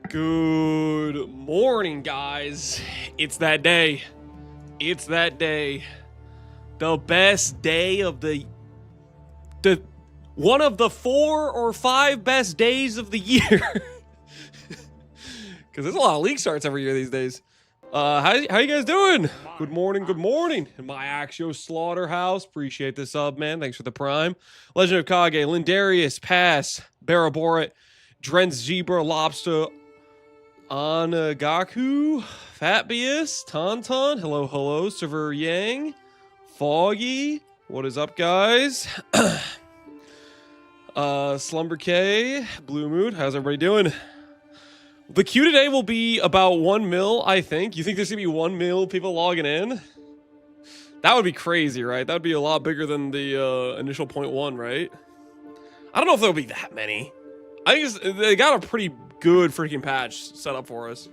Good morning, guys. It's that day. It's that day. The best day of the one of the 4 or 5 best days of the year. Because there's a lot of league starts every year these days. How you guys doing? Good morning, good morning. In my Axio Slaughterhouse. Appreciate the sub, man. Thanks for the prime. Legend of Kage, Lindarius, Pass, Baraborat, Dren's Zebra, Lobster, Anagaku, Fatbius, Tauntaun, hello, Server Yang, Foggy, what is up, guys? Slumber K, Blue Mood, how's everybody doing? The queue today will be about 1 mil, I think. You think there's gonna be 1 mil people logging in? That would be crazy, right? That would be a lot bigger than the initial 0.1, right? I don't know if there'll be that many. I think they got a pretty good freaking patch set up for us.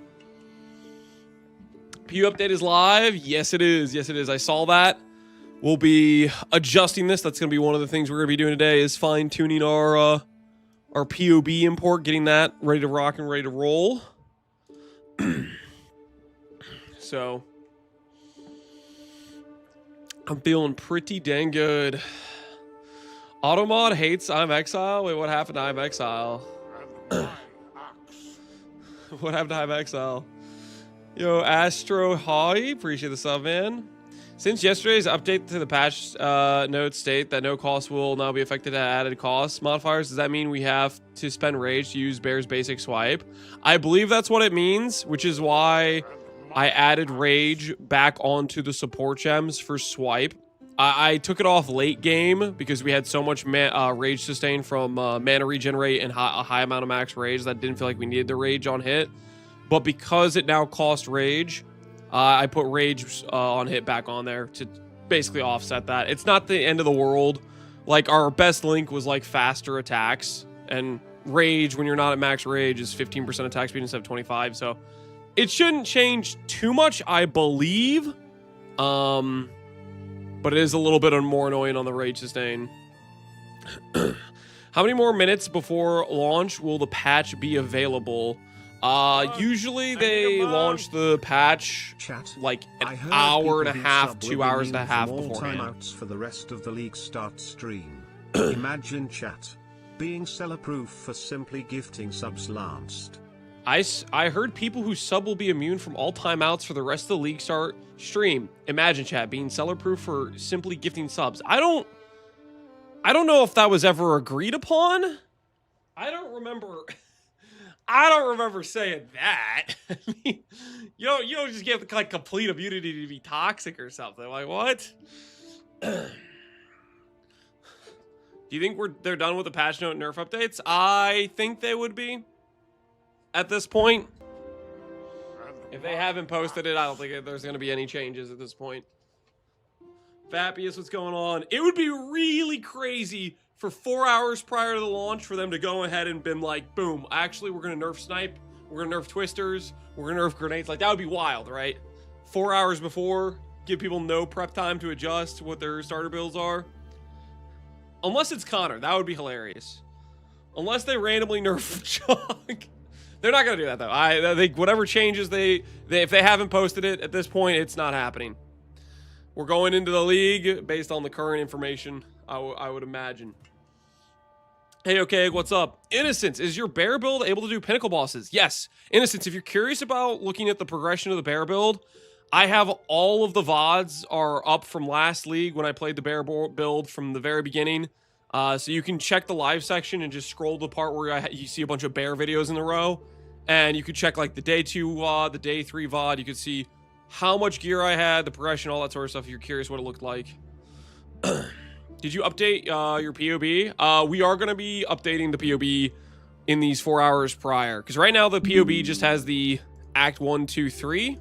PU update is live. Yes, it is. Yes, it is. I saw that. We'll be adjusting this. That's going to be one of the things we're going to be doing today is fine-tuning our POB import, getting that ready to rock and ready to roll. So, I'm feeling pretty dang good. Automod hates I'm Exile. Wait, what happened to I'm Exile? What happened to I'm Exile? Yo, Astro High, appreciate the sub, man. Since yesterday's update to the patch notes state that no cost will now be affected at added cost modifiers, does that mean we have to spend rage to use Bear's basic swipe? I believe that's what it means, which is why I added rage back onto the support gems for swipe. I took it off late game because we had so much rage sustain from mana regenerate and a high amount of max rage that didn't feel like we needed the rage on hit. But because it now cost rage, I put rage on hit back on there to basically offset that. It's not the end of the world. Like, our best link was like faster attacks, and rage when you're not at max rage is 15% attack speed instead of 25. So it shouldn't change too much, I believe. But it is a little bit more annoying on the rage sustain. How many more minutes before launch will the patch be available? Usually they launch the patch like an hour and a half, 2 hours and a half beforehand. Timeouts for the rest of the league start stream. Imagine chat being seller proof for simply gifting subs last. I heard people who sub will be immune from all timeouts for the rest of the league start stream. Imagine chat being seller proof for simply gifting subs. I don't know if that was ever agreed upon. I don't remember saying that. I mean, you don't just get like complete immunity to be toxic or something. Like, what? Do you think they're done with the patch note nerf updates? I think they would be. At this point, if they haven't posted it, I don't think there's going to be any changes at this point. Fabius, what's going on? It would be really crazy for 4 hours prior to the launch for them to go ahead and been like, boom, actually, we're going to nerf snipe, we're going to nerf twisters, we're going to nerf grenades. Like, that would be wild, right? 4 hours before, give people no prep time to adjust what their starter builds are. Unless it's Connor, that would be hilarious. Unless they randomly nerf Chunk. They're not going to do that, though. I think whatever changes if they haven't posted it at this point, it's not happening. We're going into the league based on the current information, I would imagine. Hey, okay, what's up? Innocence, is your bear build able to do pinnacle bosses? Yes. Innocence, if you're curious about looking at the progression of the bear build, I have all of the VODs are up from last league when I played the bear build from the very beginning. So you can check the live section and just scroll to the part where you see a bunch of bear videos in a row. And you could check like the day 2 VOD, the day 3 VOD. You could see how much gear I had, the progression, all that sort of stuff if you're curious what it looked like. Did you update your POB? We are going to be updating the POB in these 4 hours prior. Because right now the POB just has the Act 1, 2, 3.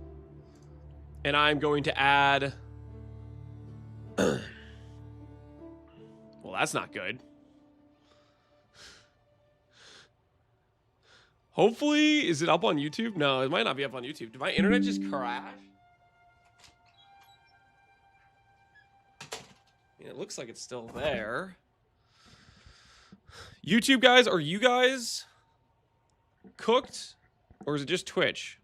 And I'm going to add... Well, that's not good. Hopefully, is it up on YouTube? No, it might not be up on YouTube. Did my internet just crash? It looks like it's still there. YouTube guys, are you guys cooked? Or is it just Twitch?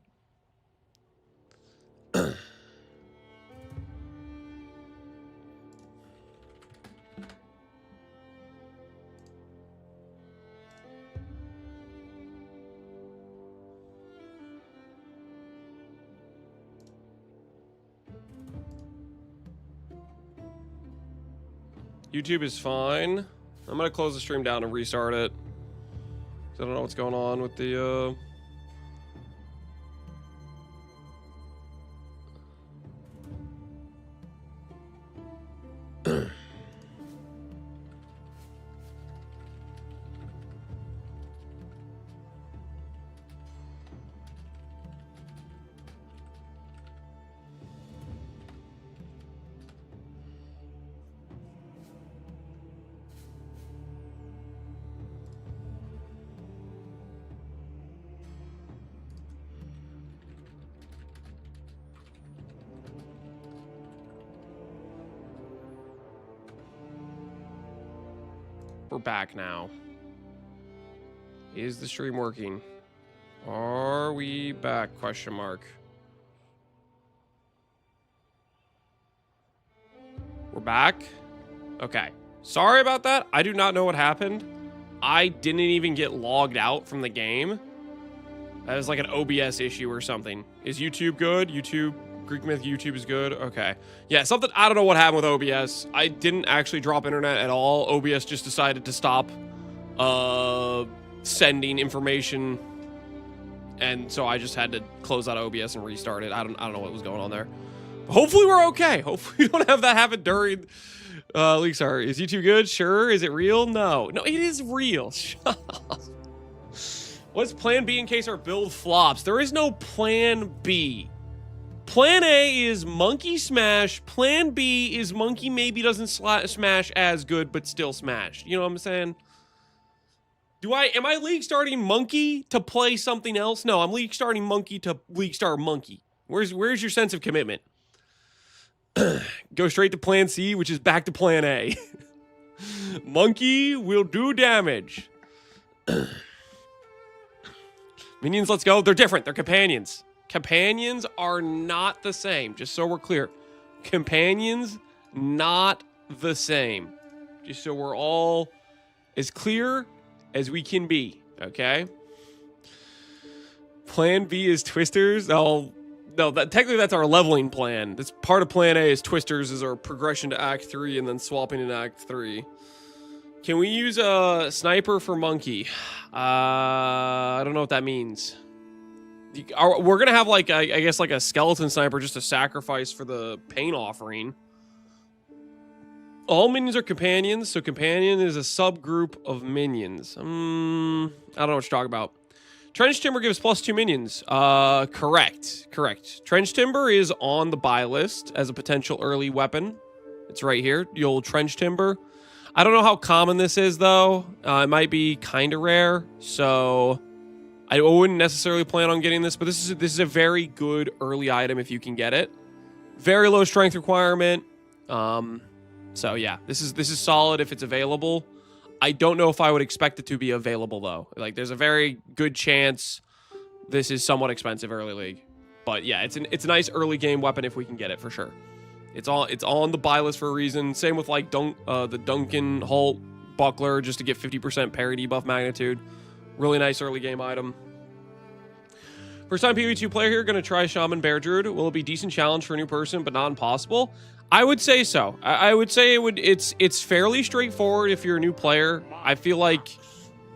YouTube is fine. I'm gonna close the stream down and restart it. I don't know what's going on with the We're back now. Is the stream working? Are we back? Question mark. We're back? Okay. Sorry about that. I do not know what happened. I didn't even get logged out from the game. That was like an OBS issue or something. Is YouTube good? Greek Myth YouTube is good? Okay. Yeah, something, I don't know what happened with OBS. I didn't actually drop internet at all. OBS just decided to stop sending information. And so I just had to close out OBS and restart it. I don't know what was going on there. Hopefully we're okay. Hopefully we don't have that happen during leaks. Sorry. Is YouTube good? Sure. Is it real? No. No, it is real. Shut up. What's plan B in case our build flops? There is no plan B. Plan A is monkey smash. Plan B is monkey maybe doesn't smash as good, but still smash. You know what I'm saying? Am I league starting monkey to play something else? No, I'm league starting monkey to league start monkey. Where's your sense of commitment? Go straight to plan C, which is back to plan A. Monkey will do damage. Minions, let's go. They're different. They're companions. Companions are not the same, just so we're clear. Companions, not the same. Just so we're all as clear as we can be, okay? Plan B is Twisters. Oh, no, technically that's our leveling plan. That's part of Plan A is Twisters is our progression to Act 3 and then swapping in Act 3. Can we use a sniper for monkey? I don't know what that means. We're going to have, like, I guess, like a skeleton sniper just to sacrifice for the pain offering. All minions are companions, so companion is a subgroup of minions. I don't know what you're talking about. Trench Timber gives +2 minions. Correct. Trench Timber is on the buy list as a potential early weapon. It's right here, the old Trench Timber. I don't know how common this is, though. It might be kind of rare, so I wouldn't necessarily plan on getting this, but this is a very good early item if you can get it. Very low strength requirement. So yeah, this is solid if it's available. I don't know if I would expect it to be available though. Like there's a very good chance this is somewhat expensive early league. But yeah, it's a nice early game weapon if we can get it for sure. It's on the buy list for a reason. Same with like the Duncan Holt buckler just to get 50% parry debuff magnitude. Really nice early game item. First time PoE 2 player here, gonna try Shaman Bear Druid. Will it be decent challenge for a new person, but not impossible? I would say so. I would say it's fairly straightforward if you're a new player. I feel like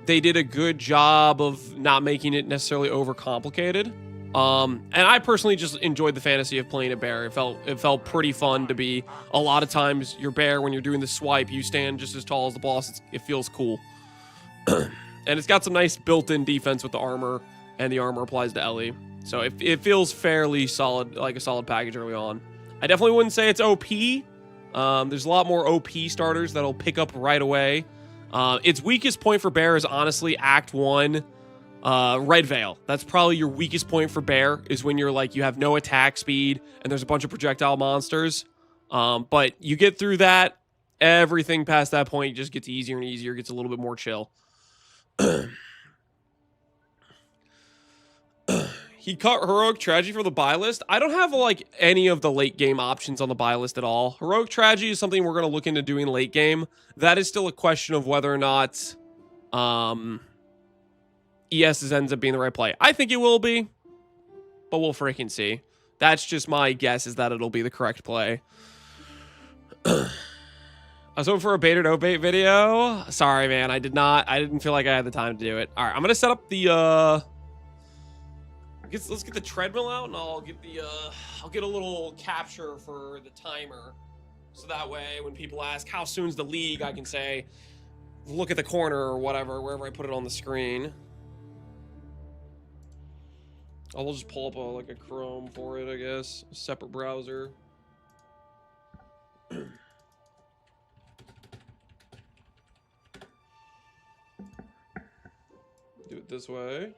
they did a good job of not making it necessarily overcomplicated. And I personally just enjoyed the fantasy of playing a bear. It felt pretty fun to be. A lot of times, your bear, when you're doing the swipe, you stand just as tall as the boss. It feels cool. And it's got some nice built-in defense with the armor, and the armor applies to Ellie. So it feels fairly solid, like a solid package early on. I definitely wouldn't say it's OP. There's a lot more OP starters that'll pick up right away. Its weakest point for bear is honestly Act 1, Red Veil. That's probably your weakest point for bear, is when you're like, you have no attack speed and there's a bunch of projectile monsters. But you get through that, everything past that point just gets easier and easier, gets a little bit more chill. He cut Heroic Tragedy for the buy list. I don't have like any of the late game options on the buy list at all. Heroic Tragedy is something we're going to look into doing late game. That is still a question of whether or not ES ends up being the right play. I think it will be, but we'll freaking see. That's just my guess, is that it'll be the correct play. I was hoping for a bait or no bait video. Sorry, man. I didn't feel like I had the time to do it. All right, I'm going to set up the let's get the treadmill out, and I'll get a little capture for the timer, so that way when people ask how soon's the league, I can say look at the corner or whatever, wherever I put it on the screen. I'll just pull up like a Chrome for it, I guess, a separate browser. Do it this way.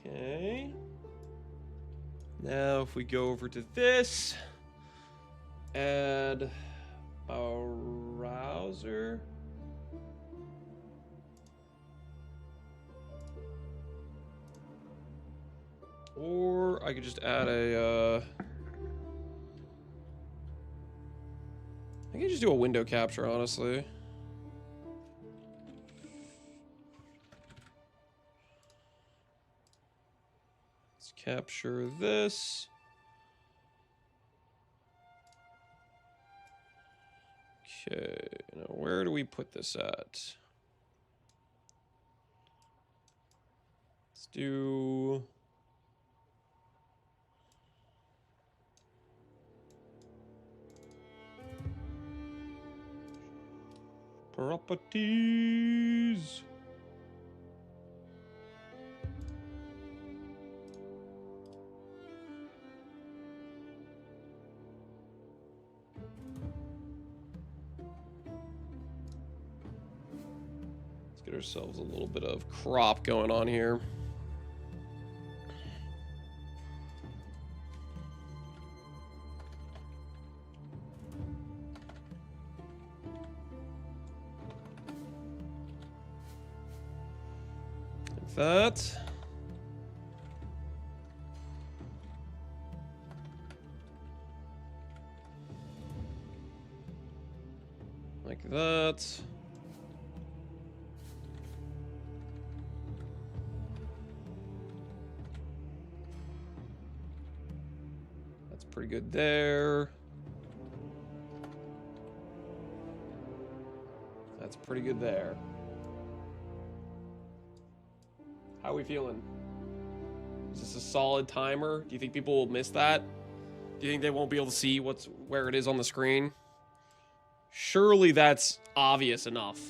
Okay. Now if we go over to this, add a browser. Or I could just add a I can just do a window capture, honestly. Capture this. Okay, now where do we put this at? Let's do... properties. Get ourselves a little bit of crop going on here. Like that. Like that. Pretty good there. That's pretty good there. How are we feeling? Is this a solid timer? Do you think people will miss that? Do you think they won't be able to see where it is on the screen? Surely that's obvious enough.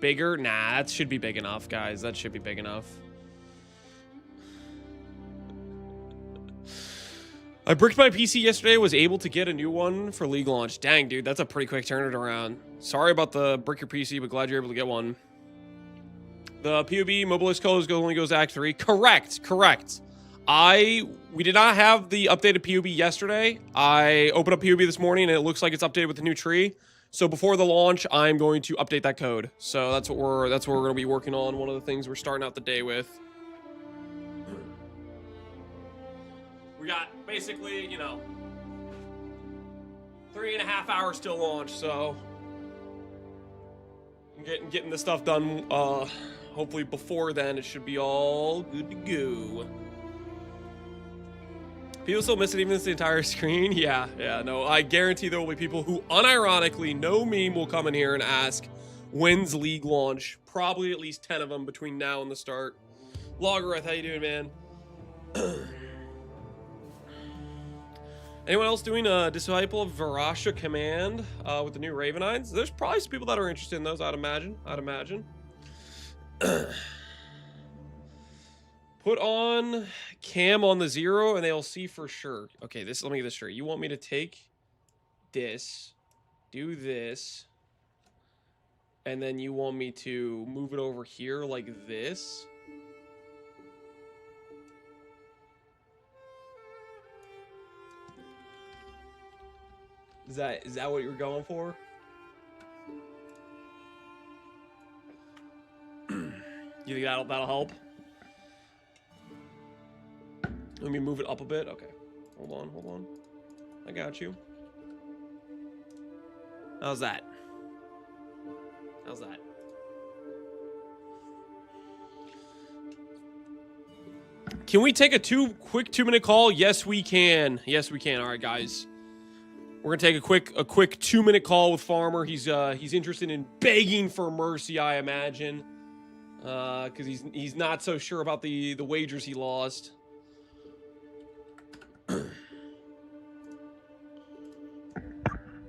Bigger? Nah, that should be big enough, guys. That should be big enough. I bricked my PC yesterday, was able to get a new one for League launch. Dang, dude, that's a pretty quick turnaround. Sorry about the brick your PC, but glad you're able to get one. The PoB mobilist code only goes to Act 3. Correct. We did not have the updated PoB yesterday. I opened up PoB this morning, and it looks like it's updated with the new tree. So before the launch, I'm going to update that code. So that's what we're going to be working on. One of the things we're starting out the day with. We got basically, 3.5 hours till launch, so I'm getting this stuff done. Hopefully before then, it should be all good to go. People still miss it, even if it's the entire screen. Yeah, no, I guarantee there will be people who unironically, no meme, will come in here and ask, when's League launch? Probably at least 10 of them between now and the start. Logareth, how you doing, man? Anyone else doing a Disciple of Varasha command with the new Ravenines? There's probably some people that are interested in those, I'd imagine. Put on cam on the 0 and they'll see for sure. Okay, let me get this straight. You want me to take this, do this, and then you want me to move it over here like this? Is that what you were going for? You think that'll help? Let me move it up a bit. Okay. Hold on. I got you. How's that? Can we take a quick 2-minute call? Yes, we can. All right, guys. We're gonna take a quick 2-minute call with Farmer. He's interested in begging for mercy, I imagine. Because he's not so sure about the wagers he lost.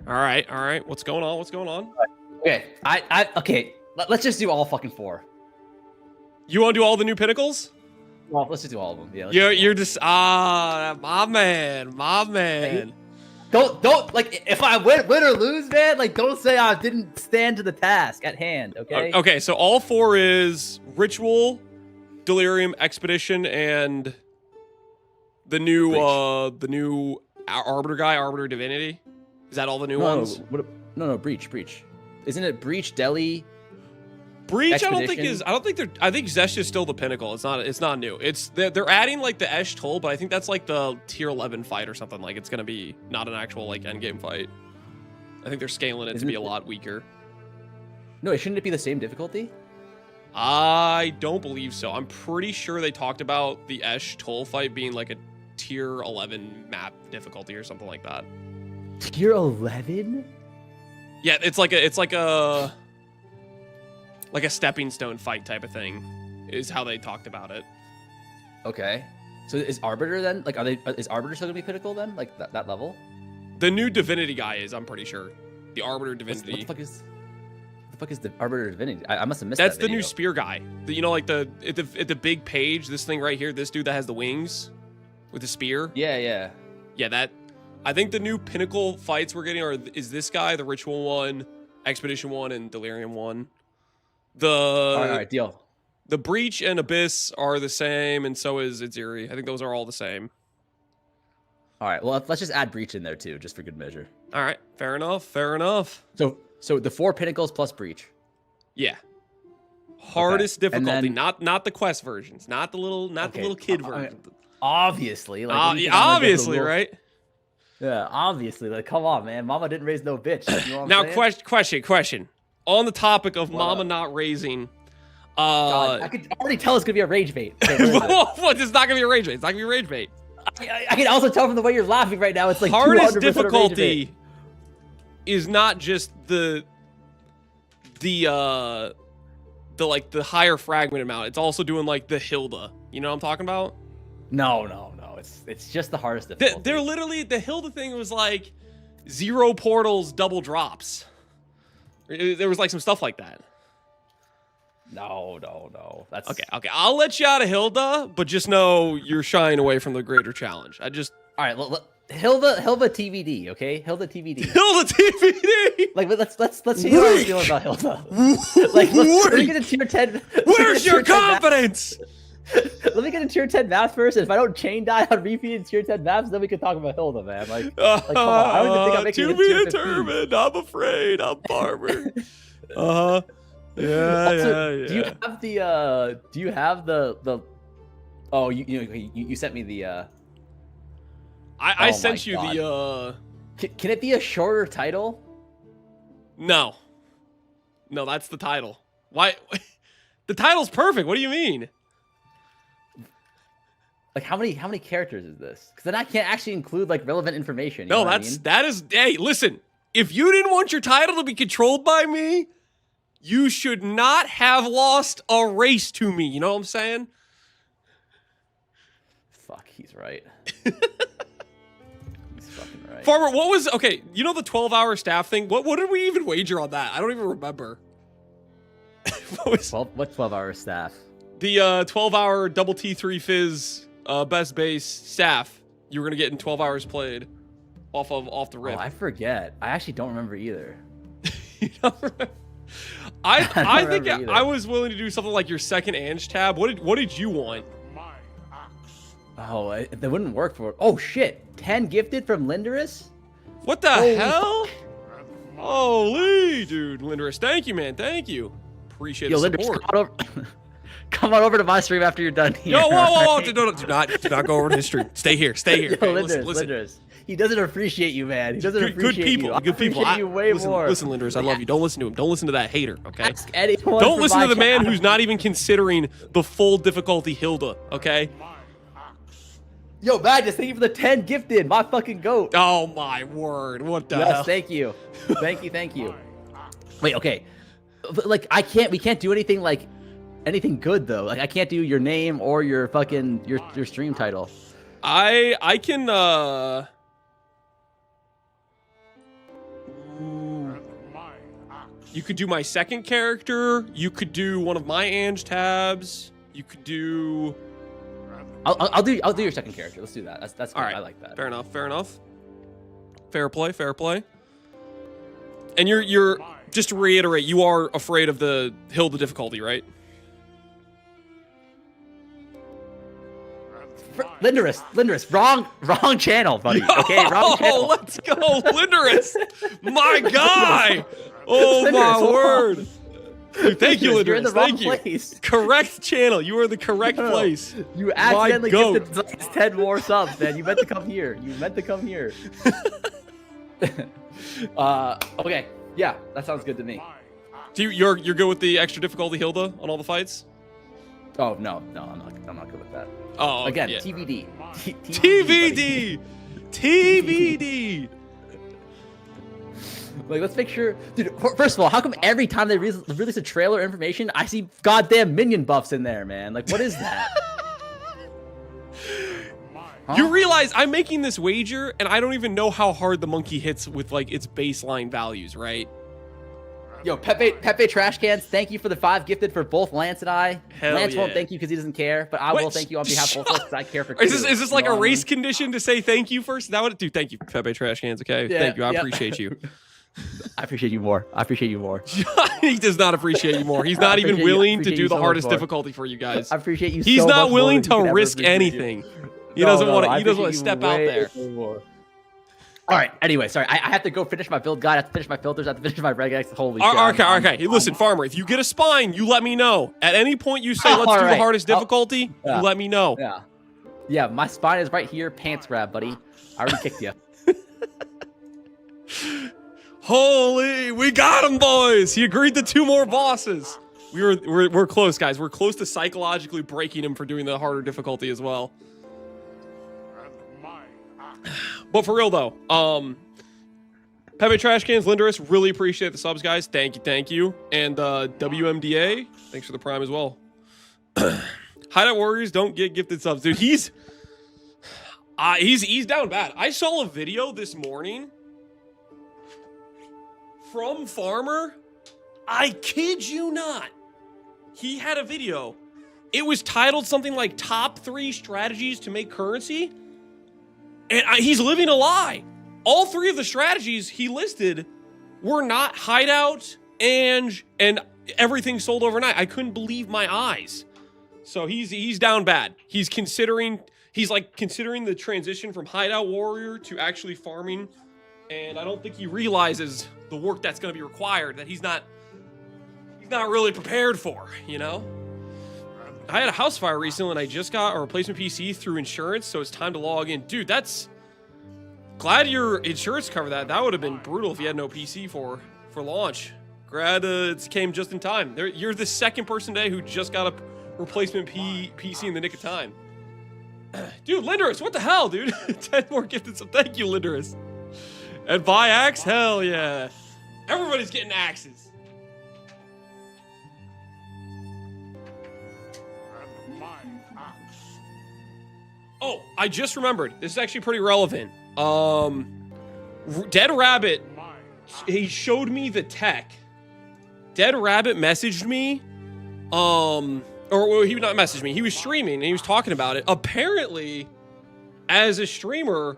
All right. What's going on? Okay, okay. Let's just do all fucking 4. You want to do all the new pinnacles? Well, let's just do all of them. Yeah. You're just my man. Don't like if I win or lose, man. Like don't say I didn't stand to the task at hand. Okay. Okay. So all 4 is Ritual, Delirium, Expedition, and the new Arbiter guy, Arbiter Divinity. Is that all the new ones? No, Breach. Isn't it Breach, Deli? Breach, Expedition? I think Zesh is still the pinnacle. It's not new. They're adding like the Esh Toll, but I think that's like the tier 11 fight or something. Like it's gonna be not an actual like endgame fight. I think they're scaling it to be a lot weaker. No, shouldn't it be the same difficulty? I don't believe so. I'm pretty sure they talked about the Esh Toll fight being like a tier 11 map difficulty or something like that. Tier 11? Yeah, it's like a stepping stone fight type of thing is how they talked about it. Okay. So is Arbiter then? Like, is Arbiter still gonna be pinnacle then? Like that level? The new Divinity guy is, I'm pretty sure. The Arbiter Divinity. What the fuck is the Arbiter Divinity? I must have missed That's that the new spear guy. Like at the big page, this thing right here, this dude that has the wings with the spear. Yeah. Yeah, I think the new pinnacle fights we're getting is this guy, the Ritual one, Expedition one, and Delirium one. All right, deal. The Breach and Abyss are the same, and so is Itziri. I think those are all the same. All right, well, let's just add Breach in there too, just for good measure. All right, fair enough. So the 4 pinnacles plus Breach. Yeah. Hardest difficulty, then, not the quest versions, not the little kid version. Obviously, obviously, right? Yeah, obviously. Like, come on, man. Mama didn't raise no bitch. You know now, question. On the topic of Mama not raising, God, I could already tell it's gonna be a rage bait. What? It's not gonna be a rage bait. It's not gonna be a rage bait. I can also tell from the way you're laughing right now. It's like hardest difficulty is not just the higher fragment amount. It's also doing like the Hilda. You know what I'm talking about? No. It's just the hardest difficulty. They're literally the Hilda thing was like 0 portals, double drops. There was like some stuff like that. No. That's okay. I'll let you out of Hilda, but just know you're shying away from the greater challenge. All right. Hilda TVD. Okay, Hilda TVD. Hilda TVD. Like, let's see how I'm feeling about Hilda. Like, let me get a tier 10. Where's your confidence? Let me get a tier 10 maps first, and if I don't chain die on repeating tier 10 maps, then we can talk about Hilda, man. Like come on. I don't even think I'm making to be determined. I'm afraid. I'm Farmer. Yeah. Do you have the? Oh, you sent me the. I sent you the. Can it be a shorter title? No, that's the title. Why? The title's perfect. What do you mean? Like how many characters is this? Because then I can't actually include like relevant information. No, that is. Hey, listen. If you didn't want your title to be controlled by me, you should not have lost a race to me. You know what I'm saying? Fuck, he's right. He's fucking right. Farmer, what was okay? You know the 12-hour staff thing. What did we even wager on that? I don't even remember. What 12-hour staff? The 12-hour double T3 Fizz best base staff you were gonna get in 12 hours played off the rip. Oh, I forget. I actually don't remember either. I think I was willing to do something like your second Ange tab. What did you want? Oh, that wouldn't work for. Oh shit! 10 gifted from Linderus. What the hell? Holy, dude. Lindris, thank you, man. Thank you. Appreciate the Lindris, support. come on over to my stream after you're done here. Yo, whoa. Do not go over to his stream. Stay here. Stay here. Yo, Okay, Lindris, listen. Lindris. He doesn't appreciate you, man. He doesn't appreciate you. Good people. I appreciate you way more. Listen, Lindris, I love you. Don't listen to him. Don't listen to that hater, okay? Ask anyone Don't from listen my to the man chat. who's not even considering the full difficulty Hilda, okay? Yo, Magnus, thank you for the 10 gifted. My fucking goat. Oh my word. What the hell? Yes, thank you. Thank you. Wait, okay. Like, we can't do anything like anything good though. Like, I can't do your name or your fucking your stream title. I can you could do my second character, you could do one of my Ange tabs, you could do I'll do your second character. Let's do that. That's all good. right. I like that. Fair enough. Fair play. And you're just to reiterate, you are afraid of the Hilda difficulty, right? Lindris, wrong channel, buddy. Okay, wrong channel. Let's go, Lindris. My guy. Oh Lindris, my hold word. on. Dude, thank you, Lindris. You're in the wrong Thank you. place. Correct channel. You are the correct No. place. You accidentally goat. gifted 10 more subs, man. You meant to come here. Okay. Yeah, that sounds good to me. You're good with the extra difficulty Hilda on all the fights? Oh no, I'm not good with that. Oh, Again, yeah. TBD. TBD. Like, let's make sure, dude. First of all, how come every time they release a trailer information, I see goddamn minion buffs in there, man? Like, what is that? Huh? You realize I'm making this wager, and I don't even know how hard the monkey hits with like its baseline values, right? Yo, Pepe Trash Cans, thank you for the 5 gifted for both Lance and I. Hell Lance won't yeah. thank you because he doesn't care, but I Wait, will thank you on behalf of both of us because I care for 2. Is this like You know a what I race mean? condition to say thank you first? Is that what? Dude, thank you, Pepe Trash Cans. Okay, Yeah, thank you. I yep. appreciate you. I appreciate you more. He does not appreciate you more. He's not even appreciate you- willing to appreciate do you the so much hardest more. difficulty for you guys. I appreciate you He's so not much willing more than you to could ever risk appreciate you. anything. He doesn't want to. I He doesn't want appreciate to you step out way there. more. All right. Anyway, sorry. I have to go finish my build guide. I have to finish my filters. I have to finish my regex. Holy shit. Okay. Hey, listen, Farmer. If you get a spine, you let me know. At any point you say, let's do the Alright. hardest difficulty, Yeah. you let me know. Yeah. My spine is right here. Pants grab, buddy. I already kicked you. Holy, we got him, boys. He agreed to 2 more bosses. We're close, guys. We're close to psychologically breaking him for doing the harder difficulty as well. But for real though, Pepe Trash Cans, Lindris, really appreciate the subs, guys. Thank you. And WMDA, thanks for the prime as well. Hideout Warriors don't get gifted subs, dude. He's down bad. I saw a video this morning from Farmer. I kid you not. He had a video. It was titled something like "Top 3 Strategies to Make Currency," and he's living a lie. All 3 of the strategies he listed were not Hideout and everything sold overnight. I couldn't believe my eyes. So he's down bad. He's considering the transition from Hideout Warrior to actually farming, and I don't think he realizes the work that's going to be required that he's not really prepared for, you know? I had a house fire recently and I just got a replacement PC through insurance, so it's time to log in. Dude, glad your insurance covered that. That would have been brutal if you had no PC for launch. Glad it came just in time. You're the second person today who just got a replacement PC in the nick of time. Dude, Lindris, what the hell, dude? 10 more gifted, so thank you, Lindris. And buy axe? Hell yeah. Everybody's getting axes. Oh, I just remembered. This is actually pretty relevant. Dead Rabbit, he showed me the tech. Dead Rabbit messaged me, or he not messaged me. He was streaming and he was talking about it. Apparently, as a streamer,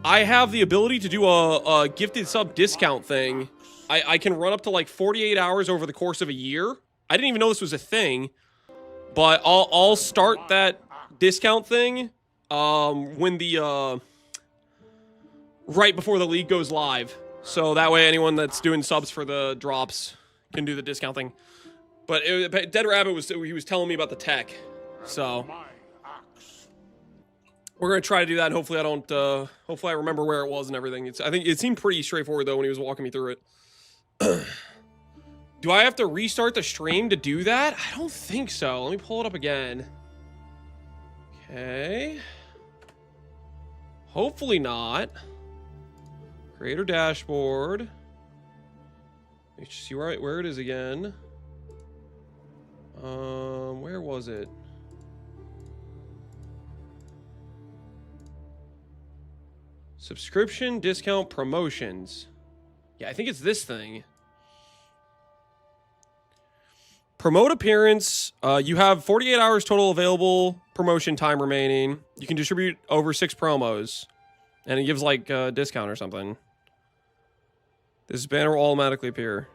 I have the ability to do a gifted sub discount thing. I can run up to like 48 hours over the course of a year. I didn't even know this was a thing, but I'll start that discount thing when right before the league goes live. So that way anyone that's doing subs for the drops can do the discount thing. But Dead Rabbit he was telling me about the tech. So we're going to try to do that, and hopefully I don't hopefully I remember where it was and everything. I think it seemed pretty straightforward though when he was walking me through it. Do I have to restart the stream to do that? I don't think so. Let me pull it up again. Okay. Hopefully not. Creator dashboard. Let's see where it is again. Where was it? Subscription, discount, promotions. Yeah, I think it's this thing. Promote appearance. You have 48 hours total available promotion time remaining. You can distribute over 6 promos. And it gives like a discount or something. This banner will automatically appear.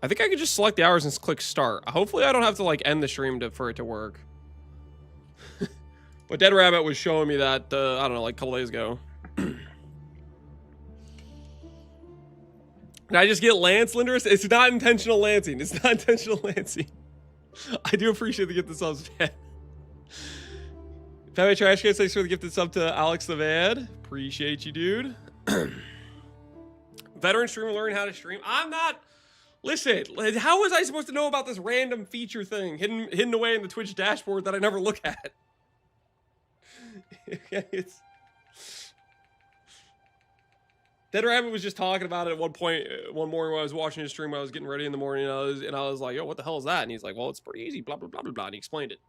I think I could just select the hours and click start. Hopefully I don't have to like end the stream for it to work. But Dead Rabbit was showing me that, I don't know, like a couple days ago. Did I just get Lance Linderus? It's not intentional lancing. It's not intentional lancing. I do appreciate the gifted subs, man. Family Trash Case, thanks for the gifted sub to Alex the Vad. Appreciate you, dude. Veteran streamer learning how to stream. I'm not... Listen, how was I supposed to know about this random feature thing hidden away in the Twitch dashboard that I never look at? It's... Dead Rabbit was just talking about it at one point, one morning when I was watching his stream when I was getting ready in the morning, and I was like, yo, what the hell is that? And he's like, well, it's pretty easy, blah, blah, blah, blah, blah, and he explained it.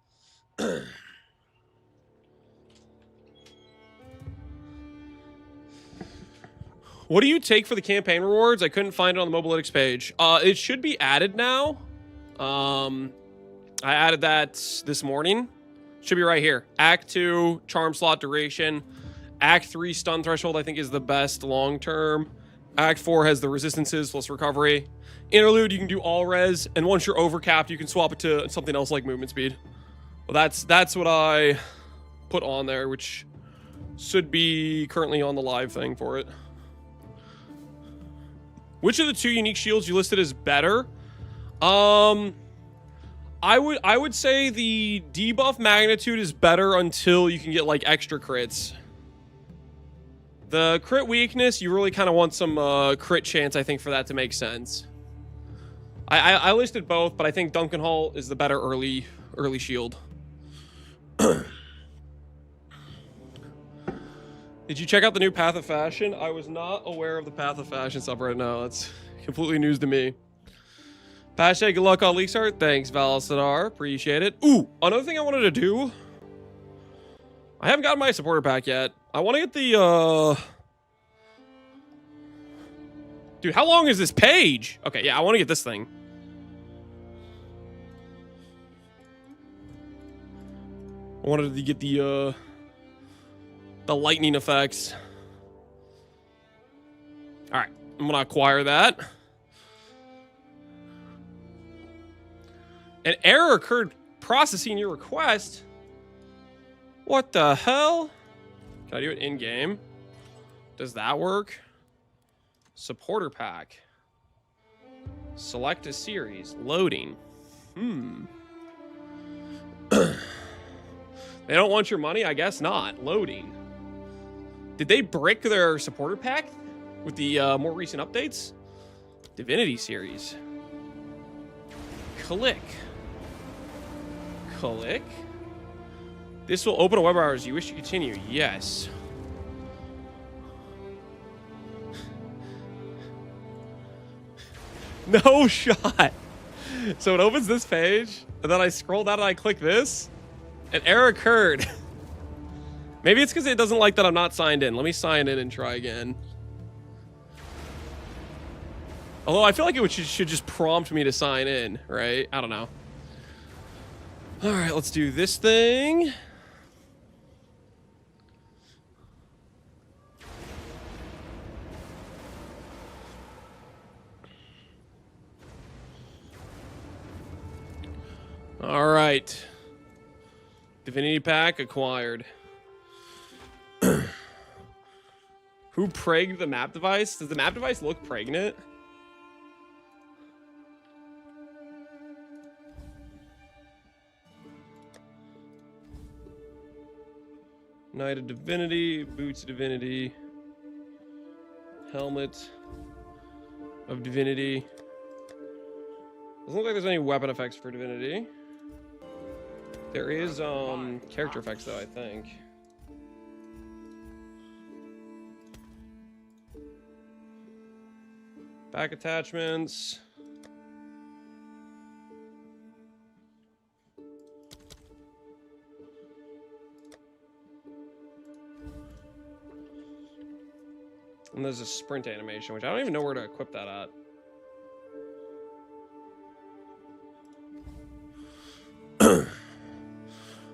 What do you take for the campaign rewards? I couldn't find it on the Mobalytics page. It should be added now. I added that this morning. Should be right here. Act 2, charm slot duration. Act 3 stun threshold, I think, is the best long term. Act 4 has the resistances plus recovery. Interlude, you can do all res, and once you're overcapped, you can swap it to something else like movement speed. Well, that's what I put on there, which should be currently on the live thing for it. Which of the 2 unique shields you listed is better? I would say the debuff magnitude is better until you can get like extra crits. The crit weakness, you really kind of want some crit chance, I think, for that to make sense. I listed both, but I think Duncan Hall is the better early shield. Did you check out the new Path of Fashion? I was not aware of the Path of Fashion stuff right now. That's completely news to me. Pasha, good luck on Leaks Art. Thanks, Valasadar. Appreciate it. Ooh, another thing I wanted to do. I haven't gotten my supporter pack yet. I want to get the, Dude, how long is this page? Okay, yeah, I want to get this thing. I wanted to get the lightning effects. All right, I'm going to acquire that. An error occurred processing your request. What the hell? Can I do it in-game? Does that work? Supporter pack. Select a series. Loading. They don't want your money? I guess not. Loading. Did they brick their supporter pack with the more recent updates? Divinity series. Click. Click. This will open a web browser. You wish to continue? Yes. No shot. So it opens this page, and then I scroll down and I click this. An error occurred. Maybe it's because it doesn't like that I'm not signed in. Let me sign in and try again. Although I feel like it should just prompt me to sign in, right? I don't know. All right, let's do this thing. All right. Divinity pack acquired. Who pregged the map device? Does the map device look pregnant? Knight of Divinity, Boots of Divinity, Helmet of Divinity. Doesn't look like there's any weapon effects for Divinity. There is character effects though, I think. Back attachments. And there's a sprint animation, which I don't even know where to equip that at.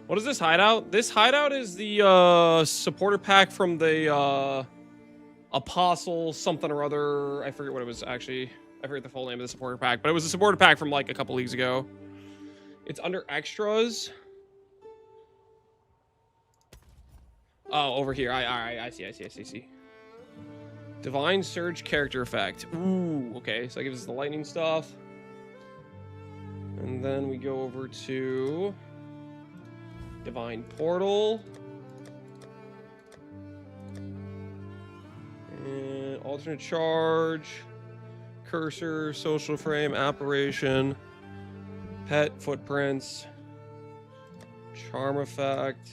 What is this hideout? This hideout is the supporter pack from the Apostle something or other. I forget what it was actually. I forget the full name of the supporter pack, but it was a supporter pack from like a couple leagues ago. It's under extras. Oh, over here. I see. Divine Surge character effect. Ooh, okay. So that gives us the lightning stuff. And then we go over to Divine Portal. And alternate charge. Cursor, social frame, apparition. Pet, footprints. Charm effect.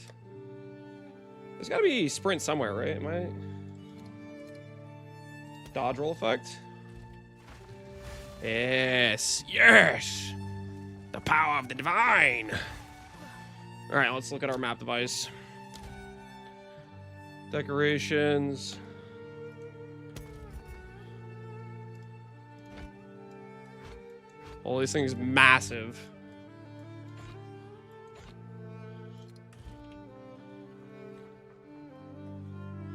There's gotta be sprint somewhere, right? Am I... Dodge roll effect? Yes, yes! The power of the divine! Alright, let's look at our map device. Decorations. All these things massive.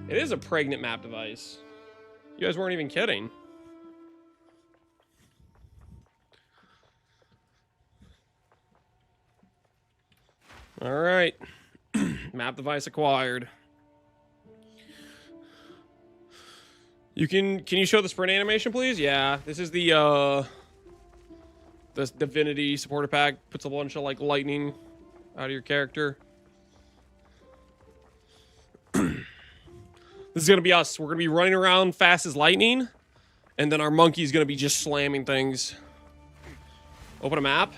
It is a pregnant map device. You guys weren't even kidding. All right. Map device acquired. Can you show the sprint animation, please? Yeah, this is the this Divinity supporter pack. Puts a bunch of like lightning out of your character. This is gonna be us. We're gonna be running around fast as lightning, and then our monkey's gonna be just slamming things. Open a map.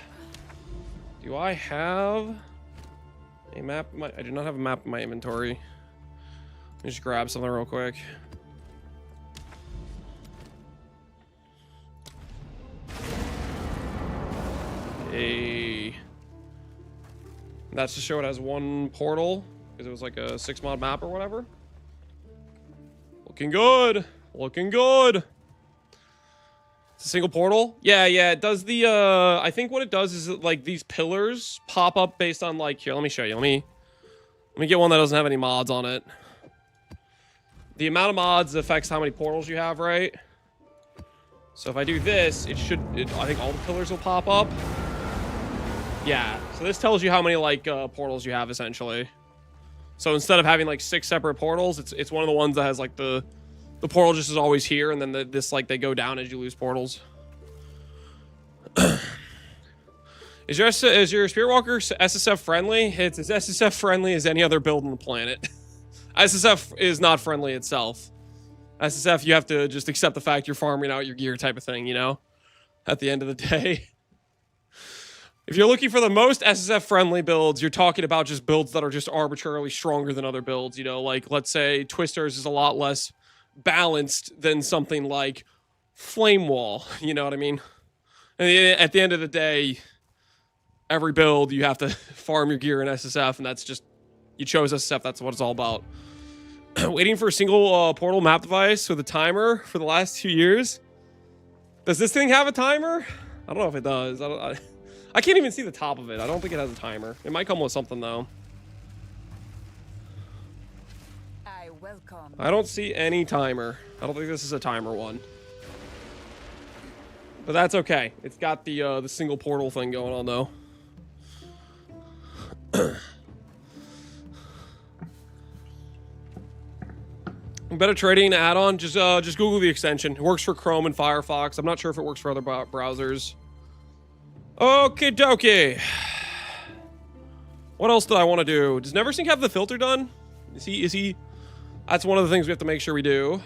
Do I have a map? I do not have a map in my inventory. Let me just grab something real quick. That's to show it has one portal because it was like a 6-mod map or whatever. Looking good. Looking good. It's a single portal. Yeah, it does the I think what it does is it, like these pillars pop up based on like here, let me show you. Let me get one that doesn't have any mods on it. The amount of mods affects how many portals you have, right? So if I do this, I think all the pillars will pop up. Yeah, so this tells you how many like portals you have essentially. So instead of having like 6 separate portals, it's one of the ones that has like the portal just is always here, and then this like they go down as you lose portals. Is your Spirit Walker SSF friendly? It's as SSF friendly as any other build on the planet. SSF is not friendly itself. SSF, you have to just accept the fact you're farming out your gear type of thing, you know? At the end of the day. If you're looking for the most SSF friendly builds, you're talking about just builds that are just arbitrarily stronger than other builds, you know? Like, let's say Twisters is a lot less balanced than something like Flame Wall, you know what I mean? And at the end of the day, every build you have to farm your gear in SSF, and that's just, you chose SSF, that's what it's all about. Waiting for a single portal map device with a timer for the last 2 years. Does this thing have a timer? I don't know if it does. I can't even see the top of it. I don't think it has a timer. It might come with something though. I don't see any timer. I don't think this is a timer one. But that's okay. It's got the single portal thing going on though. Better trading add-on. Just Google the extension. It works for Chrome and Firefox. I'm not sure if it works for other browsers. Okay, dokie. What else did I want to do? Does NeverSync have the filter done? Is he? That's one of the things we have to make sure we do.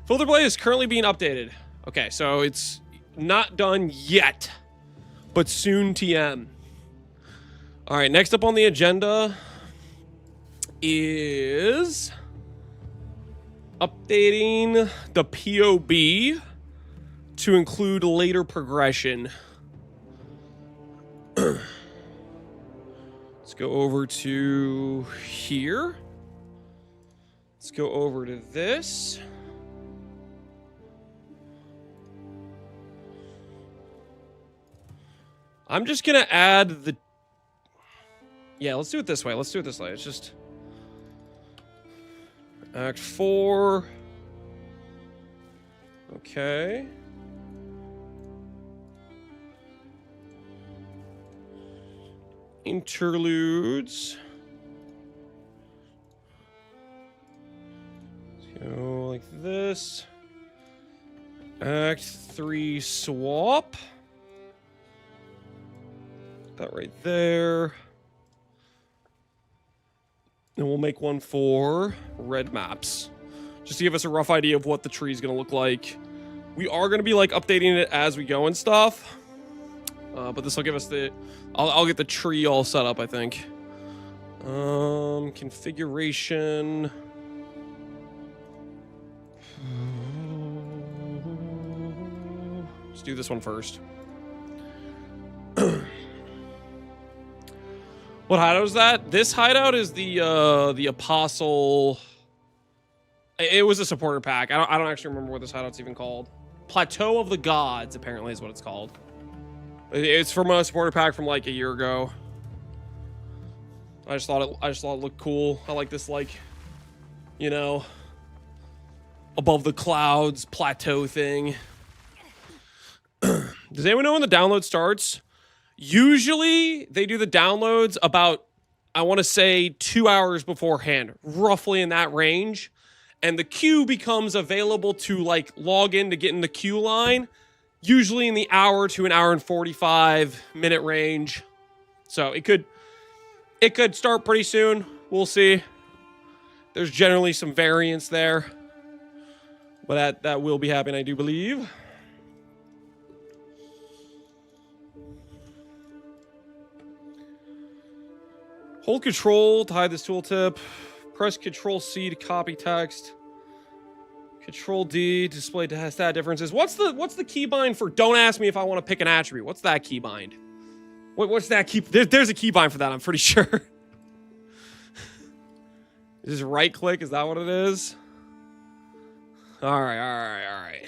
Filter Blade is currently being updated. Okay, so it's not done yet, but soon TM. All right, next up on the agenda is updating the PoB to include later progression. Let's go over to here. Let's go over to this. I'm just gonna add the... Yeah, let's do it this way. Let's do it this way. It's just... Act 4. Okay. Interludes. Let's go like this. Act 3 swap. That right there. And we'll make one for red maps. Just to give us a rough idea of what the tree is going to look like. We are going to be like updating it as we go and stuff. But this will give us the... I'll get the tree all set up, I think. Configuration. Let's do this one first. What hideout is that? This hideout is the Apostle. It was a supporter pack. I don't actually remember what this hideout's even called. Plateau of the Gods, apparently, is what it's called. It's from a supporter pack from like a year ago. I just thought it looked cool. I like this, like, you know, above the clouds plateau thing. Does anyone know when the download starts? Usually they do the downloads about, I want to say, 2 hours beforehand, roughly in that range. And the queue becomes available to like log in to get in the queue line, usually in the hour to an hour and 45-minute range. So it could start pretty soon. We'll see. There's generally some variance there, but that will be happening, I do believe. Hold Control to hide this tooltip. Press Control C to copy text. Control D to display stat differences. What's the keybind for? Don't ask me if I want to pick an attribute. What's that keybind? What's that key? There's a keybind for that. I'm pretty sure. Is this right click? Is that what it is? All right.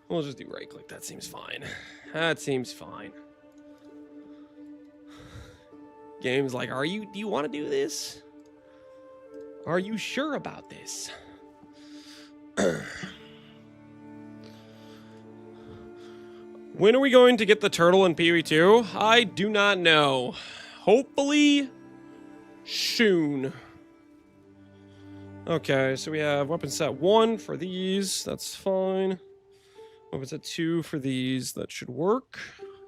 We'll just do right click. That seems fine. That seems fine. Game's like, do you want to do this? Are you sure about this? When are we going to get the turtle in PoE 2? I do not know. Hopefully soon. Okay, so we have weapon set 1 for these. That's fine. Weapon set 2 for these. That should work.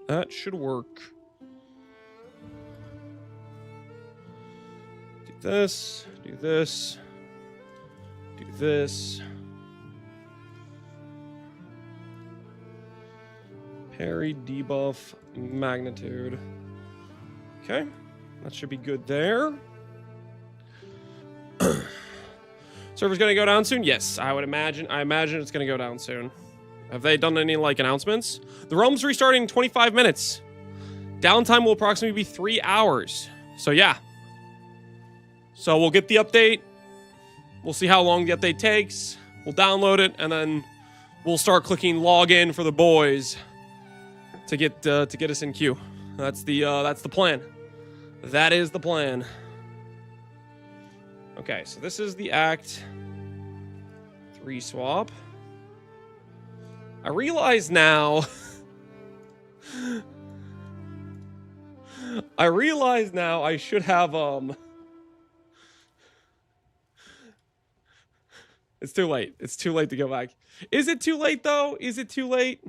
That should work. Do this. Do this. Do this. Parry, debuff, magnitude. Okay, that should be good there. Server's gonna go down soon? Yes, I would imagine. I imagine it's gonna go down soon. Have they done any like announcements? The realm's restarting in 25 minutes. Downtime will approximately be 3 hours. So yeah. So we'll get the update. We'll see how long the update takes. We'll download it and then we'll start clicking login for the boys to get us in queue. That's the plan. That is the plan. Okay, so this is the Act 3 swap. I realize now. I should have It's too late. It's too late to go back. Is it too late, though? Is it too late?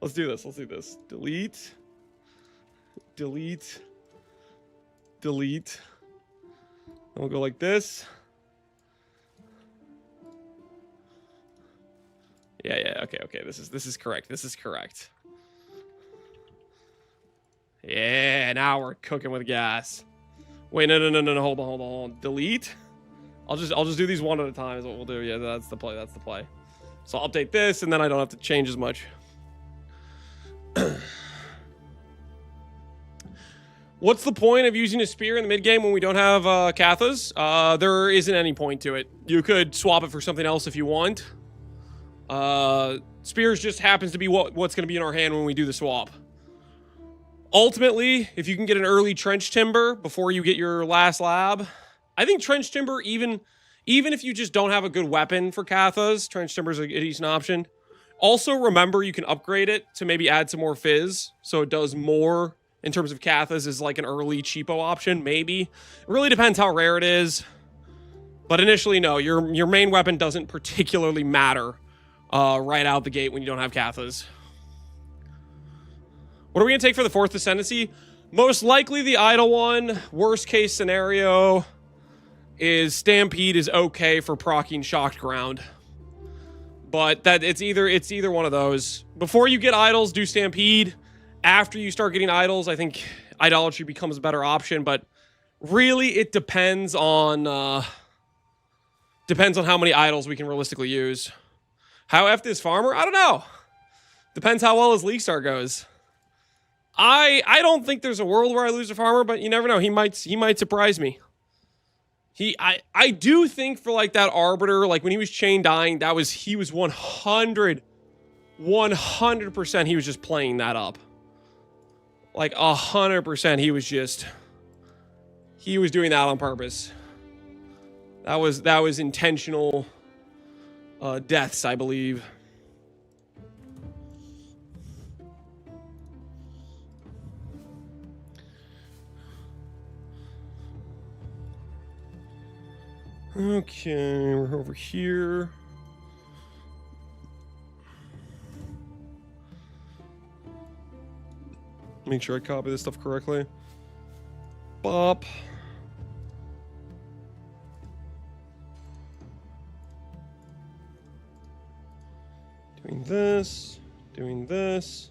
Let's do this. Let's do this. Delete. Delete. Delete. And we'll go like this. Yeah, okay. This is correct. This is correct. Yeah, now we're cooking with gas. Wait, no, hold on. Delete. I'll just do these one at a time is what we'll do. Yeah, that's the play. That's the play. So I'll update this, and then I don't have to change as much. What's the point of using a spear in the mid game when we don't have Kathas? There isn't any point to it. You could swap it for something else if you want. Spears just happens to be what's going to be in our hand when we do the swap. Ultimately, if you can get an early trench timber before you get your last lab, I think trench timber, even if you just don't have a good weapon for Kathas, trench timber is a decent option. Also, remember you can upgrade it to maybe add some more fizz, so it does more in terms of Kathas is like an early cheapo option, maybe. It really depends how rare it is. But initially, no, your main weapon doesn't particularly matter right out the gate when you don't have Kathas. What are we going to take for the 4th Ascendancy? Most likely the idle one. Worst case scenario is Stampede is okay for proccing Shocked Ground. But that it's either one of those. Before you get idols, do Stampede. After you start getting idols, I think Idolatry becomes a better option. But really, it depends on how many idols we can realistically use. How effed is Farmer? I don't know. Depends how well his League Star goes. I don't think there's a world where I lose a Farmer, but you never know. He might surprise me. I do think for like that Arbiter, like when he was chain dying, he was 100% he was just playing that up. Like 100% he was doing that on purpose. That was intentional deaths, I believe. Okay, we're over here. Make sure I copy this stuff correctly. Bop. Doing this. Doing this.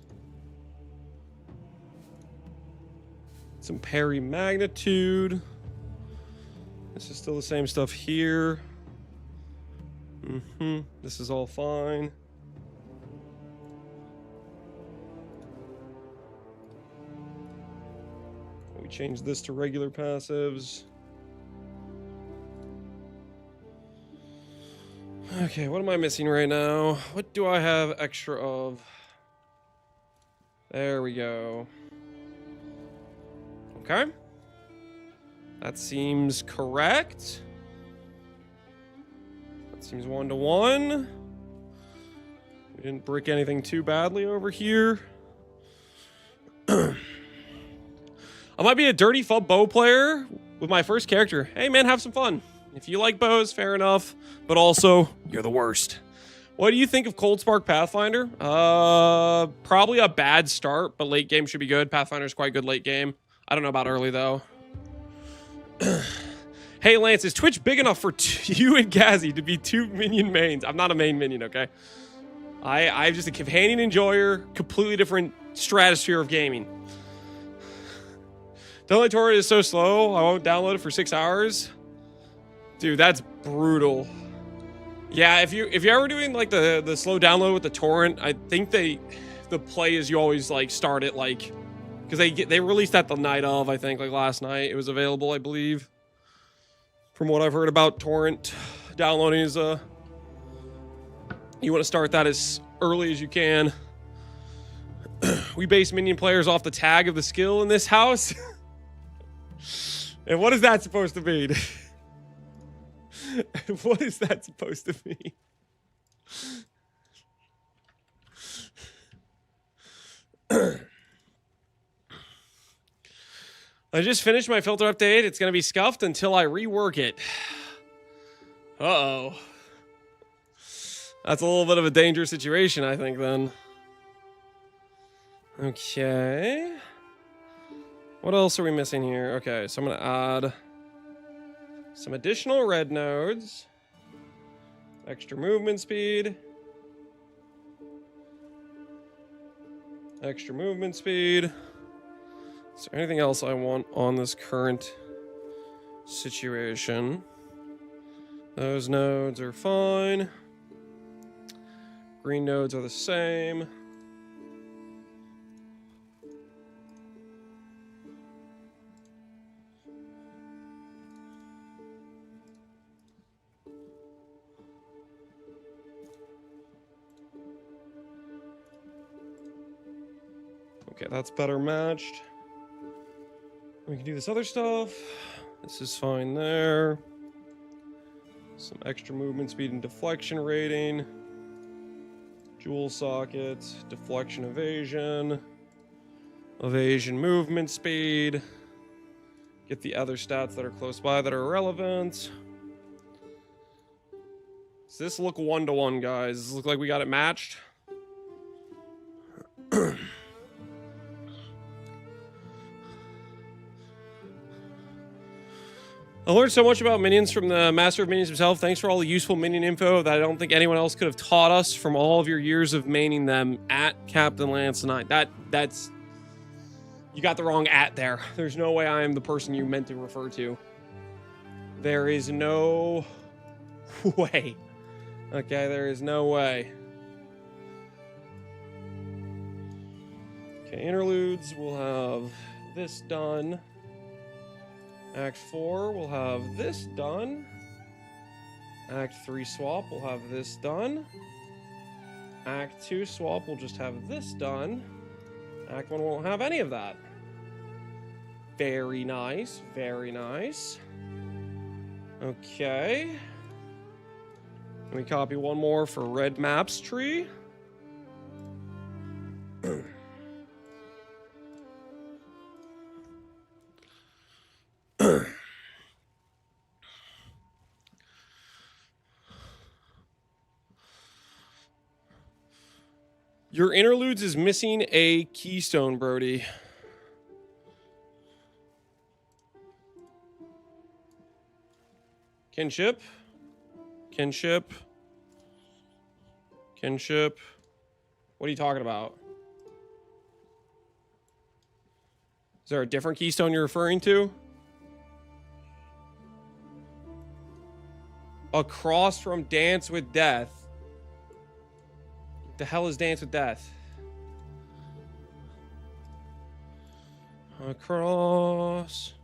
Some parry magnitude. This is still the same stuff here. This is all fine. We change this to regular passives. Okay, what am I missing right now? What do I have extra of? There we go. Okay. That seems correct. That seems 1-to-1. We didn't brick anything too badly over here. I might be a dirty bow player with my first character. Hey man, have some fun. If you like bows, fair enough. But also, you're the worst. What do you think of Cold Spark Pathfinder? Probably a bad start, but late game should be good. Pathfinder's quite good late game. I don't know about early though. Hey Lance, is Twitch big enough for you and Gazzy to be 2 minion mains? I'm not a main minion, okay? I'm just a companion enjoyer, completely different stratosphere of gaming. Download torrent is so slow, I won't download it for 6 hours. Dude, that's brutal. Yeah, if you're ever doing like the slow download with the torrent, I think the play is you always like start it like. Because they released that the night of, I think, like last night. It was available, I believe. From what I've heard about torrent downloading is, you want to start that as early as you can. We base minion players off the tag of the skill in this house. And what is that supposed to mean? What is that supposed to mean? I just finished my filter update. It's going to be scuffed until I rework it. Uh-oh. That's a little bit of a dangerous situation, I think, then. Okay. What else are we missing here? Okay, so I'm going to add some additional red nodes. Extra movement speed. Extra movement speed. Is there anything else I want on this current situation? Those nodes are fine. Green nodes are the same. Okay, that's better matched. We can do this other stuff. This is fine there. Some extra movement speed and deflection rating. Jewel sockets, deflection evasion. Evasion movement speed. Get the other stats that are close by that are irrelevant. Does this look 1-to-1, guys? Does this look like we got it matched? I learned so much about minions from the Master of Minions himself. Thanks for all the useful minion info that I don't think anyone else could have taught us from all of your years of maining them at Captain Lance 9. That's... You got the wrong at there. There's no way I am the person you meant to refer to. There is no way. Okay, there is no way. Okay, interludes, we'll have this done. Act 4, we'll have this done. Act 3 swap, we'll have this done. Act 2 swap, we'll just have this done. Act 1 won't have any of that. Very nice, very nice. Okay. Let me copy one more for red maps tree. Your interludes is missing a keystone, Brody. Kinship. Kinship. Kinship. What are you talking about? Is there a different keystone you're referring to? Across from Dance with Death. The hell is Dance with Death? Across.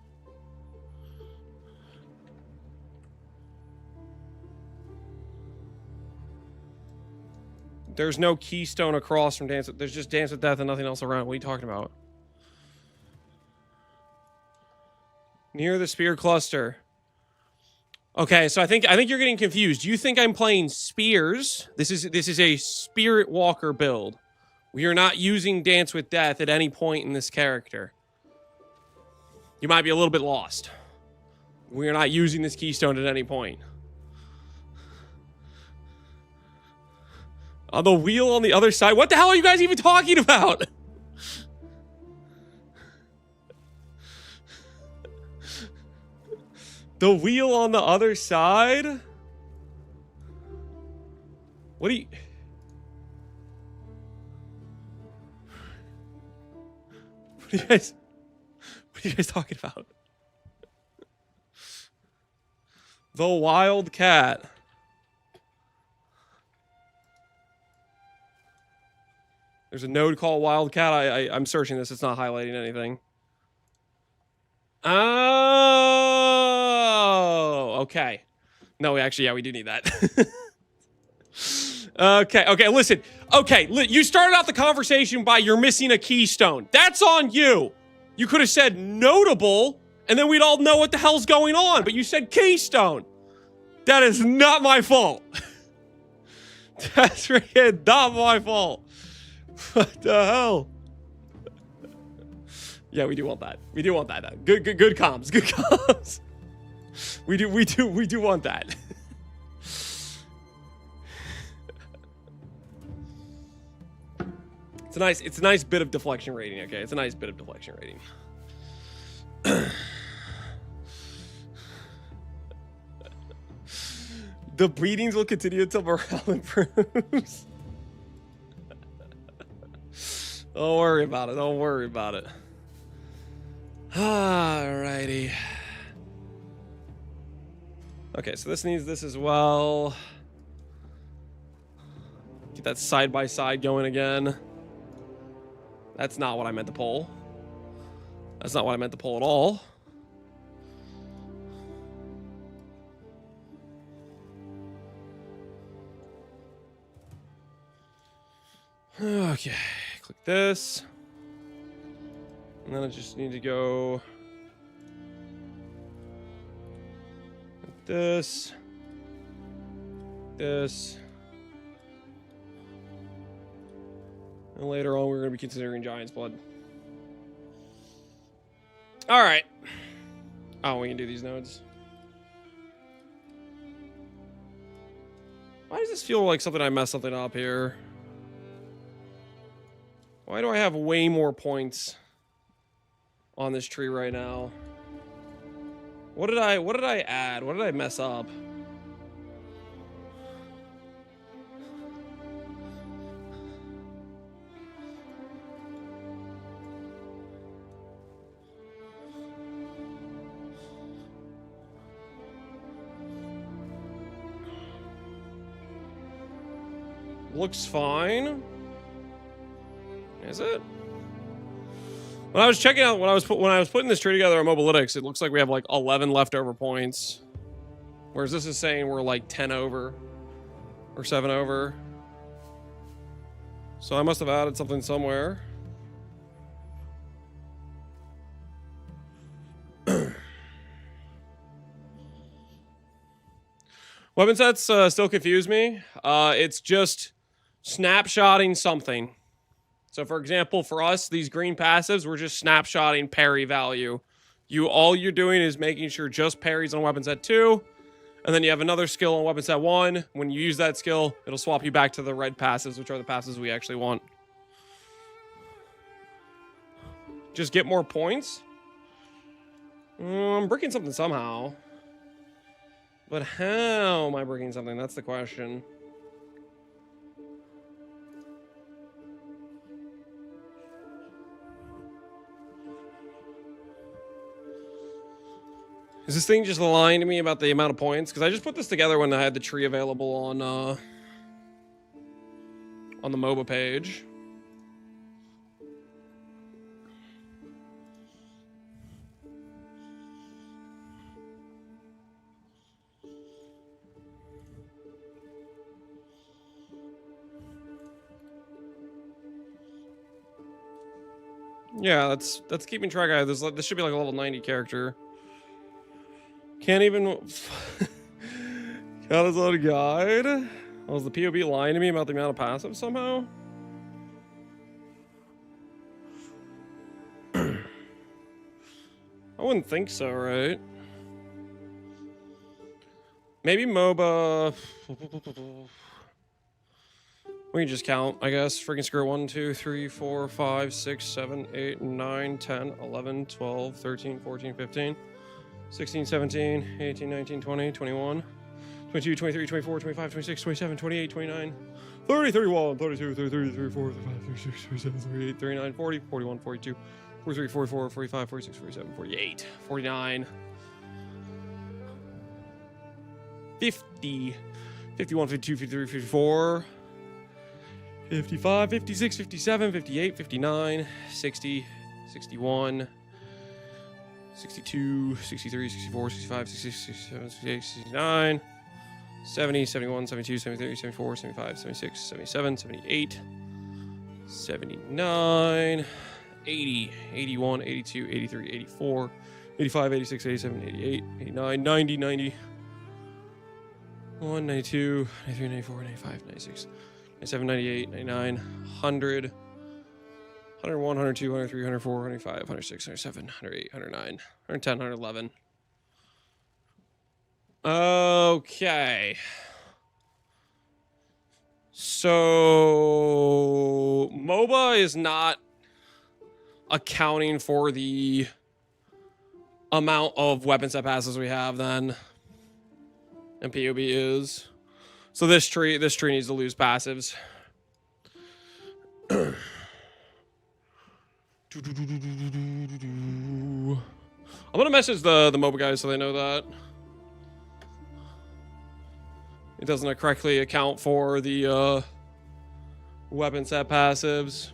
There's no keystone across from Dance with... There's just Dance with Death and nothing else around. What are you talking about? Near the spear cluster. Okay, so I think you're getting confused. You think I'm playing spears? This is a Spirit Walker build. We are not using Dance with Death at any point in this character. You might be a little bit lost. We are not using this keystone at any point. On the wheel on the other side. What the hell are you guys even talking about? The wheel on the other side? What are you... What are you guys talking about? The Wildcat. There's a node called Wildcat. I'm searching this. It's not highlighting anything. Oh, okay. No, actually, yeah, we do need that. Okay, listen. Okay, you started out the conversation by you're missing a keystone. That's on you. You could have said notable, and then we'd all know what the hell's going on, but you said keystone. That is not my fault. That's freaking not my fault. What the hell? Yeah, we do want that. We do want that. Good comms. Good comms. We do want that. It's a nice bit of deflection rating, okay? It's a nice bit of deflection rating. The beatings will continue until morale improves. Don't worry about it. Don't worry about it. Alrighty. Okay, so this needs this as well. Get that side by side going again. That's not what I meant to pull. That's not what I meant to pull at all. Okay, click this. And then I just need to go like this. This. And later on, we're going to be considering Giant's Blood. All right. Oh, we can do these nodes. Why does this feel like something I messed something up here? Why do I have way more points on this tree right now? What did I add? What did I mess up? Looks fine. Is it? When I was checking out, when I was putting this tree together on Mobilytics, it looks like we have like 11 leftover points, whereas this is saying we're like 10 over or 7 over. So I must have added something somewhere. Weapon sets still confuse me. It's just snapshotting something. So for example, for us, these green passives, we're just snapshotting parry value. All you're doing is making sure just parries on weapon set 2, and then you have another skill on weapon set 1. When you use that skill, it'll swap you back to the red passives, which are the passives we actually want. Just get more points? I'm breaking something somehow. But how am I breaking something? That's the question. Is this thing just lying to me about the amount of points? Because I just put this together when I had the tree available on the MOBA page. Yeah, that's keeping track of this. This should be like a level 90 character. Can't even. Count as on a guide. Was the POB lying to me about the amount of passive somehow? I wouldn't think so, right? Maybe MOBA. We can just count, I guess. Freaking screw 1, 2, 3, 4, 5, 6, 7, 8, 9, 10, 11, 12, 13, 14, 15, 16, 17, 18, 19, 20, 21, 22, 23, 24, 25, 26, 27, 28, 29, 30, 31, 32, 33, 34, 35, 36, 37, 38, 39, 40, 41, 42, 43, 44, 45, 46, 47, 48, 49, 50, 51, 52, 53, 54, 55, 56, 57, 58, 59, 60, 61, 62, 63, 64, 65, 66, 67, 68, 69, 70, 71, 72, 73, 74, 75, 76, 77, 78, 79, 80, 81, 82, 83, 84, 85, 86, 87, 88, 89, 90, 90, 91, 92, 93, 94, 95, 96, 97, 98, 99, 100, 101, 102, 103, 104, 105, 106, 107, 108, 109, 110, 111. Okay. So MOBA probably is not accounting for the amount of weapon set passes we have then. And POB is. So this tree needs to lose passives. I'm gonna message the MOBA guys so they know that. It doesn't correctly account for the weapon set passives.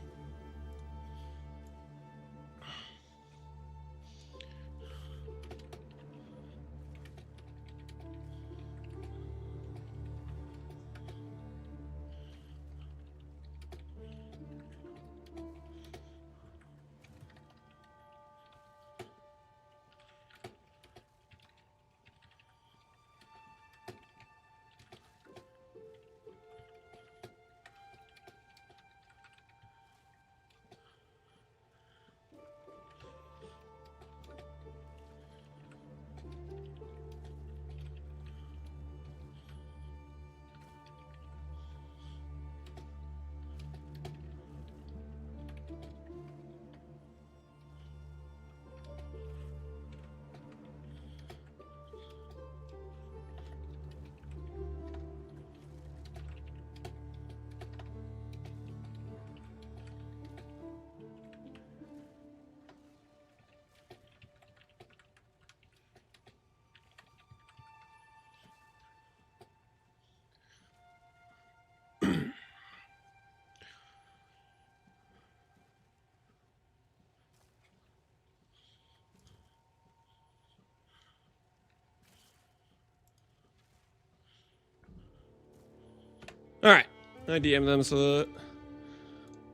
All right, I DM them so that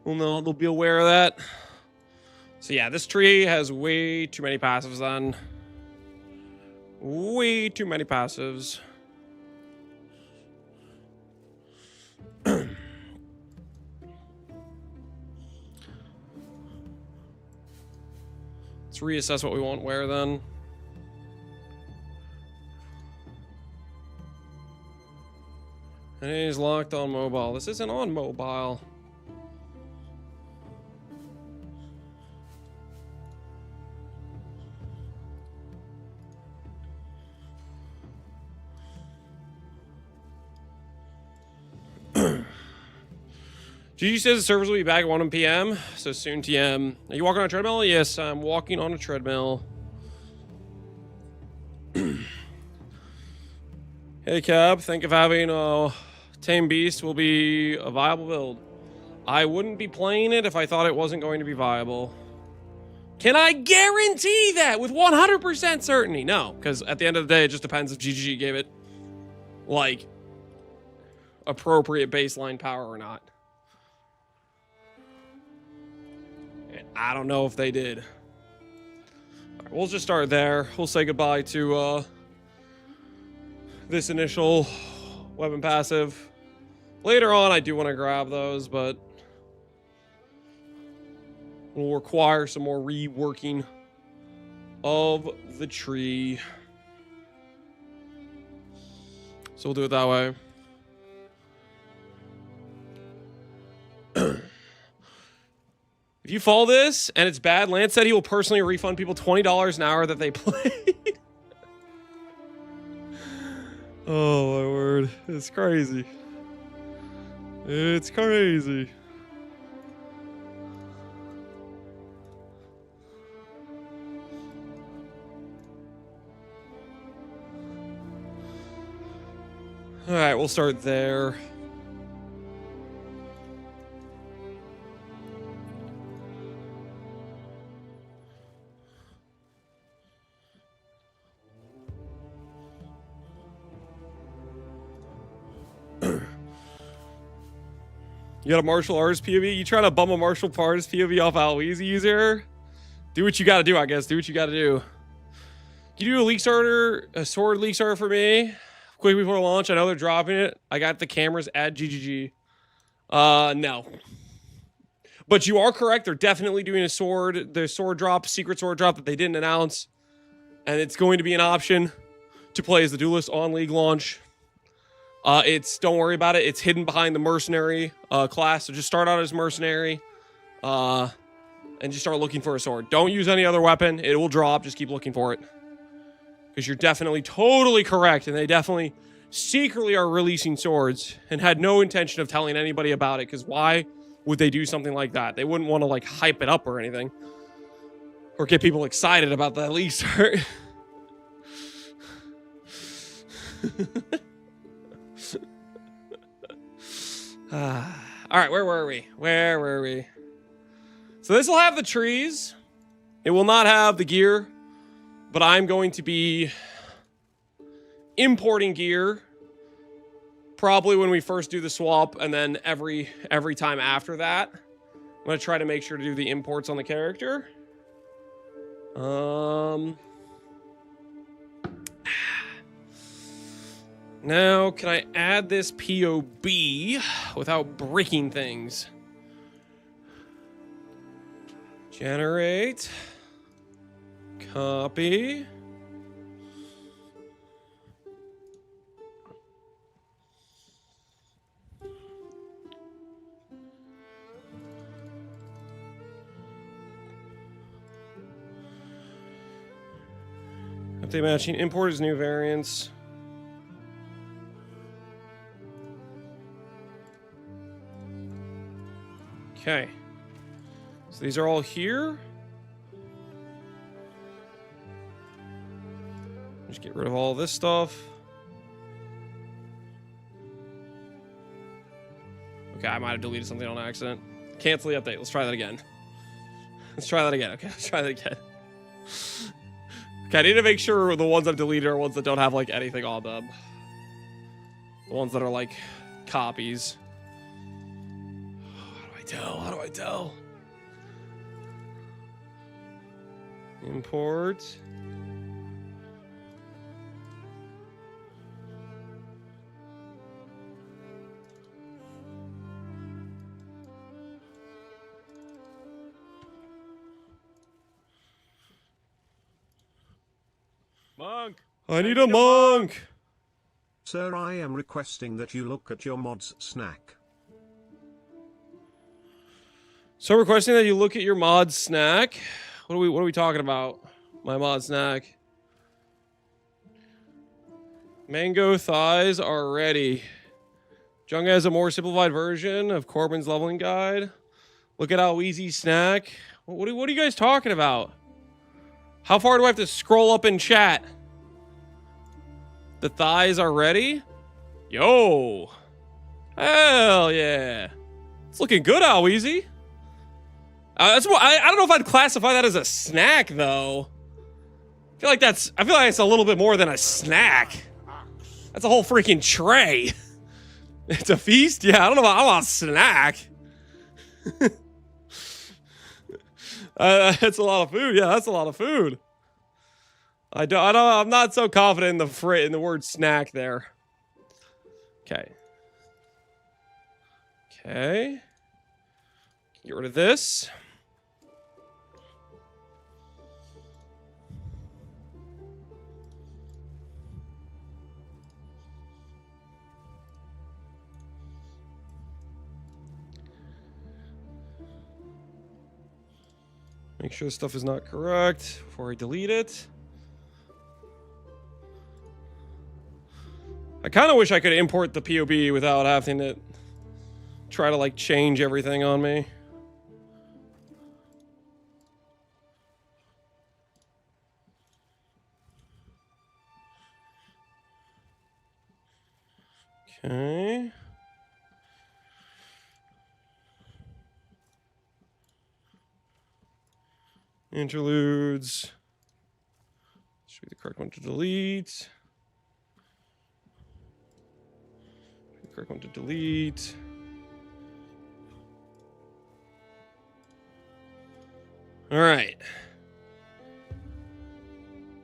we'll know, they'll be aware of that. So yeah, this tree has way too many passives then. Way too many passives. Let's reassess what we want where then. And he's locked on mobile. This isn't on mobile. GG says the servers will be back at 1 p.m. So soon TM. Are you walking on a treadmill? Yes, I'm walking on a treadmill. Hey Cab, think of having a Tame Beast will be a viable build. I wouldn't be playing it if I thought it wasn't going to be viable. Can I guarantee that with 100% certainty? No, because at the end of the day, it just depends if GGG gave it, like, appropriate baseline power or not. And I don't know if they did. All right, we'll just start there. We'll say goodbye to this initial weapon passive. Later on, I do want to grab those, but will require some more reworking of the tree. So we'll do it that way. If you follow this and it's bad, Lance said he will personally refund people $20 an hour that they played. Oh my word. It's crazy. It's crazy. All right, we'll start there. You got a martial artist POV? You trying to bum a martial artist POV off Aloezy user? Do what you gotta do, I guess. Do what you gotta do. Can you do a leak starter, a sword leak starter for me? Quick before launch. I know they're dropping it. I got the cameras at GGG. No. But you are correct. They're definitely doing a sword, the sword drop, secret sword drop that they didn't announce. And it's going to be an option to play as the duelist on League launch. Don't worry about it. It's hidden behind the mercenary class. So just start out as mercenary. And just start looking for a sword. Don't use any other weapon. It will drop. Just keep looking for it. Because you're definitely totally correct, and they definitely secretly are releasing swords and had no intention of telling anybody about it, because why would they do something like that? They wouldn't want to, like, hype it up or anything. Or get people excited about the elite start. Alright, where were we? Where were we? So this will have the trees. It will not have the gear. But I'm going to be importing gear. Probably when we first do the swap, and then every time after that. I'm going to try to make sure to do the imports on the character. Now, can I add this PoB without breaking things? Generate. Copy. Update matching. Import is new variants. Okay. So these are all here. Just get rid of all this stuff. Okay, I might have deleted something on accident. Cancel the update. Let's try that again. Let's try that again. Okay, let's try that again. Okay, I need to make sure the ones I've deleted are ones that don't have, like, anything on them. The ones that are, like, copies. How do I tell? How do I tell? Import. Monk! I need a monk! Sir, I am requesting that you look at your mod's snack. So requesting that you look at your mod snack. What are we talking about? My mod snack. Mango thighs are ready. Jung has a more simplified version of Corbin's leveling guide. Look at how easy snack. What are you guys talking about? How far do I have to scroll up in chat? The thighs are ready? Yo. Hell yeah. It's looking good, how easy. That's what I don't know if I'd classify that as a snack though. I feel like it's a little bit more than a snack. That's a whole freaking tray. It's a feast? Yeah, I don't know about a snack. That's a lot of food. Yeah, that's a lot of food. I'm not so confident in the word snack there. Okay. Okay. Get rid of this. Make sure this stuff is not correct before I delete it. I kind of wish I could import the PoB without having to try to, like, change everything on me. Okay. Interludes. Should be the correct one to delete. Correct one to delete. All right.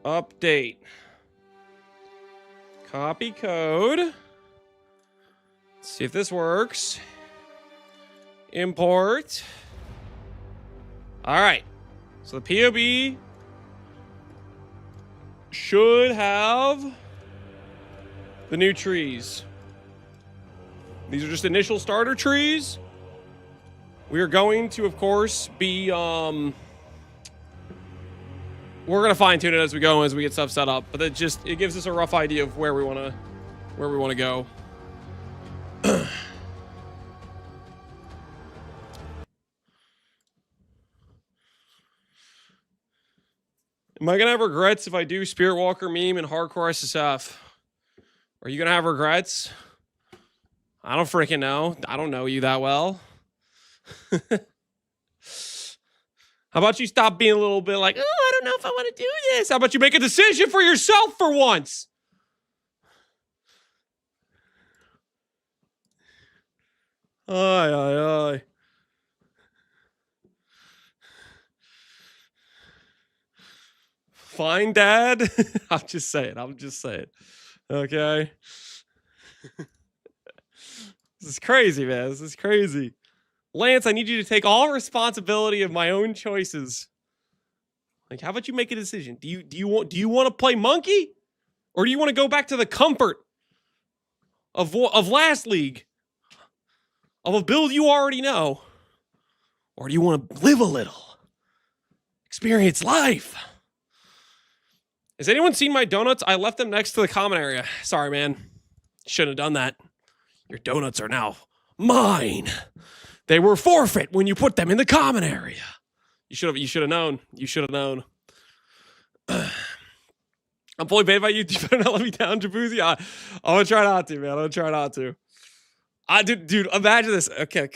Update. Copy code. Let's see if this works. Import. All right. So the PoB should have the new trees. These are just initial starter trees. We are going to, of course, be we're gonna fine tune it as we go as we get stuff set up, but it gives us a rough idea of where we wanna go. Am I gonna have regrets if I do Spirit Walker meme and hardcore SSF? Are you gonna have regrets? I don't freaking know. I don't know you that well. How about you stop being a little bit like, oh, I don't know if I want to do this. How about you make a decision for yourself for once? Ay, ay, ay. Fine, Dad. I'm just saying. Okay. This is crazy, man. This is crazy. Lance, I need you to take all responsibility of my own choices. Like, how about you make a decision? Do you want to play monkey, or do you want to go back to the comfort of last league, of a build you already know, or do you want to live a little, experience life? Has anyone seen my donuts? I left them next to the common area. Sorry, man. Shouldn't have done that. Your donuts are now mine. They were forfeit when you put them in the common area. You should have known. You should have known. I'm fully paid by you. You better not let me down, Jaboozy. I'm gonna try not to, man. I'm gonna try not to. Dude, imagine this. Okay,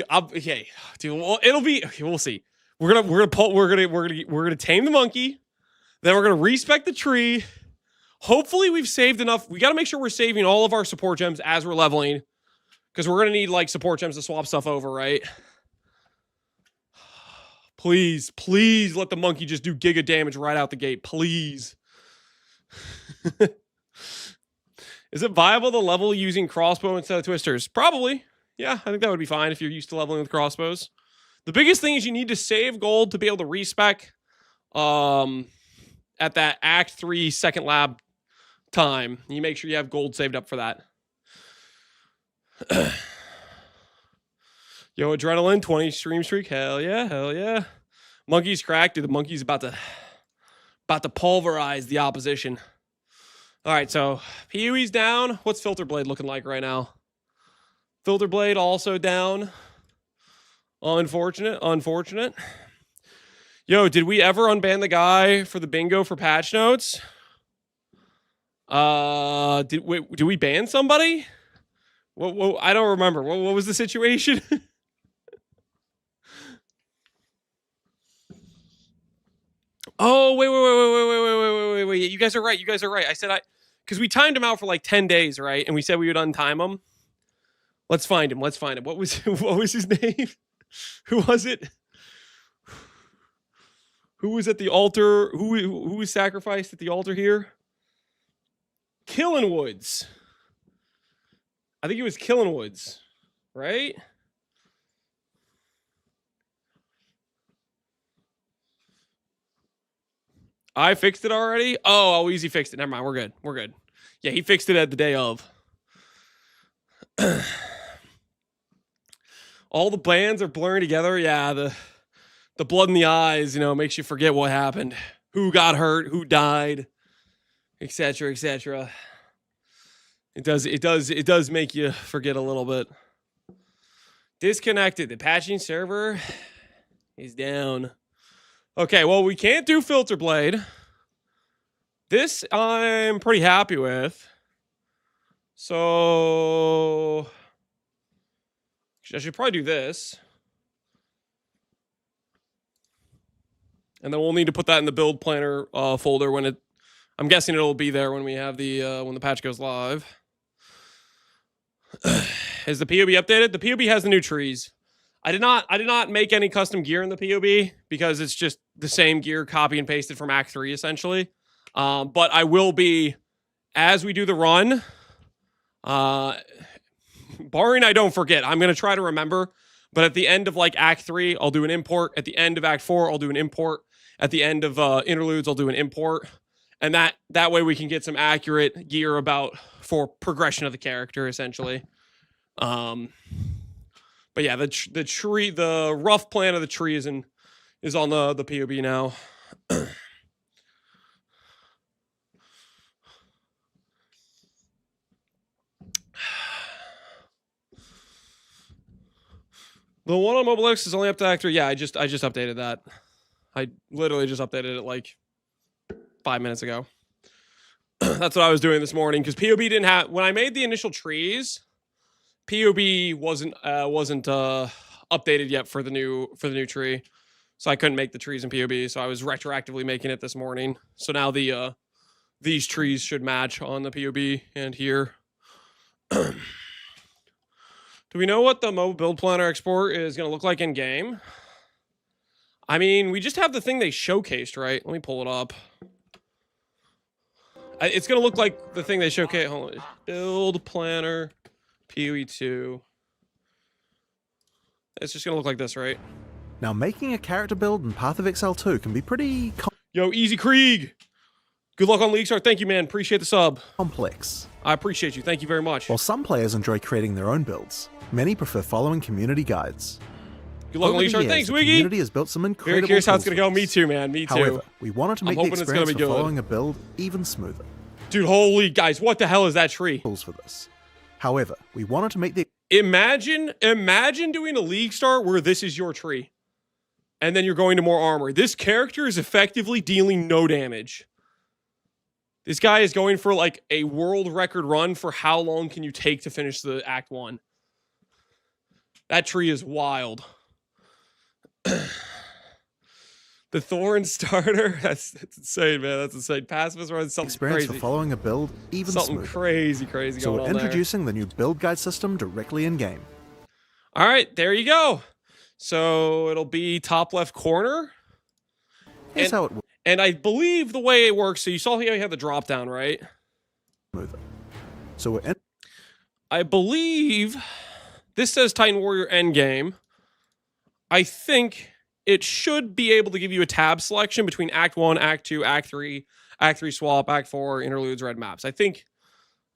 dude. Well, it'll be. Okay, we'll see. We're gonna tame the monkey. Then we're gonna respec the tree. Hopefully, we've saved enough. We gotta make sure we're saving all of our support gems as we're leveling, because we're gonna need like support gems to swap stuff over, right? Please let the monkey just do giga damage right out the gate, please. Is it viable to level using crossbow instead of twisters? Probably. Yeah, I think that would be fine if you're used to leveling with crossbows. The biggest thing is you need to save gold to be able to respec at that Act 3 second lab time. You make sure you have gold saved up for that. Yo, adrenaline, 20 stream streak. Hell yeah. Monkey's cracked, dude. The monkey's about to pulverize the opposition. All right, so PoE's down. What's Filter Blade looking like right now? Filter Blade also down. Unfortunate. Yo, did we ever unban the guy for the bingo for patch notes? Did we ban somebody? What, I don't remember. What was the situation? Oh, wait. You guys are right. I said because we timed him out for like 10 days, right? And we said we would untime him. Let's find him. What was his name? Who was it? Who was at the altar? Who was sacrificed at the altar here? Killenwoods. I think it was Killenwoods, right? I fixed it already? Oh, Easy fixed it. Never mind. We're good. Yeah, he fixed it at the day of. All the bands are blurring together. Yeah, the blood in the eyes, makes you forget what happened. Who got hurt, who died, etc. It does make you forget a little bit. Disconnected. The patching server is down. Okay, well, we can't do Filter Blade. This I'm pretty happy with. So I should probably do this. And then we'll need to put that in the build planner folder when I'm guessing it'll be there when we have when the patch goes live. Is the PoB updated? The PoB has the new trees. I did not make any custom gear in the PoB because it's just the same gear copy and pasted from Act 3 essentially. But I will be, as we do the run, barring I don't forget, I'm going to try to remember, but at the end of like Act 3, I'll do an import. At the end of Act 4, I'll do an import. At the end of interludes, I'll do an import. And that way we can get some accurate gear for progression of the character essentially. But yeah, the tree, the rough plan of the tree is on the POB now. The one on Mobile X is only up to Act 3. Yeah, I just updated that. I literally just updated it like 5 minutes ago. That's what I was doing this morning because POB didn't have, when I made the initial trees, POB wasn't updated yet for the new tree. So I couldn't make the trees in POB, so I was retroactively making it this morning. So now these trees should match on the POB and here. Do we know what the mobile build planner export is going to look like in game? I mean, we just have the thing they showcased, right? Let me pull it up. It's going to look like the thing they showcased. Hold on. Build planner, PoE 2. It's just going to look like this, right? Now, making a character build in Path of Exile 2 can be pretty Yo, Easy Krieg. Good luck on League Star. Thank you, man. Appreciate the sub. complex. I appreciate you. Thank you very much. While some players enjoy creating their own builds, many prefer following community guides. Good luck on Over League the Star. years, Thanks, the Wiggy. community has built some incredible Very curious how it's tools going to go. for Me this. too, man. Me too. However, we wanted to I'm make the hoping it's gonna experience be for good. following a build even smoother. Dude, holy guys, what the hell is that tree? Tools for this. However, we wanted to make the Imagine doing a League Star where this is your tree. And then you're going to more armor. This character is effectively dealing no damage. This guy is going for like a world record run for how long can you take to finish the Act 1. That tree is wild. The Thorn starter, that's insane, man. That's insane. Pacifist runs something experience crazy. for following a build even Something smoother. crazy So going we're on there. introducing the new build guide system directly in game. All right, there you go. So it'll be top left corner. Here's how it works. And I believe the way it works, so you saw how you had the drop down, right? Smoother. So we're I believe this says Titan Warrior Endgame. I think it should be able to give you a tab selection between Act 1, Act 2, Act 3, Act 3 swap, Act 4, interludes, red maps. I think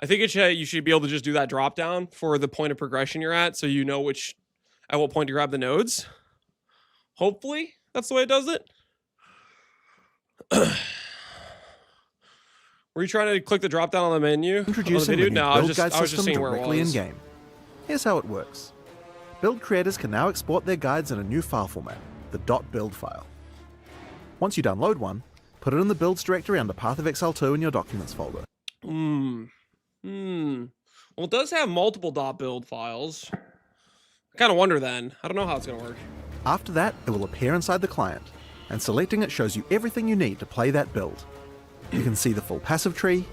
you should be able to just do that drop down for the point of progression you're at, so you know at what point to grab the nodes. Hopefully, that's the way it does it. Were you trying to click the drop down on the menu? introducing the new No, I build was guide just system seeing where it directly in was. game. Here's how it works. Build creators can now export their guides in a new file format, the .build file. Once you download one, put it in the builds directory under Path of Exile 2 in your documents folder. Well, it does have multiple .build files. I kind of wonder then. I don't know how it's going to work. After that, it will appear inside the client, and selecting it shows you everything you need to play that build. You can see the full passive tree,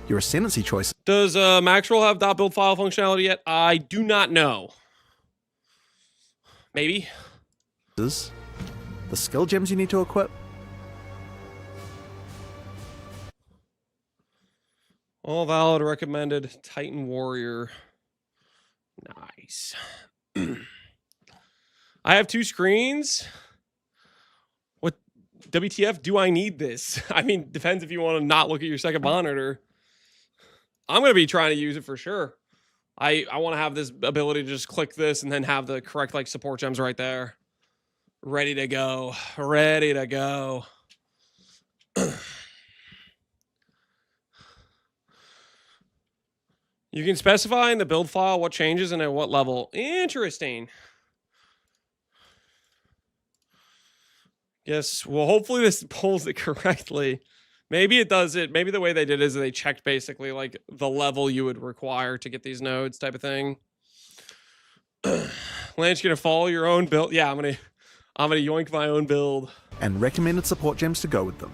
your ascendancy choices, Does Maxroll have .build file functionality yet? I do not know. Maybe. the skill gems you need to equip, All valid recommended Titan Warrior. Nice. I have 2 screens. What WTF do I need this? I mean, depends if you want to not look at your second monitor. I'm going to be trying to use it for sure. I want to have this ability to just click this and then have the correct like support gems right there. Ready to go. Ready to go. You can specify in the build file what changes and at what level. Interesting. Yes, well, hopefully this pulls it correctly. Maybe it does it. Maybe the way they did it is they checked basically like the level you would require to get these nodes type of thing. Lance, you gonna follow your own build? Yeah, I'm gonna yoink my own build. and recommended support gems to go with them.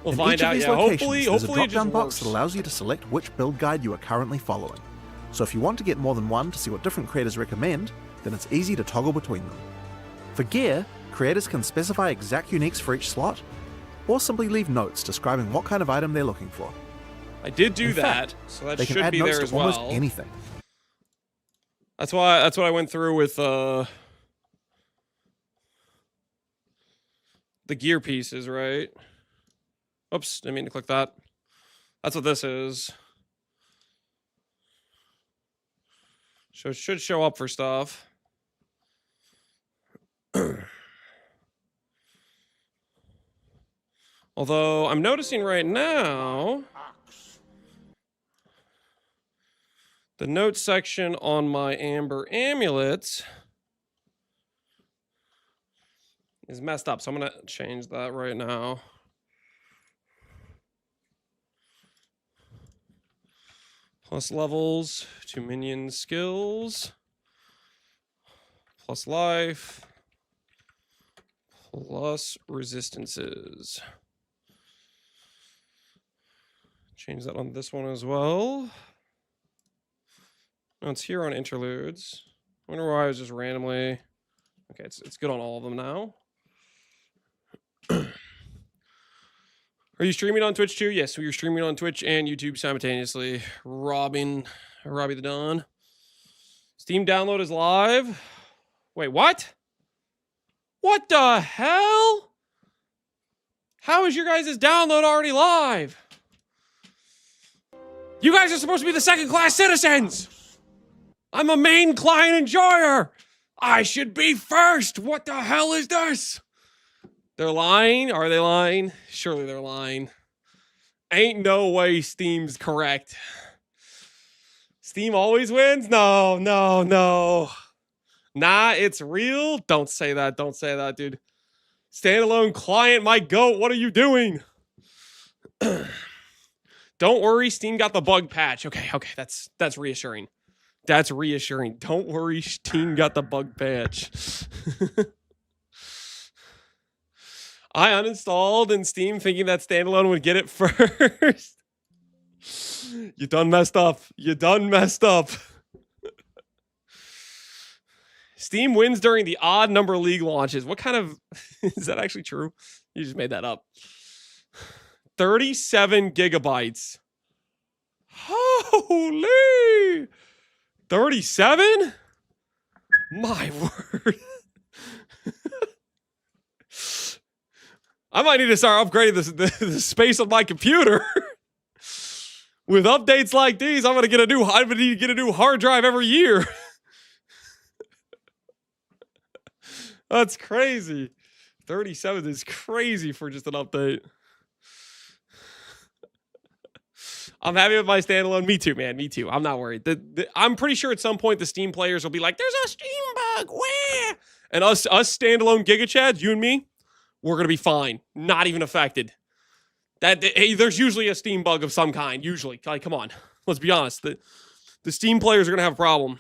We'll In find each of out. these Yeah, locations, hopefully there's a it just drop-down box works. that allows you to select which build guide you are currently following. So if you want to get more than one to see what different creators recommend, then it's easy to toggle between them. For gear, creators can specify exact uniques for each slot, or simply leave notes describing what kind of item they're looking for. I did do In that, fact, so that They can should add be notes there to as almost well. anything. That's what I went through with the gear pieces, right? Oops, didn't mean to click that. That's what this is. So it should show up for stuff. Although I'm noticing right now the notes section on my Amber Amulet is messed up. So I'm going to change that right now. Plus levels to minion skills. Plus life. Plus resistances. Change that on this one as well. No, it's here on interludes. I wonder why I was just randomly. Okay, it's good on all of them now. Are you streaming on Twitch too? Yes, we are streaming on Twitch and YouTube simultaneously. Robbie the Dawn. Steam download is live. Wait, what? What the hell? How is your guys' download already live? You guys are supposed to be the second-class citizens. I'm a main client enjoyer. I should be first. What the hell is this? They're lying? Are they lying? Surely they're lying. Ain't no way Steam's correct. Steam always wins? No. Nah, it's real? Don't say that. Don't say that, dude. Standalone client, my goat. What are you doing? Don't worry, Steam got the bug patch. Okay, that's reassuring. That's reassuring. Don't worry, Steam got the bug patch. I uninstalled in Steam thinking that standalone would get it first. You done messed up. You done messed up. Steam wins during the odd number league launches. What kind of... Is that actually true? You just made that up. 37 gigabytes. Holy! 37? My word. I might need to start upgrading the space of my computer. With updates like these, I'm gonna need to get a new hard drive every year. That's crazy. 37 is crazy for just an update. I'm happy with my standalone. Me too, man. Me too. I'm not worried. I'm pretty sure at some point the Steam players will be like, "There's a Steam bug, where?" And us standalone Giga Chads, you and me, we're gonna be fine. Not even affected. There's usually a Steam bug of some kind. Usually, like, come on, let's be honest. The Steam players are gonna have a problem.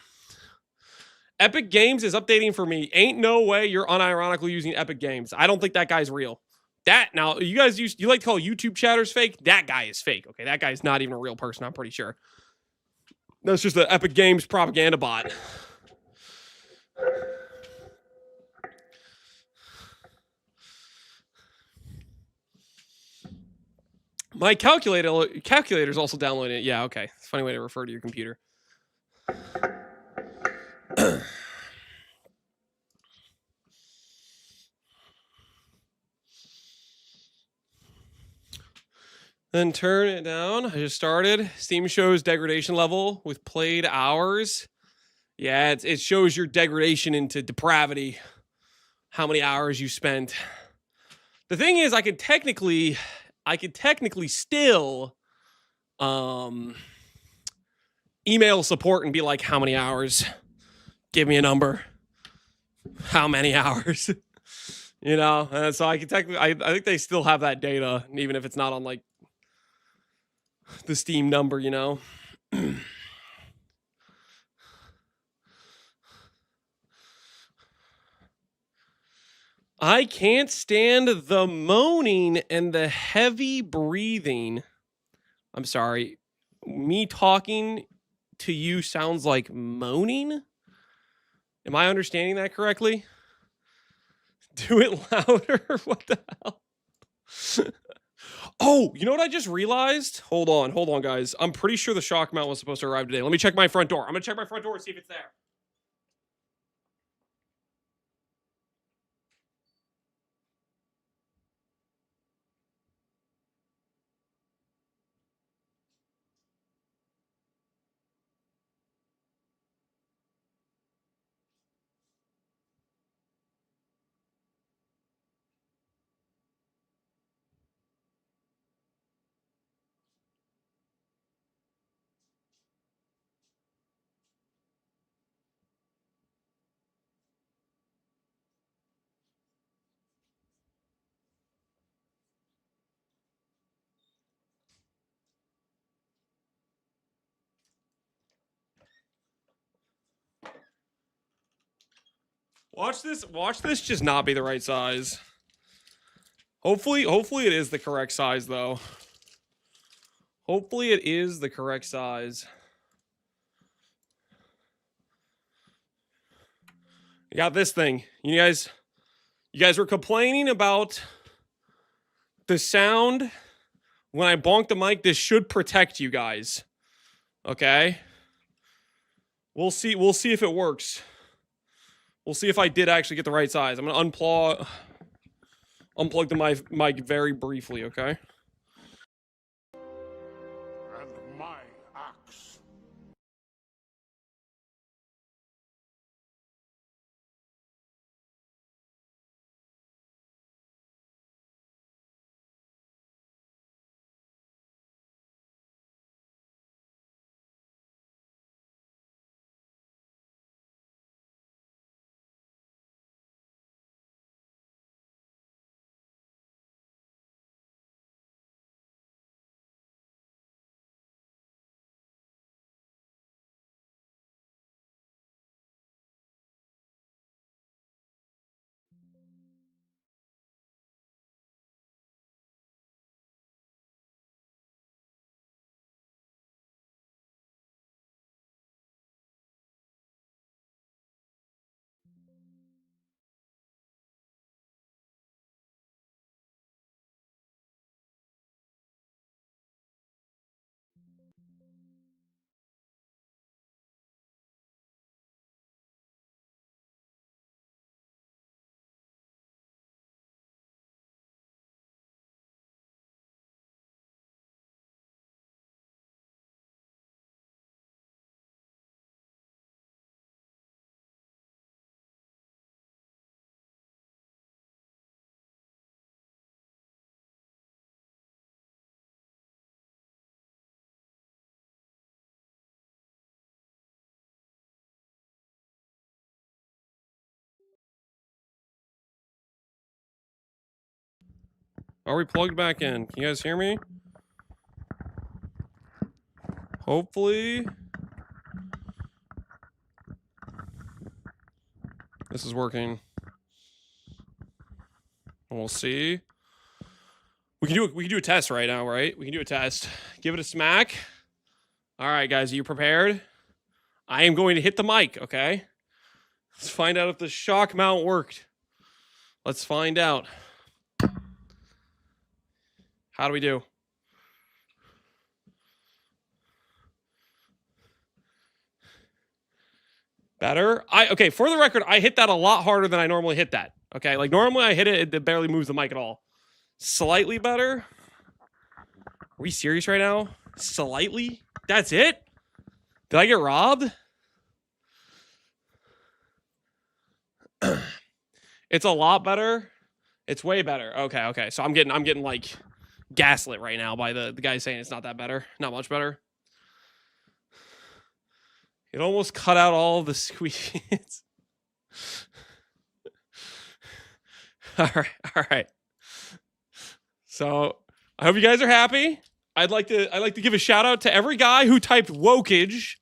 Epic Games is updating for me. Ain't no way you're unironically using Epic Games. I don't think that guy's real. Now, you guys you like to call YouTube chatters fake? That guy is fake. Okay, that guy's not even a real person, I'm pretty sure. That's just the Epic Games propaganda bot. My calculator's also downloading it. Yeah, okay. It's a funny way to refer to your computer. Then turn it down. I just started. Steam shows degradation level with played hours. Yeah, it shows your degradation into depravity. How many hours you spent. The thing is, I could technically still email support and be like, how many hours? Give me a number. How many hours? You know, and so I can technically, I think they still have that data, even if it's not on like the Steam number, you know. I can't stand the moaning and the heavy breathing. I'm sorry. Me talking to you sounds like moaning? Am I understanding that correctly? Do it louder? What the hell? Oh, you know what I just realized? Hold on, guys. I'm pretty sure the shock mount was supposed to arrive today. Let me check my front door. I'm going to check my front door and see if it's there. Watch this just not be the right size. Hopefully it is the correct size, though. Hopefully it is the correct size. You got this thing. You guys were complaining about the sound when I bonked the mic. This should protect you guys. Okay? We'll see if it works. We'll see if I did actually get the right size. I'm going to unplug the mic very briefly, okay? And my axe. Are we plugged back in? Can you guys hear me? Hopefully this is working. And we'll see. We can do a test right now, right? We can do a test. Give it a smack. All right, guys, are you prepared? I am going to hit the mic, okay? Let's find out if the shock mount worked. Let's find out. How do we do? Better? Okay, for the record, I hit that a lot harder than I normally hit that. Okay, like normally I hit it, it barely moves the mic at all. Slightly better? Are we serious right now? Slightly? That's it? Did I get robbed? It's a lot better. It's way better. Okay. So I'm getting like gaslit right now by the guy saying it's not that better. Not much better. It almost cut out all the squeaks. All right. So I hope you guys are happy. I'd like to give a shout out to every guy who typed wokage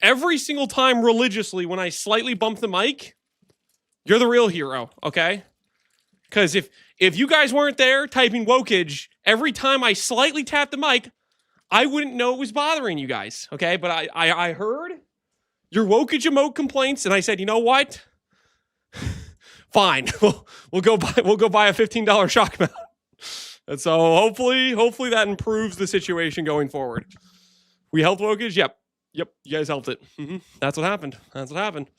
every single time religiously when I slightly bumped the mic. You're the real hero, okay? Because if you guys weren't there typing wokage every time I slightly tapped the mic, I wouldn't know it was bothering you guys, okay? But I heard your wokage emote complaints, and I said, you know what? Fine, we'll go buy a $15 shock mount. And so hopefully that improves the situation going forward. We helped wokage? Yep, you guys helped it. That's what happened.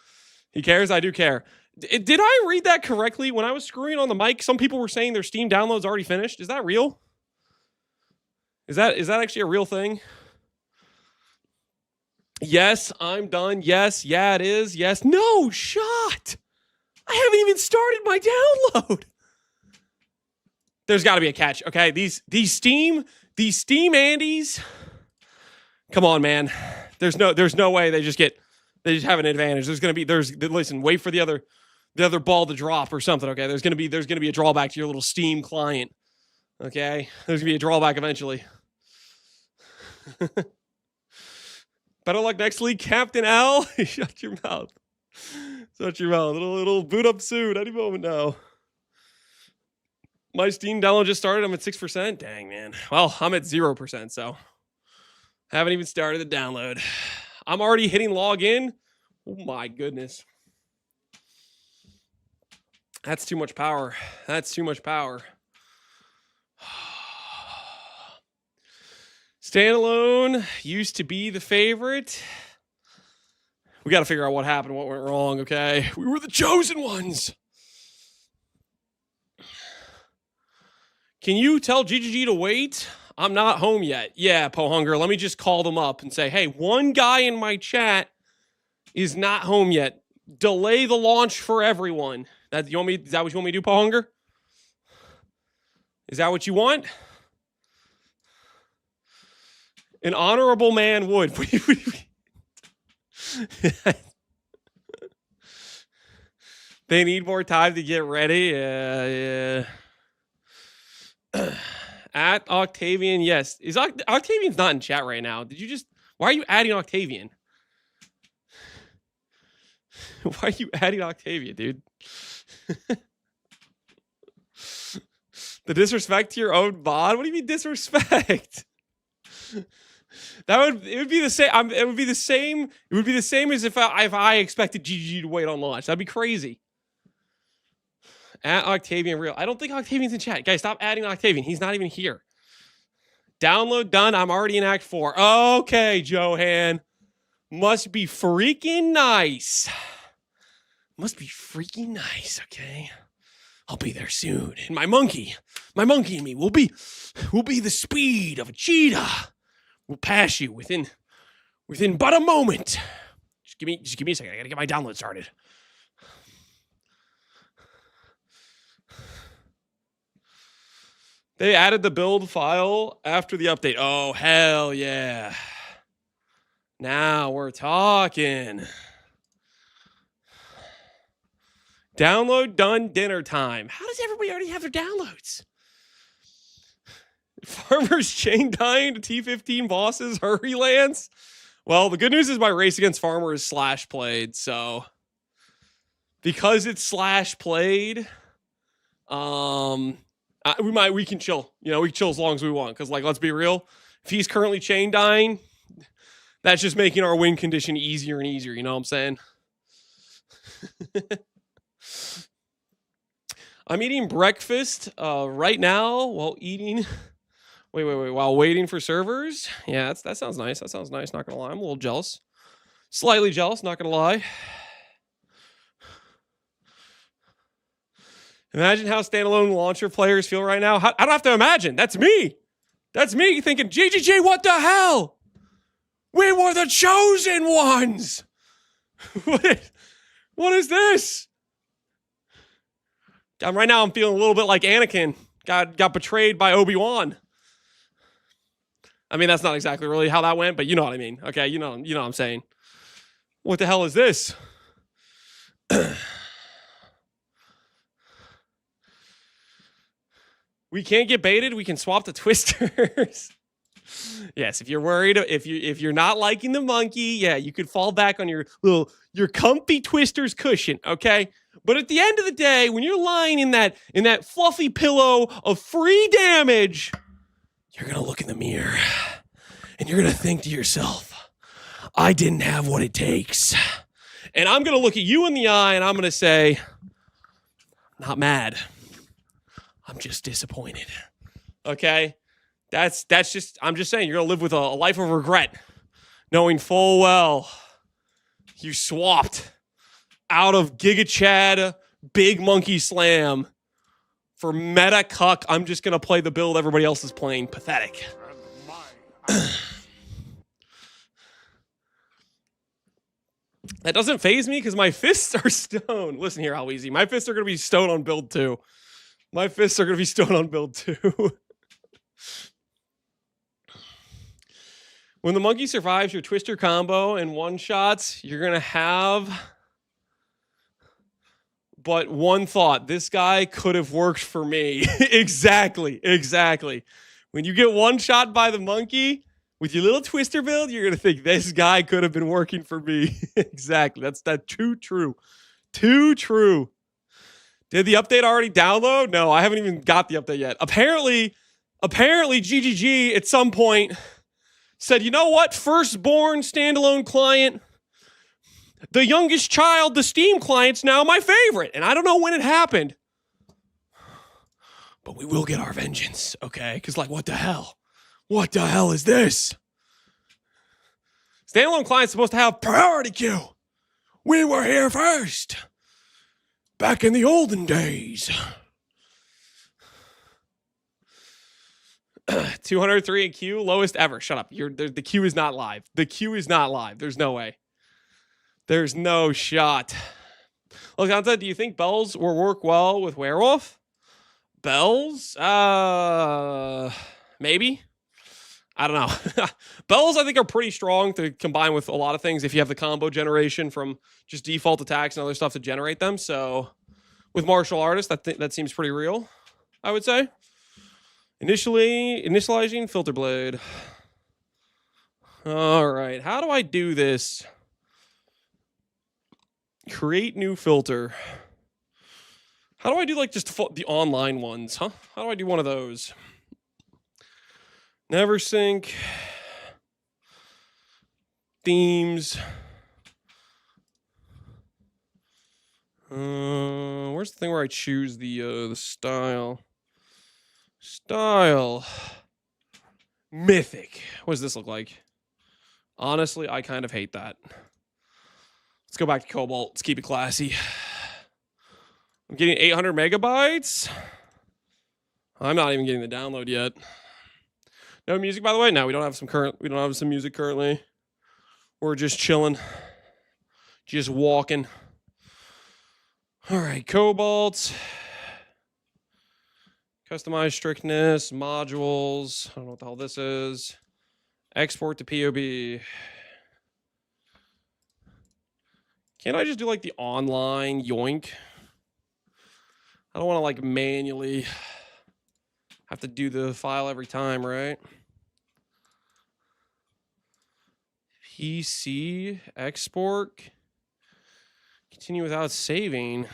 He cares, I do care. Did I read that correctly? When I was screwing on the mic, some people were saying their Steam download's already finished. Is that real? Is that actually a real thing? Yes, I'm done. Yes, yeah, it is. Yes. No, shot. I haven't even started my download. There's got to be a catch, okay? These Steam Andes. Come on, man. There's no way they just have an advantage. Listen, wait for the other ball to drop or something, okay? There's gonna be a drawback to your little Steam client. Okay? There's gonna be a drawback eventually. Better luck next week, Captain L. Shut your mouth. Such your mouth. It'll boot up soon, any moment now. My Steam download just started. I'm at 6%. Dang, man. Well, I'm at 0%, so haven't even started the download. I'm already hitting login. Oh my goodness. That's too much power. That's too much power. Standalone used to be the favorite. We got to figure out what happened, what went wrong, okay? We were the chosen ones. Can you tell GGG to wait? I'm not home yet. Yeah, Pohunger, let me just call them up and say, hey, one guy in my chat is not home yet. Delay the launch for everyone. Is that what you want me to do, Pohunger? Is that what you want? An honorable man would. They need more time to get ready. Yeah. At Octavian, yes. Octavian's not in chat right now? Did you just... Why are you adding Octavian? Why are you adding Octavian, dude? The disrespect to your own mod? What do you mean disrespect? It would be the same. It would be the same. It would be the same as if I expected GG to wait on launch. That'd be crazy. At Octavian Real. I don't think Octavian's in chat. Guys, stop adding Octavian. He's not even here. Download done. I'm already in Act 4. Okay, Johan. Must be freaking nice. Must be freaking nice, okay? I'll be there soon. And my monkey and me will be the speed of a cheetah. We'll pass you within but a moment. Just give me a second. I gotta get my download started. They added the build file after the update. Oh, hell yeah. Now we're talking. Download done, dinner time. How does everybody already have their downloads? Farmers chain dying to T15 bosses, hurry Lance. Well, the good news is my race against Farmer is slash played, so because it's slash played, we can chill. You know, we can chill as long as we want. Because, like, let's be real, if he's currently chain dying, that's just making our win condition easier and easier. You know what I'm saying? I'm eating breakfast right now while eating. Wait. While waiting for servers. Yeah, that sounds nice. That sounds nice. Not gonna lie, I'm a little jealous. Slightly jealous. Not gonna lie. Imagine how standalone launcher players feel right now. I don't have to imagine. That's me. That's me thinking, GGG, what the hell? We were the chosen ones. What is this? Right now, I'm feeling a little bit like Anakin got betrayed by Obi-Wan. I mean, that's not exactly really how that went, but you know what I mean. Okay, you know what I'm saying. What the hell is this? We can't get baited. We can swap the twisters. Yes, if you're worried, if you're not liking the monkey, yeah, you could fall back on your comfy twisters cushion, okay? But at the end of the day, when you're lying in that fluffy pillow of free damage, you're gonna look in the mirror and you're gonna think to yourself, I didn't have what it takes. And I'm gonna look at you in the eye and I'm gonna say, not mad. I'm just disappointed. Okay? I'm just saying, you're gonna live with a life of regret, knowing full well you swapped out of Giga Chad Big Monkey Slam for meta cuck. I'm just gonna play the build everybody else is playing. Pathetic. That doesn't faze me because my fists are stone. Listen here, how easy. My fists are gonna be stone on build 2. My fists are gonna be stone on build 2. When the monkey survives your twister combo and one-shots, you're going to have but one thought. This guy could have worked for me. Exactly. When you get one-shot by the monkey, With your little twister build, you're gonna think this guy could have been working for me. Exactly. That's too true. Too true. Did the update already download? No, I haven't even got the update yet. Apparently GGG at some point said, you know what? Firstborn standalone client, the youngest child, the Steam client's now my favorite. And I don't know when it happened. But we will get our vengeance, okay? Because, like, what the hell? What the hell is this? Standalone client's supposed to have priority queue. We were here first. Back in the olden days. 203 in queue, lowest ever. Shut up. The queue is not live. The queue is not live. There's no way. There's no shot. Loganta, do you think bells will work well with werewolf? Bells? Maybe. I don't know. Bells, I think, are pretty strong to combine with a lot of things if you have the combo generation from just default attacks and other stuff to generate them. So with martial artists, that seems pretty real, I would say. Initializing filter blade. All right. How do I do this? Create new filter. How do I do, like, just the online ones, huh? How do I do one of those? Never sync. Themes. Where's the thing where I choose the style? Style. Mythic. What does this look like? Honestly, I kind of hate that. Let's go back to Cobalt. Let's keep it classy. I'm getting 800 megabytes. I'm not even getting the download yet. No music, by the way. No, we don't have some music currently. We're just chilling, just walking. All right, Cobalt. Customize strictness, modules. I don't know what the hell this is. Export to POB. Can't I just do, like, the online yoink? I don't want to, like, manually have to do the file every time, right? PC export. Continue without saving.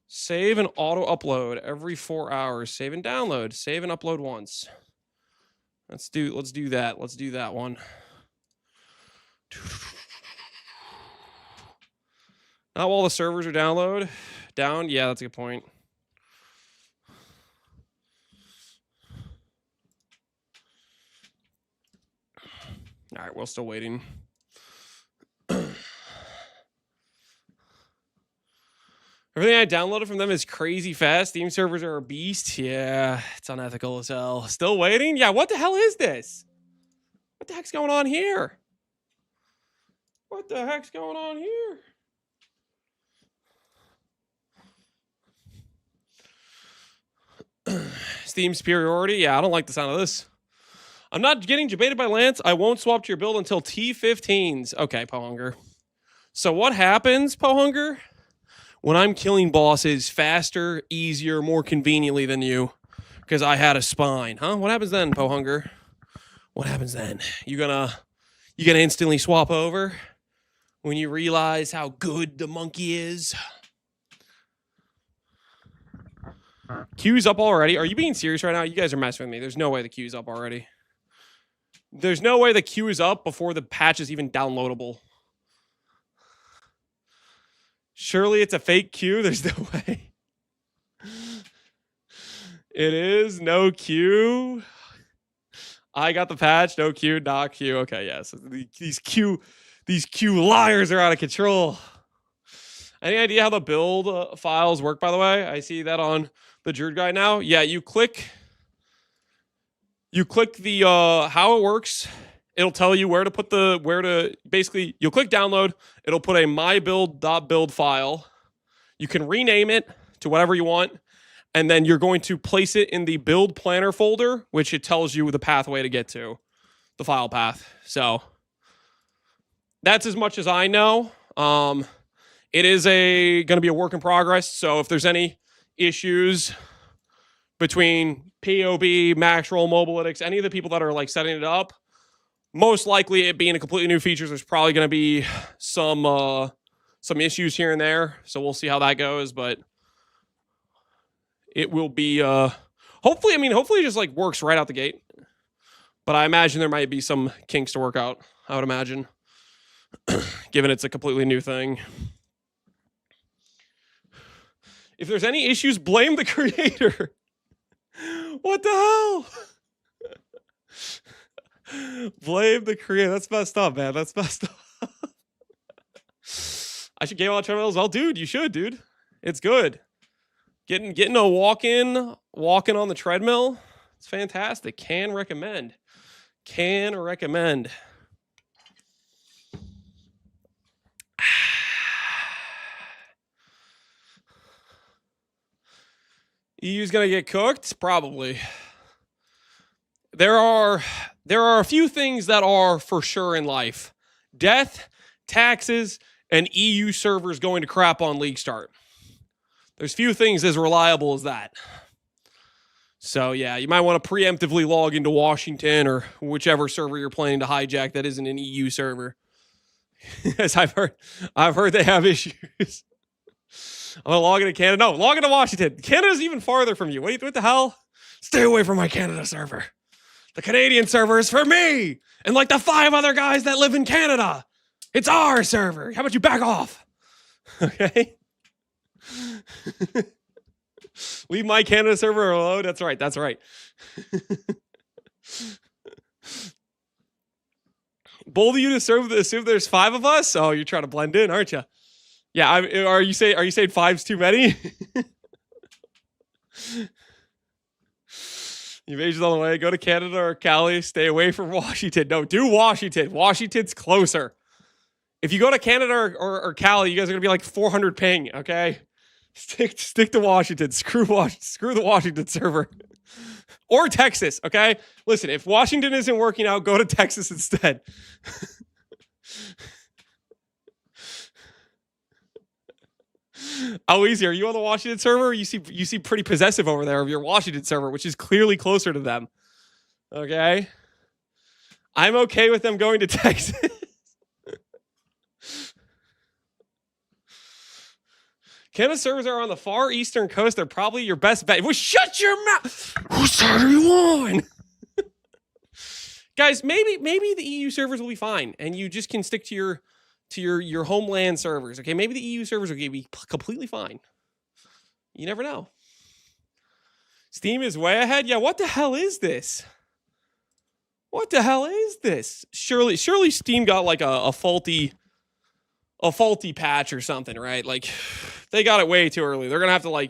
Save and auto upload every 4 hours. Save and download. Save and upload once. Let's do that. Let's do that one. Not while the servers are down. Yeah, that's a good point. All right, we're still waiting. Everything I downloaded from them is crazy fast. Steam servers are a beast. Yeah, it's unethical as hell. Still waiting? Yeah, what the hell is this? What the heck's going on here? What the heck's going on here? Steam superiority? Yeah, I don't like the sound of this. I'm not getting debated by Lance. I won't swap to your build until T15s. Okay, Pohunger. So what happens, Pohunger, when I'm killing bosses faster, easier, more conveniently than you? Because I had a spine, huh? What happens then, Pohunger? What happens then? You gonna instantly swap over when you realize how good the monkey is? Queue's up already. Are you being serious right now? You guys are messing with me. There's no way the queue's up already. There's no way the queue is up before the patch is even downloadable. Surely it's a fake queue. There's no way. It is no queue. I got the patch. No queue. Not queue. Okay, yes. These queue liars are out of control. Any idea how the build files work, by the way? I see that on the Druid guide now. Yeah, you click the how it works. It'll tell you basically you'll click download. It'll put a mybuild.build file. You can rename it to whatever you want. And then you're going to place it in the build planner folder, which it tells you the pathway to get to the file path. So that's as much as I know. It is going to be a work in progress. So if there's any issues, between POB, Max Roll, Mobalytics, any of the people that are like setting it up, most likely it being a completely new feature, there's probably going to be some issues here and there. So we'll see how that goes, but it will be hopefully it just like works right out the gate. But I imagine there might be some kinks to work out, I would imagine, given it's a completely new thing. If there's any issues, blame the creator. What the hell? Blame the creator. That's messed up, man. That's messed up. I should game on treadmill as well. Dude, you should, dude. It's good. Getting a walking on the treadmill. It's fantastic. Can recommend. EU's gonna get cooked? Probably. There are a few things that are for sure in life. Death, taxes, and EU servers going to crap on League Start. There's few things as reliable as that. So yeah, you might want to preemptively log into Washington or whichever server you're planning to hijack that isn't an EU server. As I've heard they have issues. I'm gonna log into Canada. No, log into Washington. Canada's even farther from you. What the hell? Stay away from my Canada server. The Canadian server is for me and like the 5 other guys that live in Canada. It's our server. How about you back off? Okay. Leave my Canada server alone. That's right. Bold of you to assume there's 5 of us. Oh, you're trying to blend in, aren't you? Yeah. Are you saying 5's too many? Invasion's on the way. Go to Canada or Cali. Stay away from Washington. No, do Washington. Washington's closer. If you go to Canada or Cali, you guys are gonna be like 400 ping. Okay. Stick to Washington. Screw the Washington server. Or Texas, okay? Listen, if Washington isn't working out, go to Texas instead. How easy? Are you on the Washington server? You seem pretty possessive over there of your Washington server, which is clearly closer to them. Okay? I'm okay with them going to Texas. Canada servers are on the far eastern coast. They're probably your best bet. Well, shut your mouth. Whose side are you on? Guys, maybe the EU servers will be fine, and you just can stick to your homeland servers. Okay, maybe the EU servers will be completely fine. You never know. Steam is way ahead. Yeah, what the hell is this? What the hell is this? Surely Steam got like a faulty patch or something, right? Like, they got it way too early. They're gonna have to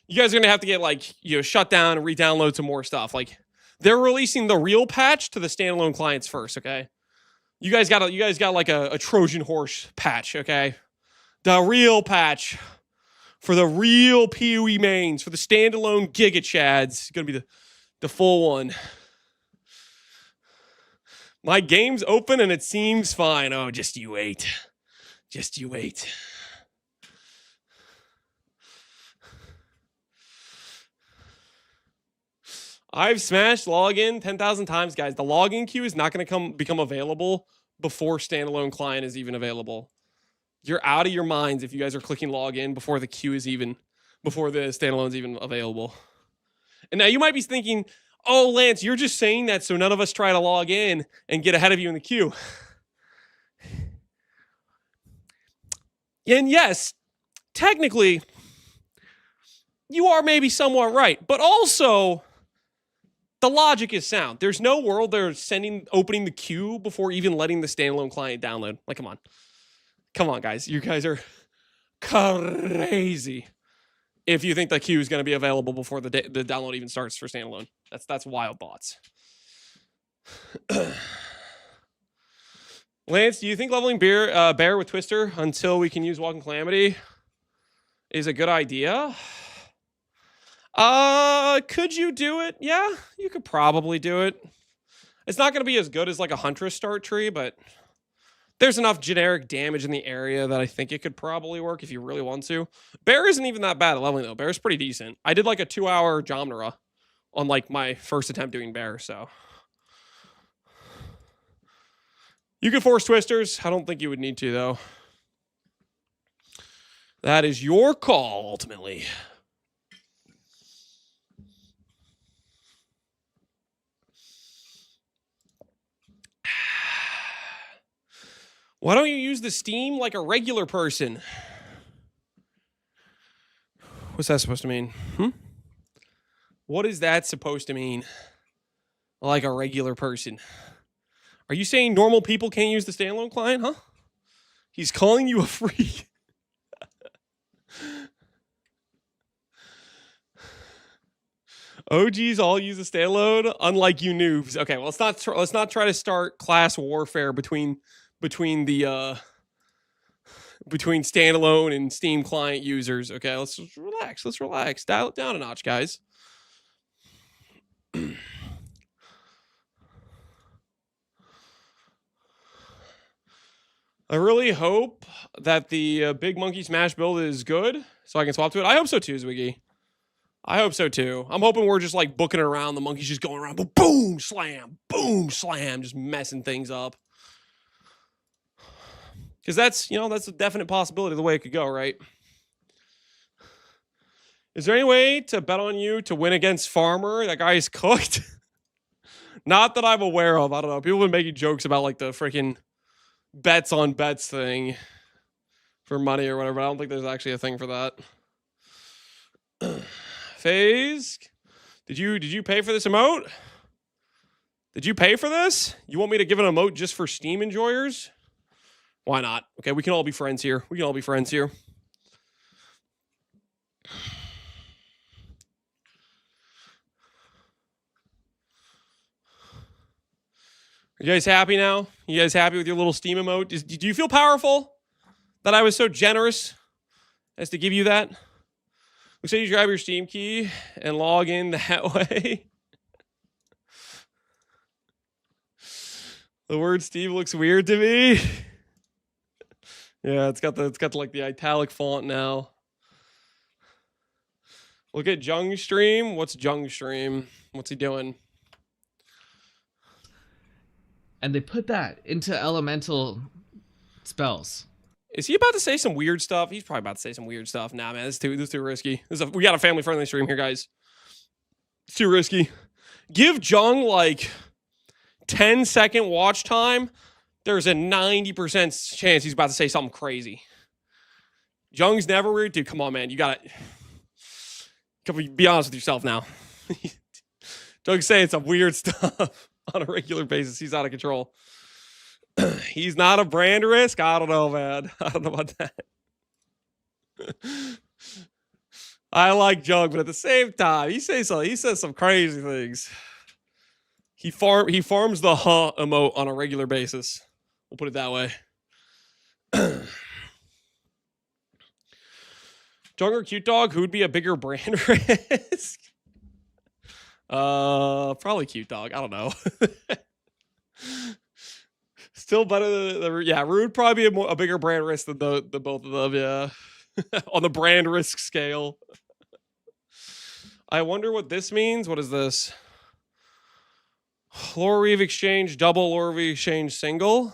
you guys are gonna have to get shut down and re-download some more stuff. Like, they're releasing the real patch to the standalone clients first, okay? You guys got like a Trojan horse patch, okay? The real patch for the real PoE mains, for the standalone Giga Chads. It's gonna be the full one. My game's open and it seems fine. Oh, just you wait. Just you wait. I've smashed login 10,000 times, guys. The login queue is not going to become available before standalone client is even available. You're out of your minds if you guys are clicking login before the standalone's even available. And now you might be thinking, oh, Lance, you're just saying that so none of us try to log in and get ahead of you in the queue. And yes, technically, you are maybe somewhat right, but also the logic is sound. There's no world they're opening the queue before even letting the standalone client download. Like, come on. Come on, guys. You guys are crazy if you think the queue is going to be available before the download even starts for standalone. That's wild thoughts. Lance, do you think leveling Bear with Twister until we can use Walking Calamity is a good idea? Could you do it? Yeah, you could probably do it. It's not going to be as good as like a Huntress start tree, but there's enough generic damage in the area that I think it could probably work if you really want to. Bear isn't even that bad at leveling, though. Bear's pretty decent. I did like a 2-hour Jomnara on like my first attempt doing bear, so. You could force twisters. I don't think you would need to, though. That is your call, ultimately. Why don't you use the steam like a regular person? What's that supposed to mean? What is that supposed to mean? Like a regular person. Are you saying normal people can't use the standalone client, huh? He's calling you a freak. OGs all use the standalone, unlike you noobs. Okay, well, let's not try to start class warfare between standalone and Steam client users. Okay, let's relax. Let's relax. Dial it down a notch, guys. I really hope that the Big Monkey Smash build is good, so I can swap to it. I hope so too, Zwiggy. I hope so too. I'm hoping we're just like booking it around. The monkey's just going around, boom, slam, just messing things up. Because that's a definite possibility of the way it could go, right? Is there any way to bet on you to win against Farmer? That guy is cooked. Not that I'm aware of. I don't know. People have been making jokes about like the freaking bets on bets thing for money or whatever. I don't think there's actually a thing for that. FaZe, did you pay for this emote? Did you pay for this? You want me to give an emote just for Steam enjoyers? Why not? Okay, we can all be friends here. Are you guys happy now? You guys happy with your little Steam emote? Do you feel powerful that I was so generous as to give you that? Looks like you grab your Steam key and log in that way. The word Steve looks weird to me. Yeah, it's got like the italic font now. Look at Jung stream. What's Jung stream? What's he doing? And they put that into elemental spells. Is he about to say some weird stuff? He's probably about to say some weird stuff. Nah, man, this is too risky. We got a family-friendly stream here, guys. It's too risky. Give Jung, like, 10-second watch time. There's a 90% chance he's about to say something crazy. Jung's never weird. Dude, come on, man. You got to be honest with yourself now. Don't say some weird stuff on a regular basis. He's out of control. He's not a brand risk. I don't know, man. I don't know about that. I like Jung, but at the same time, he says some crazy things. He farms the emote on a regular basis. We'll put it that way. Jung or Cute Dog, who'd be a bigger brand risk? Probably Cute Dog. I don't know. Still better than Rude probably be a bigger brand risk than the both of them, yeah. On the brand risk scale. I wonder what this means. What is this? Lore Weave Exchange, double Lore Weave Exchange single.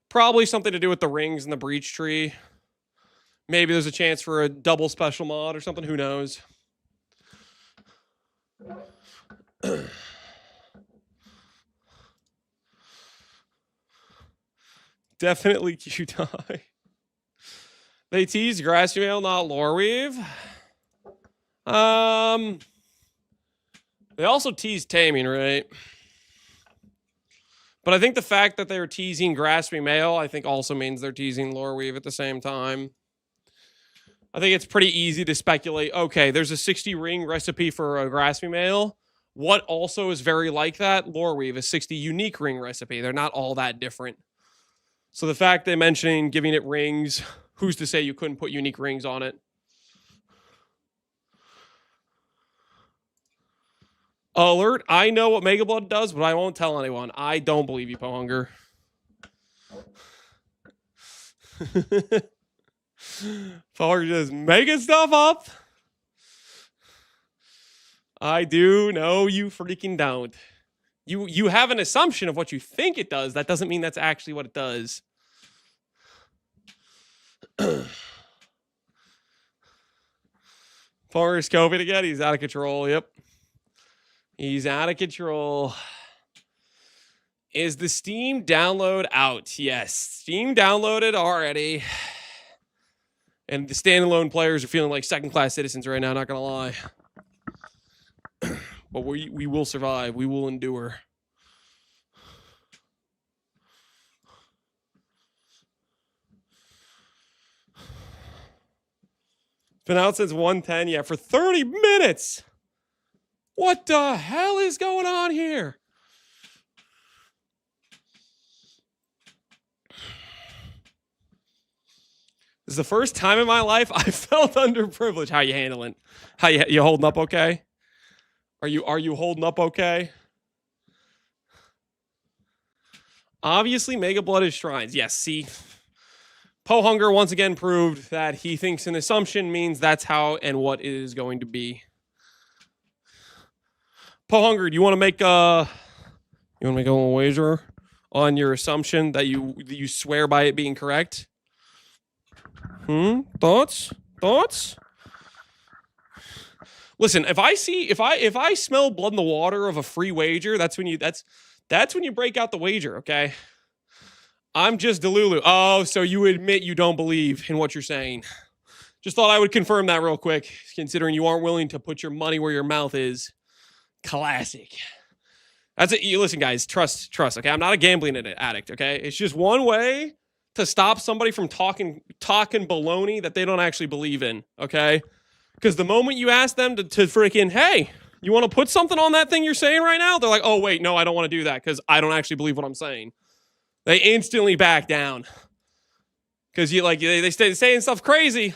Probably something to do with the rings and the breach tree. Maybe there's a chance for a double special mod or something. Who knows? Definitely Q-Tie. They tease Grassy Mail, not Lore Weave. They also tease Taming, right? But I think the fact that they're teasing Grasping Mail, I think also means they're teasing Lore Weave at the same time. I think it's pretty easy to speculate, okay, there's a 60 ring recipe for a Grasping Mail. What also is very like that? Lore Weave, a 60 unique ring recipe. They're not all that different. So the fact they're mentioning giving it rings, who's to say you couldn't put unique rings on it? Alert, I know what Mega Blood does, but I won't tell anyone. I don't believe you, Pohunger. Pohunger just making stuff up. I do. No, you freaking don't. You have an assumption of what you think it does. That doesn't mean that's actually what it does. Forrest COVID again. He's out of control. Yep. He's out of control. Is the Steam download out? Yes. Steam downloaded already. And the standalone players are feeling like second-class citizens right now, not going to lie. But we will survive. We will endure. Been out since 1:10, yeah, for 30 minutes. What the hell is going on here? This is the first time in my life I felt underprivileged. How you handling? How you holding up okay? Are you holding up okay? Obviously, Mega Blood is shrines. Yes, see. Poe Hunger once again proved that he thinks an assumption means that's how and what it is going to be. Poe Hunger, do you want to make a little wager on your assumption that you swear by it being correct? Thoughts? Listen, if I smell blood in the water of a free wager, that's when you break out the wager, okay? I'm just Delulu. Oh, so you admit you don't believe in what you're saying. Just thought I would confirm that real quick, considering you aren't willing to put your money where your mouth is. Classic. That's it. Listen, guys, trust, okay? I'm not a gambling addict, okay? It's just one way to stop somebody from talking baloney that they don't actually believe in, okay? Because the moment you ask them to freaking, hey, you want to put something on that thing you're saying right now? They're like, oh, wait, no, I don't want to do that because I don't actually believe what I'm saying. They instantly back down. Because they stay saying stuff crazy.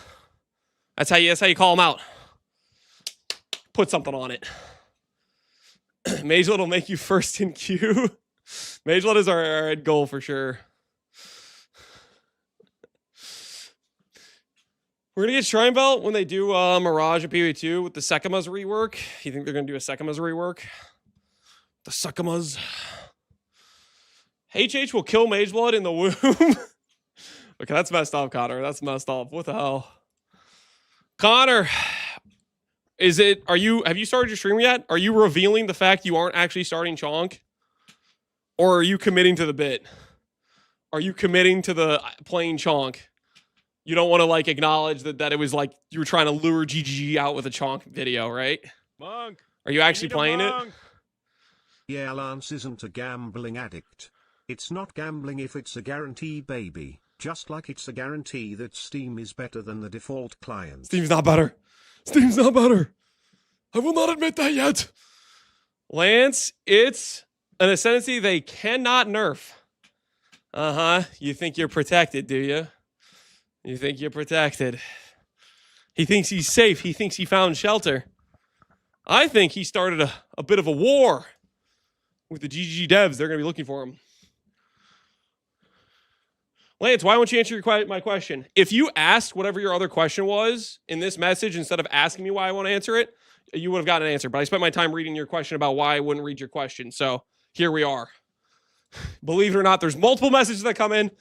That's how you call them out. Put something on it. Mage Blood will make you first in queue. Mage Blood is our end goal for sure. We're going to get Shrine Belt when they do Mirage at PoE 2 with the Sekimas rework. You think they're going to do a Sekimas rework? The Sekimas. HH will kill Mage Blood in the womb. Okay, that's messed up, Connor. That's messed up. What the hell? Connor, have you started your stream yet? Are you revealing the fact you aren't actually starting Chonk? Or are you committing to the bit? Are you committing to the playing Chonk? You don't want to acknowledge that it was you were trying to lure GGG out with a Chonk video, right? Monk. Are you actually playing it? Yeah, Lance isn't a gambling addict. It's not gambling if it's a guarantee, baby. Just like it's a guarantee that Steam is better than the default client. Steam's not better. Steam's not better. I will not admit that yet. Lance, it's an ascendancy they cannot nerf. You think you're protected, do you? You think you're protected. He thinks he's safe. He thinks he found shelter. I think he started a bit of a war with the GGG devs. They're going to be looking for him. Lance, why won't you answer my question? If you asked whatever your other question was in this message instead of asking me why I want to answer it, you would have gotten an answer. But I spent my time reading your question about why I wouldn't read your question. So here we are. Believe it or not, there's multiple messages that come in,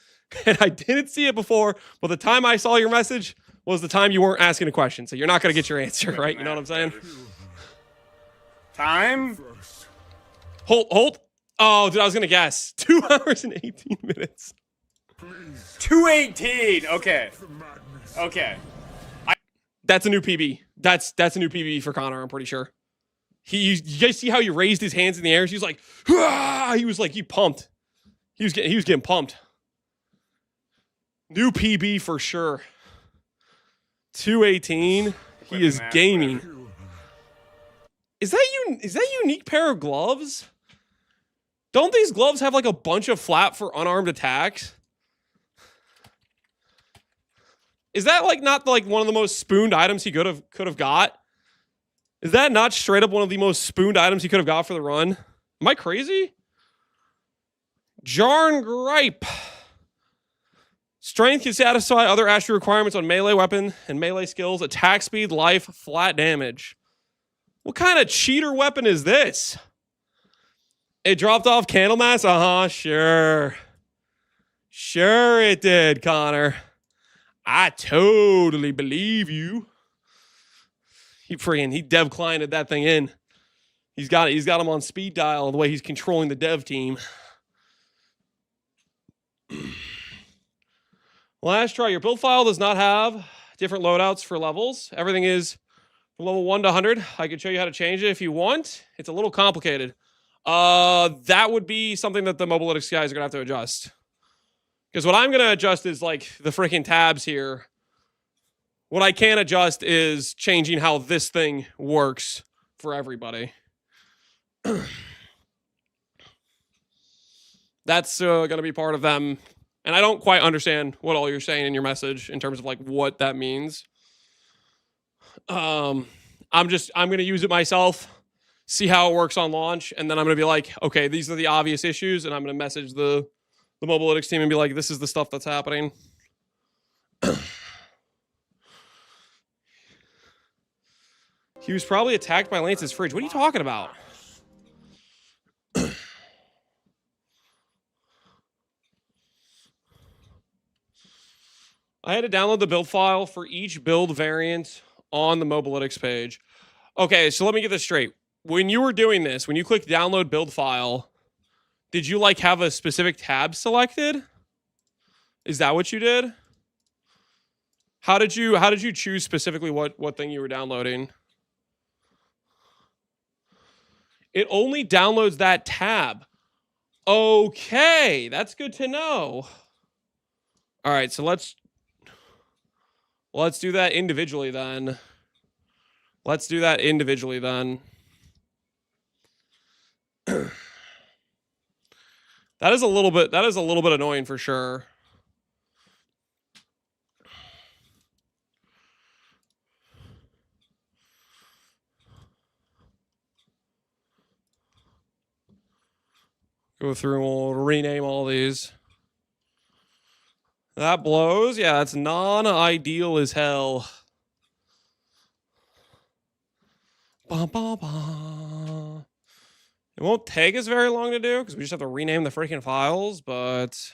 and I didn't see it before, but the time I saw your message was the time you weren't asking a question. So you're not going to get your answer, right? You know what I'm saying? Time? Hold. Oh, dude, I was going to guess. 2 hours and 18 minutes. 218. Okay. Okay. That's a new PB. That's a new PB for Connor, I'm pretty sure. You guys see how he raised his hands in the air? He was like, ah! He pumped. He was getting pumped. New PB for sure. 218. He is gaming. Is that unique pair of gloves? Don't these gloves have a bunch of flap for unarmed attacks? Is that not one of the most spooned items he could have got? Is that not straight up one of the most spooned items he could have got for the run? Am I crazy? Jarn Gripe. Strength can satisfy other attribute requirements on melee weapon and melee skills. Attack speed, life, flat damage. What kind of cheater weapon is this? It dropped off Candlemass? Uh-huh, sure. Sure it did, Connor. I totally believe you. He dev cliented that thing in. He's got him on speed dial the way he's controlling the dev team. Last try. Your build file does not have different loadouts for levels. Everything is from level 1 to 100. I can show you how to change it if you want. It's a little complicated. That would be something that the Mobalytics guys are going to have to adjust. Because what I'm going to adjust is like the freaking tabs here. What I can adjust is changing how this thing works for everybody. That's going to be part of them. And I don't quite understand what all you're saying in your message in terms of like what that means. I'm going to use it myself, see how it works on launch, and then I'm going to be like, okay, these are the obvious issues, and I'm going to message the Mobalytics team and be like, this is the stuff that's happening. He was probably attacked by Lance's fridge. What are you talking about? I had to download the build file for each build variant on the Mobalytics page. Okay, so let me get this straight. When you were doing this, when you clicked download build file, did you like have a specific tab selected? Is that what you did? How did you choose specifically what thing you were downloading? It only downloads that tab. Okay, that's good to know. All right, so let's do that individually then. Let's do that individually then. That is a little bit annoying for sure. Go through and we'll rename all these. That blows. Yeah, that's non-ideal as hell. Bah, bah, bah. It won't take us very long to do because we just have to rename the freaking files, but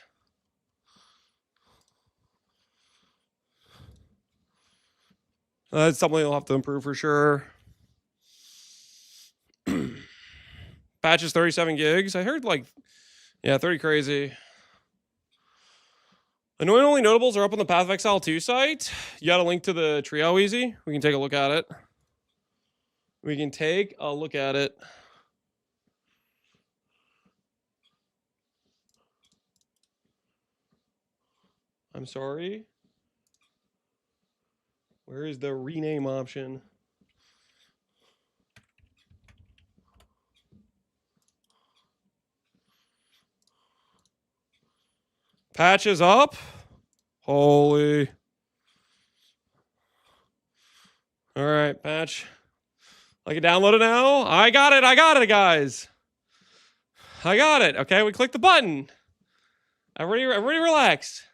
that's something you'll have to improve for sure. Patch is 37 gigs. I heard like, yeah, 30 crazy. Annoying only notables are up on the Path of Exile 2 site. You got a link to the trio easy? We can take a look at it. We can take a look at it. I'm sorry. Where is the rename option? Patches up. Holy. All right, patch. I can download it now. I got it, guys. I got it. Okay, we click the button. Everybody relax.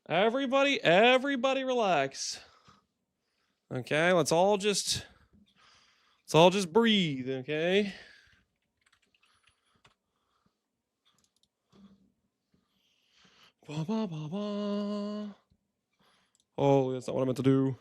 Everybody relax. Okay, let's all just breathe, okay? Ba, ba, ba, ba. Oh, that's not what I meant to do.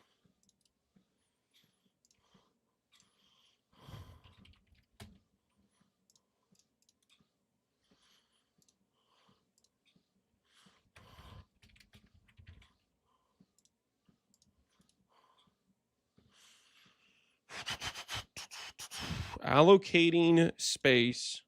Allocating space.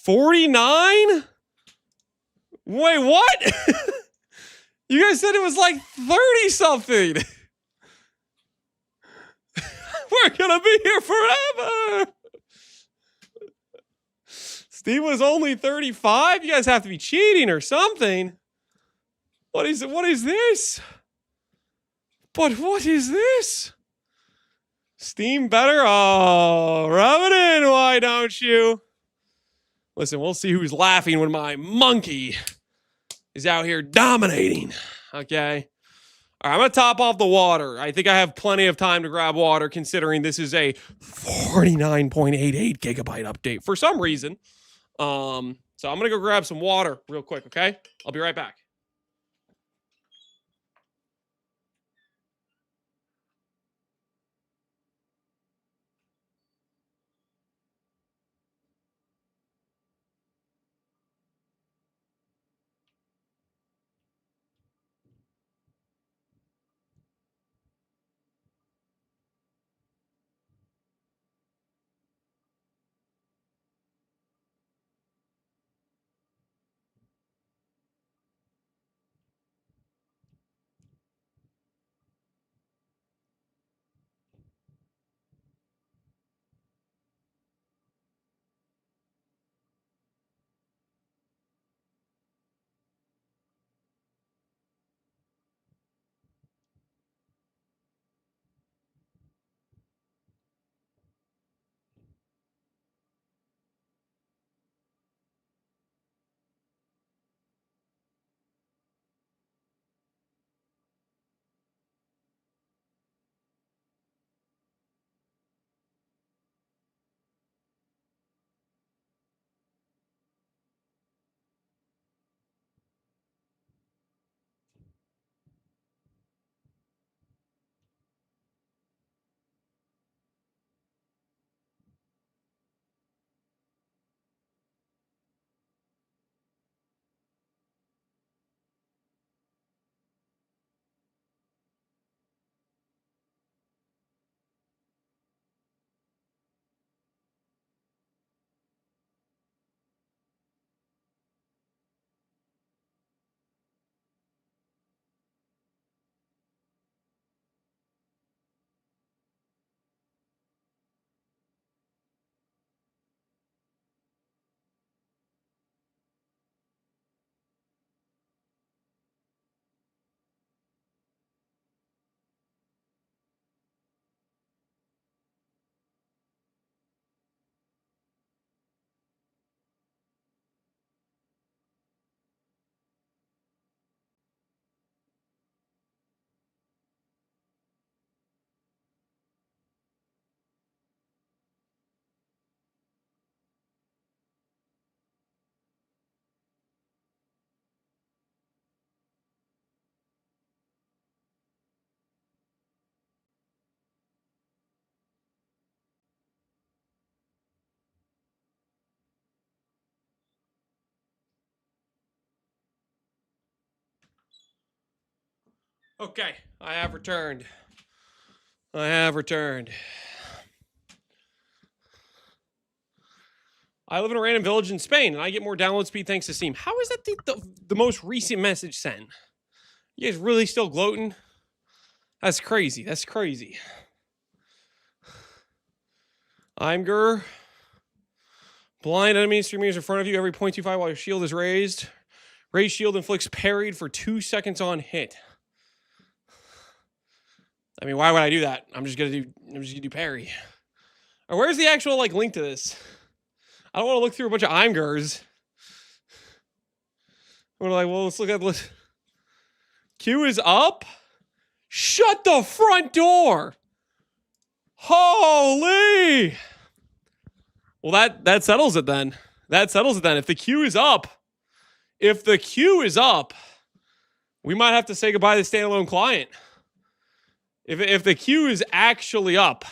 $49? Wait, what? You guys said it was like 30 something. We're gonna be here forever. Steve was only 35. You guys have to be cheating or something. What is this? But what is this? Steam better? Oh, rub it in, why don't you? Listen, we'll see who's laughing when my monkey is out here dominating. Okay? All right, I'm going to top off the water. I think I have plenty of time to grab water considering this is a 49.88 gigabyte update for some reason. So I'm going to go grab some water real quick, okay? I'll be right back. Okay, I have returned. I have returned. I live in a random village in Spain, and I get more download speed thanks to Steam. How is that the most recent message sent? You guys really still gloating? That's crazy. That's crazy. Imgur. Blind enemy streamers in front of you every 0.25 while your shield is raised. Raised shield inflicts parried for 2 seconds on hit. I mean, why would I do that? I'm just gonna do parry. Or where's the actual link to this? I don't want to look through a bunch of Imgurs. We're like, well, let's look at this. Q is up. Shut the front door. Holy. Well, that settles it then. That settles it then. If the Q is up, we might have to say goodbye to the standalone client. If the queue is actually up,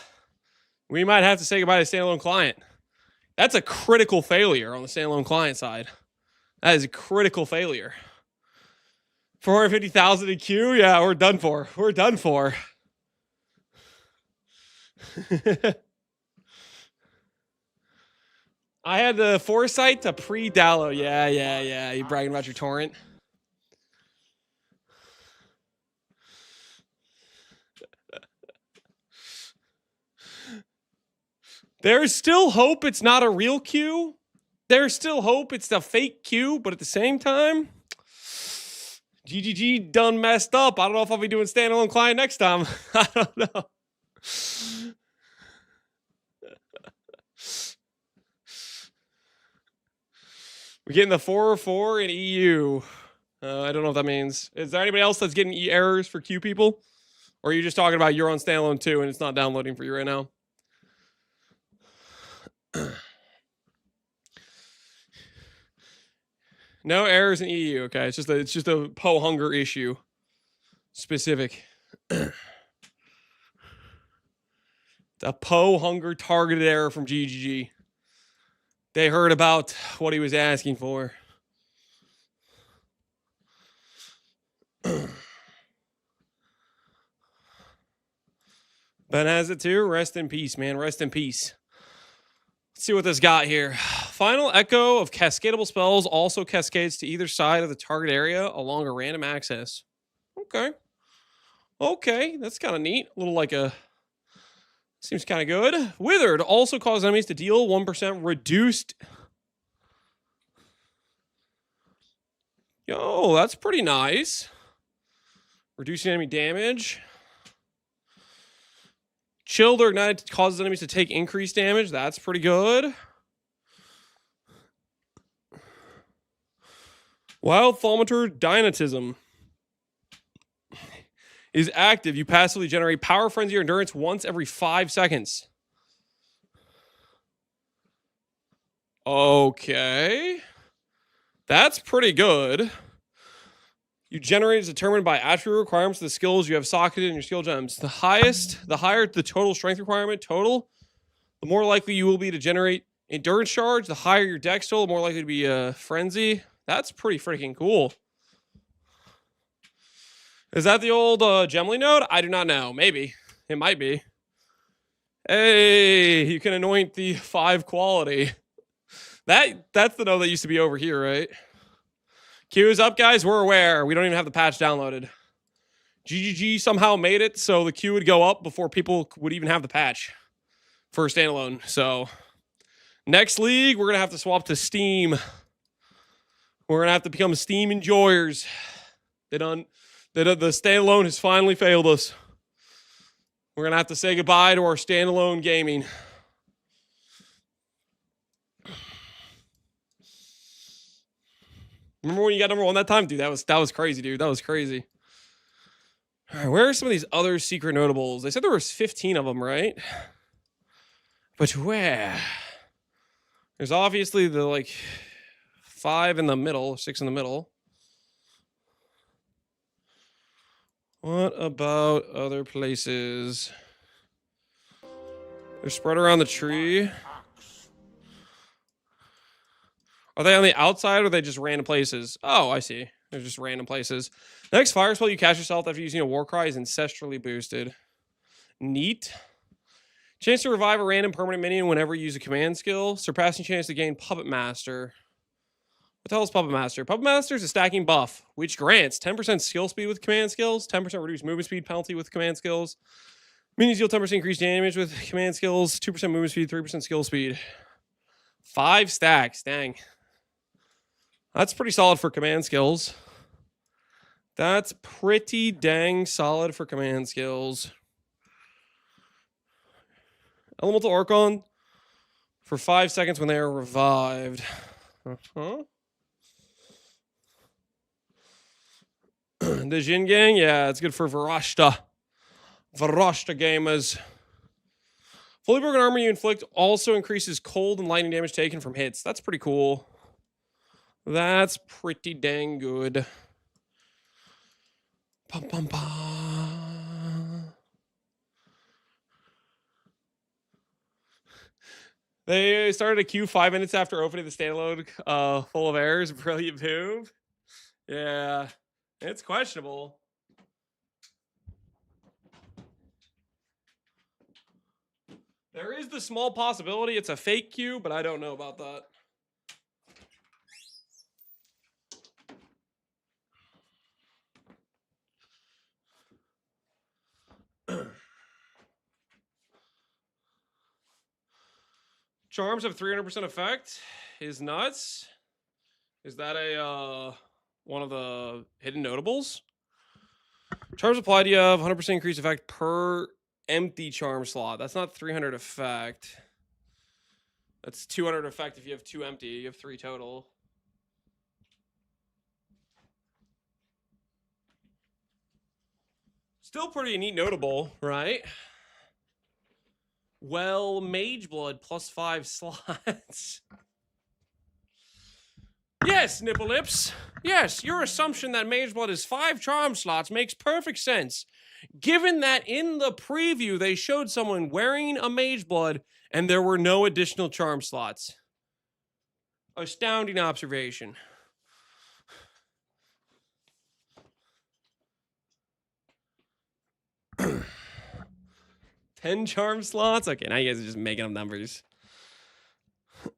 we might have to say goodbye to the standalone client. That's a critical failure on the standalone client side. That is a critical failure. 450,000 in queue? Yeah, we're done for. We're done for. I had the foresight to pre-download. Yeah. You bragging about your torrent? There's still hope it's not a real queue. There's still hope it's the fake queue, but at the same time, GGG done messed up. I don't know if I'll be doing standalone client next time. I don't know. We're getting the 404 in EU. I don't know what that means. Is there anybody else that's getting errors for Q people? Or are you just talking about you're on standalone 2 and it's not downloading for you right now? No errors in EU. Okay, it's just a PoE hunger issue. Specific. The PoE hunger targeted error from GGG. They heard about what he was asking for. Ben has it too. Rest in peace, man. Rest in peace. Let's see what this got here. Final echo of cascadable spells also cascades to either side of the target area along a random axis. Okay. Okay, that's kind of neat. A little like a... Seems kind of good. Withered also causes enemies to deal 1% reduced... Yo, that's pretty nice. Reducing enemy damage. Chilled or ignited causes enemies to take increased damage. That's pretty good. Wild Thaumaturge Dynatism is active. You passively generate power, frenzy, or endurance once every 5 seconds. Okay. That's pretty good. You generate is determined by attribute requirements of the skills you have socketed in your skill gems. The higher the total strength requirement total, the more likely you will be to generate endurance charge. The higher your dex total, the more likely to be a frenzy. That's pretty freaking cool. Is that the old Gemly node? I do not know. Maybe. It might be. Hey, you can anoint the 5 quality. That's the node that used to be over here, right? Q is up, guys. We're aware. We don't even have the patch downloaded. GGG somehow made it so the queue would go up before people would even have the patch for standalone. So next league, we're going to have to swap to Steam. We're going to have to become Steam enjoyers. The standalone has finally failed us. We're going to have to say goodbye to our standalone gaming. Remember when you got number 1 that time? Dude, that was crazy, dude. That was crazy. All right, where are some of these other secret notables? They said there was 15 of them, right? But where? There's obviously the, like, 5 in the middle, 6 in the middle. What about other places? They're spread around the tree. Are they on the outside or are they just random places? Oh, I see. They're just random places. The next fire spell you cast yourself after using a war cry is ancestrally boosted. Neat. Chance to revive a random permanent minion whenever you use a command skill. Surpassing chance to gain Puppet Master. What the hell is Puppet Master? Puppet Master is a stacking buff, which grants 10% skill speed with command skills, 10% reduced movement speed penalty with command skills. Minions deal 10% increased damage with command skills, 2% movement speed, 3% skill speed. 5 stacks, dang. That's pretty solid for command skills. That's pretty dang solid for command skills. Elemental Archon for 5 seconds when they are revived. Uh-huh. The Jin Gang, yeah, it's good for Varashta. Varashta gamers. Fully broken armor you inflict also increases cold and lightning damage taken from hits. That's pretty cool. That's pretty dang good. Pum, pum, pum. They started a queue 5 minutes after opening the standalone full of errors. Brilliant move. Yeah, it's questionable. There is the small possibility it's a fake queue, but I don't know about that. Charms have 300% effect is nuts. Is that a one of the hidden notables? Charms applied, you have 100% increased effect per empty charm slot. That's not 300 effect. That's 200 effect if you have 2 empty. You have 3 total. Still pretty neat notable, right? Well, Mage Blood plus 5 slots. Yes, Nipple Lips. Yes, your assumption that Mage Blood is 5 charm slots makes perfect sense. Given that in the preview they showed someone wearing a Mage Blood and there were no additional charm slots. Astounding observation. Ten charm slots? Okay, now you guys are just making up numbers.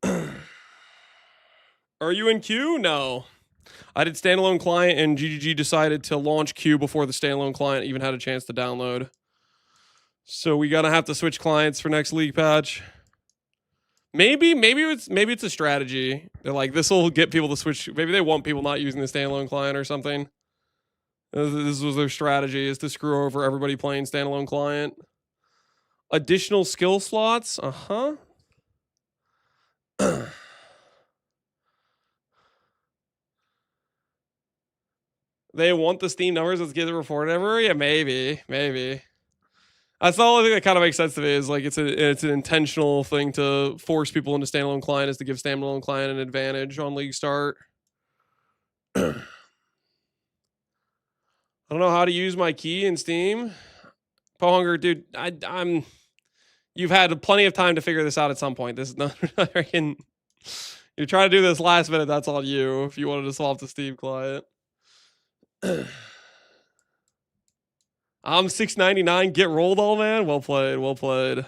Are you in queue? No. I did standalone client and GGG decided to launch queue before the standalone client even had a chance to download. So we gotta have to switch clients for next league patch. Maybe it's a strategy. They're like, this will get people to switch. Maybe they want people not using the standalone client or something. This was their strategy, is to screw over everybody playing standalone client. Additional skill slots? Uh-huh. They want the Steam numbers, let's get the report ever? Yeah, maybe. That's the only thing that kind of makes sense to me, is like it's an intentional thing to force people into standalone client, is to give standalone client an advantage on league start. I don't know how to use my key in Steam. Pohunger, dude, I'm you've had plenty of time to figure this out at some point. This is not freaking. You're trying to do this last minute, that's on you if you wanted to solve the Steam client. I'm 699. Get rolled, all man. Well played.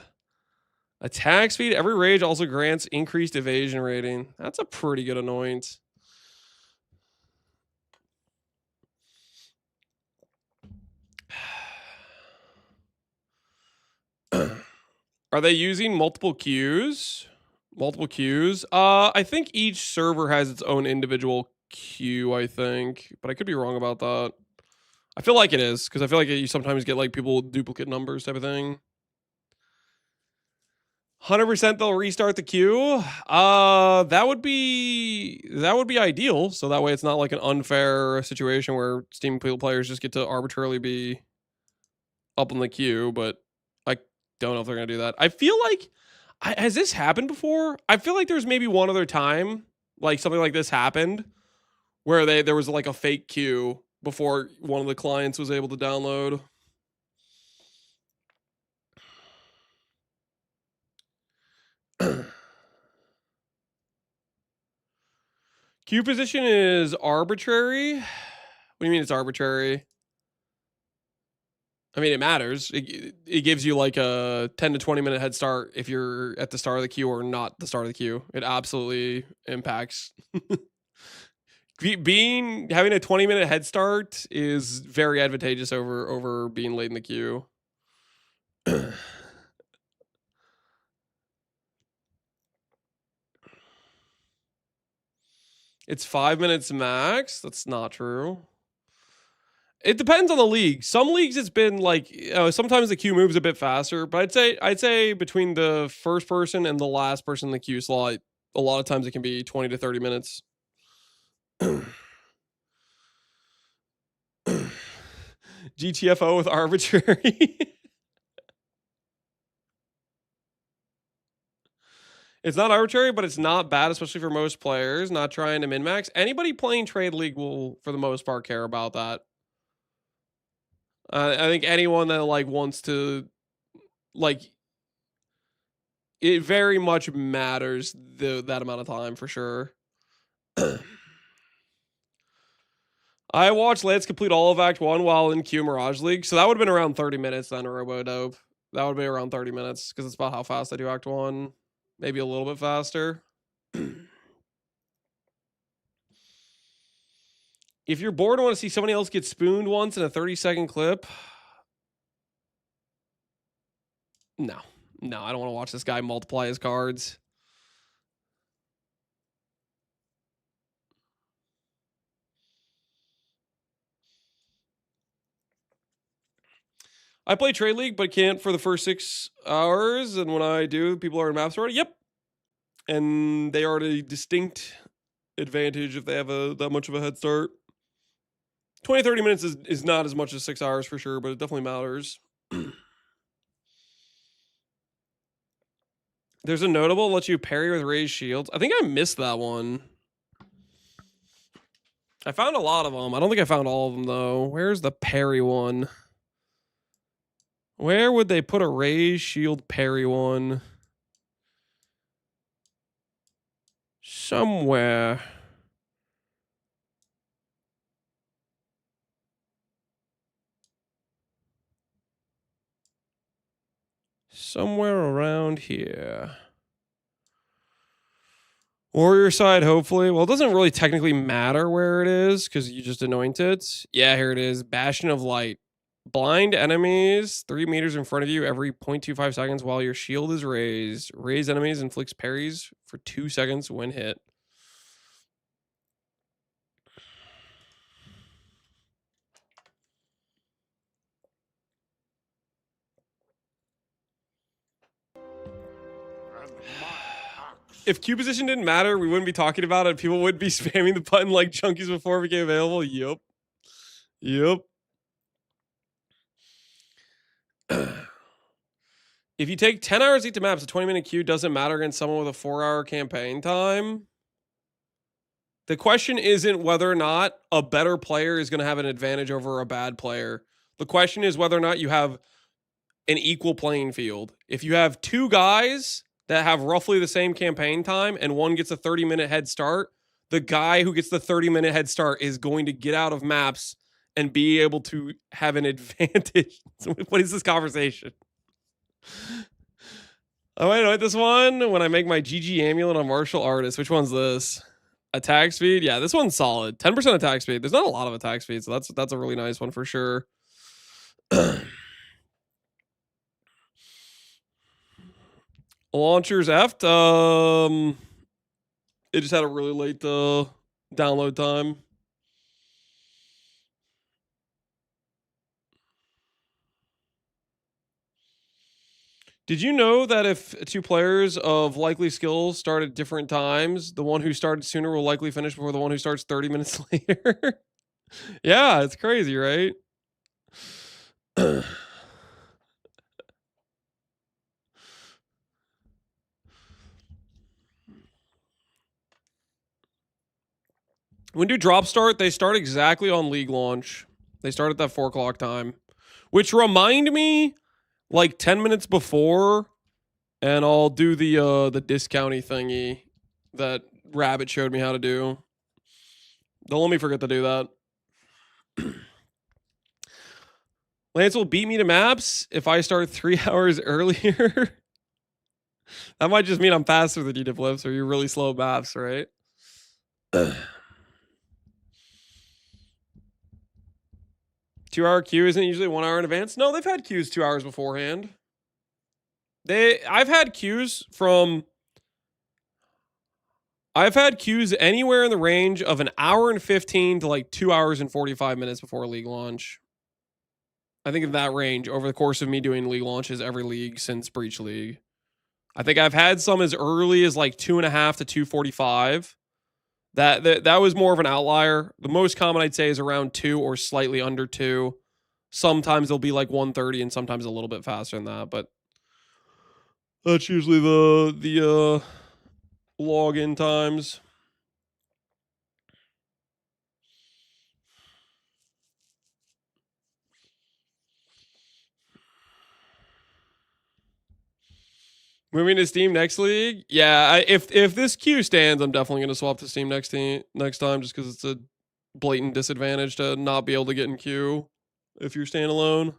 Attack speed. Every rage also grants increased evasion rating. That's a pretty good annoyance. Are they using multiple queues? I think each server has its own individual queue, I think. But I could be wrong about that. I feel like it is, because I feel like you sometimes get like people with duplicate numbers type of thing. 100% they'll restart the queue. That would be ideal. So that way it's not like an unfair situation where Steam players just get to arbitrarily be up in the queue, but I don't know if they're gonna do that. I feel like has this happened before? I feel like there's maybe one other time like something like this happened where there was like a fake queue before one of the clients was able to download. Queue position is arbitrary. What do you mean it's arbitrary? I mean, it matters. It gives you like a 10 to 20 minute head start if you're at the start of the queue or not the start of the queue. It absolutely impacts. Having a 20-minute head start is very advantageous over being late in the queue. It's 5 minutes max. That's not true. It depends on the league. Some leagues it's been like sometimes the queue moves a bit faster, but I'd say between the first person and the last person in the queue slot, a lot of times it can be 20 to 30 minutes. GTFO with arbitrary. It's not arbitrary, but it's not bad, especially for most players not trying to min-max. Anybody playing Trade League will, for the most part, care about that. I think anyone that like wants to, like, it very much matters that amount of time for sure. I watched Lance complete all of Act 1 while in Q Mirage League, so that would have been around 30 minutes then, Robo-Dope. That would be around 30 minutes, because it's about how fast I do Act 1. Maybe a little bit faster. If you're bored and want to see somebody else get spooned once in a 30-second clip, no, I don't want to watch this guy multiply his cards. I play Trade League, but can't for the first 6 hours. And when I do, people are in maps already. Yep. And they are at a distinct advantage if they have that much of a head start. 20, 30 minutes is not as much as 6 hours for sure, but it definitely matters. There's a notable lets you parry with raised shields. I think I missed that one. I found a lot of them. I don't think I found all of them, though. Where's the parry one? Where would they put a raised shield parry one? Somewhere. Somewhere around here. Warrior side, hopefully. Well, it doesn't really technically matter where it is because you just anoint it. Yeah, here it is. Bastion of Light. Blind enemies 3 meters in front of you every 0.25 seconds while your shield is raised. Raise enemies inflicts parries for 2 seconds when hit. If Q position didn't matter, we wouldn't be talking about it. People would be spamming the button like junkies before it became available. Yup. Yup. If you take 10 hours to eat the maps, a 20-minute queue doesn't matter against someone with a 4-hour campaign time. The question isn't whether or not a better player is going to have an advantage over a bad player. The question is whether or not you have an equal playing field. If you have 2 guys that have roughly the same campaign time and one gets a 30-minute head start, the guy who gets the 30-minute head start is going to get out of maps and be able to have an advantage. What is this conversation? I might know this one when I make my GG amulet on martial artist. Which one's this? Attack speed? Yeah, this one's solid. 10% attack speed. There's not a lot of attack speed, so that's a really nice one for sure. Launchers effed. It just had a really late download time. Did you know that if 2 players of likely skills start at different times, the one who started sooner will likely finish before the one who starts 30 minutes later? Yeah, it's crazy, right? When do drop start? They start exactly on league launch. They start at that 4 o'clock time, which remind me like 10 minutes before, and I'll do the discounty thingy that Rabbit showed me how to do. Don't let me forget to do that. Lance will beat me to maps if I start 3 hours earlier. That might just mean I'm faster than you, Dipflips, or you're really slow at maps, right? 2-hour queue isn't usually 1 hour in advance. No, they've had queues 2 hours beforehand. I've had queues anywhere in the range of 1 hour and 15 to like 2 hours and 45 minutes before league launch. I think in that range over the course of me doing league launches every league since Breach League. I think I've had some as early as like 2.5 to 2:45. That was more of an outlier. The most common I'd say is around 2 or slightly under 2. Sometimes they'll be like 1:30 and sometimes a little bit faster than that, but that's usually the login times. Moving to Steam next league? Yeah, if this queue stands, I'm definitely going to swap to Steam next time just because it's a blatant disadvantage to not be able to get in queue if you're standalone.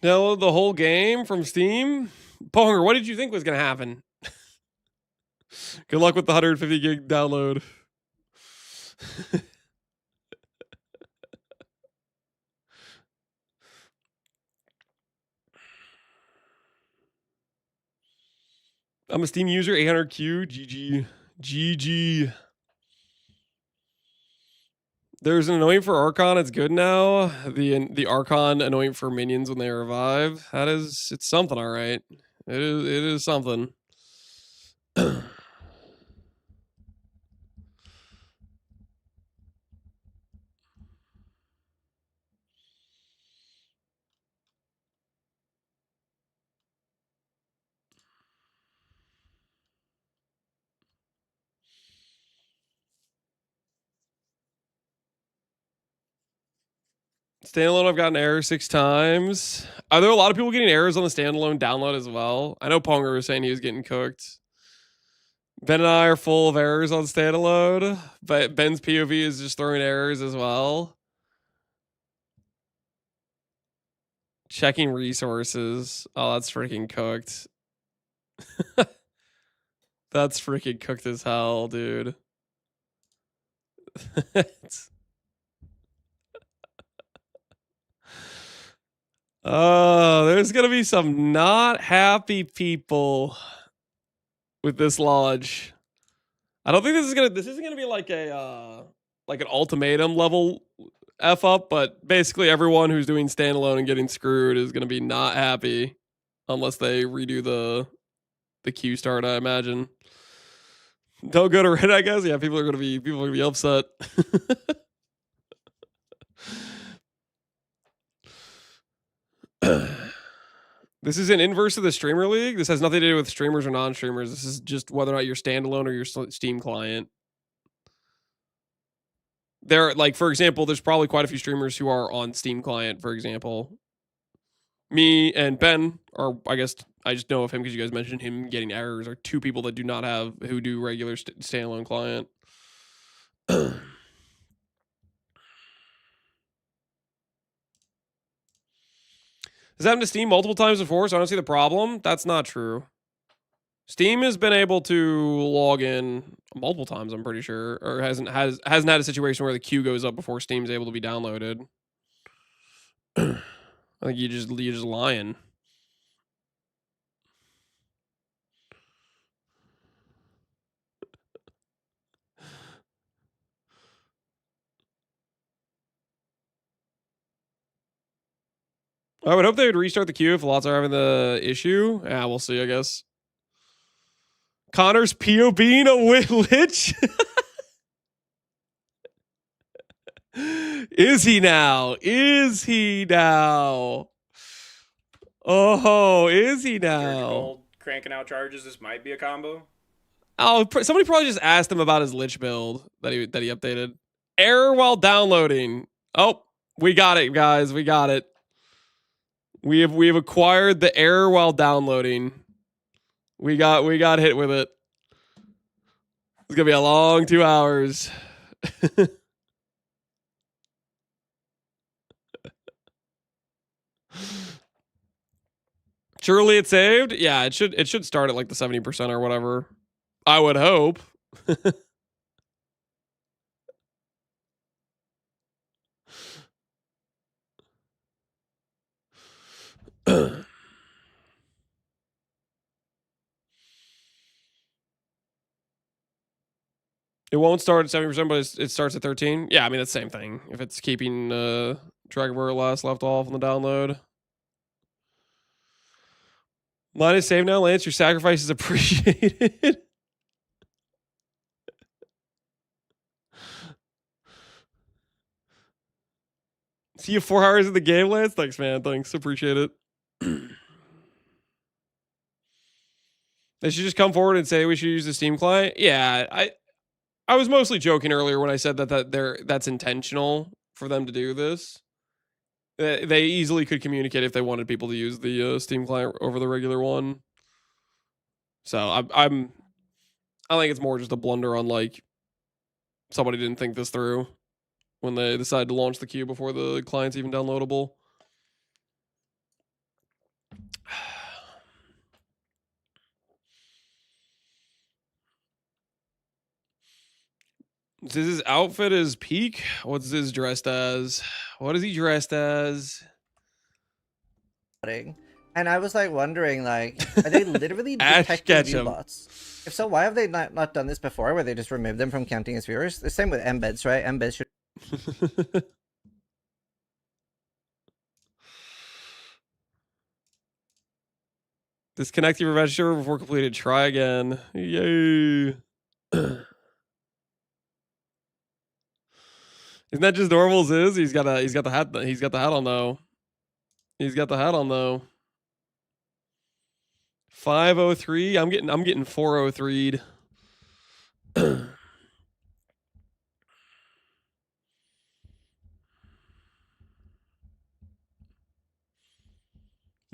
Download the whole game from Steam? Ponger, what did you think was going to happen? Good luck with the 150 gig download. I'm a Steam user, 800Q, GG. GG. There's an anoint for Archon, it's good now. The Archon anoint for minions when they revive. It's something, alright. It is something. Standalone, I've gotten error 6 times. Are there a lot of people getting errors on the standalone download as well? I know Ponger was saying he was getting cooked. Ben and I are full of errors on standalone, but Ben's POV is just throwing errors as well. Checking resources. Oh, that's freaking cooked. That's freaking cooked as hell, dude. Oh, there's gonna be some not happy people with this lodge. I don't think this isn't gonna be like a like an ultimatum level F up, but basically everyone who's doing standalone and getting screwed is gonna be not happy unless they redo the queue start, I imagine. Don't go to Reddit, I guess. Yeah, people are gonna be upset. This is an inverse of the streamer league. This has nothing to do with streamers or non-streamers. This is just whether or not you're standalone or your Steam client. There, like, for example, there's probably quite a few streamers who are on Steam client, for example. Me and Ben, or I guess I just know of him because you guys mentioned him getting errors, are 2 people that do not have, who do regular standalone client. Has happened to Steam multiple times before, so I don't see the problem. That's not true. Steam has been able to log in multiple times, I'm pretty sure, or hasn't had a situation where the queue goes up before Steam's able to be downloaded. I think you're just lying. I would hope they would restart the queue if lots are having the issue. Yeah, we'll see, I guess. Connor's POBing a lich? Is he now? Is he now? Oh, is he now? Gold cranking out charges. This might be a combo. Oh, somebody probably just asked him about his lich build that he updated. Error while downloading. Oh, we got it, guys. We got it. We have acquired the error while downloading. We got hit with it. It's gonna be a long 2 hours. Surely it's saved? Yeah, it should start at like the 70% or whatever. I would hope. It won't start at 70%, but it starts at 13. Yeah, I mean, it's the same thing. If it's keeping track of where it last left off on the download. Mine is saved now, Lance. Your sacrifice is appreciated. See you 4 hours in the game, Lance. Thanks, man. Thanks. Appreciate it. They should just come forward and say we should use the Steam client. Yeah, I was mostly joking earlier when I said that's intentional for them to do this. They easily could communicate if they wanted people to use the Steam client over the regular one. So I think it's more just a blunder on like somebody didn't think this through when they decided to launch the queue before the client's even downloadable. His outfit is peak. What's his dressed as? What is he dressed as? And I was like wondering, like, are they literally Ash detecting Ketchum. viewbots? If so, why have they not done this before, where they just removed them from counting as viewers? The same with embeds, right? Embeds should. Disconnect your register before completed. Try again. Yay. Isn't that just normal as is? He's got the hat. He's got the hat on though. He's got the hat on though. 503. I'm getting 403'd.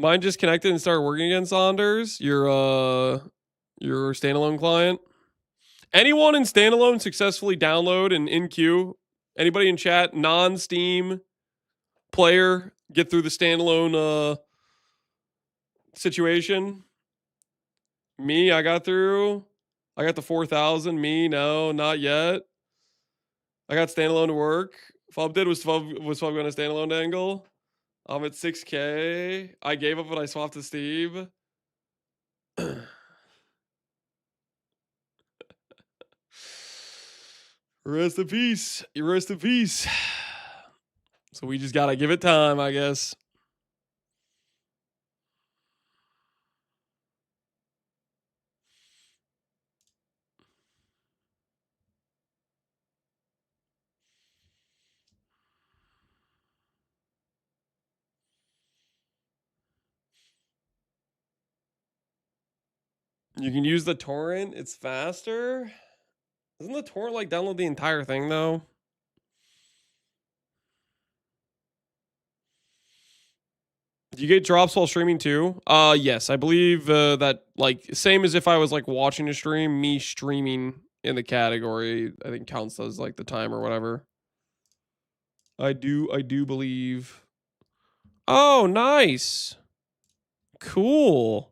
Mine just connected and started working again, Saunders. Your standalone client. Anyone in standalone successfully download and in queue? Anybody in chat, non-Steam player, get through the standalone situation? Me, I got through. I got the 4,000. Me, no, not yet. I got standalone to work. Fub did was Fub going to standalone angle. I'm at 6K. I gave up when I swapped to Steve. Rest in peace. Rest in peace. So we just gotta give it time, I guess. You can use the torrent. It's faster. Doesn't the torrent like download the entire thing though? Do you get drops while streaming too? Yes, I believe that like same as if I was like watching a stream, me streaming in the category, I think counts as like the time or whatever. I do believe. Oh, nice. Cool.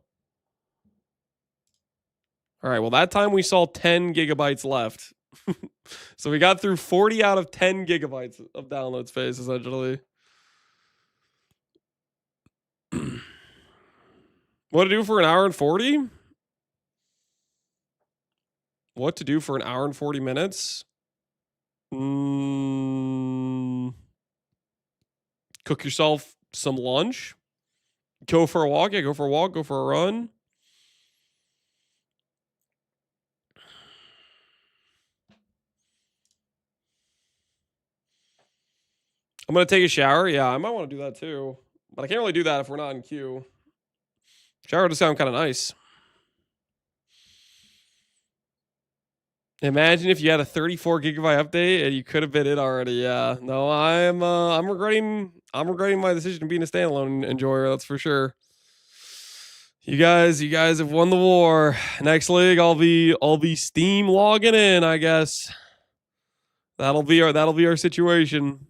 All right, well that time we saw 10 gigabytes left. So we got through 40 out of 10 gigabytes of download space essentially. What to do for an hour and 40? What to do for an hour and 40 minutes? Cook yourself some lunch. Go for a walk. Yeah, go for a walk. Go for a run. I'm going to take a shower. Yeah, I might want to do that too. But I can't really do that if we're not in queue. Shower does sound kind of nice. Imagine if you had a 34 gigabyte update and you could have been it already. Yeah. No, I'm regretting my decision to being a standalone enjoyer, that's for sure. You guys have won the war. Next league, I'll be Steam logging in, I guess. That'll be our situation.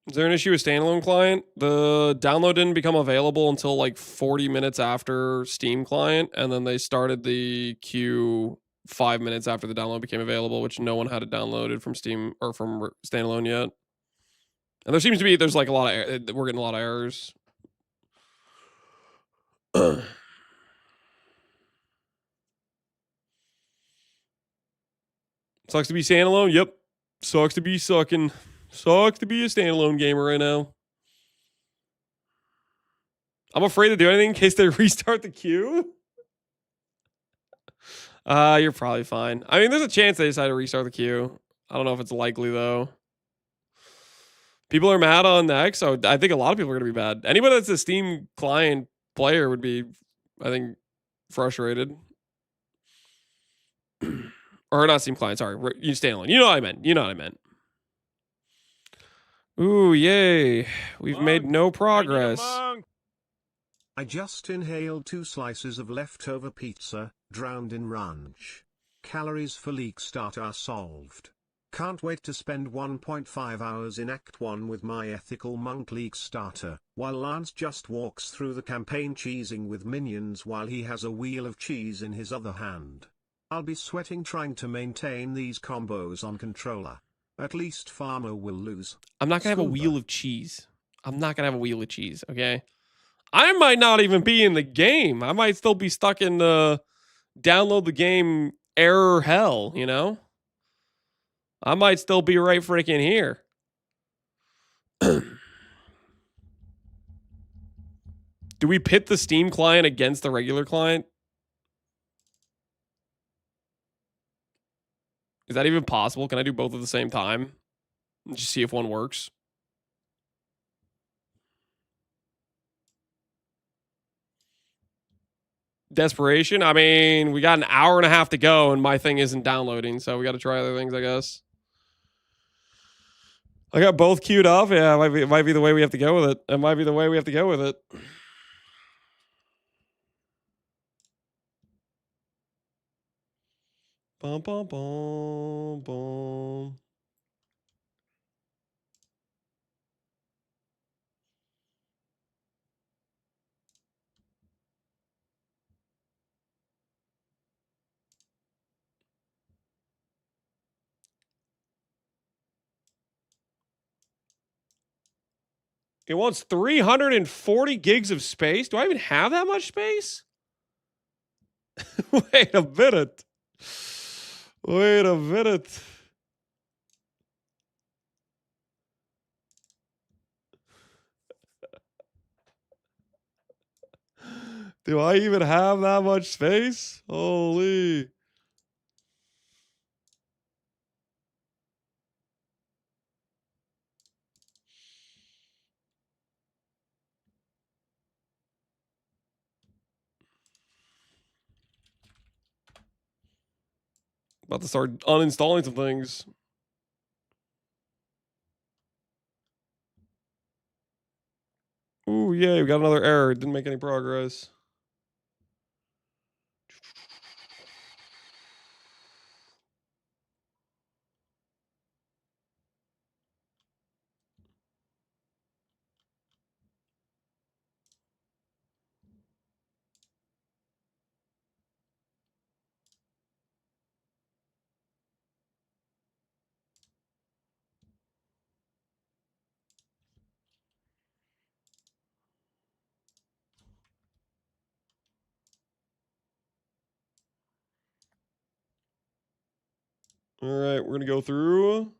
Is there an issue with standalone client? The download didn't become available until like 40 minutes after Steam client, and then they started the queue 5 minutes after the download became available, which no one had it downloaded from Steam or from standalone yet. And there seems to be we're getting a lot of errors. Sucks to be standalone. Yep. Sucks to be sucking. Sucks to be a standalone gamer right now. I'm afraid to do anything in case they restart the queue. You're probably fine. I mean, there's a chance they decide to restart the queue. I don't know if it's likely though. People are mad on X, so I think a lot of people are going to be mad. Anybody that's a Steam client player would be, I think, frustrated. Or not Steam client, sorry. You standalone. You know what I meant. Ooh, yay. We've made no progress. I just inhaled 2 slices of leftover pizza, drowned in ranch. Calories for league start are solved. Can't wait to spend 1.5 hours in Act 1 with my ethical monk league starter, while Lance just walks through the campaign cheesing with minions while he has a wheel of cheese in his other hand. I'll be sweating trying to maintain these combos on controller. At least Farmer will lose. I'm not going to have a wheel of cheese. Okay? I might not even be in the game. I might still be stuck in the download the game error hell, you know? I might still be right freaking here. Do we pit the Steam client against the regular client? Is that even possible? Can I do both at the same time? And just see if one works. Desperation? I mean, we got an hour and a half to go and my thing isn't downloading, so we got to try other things, I guess. I got both queued up. Yeah, it might be the way we have to go with it. It might be the way we have to go with it. Bum, bum, bum, bum. It wants 340 gigs of space. Do I even have that much space? Wait a minute. Wait a minute. Do I even have that much space? Holy. About to start uninstalling some things. Ooh, yeah, we got another error. It didn't make any progress. All right, we're going to go through.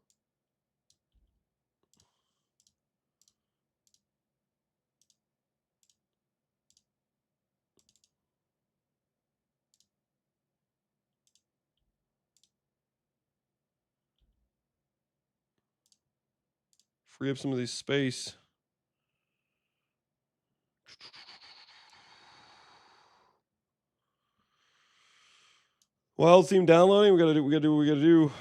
Free up some of these space. Wild team downloading. We gotta do what we gotta do.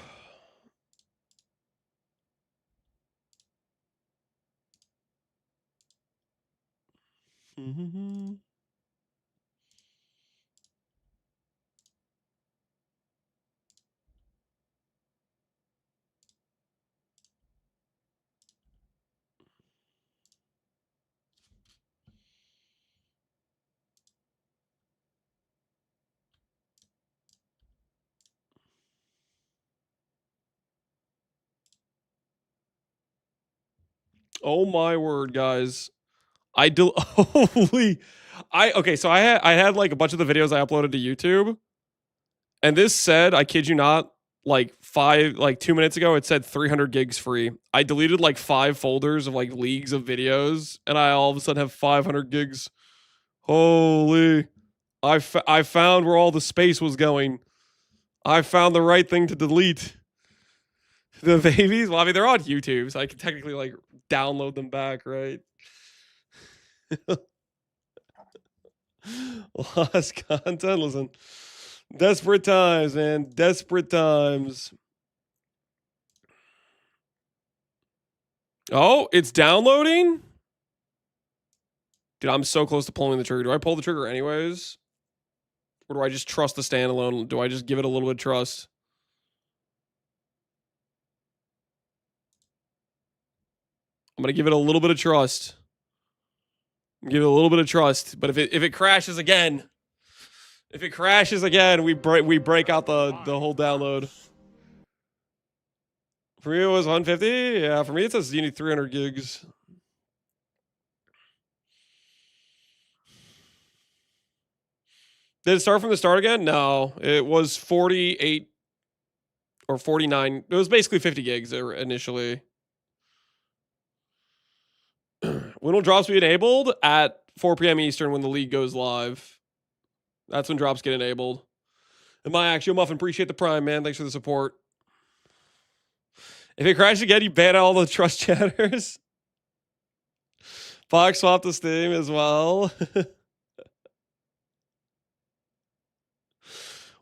Oh my word, guys. Holy. Okay, so I had like a bunch of the videos I uploaded to YouTube. And this said, I kid you not, like 2 minutes ago, it said 300 gigs free. I deleted like 5 folders of like leagues of videos, and I all of a sudden have 500 gigs. Holy. I found where all the space was going. I found the right thing to delete. The babies? Well, I mean, they're on YouTube, so I can technically like download them back, right? Lost content. Listen, desperate times, man. Desperate times. Oh, it's downloading? Dude, I'm so close to pulling the trigger. Do I pull the trigger anyways? Or do I just trust the standalone? Do I just give it a little bit of trust? I'm gonna give it a little bit of trust. Give it a little bit of trust. But if it crashes again, we break out the whole download. For me, it was 150. Yeah, for me, it says you need 300 gigs. Did it start from the start again? No, it was 48 or 49. It was basically 50 gigs initially. When will drops be enabled? At 4 p.m. Eastern when the league goes live. That's when drops get enabled. And my actual muffin, appreciate the prime, man. Thanks for the support. If it crashes again, you ban all the trust chatters. Fox swap to Steam as well.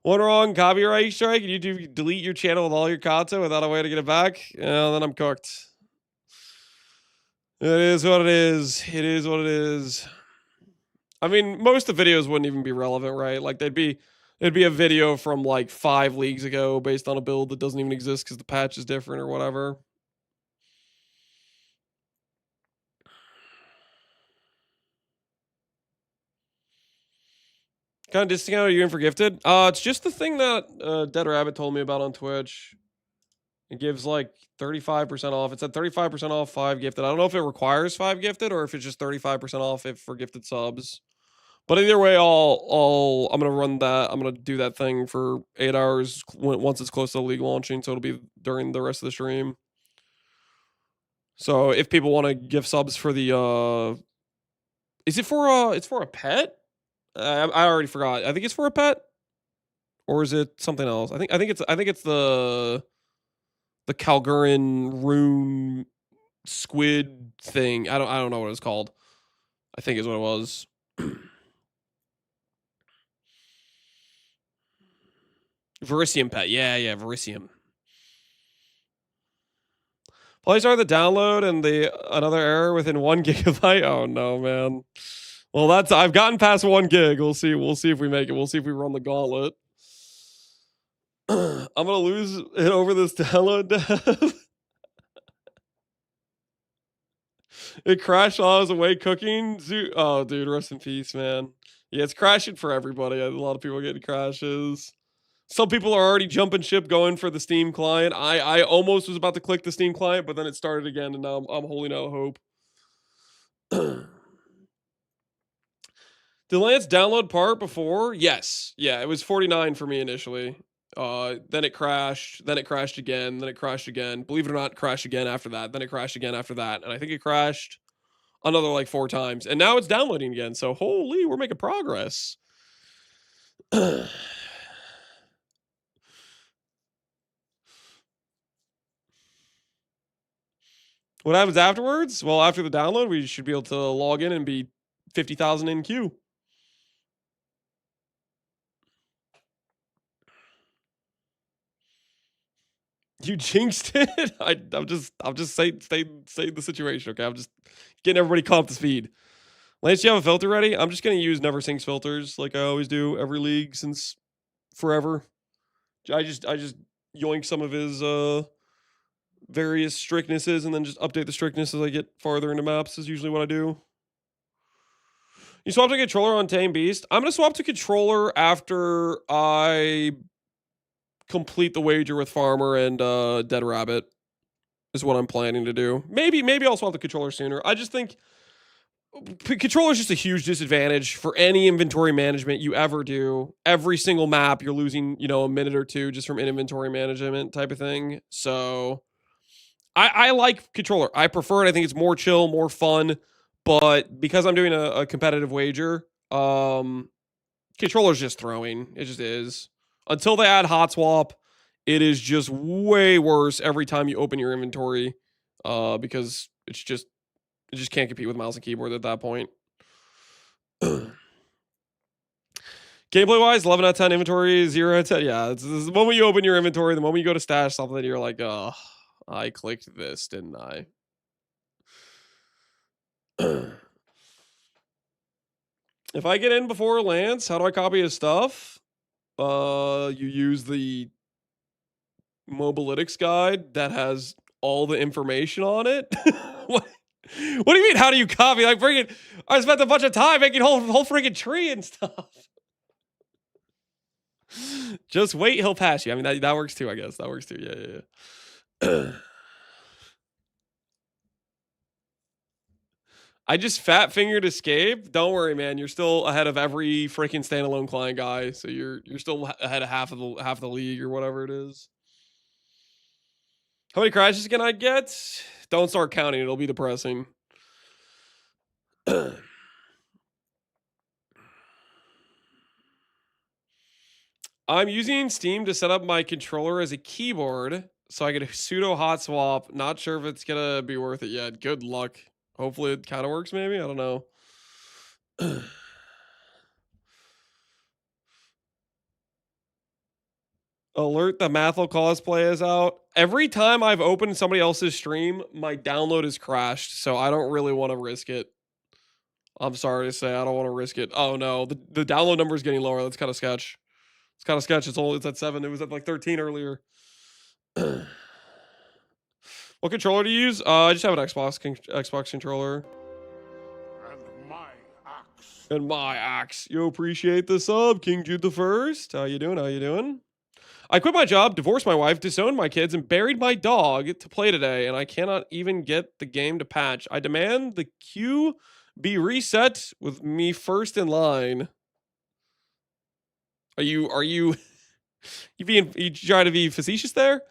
One wrong copyright strike, and you delete your channel with all your content without a way to get it back. Yeah, then I'm cooked. It is what it is. It is what it is. I mean, most of the videos wouldn't even be relevant, right? Like it'd be a video from like 5 leagues ago based on a build that doesn't even exist because the patch is different or whatever. Kind of discounted, are you in for gifted? It's just the thing that Dead Rabbit told me about on Twitch. It gives like 35% off. It said 35% off 5 gifted. I don't know if it requires 5 gifted or if it's just 35% off if for gifted subs. But either way, I'm gonna run that. I'm gonna do that thing for 8 hours once it's close to the league launching. So it'll be during the rest of the stream. So if people want to give subs for the is it for it's for a pet? I already forgot. I think it's for a pet, or is it something else? I think it's the Calgurin rune squid thing. I don't know what it's called. I think is what it was. Verisium pet. Yeah, Verisium. Please start the download and another error within 1 gigabyte. Oh no, man. Well, I've gotten past 1 gig. We'll see if we make it. We'll see if we run the gauntlet. I'm gonna lose it over this download dev. It crashed while I was away cooking. Oh, dude, rest in peace, man. Yeah, it's crashing for everybody. A lot of people are getting crashes. Some people are already jumping ship going for the Steam client. I almost was about to click the Steam client, but then it started again, and now I'm holding out hope. Did Lance download part before? Yes. Yeah, it was 49 for me initially. Then it crashed. Then it crashed again. Then it crashed again. Believe it or not, it crashed again after that. Then it crashed again after that. And I think it crashed another like 4 times. And now it's downloading again. So holy, we're making progress. What happens afterwards? Well, after the download, we should be able to log in and be 50,000 in queue. You jinxed it. I'm just saying the situation. Okay, I'm just getting everybody caught up to speed. Lance, you have a filter ready? I'm just gonna use Never Sinks filters like I always do every league since forever. I just yoink some of his various strictnesses and then just update the strictness as I get farther into maps is usually what I do. You swap to controller on Tame Beast? I'm gonna swap to controller after I complete the wager with Farmer and Dead Rabbit is what I'm planning to do. Maybe I'll swap the controller sooner. I just think controller is just a huge disadvantage for any inventory management you ever do. Every single map you're losing, a minute or two just from inventory management type of thing. So I like controller. I prefer it. I think it's more chill, more fun. But because I'm doing a competitive wager, controller's just throwing. It just is. Until they add hot swap, it is just way worse every time you open your inventory. Because it just can't compete with mouse and keyboard at that point. Gameplay wise, 11 out of 10 inventory, 0 out of 10. Yeah, it's the moment you open your inventory, the moment you go to stash something, you're like, oh, I clicked this, didn't I? If I get in before Lance, how do I copy his stuff? You use the Mobalytics guide that has all the information on it. What do you mean? How do you copy? Like I spent a bunch of time making whole freaking tree and stuff. Just wait, he'll pass you. I mean that works too, I guess. That works too. Yeah. I just fat fingered escape. Don't worry, man. You're still ahead of every freaking standalone client guy. So you're still ahead of half of the league or whatever it is. How many crashes can I get? Don't start counting. It'll be depressing. I'm using Steam to set up my controller as a keyboard so I get a pseudo hot swap. Not sure if it's gonna be worth it yet. Good luck. Hopefully it kind of works maybe. I don't know. Alert, the Mathel cosplay is out. Every time I've opened somebody else's stream, my download has crashed, so I don't really want to risk it. I'm sorry to say, I don't want to risk it. Oh no, the download number is getting lower. That's kind of sketch. It's kind of sketch. It's at 7. It was at like 13 earlier. What controller do you use? I just have an Xbox controller. And my axe. And my axe. You appreciate the sub, King Jude the First. How you doing? How you doing? I quit my job, divorced my wife, disowned my kids, and buried my dog to play today, and I cannot even get the game to patch. I demand the queue be reset with me first in line. Are you you trying to be facetious there?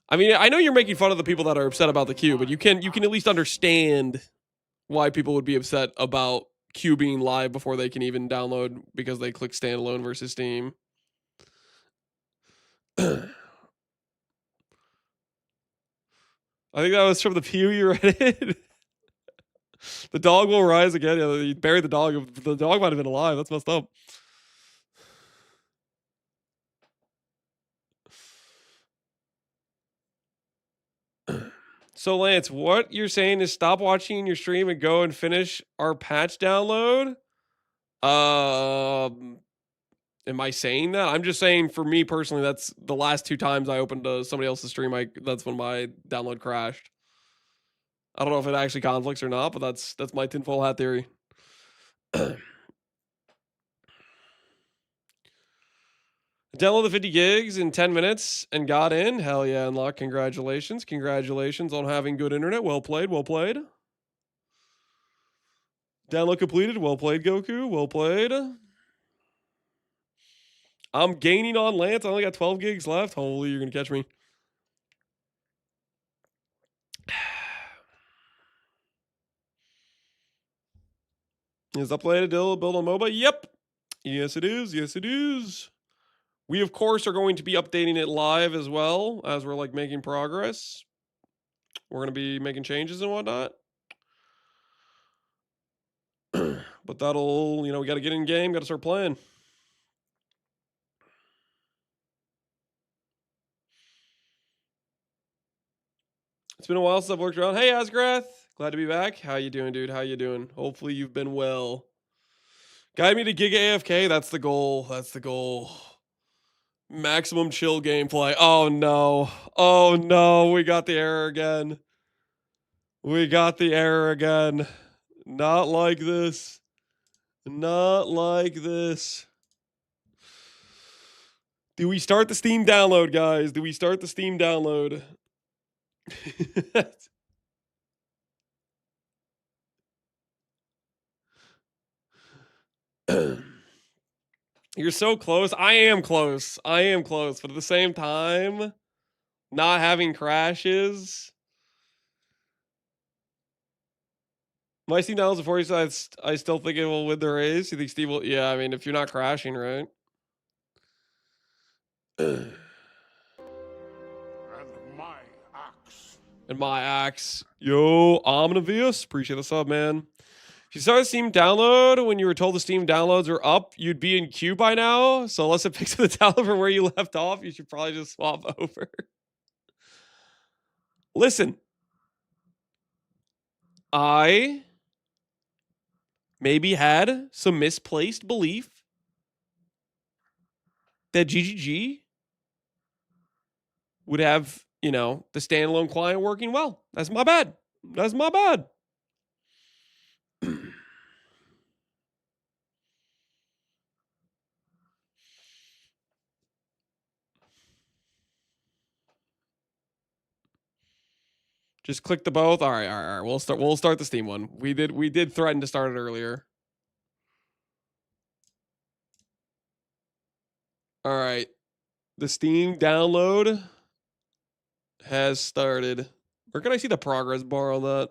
I mean, I know you're making fun of the people that are upset about the queue, but you can at least understand why people would be upset about queue being live before they can even download because they click standalone versus Steam. I think that was from the PoE Reddit. The dog will rise again. Yeah, you buried the dog. The dog might have been alive. That's messed up. So Lance, what you're saying is stop watching your stream and go and finish our patch download? Am I saying that? I'm just saying for me personally, that's the last 2 times I opened somebody else's stream. That's when my download crashed. I don't know if it actually conflicts or not, but that's my tinfoil hat theory. Download the 50 gigs in 10 minutes and got in. Hell yeah, unlock. Congratulations. Congratulations on having good internet. Well played. Well played. Download completed. Well played, Goku. Well played. I'm gaining on Lance. I only got 12 gigs left. Holy, you're going to catch me. Is uploaded to build on MOBA? Yep. Yes, it is. Yes, it is. We, of course, are going to be updating it live as well as we're like making progress. We're going to be making changes and whatnot. But that'll, we got to get in game, got to start playing. It's been a while since I've worked around. Hey, Asgrath. Glad to be back. How you doing, dude? How you doing? Hopefully you've been well. Guide me to Giga AFK. That's the goal. That's the goal. Maximum chill gameplay. Oh, no. Oh, no. We got the error again. We got the error again. Not like this. Not like this. Do we start the Steam download, guys? Do we start the Steam download? You're so close. I am close. I am close. But at the same time, not having crashes. My Steam downloads before you said I still think it will win the race. You think Steve will? Yeah, I mean, if you're not crashing, right? And my axe. And my axe. Yo, Omnivius. Appreciate the sub, man. If you started Steam download when you were told the Steam downloads are up, you'd be in queue by now. So unless it picks up the download from where you left off, you should probably just swap over. Listen. I maybe had some misplaced belief that GGG would have, the standalone client working well. That's my bad. That's my bad. Just click the both. All right, all right, all right. We'll start the Steam one. We did threaten to start it earlier. All right. The Steam download has started. Where can I see the progress bar on that?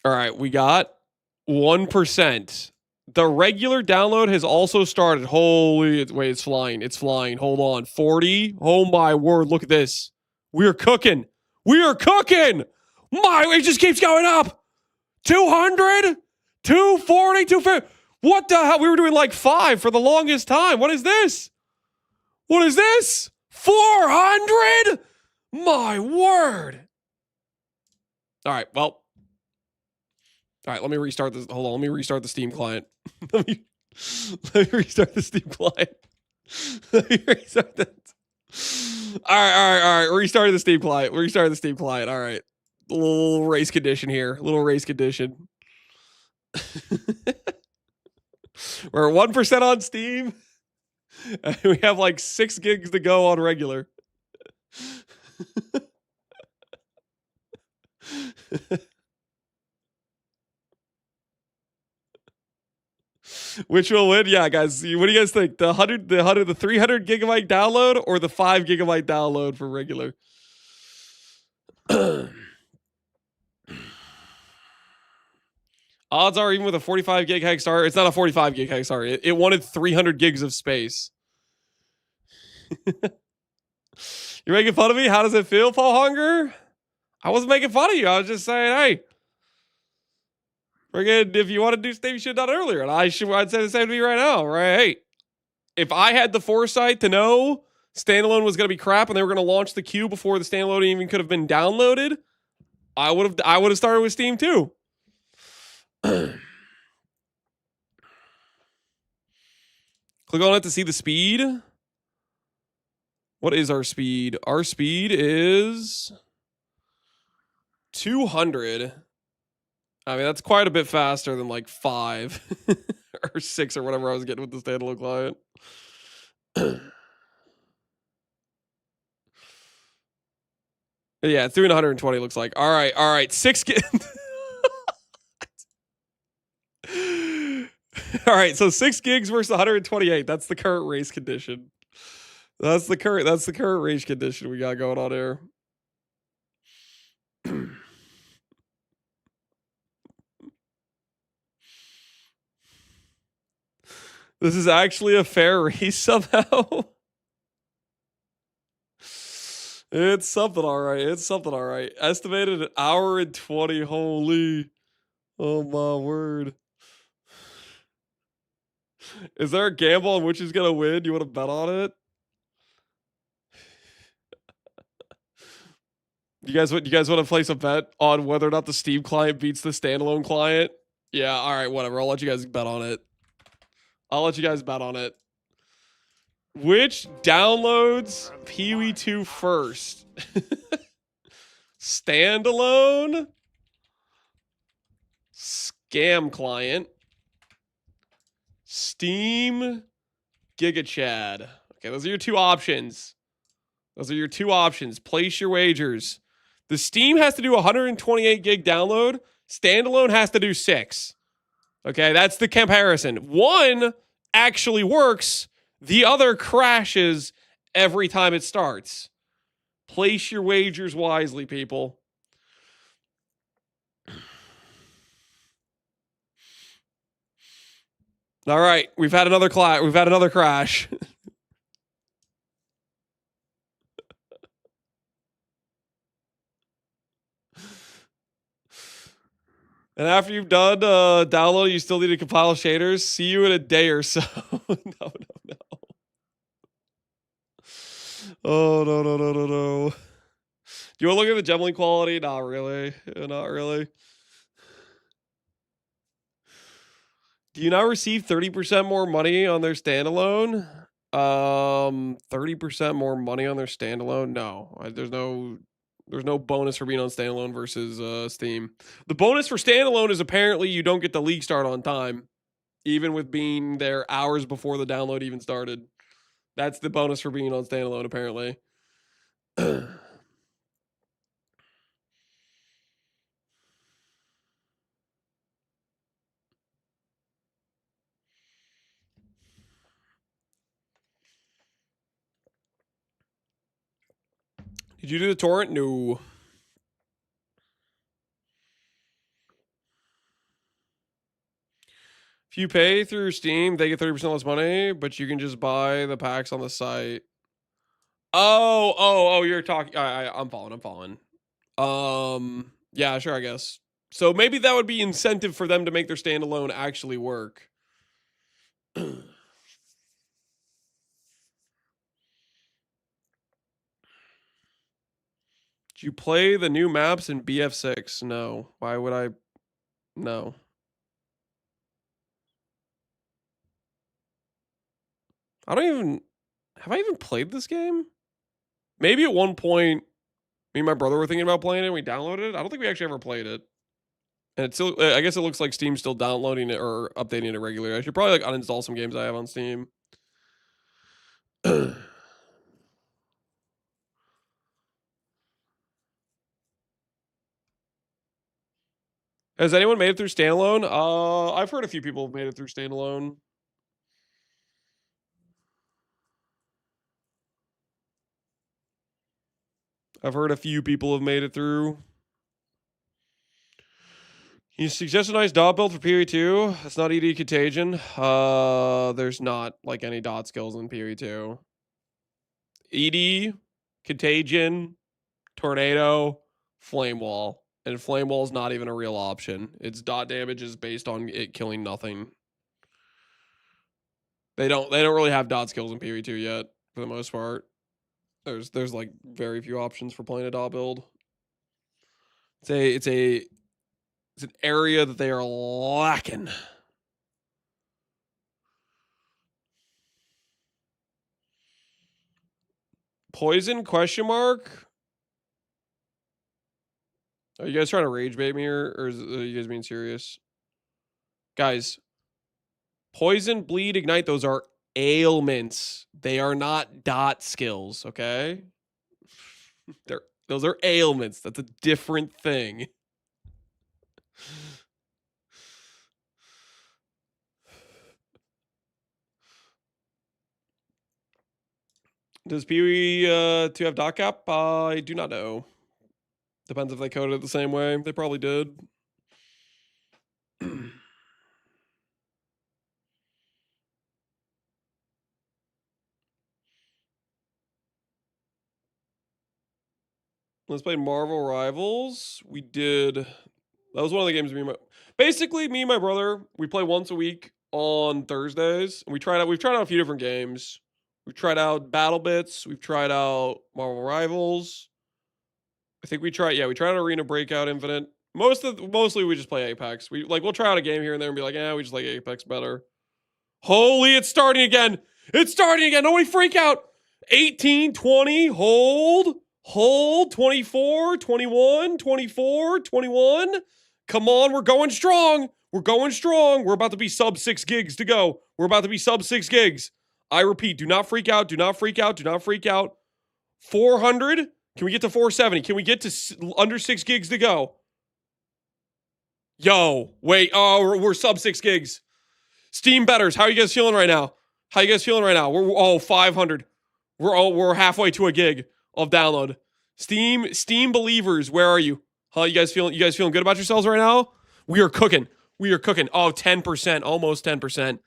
All right, we got 1%. The regular download has also started. Holy, wait, it's flying. It's flying. Hold on. 40. Oh my word. Look at this. We are cooking. We are cooking. My, it just keeps going up. 200, 240, 250. What the hell? We were doing like 5 for the longest time. What is this? What is this? 400? My word. All right, well. All right, let me restart this. Hold on, let me restart the Steam client. let me restart the Steam client. Let me restart that. All right. Restarted the Steam client. Restarted the Steam client. All right. A little race condition here. A little race condition. We're at 1% on Steam. And we have like 6 gigs to go on regular. Which will win? Yeah, guys. What do you guys think? The 300 gigabyte download or the 5 gigabyte download for regular? Odds are, even with a 45 gig hex start, it's not a 45 gig hex start. It wanted 300 gigs of space. You're making fun of me? How does it feel, Paul Hunger? I wasn't making fun of you. I was just saying, hey, friggin', if you want to do stuff, you should have done it earlier. And I'd say the same to you right now, right? Hey, if I had the foresight to know standalone was going to be crap and they were going to launch the queue before the standalone even could have been downloaded, I would have started with Steam too. Click on it to see the speed. What is our speed? Our speed is 200. I mean, that's quite a bit faster than like 5 or 6 or whatever I was getting with the standalone client. Yeah, it's doing 120, looks like. All right. 6 gig. All right, so 6 gigs versus 128. That's the current race condition. That's the current race condition we got going on here. This is actually a fair race somehow. It's something all right. It's something all right. Estimated 1 hour and 20. Holy. Oh my word. Is there a gamble on which is going to win? You want to bet on it? You guys want to place a bet on whether or not the Steam client beats the standalone client? Yeah, all right, whatever. I'll let you guys bet on it. Which downloads PoE 2 first? Standalone? Scam client? Steam? GigaChad. Okay, those are your 2 options. Place your wagers. The Steam has to do 128 gig download. Standalone has to do 6. Okay, that's the comparison. One actually works. The other crashes every time it starts. Place your wagers wisely, people. All right, we've had another crash. And after you've done download, you still need to compile shaders. See you in a day or so. No. Oh, no. Do you want to look at the gem quality? Not really. Do you now receive 30% more money on their standalone? 30% more money on their standalone? No. There's no bonus for being on standalone versus Steam. The bonus for standalone is apparently you don't get the league start on time, even with being there hours before the download even started. That's the bonus for being on standalone, apparently. Did you do the torrent? No. If you pay through Steam, they get 30% less money, but you can just buy the packs on the site. Oh, you're talking. I'm following. Yeah, sure, I guess. So maybe that would be incentive for them to make their standalone actually work. Did you play the new maps in BF6? No. Why would I? No. I don't even. Have I even played this game? Maybe at one point, me and my brother were thinking about playing it. And we downloaded it. I don't think we actually ever played it. And it's still. I guess it looks like Steam's still downloading it or updating it regularly. I should probably like uninstall some games I have on Steam. Has anyone made it through standalone? I've heard a few people have made it through standalone. I've heard a few people have made it through. You suggest a nice dot build for PoE 2. It's not ED Contagion. There's not like any dot skills in PoE 2. ED, Contagion, Tornado, Flame Wall. And Flame Wall is not even a real option. Its dot damage is based on it killing nothing. They don't really have dot skills in PoE 2 yet, for the most part. There's like very few options for playing a dot build. It's an area that they are lacking. Poison question mark? Are you guys trying to rage bait me or are you guys being serious? Guys, poison, bleed, ignite, those are ailments. They are not dot skills, okay? Those are ailments. That's a different thing. Does PoE 2 have dot cap? I do not know. Depends if they coded it the same way. They probably did. Let's play Marvel Rivals. We did. That was one of the games basically me and my brother, we play once a week on Thursdays. And we've tried out a few different games. We've tried out Battle Bits. We've tried out Marvel Rivals. I think we tried out Arena Breakout Infinite. Mostly we just play Apex. We'll try out a game here and there and be like, we just like Apex better. Holy, it's starting again. It's starting again. Nobody freak out. 18, 20, hold, 24, 21, 24, 21. Come on, we're going strong. We're going strong. We're about to be sub 6 gigs to go. We're about to be sub 6 gigs. I repeat, do not freak out. Do not freak out. Do not freak out. 400. Can we get to 470? Can we get to under 6 gigs to go? Yo, wait. Oh, we're sub 6 gigs. Steam betters, how are you guys feeling right now? We're 500. We're halfway to a gig of download. Steam believers, where are you? You guys feeling good about yourselves right now? We are cooking. Oh, 10%, almost 10%.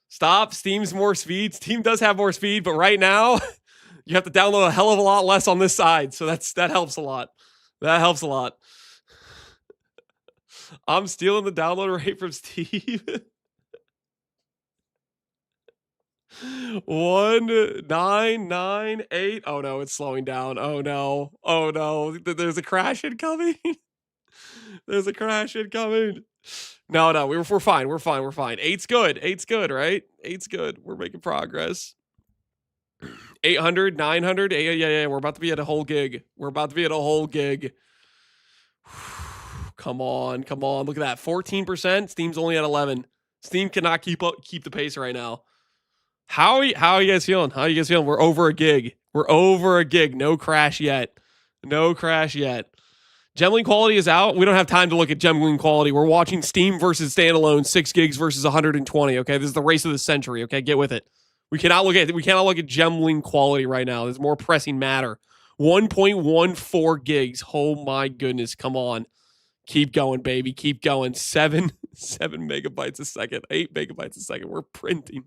Stop. Steam's more speed. Steam does have more speed, but right now you have to download a hell of a lot less on this side. So that helps a lot. I'm stealing the download rate from Steve. 1998. Oh no, it's slowing down. Oh no. There's a crash incoming. No, we're fine. We're fine. 8's good. 8's good, right? 8's good. We're making progress. 800, 900. Yeah. We're about to be at a whole gig. Come on. Look at that. 14%. Steam's only at 11. Steam cannot keep the pace right now. How are you guys feeling? We're over a gig. No crash yet. Gemlink quality is out. We don't have time to look at Gemlink quality. We're watching Steam versus standalone, 6 gigs versus 120. Okay, this is the race of the century. Okay, get with it. We cannot look at Gemlink quality right now. There's more pressing matter. 1.14 gigs. Oh my goodness. Come on. Keep going, baby. Keep going. 7 megabytes a second. 8 megabytes a second. We're printing.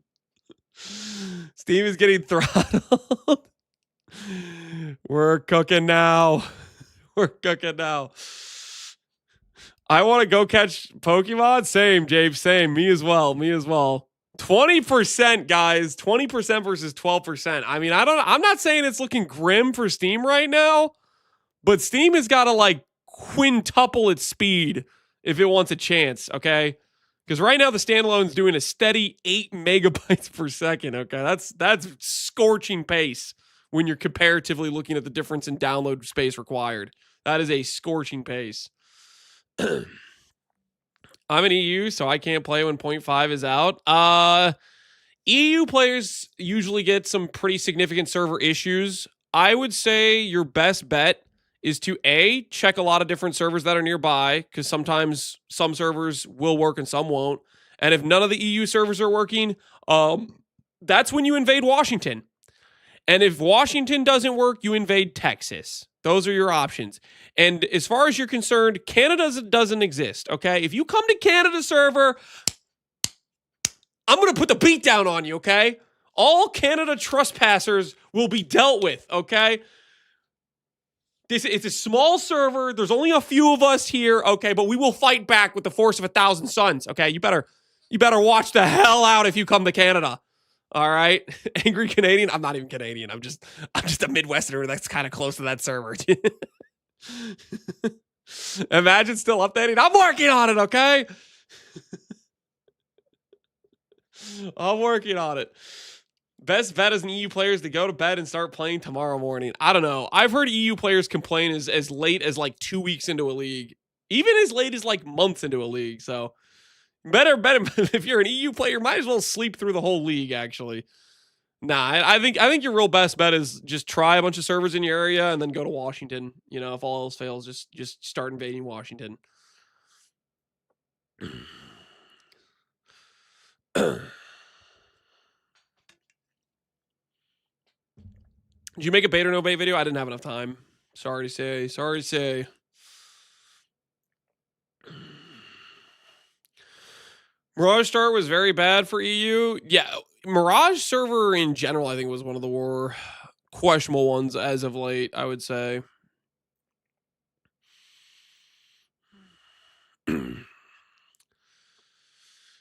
Steam is getting throttled. We're cooking now. We're cooking now. I want to go catch Pokemon. Same, James. Same. Me as well. Me as well. 20%, guys. 20% versus 12%. I mean, I'm not saying it's looking grim for Steam right now, but Steam has got to like quintuple its speed if it wants a chance, okay? Because right now the standalone's doing a steady 8 megabytes per second, okay? That's scorching pace when you're comparatively looking at the difference in download space required. That is a scorching pace. I'm an EU, so I can't play when 0.5 is out. EU players usually get some pretty significant server issues. I would say your best bet is to check a lot of different servers that are nearby, because sometimes some servers will work and some won't. And if none of the EU servers are working, that's when you invade Washington. And if Washington doesn't work, you invade Texas. Those are your options. And as far as you're concerned, Canada doesn't exist, okay? If you come to Canada server, I'm going to put the beat down on you, okay? All Canada trespassers will be dealt with, okay? It's a small server. There's only a few of us here, okay? But we will fight back with the force of 1,000 suns, okay? You better watch the hell out if you come to Canada. All right, angry Canadian. I'm not even Canadian. I'm just a Midwesterner that's kind of close to that server. Imagine still updating. I'm working on it. Okay, I'm working on it. Best bet as an EU player is to go to bed and start playing tomorrow morning. I don't know. I've heard EU players complain as late as like 2 weeks into a league, even as late as like months into a league. So. Better, if you're an EU player, might as well sleep through the whole league, actually. Nah, I think your real best bet is just try a bunch of servers in your area and then go to Washington. You know, if all else fails, just start invading Washington. Did you make a bait or no bait video? I didn't have enough time. Sorry to say. Mirage start was very bad for EU. Yeah, Mirage server in general, I think, was one of the more questionable ones as of late, I would say.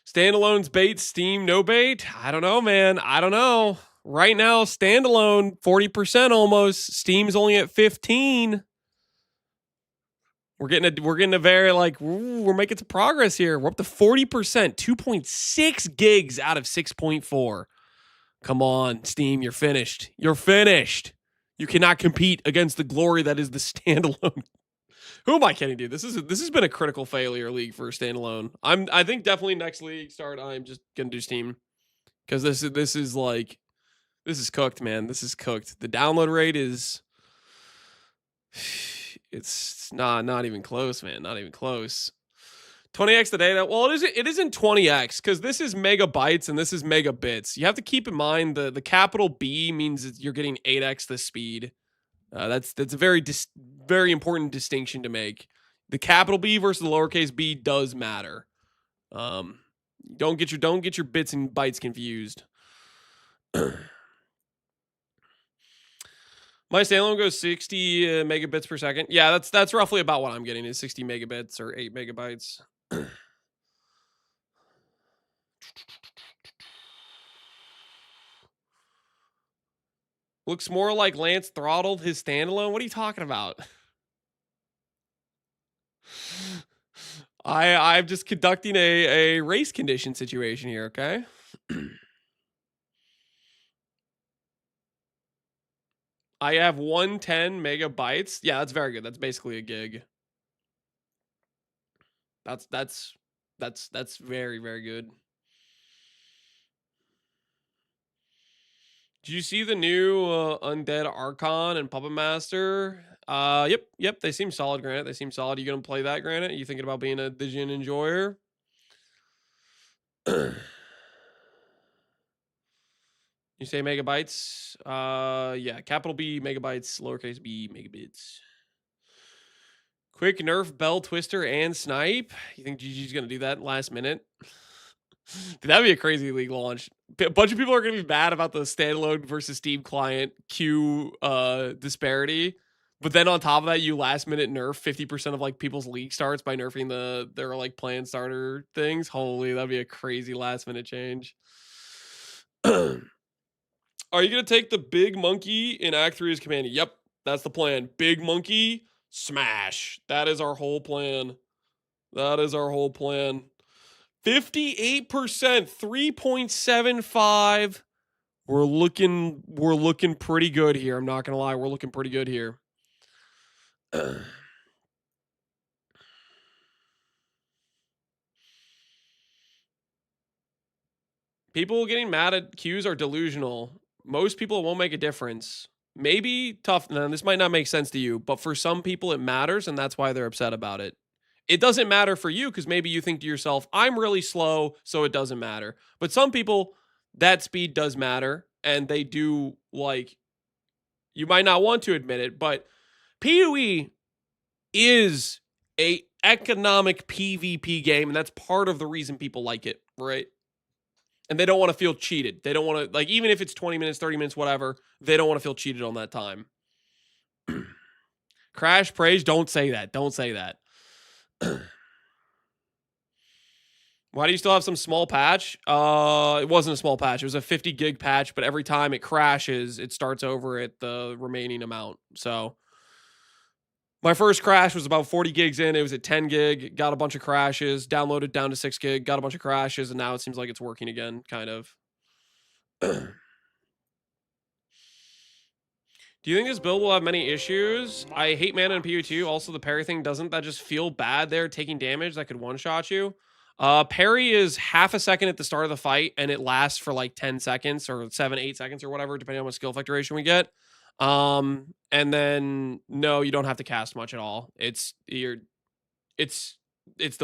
Standalone's bait, Steam, no bait? I don't know, man. I don't know. Right now, standalone, 40% almost. Steam's only at 15. We're getting a very like, we're making some progress here. We're up to 40%, 2.6 gigs out of 6.4. Come on, Steam, you're finished. You're finished. You cannot compete against the glory that is the standalone. Who am I kidding, dude? This has been a critical failure league for standalone. I think definitely next league start, I'm just gonna do Steam. Because this is cooked, man. This is cooked. The download rate is it's not even close, man. Not even close. 20x the data. Well, it isn't 20x because this is megabytes and this is megabits. You have to keep in mind the capital B means that you're getting 8x the speed. That's a very important distinction to make. The capital B versus the lowercase b does matter. Don't get your bits and bytes confused. My standalone goes 60 megabits per second. Yeah, that's roughly about what I'm getting is 60 megabits or 8 megabytes. Looks more like Lance throttled his standalone. What are you talking about? I'm just conducting a race condition situation here, okay? I have 110 megabytes. Yeah, that's very good. That's basically a gig. That's very, very good. Did you see the new Undead Archon and Puppet Master? Yep. They seem solid, Granite. They seem solid. You gonna play that, Granite? You thinking about being a Digian enjoyer? You say megabytes? Yeah, capital B megabytes, lowercase b megabits. Quick nerf Bell Twister and Snipe. You think GG's gonna do that last minute? Dude, that'd be a crazy league launch. A bunch of people are gonna be mad about the standalone versus Steam client queue disparity. But then on top of that, you last minute nerf 50% of like people's league starts by nerfing their like plan starter things. Holy, that'd be a crazy last minute change. Are you gonna take the big monkey in Act 3 as command? Yep, that's the plan. Big monkey, smash. That is our whole plan. That is our whole plan. 58%, 3.75. We're looking pretty good here. I'm not gonna lie, we're looking pretty good here. People getting mad at queues are delusional. Most people, it won't make a difference. Maybe tough. Now, this might not make sense to you, but for some people, it matters, and that's why they're upset about it. It doesn't matter for you because maybe you think to yourself, I'm really slow, so it doesn't matter. But some people, that speed does matter, and they do, like, you might not want to admit it, but PoE is a economic PvP game, and that's part of the reason people like it, right? And they don't want to feel cheated. They don't want to, like, even if it's 20 minutes, 30 minutes, whatever, they don't want to feel cheated on that time. Crash praise, don't say that. Don't say that. Why do you still have some small patch? It wasn't a small patch. It was a 50 gig patch, but every time it crashes, it starts over at the remaining amount. So my first crash was about 40 gigs in. It was at 10 gig, got a bunch of crashes, downloaded down to 6 gig, got a bunch of crashes, and now it seems like it's working again, kind of. Do you think this build will have many issues? I hate mana in PoE2. Also, the parry thing, doesn't that just feel bad there, taking damage that could one-shot you? Parry is half a second at the start of the fight, and it lasts for like 10 seconds or 7, 8 seconds or whatever, depending on what skill effect duration we get. And then no, you don't have to cast much at all. It's the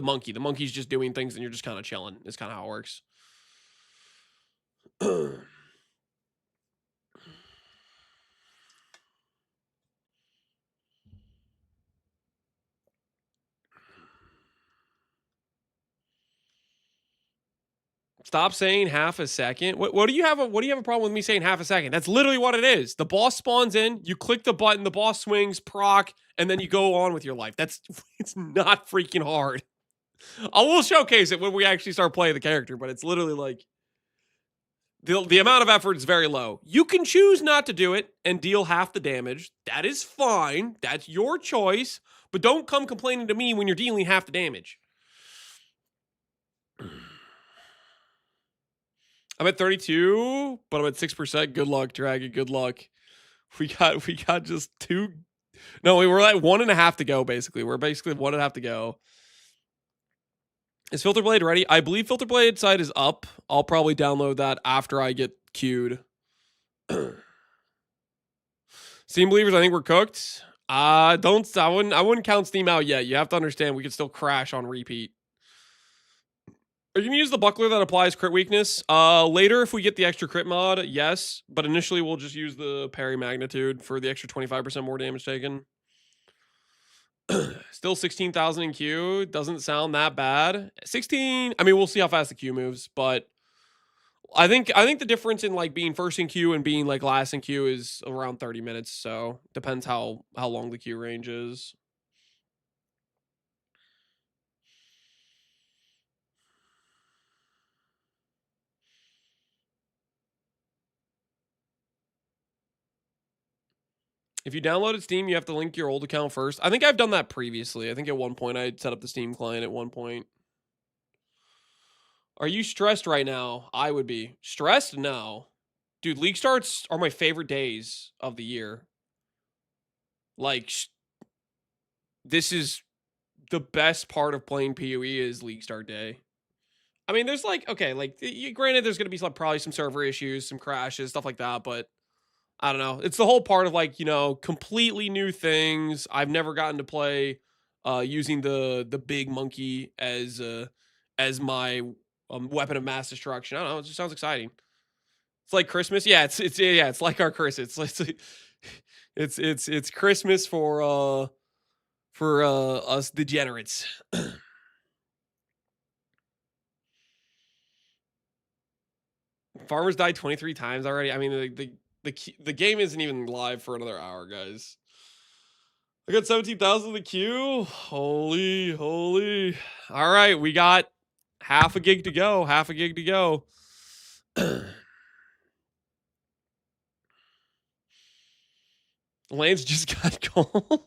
monkey. The monkey's just doing things, and you're just kind of chilling. It's kind of how it works. Stop saying half a second. What do you have a problem with me saying half a second? That's literally what it is. The boss spawns in, you click the button, the boss swings, proc, and then you go on with your life. It's not freaking hard. I will showcase it when we actually start playing the character, but it's literally like the amount of effort is very low. You can choose not to do it and deal half the damage. That is fine. That's your choice, but don't come complaining to me when you're dealing half the damage. I'm at 32, but I'm at 6%. Good luck, Dragon. Good luck. We got just 2. No, we were at 1.5 to go, basically. We're basically 1.5 to go. Is Filter Blade ready? I believe Filter Blade side is up. I'll probably download that after I get queued. Steam believers, I think we're cooked. I wouldn't count Steam out yet. You have to understand we could still crash on repeat. Are you going to use the buckler that applies crit weakness? Later, if we get the extra crit mod, yes. But initially, we'll just use the parry magnitude for the extra 25% more damage taken. Still 16,000 in Q. Doesn't sound that bad. 16, I mean, we'll see how fast the Q moves. But I think the difference in like being first in Q and being like last in Q is around 30 minutes. So depends how long the Q range is. If you downloaded Steam, you have to link your old account first. I think I've done that previously. I think at one point I set up the Steam client at one point. Are you stressed right now? I would be. Stressed? No. Dude, league starts are my favorite days of the year. Like, this is the best part of playing PoE is league start day. I mean, there's like, okay, like, granted, there's going to be probably some server issues, some crashes, stuff like that, but I don't know. It's the whole part of like, you know, completely new things. I've never gotten to play using the big monkey as my weapon of mass destruction. I don't know. It just sounds exciting. It's like Christmas. Yeah, it's like our Christmas. It's Christmas for for us degenerates. Farmers died 23 times already. I mean, the game isn't even live for another hour, guys. I got 17,000 in the queue. Holy. All right, we got half a gig to go. Lance just got gold.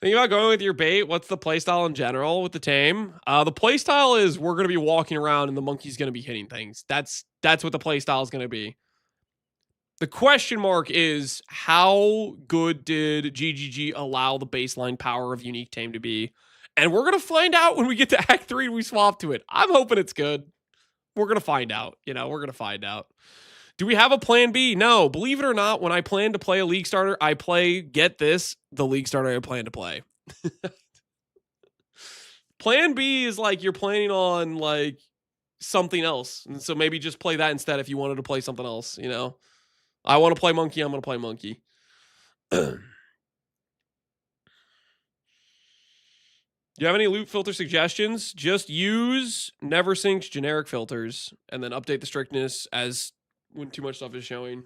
Think about going with your bait. What's the playstyle in general with the tame? The playstyle is we're going to be walking around and the monkey's going to be hitting things. That's what the playstyle is going to be. The question mark is how good did GGG allow the baseline power of unique tame to be? And we're going to find out when we get to Act 3 and we swap to it. I'm hoping it's good. We're going to find out. We're going to find out. Do we have a plan B? No. Believe it or not, when I plan to play a league starter, I play, get this, the league starter I plan to play. Plan B is like you're planning on like something else. And so maybe just play that instead if you wanted to play something else, you know? I want to play monkey, I'm going to play monkey. Do you have any loot filter suggestions? Just use never synced generic filters and then update the strictness as when too much stuff is showing.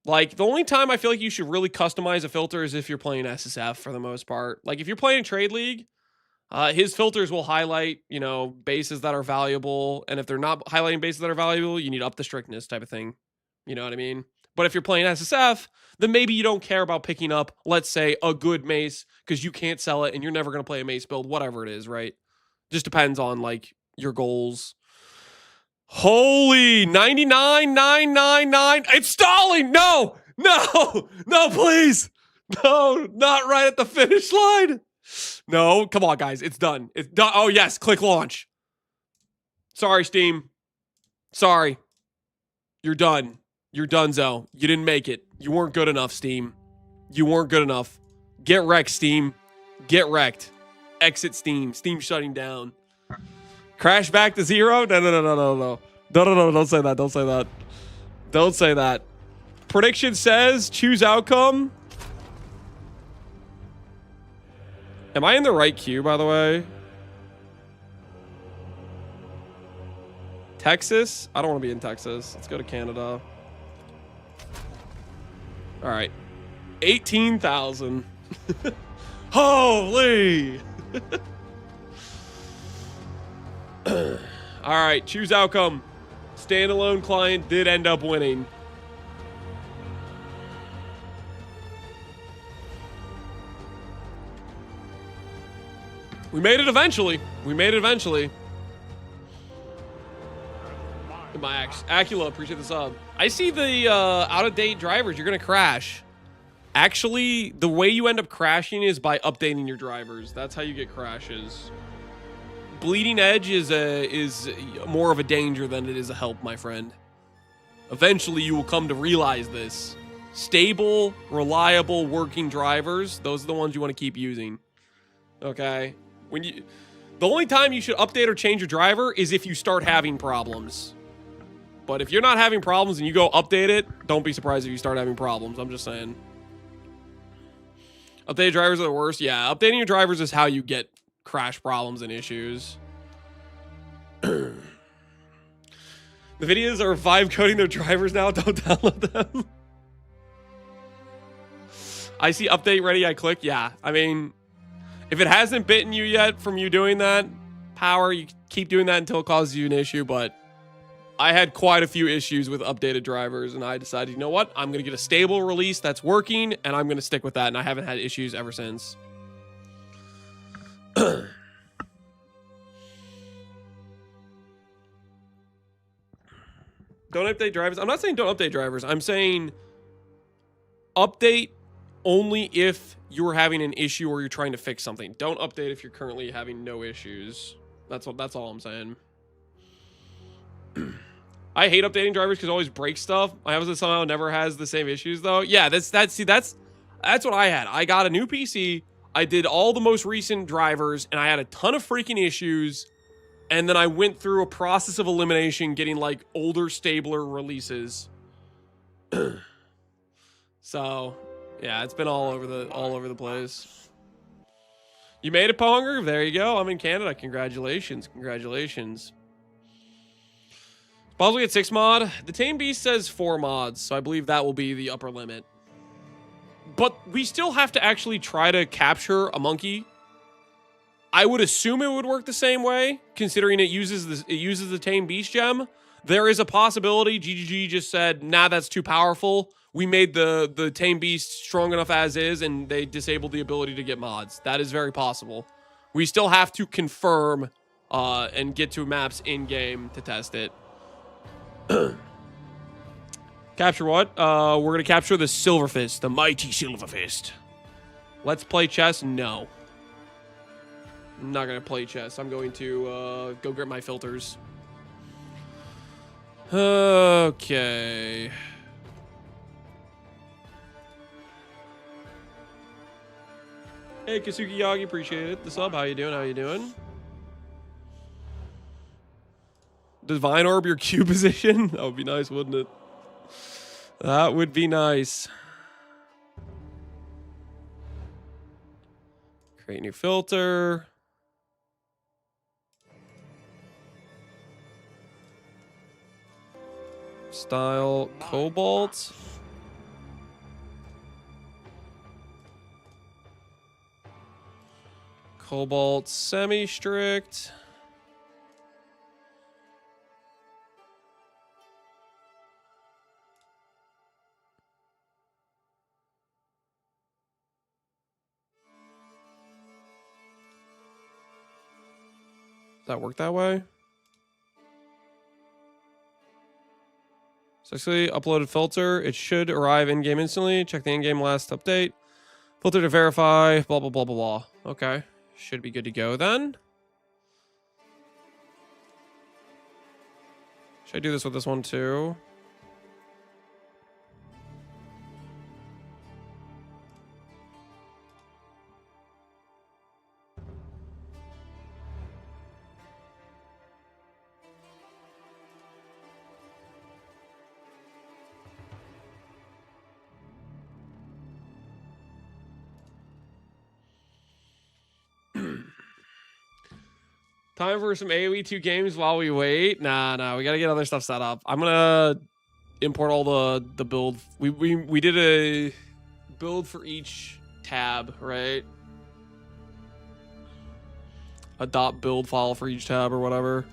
Like, the only time I feel like you should really customize a filter is if you're playing SSF for the most part. Like, if you're playing Trade League, his filters will highlight, you know, bases that are valuable. And if they're not highlighting bases that are valuable, you need to up the strictness type of thing. You know what I mean? But if you're playing SSF, then maybe you don't care about picking up, let's say, a good mace because you can't sell it and you're never going to play a mace build, whatever it is, right? Just depends on, like, your goals. Holy 99,999. It's stalling. No, please. No, not right at the finish line. No, come on, guys. It's done. It's done. Oh, yes. Click launch. Sorry, Steam. Sorry. You're done. You're donezo. You didn't make it. You weren't good enough, Steam. You weren't good enough. Get wrecked, Steam. Get wrecked. Exit Steam. Steam shutting down. Crash back to 0? No. Don't say that. Don't say that. Prediction says choose outcome. Am I in the right queue, by the way? Texas? I don't want to be in Texas. Let's go to Canada. All right. 18,000. Holy! All right, choose outcome. Standalone client did end up winning. We made it eventually. My Acula, appreciate the sub. I see the out-of-date drivers. You're gonna crash. Actually, the way you end up crashing is by updating your drivers. That's how you get crashes. Bleeding edge is more of a danger than it is a help, my friend. Eventually, you will come to realize this. Stable, reliable, working drivers, those are the ones you want to keep using. Okay? The only time you should update or change your driver is if you start having problems. But if you're not having problems and you go update it, don't be surprised if you start having problems. I'm just saying. Updated drivers are the worst. Yeah, updating your drivers is how you get crash problems and issues. The videos are vibe coding their drivers now. Don't download them. I see update ready. I click. Yeah, I mean, if it hasn't bitten you yet from you doing that, power, you keep doing that until it causes you an issue. But I had quite a few issues with updated drivers, and I decided, you know what? I'm going to get a stable release that's working, and I'm going to stick with that, and I haven't had issues ever since. Don't update drivers. I'm not saying don't update drivers. I'm saying update only if you're having an issue or you're trying to fix something. Don't update if you're currently having no issues. That's all I'm saying. I hate updating drivers because it always breaks stuff. My house somehow never has the same issues though. Yeah, that's what I had. I got a new PC. I did all the most recent drivers and I had a ton of freaking issues. And then I went through a process of elimination, getting like older, stabler releases. So Yeah, it's been all over the place. You made it, Ponger? There you go. I'm in Canada. Congratulations. Congratulations. Possibly at 6 mod. The Tame Beast says 4 mods, so I believe that will be the upper limit. But we still have to actually try to capture a monkey. I would assume it would work the same way, considering it uses the Tame Beast gem. There is a possibility GGG just said, nah, that's too powerful. We made the Tame Beast strong enough as is, and they disabled the ability to get mods. That is very possible. We still have to confirm and get to maps in-game to test it. Capture what? We're going to capture the Silver Fist, the mighty Silver Fist. Let's play chess? No. I'm not going to play chess. I'm going to go get my filters. Okay. Hey, Kasuki Yagi, appreciate it. The sub, how you doing? How you doing? Divine Orb your Q position? That would be nice, wouldn't it? That would be nice. Create new filter. Style Cobalt. Cobalt semi-strict. Does that work that way? Successfully uploaded filter. It should arrive in-game instantly. Check the in-game last update. Filter to verify. Blah, blah, blah, blah, blah. Okay. Should be good to go then. Should I do this with this one too? Time for some AoE 2 games while we wait. Nah, we gotta get other stuff set up. I'm gonna import all the build. We did a build for each tab, right? A .build file for each tab or whatever.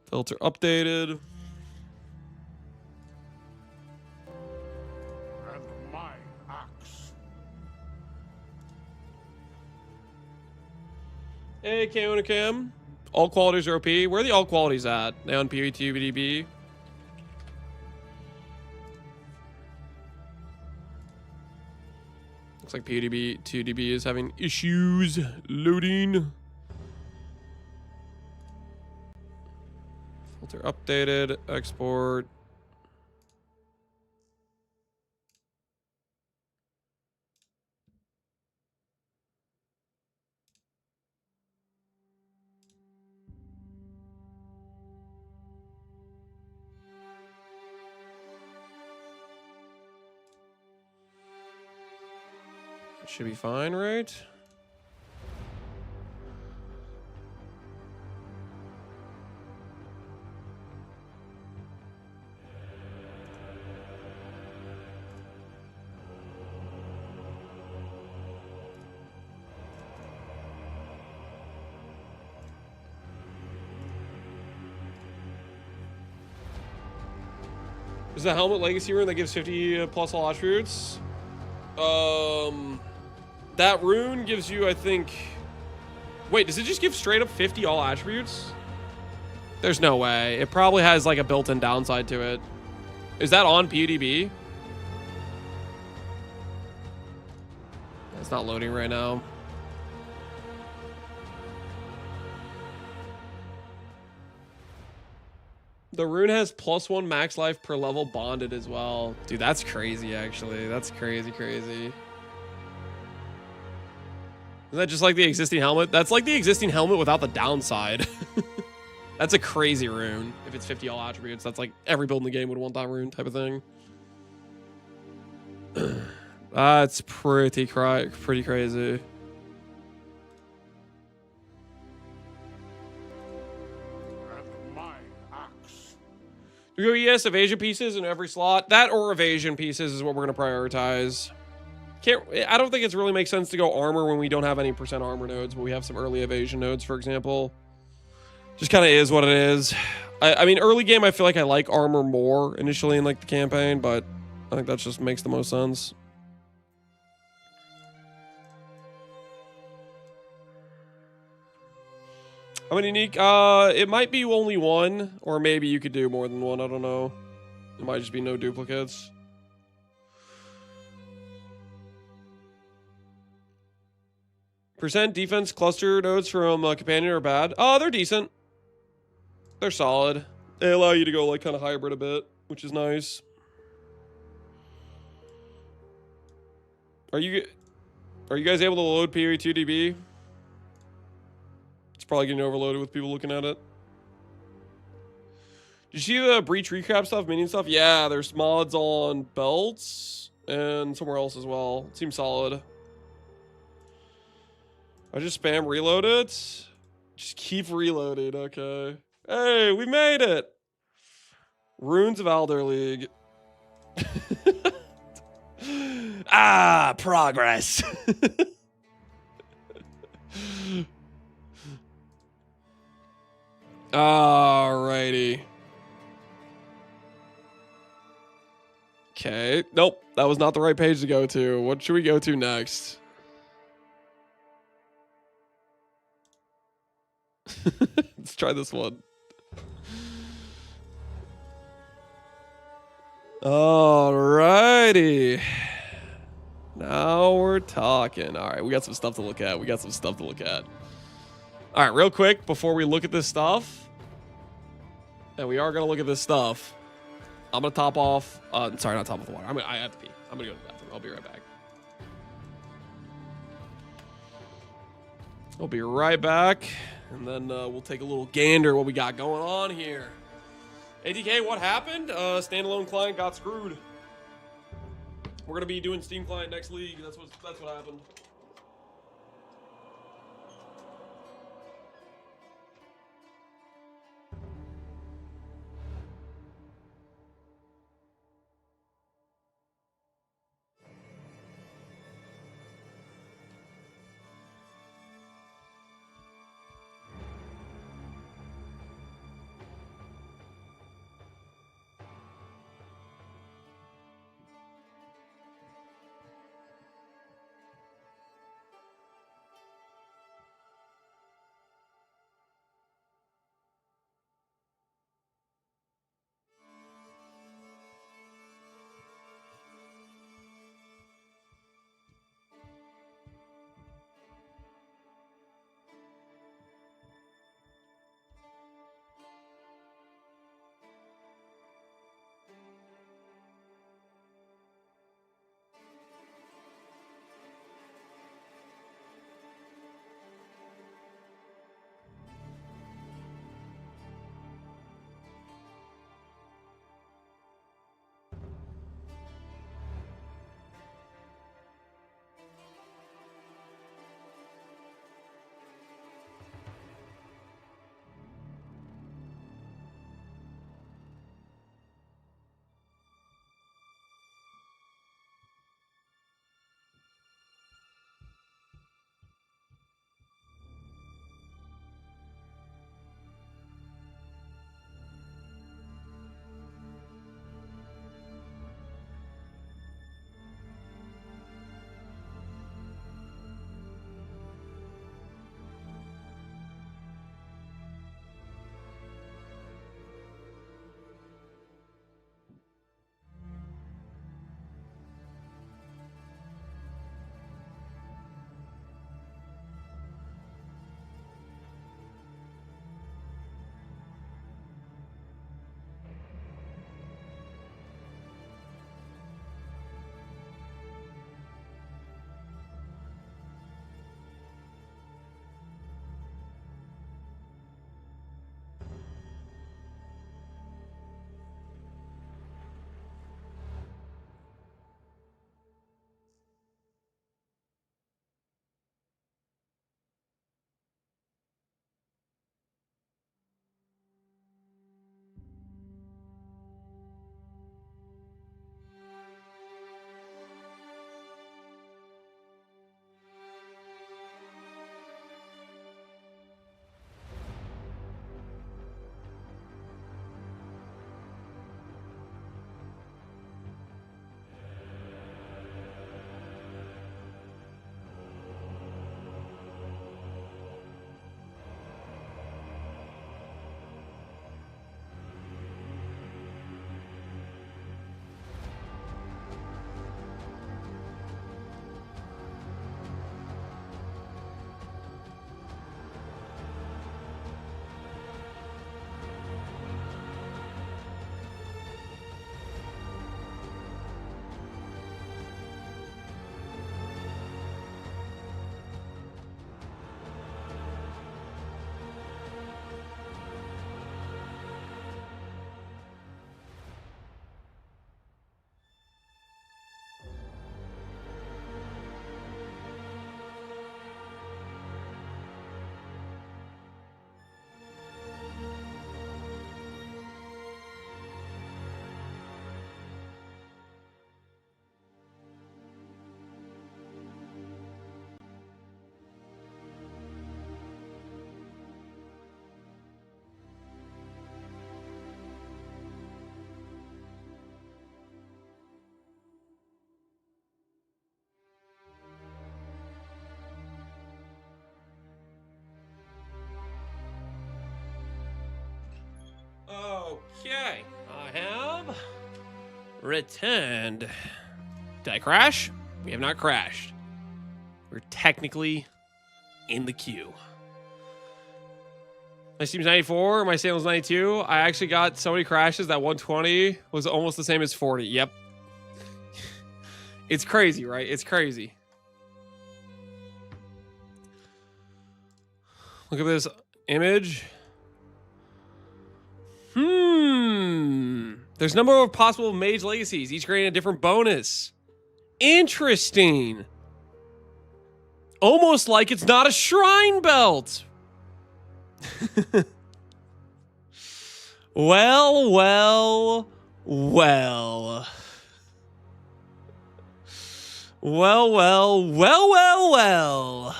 Filter updated. Hey, Cam. All qualities are OP. Where are the all qualities at? They on PoE 2 BDB. Looks like PoE 2DB is having issues loading. Filter updated. Export. Should be fine, right? Is the helmet legacy rune that gives 50 plus all attributes? That rune gives you, I think... Wait, does it just give straight up 50 all attributes? There's no way. It probably has like a built-in downside to it. Is that on PUDB? It's not loading right now. The rune has +1 max life per level bonded as well. Dude, that's crazy, actually. That's crazy. Isn't that just like the existing helmet? That's like the existing helmet without the downside. That's a crazy rune. If it's 50 all attributes, that's like every build in the game would want that rune type of thing. That's pretty crazy. And my axe. We go ES evasion pieces in every slot. That or evasion pieces is what we're gonna prioritize. I don't think it really makes sense to go armor when we don't have any percent armor nodes, but we have some early evasion nodes, for example. Just kind of is what it is. I mean, early game, I feel like I like armor more initially in like the campaign, but I think that just makes the most sense. How many unique? It might be only one, or maybe you could do more than one. I don't know. It might just be no duplicates. Percent defense cluster nodes from companion are bad. Oh, they're decent. They're solid. They allow you to go like kind of hybrid a bit, which is nice. Are you guys able to load PoE 2DB? It's probably getting overloaded with people looking at it. Did you see the breach recap stuff, minion stuff? Yeah, there's mods on belts and somewhere else as well. It seems solid. I just spam reload it. Just keep reloading, okay. Hey, we made it! Runes of Alder League. Ah, progress. Alrighty. Okay. Nope, that was not the right page to go to. What should we go to next? Let's try this one. Alrighty. Now we're talking. All right, we got some stuff to look at. All right, real quick before we look at this stuff, and we are gonna look at this stuff. I'm gonna top off. Sorry, not top off the water. I have to pee. I'm gonna go to the bathroom. I'll be right back. I'll be right back, and then we'll take a little gander what we got going on here. ATK, what happened? Standalone client got screwed. We're gonna be doing Steam client next league. That's what happened. Okay, I have returned. Did I crash? We have not crashed. We're technically in the queue. My Steam's 94, my Salem's 92. I actually got so many crashes that 120 was almost the same as 40. Yep. It's crazy, right? It's crazy. Look at this image. There's a number of possible mage legacies, each creating a different bonus. Interesting. Almost like it's not a shrine belt. Well, well, well. Well, well, well, well, well.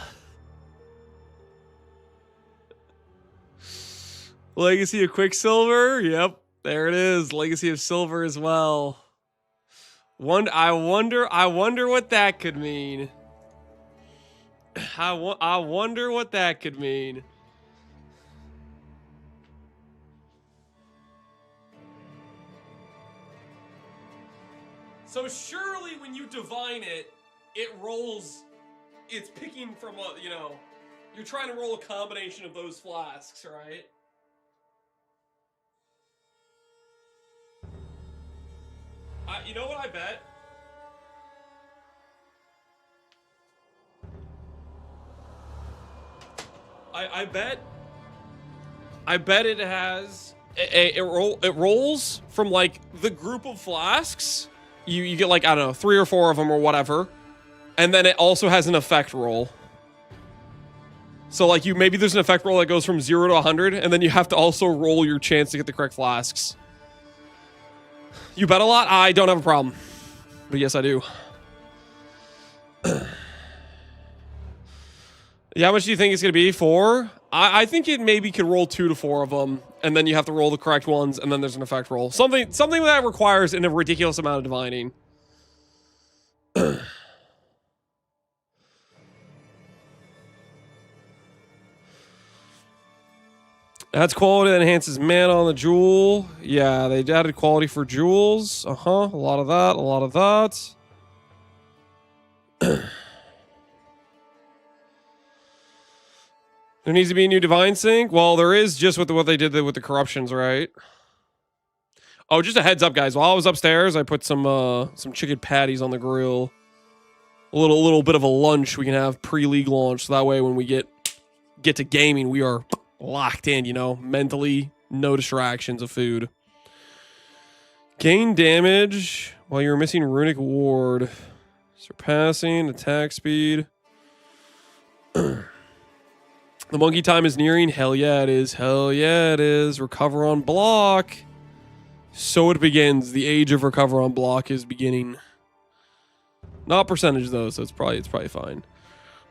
Legacy of Quicksilver. Yep, there it is. Legacy of Silver as well. I wonder what that could mean. I wonder what that could mean. So surely when you divine it, it rolls. It's picking from a, you know, you're trying to roll a combination of those flasks, right? You know what I bet? I bet it has it rolls from like the group of flasks. You get like, I don't know, 3 or 4 of them or whatever. And then it also has an effect roll. So like maybe there's an effect roll that goes from 0 to 100, and then you have to also roll your chance to get the correct flasks. You bet a lot? I don't have a problem. But yes, I do. Yeah, how much do you think it's going to be? 4? I think it maybe could roll 2 to 4 of them, and then you have to roll the correct ones, and then there's an effect roll. Something that requires a ridiculous amount of divining. Adds quality that enhances mana on the jewel. Yeah, they added quality for jewels. A lot of that, a lot of that. There needs to be a new divine sync. Well, there is just with what they did with the corruptions, right? Oh, just a heads up, guys. While I was upstairs, I put some chicken patties on the grill. A little bit of a lunch we can have pre-league launch, so that way when we get to gaming, we are locked in, you know, mentally, no distractions of food. Gain damage while you're missing runic ward. Surpassing attack speed. The monkey time is nearing. Hell yeah, it is. Hell yeah, it is. Recover on block. So it begins. The age of recover on block is beginning. Not percentage though, so it's probably fine.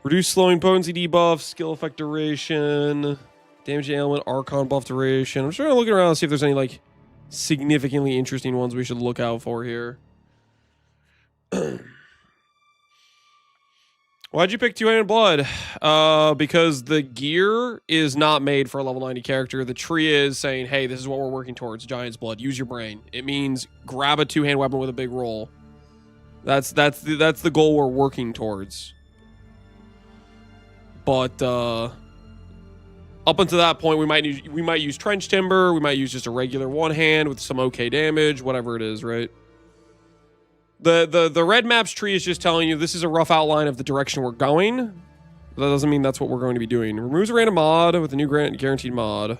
Reduce slowing potency debuff, skill effect duration, damage ailment, archon buff duration. I'm just trying to look around and see if there's any like significantly interesting ones we should look out for here. Why'd you pick two-handed blood? Because the gear is not made for a level 90 character. The tree is saying, hey, this is what we're working towards. Giant's blood. Use your brain. It means grab a two-hand weapon with a big roll. That's the goal we're working towards. But up until that point, we might use trench timber. We might use just a regular one hand with some okay damage, whatever it is, right? The red maps tree is just telling you this is a rough outline of the direction we're going. That doesn't mean that's what we're going to be doing. Removes a random mod with a new guaranteed mod.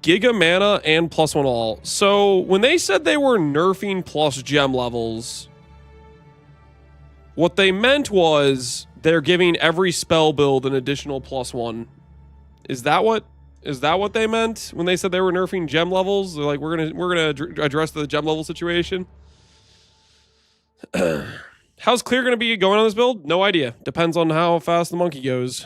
Giga mana and +1 all. So when they said they were nerfing plus gem levels, what they meant was they're giving every spell build an additional +1. Is that what they meant when they said they were nerfing gem levels? They're like, we're gonna address the gem level situation. How's clear gonna be going on this build? No idea. Depends on how fast the monkey goes.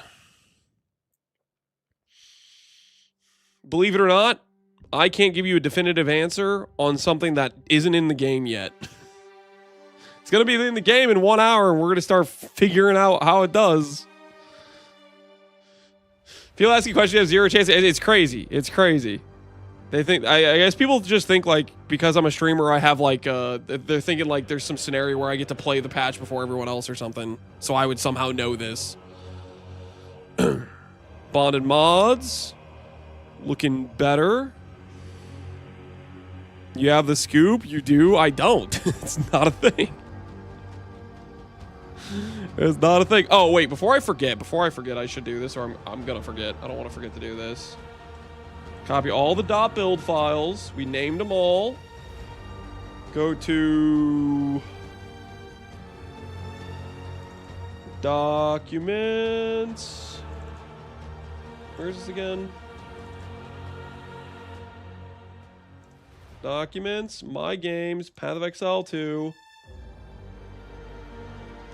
Believe it or not, I can't give you a definitive answer on something that isn't in the game yet. It's gonna be in the game in 1 hour, and we're gonna start figuring out how it does. People asking questions, you have 0 chance. It's crazy. It's crazy. They think, I guess people just think like, because I'm a streamer, I have like, they're thinking like there's some scenario where I get to play the patch before everyone else or something. So I would somehow know this. Bonded mods. Looking better. You have the scoop? You do? I don't. It's not a thing. It's not a thing. Oh, wait, before I forget, I should do this, or I'm gonna forget. I don't want to forget to do this. Copy all the .build files. We named them all. Go to documents. Where's this again? Documents, my games, Path of Exile 2.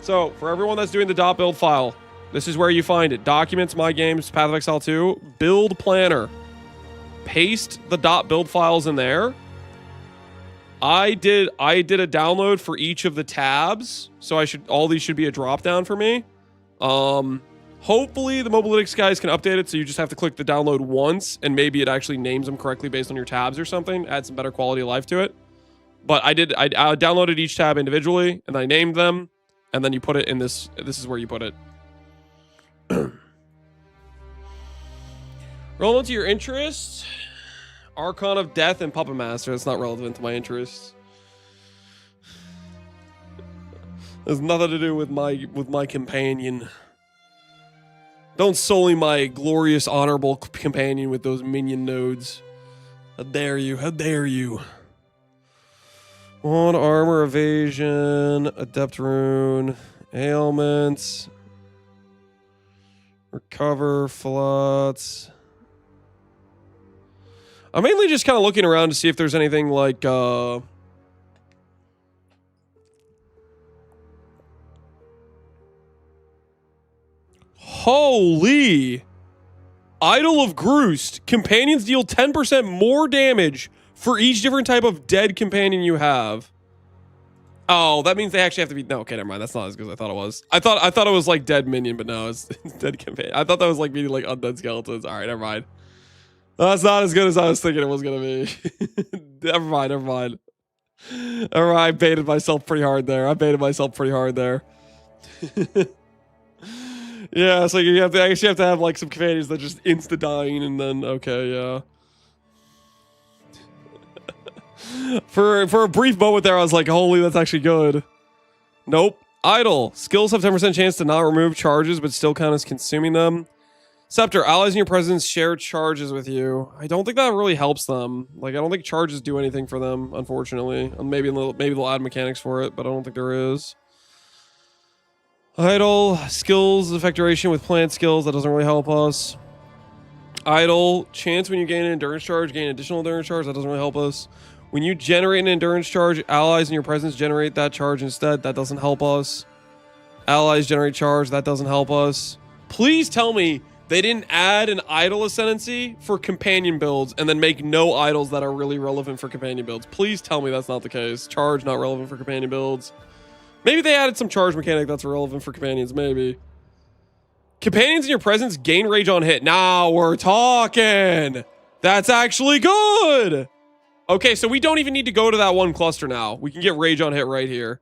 So, for everyone that's doing the .build file, this is where you find it. Documents, my games, Path of Exile 2, build planner. Paste the .build files in there. I did a download for each of the tabs, so all these should be a drop down for me. Hopefully the Mobalytics guys can update it so you just have to click the download once and maybe it actually names them correctly based on your tabs or something, add some better quality of life to it. But I downloaded each tab individually and I named them, and then you put it in this is where you put it. Relevant to your interests? Archon of Death and Puppet Master. That's not relevant to my interests. There's nothing to do with my companion. Don't sully my glorious, honorable companion with those minion nodes. How dare you? How dare you? 1 armor, evasion, adept rune, ailments, recover, floods. I'm mainly just kind of looking around to see if there's anything like, holy! Idol of Groost. Companions deal 10% more damage for each different type of dead companion you have. Oh, that means they actually have to be... No, okay, never mind. That's not as good as I thought it was. I thought it was like dead minion, but no, it's dead companion. I thought that was like meaning like undead skeletons. All right, never mind. That's not as good as I was thinking it was going to be. Never mind, never mind. All right, I baited myself pretty hard there. Yeah, so you have to actually have to have like some companions that just insta dying and then okay, yeah. For a brief moment there, I was like, holy, that's actually good. Nope. Idle. Skills have 10% chance to not remove charges, but still count as consuming them. Scepter. Allies in your presence share charges with you. I don't think that really helps them. Like, I don't think charges do anything for them, unfortunately. Maybe they'll add mechanics for it, but I don't think there is. Idle. Skills affect duration with plant skills. That doesn't really help us. Idle. Chance when you gain an endurance charge, gain additional endurance charge. That doesn't really help us. When you generate an endurance charge, allies in your presence generate that charge instead. That doesn't help us. Allies generate charge. That doesn't help us. Please tell me they didn't add an idle ascendancy for companion builds and then make no idols that are really relevant for companion builds. Please tell me that's not the case. Charge not relevant for companion builds. Maybe they added some charge mechanic that's relevant for companions. Maybe. Companions in your presence gain rage on hit. Now we're talking. That's actually good. Okay, so we don't even need to go to that one cluster now. We can get rage on hit right here.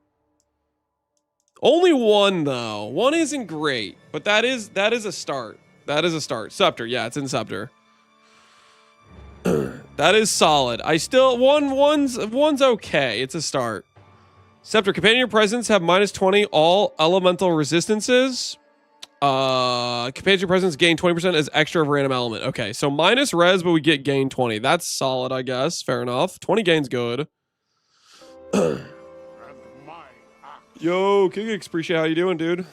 Only one though. One isn't great, but that is a start. That is a start. Scepter, yeah, it's in Scepter. That is solid. I still one's okay. It's a start. Scepter, companion in your presence have -20 all elemental resistances. Companion in your presence gain 20% as extra of random element. Okay, so minus res, but we get gain 20. That's solid, I guess. Fair enough. 20 gain's good. Yo, Kigix, appreciate how you doing, dude.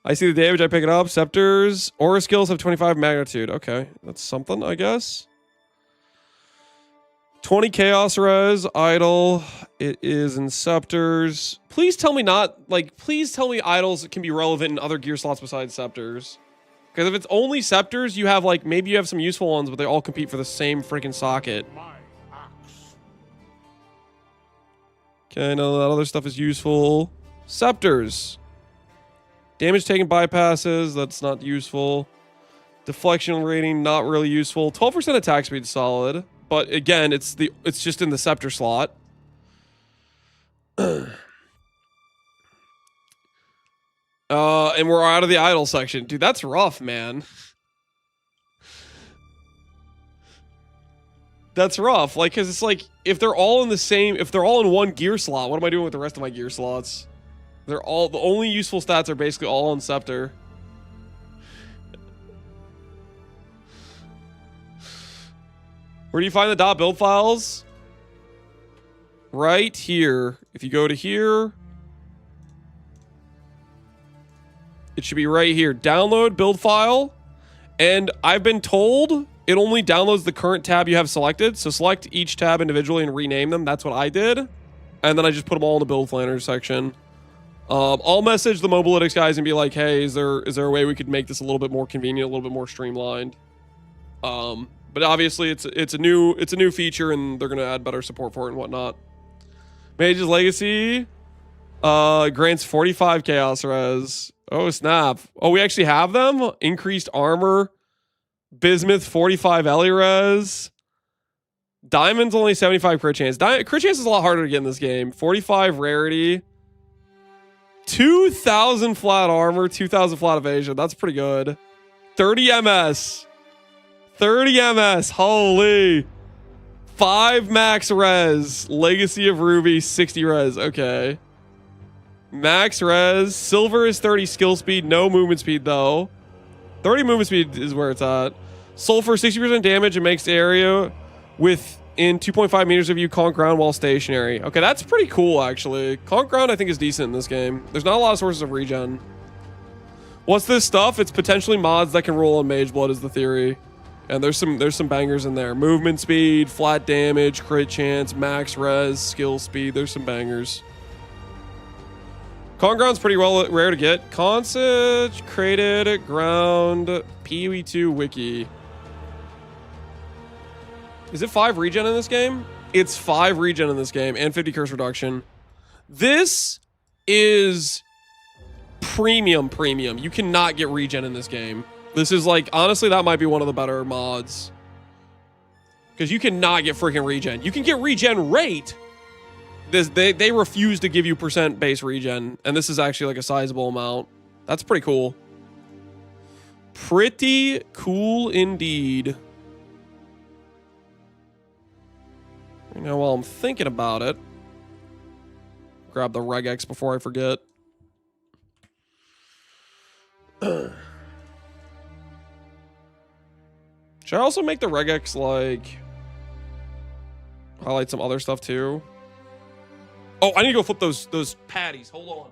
I see the damage, I pick it up. Scepters, aura skills have 25 magnitude. Okay, that's something, I guess. 20 chaos res, idle. It is in scepters. Please tell me please tell me idols can be relevant in other gear slots besides scepters. Because if it's only scepters, you have maybe you have some useful ones, but they all compete for the same freaking socket. Okay, no, that other stuff is useful. Scepters. Damage taken bypasses, that's not useful. Deflection rating, not really useful. 12% attack speed, solid. But again, it's just in the scepter slot. And we're out of the idle section. Dude, that's rough, man. That's rough. Like, cause it's like, if they're all in one gear slot, what am I doing with the rest of my gear slots? The only useful stats are basically all on scepter. Where do you find the .build files? Right here. If you go to here, it should be right here. Download build file. And I've been told it only downloads the current tab you have selected. So select each tab individually and rename them. That's what I did. And then I just put them all in the build planner section. I'll message the Mobalytics guys and be like, hey, is there a way we could make this a little bit more convenient, a little bit more streamlined? But obviously it's a new feature and they're gonna add better support for it and whatnot. Mage's Legacy grants 45 chaos res. Oh snap. Oh, we actually have them? Increased armor. Bismuth 45 Ellie res. Diamond's only 75 crit chance. Crit chance is a lot harder to get in this game. 45 rarity. 2,000 flat armor, 2,000 flat evasion. That's pretty good. 30 MS. 30 MS. Holy. 5 max res. Legacy of Ruby, 60 res. Okay. Max res. Silver is 30 skill speed. No movement speed, though. 30 movement speed is where it's at. Sulfur, 60% damage and makes the area within 2.5 meters of you conk ground while stationary. Okay, that's pretty cool, actually. Conk ground, I think, is decent in this game. There's not a lot of sources of regen. What's this stuff? It's potentially mods that can roll on Mage Blood is the theory. And there's some bangers in there. Movement speed, flat damage, crit chance, max res, skill speed. There's some bangers. Conk ground's pretty rare to get. Consecrated ground PoE 2 wiki. Is it 5 regen in this game? It's 5 regen in this game and 50 curse reduction. This is premium. You cannot get regen in this game. This is like, honestly, that might be one of the better mods. Because you cannot get freaking regen. You can get regen rate. They refuse to give you percent base regen. And this is actually like a sizable amount. That's pretty cool. Pretty cool indeed. You know, while I'm thinking about it, grab the regex before I forget. Should I also make the regex like highlight some other stuff too? Oh, I need to go flip those patties. Hold on.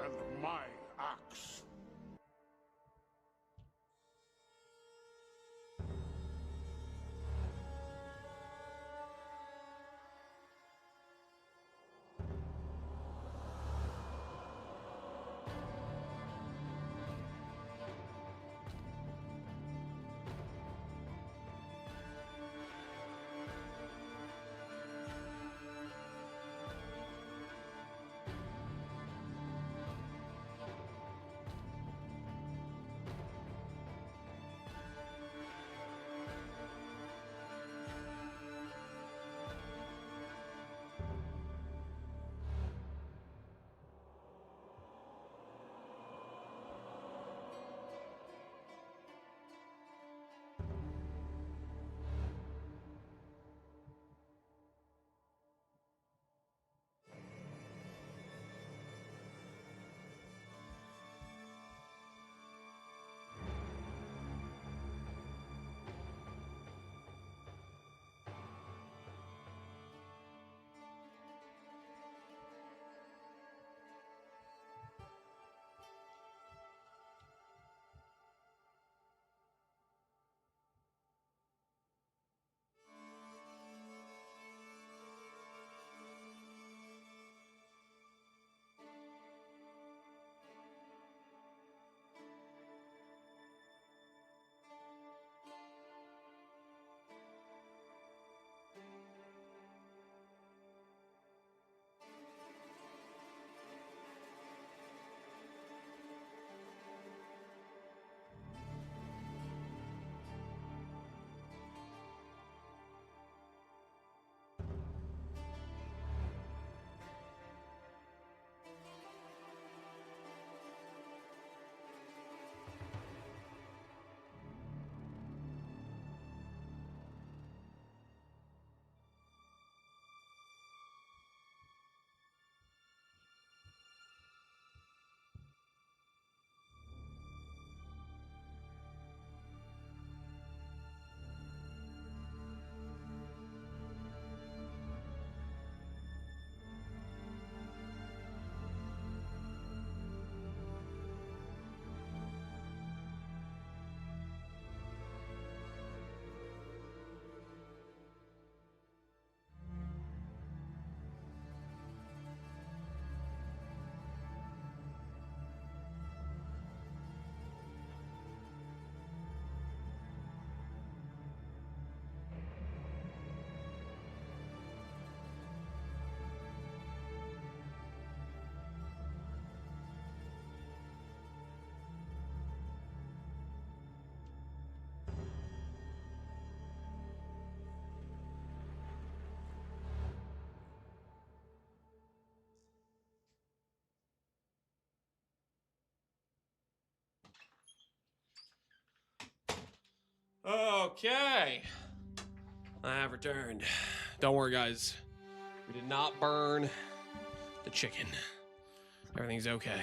And my axe. Okay. I have returned. Don't worry, guys. We did not burn the chicken. Everything's okay.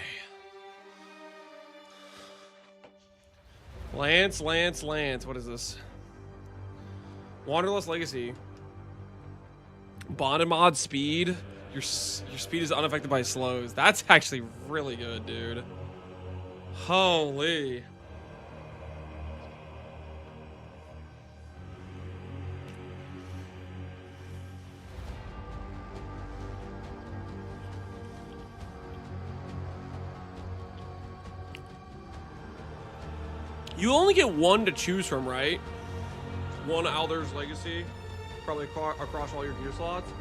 Lance. What is this? Wanderlust Legacy. Bond and mod speed. Your speed is unaffected by slows. That's actually really good, dude. Holy. You only get one to choose from, right? One Alder's Legacy, probably across all your gear slots.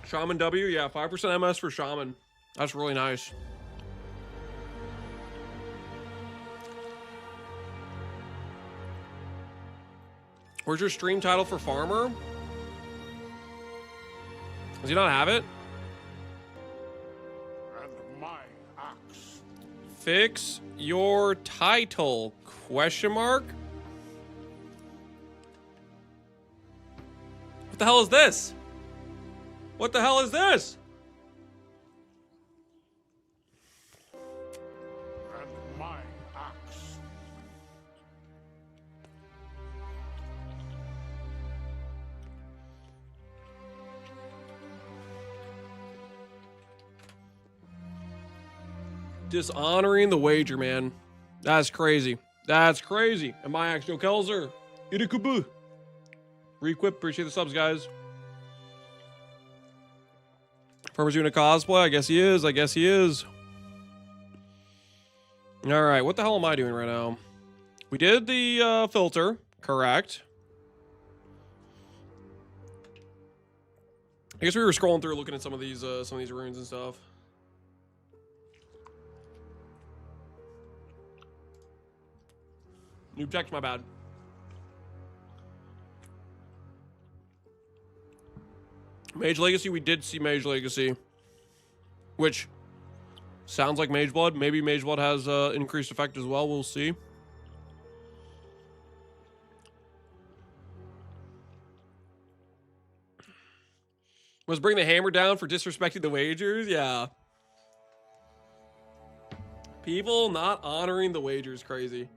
Shaman W, yeah, 5% MS for Shaman. That's really nice. Where's your stream title for Farmer? Does he not have it? And my axe. Fix your title? Question mark? What the hell is this? What the hell is this? And my axe. Dishonoring the wager, man. That's crazy. That's crazy. And my actual Kelzer. Irikubu. Requip. Appreciate the subs, guys. Farmer's doing a cosplay. I guess he is. I guess he is. All right. What the hell am I doing right now? We did the filter. Correct. I guess we were scrolling through looking at some of these runes and stuff. Noob text, my bad. Mage Legacy, we did see Mage Legacy. Which sounds like Mage Blood. Maybe Mage Blood has increased effect as well. We'll see. Was bring the hammer down for disrespecting the wagers? Yeah. People not honoring the wagers, crazy.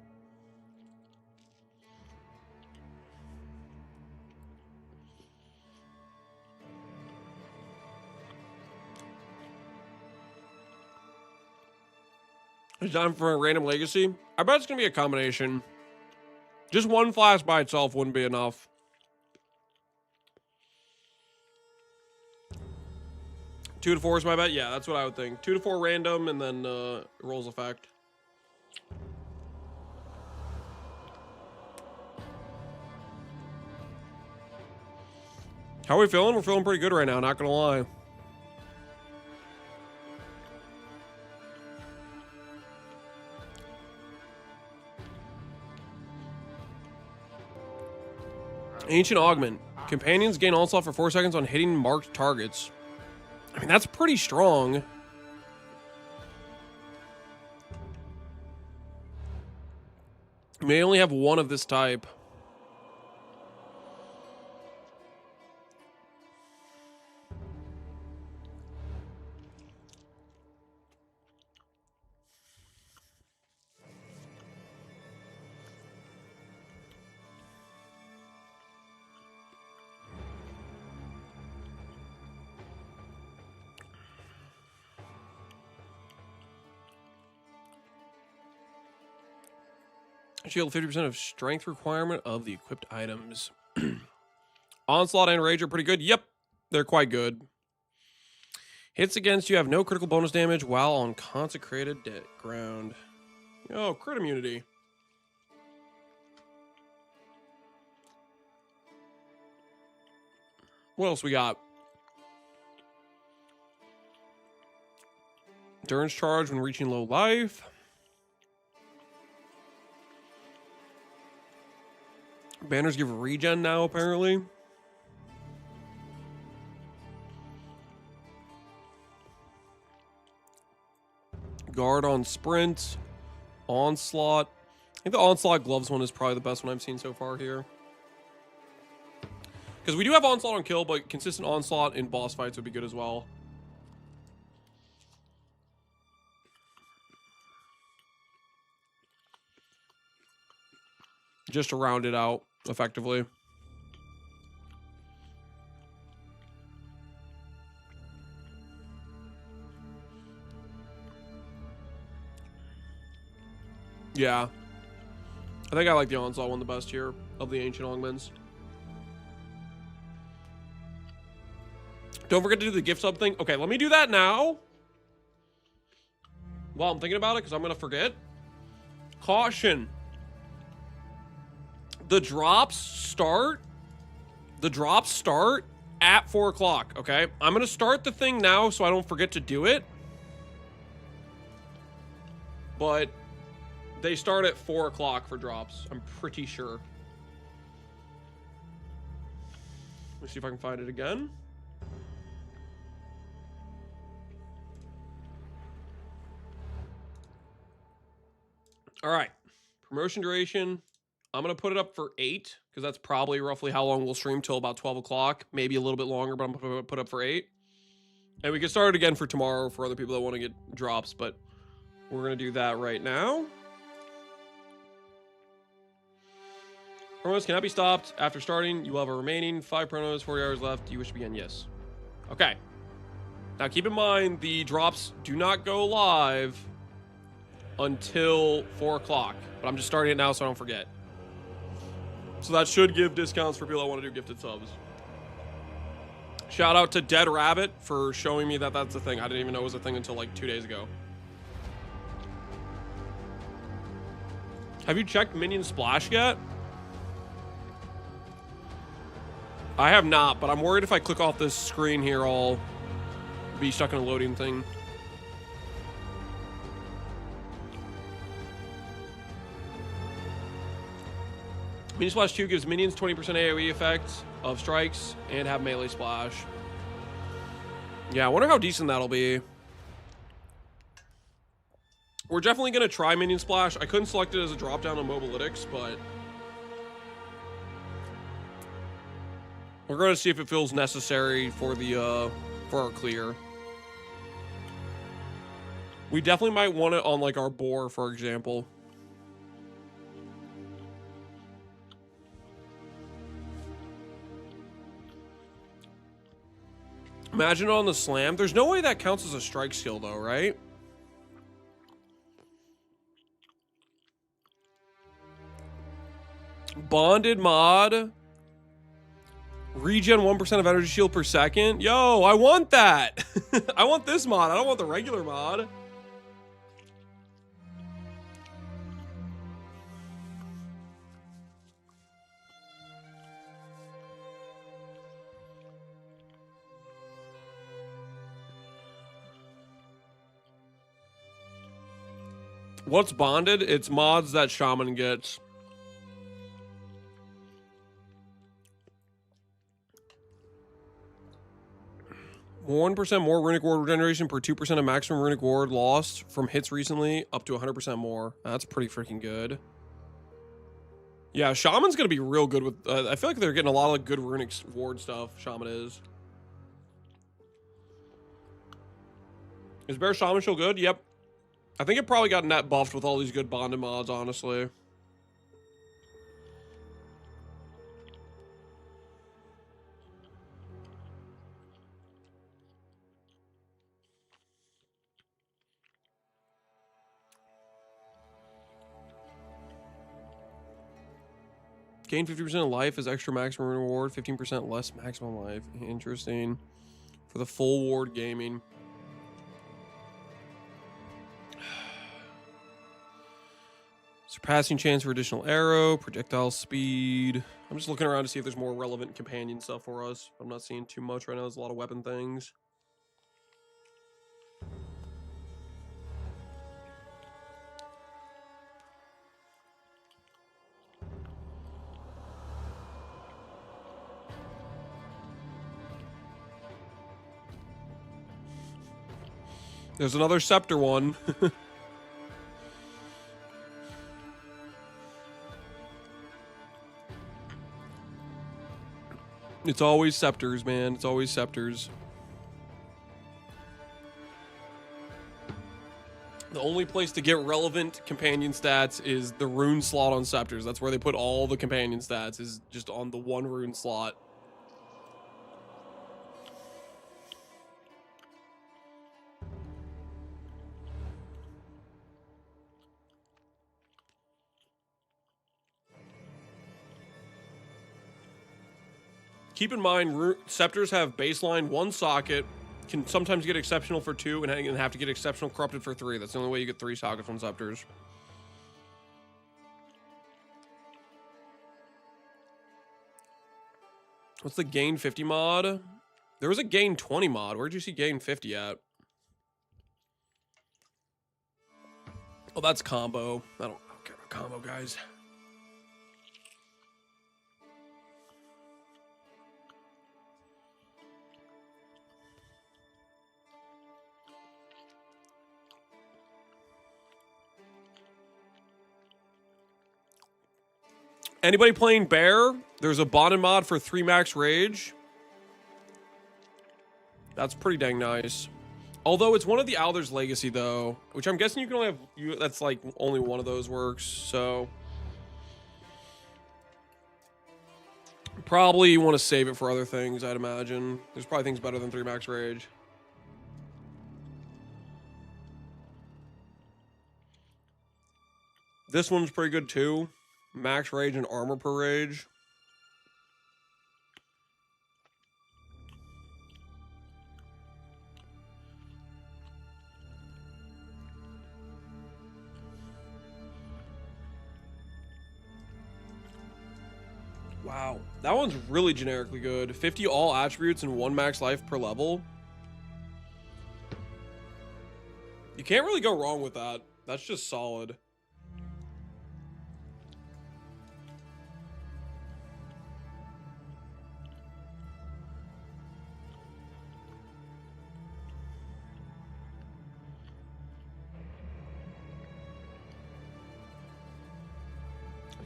It's time for a random legacy. I bet it's gonna be a combination. Just one flash by itself wouldn't be enough. Two to four is my bet. Yeah, that's what I would think. 2 to 4 random, and then rolls effect. How are we feeling? We're feeling pretty good right now. Not gonna lie. Ancient Augment. Companions gain onslaught for 4 seconds on hitting marked targets. I mean, that's pretty strong. You may only have one of this type. Shield 50% of strength requirement of the equipped items. Onslaught and Rage are pretty good. Yep, they're quite good. Hits against you have no critical bonus damage while on consecrated ground. Oh, crit immunity. What else we got? Endurance charge when reaching low life. Banners give regen now, apparently. Guard on sprint. Onslaught. I think the Onslaught gloves one is probably the best one I've seen so far here. Because we do have Onslaught on kill, but consistent Onslaught in boss fights would be good as well. Just to round it out effectively. Yeah. I think I like the Onslaught one the best here of the Ancient Augments. Don't forget to do the gift sub thing. Okay, let me do that now. While I'm thinking about it, because I'm going to forget. Caution. The drops start at 4 o'clock, okay? I'm going to start the thing now so I don't forget to do it. But they start at 4 o'clock for drops, I'm pretty sure. Let me see if I can find it again. All right, promotion duration. I'm going to put it up for 8 because that's probably roughly how long we'll stream till about 12 o'clock. Maybe a little bit longer, but I'm going to put up for 8. And we can start it again for tomorrow for other people that want to get drops, but we're going to do that right now. Promos cannot be stopped. After starting, you will have a remaining 5 promos, 40 hours left. Do you wish to begin? Yes. Okay. Now keep in mind, the drops do not go live until 4 o'clock. But I'm just starting it now so I don't forget. So that should give discounts for people that want to do gifted subs. Shout out to Dead Rabbit for showing me that that's a thing. I didn't even know it was a thing until like 2 days ago. Have you checked Minion Splash yet? I have not, but I'm worried if I click off this screen here, I'll be stuck in a loading thing. Minion Splash 2 gives minions 20% AoE effect of strikes and have melee splash. Yeah, I wonder how decent that'll be. We're definitely going to try Minion Splash. I couldn't select it as a drop-down on Mobalytics, but we're going to see if it feels necessary for the for our clear. We definitely might want it on like our boar, for example. Imagine it on the slam. There's no way that counts as a strike skill though, right? Bonded mod. Regen 1% of energy shield per second. Yo, I want that. I want this mod. I don't want the regular mod. What's bonded? It's mods that Shaman gets. One 1% more runic ward regeneration per 2% of maximum runic ward lost from hits recently, up to 100% more. That's pretty freaking good. Yeah, Shaman's gonna be real good with. I feel like they're getting a lot of good runic ward stuff. Shaman is. Is Bear Shaman still good? Yep. I think it probably got net buffed with all these good bonded mods, honestly. Gain 50% of life as extra maximum reward, 15% less maximum life. Interesting. For the full ward gaming. Surpassing chance for additional arrow, projectile speed. I'm just looking around to see if there's more relevant companion stuff for us. I'm not seeing too much right now. There's a lot of weapon things. There's another scepter one. It's always scepters, man. It's always scepters. The only place to get relevant companion stats is the rune slot on scepters. That's where they put all the companion stats, is just on the one rune slot. Keep in mind, scepters have baseline 1 socket, can sometimes get exceptional for 2, and have to get exceptional corrupted for 3. That's the only way you get 3 sockets on scepters. What's the gain 50 mod? There was a gain 20 mod. Where'd you see gain 50 at? Oh, that's combo. I don't care about combo, guys. Anybody playing Bear? There's a bonded mod for 3 max rage. That's pretty dang nice. Although it's one of the Alder's Legacy though, which I'm guessing you can only have, that's like only one of those works, so. Probably you want to save it for other things, I'd imagine. There's probably things better than 3 max rage. This one's pretty good too. Max rage and armor per rage. Wow, that one's really generically good. 50 all attributes and 1 max life per level. You can't really go wrong with that. That's just solid.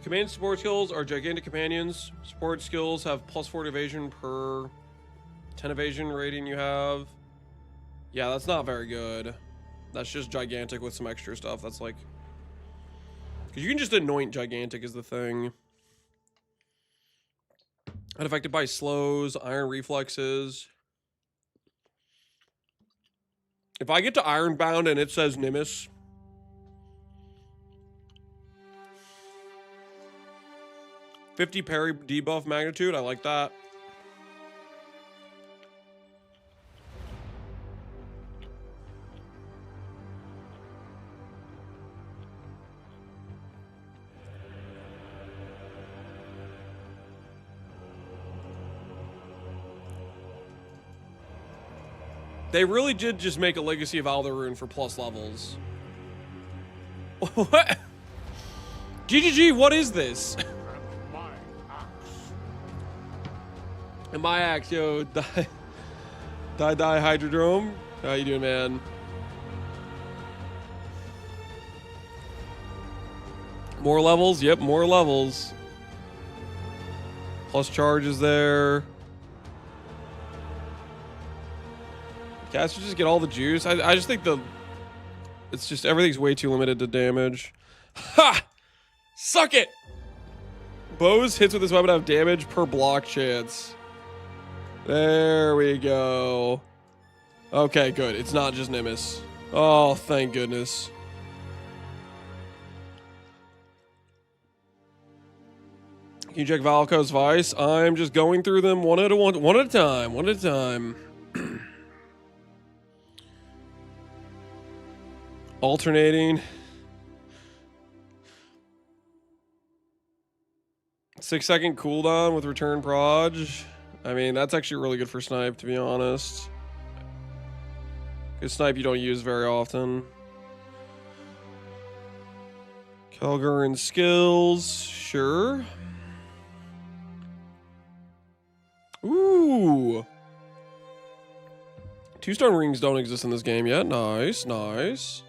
Command support skills are gigantic companions. Support skills have +4 evasion per 10 evasion rating you have. Yeah, that's not very good. That's just gigantic with some extra stuff. That's like... because you can just anoint gigantic is the thing. Unaffected by slows, iron reflexes. If I get to Ironbound and it says Nimbus... +50 parry debuff magnitude, I like that. They really did just make a Legacy of Alderun for plus levels. What? GGG, what is this? And my axe, yo, die Hydrodrome. How you doing, man? More levels? Yep, more levels. Plus charges there. Casters just get all the juice. I just think it's just everything's way too limited to damage. Ha! Suck it! Bows hits with this weapon have damage per block chance. There we go. Okay, good. It's not just Nimbus. Oh, thank goodness. Can you check Valko's Vice? I'm just going through them one at a time. Alternating. 6-second cooldown with return proj. I mean, that's actually really good for snipe, to be honest. Because snipe you don't use very often. Kelgurn skills, sure. Ooh. 2-stone rings don't exist in this game yet. Nice, nice.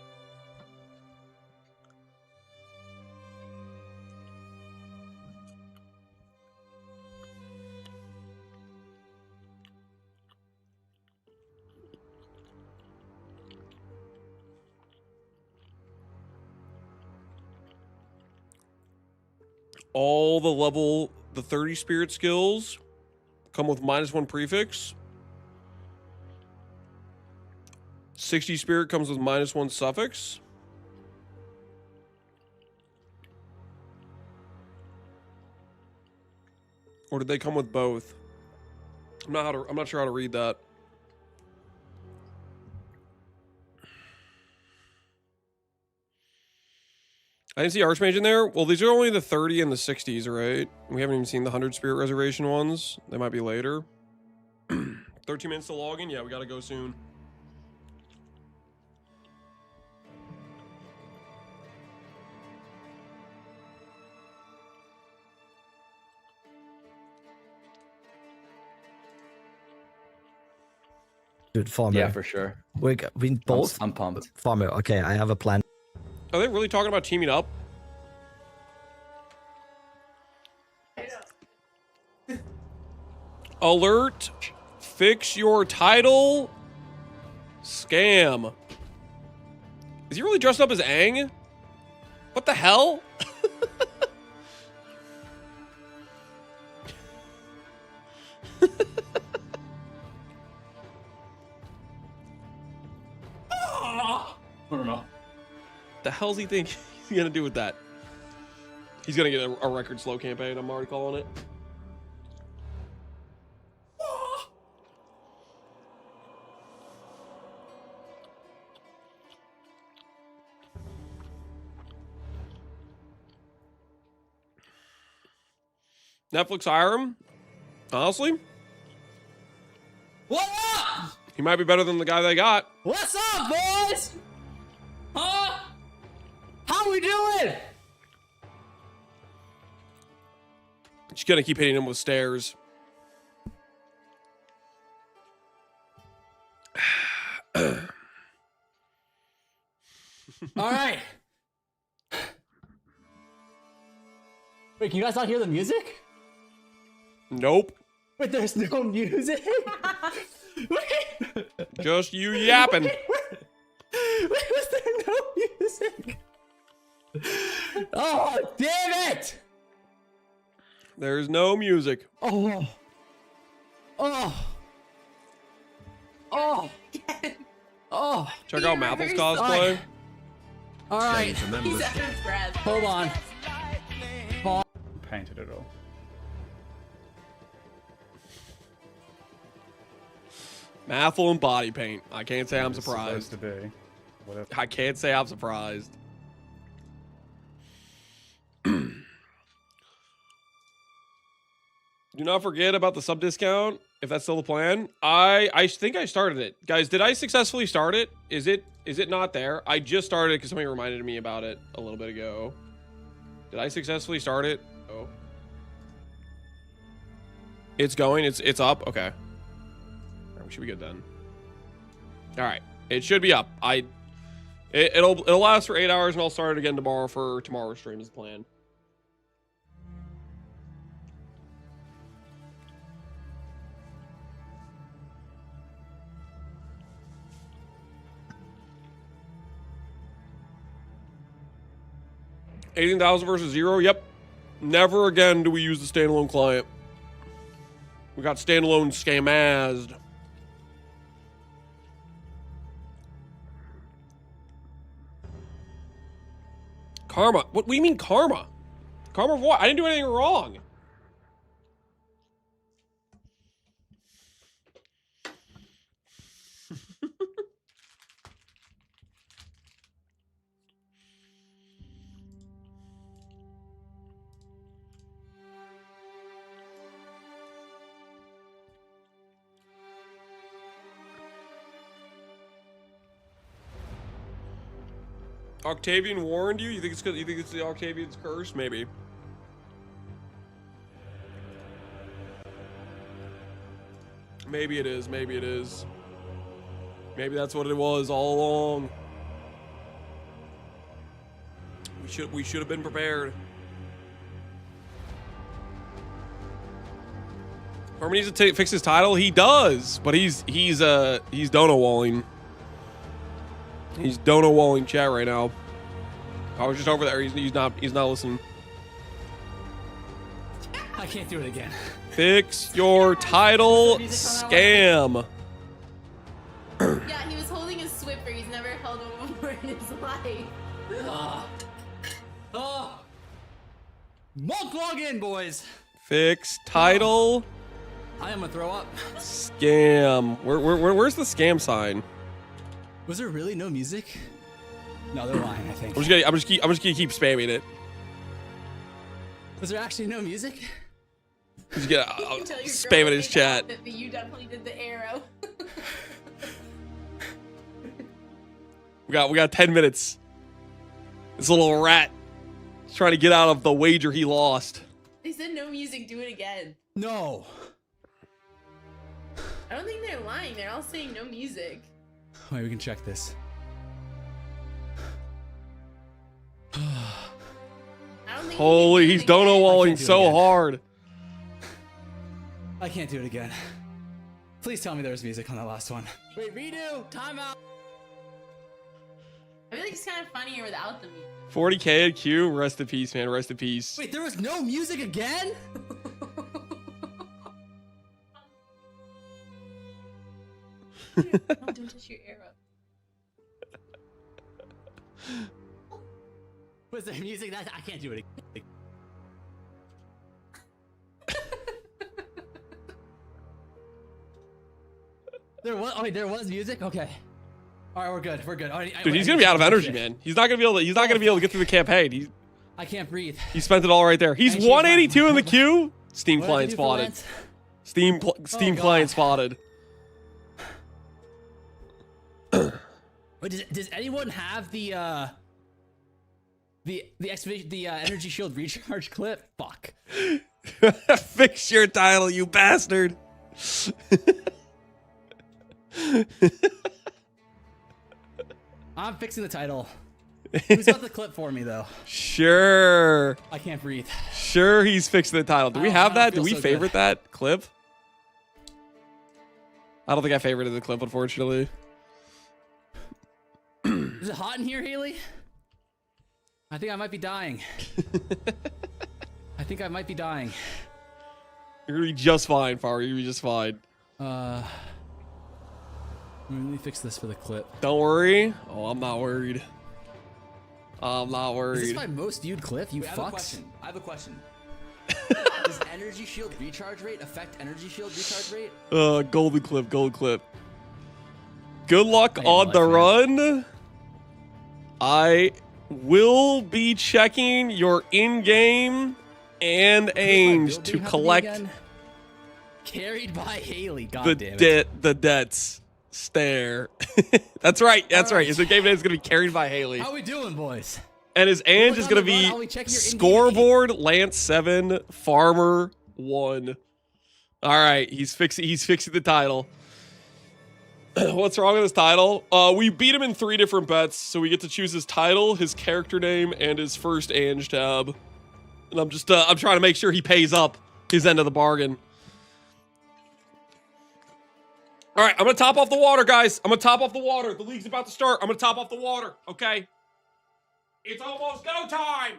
All the 30 spirit skills come with -1 prefix. 60 spirit comes with -1 suffix. Or did they come with both? I'm not sure how to read that. I didn't see Archmage in there. Well, these are only the 30 and the 60s, right? We haven't even seen the 100 Spirit Reservation ones. They might be later. 13 minutes to log in? Yeah, we gotta go soon. Dude, farmer. Yeah, for sure. We both. I'm pumped. Farmer. Okay, I have a plan. Are they really talking about teaming up? Alert! Fix your title. Scam. Is he really dressed up as Aang? What the hell? I don't know. The hell's he think he's gonna do with that? He's gonna get a record slow campaign. I'm already calling it. Netflix hire him? Honestly? What up? He might be better than the guy they got. What's up, boys? Huh? How we doing? Just gonna keep hitting him with stairs. All right. Wait, can you guys not hear the music? Nope. Wait, there's no music? Wait, Just you yapping. wait, was there no music? Oh, damn it! There's no music. Oh. Oh. Oh. Oh. Check out Mathel's cosplay. All right. He's under his breath. Hold on. Painted it all. Mathel and body paint. I can't say I'm surprised. To be. Whatever. I can't say I'm surprised. Do not forget about the sub discount, if that's still the plan. I think I started it. Guys, did I successfully start it? Is it not there? I just started it because somebody reminded me about it a little bit ago. Did I successfully start it? Oh. It's going. It's up. Okay. All right, we should be good then. All right. It should be up. It'll last for 8 hours, and I'll start it again tomorrow for tomorrow's stream as planned. $18,000 versus 0. Yep. Never again do we use the standalone client. We got standalone scamazed. Karma. What do you mean karma? Karma for what? I didn't do anything wrong. Octavian warned you? You think it's 'cause you think it's the Octavian's curse? Maybe. Maybe it is. Maybe it is. Maybe that's what it was all along. We should have been prepared. Herman needs to fix his title. He does, but he's dono walling. He's dono walling chat right now. I was just over there. He's not listening. I can't do it again. Fix your title scam. Yeah, he was holding his Swiffer. He's never held one before in his life. Won't log in, boys. Fix title I am gonna throw up. scam. Where's the scam sign? Was there really no music? No, they're lying, I think. I'm just gonna keep spamming it. Was there actually no music? Just gonna You can tell your spam it in girl his made the chat. outfit, but you definitely did the arrow. We got 10 minutes. This little rat is trying to get out of the wager he lost. They said no music, do it again. No. I don't think they're lying. They're all saying no music. Wait, we can check this. I don't think Holy, you he's can do it dono again. walling do it so again. hard. I can't do it again. Please tell me there was music on that last one. Wait, redo. Timeout. I feel like it's kind of funnier without the music. 40K at Q. Rest in peace, man. Rest in peace. Wait, there was no music again? No, don't touch your arrow. Was there music? That I can't do it again. There was. Oh wait, there was music. Okay. All right, we're good. We're good. Dude, he's gonna be out of energy, man. He's not gonna be able to. He's not gonna be able to get through the campaign. I can't breathe. He spent it all right there. He's I changed 182 in the my- queue. Steam What did I client do for spotted. Lance? Steam God. client spotted. Wait, does anyone have the energy shield recharge clip? Fuck. Fix your title, you bastard. I'm fixing the title. Who's got the clip for me though? Sure. I can't breathe. Sure, he's fixing the title. Do we I have don't that? Do feel we so good. favorite that clip? I don't think I favorited the clip, unfortunately. Is it hot in here, Haley? I think I might be dying. I think I might be dying. You're gonna be just fine, Far. You're gonna be just fine. Let me fix this for the clip. Don't worry. Oh, I'm not worried. I'm not Is worried. this my most viewed clip? You Wait, fucks. I have a question. Does energy shield recharge rate affect energy shield recharge rate? Golden clip, golden clip. Good luck I am on life, the man. run. I will be checking your in-game and Who's my aims build to name have be collect again? Carried by Haley. God the damn it. the debts. Stare. That's right. That's right. His in-game name is gonna be carried by Haley, How we doing, boys? and his Ange is on gonna the run, be I'll be checking your in-game scoreboard Lance 7 Farmer 1. All right, he's fixing the title. What's wrong with his title? We beat him in 3 different bets, so we get to choose his title, his character name, and his first Ange tab. And I'm just I'm trying to make sure he pays up his end of the bargain. All right, I'm gonna top off the water, guys. I'm gonna top off the water. The league's about to start. I'm gonna top off the water, okay? It's almost go time.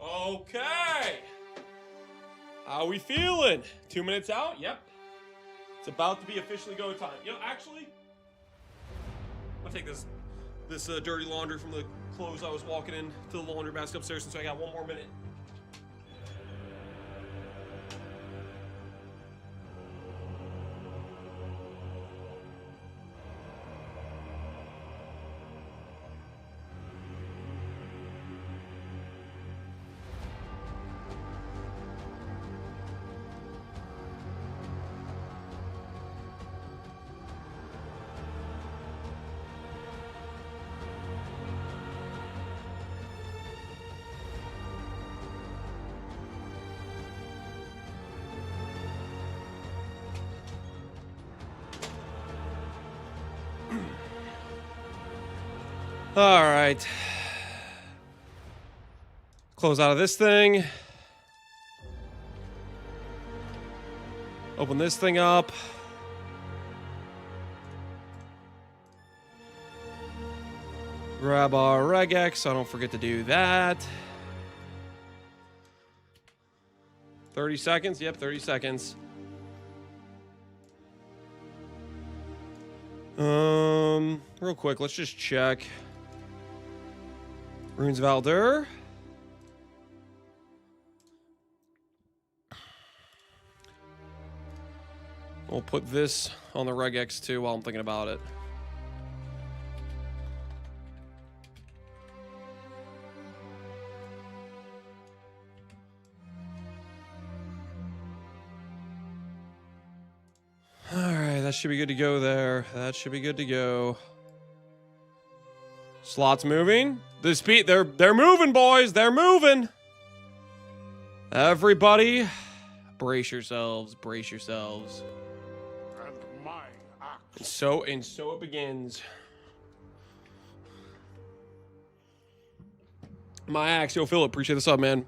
Okay. How we feeling? 2 minutes out? Yep. It's about to be officially go time. You know, actually, I'm gonna take this dirty laundry from the clothes I was walking in to the laundry basket upstairs, since I got 1 more minute. All right. Close out of this thing. Open this thing up. Grab our regex, so I don't forget to do that. 30 seconds? Yep, 30 seconds. Real quick, let's just check. Runes of Aldur. We'll put this on the regex too while I'm thinking about it. All right, that should be good to go there. That should be good to go. Slots moving. The speed, they're moving, boys. They're moving. Everybody, brace yourselves. Brace yourselves. And my axe. And so it begins. My axe, yo, Philip, appreciate the sub, man.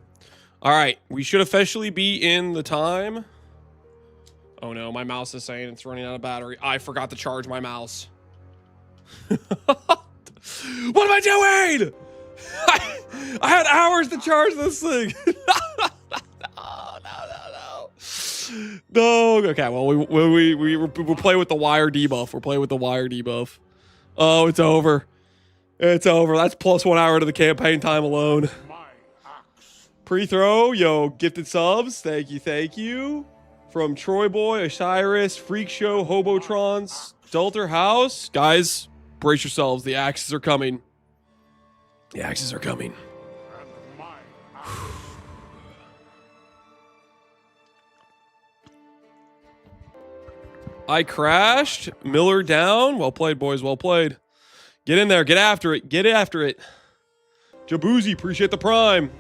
All right, we should officially be in the time. Oh no, my mouse is saying it's running out of battery. I forgot to charge my mouse. What am I doing? I had hours to charge this thing. No. Okay, well, we'll play with the wire debuff. We're playing with the wire debuff. Oh, it's over. It's over. That's plus 1 hour to the campaign time alone. Pre-throw, yo, gifted subs. Thank you, thank you. From Troy Boy, Osiris, Freak Show, Hobotrons, Dulter House. Guys, brace yourselves. The axes are coming. The axes are coming. I crashed. Miller down. Well played, boys. Well played. Get in there. Get after it. Get after it. Jaboozy, appreciate the prime.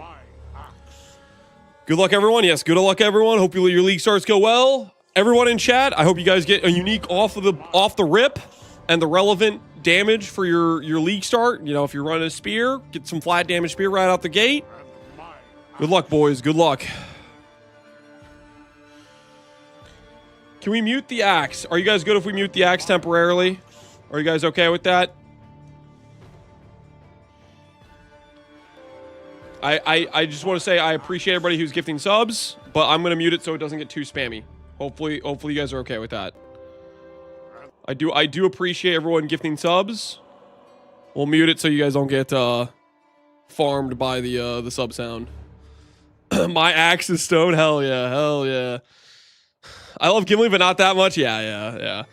Good luck, everyone. Yes, good luck, everyone. Hope your league starts go well. Everyone in chat, I hope you guys get a unique off the rip and the relevant damage for your league start. You know, if you're running a spear, get some flat damage spear right out the gate. Good luck, boys. Good luck. Can we mute the axe? Are you guys good if we mute the axe temporarily? Are you guys okay with that? I just want to say I appreciate everybody who's gifting subs, but I'm going to mute it so it doesn't get too spammy. Hopefully you guys are okay with that. I do appreciate everyone gifting subs. We'll mute it so you guys don't get farmed by the sub sound. My axe is stone. Hell yeah. Hell yeah. I love Gimli, but not that much. Yeah.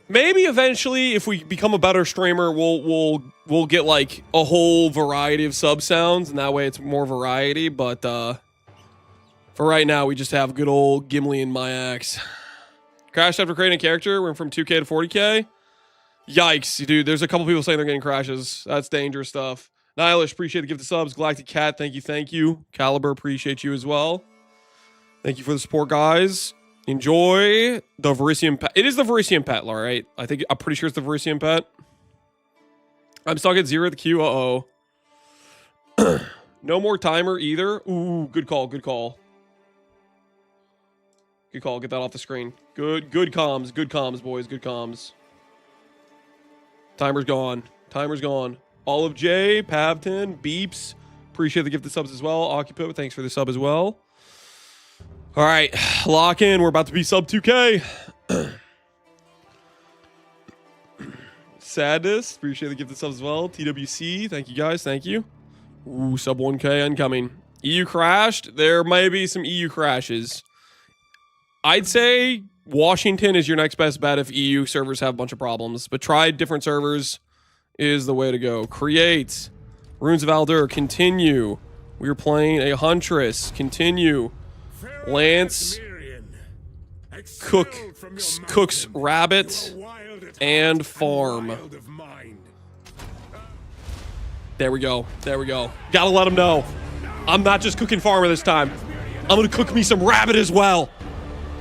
Maybe eventually, if we become a better streamer, we'll get like a whole variety of sub sounds, and that way it's more variety. But for right now, we just have good old Gimli and my axe. Crashed after creating a character. Went from 2K to 40K. Yikes, dude. There's a couple people saying they're getting crashes. That's dangerous stuff. Nihilish, appreciate the gift of subs. Galactic Cat, thank you. Caliber, appreciate you as well. Thank you for the support, guys. Enjoy the Verisium pet. It is the Verisium pet, all right? I'm pretty sure it's the Verisium pet. I'm stuck at 0 at the queue. Uh-oh. No more timer either. Ooh, good call. Good call. Get that off the screen. Good comms. Good comms, boys. Good comms. Timer's gone. Olive J, Pavton, Beeps, Appreciate the gifted subs as well. Occupy, thanks for the sub as well. All right, lock in. We're about to be sub 2K. Sadness, appreciate the gifted subs as well. TWC, thank you guys, thank you. Ooh, sub 1K incoming. EU crashed. There may be some EU crashes. I'd say Washington is your next best bet if EU servers have a bunch of problems. But try different servers is the way to go. Create. Runes of Aldur, continue. We're playing a Huntress, continue. Lance cooks rabbit and farm. There we go. There we go. Gotta let them know. I'm not just cooking farmer this time. I'm gonna cook me some rabbit as well.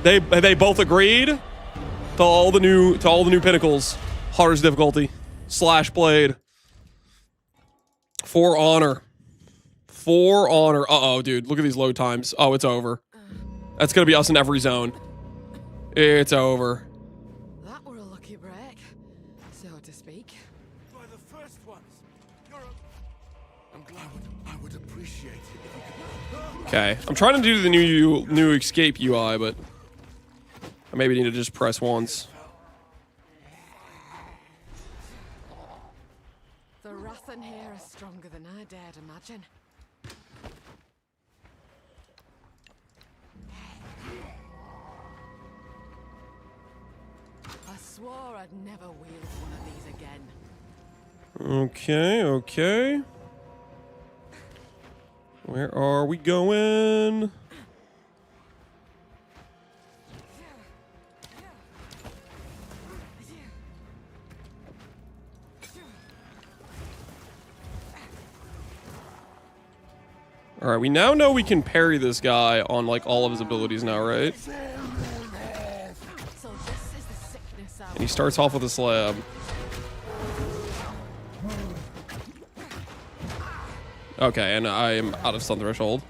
They both agreed to all the new pinnacles. Hardest difficulty. Slash blade. For honor. For honor. Uh-oh, dude. Look at these load times. Oh, it's over. That's gonna be us in every zone. It's over. That were a lucky break, so to speak. By the first ones. I'm glad I would appreciate it. Okay. I'm trying to do the new escape UI, but I maybe need to just press once. The wrath in here is stronger than I dared imagine. I swore I'd never wield one of these again. Okay, okay. Where are we going? All right, we now know we can parry this guy on like all of his abilities now, right? So this is the sickness And he starts off with a slab. Okay, and I am out of stun threshold.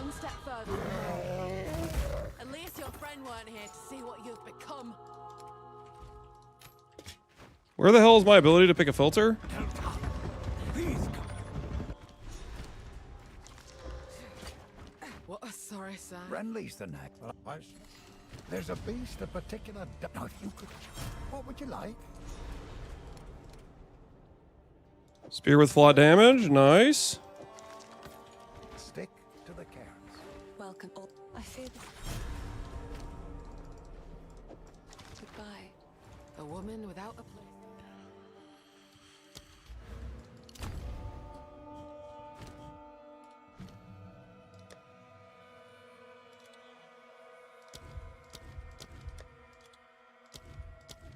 one step further. At least your friend weren't here to see what you've become. Where the hell is my ability to pick a filter? What a sorry sight. Friendly's the neck. There's a beast of particular. Now, if you could, what would you like? Spear with flat damage, nice. Stick to the carrots. Welcome. I feel this. Goodbye. A woman without a place.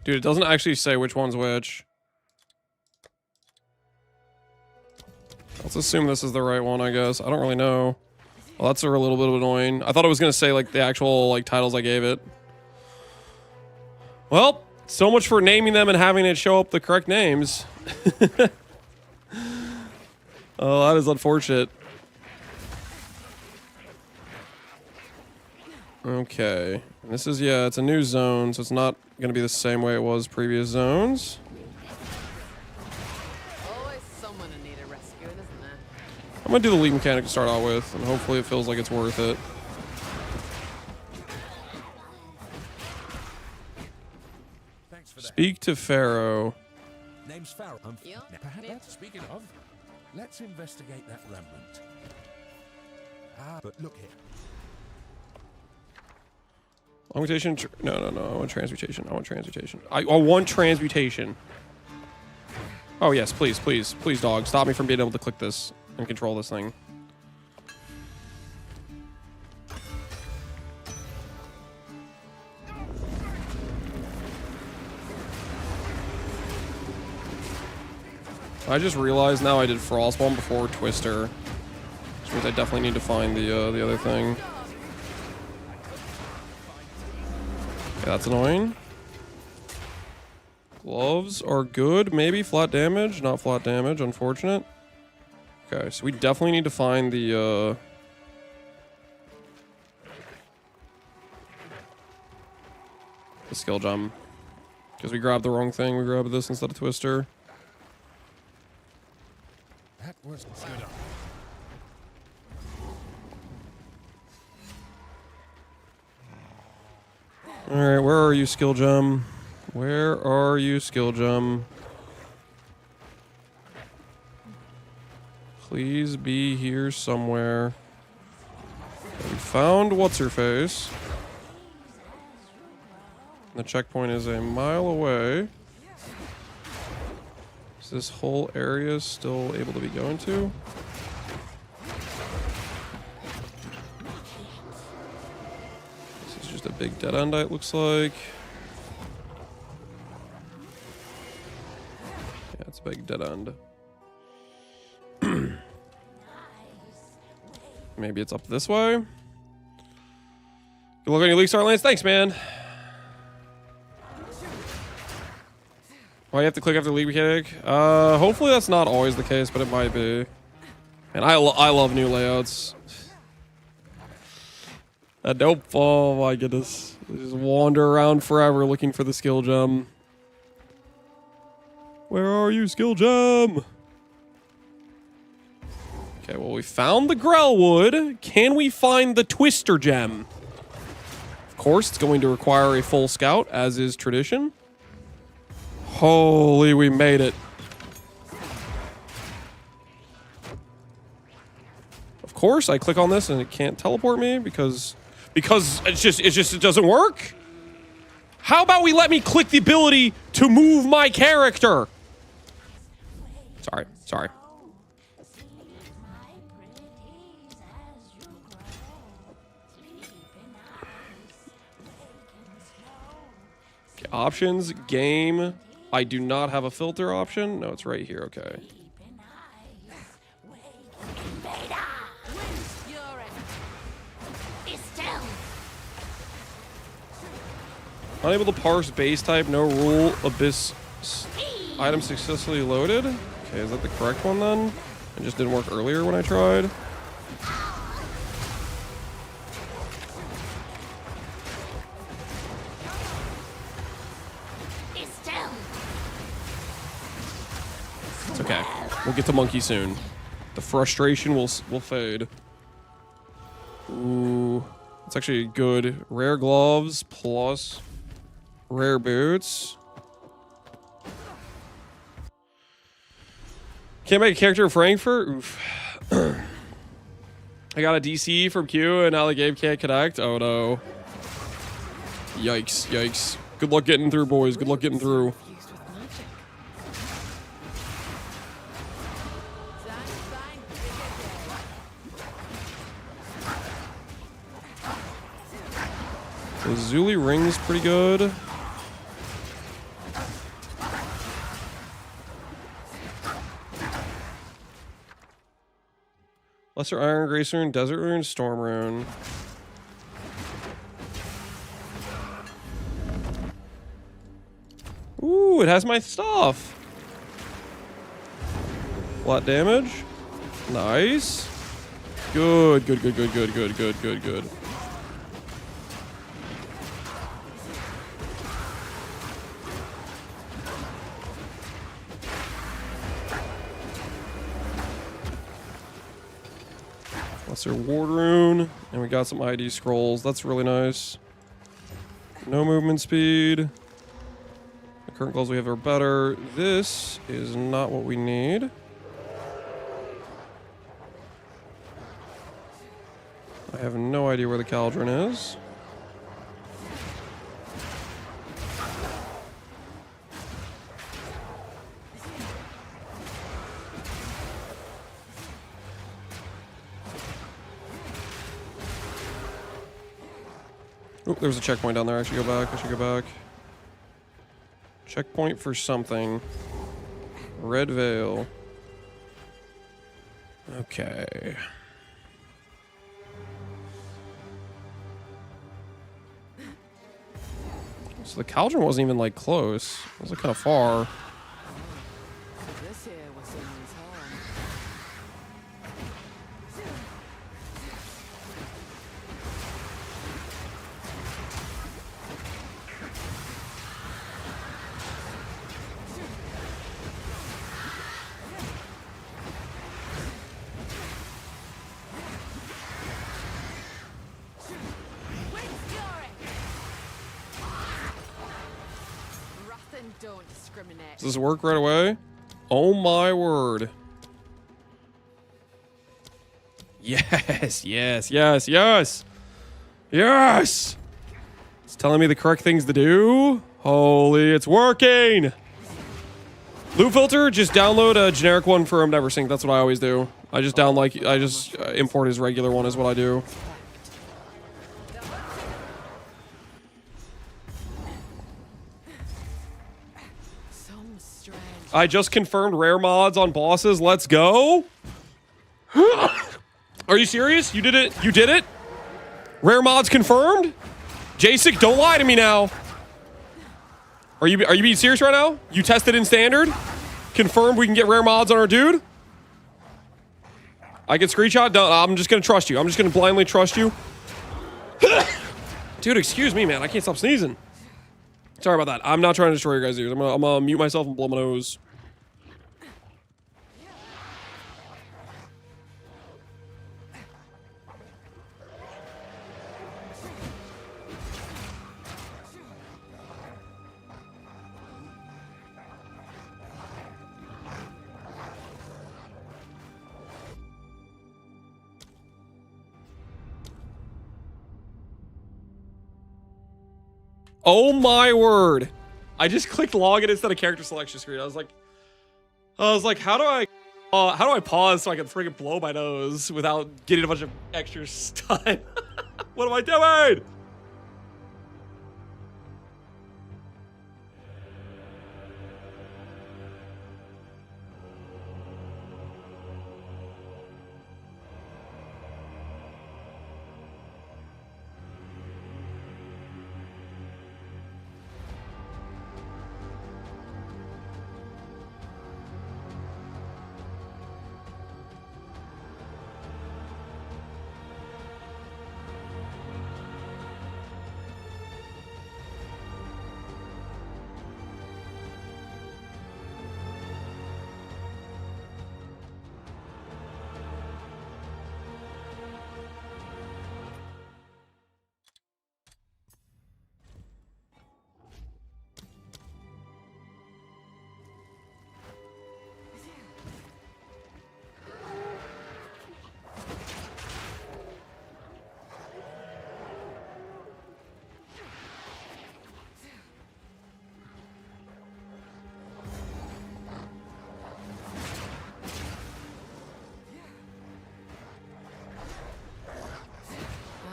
Dude, it doesn't actually say which one's which. Let's assume this is the right one, I guess. I don't really know. Well, that's a little bit annoying. I thought it was going to say, like, the actual, like, titles I gave it. Well, so much for naming them and having it show up the correct names. Oh, that is unfortunate. Okay. This is, yeah, it's a new zone, so it's not going to be the same way it was previous zones. Always someone in need of rescuing, isn't there? I'm going to do the lead mechanic to start out with, and hopefully it feels like it's worth it. Speak to Pharaoh. Name's Pharaoh. Yeah. Perhaps, speaking of, let's investigate that remnant. But look here. Augmentation? No. I want transmutation. I want transmutation. Oh, yes. Please, dog. Stop me from being able to click this and control this thing. I just realized now I did Frostbomb before Twister. Which means I definitely need to find the other thing. Okay, that's annoying. Gloves are good. Maybe flat damage. Not flat damage. Unfortunate. Okay, so we definitely need to find the skill gem. Because we grabbed the wrong thing. We grabbed this instead of Twister. That was good. Alright, where are you, skill gem? Where are you, skill gem? Please be here somewhere. Okay, we found what's-her-face. The checkpoint is a mile away. Is this whole area still able to be going to? This is just a big dead end, it looks like. Yeah, it's a big dead end. Maybe it's up this way. Good luck on your League Star Lance. Thanks, man. Why you have to click after league mechanic? Hopefully that's not always the case, but it might be. And I love new layouts. Nope. Oh my goodness. Just wander around forever looking for the skill gem. Where are you, skill gem? Okay, well, we found the Grellwood. Can we find the Twister gem? Of course, it's going to require a full scout, as is tradition. Holy, we made it. Of course, I click on this and it can't teleport me because it doesn't work. How about we let me click the ability to move my character? Sorry. Okay, options, game. I do not have a filter option. No, it's right here. Okay. Unable to parse base type, no rule, abyss item successfully loaded. Okay, is that the correct one then? It just didn't work earlier when I tried. It's okay. We'll get to monkey soon. The frustration will fade. Ooh, it's actually good. Rare gloves plus rare boots. Can't make a character in Frankfurt? Oof. I got a DC from Q and now the game can't connect. Oh no. Yikes. Good luck getting through, boys. Good luck getting through. The Zuli ring's pretty good. Lesser Iron, Grace Rune, Desert Rune, Storm Rune. Ooh, it has my stuff. Flat damage. Nice. Good. Lesser Ward Rune, and we got some ID scrolls. That's really nice. No movement speed. The current goals we have are better. This is not what we need. I have no idea where the Cauldron is. Oh, there's a checkpoint down there. I should go back. Checkpoint for something. Red Veil. Okay. So the Cauldron wasn't even like close. It was like kind of far. So this here was someone's home. Wrath and don't discriminate. Does this work right away? Oh my word. Yes, yes, yes, yes. Yes! It's telling me the correct things to do. Holy, it's working! Loot filter, just download a generic one for EverSync. That's what I always do. I just import his regular one is what I do. Some strange. I just confirmed rare mods on bosses. Let's go. Are you serious? You did it? You did it? Rare mods confirmed? Jasic, don't lie to me now. Are you being serious right now? You tested in standard? Confirmed we can get rare mods on our dude? I get screenshot? No, I'm just gonna trust you. I'm just gonna blindly trust you. Dude, excuse me, man. I can't stop sneezing. Sorry about that. I'm not trying to destroy your guys' ears. I'm gonna mute myself and blow my nose. Oh my word. I just clicked login instead of character selection screen. I was like, how do I pause so I can freaking blow my nose without getting a bunch of extra stun? What am I doing?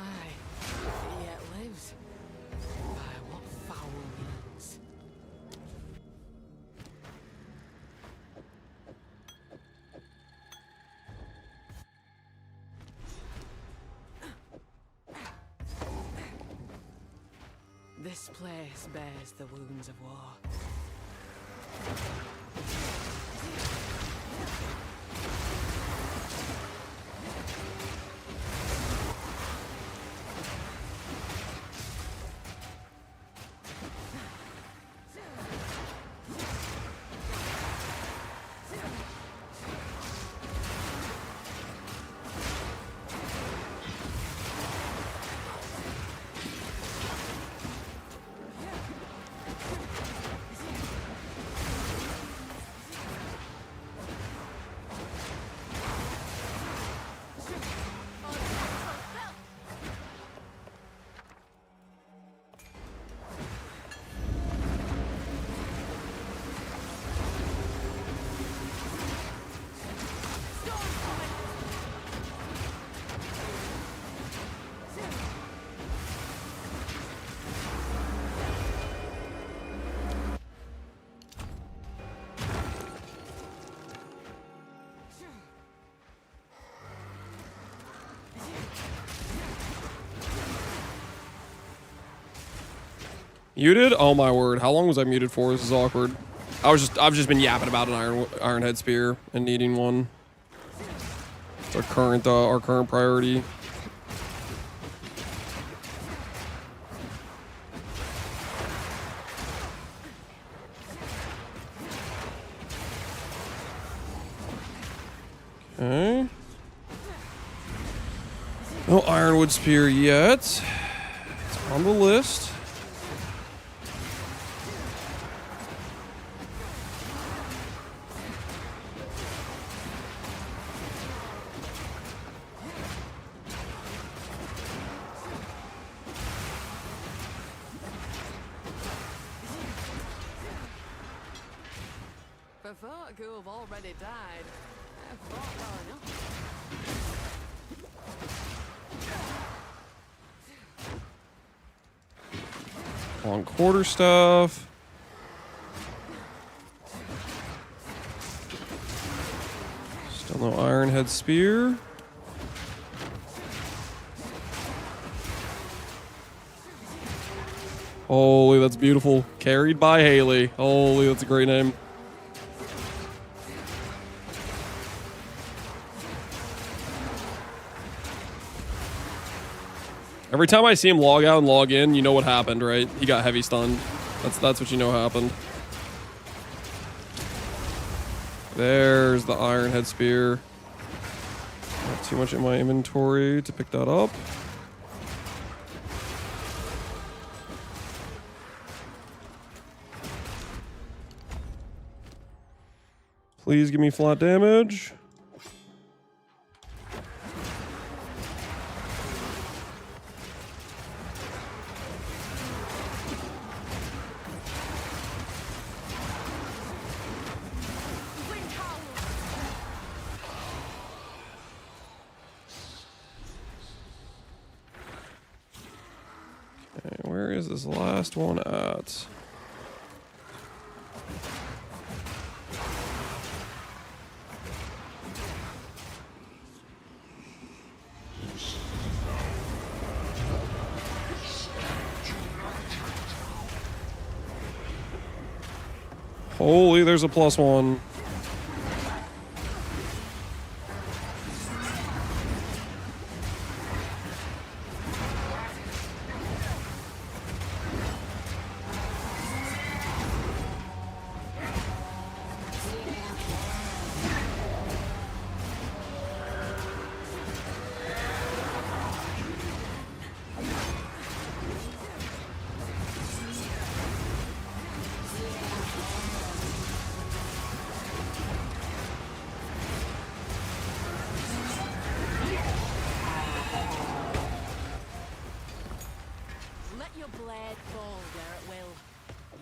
Aye, he yet lives. By what foul means? This place bears the wounds of war. Muted? Oh my word! How long was I muted for? This is awkward. I've just been yapping about an iron head spear and needing one. It's our current priority. Okay. No ironwood spear yet. It's on the list. For folk who have already died, I've fought well enough. Long quarter stuff. Still no iron head spear. Holy, that's beautiful. Carried by Haley. Holy, that's a great name. Every time I see him log out and log in, you know what happened, right? He got heavy stunned. That's what you know happened. There's the iron head spear. Not too much in my inventory to pick that up. Please give me flat damage. Okay, where is this last one at? Holy, there's a +1. Let your blade fall where it will.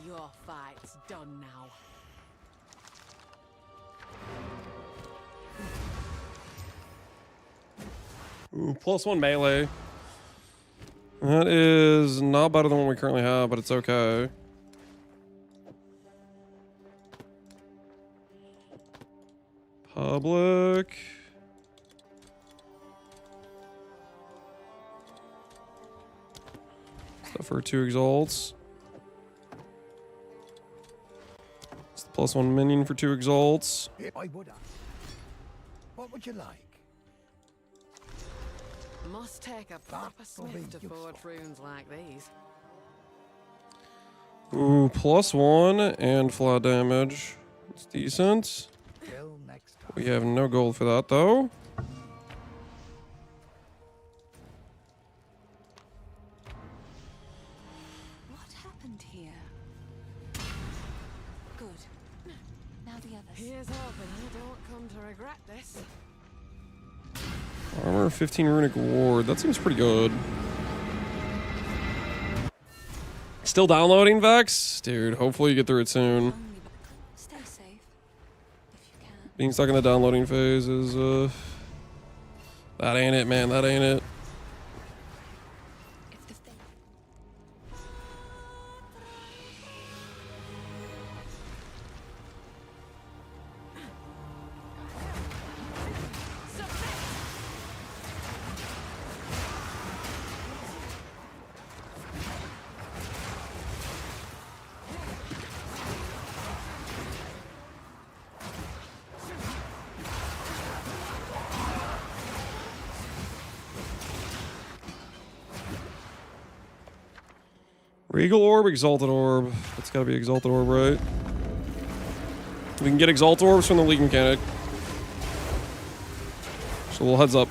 Your fight's done now. Ooh, +1 melee. That is not better than what we currently have, but it's okay. Public. Stuff for 2 exalts. It's the +1 minion for 2 exalts. I would ask. What would you like? Must take a proper smith to forge runes like these. Ooh, +1 and flat damage. It's decent. Till next time. We have no gold for that though. What happened here? Good. Now the others. Here's hoping I don't come to regret this. Armor 15 runic ward. That seems pretty good. Still downloading, Vex? Dude, hopefully you get through it soon. Stay safe if you can. Being stuck in the downloading phase is, that ain't it, man. That ain't it. If the thing Regal Orb, Exalted Orb. It's gotta be Exalted Orb, right? We can get Exalted Orbs from the League Mechanic. Just a little heads up.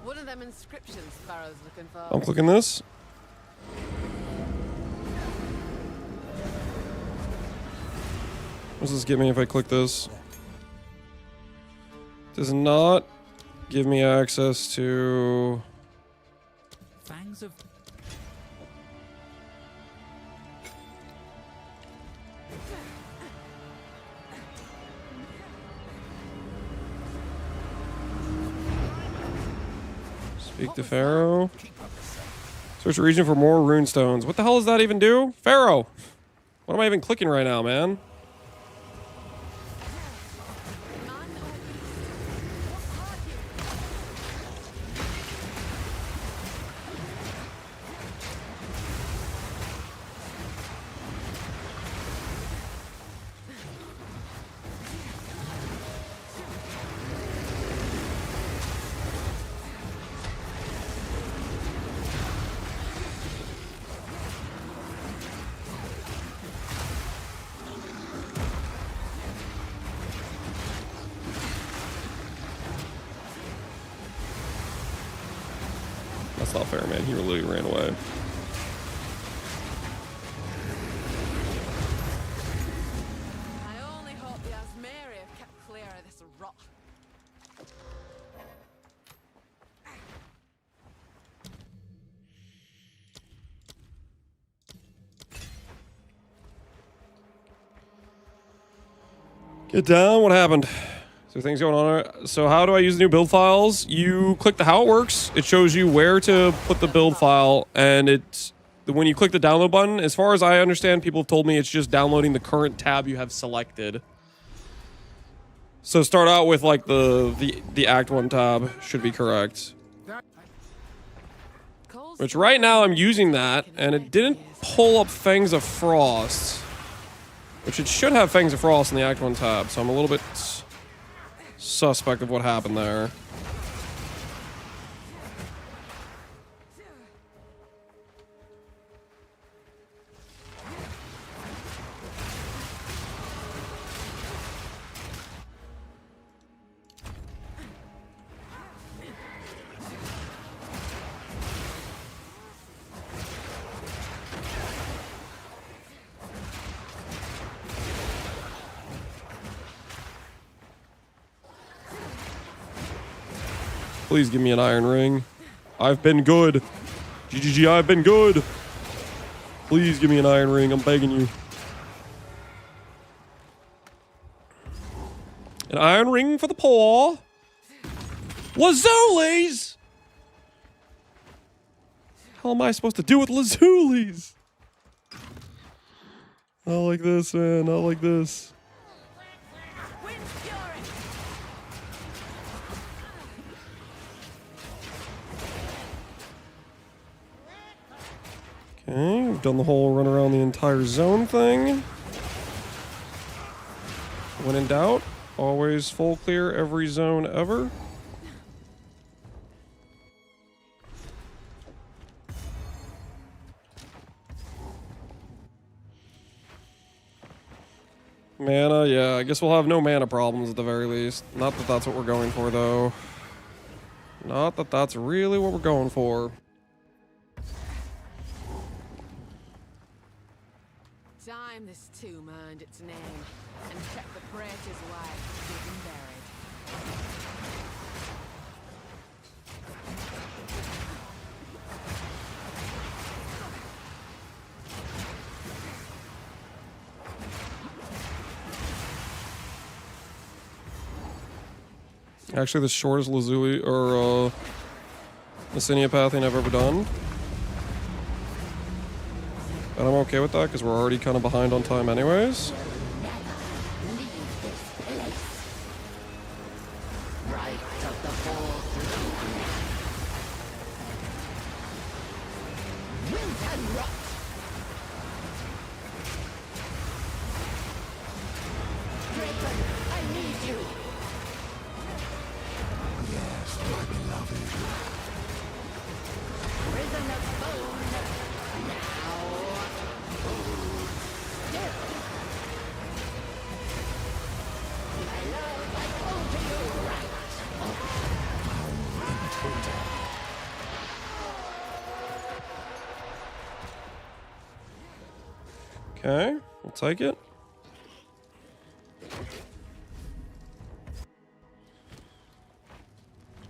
One of them inscriptions Sparrow's looking for. I'm clicking this. What does this give me if I click this? Does not give me access to... Fangs of Speak to Pharaoh. Search a region for more rune stones. What the hell does that even do? Pharaoh! What am I even clicking right now, man? That's not fair, man. He literally ran away. I only hope the Asmeri have kept clear of this rot. Get down. What happened? Is there things going on? So how do I use new build files? You click the how it works. It shows you where to put the build file, and it's when you click the download button, as far as I understand, people have told me it's just downloading the current tab you have selected. So start out with like the Act 1 tab should be correct. Which right now I'm using that, and it didn't pull up Fangs of Frost. Which it should have Fangs of Frost in the Act 1 tab, so I'm a little bit suspect of what happened there. Please give me an iron ring. I've been good. GGG, I've been good. Please give me an iron ring. I'm begging you. An iron ring for the poor. Lazulis! How am I supposed to do with Lazulis? Not like this, man. Not like this. Okay, we've done the whole run around the entire zone thing. When in doubt, always full clear every zone ever. Mana, yeah, I guess we'll have no mana problems at the very least. Not that that's what we're going for, though. Not that that's really what we're going for. Time this tomb earned its name and kept the praetor's wife hidden buried. Actually, the shortest Lazuli or Messinia pathing I've ever done. And I'm okay with that because we're already kind of behind on time anyways. Okay, we'll take it.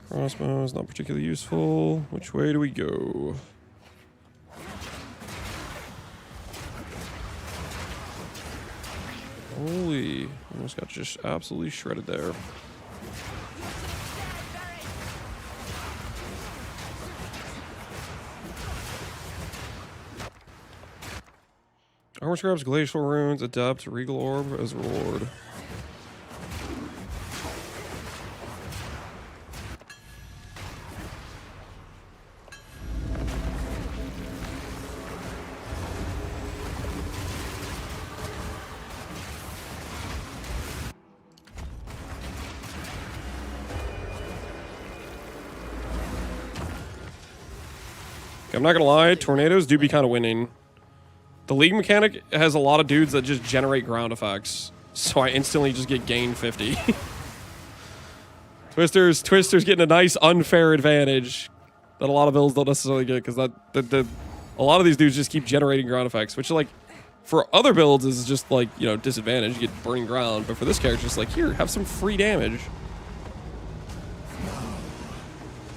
Crossbow is not particularly useful. Which way do we go? Holy, almost got just absolutely shredded there. Armor scraps, glacial runes, adept, regal orb as reward. I'm not gonna lie, tornadoes do be kind of winning. The league mechanic has a lot of dudes that just generate ground effects, so I instantly just get gain 50. Twister's getting a nice unfair advantage that a lot of builds don't necessarily get because a lot of these dudes just keep generating ground effects, which like for other builds is just like, you know, disadvantage. You get burning ground, but for this character, it's like, here, have some free damage.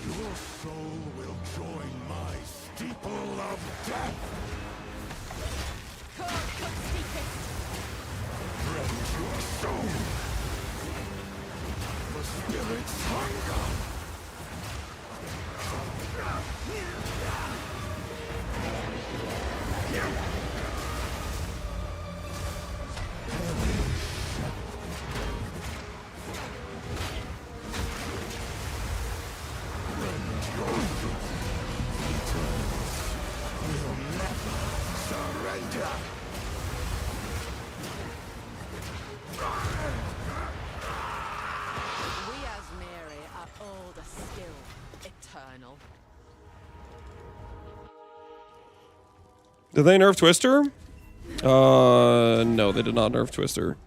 Your soul will join my steeple of death. Rend your soul. The spirit's hunger. Did they nerf Twister? No, they did not nerf Twister.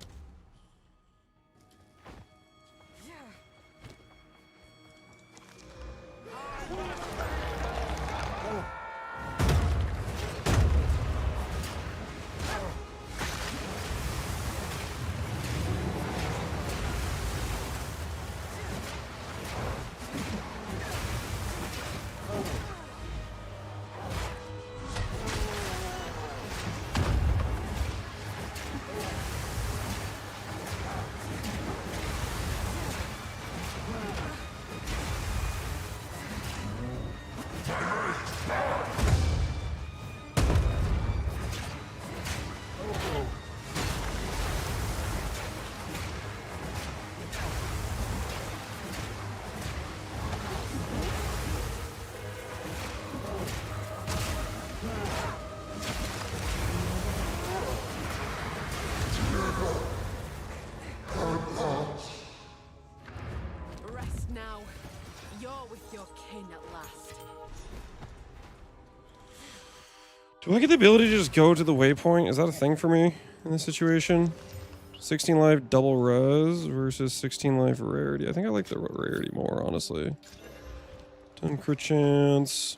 Rest now. You're with your kin at last. Do I get the ability to just go to the waypoint? Is that a thing for me in this situation? 16 life double res versus 16 life rarity. I think I like the rarity more, honestly. 10 crit chance.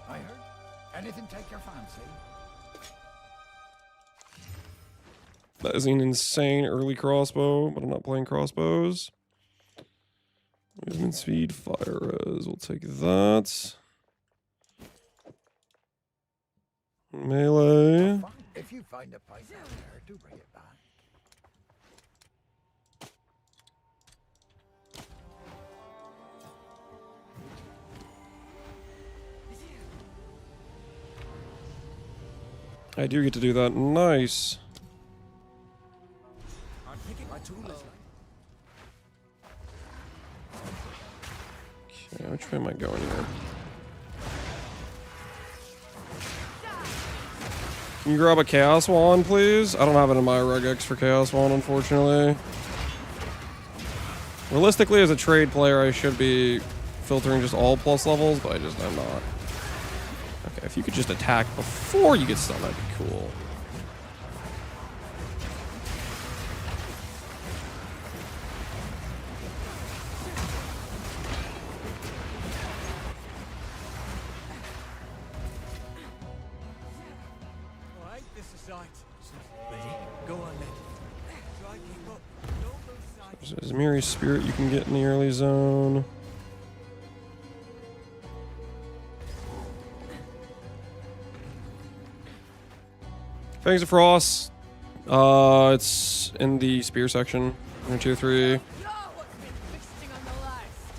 I heard. Anything take your fancy? That is an insane early crossbow, but I'm not playing crossbows. Movement speed, fire res. We'll take that. Melee. If you find a pipe out there, do bring it back. I do get to do that. Nice. I'm picking my tool list. Okay, which way am I going here? Can you grab a Chaos Wand, please? I don't have it in my regex for Chaos Wand, unfortunately. Realistically, as a trade player, I should be filtering just all plus levels, but I'm not. Okay, if you could just attack before you get stunned, that'd be cool. Alright, this is sight. Go on then. Try and keep up. Don't lose sight. There's Miri's Spirit you can get in the early zone. Fangs of Frost. It's in the spear section in tier 3.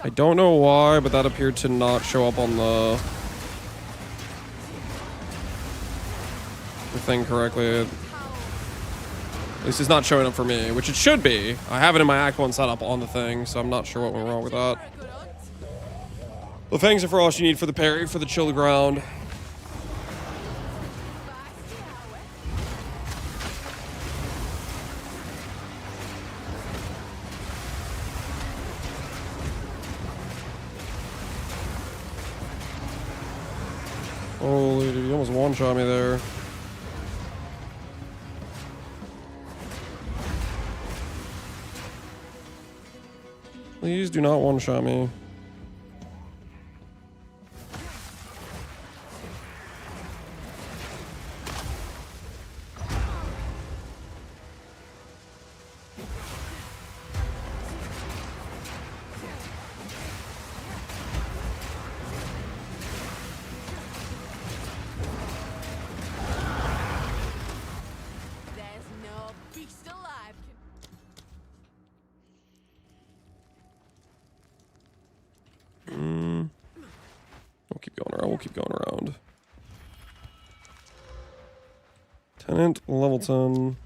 I don't know why, but that appeared to not show up on the thing correctly. At least it's not showing up for me, which it should be. I have it in my Act 1 setup on the thing, so I'm not sure what went wrong with that. The Fangs of Frost you need for the parry, for the chill ground. Holy dude, you almost one-shot me there. Please do not one-shot me. There's no beast alive. We'll keep going around, we'll keep going around. Tenant, level 10.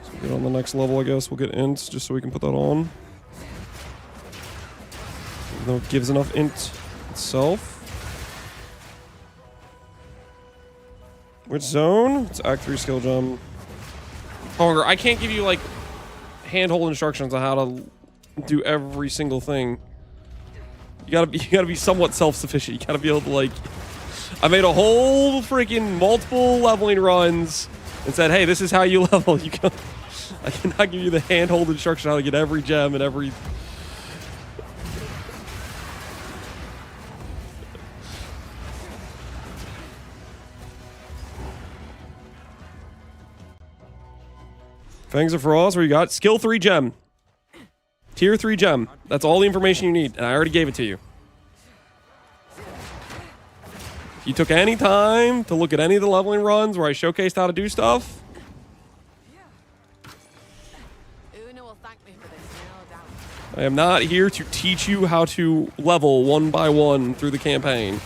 So get on the next level, I guess. We'll get ints just so we can put that on. Even though it gives enough int itself. Which zone? It's Act 3 skill gem. However, I can't give you like handhold instructions on how to do every single thing. You gotta be somewhat self-sufficient. You gotta be able to like. I made a whole freaking multiple leveling runs and said, "Hey, this is how you level." You can. I cannot give you the handhold instruction on how to get every gem and every. Fangs of Frost, where you got skill 3 gem. Tier 3 gem. That's all the information you need, and I already gave it to you. If you took any time to look at any of the leveling runs where I showcased how to do stuff, Una will thank me for this, no doubt. I am not here to teach you how to level one by one through the campaign.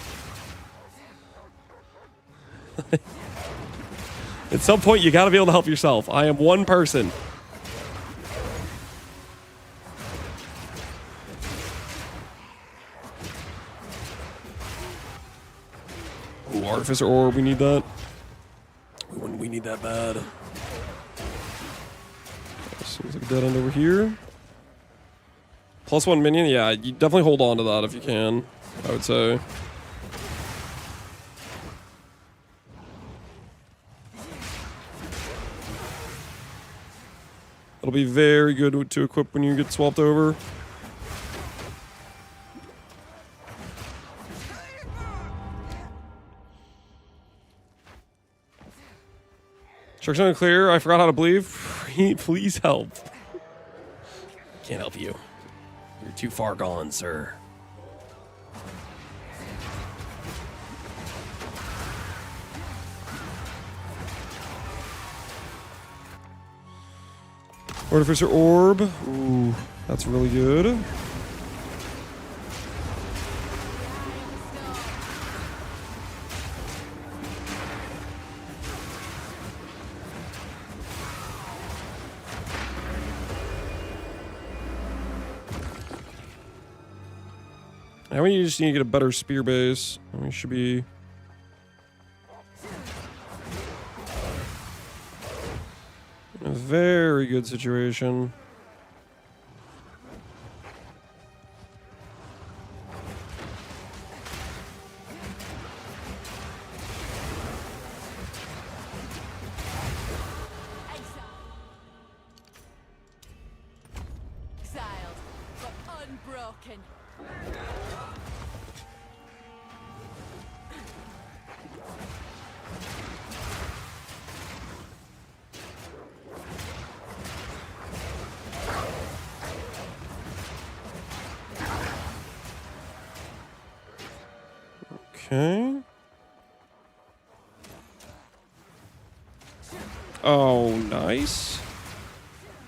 At some point, you gotta be able to help yourself. I am one person. Ooh, Artificer Orb, we need that. We need that bad. Seems like a dead end over here. +1 minion, yeah, you definitely hold on to that if you can, I would say. It'll be very good to equip when you get swapped over. Instruction unclear. I forgot how to believe. Please help. Can't help you. You're too far gone, sir. Artificer Orb. Ooh, that's really good. Now we just need to get a better spear base. And we should be... in a very good situation. Exiled, but unbroken. Okay. Oh, nice.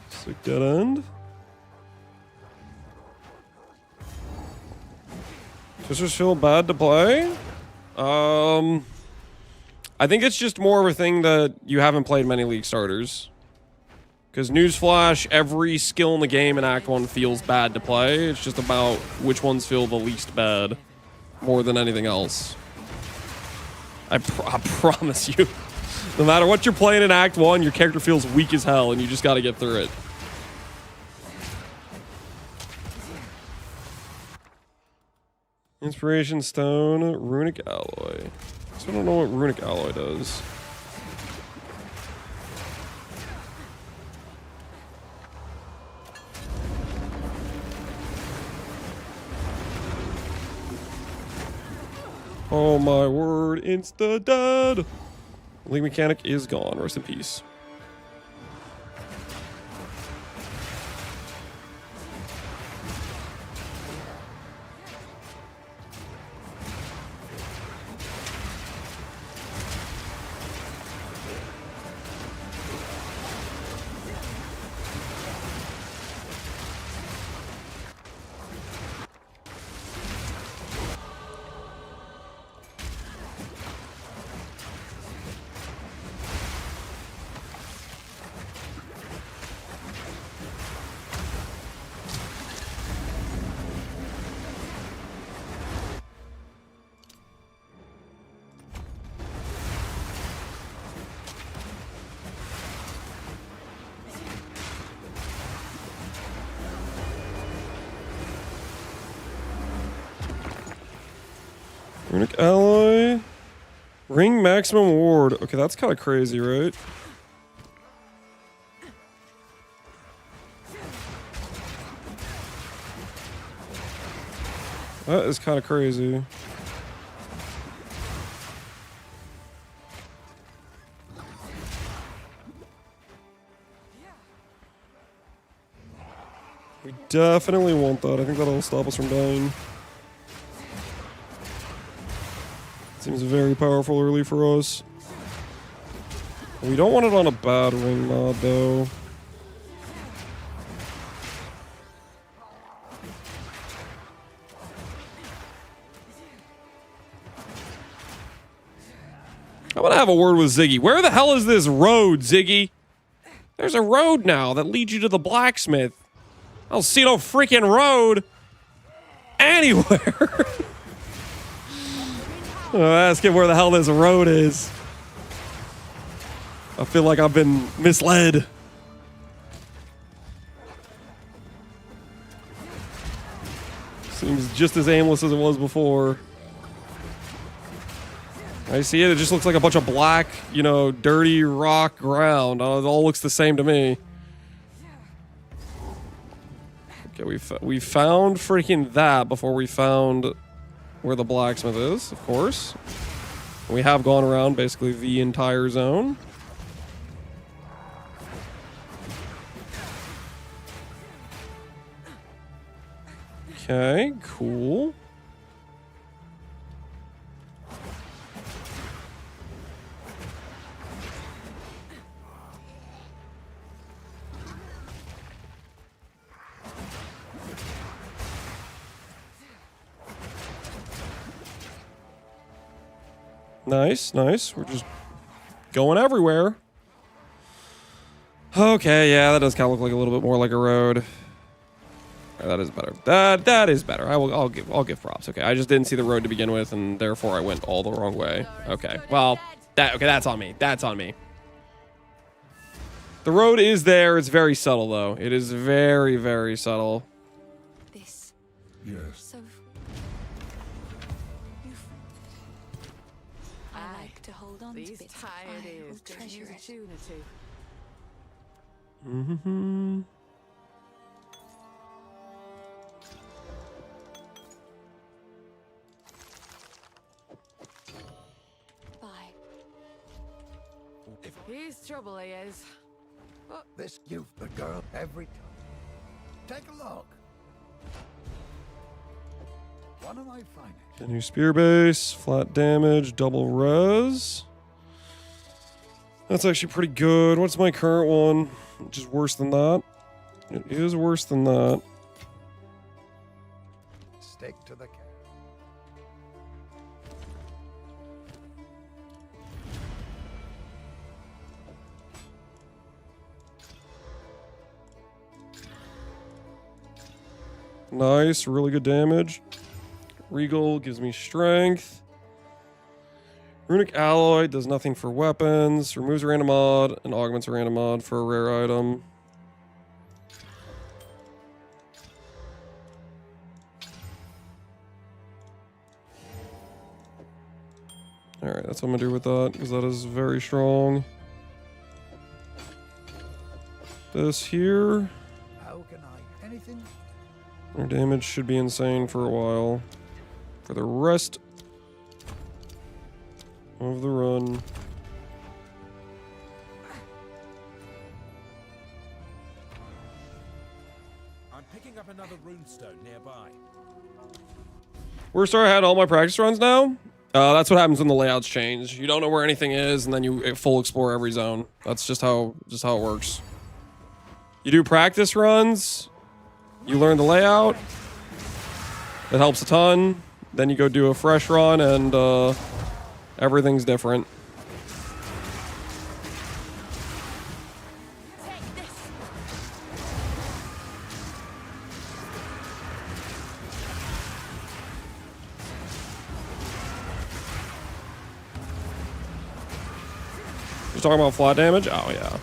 Sick dead end. Does this feel bad to play? I think it's just more of a thing that you haven't played many League starters. Because newsflash, every skill in the game in Act 1 feels bad to play. It's just about which ones feel the least bad. More than anything else. I promise you. No matter what you're playing in Act 1, your character feels weak as hell and you just gotta get through it. Inspiration Stone, Runic Alloy. So I don't know what Runic Alloy does. Oh my word, insta-dead! League Mechanic is gone, rest in peace. Runic Alloy. Ring maximum ward. Okay, that's kind of crazy, right? That is kind of crazy. We definitely want that. I think that'll stop us from dying. Seems very powerful early for us. We don't want it on a bad ring mod, though. I want to have a word with Ziggy. Where the hell is this road, Ziggy? There's a road now that leads you to the blacksmith. I don't see no freaking road anywhere. Ask him where the hell this road is. I feel like I've been misled. Seems just as aimless as it was before. I see it. It just looks like a bunch of black, you know, dirty rock ground. It all looks the same to me. Okay, we found freaking that before we found where the blacksmith is, of course. We have gone around basically the entire zone. Okay, cool. Nice, nice. We're just going everywhere. Okay, yeah, that does kind of look like a little bit more like a road. That is better. That is better. I'll give props. Okay, I just didn't see the road to begin with, and therefore I went all the wrong way. Okay, well, that's on me. That's on me. The road is there. It's very subtle, though. It is very, very subtle. This. Yes. So. I like to hold on to bits of idle treasure. Mm-hmm. Bye. He's trouble, he is. This youth, the girl, every time. Take a look. One of my finest. A new spear base, flat damage, double res. That's actually pretty good. What's my current one? Which is worse than that. It is worse than that. Stick to the cat. Nice, really good damage. Regal gives me strength. Runic Alloy does nothing for weapons. Removes a random mod and augments a random mod for a rare item. Alright, that's what I'm gonna do with that, because that is very strong. This here. How can I? Anything? Our damage should be insane for a while. For the rest of the run. I'm picking up another runestone nearby. Where I had all my practice runs now. That's what happens when the layouts change. You don't know where anything is, and then you full explore every zone. That's just how it works. You do practice runs. You learn the layout. It helps a ton. Then you go do a fresh run, and everything's different. You're talking about flat damage? Oh, yeah.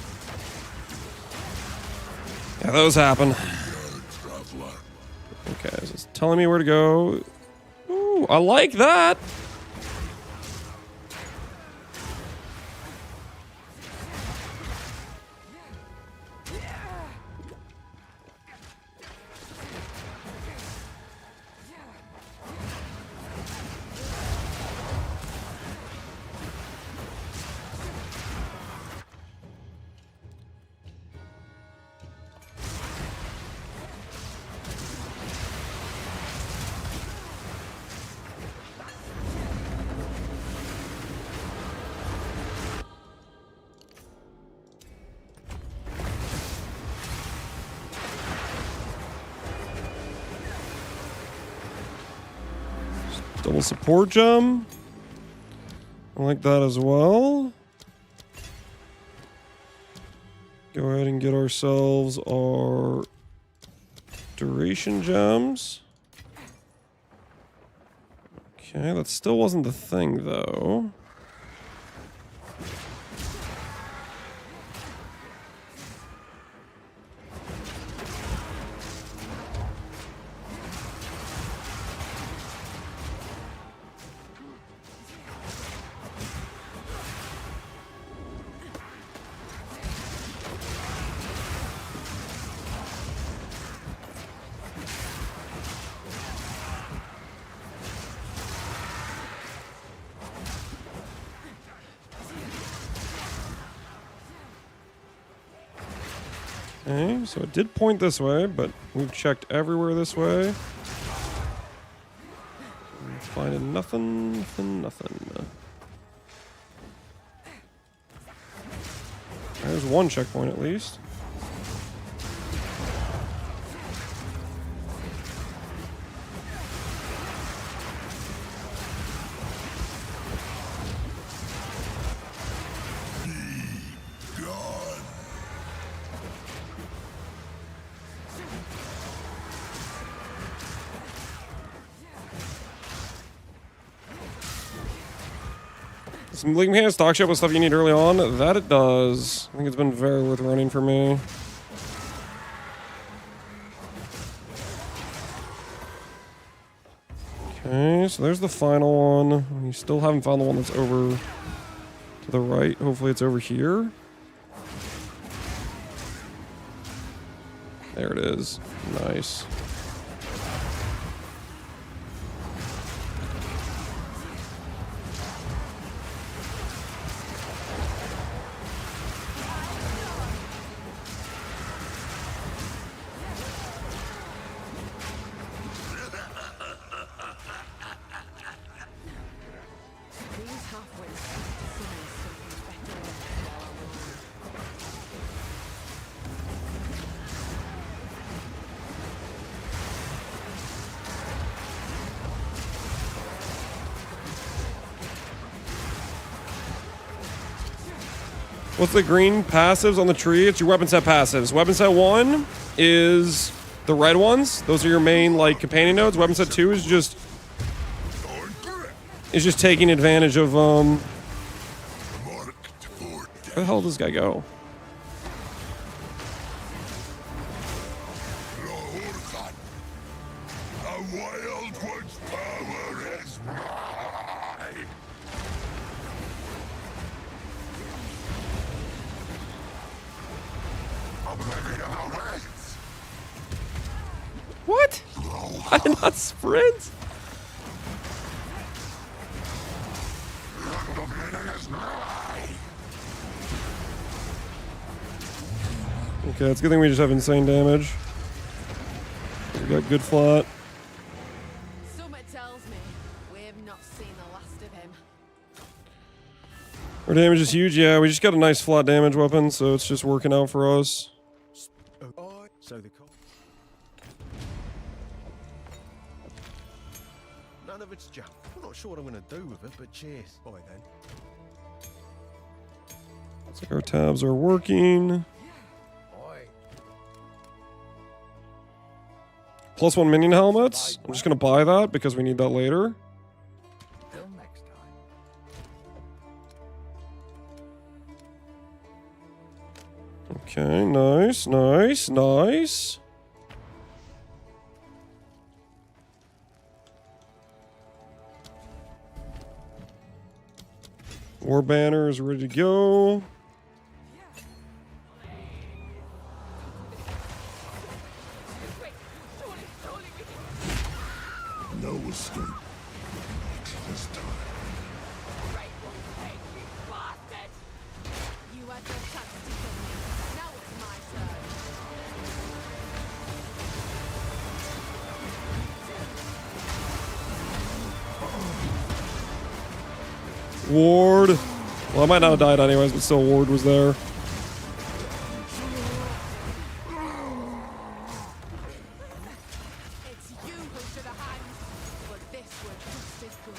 Yeah, those happen. Okay, so it's telling me where to go. Ooh, I like that. Double support gem. I like that as well. Go ahead and get ourselves our duration gems. Okay, that still wasn't the thing though. Okay, so it did point this way, but we've checked everywhere this way. Finding nothing. There's one checkpoint at least. Some League Mechanics stock ship with stuff you need early on. That it does. I think it's been very worth running for me. Okay, so there's the final one. We still haven't found the one that's over to the right. Hopefully it's over here. There it is. Nice. These halfwits seem to see something better than What's the green passives on the tree? It's your weapon set passives. Weapon set 1 is the red ones. Those are your main like companion nodes. Weapon set 2 is just taking advantage of where the hell does this guy go? What? I did not sprint. Okay, it's a good thing we just have insane damage. We got good flat. Summit tells me we've not seen the last of him. Our damage is huge. Yeah, we just got a nice flat damage weapon, so it's just working out for us. So the none of it's junk. I'm not sure what I'm going to do with it, but cheers. Bye then. So our tabs are working. +1 minion helmets. I'm just going to buy that because we need that later. Till next time. Okay, nice, nice, nice. War banner is ready to go. No escape. This time. You had your chance to kill me. Now it's my turn. Ward. Well, I might not have died anyways, but still Ward was there. It's you who should have hanged, but this were just as good.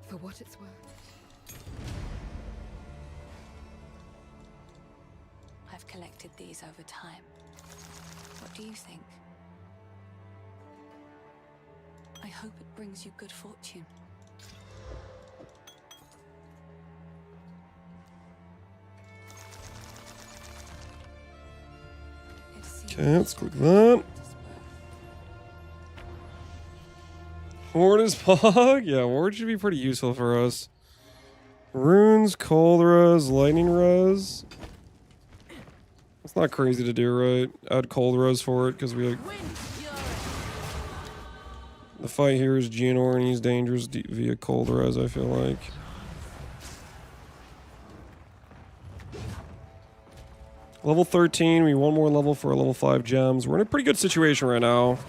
For what it's worth. I've collected these over time. What do you think? I hope it brings you good fortune. Okay, let's click that. Ward is Pog? Yeah, Ward should be pretty useful for us. Runes, cold res, lightning res. It's not crazy to do, right? Add cold res for it because we have... The fight here is Geonor and he's dangerous via cold res, I feel like. Level 13, we need one more level for a level 5 gems. We're in a pretty good situation right now.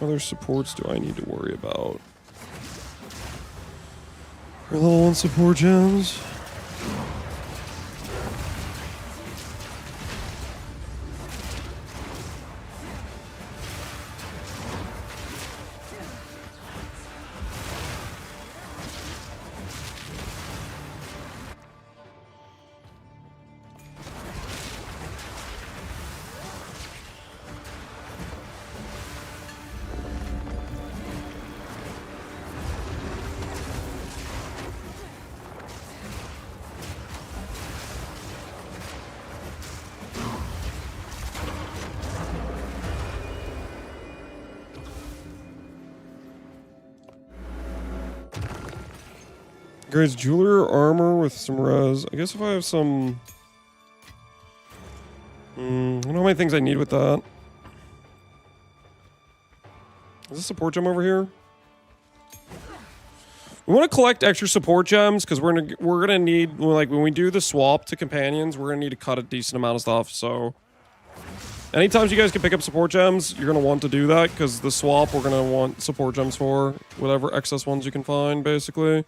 other supports do I need to worry about? For level 1 support gems? Guys, jeweler armor with some res. I guess if I have some... I don't know how many things I need with that. Is this support gem over here? We want to collect extra support gems because we're gonna need, like, when we do the swap to companions, we're gonna need to cut a decent amount of stuff. So anytime you guys can pick up support gems, you're gonna want to do that because the swap we're gonna want support gems for whatever excess ones you can find, basically.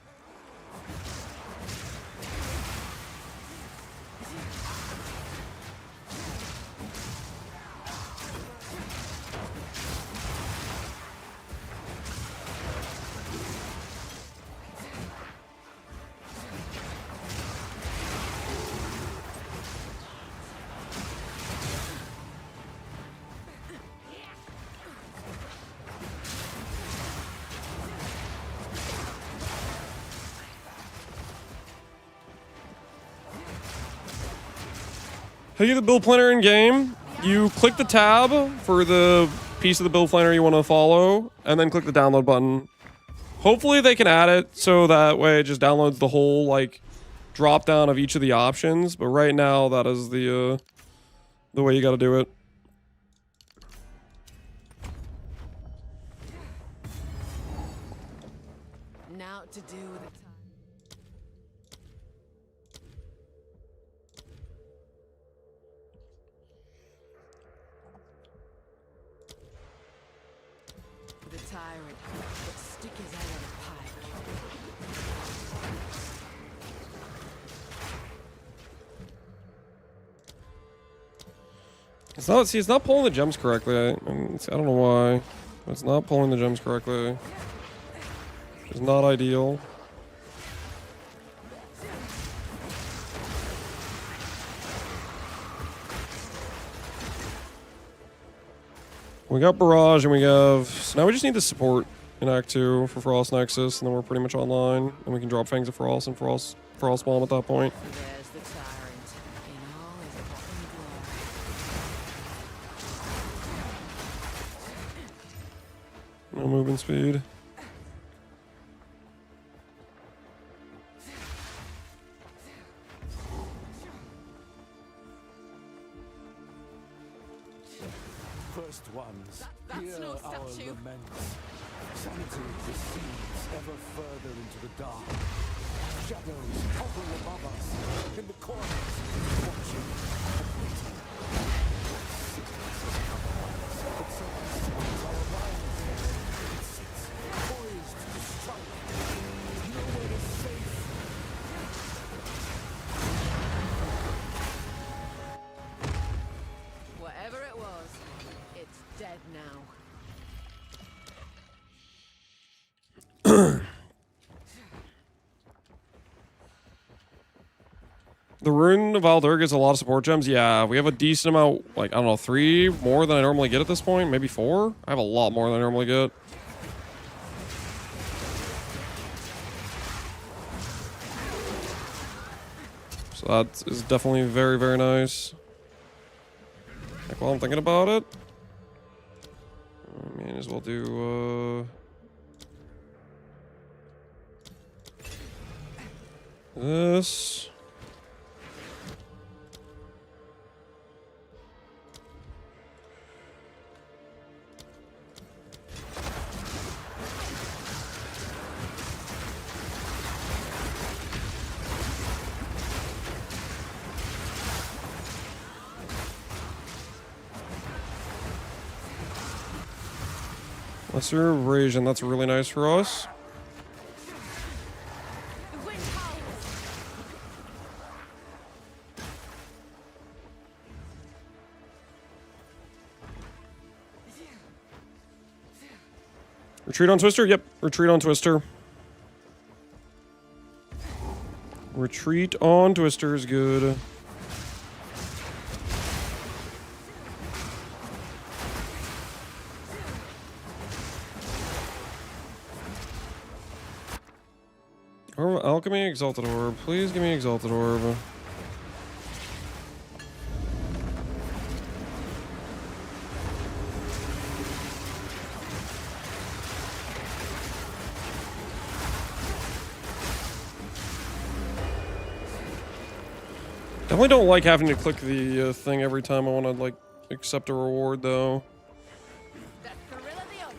How you get the build planner in game? You click the tab for the piece of the build planner you want to follow, and then click the download button. Hopefully they can add it so that way it just downloads the whole, like, drop down of each of the options. But right now, that is the way you got to do it. Now to do with the time. The tyrant, but stick his head in a pipe. It's not. See, it's not pulling the gems correctly. I don't know why. It's not pulling the gems correctly. It's not ideal. We got Barrage and we have... So now we just need the support in Act 2 for Frost Nexus, and then we're pretty much online. And we can drop Fangs of Frost and Frost Bomb at that point. There's the tyrant in all his fucking glory. No movement speed. First ones, That's hear no our statue. laments. Sanity recedes ever further into the dark. Shadows hovering above us, in the corners, watching and waiting. Sickness has come upon us. It circumscribes our minds. It sits poised to strike. Nowhere is safe. Whatever it was, it's dead now. The Rune of Aldur gets a lot of support gems. Yeah, we have a decent amount, like, I don't know, 3 more than I normally get at this point. Maybe 4? I have a lot more than I normally get. So that is definitely very, very nice. Like, while I'm thinking about it, I may as well do, this. Lesser Abrasion, that's really nice for us. The wind howls. Retreat on Twister? Yep, retreat on Twister. Retreat on Twister is good. Alchemy, Exalted Orb. Please give me Exalted Orb. Definitely don't like having to click the thing every time I want to, like, accept a reward, though. The thrill of the hunt.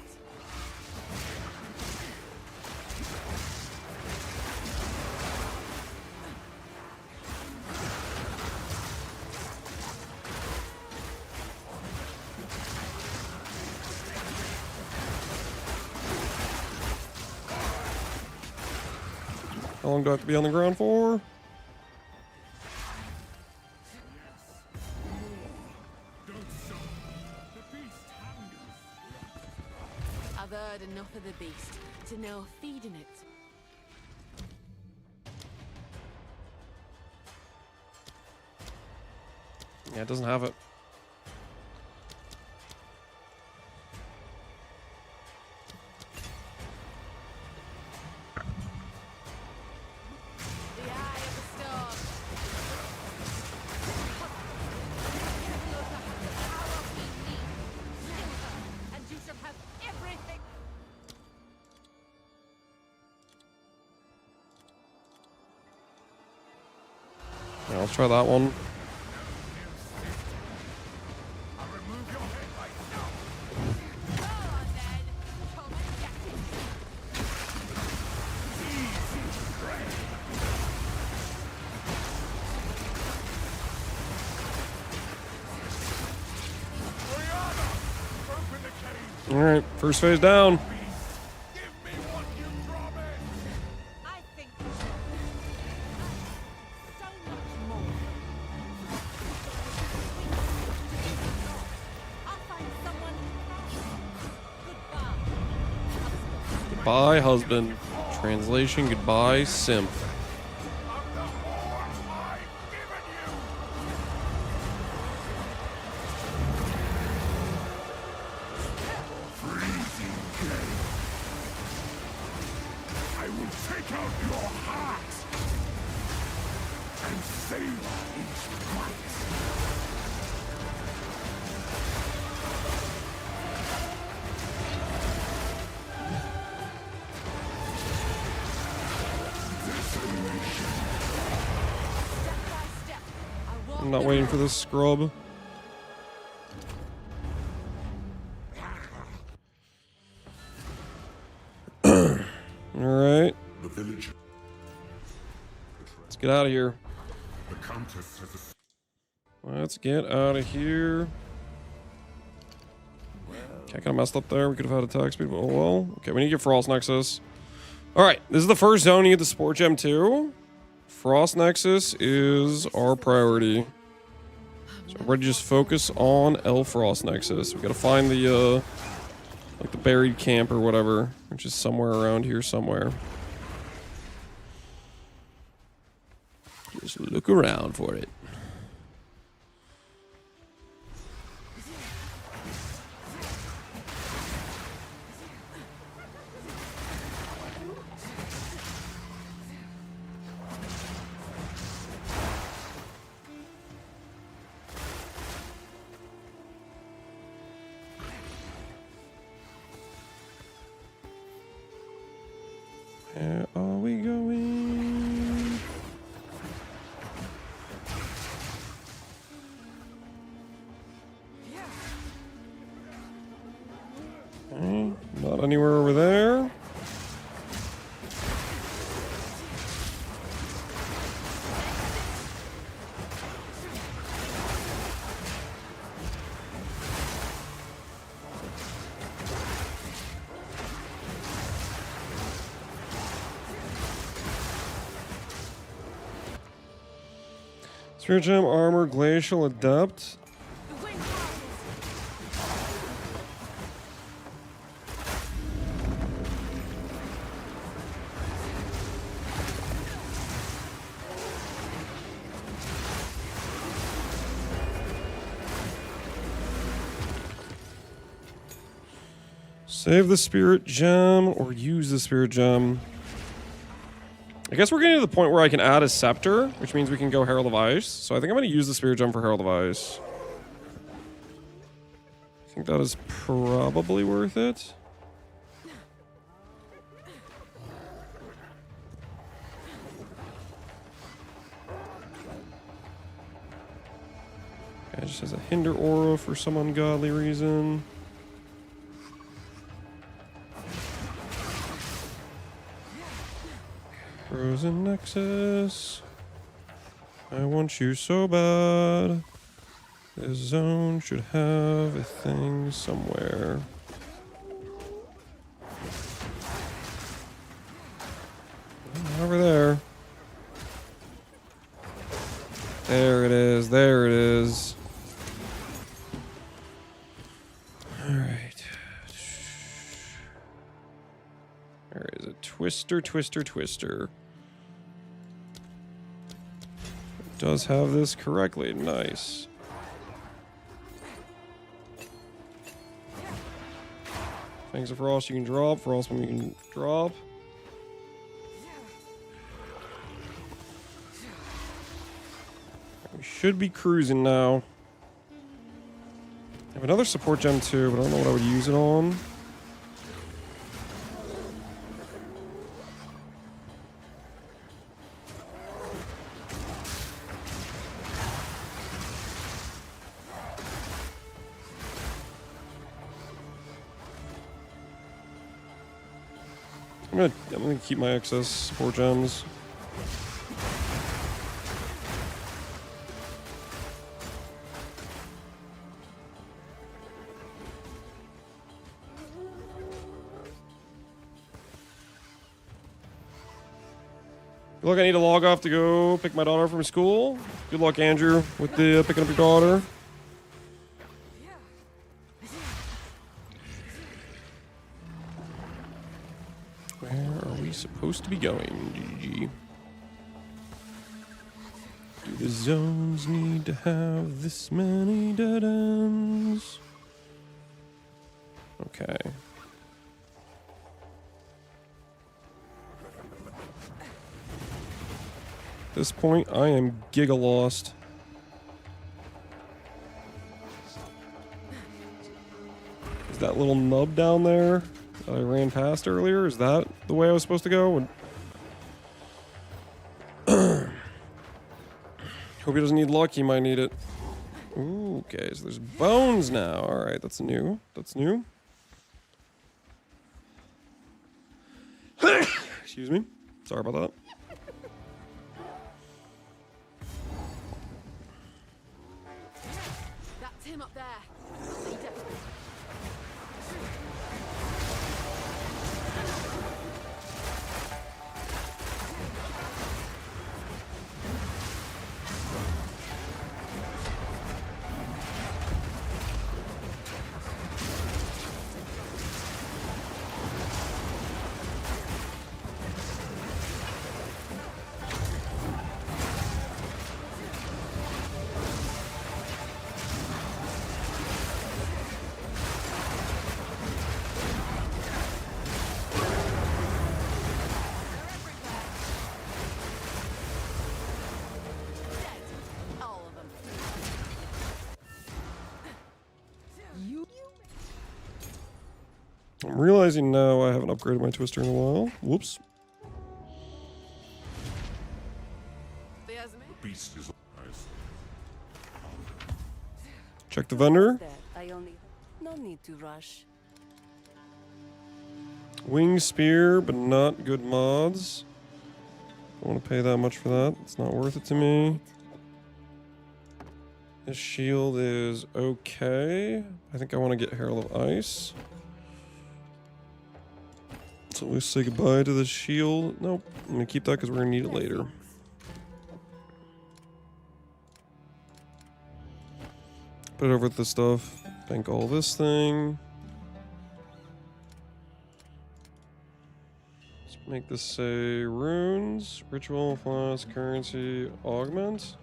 How long do I have to be on the ground for? I've heard enough of the beast to know feeding it. Yeah, it doesn't have it. The eye of the storm. And you shall have everything. Yeah, let's try that one. Go on then. Come and get it. Alright, first phase down. I think so much more. I'll find someone. Goodbye. Goodbye, husband. Translation, goodbye, simp. I will take out your heart and savor each bite. Step by step. I walk I'm not the waiting road. for this scrub. Alright, The village. let's get out of here. The Countess has Let's get out of here. Okay, kind of messed up there. We could have had attack speed, but oh well. Okay, we need to get Frost Nexus. Alright, this is the first zone you get the Sport Gem 2. Frost Nexus is our priority. So everybody just focus on El Frost Nexus. We gotta find the, like the buried camp or whatever, which is somewhere around here somewhere. Just look around for it. Where are we going? Okay, not anywhere over there. Spirit Gem, Armor, Glacial, Adept. The wind howls. Save the Spirit Gem or use the Spirit Gem. I guess we're getting to the point where I can add a Scepter, which means we can go Herald of Ice. So I think I'm going to use the Spirit Gem for Herald of Ice. I think that is probably worth it. Okay, it just has a Hinder Aura for some ungodly reason. Frozen Nexus. I want you so bad. This zone should have a thing somewhere. Over there. There it is. There it is. Alright. Where is it? Twister, Twister, Twister. It does have this correctly. Nice. Fangs of Frost you can drop. Frostbomb you can drop. We should be cruising now. I have another support gem too, but I don't know what I would use it on. I'm gonna keep my excess support gems. Feel like I need to log off to go pick my daughter from school. Good luck, Andrew, with the picking up your daughter. Where are we supposed to be going, GG? Do the zones need to have this many dead ends? Okay. At this point, I am giga lost. Is that little nub down there that I ran past earlier? Is that the way I was supposed to go? Hope he doesn't need luck. He might need it. Ooh, okay, so there's bones now. All right, that's new. That's new. Excuse me. Sorry about that. That's him up there. I'm realizing now I haven't upgraded my twister in a while. Whoops. Check the vendor. No need to rush. Wing spear, but not good mods. Don't want to pay that much for that. It's not worth it to me. This shield is okay. I think I want to get Herald of Ice. So let's say goodbye to the shield. Nope. I'm going to keep that because we're going to need it later. Put it over with the stuff. Bank all this thing. Let's make this say runes, ritual, flask, currency, augment.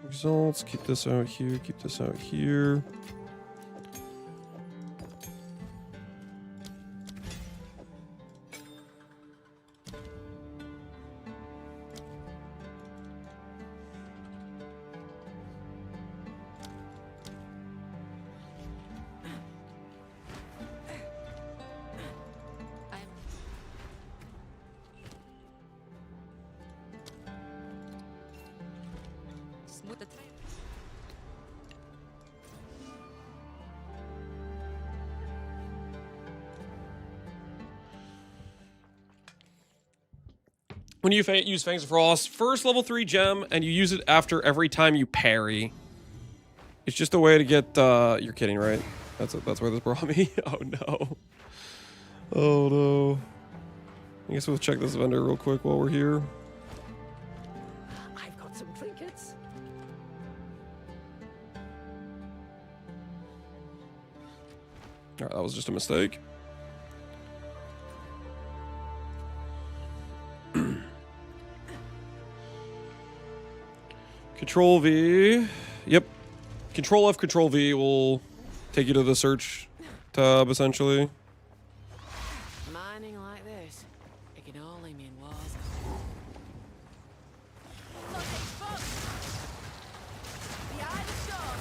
Results, keep this out here, keep this out here. Smooth the time. When you use Fangs of Frost, first level 3 gem, and you use it after every time you parry. It's just a way to get, you're kidding, right? That's where this brought me. Oh no. Oh no. I guess we'll check this vendor real quick while we're here. I've got some trinkets. Alright, that was just a mistake. Control V. Yep. Control F, Control V will take you to the search tab, essentially. Mining like this, it can only mean wars. Behind the storm.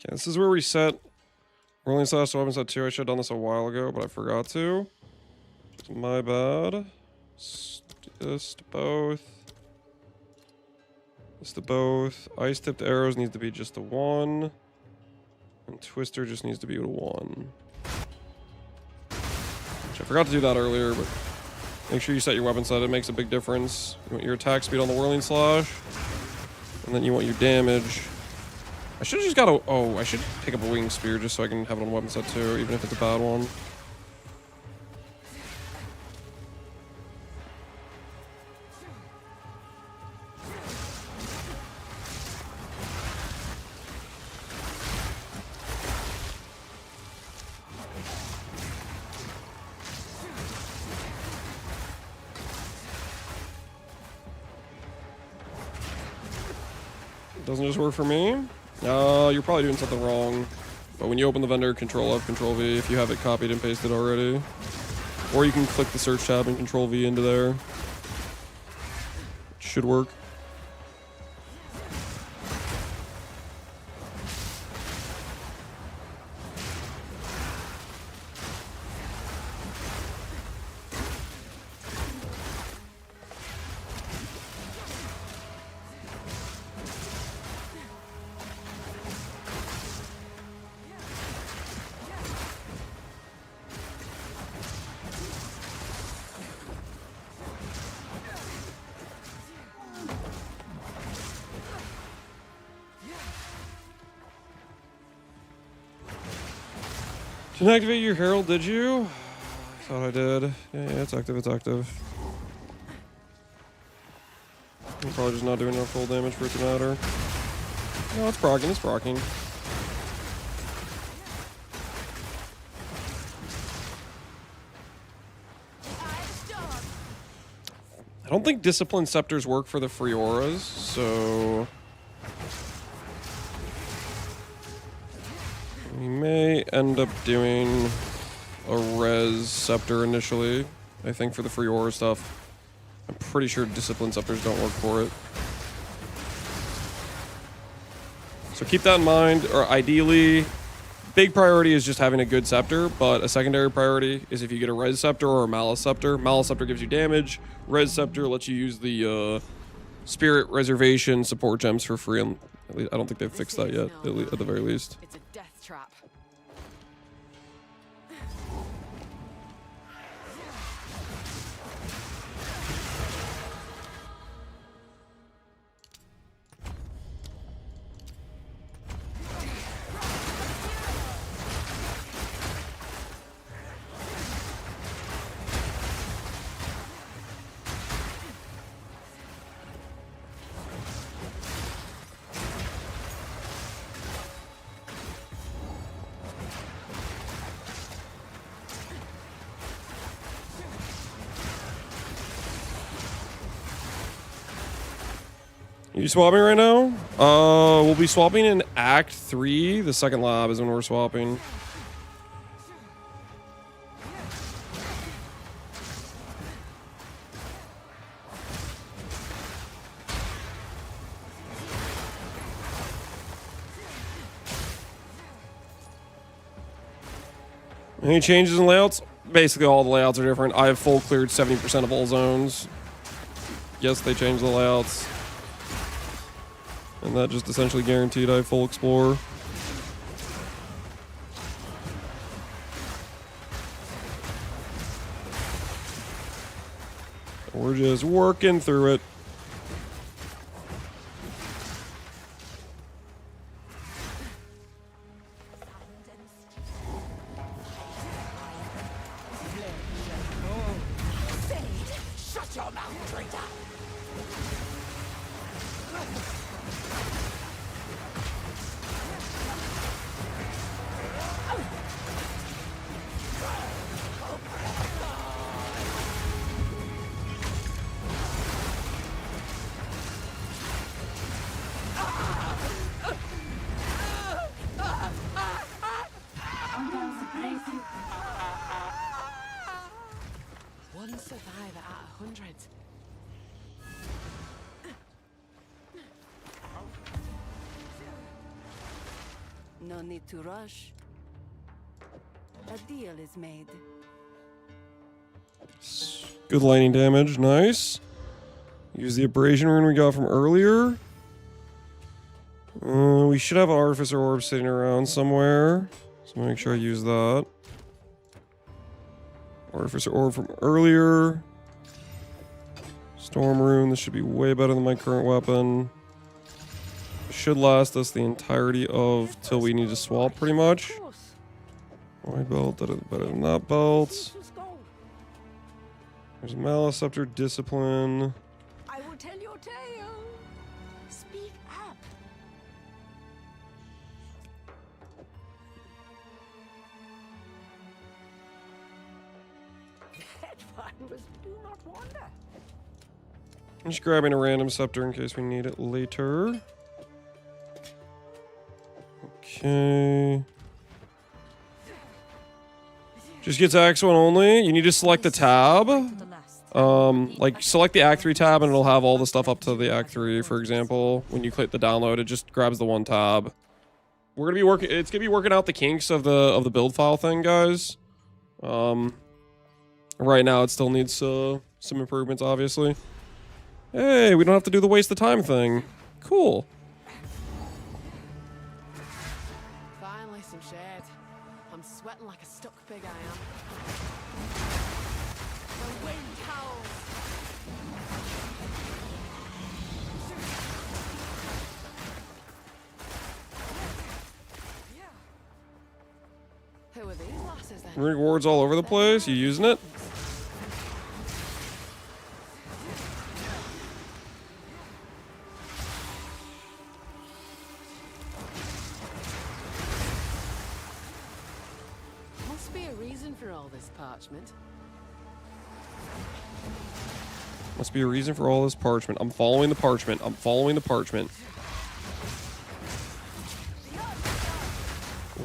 Okay, this is where we set rolling slash weapon set 2. I should have done this a while ago, but I forgot to. My bad. This to both. This to both. Ice tipped arrows needs to be just the 1. And Twister just needs to be the 1. Which I forgot to do that earlier, but make sure you set your weapon set. It makes a big difference. You want your attack speed on the whirling slash. And then you want your damage. I should have just got a... Oh, I should pick up a winged spear just so I can have it on weapon set too, even if it's a bad one. Doesn't just work for me. You're probably doing something wrong. But when you open the vendor, Control F, Control V if you have it copied and pasted already. Or you can click the search tab and Control V into there. Should work. Didn't activate your Herald, did you? I thought I did. Yeah, it's active, it's active. I'm probably just not doing enough full damage for it to matter. No, it's proccing, it's proccing. I don't think Discipline Scepters work for the free auras, so... we may end up doing a res scepter initially. I think for the free aura stuff. I'm pretty sure discipline scepters don't work for it. So keep that in mind, or ideally, big priority is just having a good scepter, but a secondary priority is if you get a res scepter or a malice scepter. Malice scepter gives you damage, res scepter lets you use the spirit reservation support gems for free. And I don't think they've fixed that yet, at the very least. It's a death trap. You swapping right now? We'll be swapping in Act 3. The second lab is when we're swapping. Any changes in layouts? Basically all the layouts are different. I have full cleared 70% of all zones. Yes, they changed the layouts. And that just essentially guaranteed I have full explore. We're just working through it. Shut your mouth, traitor! One survivor out of 100. No need to rush. A deal is made. Good lightning damage, nice. Use the abrasion rune we got from earlier. We should have an artificer orb sitting around somewhere. So make sure I use that. Artificer orb from earlier. Storm rune, this should be way better than my current weapon. It should last us the entirety of till we need to swap pretty much. Wide belt, that is better than that belt. There's Malice Scepter, Discipline. I will tell your tale. Speak up. Headfinders do not wander. I'm just grabbing a random scepter in case we need it later. Okay. Just gets Act 1 only. You need to select the tab. Like select the Act 3 tab and it'll have all the stuff up to the Act 3, for example. When you click the download, it just grabs the one tab. We're gonna be working, it's gonna be working out the kinks of the build file thing, guys. Right now it still needs some improvements, obviously. Hey, we don't have to do the waste of time thing. Cool. Finally some shade. I'm sweating like a stuck pig, I am. The wind howls. Who are these lasses then? Rewards all over the place. You using it? Must be a reason for all this parchment. Must be a reason for all this parchment. I'm following the parchment. I'm following the parchment.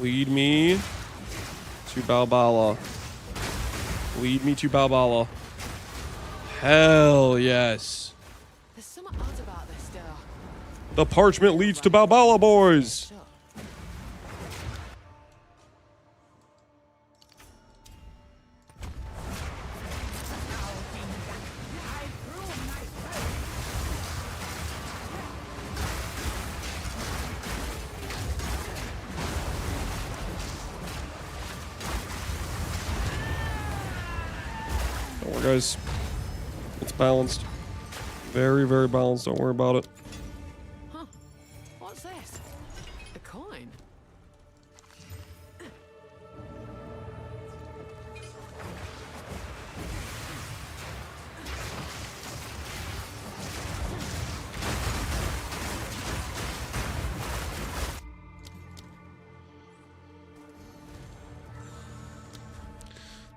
Lead me. to Balbala. Lead me to Balbala. Hell yes. There's something odd about this door. The parchment leads to Balbala, boys. Shut. Don't worry, guys. It's balanced. Very, very balanced. Don't worry about it. Huh. What's this? A coin?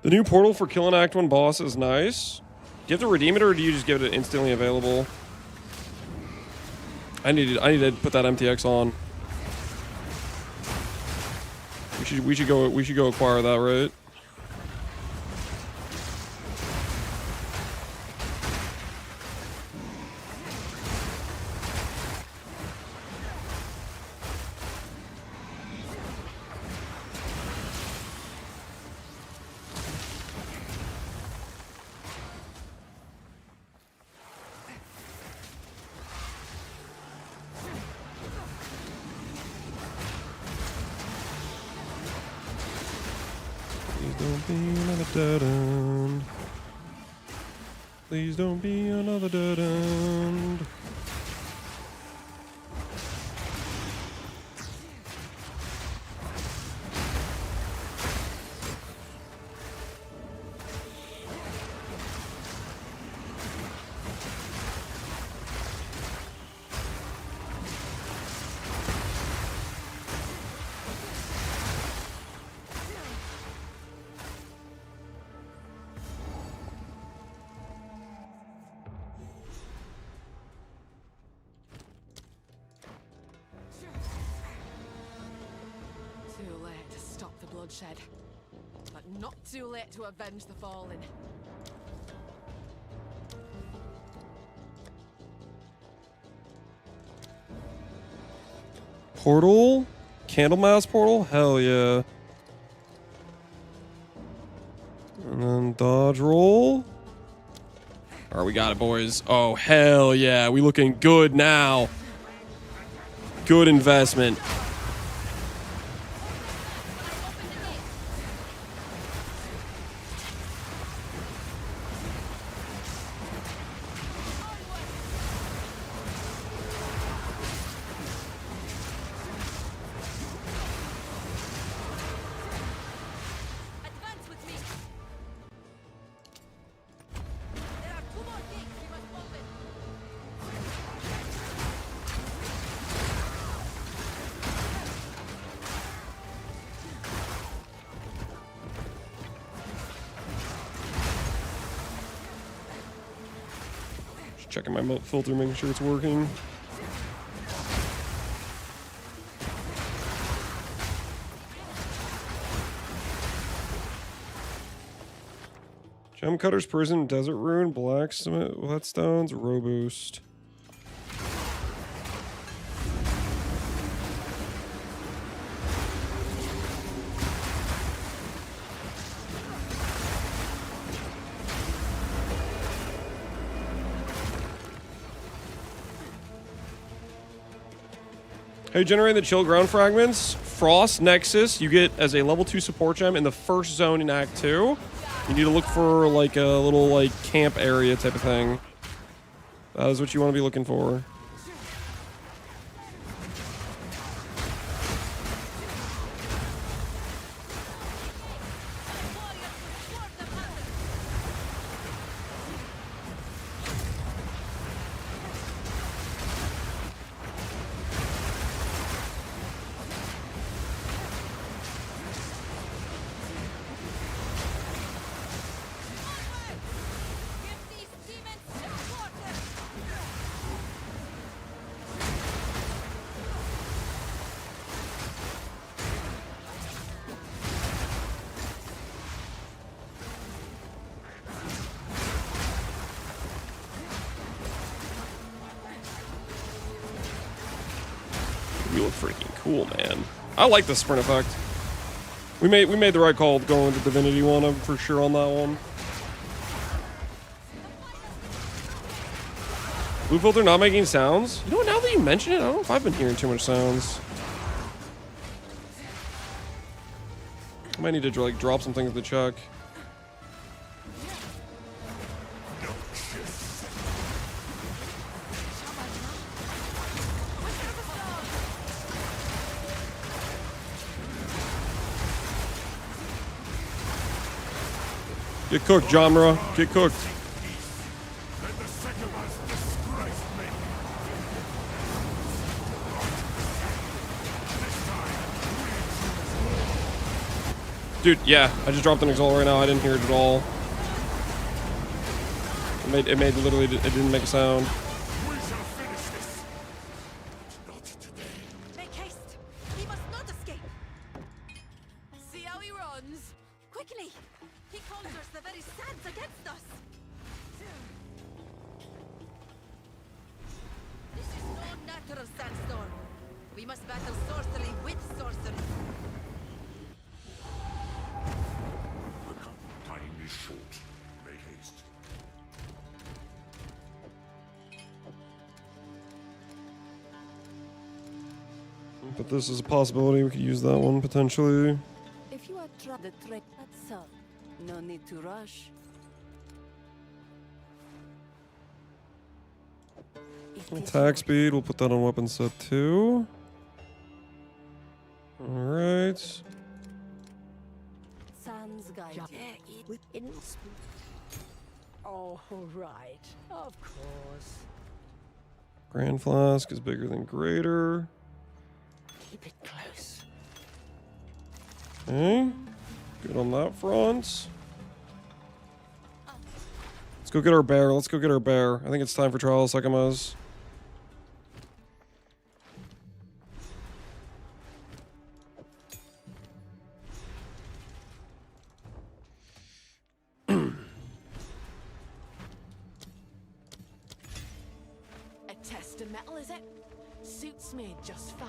The new portal for killing Act 1 boss is nice. Do you have to redeem it, or do you just give it instantly available? I need to put that MTX on. We should go acquire that, right? Please don't be another dead end. Please don't be another dead end. Too late to stop the bloodshed, but not too late to avenge the fallen. Portal? Candlemass portal? Hell yeah. And then dodge roll. Alright, we got it, boys. Oh, hell yeah. We looking good now. Good investment. Advance with me. There are 2 more gates we must open. Just checking my filter, making sure it's working. Gemcutter's Prison, Desert Rune, Blacksmith, Whetstones, Roboost. How you generating the chill ground fragments? Frost Nexus, you get as a level 2 support gem in the first zone in Act 2. You need to look for like a little like camp area type of thing. That is what you want to be looking for. You look freaking cool, man. I like the sprint effect. We made the right call going to Divinity 1, I'm for sure on that one. Blue filter not making sounds? You know what, now that you mention it, I don't know if I've been hearing too much sounds. I might need to like drop some things to check. Get cooked, genre. Get cooked. Dude, yeah, I just dropped an exalt right now. I didn't hear it at all. It made literally, it didn't make a sound. Make haste. He must not escape. See how he runs. Quickly. He conjures the very sands against us. This is no natural sandstorm. We must battle sorcery with sorcery. Time is short. Make haste. But this is a possibility. We could use that one potentially. If you are trying the trick, that's all. No need to rush. Attack speed, we'll put that on weapon set 2. Alright. Sans guide. Oh, right. Of course. Grand Flask is bigger than greater. Keep it close. Okay. Good on that front. Let's go get our bear. Let's go get our bear. I think it's time for Trial of Sekhmet. A test of metal, is it? Suits me just fine.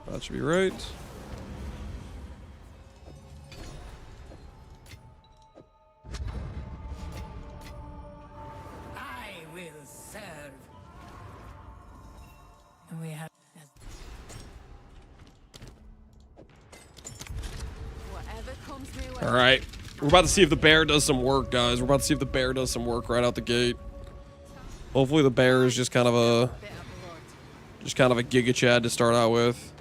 That should be right. I will serve. We have. Whatever comes my way. All right. We're about to see if the bear does some work, guys. We're about to see if the bear does some work right out the gate. Hopefully the bear is just kind of a Giga Chad to start out with.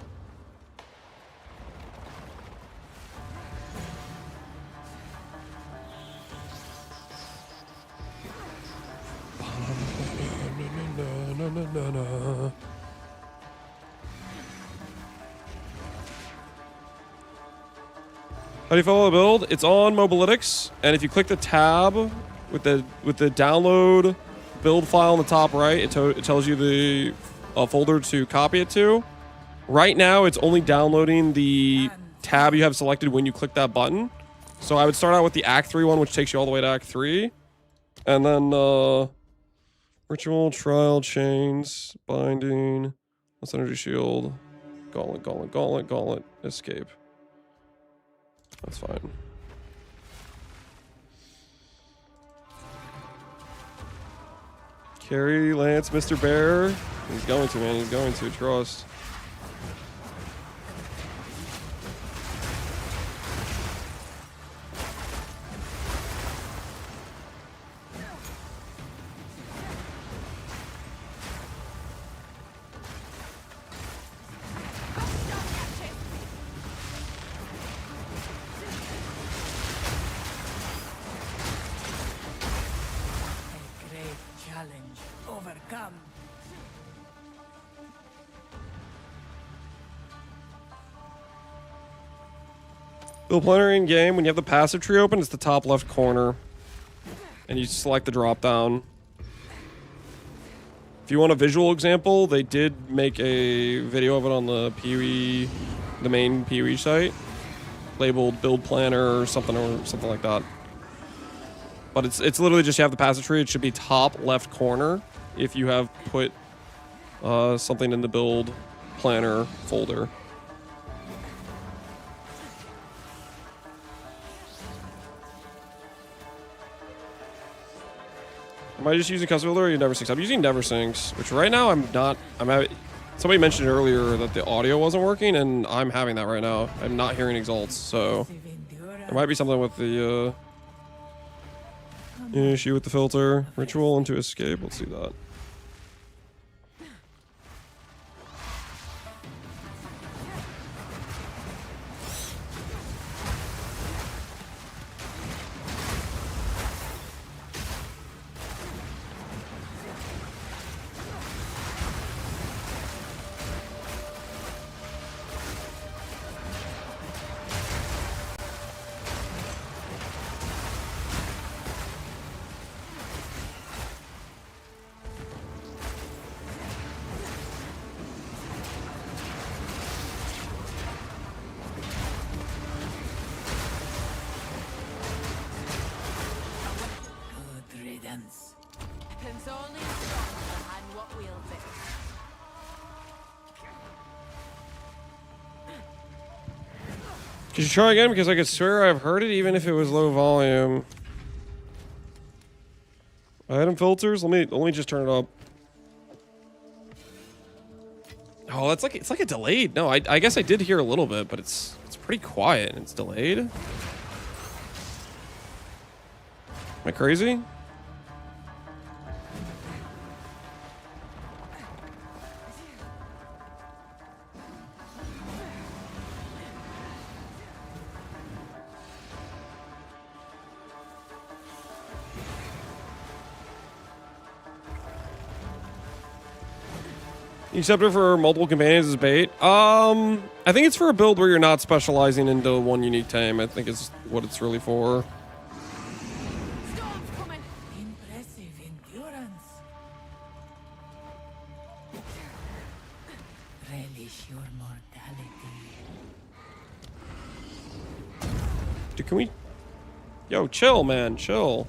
How do you follow the build? It's on Mobalytics, and if you click the tab with the download build file on the top right, it tells you the folder to copy it to. Right now, it's only downloading the tab you have selected when you click that button. So I would start out with the Act 3 one, which takes you all the way to Act 3, and then Ritual, Trial, Chains, Binding, Let's Energy Shield, Gauntlet, Gauntlet, Gauntlet, Gauntlet, Escape. That's fine. Carry Lance, Mr. Bear. He's going to, man. He's going to. Trust. A great challenge overcome. Build planner in game. When you have the passive tree open, it's the top left corner. And you select the drop down. If you want a visual example, they did make a video of it on the PoE, the main PoE site, labeled build planner or something like that. But it's literally just you have the passage tree. It should be top left corner if you have put something in the build planner folder. Am I just using custom builder or you never syncs? I'm using never syncs, which right now I'm not. Somebody mentioned earlier that the audio wasn't working, and I'm having that right now. I'm not hearing exalts, so there might be something with the issue with the filter. Ritual into escape. Let's see that. Good riddance. Weapons only strong behind what wields it. Could you try again? Because I could swear I've heard it even if it was low volume. Item filters? Let me just turn it up. Oh, it's like a delayed. No, I guess I did hear a little bit, but it's pretty quiet and it's delayed. Am I crazy? Except for multiple companions as bait. I think it's for a build where you're not specializing into one unique tame. I think is what it's really for. Storm's coming. Impressive endurance. Relish your mortality. Dude, can we? Yo, chill, man, chill.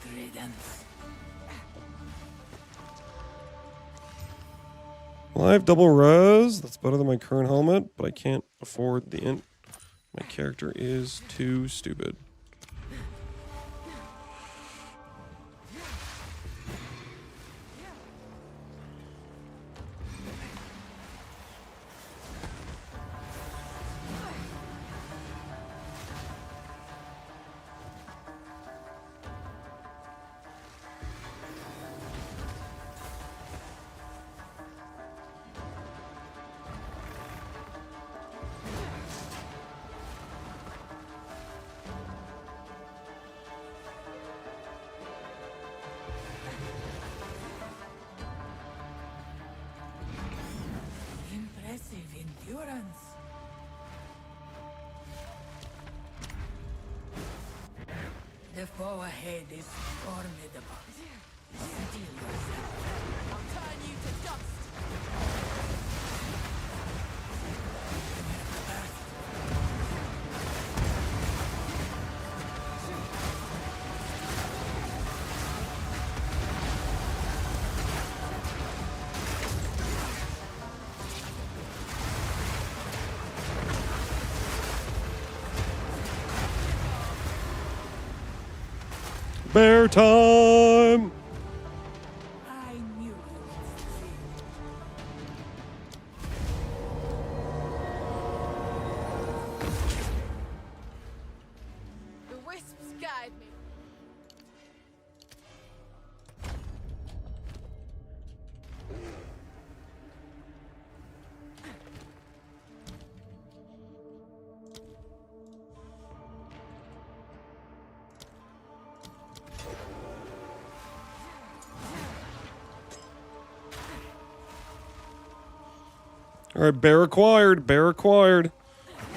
Good riddance. Well, I have double res. That's better than my current helmet, but I can't afford the int. My character is too stupid. Impressive endurance. The foe ahead is formidable. Steel yourself. I'll turn you to dust. Bear time! I knew you would succeed. The wisps guide me. All right, bear acquired. Bear acquired.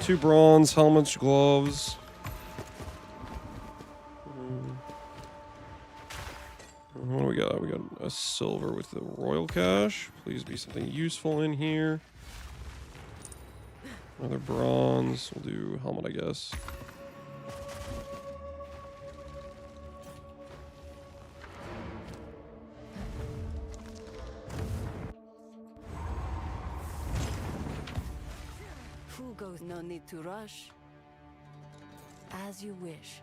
2 bronze, helmets, gloves. What do we got? We got a silver with the royal cache. Please be something useful in here. Another bronze. We'll do helmet, I guess. Who goes? No need to rush. As you wish.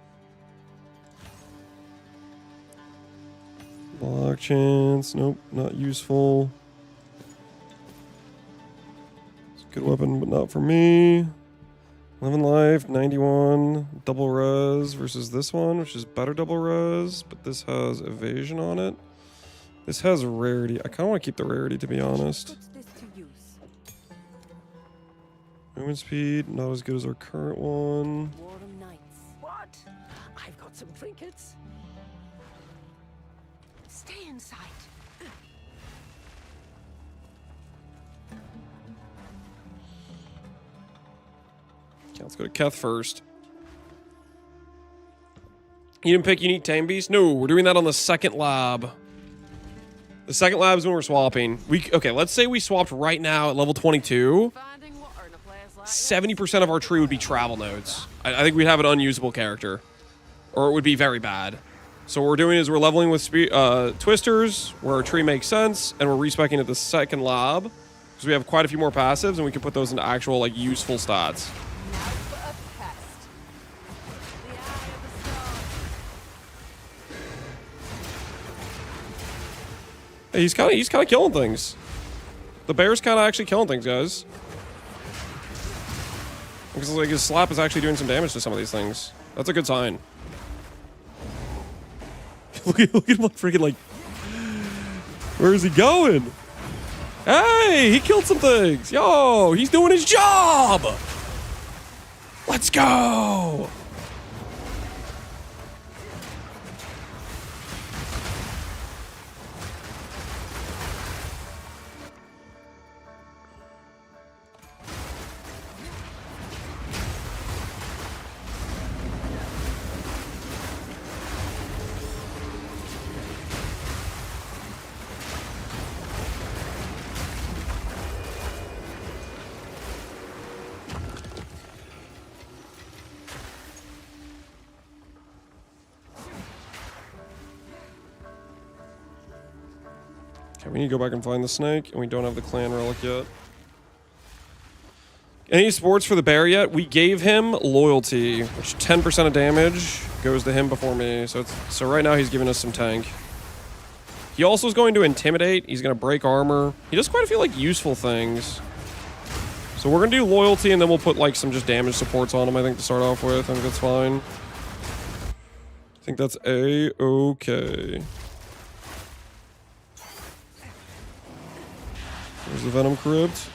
Block chance. Nope, not useful. It's a good weapon, but not for me. 11 life, 91. Double res versus this one, which is better double res, but this has evasion on it. This has rarity. I kind of want to keep the rarity, to be honest. Put this to use. Movement speed, not as good as our current one. Warm nights. What? I've got some trinkets. Stay inside. Okay, let's go to Keth first. You didn't pick unique tame beast? No, we're doing that on the second lab. The second lab is when we're swapping. Okay, let's say we swapped right now at level 22. 70% of our tree would be travel nodes. I think we'd have an unusable character. Or it would be very bad. So what we're doing is we're leveling with twisters, where our tree makes sense, and we're respecing at the second lab. Because we have quite a few more passives, and we can put those into actual, like, useful stats. Hey, he's kind of killing things. The bear's kind of actually killing things, guys. Because like his slap is actually doing some damage to some of these things. That's a good sign. look at him like freaking like. Where is he going? Hey, he killed some things. Yo, he's doing his job. Let's go. Okay, we need to go back and find the snake, and we don't have the clan relic yet. Any sports for the bear yet? We gave him loyalty, which 10% of damage goes to him before me. So right now he's giving us some tank. He also is going to intimidate. He's going to break armor. He does quite a few like useful things. So we're going to do loyalty, and then we'll put like some just damage supports on him, I think, to start off with. I think that's fine. I think that's A-okay. There's the Venom Crypt.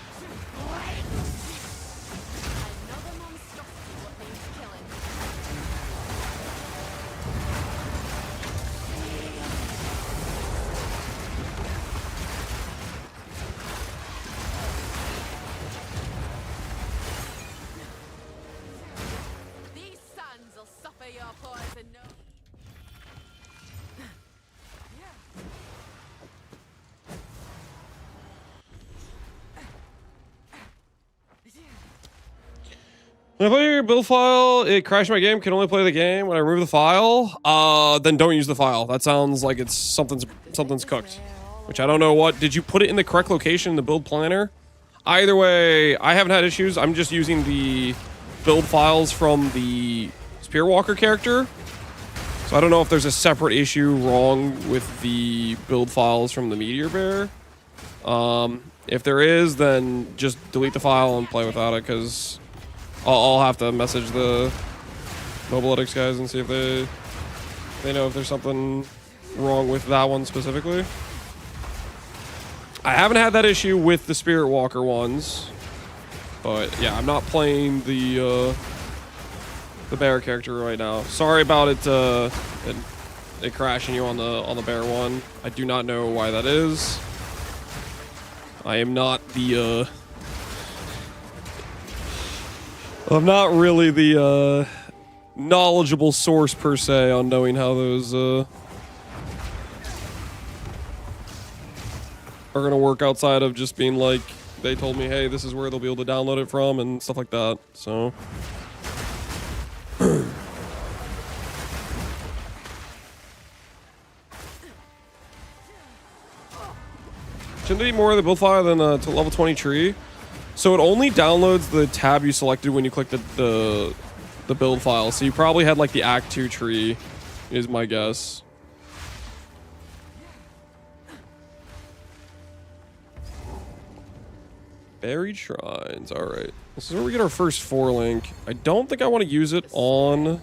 These sands will suffer your poison. When I play your build file, it crashed my game. Can only play the game when I remove the file. Then don't use the file. That sounds like it's something's cooked. Which I don't know what. Did you put it in the correct location in the build planner? Either way, I haven't had issues. I'm just using the build files from the Spearwalker character. So I don't know if there's a separate issue wrong with the build files from the Meteor Bear. If there is, then just delete the file and play without it, because I'll have to message the Mobilytics guys and see if they know if there's something wrong with that one specifically. I haven't had that issue with the Spirit Walker ones, but yeah, I'm not playing the bear character right now. Sorry about it crashing you on the bear one. I do not know why that is. I am not the I'm not really the knowledgeable source per se on knowing how those are gonna work outside of just being like, they told me, hey, this is where they'll be able to download it from and stuff like that. So shouldn't there be more of the build file than to level 20 tree? So it only downloads the tab you selected when you click the build file. So you probably had like the Act 2 tree, is my guess. Buried shrines. All right, this is where we get our first 4 link. I don't think I want to use it on.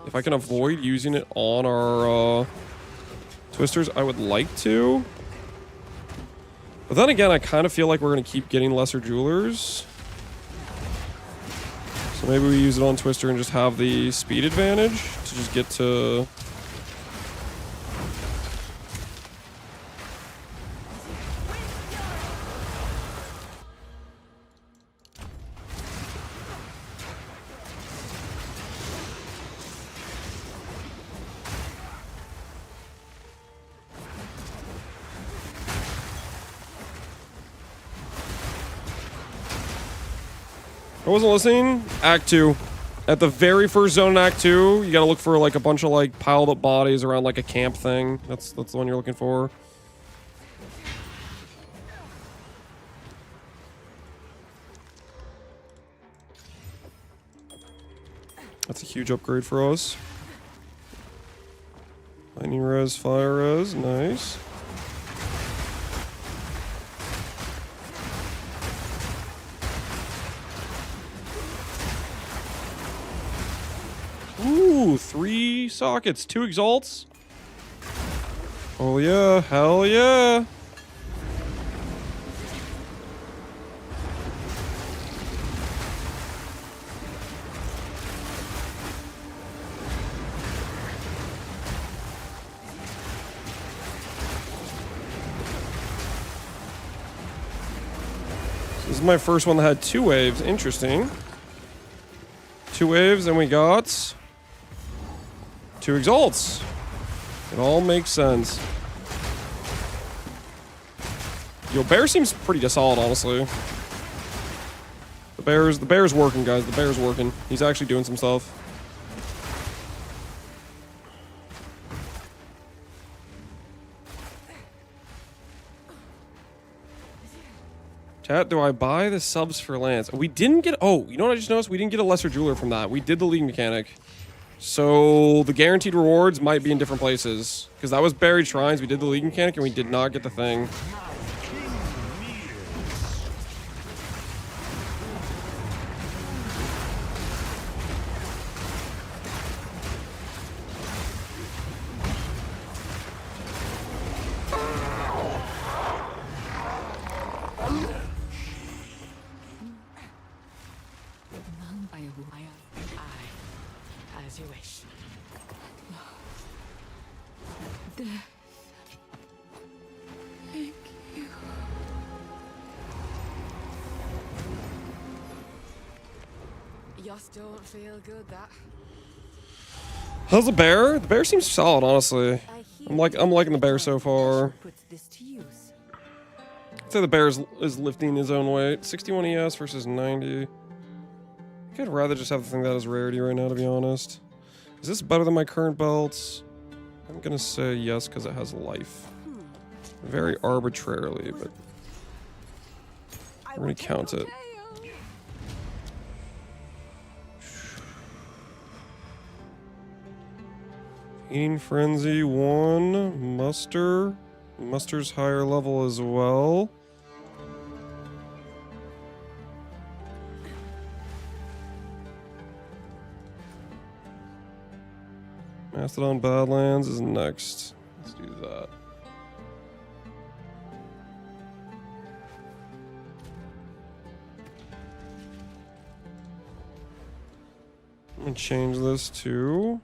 If I can avoid using it on our twisters, I would like to. But then again, I kind of feel like we're going to keep getting lesser jewelers. So maybe we use it on Twister and just have the speed advantage to just get to... I wasn't listening. Act 2. At the very first zone in Act 2, you gotta look for like a bunch of like piled up bodies around like a camp thing. That's the one you're looking for. That's a huge upgrade for us. Lightning res, fire res, nice. Ooh, 3 sockets, 2 exalts. Oh yeah, hell yeah. This is my first one that had 2 waves. Interesting. 2 waves, and we got 2 exalts. It all makes sense. Yo, bear seems pretty solid, honestly. The bear's working, guys. The bear's working. He's actually doing some stuff. Chat, do I buy the subs for Lance? We didn't get... Oh, you know what I just noticed? We didn't get a lesser jeweler from that. We did the league mechanic. So the guaranteed rewards might be in different places. Because that was buried shrines. We did the league mechanic and we did not get the thing. As you wish. Thank you. Just don't feel good, that. How's the bear? The bear seems solid, honestly. I'm liking the bear so far. I'd say the bear is lifting his own weight. 61 ES versus 90. I think I'd rather just have the thing that is rarity right now, to be honest. Is this better than my current belts? I'm gonna say yes because it has life. Very arbitrarily, but we're gonna count it. Eating Frenzy 1. Muster. Muster's higher level as well. Mastodon Badlands is next. Let's do that. I'm gonna change this to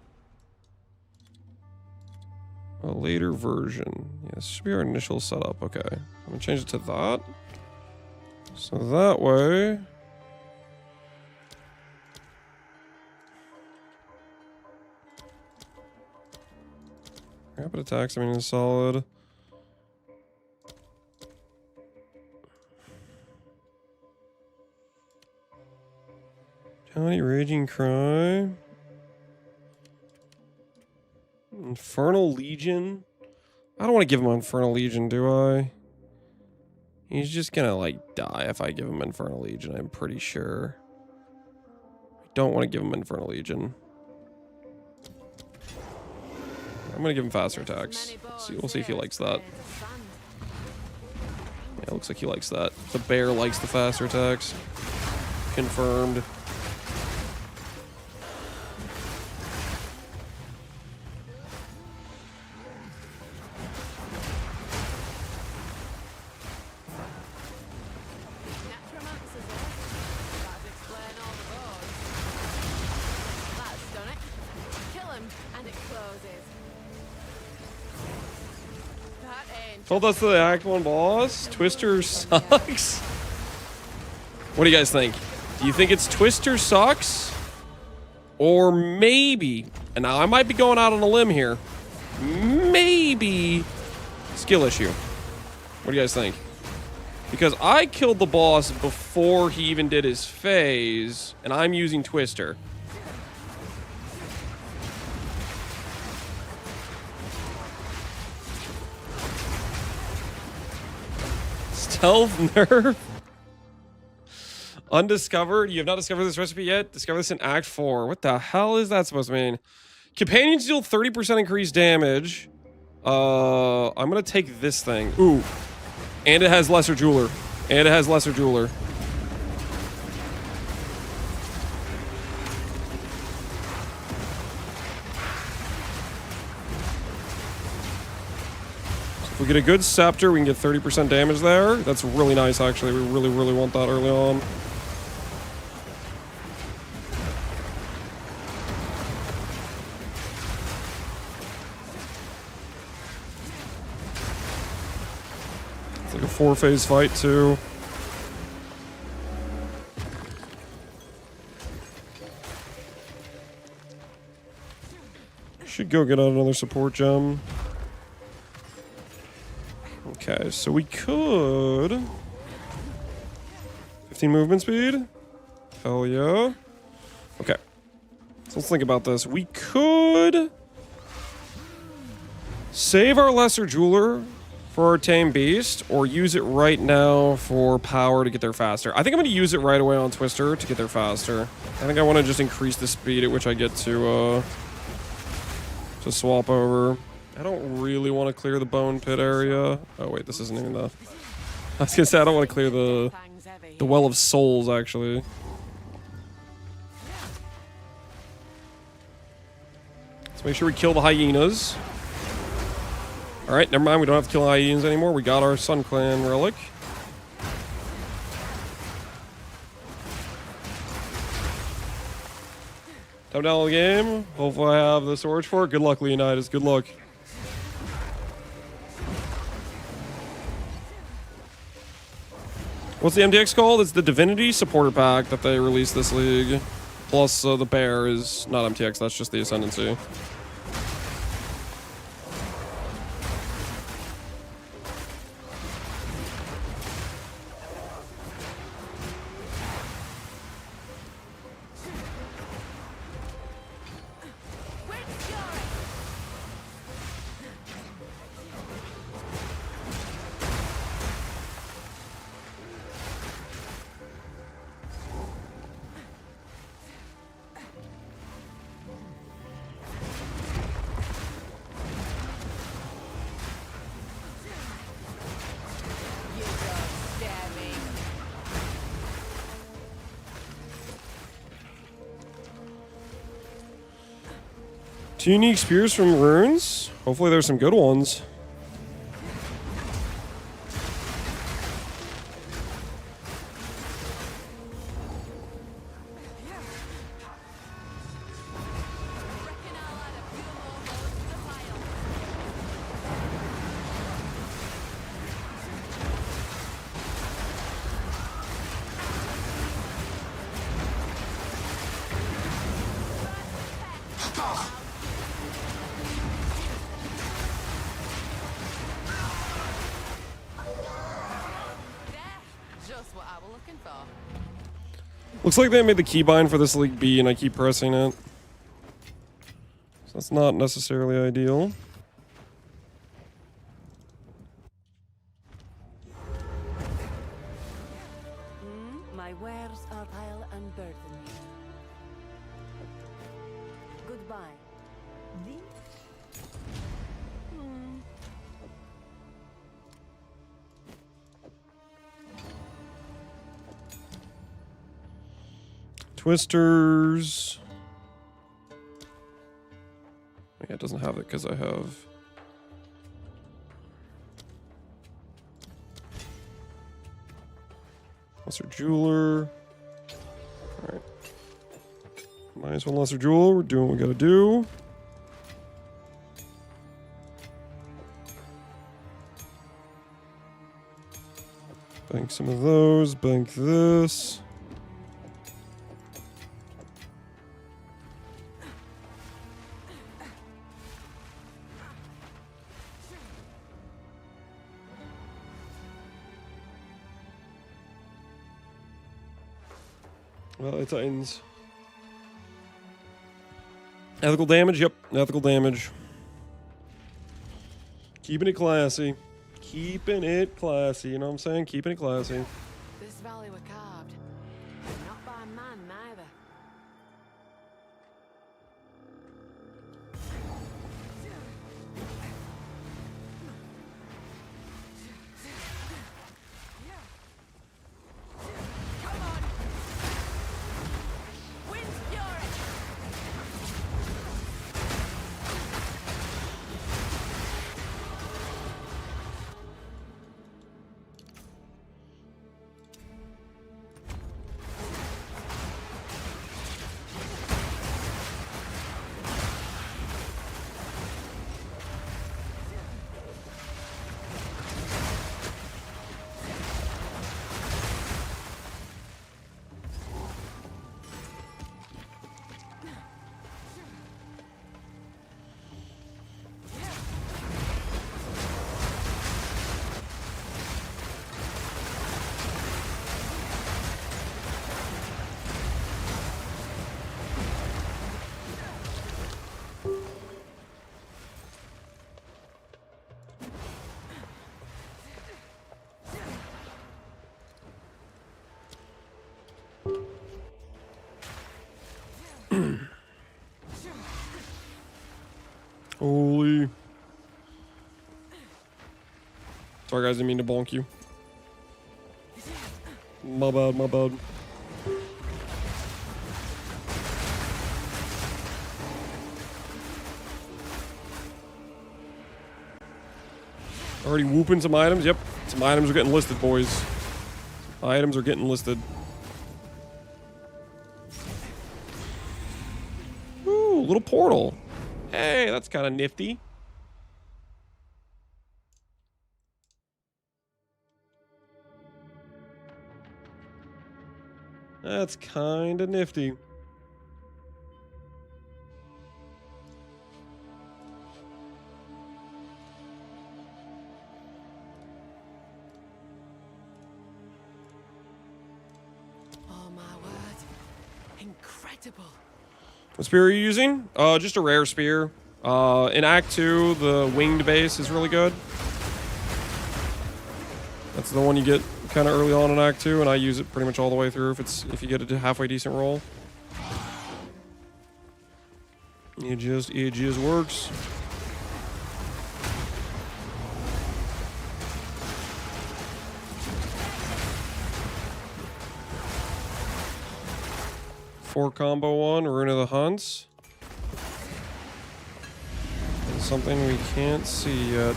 a later version. Yeah, this should be our initial setup. Okay. I'm gonna change it to that. So that way Rapid attacks, I mean, is solid. Tiny Raging Cry. Infernal Legion. I don't want to give him Infernal Legion, do I? He's just gonna, like, die if I give him Infernal Legion, I'm pretty sure. I don't want to give him Infernal Legion. I'm gonna give him faster attacks. We'll see if he likes that. Yeah, it looks like he likes that. The bear likes the faster attacks. Confirmed. Told us to the Act 1 boss. Twister sucks. What do you guys think? Do you think it's Twister sucks? Or maybe, and now I might be going out on a limb here, maybe skill issue. What do you guys think? Because I killed the boss before he even did his phase, and I'm using Twister. Stealth nerf. Undiscovered. You have not discovered this recipe yet. Discover this in Act 4. What the hell is that supposed to mean? Companions deal 30% increased damage. I'm gonna take this thing. Ooh. And it has Lesser Jeweler. And it has Lesser Jeweler. If we get a good scepter, we can get 30% damage there. That's really nice, actually. We really, really want that early on. It's like a 4-phase fight, too. Should go get out another support gem. Okay, so we could 15 movement speed. Hell yeah. Okay. So let's think about this. We could save our Lesser Jeweler for our Tame Beast, or use it right now for power to get there faster. I think I'm going to use it right away on Twister to get there faster. I think I want to just increase the speed at which I get to swap over. I don't really want to clear the bone pit area. Oh wait, this isn't even the... I was gonna say I don't want to clear the Well of Souls, actually. Let's make sure we kill the hyenas. Alright, never mind, we don't have to kill hyenas anymore. We got our Sun Clan relic. Time down the game. Hopefully I have the Swords for it. Good luck, Leonidas. Good luck. What's the MTX called? It's the Divinity Supporter Pack that they released this league. Plus, the Bear is not MTX, that's just the Ascendancy. Two unique spears from runes. Hopefully there's some good ones. what I was looking for. Looks like they made the keybind for this League B and I keep pressing it. So that's not necessarily ideal. My wares are pile and burden me. Goodbye. Twisters. Yeah, it doesn't have it because I have. Lesser Jeweler. Alright. Minus 1 Lesser Jeweler. We're doing what we gotta do. Bank some of those. Bank this. Well, it Titans. Ethical damage? Yep, ethical damage. Keeping it classy. Keeping it classy, you know what I'm saying? Keeping it classy. This valley were carved. Not by man, neither. Come on! Wind fury! Holy. Sorry guys, didn't mean to bonk you. My bad, my bad. Already whooping some items? Yep. Some items are getting listed, boys. Items are getting listed. Ooh, little portal. Hey, that's kind of nifty. That's kind of nifty. Oh my word. Incredible. What spear are you using? Just a rare spear. In Act 2, the winged base is really good. That's the one you get kind of early on in Act 2, and I use it pretty much all the way through if you get a halfway decent roll. It just works. Four combo one, Rune of the Hunts. And something we can't see yet.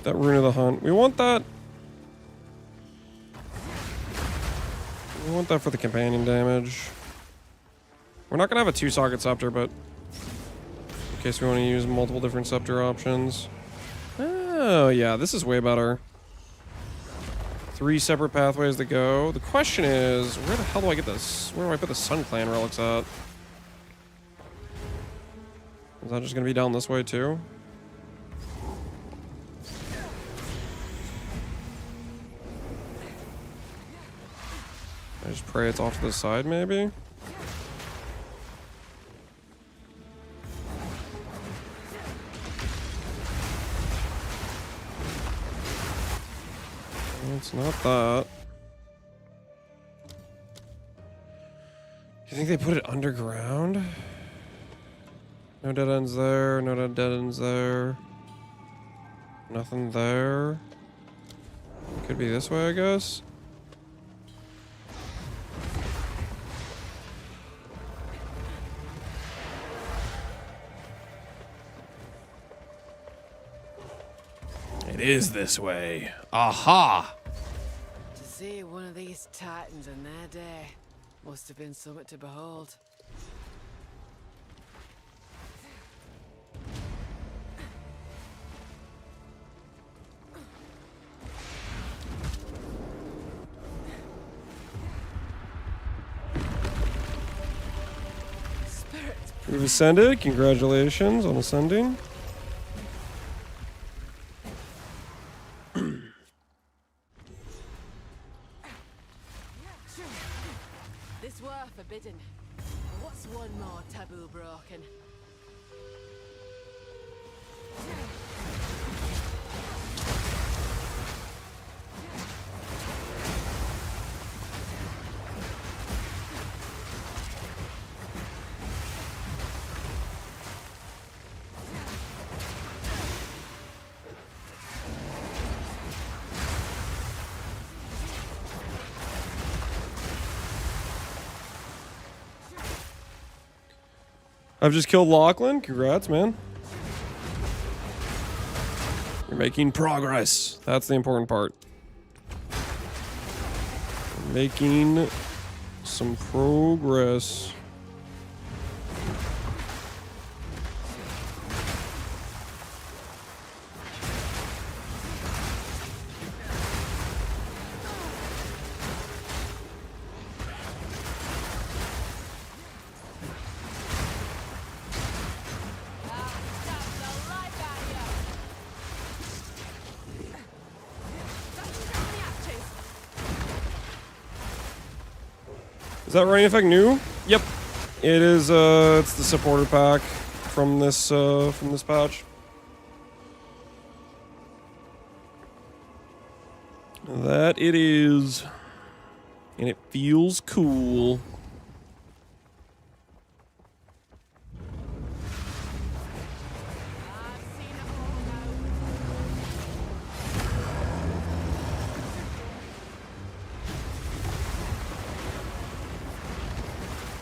That Rune of the Hunt. We want that. We want that for the companion damage. We're not gonna have a 2-socket scepter, but case we want to use multiple different scepter options. Oh, yeah, this is way better. 3 separate pathways to go. The question is, where the hell do I get this? Where do I put the Sun Clan relics at? Is that just going to be down this way, too? I just pray it's off to the side, maybe? It's not that. You think they put it underground? No dead ends there, no dead ends there. Nothing there. Could be this way, I guess. It is this way. Aha! To see one of these titans in their day must have been something to behold. We've ascended. Congratulations on ascending. This were forbidden. What's one more taboo broken? I've just killed Lachlan. Congrats, man. You're making progress. That's the important part. You're making some progress. Is that rain effect new? Yep. It is it's the supporter pack from this patch. That it is. And it feels cool.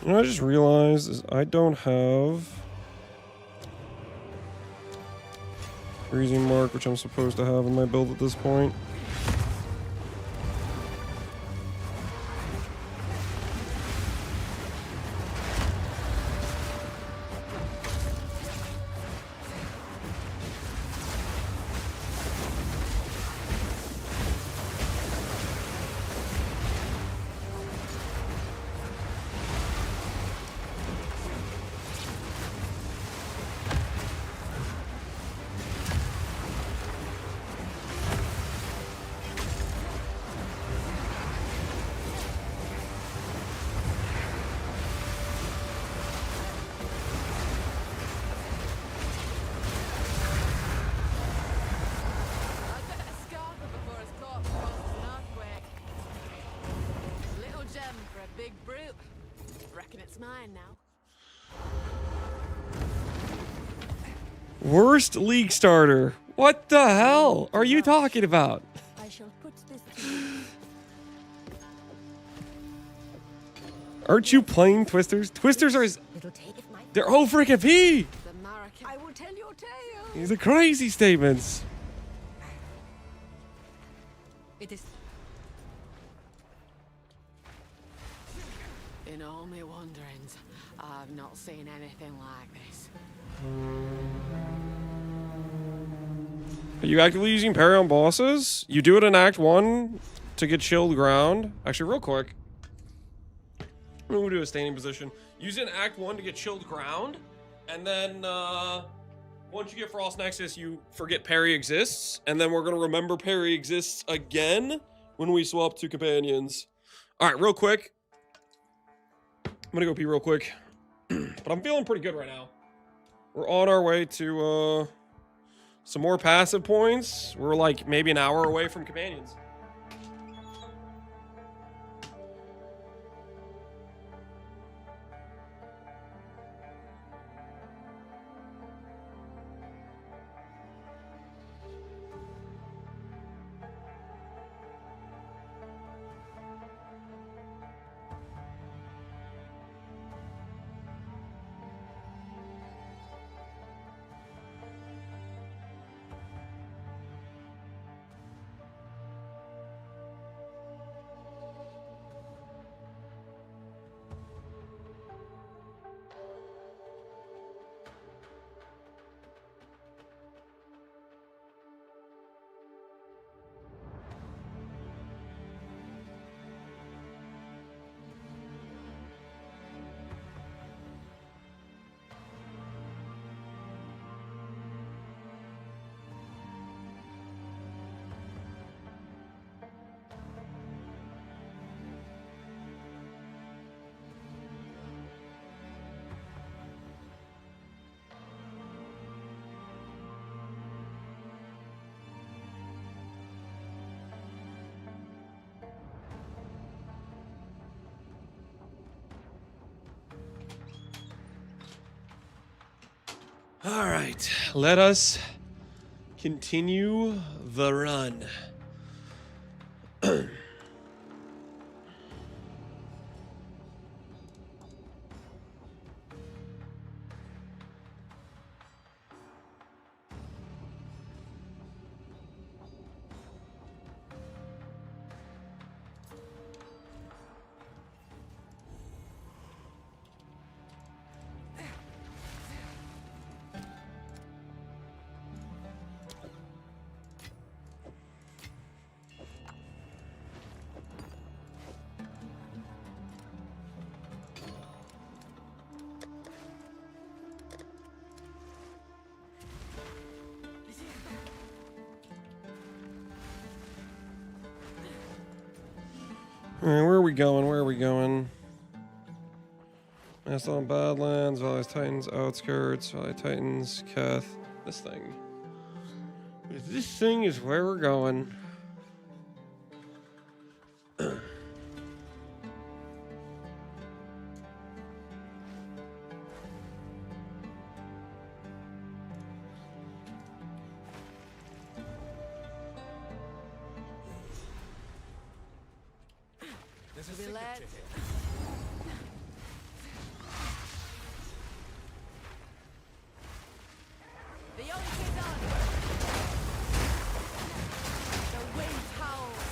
You know, I just realized is I don't have freezing mark, which I'm supposed to have in my build at this point. Worst league starter. What the hell are you talking about? I shall put this to you. Aren't you playing Twisters? Twisters are they're all freaking P. I will tell your tale. These are crazy statements. It is. In all my wanderings, I've not seen anything like this. Are you actively using parry on bosses? You do it in Act 1 to get chilled ground. Actually, real quick. I'm gonna do a standing position. Use it in Act 1 to get chilled ground. And then, once you get Frost Nexus, you forget parry exists. And then we're gonna remember parry exists again when we swap to companions. All right, real quick. I'm gonna go pee real quick. But I'm feeling pretty good right now. We're on our way to, some more passive points. We're like maybe an hour away from companions. All right, let us continue the run. All right, where are we going? Where are we going? Mastodon Badlands, Valley Titans, Outskirts, Valley Titans, Keth. This thing. This thing is where we're going. There's a To be led. signature here. The young is on. The wind howls.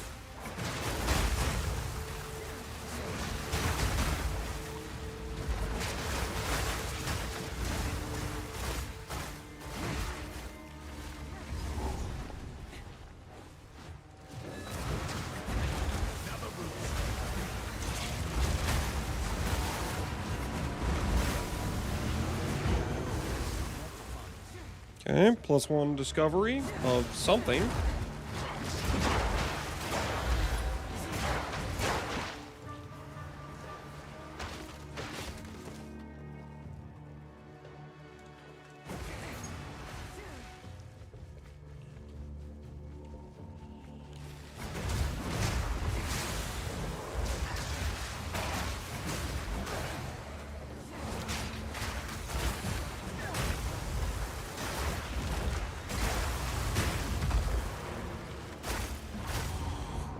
Okay, +1 discovery of something.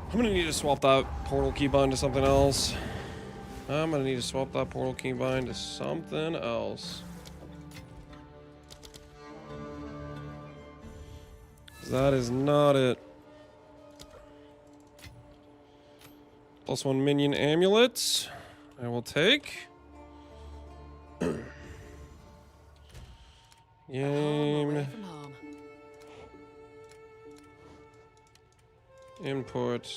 I'm gonna need to swap that portal keybind to something else. I'm gonna need to swap that portal keybind to something else. That is not it. +1 minion amulet. I will take. Game Away from home. input.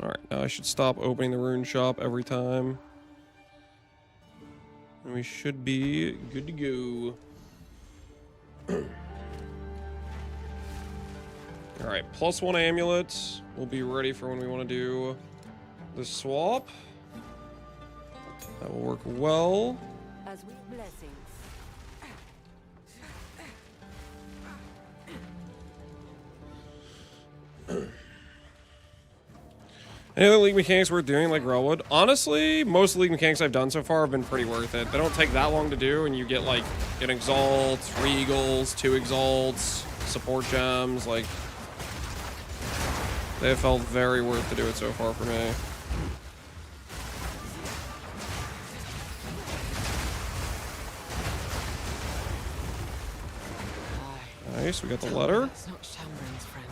Alright, now I should stop opening the rune shop every time. And we should be good to go. Alright, +1 amulet. We'll be ready for when we want to do the swap. That will work well. As with blessings. Any other league mechanics worth doing, like Relwood? Honestly, most league mechanics I've done so far have been pretty worth it. They don't take that long to do, and you get like an exalt, 3 eagles, 2 exalts, support gems. Like, they have felt very worth to do it so far for me. Nice, we got the letter. That's not Shambrin's friend.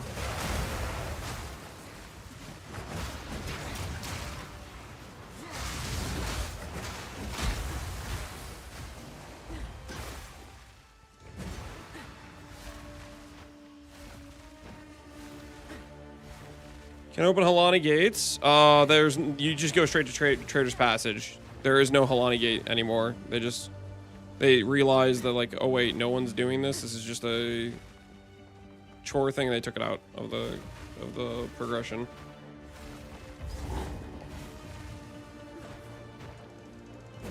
Can open Halani gates. You just go straight to Trader's Passage. There is no Halani gate anymore. They realized that, like, oh wait, no one's doing this. This is just a chore thing. They took it out of the progression.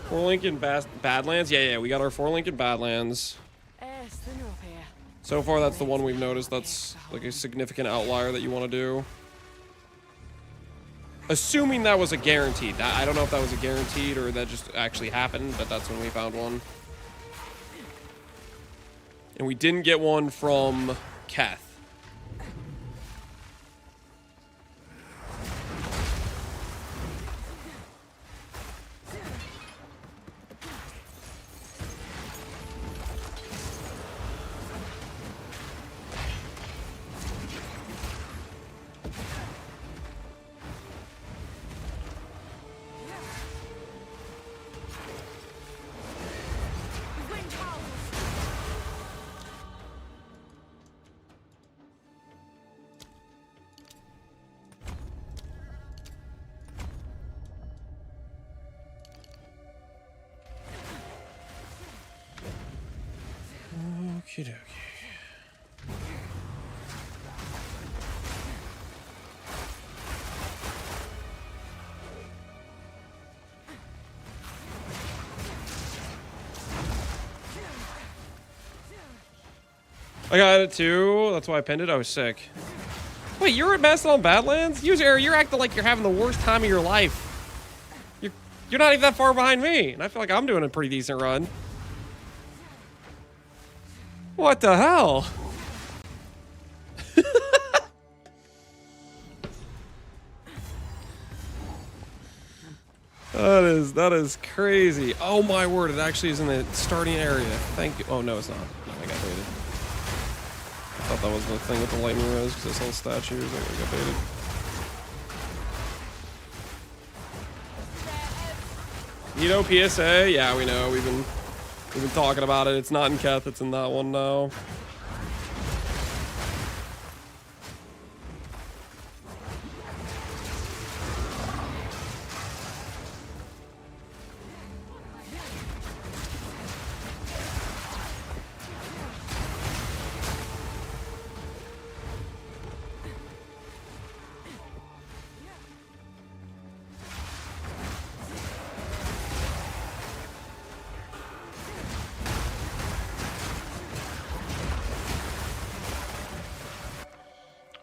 Four-link in Badlands. Yeah, we got our 4-link in Badlands. So far, that's the one we've noticed. That's like a significant outlier that you want to do. Assuming that was a guaranteed. I don't know if that was a guaranteed or that just actually happened, but that's when we found one. And we didn't get one from Keth. Okie dokie. I got it too. That's why I pinned it. I was sick. Wait, you're at Mastodon Badlands? You're acting like you're having the worst time of your life. You're not even that far behind me, and I feel like I'm doing a pretty decent run. What the hell? That is crazy. Oh my word, it actually is in the starting area. Thank you. Oh no, it's not. I got baited. I thought that was the thing with the lightning res because I saw the statues. I got baited. You know PSA? Yeah, we know. We've been talking about it. It's not in Keth, it's in that one now.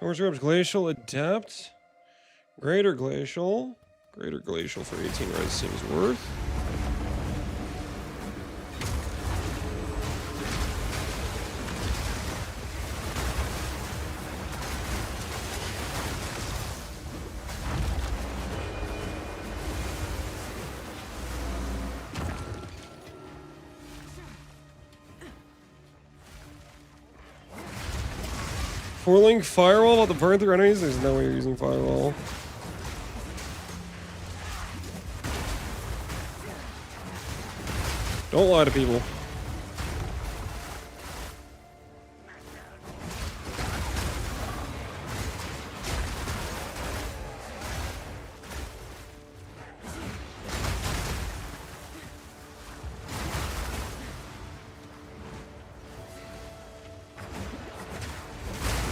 Horse Rebs Glacial Adept. Greater Glacial. Greater Glacial for 18 res seems worth. Four-link firewall about to burn through enemies? There's no way you're using firewall. Don't lie to people.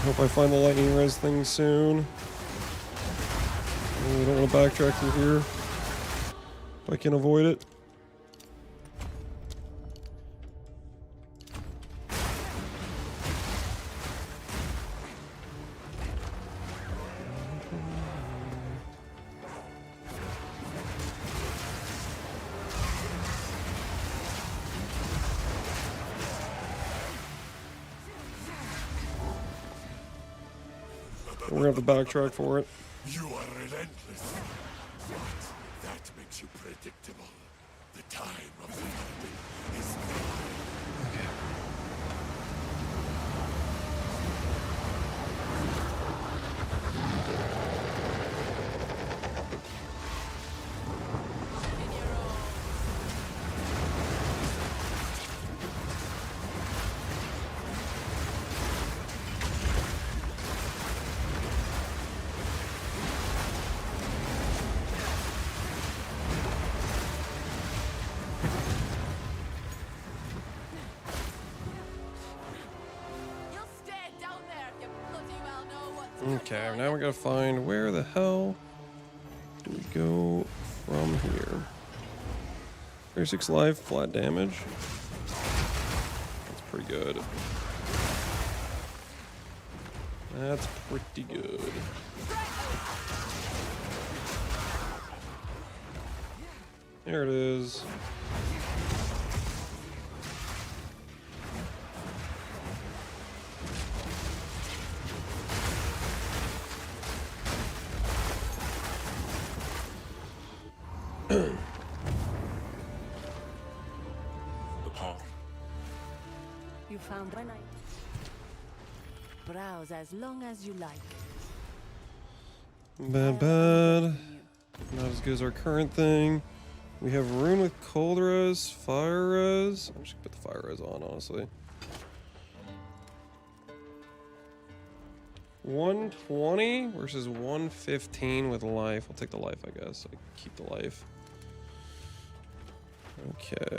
Hope I find the lightning res thing soon. I don't want to backtrack through here if I can avoid it. We're gonna have to backtrack for it. You are relentless. But that makes you predictable. The time of the enemy is nigh. Okay. Okay, now we gotta find where the hell do we go from here? 36 life, flat damage. That's pretty good. That's pretty good. There it is. You found one night. Browse as long as you like. Bad. Not as good as our current thing. We have rune with cold res, fire res. I'm just gonna put the fire res on, honestly. 120 versus 115 with life. I'll take the life, I guess. I keep the life. Okay.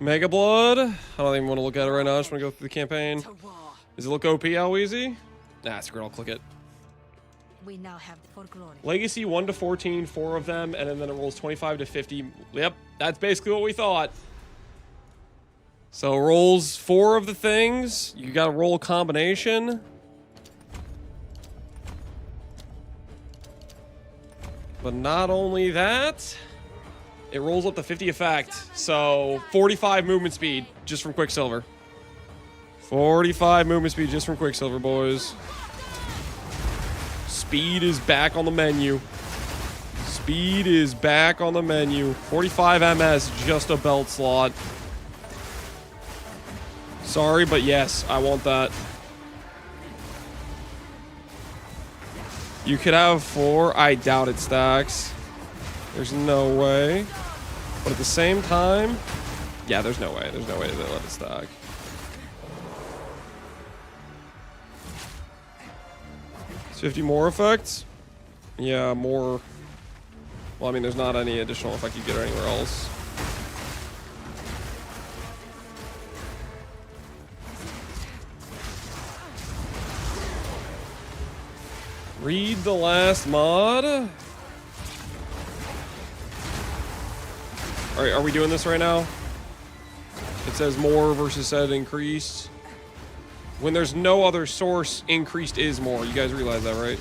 Mega Blood. I don't even want to look at it right now. I just want to go through the campaign. Does it look OP, Alweezy? Nah, screw it. I'll click it. We now have the folklore. Legacy 1 to 14, 4 of them, and then it rolls 25 to 50. Yep, that's basically what we thought. So it rolls 4 of the things. You got to roll a combination. But not only that, it rolls up to 50 effect. So 45 movement speed just from Quicksilver. 45 movement speed just from Quicksilver, boys. Speed is back on the menu. Speed is back on the menu. 45 MS, just a belt slot. Sorry, but yes, I want that. You could have 4. I doubt it stacks. There's no way. But at the same time, yeah, there's no way. There's no way they let it stack. It's 50 more effects? Yeah, more. Well, I mean, there's not any additional effect you get anywhere else. Read the last mod. Alright, are we doing this right now? It says more versus said increased. When there's no other source, increased is more. You guys realize that, right?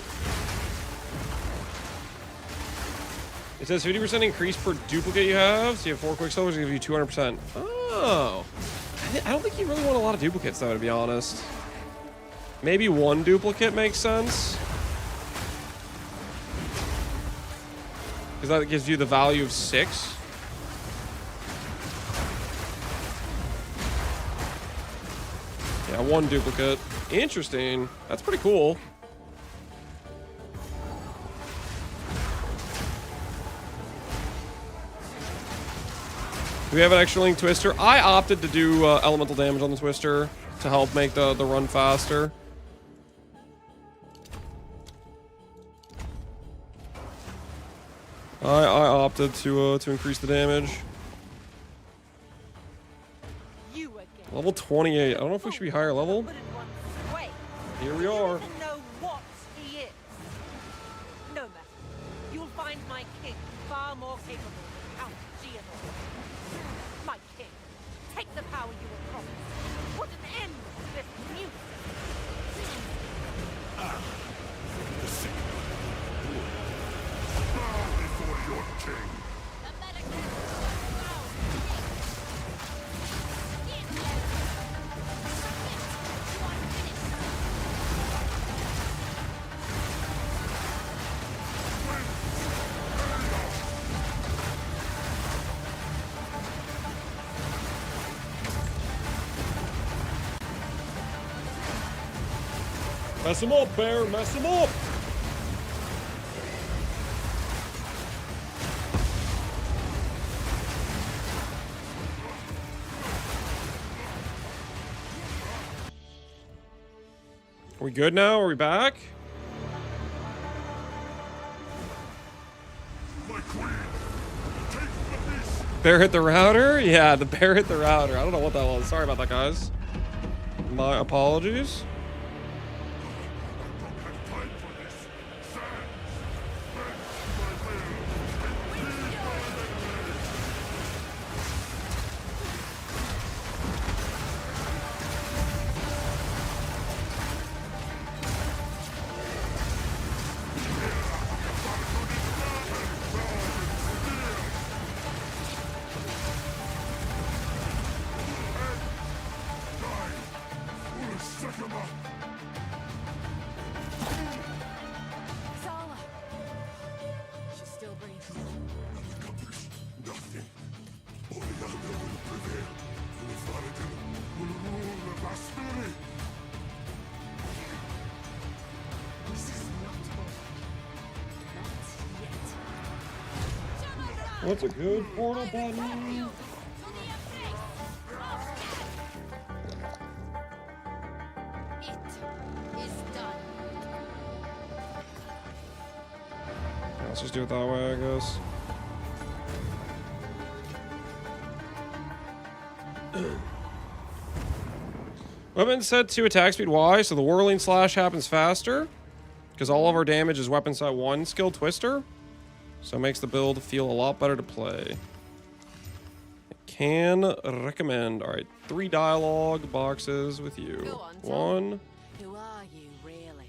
It says 50% increase per duplicate you have. So you have 4 Quicksilvers, give you 200%. Oh. I don't think you really want a lot of duplicates, though, to be honest. Maybe 1 duplicate makes sense. Because that gives you the value of 6. Yeah, 1 duplicate. Interesting. That's pretty cool. Do we have an extra link twister? I opted to do elemental damage on the twister to help make the run faster. I opted to increase the damage. Level 28. I don't know if we should be higher level. Here we are. Know what he is. No matter. You'll find my king far more capable than Count Geodor. My king, take the power you were promised. Put an end to this mutiny. The sick. Bow before your king. Mess him up, bear. Mess him up. Are we good now? Are we back? Bear hit the router? Yeah, the bear hit the router. I don't know what that was. Sorry about that, guys. My apologies. What's a good portal button? Let's just do it that way, I guess. Weapon set to attack speed Y, so the whirling slash happens faster. Because all of our damage is weapon set 1 skill twister. So it makes the build feel a lot better to play. I can recommend. Alright, 3 dialogue boxes with you. 1. Who are you, really?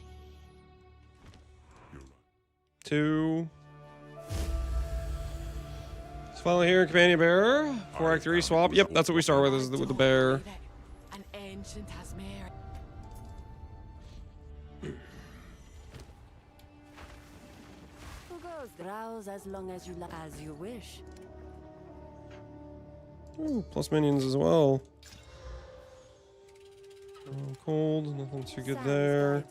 2. It's finally here, companion bearer. 4 Act 3 swap. Yep, that's what we start with, is with the bear. An ancient Asmere. Browse as long as you wish. Ooh, plus minions as well. Cold, nothing too good there.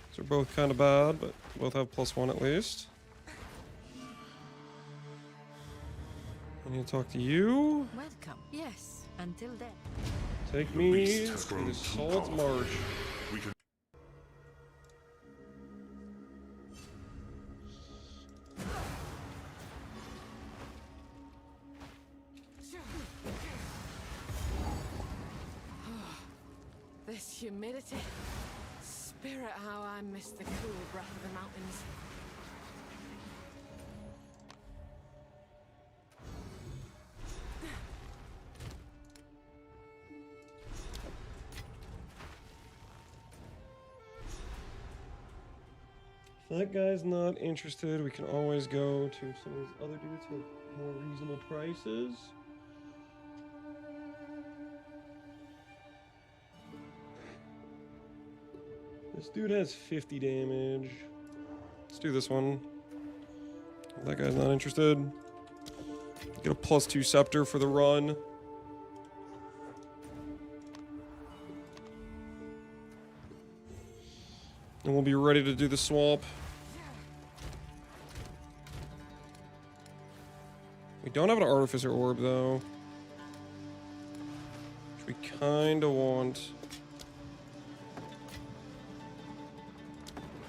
These are both kind of bad, but both have +1 at least. I need to talk to you. Welcome. Yes. Until then. Take me to the Salt Marsh. This humidity. Spirit, how I miss the cool breath of the mountains. If that guy's not interested, we can always go to some of these other dudes with more reasonable prices. This dude has 50 damage. Let's do this one. If that guy's not interested. Get a +2 scepter for the run. And we'll be ready to do the swap. We don't have an Artificer Orb, though. Which we kind of want.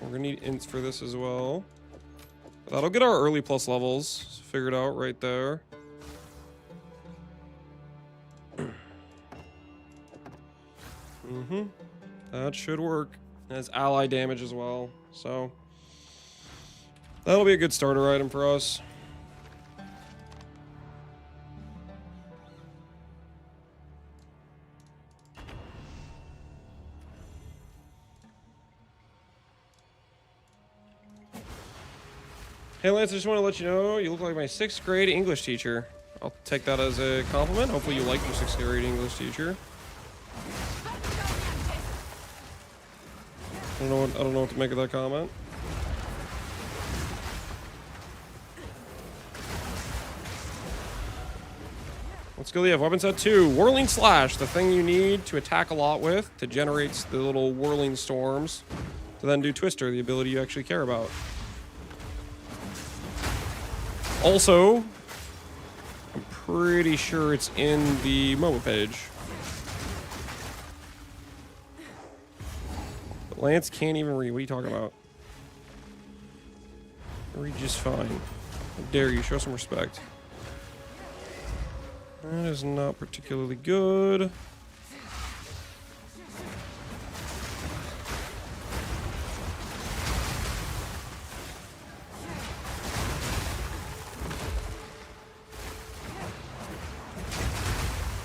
We're going to need ints for this as well. That'll get our early plus levels figured out right there. That should work. It has ally damage as well, so that'll be a good starter item for us. Hey Lance, I just want to let you know you look like my 6th grade English teacher. I'll take that as a compliment. Hopefully you like your 6th grade English teacher. I don't know what to make of that comment. What skill do you have? Weapon set 2. Whirling Slash, the thing you need to attack a lot with to generate the little whirling storms. To then do Twister, the ability you actually care about. Also, I'm pretty sure it's in the MOBA page. But Lance can't even read. What are you talking about? Read just fine. How dare you? Show some respect. That is not particularly good.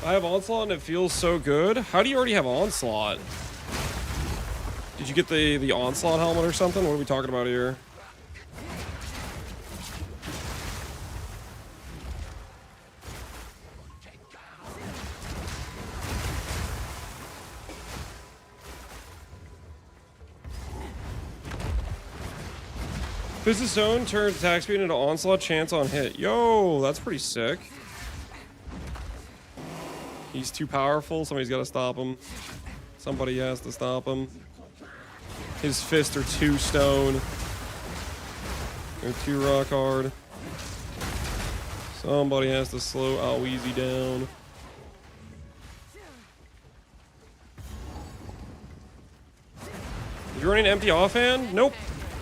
I have Onslaught and it feels so good. How do you already have Onslaught? Did you get the Onslaught helmet or something? What are we talking about here? Business Zone turns attack speed into Onslaught chance on hit. Yo, that's pretty sick. He's too powerful. Somebody's got to stop him. Somebody has to stop him. His fists are too stone. They're too rock hard. Somebody has to slow Alweezy down. You running empty offhand? Nope.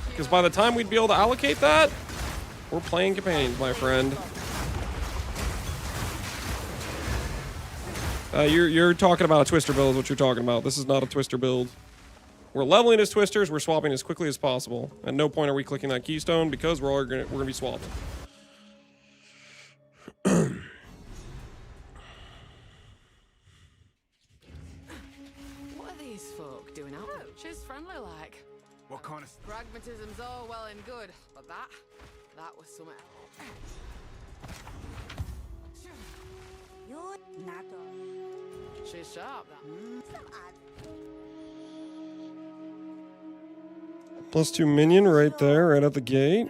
Because by the time we'd be able to allocate that, we're playing companions, my friend. You're talking about a Twister build is what you're talking about. This is not a Twister build. We're leveling as Twisters. We're swapping as quickly as possible. At no point are we clicking that keystone because we're gonna be swapped. What are these folk doing out? Oh, she's friendly like. What kind of... Pragmatism's all well and good, but that was something. She's sharp, that. +2 minion right there, right at the gate.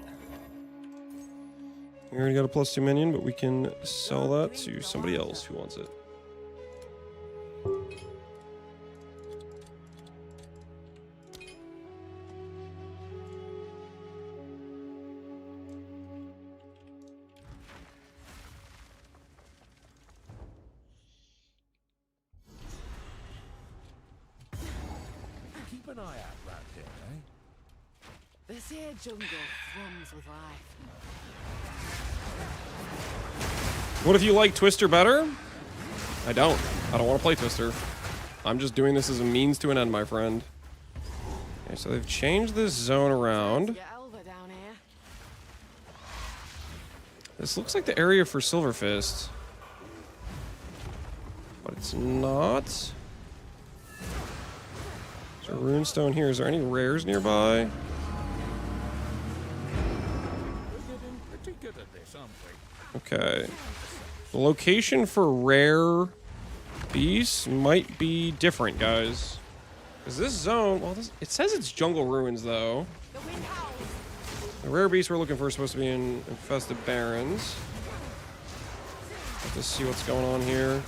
We already got a +2 minion, but we can sell that to somebody else who wants it. Keep an eye out right there, eh? This here jungle thrums with life. What if you like Twister better? I don't want to play Twister. I'm just doing this as a means to an end, my friend. Okay, so they've changed this zone around. This looks like the area for Silverfist. But it's not. There's a runestone here. Is there any rares nearby? Pretty good at this, aren't we? Okay. The location for rare beasts might be different, guys. Because this zone, well, it says it's jungle ruins, though. The rare beasts we're looking for are supposed to be in infested barrens. Let's see what's going on here.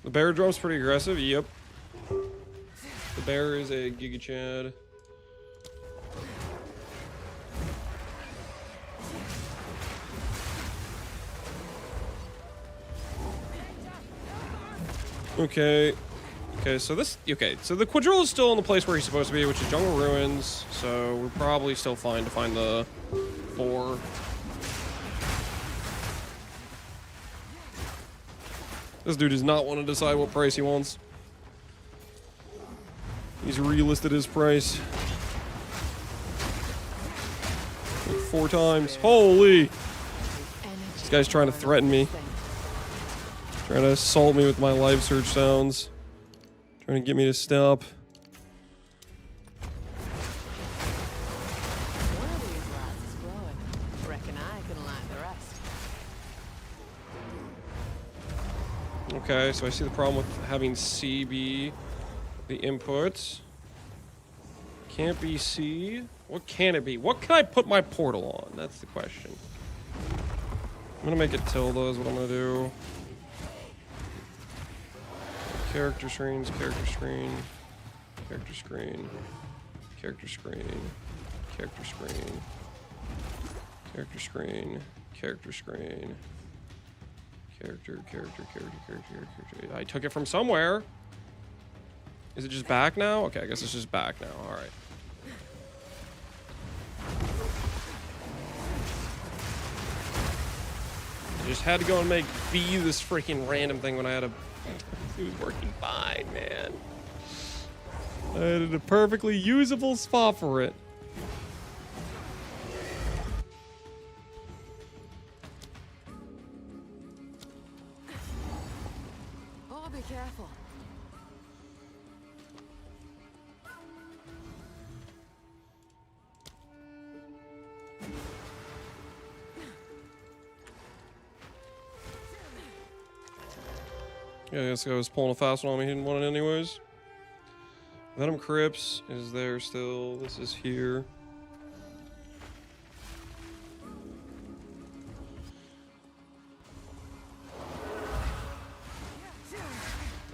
The bear drum's pretty aggressive. Yep. The bear is a Giga Chad. Okay. Okay, so this... Okay, so the Quadrille is still in the place where he's supposed to be, which is Jungle Ruins. So we're probably still fine to find the 4. This dude does not want to decide what price he wants. He's relisted his price. Like 4 times. Holy! This guy's trying to threaten me. Trying to assault me with my live search sounds. Trying to get me to stop. One of these lads is glowing. Reckon I can light the rest. Okay, so I see the problem with having C be the input. Can't be C. What can it be? What can I put my portal on? That's the question. I'm gonna make it tilde is what I'm gonna do. Character screens, character screen, character screen, character screen, character screen, character screen, character screen, character. I took it from somewhere. Is it just back now? Okay, I guess it's just back now. All right. I just had to go and make B this freaking random thing when I had a... It was working fine, man. I had a perfectly usable spot for it. Oh, be careful. Yeah, I guess I was pulling a fast one on me. He didn't want it anyways. Venom Crypts is there still. This is here.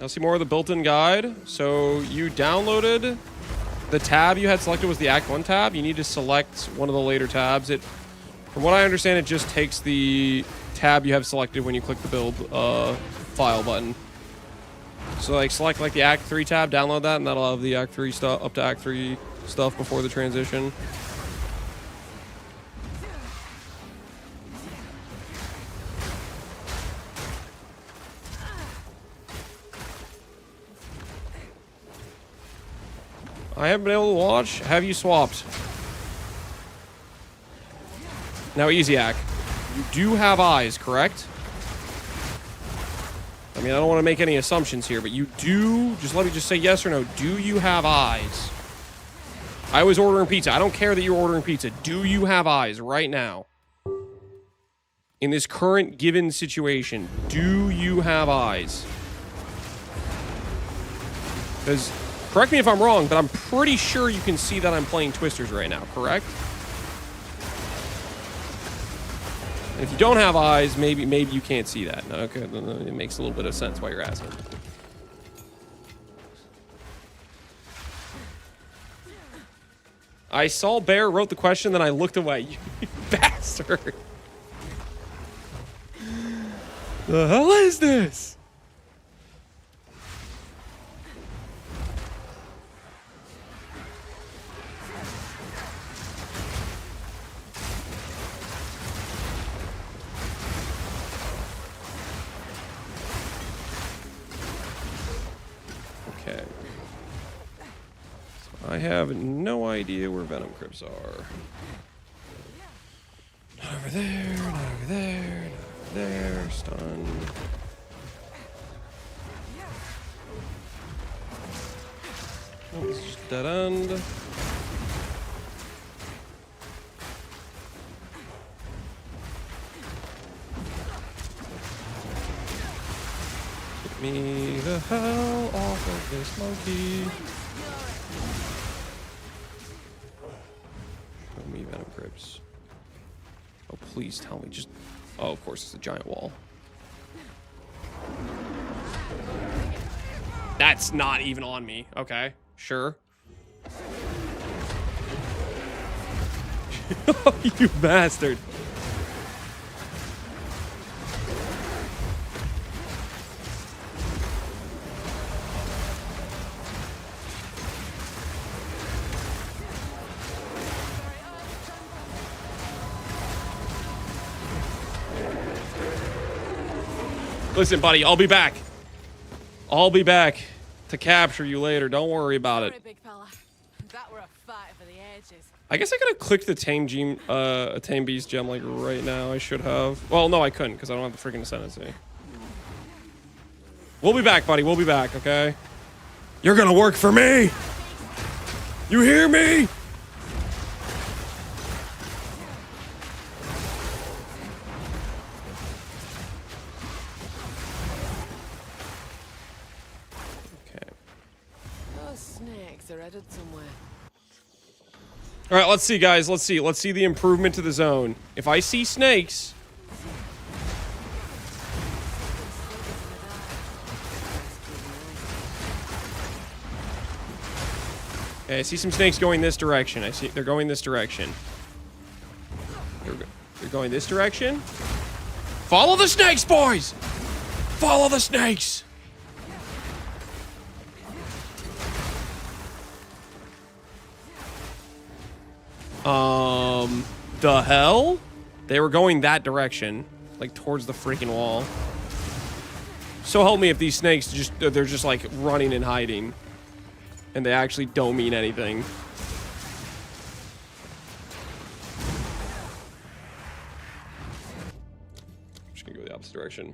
Now see more of the built-in guide. So you downloaded the tab you had selected was the Act 1 tab. You need to select one of the later tabs. From what I understand, it just takes the tab you have selected when you click the build file button. So like select like the Act 3 tab, download that, and that'll have the Act 3 stuff up to Act 3 stuff before the transition. I haven't been able to watch. Have you swapped? Now, Easyak, you do have eyes, correct? I mean, I don't want to make any assumptions here, but you do, just let me just say yes or no. Do you have eyes? I was ordering pizza. I don't care that you're ordering pizza. Do you have eyes right now? In this current given situation, do you have eyes? Because, correct me if I'm wrong, but I'm pretty sure you can see that I'm playing Twisters right now, correct? And if you don't have eyes, maybe you can't see that. Okay, then it makes a little bit of sense why you're asking. I saw Bear wrote the question, then I looked away. You bastard. The hell is this? Okay. So I have no idea where Venom Crypts are. Not over there, not over there, not over there. Stun. Oh, this is just dead end. Get me the hell off of this monkey. stripes. Oh, please tell me. Just. Oh, of course, it's a giant wall. That's not even on me. Okay, sure. You bastard. Listen, buddy, I'll be back. I'll be back to capture you later. Don't worry about it. Sorry, big fella. That were a fight for the ages. I guess I could have clicked the Tame Beast gem like right now. I should have. Well, no, I couldn't because I don't have the freaking ascendancy. We'll be back, buddy. We'll be back, okay? You're gonna work for me! You hear me? Those snakes are headed somewhere. All right, let's see, guys. Let's see. Let's see the improvement to the zone. If I see snakes... Okay, I see some snakes going this direction. I see they're going this direction. They're going this direction. Follow the snakes, boys! Follow the snakes! The hell? They were going that direction, like towards the freaking wall. So help me if these snakes they're just like running and hiding, and they actually don't mean anything. I'm just gonna go the opposite direction.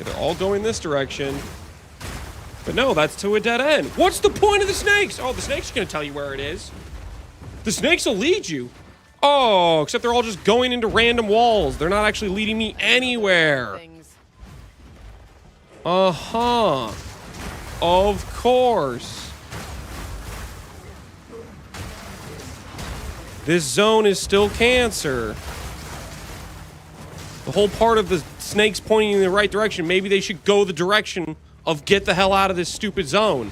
Okay, they're all going this direction. But no, that's to a dead end. What's the point of the snakes? Oh, the snakes are gonna tell you where it is. The snakes will lead you. Oh, except they're all just going into random walls. They're not actually leading me anywhere. Uh-huh. Of course. This zone is still cancer. The whole part of the snakes pointing in the right direction, maybe they should go the direction of get the hell out of this stupid zone.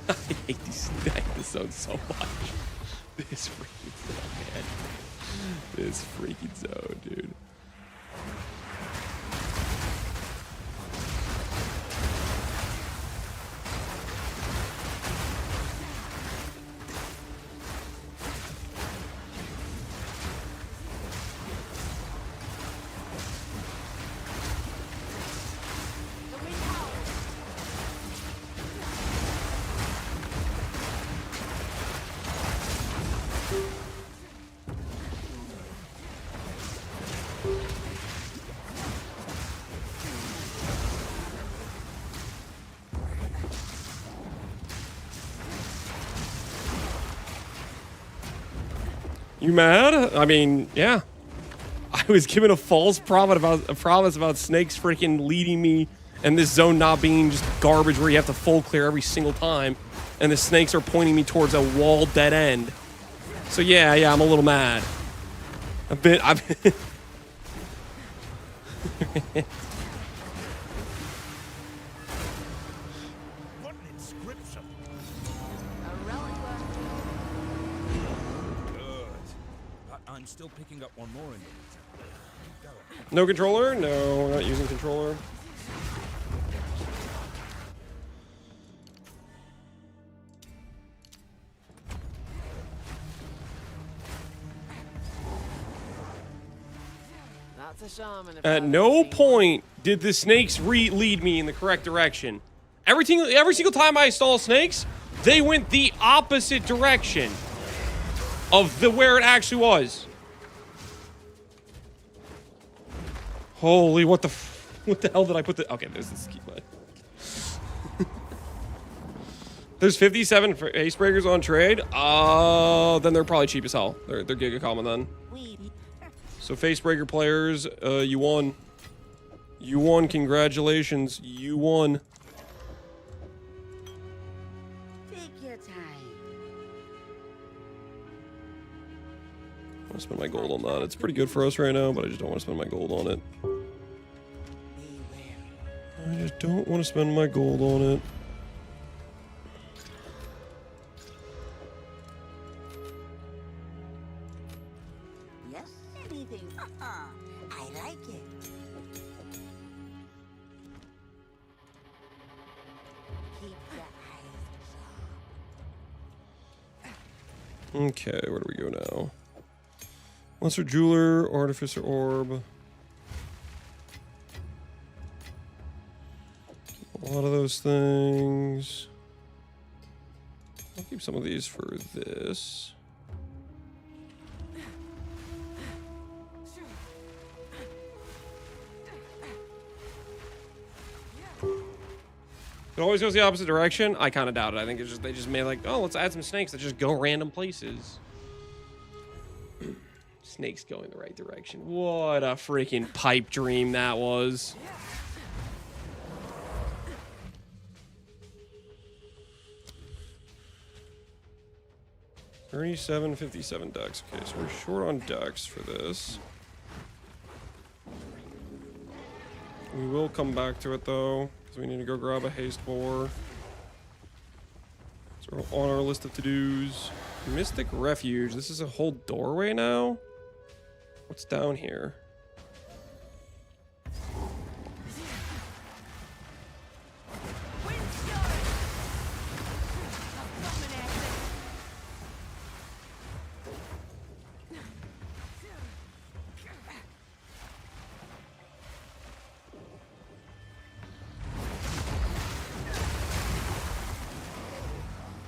I hate this zone so much. This freaking zone, man. This freaking zone, dude. You mad? I mean, yeah. I was given a false promise about snakes freaking leading me and this zone not being just garbage where you have to full clear every single time. And the snakes are pointing me towards a wall dead end. So yeah, I'm a little mad. A bit. I'm still picking up one more in the No controller? No, we're not using controller. That's a shaman. At no point did the snakes lead me in the correct direction. Every single time I saw snakes, they went the opposite direction of where it actually was. Holy, what the hell did I put the... Okay, there's the ski button. There's 57 Acebreakers on trade. Then they're probably cheap as hell. They're Giga Common then. So Facebreaker players, you won. You won. Congratulations. You won. Take your time. I want to spend my gold on that. It's pretty good for us right now, but I just don't want to spend my gold on it. I just don't want to spend my gold on it. Yes, anything. I like it. Keep your eyes Okay, where do we go now? Lesser Jeweler, Artificer Orb. A lot of those things. I'll keep some of these for this. It always goes the opposite direction. I kind of doubt it. I think it's just they just made like, oh, let's add some snakes that just go random places. Snakes going the right direction. What a freaking pipe dream that was. $37.57 decks. Okay, so we're short on decks for this. We will come back to it though, because we need to go grab a haste boar. So on our list of to-dos. Mystic Refuge. This is a whole doorway now? What's down here?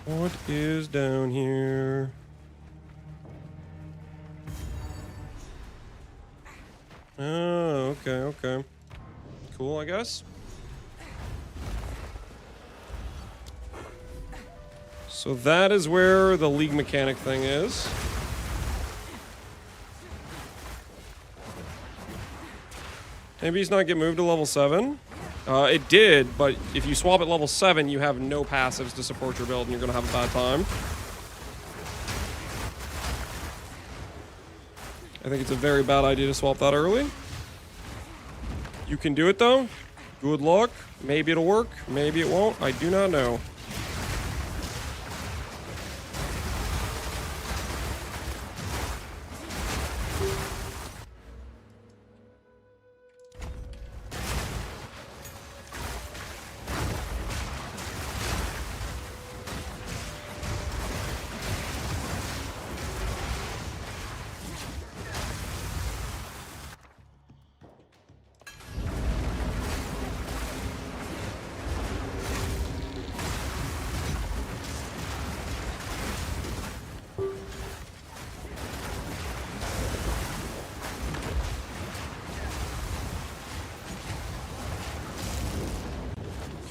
What is down here? Oh, okay. Cool, I guess. So that is where the League mechanic thing is. Maybe he's not get moved to level 7. It did, but if you swap at level 7, you have no passives to support your build, and you're going to have a bad time. I think it's a very bad idea to swap that early. You can do it, though. Good luck. Maybe it'll work. Maybe it won't. I do not know.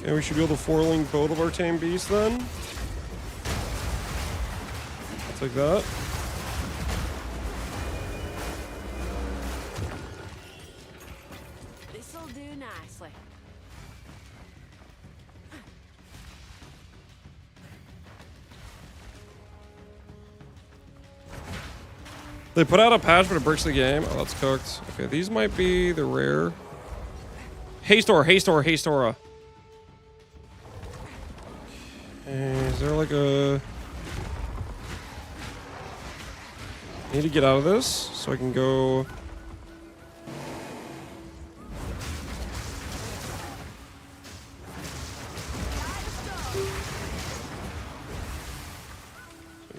Okay, we should be able to four-link both of our tame beasts then. I'll take that. This'll do nicely. They put out a patch, but it breaks the game. Oh, that's cooked. Okay, these might be the rare. Haste Aura, Haste Aura, Haste Aura. Is there like a... I need to get out of this so I can go...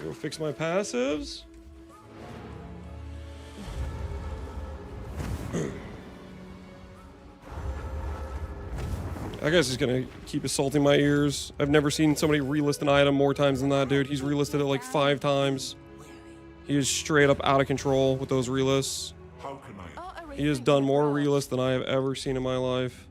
Go fix my passives. That guy's just gonna keep assaulting my ears. I've never seen somebody relist an item more times than that dude. He's relisted it like 5 times. He is straight up out of control with those relists. He has done more relists than I have ever seen in my life.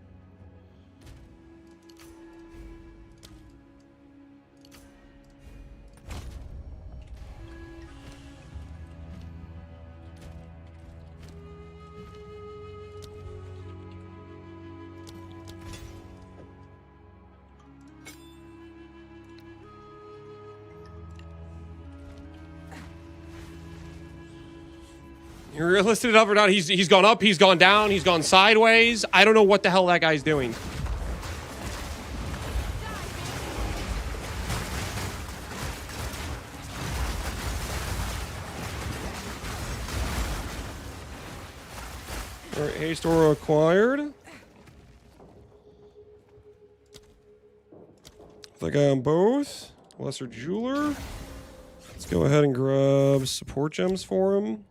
You're listed it up or not? He's gone up, he's gone down, he's gone sideways. I don't know what the hell that guy's doing. Alright, haste aura acquired. That guy on both. Lesser Jeweler. Let's go ahead and grab support gems for him.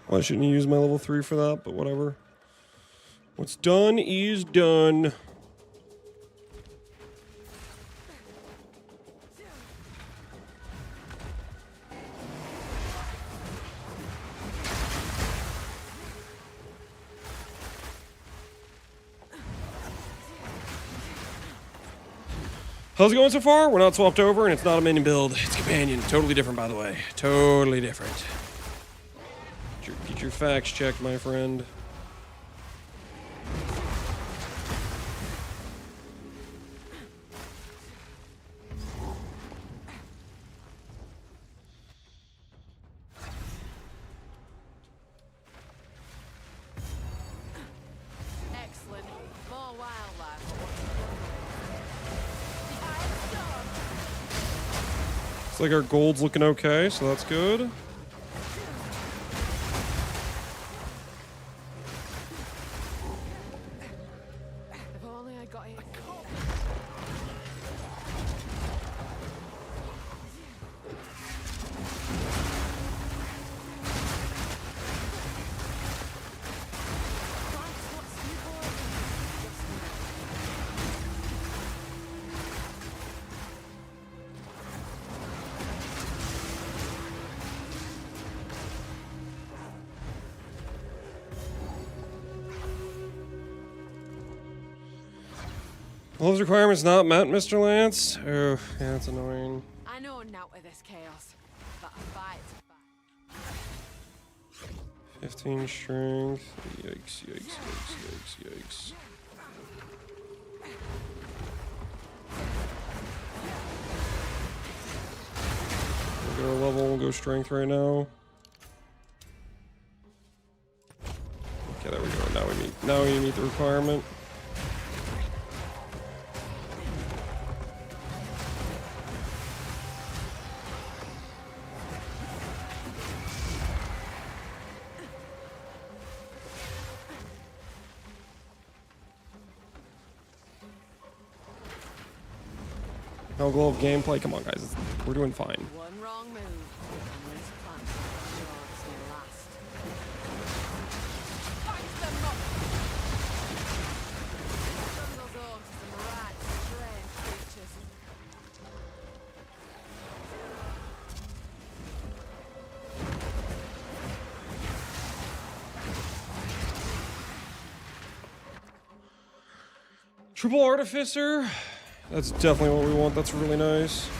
Why shouldn't you use my level 3 for that? But whatever. What's done is done. How's it going so far? We're not swapped over, and it's not a minion build. It's companion. Totally different, by the way. Totally different. Get your facts checked, my friend. Excellent. More wildlife. Looks like our gold's looking okay, so that's good. If only I got it. All those requirements not met, Mr. Lance? Oh, yeah, that's annoying. I know now of this chaos, but a fight's a fight. 15 strength. Yikes, yikes, yikes, yikes, yikes. We'll get our level, we'll go strength right now. Okay, there we go. Now we meet the requirement. No glove gameplay. Come on, guys. We're doing fine. One wrong move, and this plan sure will last. Fight them up! Those orcs are some right strange creatures. Triple Artificer. That's definitely what we want. That's really nice.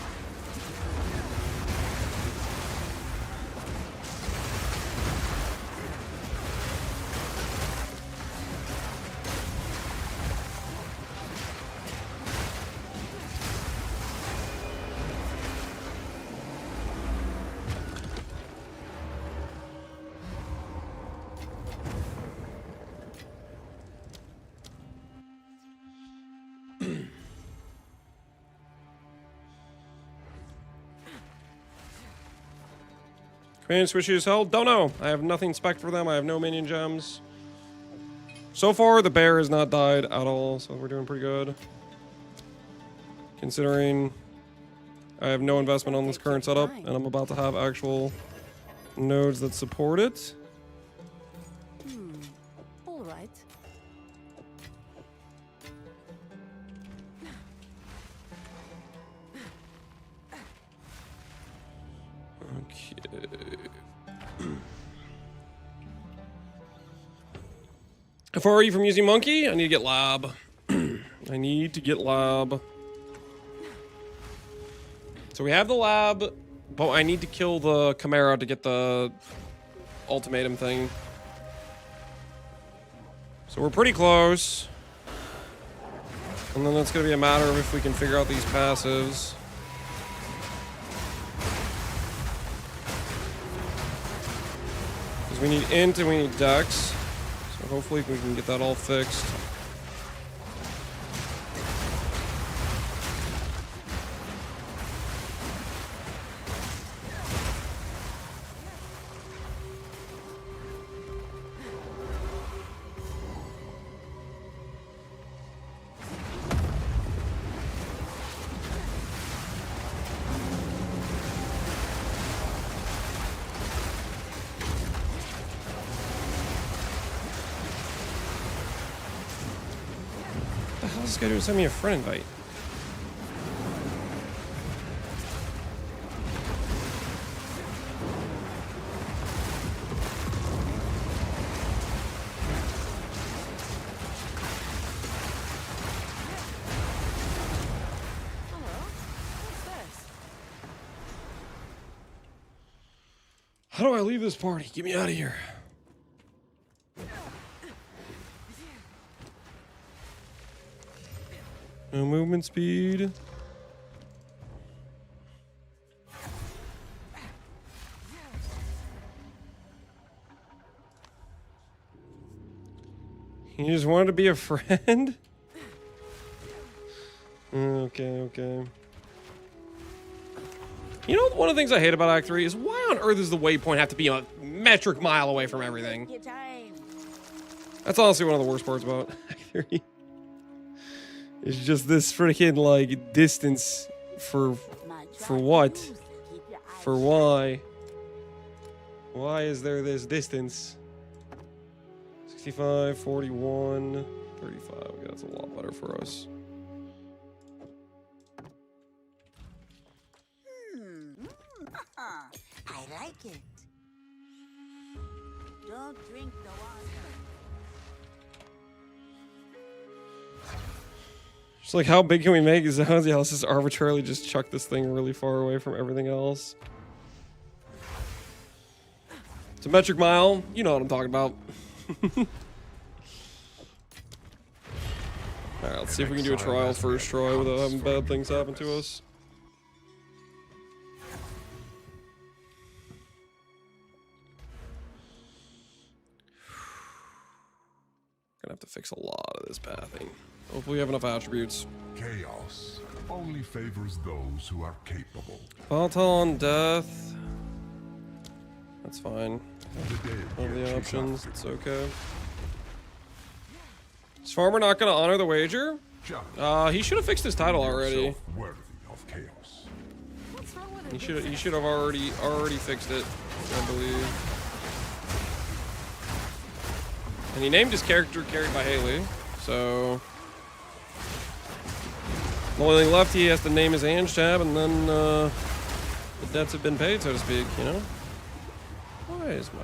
Command switches held? Don't know. I have nothing spec for them. I have no minion gems. So far, the bear has not died at all, so we're doing pretty good. Considering I have no investment on this current setup, and I'm about to have actual nodes that support it. All right. Okay. How far are you from using monkey? I need to get lab. I need to get lab. So we have the lab, but I need to kill the Chimera to get the ultimatum thing. So we're pretty close. And then it's going to be a matter of if we can figure out these passives. Because we need int and we need dex. So hopefully we can get that all fixed. What the hell is this guy doing? Send me a friend invite. How do I leave this party? Get me out of here. No movement speed. He just wanted to be a friend? Okay. You know, one of the things I hate about Act 3 is why on earth does the waypoint have to be a metric mile away from everything? That's honestly one of the worst parts about Act 3. It's just this freaking, like, distance for what? For why? Why is there this distance? 65, 41, 35. Okay, that's a lot better for us. I like it. Don't drink the water. Just like, how big can we make zones? Yeah, let's just arbitrarily just chuck this thing really far away from everything else. It's a metric mile. You know what I'm talking about. Alright, let's see if we can do a trial first try without having bad things happen to us. Gonna have to fix a lot of this pathing. Hopefully we have enough attributes. Chaos only favors those who are capable. Volatile on death. That's fine. All the options, it's okay. Is Farmer not gonna honor the wager? He should have fixed his title already. He should have already fixed it, I believe. And he named his character carried by Haley, so the only thing left, he has to name his Ange tab, and then the debts have been paid, so to speak, you know? Why is my...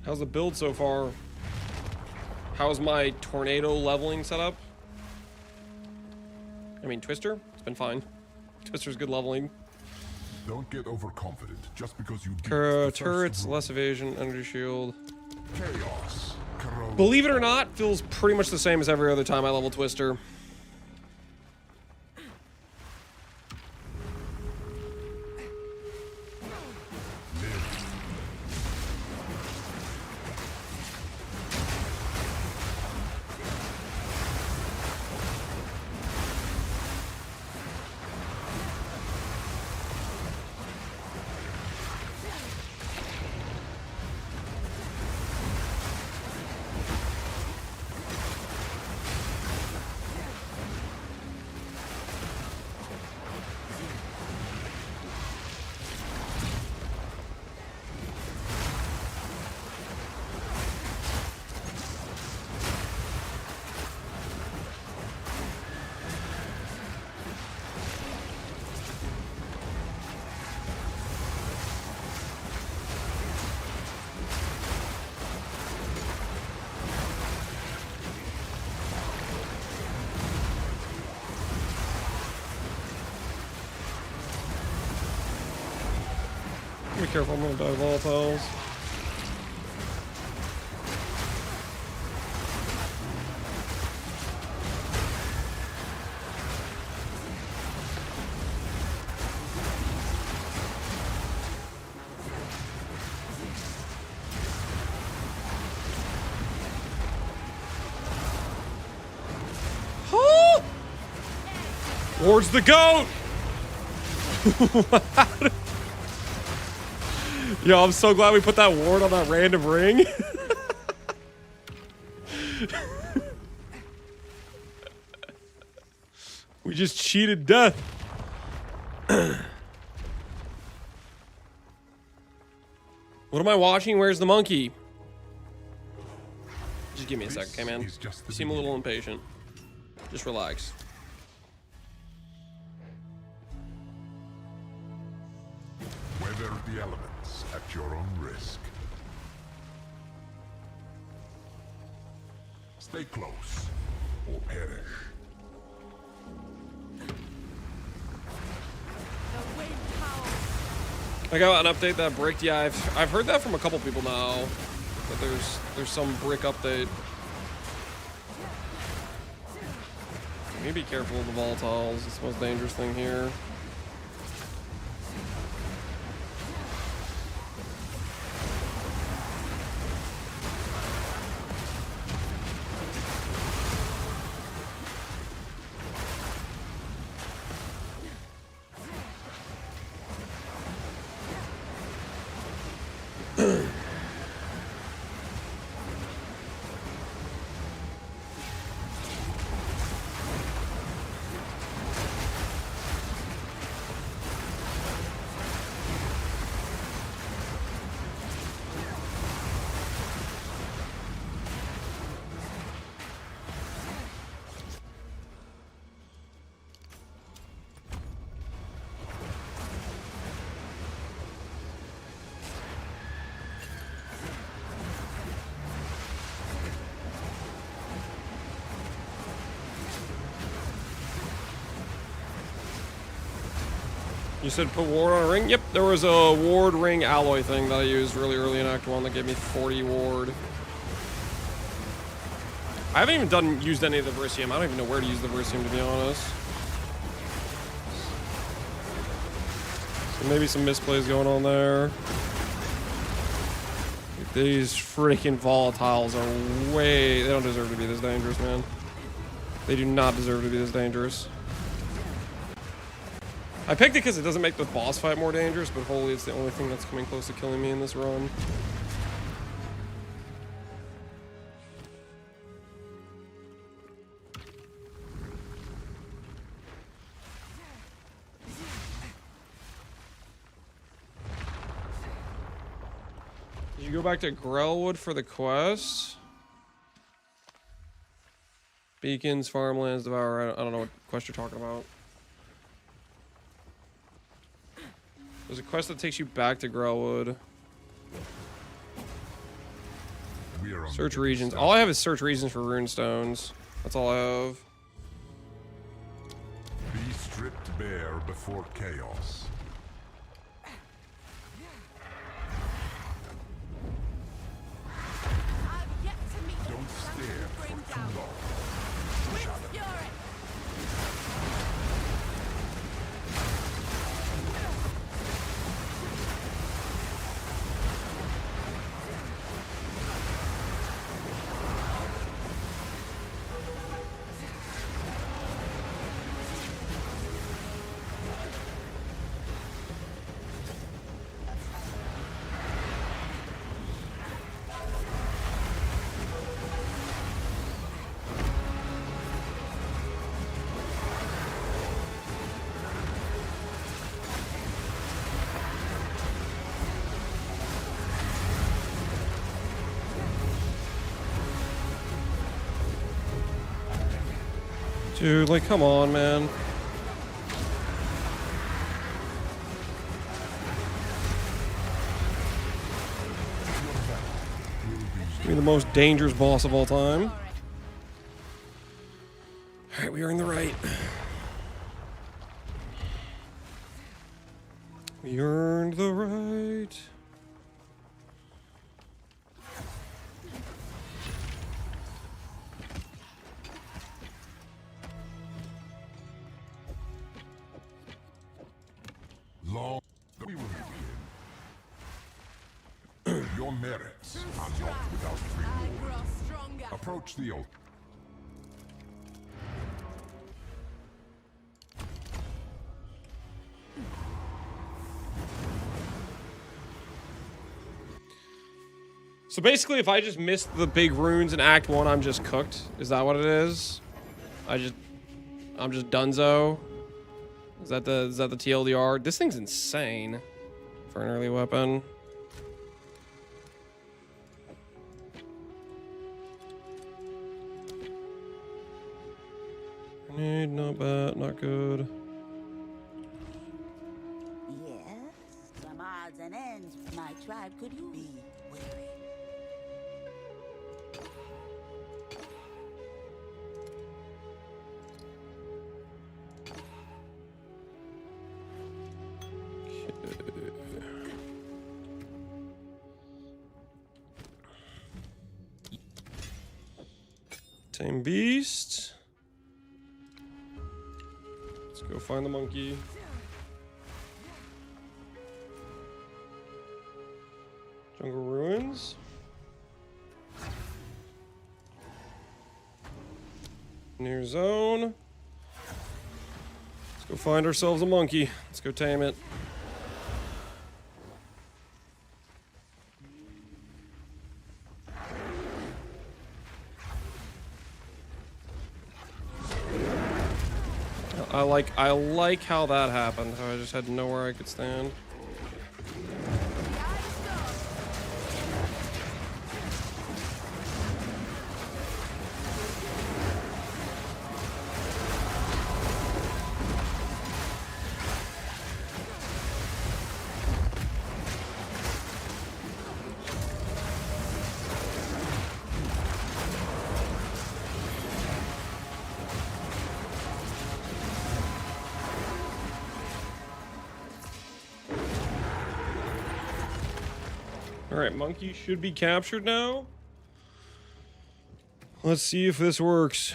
How's the build so far? How's my tornado leveling setup? I mean, Twister? It's been fine. Twister's good leveling. Don't get overconfident just because you turrets, less evasion, energy shield. Chaos. Believe it or not, feels pretty much the same as every other time I level Twister. Be careful, I'm gonna die volatiles. Ward's the GOAT! Yo, I'm so glad we put that ward on that random ring. We just cheated death. What am I watching? Where's the monkey? Just give me a second, okay, man? You seem a little impatient. Just relax. Weather the elements at your own risk. Stay close, or perish. I got an update that bricked. Yeah, I've heard that from a couple people now. That there's some brick update. Maybe be careful of the volatiles. It's the most dangerous thing here. You said put ward on a ring? Yep, there was a ward ring alloy thing that I used really early in Act 1 that gave me 40 ward. I haven't even used any of the Verisium. I don't even know where to use the Verisium, to be honest. So maybe some misplays going on there. These freaking volatiles are way... They don't deserve to be this dangerous, man. They do not deserve to be this dangerous. I picked it because it doesn't make the boss fight more dangerous, but holy, it's the only thing that's coming close to killing me in this run. Did you go back to Grellwood for the quest? Beacons, farmlands, devour. I don't know what quest you're talking about. There's a quest that takes you back to Grellwood. Search regions. All I have is search regions for runestones. That's all I have. Be stripped bare before chaos. Don't stare for too long. Dude, like, come on, man. Be the most dangerous boss of all time. Alright, we are in the right. We earned the right. Long we will begin. Your merits are not without reward. Approach the altar. So basically, if I just missed the big runes in Act 1, I'm just cooked. Is that what it is? I'm just dunzo. Is that the TLDR? This thing's insane for an early weapon. Grenade, not bad, not good. Yes, some odds and ends my tribe could use. Be wary. Tame beast. Let's go find the monkey. Jungle ruins. Near zone. Let's go find ourselves a monkey. Let's go tame it. I like how that happened. How I just had nowhere I could stand. Alright, monkey should be captured now. Let's see if this works.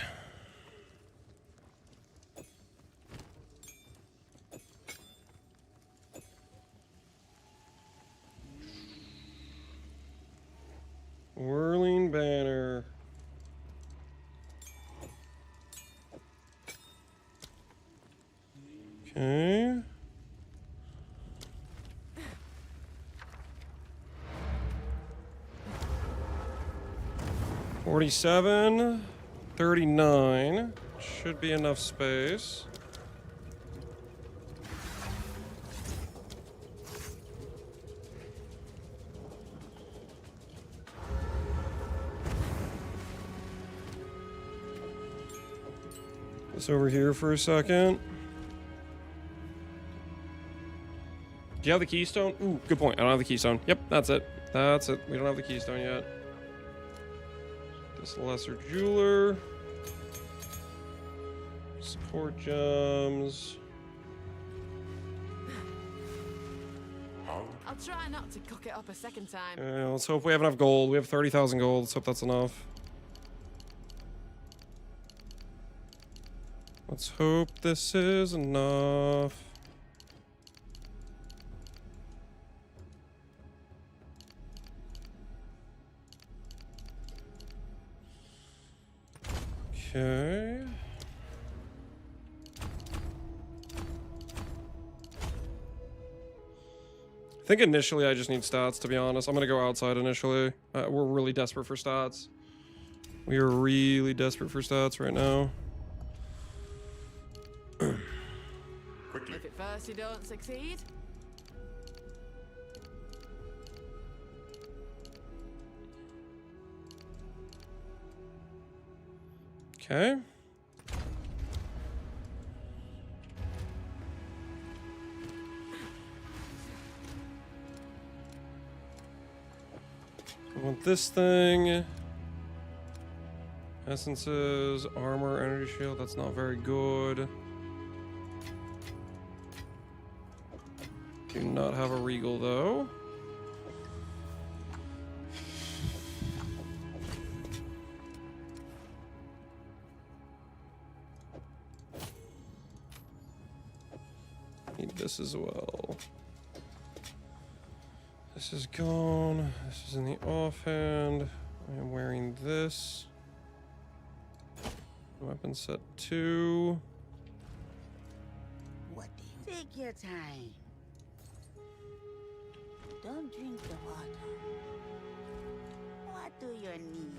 Whirling banner. Okay. $47, $39. Should be enough space. This over here for a second. Do you have the keystone? Ooh, good point. I don't have the keystone. Yep, that's it. That's it. We don't have the keystone yet. This lesser jeweler. Support gems. I'll try not to cock it up a second time. Let's hope we have enough gold. We have 30,000 gold. Let's hope that's enough. Let's hope this is enough. Okay. I think initially I just need stats, to be honest. I'm gonna go outside initially. We're really desperate for stats. We are really desperate for stats right now. If at first you don't succeed, Okay. I want this thing. Essences, armor, energy shield. That's not very good. Do not have a regal though. Need this as well. This is gone. This is in the offhand. I am wearing this. Weapon set 2. What do you take your time? Don't drink the water. What do you need?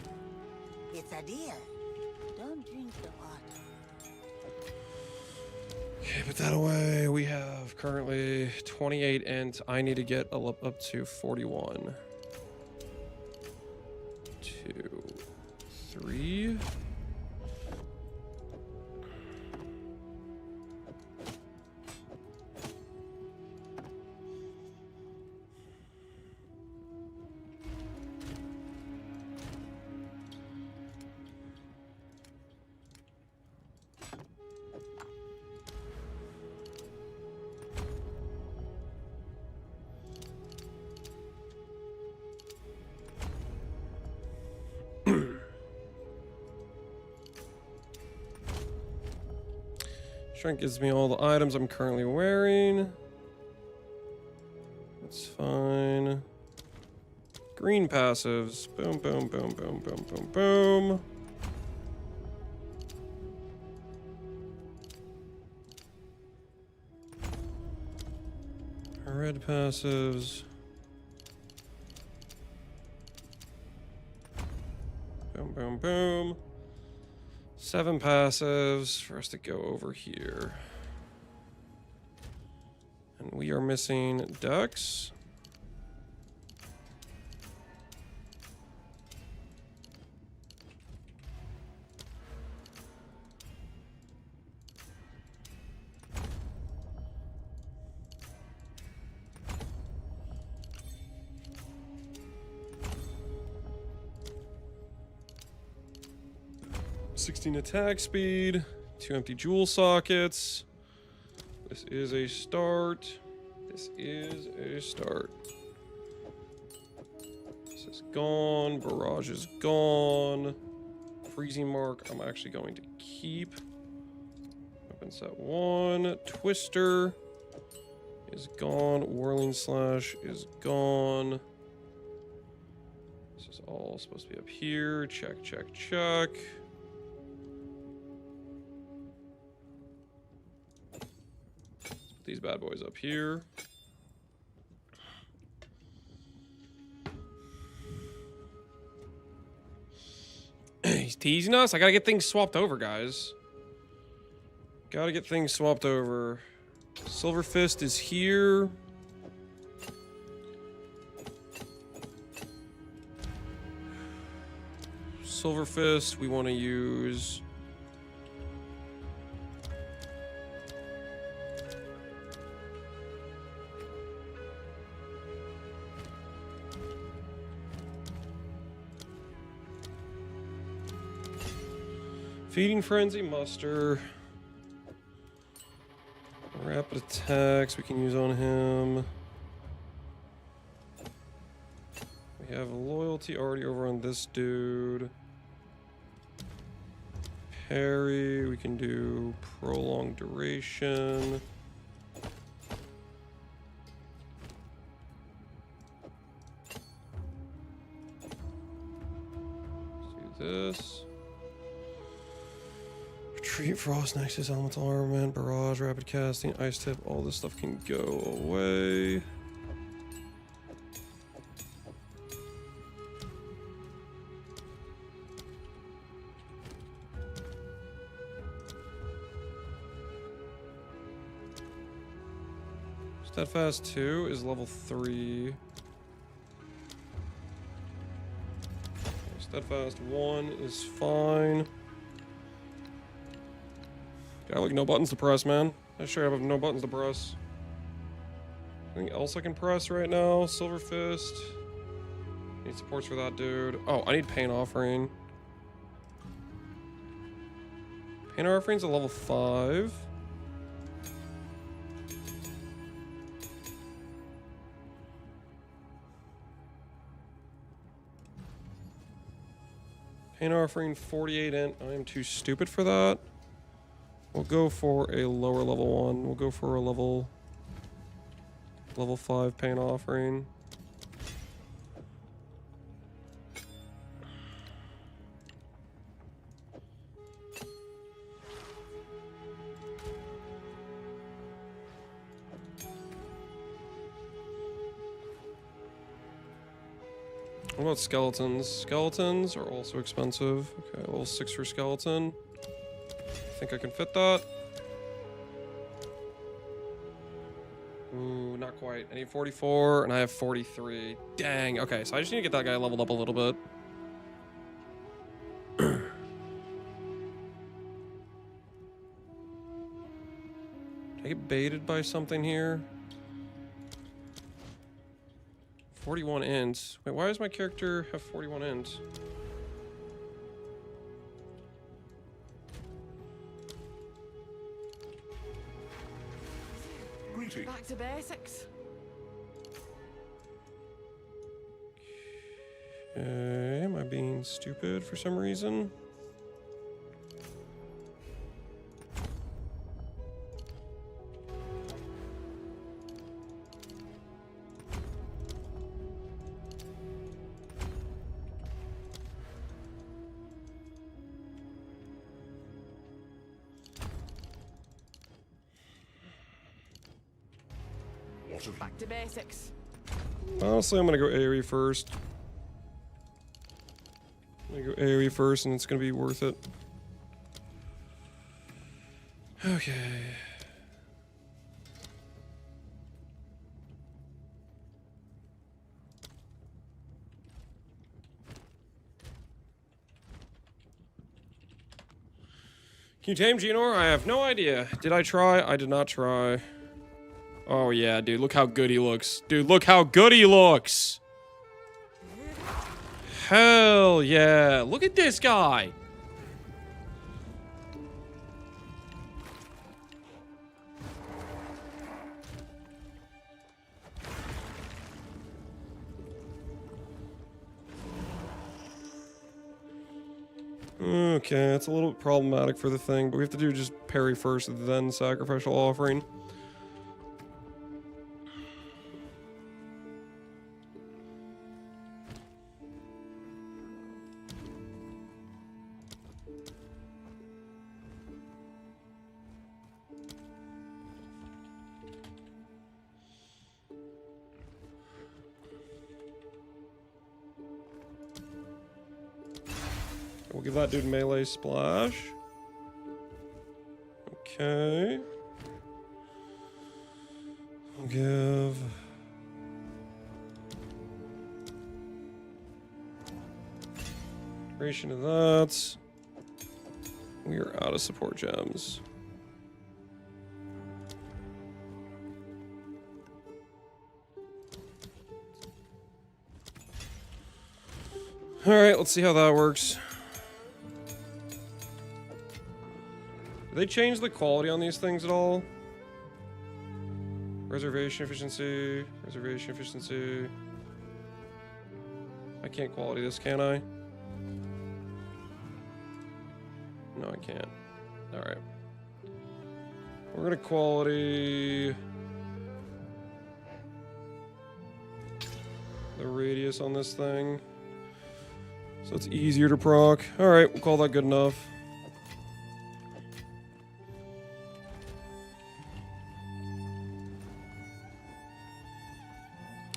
It's a deal. Don't drink the water. Okay, put that away. We have currently 28 int. I need to get up to 41. 2, 3. Strength gives me all the items I'm currently wearing. That's fine. Green passives. Boom, boom, boom, boom, boom, boom, boom. Red passives. Boom, boom, boom. 7 passives for us to go over here. And we are missing ducks. Attack speed, 2 empty jewel sockets. This is a start. This is a start. This is gone. Barrage is gone. Freezing mark, I'm actually going to keep. Weapon set 1. Twister is gone. Whirling slash is gone. This is all supposed to be up here. Check, check, check. These bad boys up here. He's teasing us. I gotta get things swapped over, guys. Gotta get things swapped over. Silver Fist is here. Silver Fist, we want to use. Feeding Frenzy, Muster. Rapid attacks we can use on him. We have loyalty already over on this dude. Parry, we can do prolonged duration. Let's do this. Retreat, Frost, Nexus, Elemental Armament, Barrage, Rapid Casting, Ice Tip, all this stuff can go away. Steadfast 2 is level 3. Steadfast 1 is fine. Got like no buttons to press, man. I sure have no buttons to press. Anything else I can press right now? Silver Fist. Need supports for that dude. Oh, I need Pain Offering. Pain Offering's a level 5. Pain offering 48 int. I am too stupid for that. We'll go for a lower level one. We'll go for a level 5 pain offering. What about skeletons? Skeletons are also expensive. Okay, level 6 for skeleton. I think I can fit that. Ooh, not quite. I need 44 and I have 43. Dang. Okay, so I just need to get that guy leveled up a little bit. Did I get baited by something here? 41 int. Wait, why does my character have 41 int? Back to basics. Okay, am I being stupid for some reason? Back to basics. Honestly, I'm gonna go AoE first. I'm gonna go AoE first and it's gonna be worth it. Okay. Can you tame Genor? I have no idea. Did I try? I did not try. Oh yeah, dude, look how good he looks. Dude, look how good he looks. Hell yeah. Look at this guy. Okay, it's a little bit problematic for the thing, but we have to do just parry first, then sacrificial offering. We'll give that dude melee splash. Okay. We'll give... duration of that. We are out of support gems. Alright, let's see how that works. Did they change the quality on these things at all? Reservation efficiency, reservation efficiency. I can't quality this, can I? No, I can't. Alright. We're gonna quality the radius on this thing, so it's easier to proc. Alright, we'll call that good enough.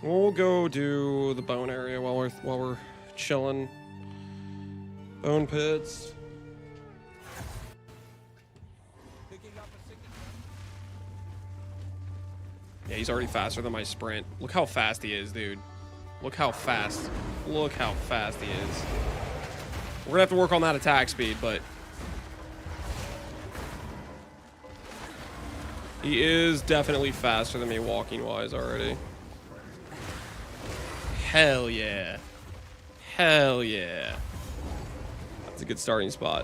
We'll go do the bone area while we're chilling. Bone pits. Yeah, he's already faster than my sprint. Look how fast he is, dude. Look how fast. Look how fast he is. We're gonna have to work on that attack speed, but he is definitely faster than me walking wise already. Hell yeah. Hell yeah. That's a good starting spot.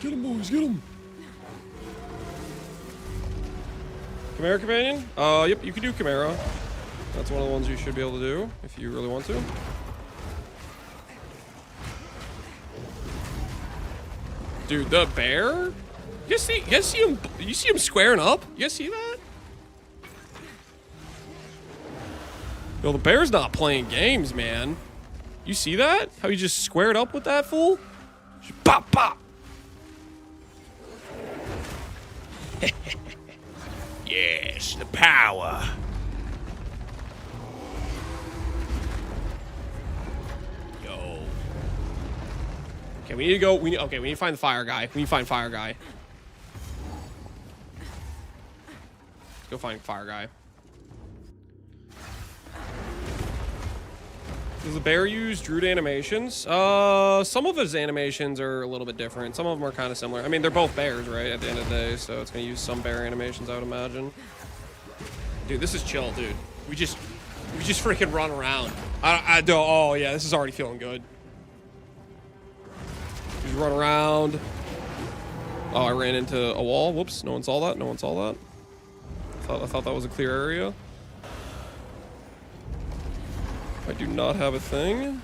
Get him, boys, get him. Chimera Companion? Yep, you can do Chimera. That's one of the ones you should be able to do if you really want to. Dude, the bear? You see him? You see him squaring up? You guys see that? Yo, the bear's not playing games, man. You see that? How he just squared up with that fool? Just pop, pop. Yes, the power. Yo. Okay, we need to go. We need to find the fire guy. We need to find fire guy. Let's go find fire guy. Does the bear use Druid animations? Some of his animations are a little bit different. Some of them are kind of similar. I mean, they're both bears, right? At the end of the day, so it's gonna use some bear animations, I would imagine. Dude, this is chill, dude. We just freaking run around. I don't. Oh yeah, this is already feeling good. Just run around. Oh, I ran into a wall. Whoops! No one saw that. No one saw that. I thought that was a clear area. I do not have a thing.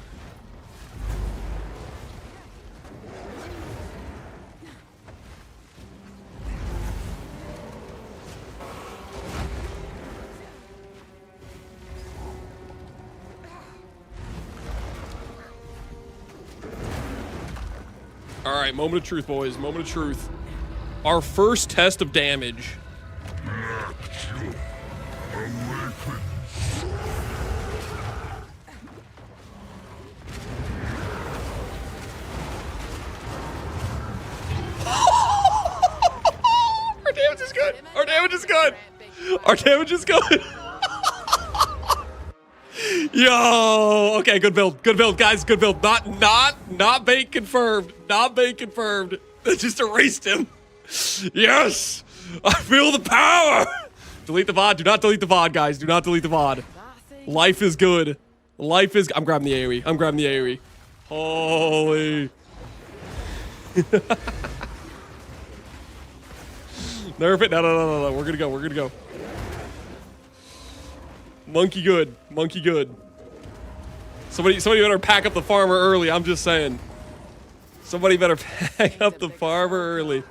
All right, moment of truth, boys. Moment of truth. Our first test of damage. Our damage is good. Our damage is good. Our damage is good. Yo, okay, good build, guys, good build. Not bait confirmed, not bait confirmed. They just erased him. Yes, I feel the power. Delete the VOD. Do not delete the VOD, guys. Do not delete the VOD. Life is good. Life is. I'm grabbing the AoE. I'm grabbing the AoE. Holy. Nerf it. No. We're gonna go. We're gonna go. Monkey good. Monkey good. Somebody better pack up the farmer early. I'm just saying. Somebody better pack up the farmer early.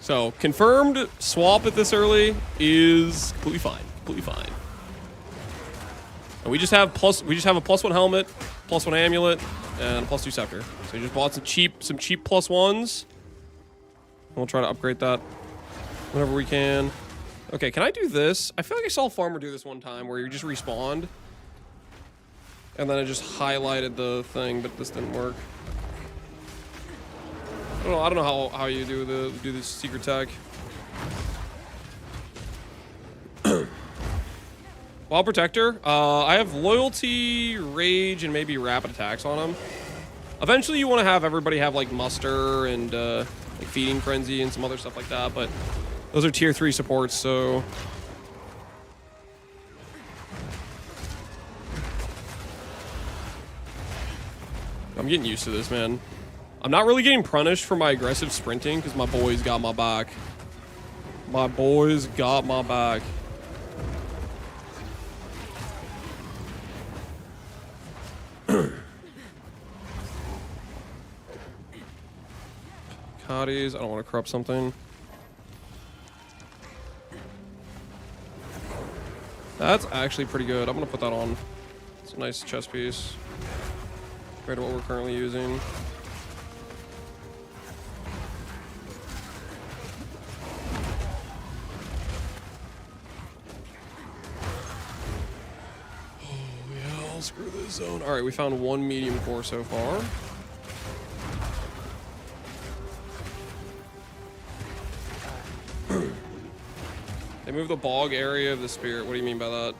So, confirmed swap at this early is completely fine. Completely fine. And we just have a +1 helmet, +1 amulet, and a +2 scepter. So we just bought some cheap +1s. And we'll try to upgrade that whenever we can. Okay, can I do this? I feel like I saw a farmer do this one time where you just respawned. And then I just highlighted the thing, but this didn't work. I don't know how you do this secret tag. Wild Protector. I have loyalty, rage, and maybe rapid attacks on him. Eventually, you want to have everybody have like muster and like feeding frenzy and some other stuff like that. But those are tier 3 supports, so. I'm getting used to this, man. I'm not really getting punished for my aggressive sprinting because my boys got my back. My boys got my back. Cotties, I don't want to corrupt something. That's actually pretty good. I'm going to put that on. It's a nice chest piece compared to what we're currently using. Screw this zone. All right, we found 1 medium core so far. They moved the bog area of the spirit. What do you mean by that?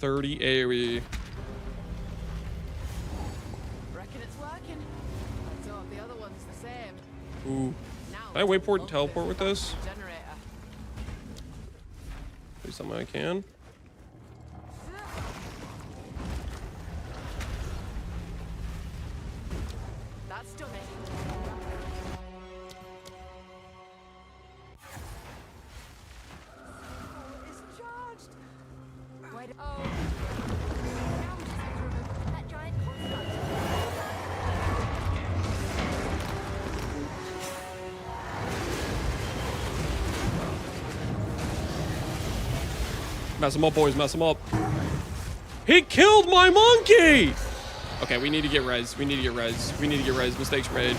30 AoE. Reckon it's working. Let's hope the other one's the same. Ooh. Can I wayport and teleport with this? Generator. Do something I can. That's done it. It's charged. Wait. Oh. That giant construct. Mess him up, boys. Mess him up. He killed my monkey! Okay, we need to get res. We need to get res. We need to get res. Mistakes were made.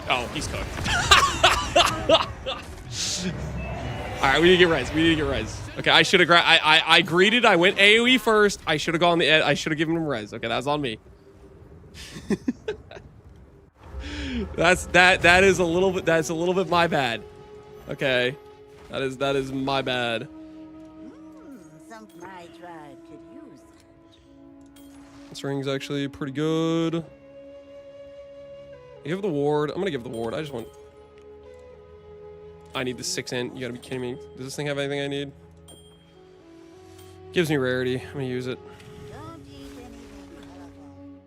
Oh, he's cooked. Alright, we need to get res. We need to get res. Okay, I should have I greeted. I went AoE first. I should have gone the I should have given him res. Okay, that was on me. that is a little bit my bad. Okay. That is my bad. Something my tribe could use. This ring's actually pretty good. Give the ward. I'm gonna give the ward. I just want. I need the 6 int. You gotta be kidding me. Does this thing have anything I need? Gives me rarity. I'm gonna use it. Don't eat anything colorful.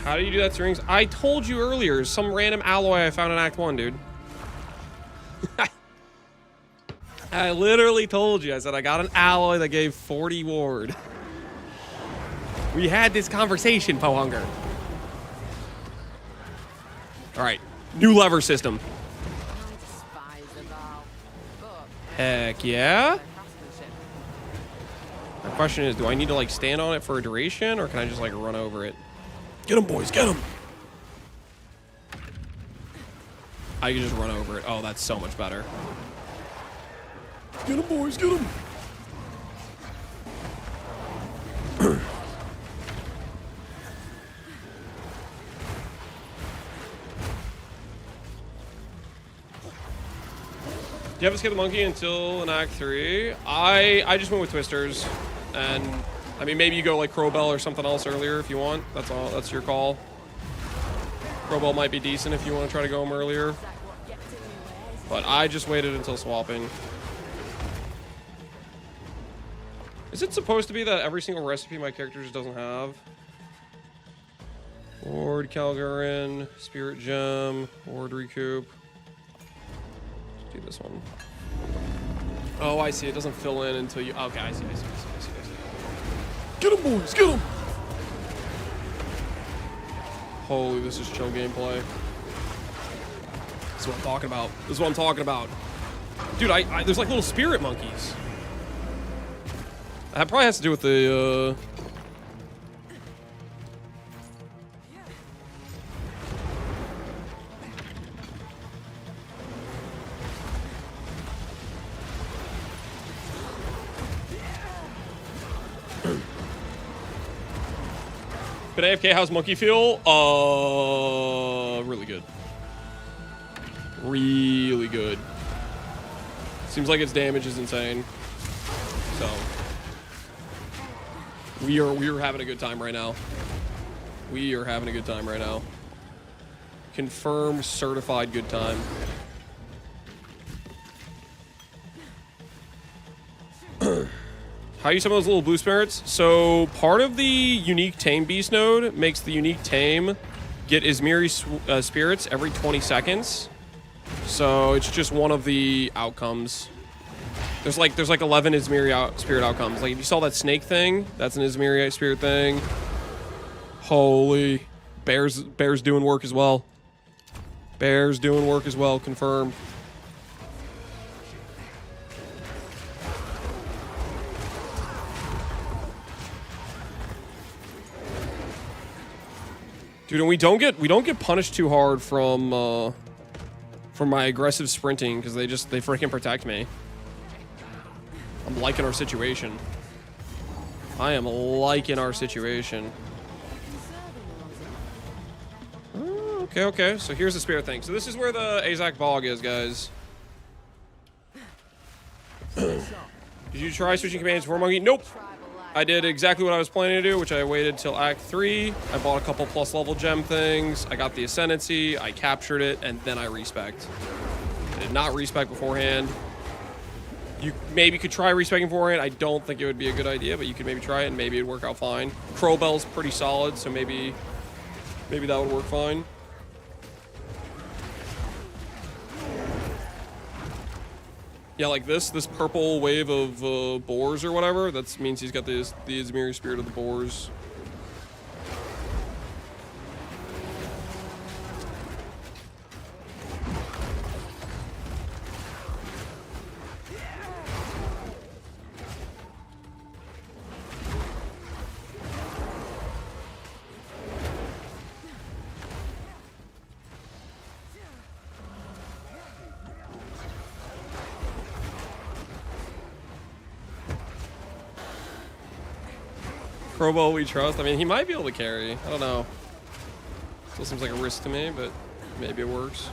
How do you do that to rings? I told you earlier. Some random alloy I found in Act 1, dude. I literally told you. I said I got an alloy that gave 40 ward. We had this conversation, Pohunger. All right. New lever system. Heck yeah. My question is, do I need to like stand on it for a duration, or can I just like run over it? Get him, boys, get him! I can just run over it. Oh, that's so much better. Get him, boys, get him! Do you have to skip the monkey until in Act 3? I just went with Twisters, and I mean maybe you go like Crowbell or something else earlier if you want. That's all. That's your call. Crowbell might be decent if you want to try to go him earlier, but I just waited until swapping. Is it supposed to be that every single recipe my character just doesn't have? Ward Calgarin, Spirit Gem, Ward Recoup. Do this one. Oh, I see. It doesn't fill in until you. Okay, I see. Get him, boys! Get him! Holy, this is chill gameplay. This is what I'm talking about. This is what I'm talking about. Dude, there's like little spirit monkeys. That probably has to do with the, But AFK, how's monkey feel? Really good. Really good. Seems like its damage is insane. So we are having a good time right now. We are having a good time right now. Confirmed, certified good time. How you summon those little blue spirits? So part of the unique tame beast node makes the unique tame get Izmiri spirits every 20 seconds. So it's just one of the outcomes. There's like 11 Izmiri spirit outcomes. Like if you saw that snake thing, that's an Izmiri spirit thing. Holy, bears doing work as well. Bears doing work as well. Confirmed. Dude, and we don't get punished too hard from my aggressive sprinting because they freaking protect me. I'm liking our situation. I am liking our situation. Okay, okay. So here's the spear thing. So this is where the Azak Bog is, guys. Did you try switching commands for Monkey? Nope. I did exactly what I was planning to do, which I waited till Act 3. I bought a couple plus level gem things. I got the Ascendancy. I captured it, and then I respect. I did not respect beforehand. You maybe could try respecting beforehand. I don't think it would be a good idea, but you could maybe try it, and maybe it'd work out fine. Crowbell's pretty solid, so maybe that would work fine. Yeah, like this purple wave of boars or whatever, that means he's got the Izmiri Spirit of the Boars. Crowbell we trust. I mean, he might be able to carry. I don't know. Still seems like a risk to me, but maybe it works.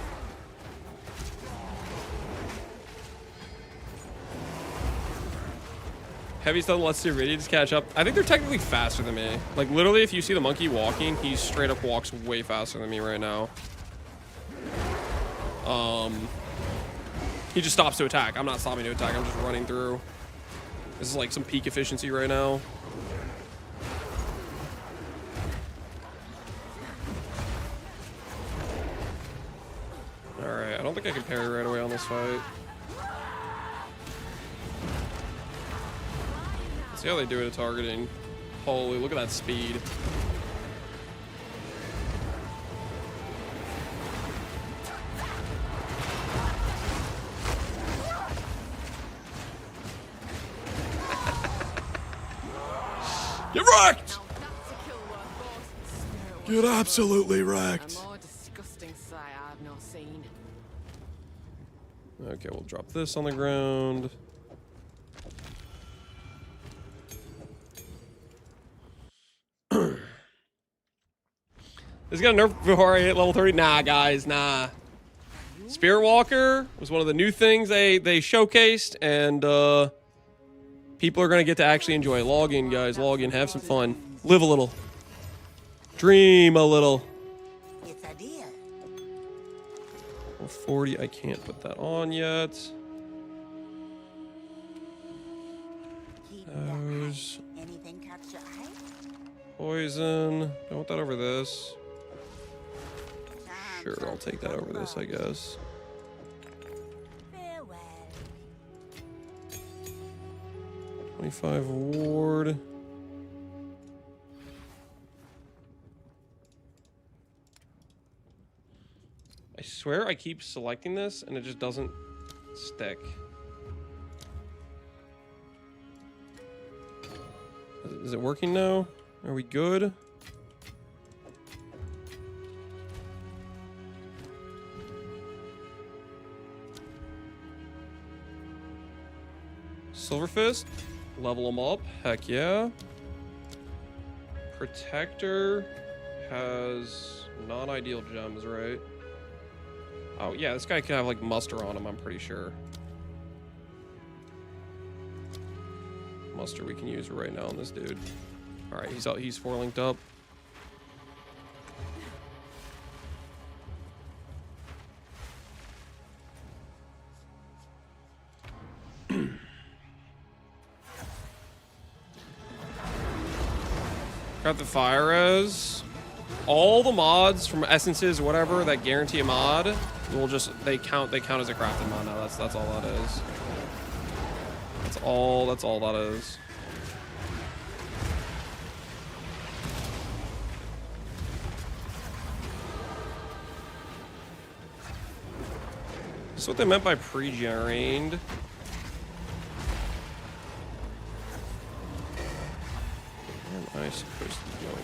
Heavy's done Let's See Ready to catch up. I think they're technically faster than me. Like, literally, if you see the monkey walking, he straight up walks way faster than me right now. He just stops to attack. I'm not stopping to attack. I'm just running through. This is like some peak efficiency right now. Alright, I don't think I can parry right away on this fight. Let's see how they do it at targeting. Holy, look at that speed. Get wrecked! Get absolutely wrecked. Okay, we'll drop this on the ground. This got a nerf before I hit level 30. Nah, guys, nah. Spirit Walker was one of the new things they showcased, and people are gonna get to actually enjoy. Log in, guys. Log in. Have some fun. Live a little. Dream a little. 40, I can't put that on yet. Those. Poison. I want that over this. Sure, I'll take that over this, I guess. 25 ward. I swear I keep selecting this and it just doesn't stick. Is it working now? Are we good? Silver Fist, level them up. Heck yeah. Protector has non-ideal gems, right? Oh, yeah, this guy could have, like, muster on him, I'm pretty sure. Muster we can use right now on this dude. Alright, he's 4 linked up. Got the fire res. All the mods from essences or whatever that guarantee a mod will just they count as a crafted mod now. That's all that is. That's all that is. This is what they meant by pre-generated. Where am I supposed to be going?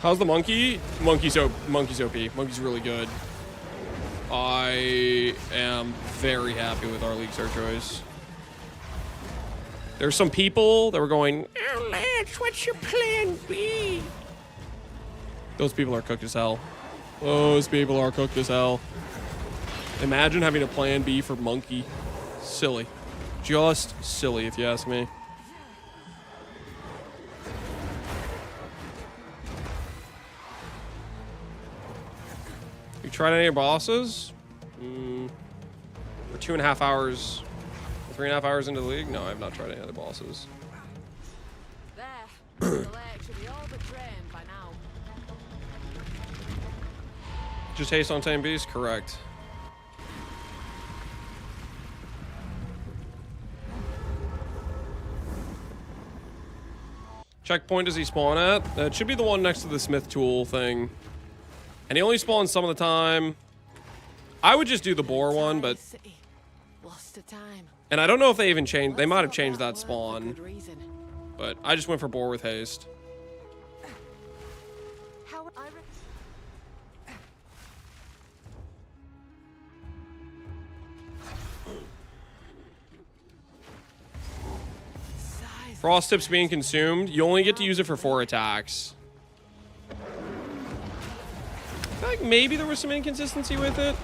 How's the monkey? Monkey's OP. Monkey's really good. I am very happy with our League Search choice. There's some people that were going, "Oh, Lance, what's your plan B?" Those people are cooked as hell. Those people are cooked as hell. Imagine having a plan B for Monkey. Silly. Just silly, if you ask me. You tried any of your bosses? We're 2.5 hours, 3.5 hours into the league? No, I have not tried any other bosses. There. The lake should be all but drained by now. Just haste on Tame Beast? Correct. Checkpoint does he spawn at? It should be the one next to the Smith tool thing. And he only spawns some of the time. I would just do the boar one, but... Lost to time. And I don't know if they even changed... They might have changed that spawn. But I just went for boar with haste. How I Frost tips being consumed. You only get to use it for 4 attacks. I feel like maybe there was some inconsistency with it.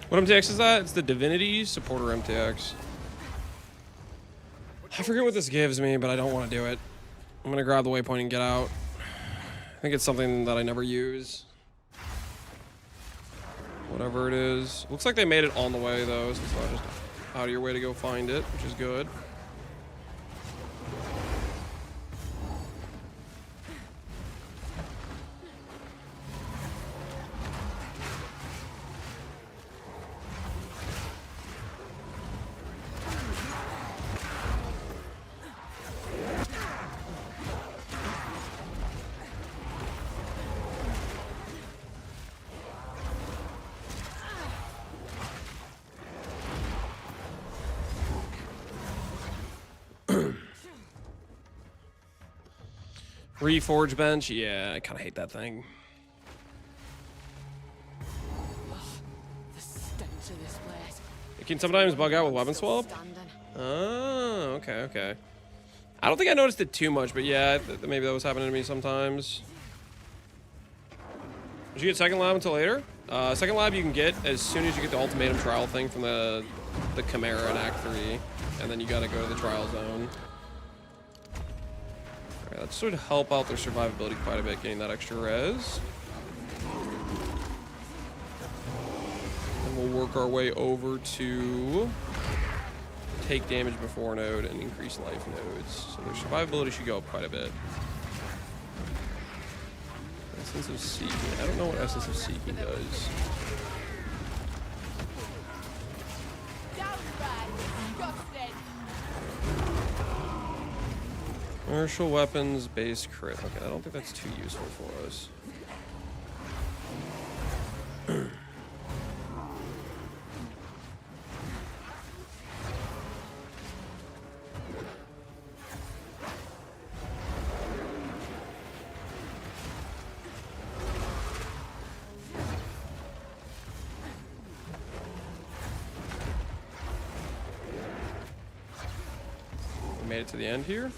What MTX is that? It's the Divinity Supporter MTX. I forget what this gives me, but I don't want to do it. I'm going to grab the waypoint and get out. I think it's something that I never use. Whatever it is. Looks like they made it on the way, though, so it's not just out of your way to go find it, which is good. Reforge bench? Yeah, I kind of hate that thing. the stench of this place. It can sometimes bug out with weapon swap? Oh, okay, okay. I don't think I noticed it too much, but yeah, maybe that was happening to me sometimes. Did you get second lab until later? Second lab you can get as soon as you get the ultimatum trial thing from the Chimera in Act 3. And then you gotta go to the trial zone. Alright, that should help out their survivability quite a bit, getting that extra res. And we'll work our way over to take damage before node and increase life nodes. So their survivability should go up quite a bit. Essence of Seeking. I don't know what Essence of Seeking does. Commercial weapons, base crit. Okay, I don't think that's too useful for us. We made it to the end here.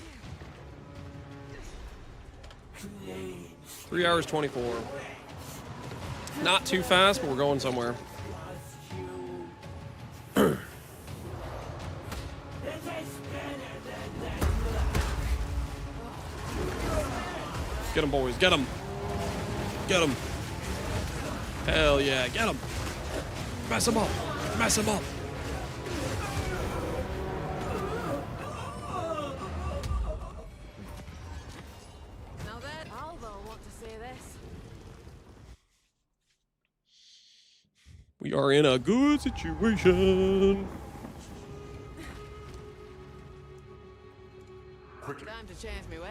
3 hours 24. Not too fast, but we're going somewhere. Get him, boys. Get him. Get him. Hell yeah. Get him. Mess him up. Mess him up. Now that Alva want to say this. We are in a good situation. quickly. Time to change me ways.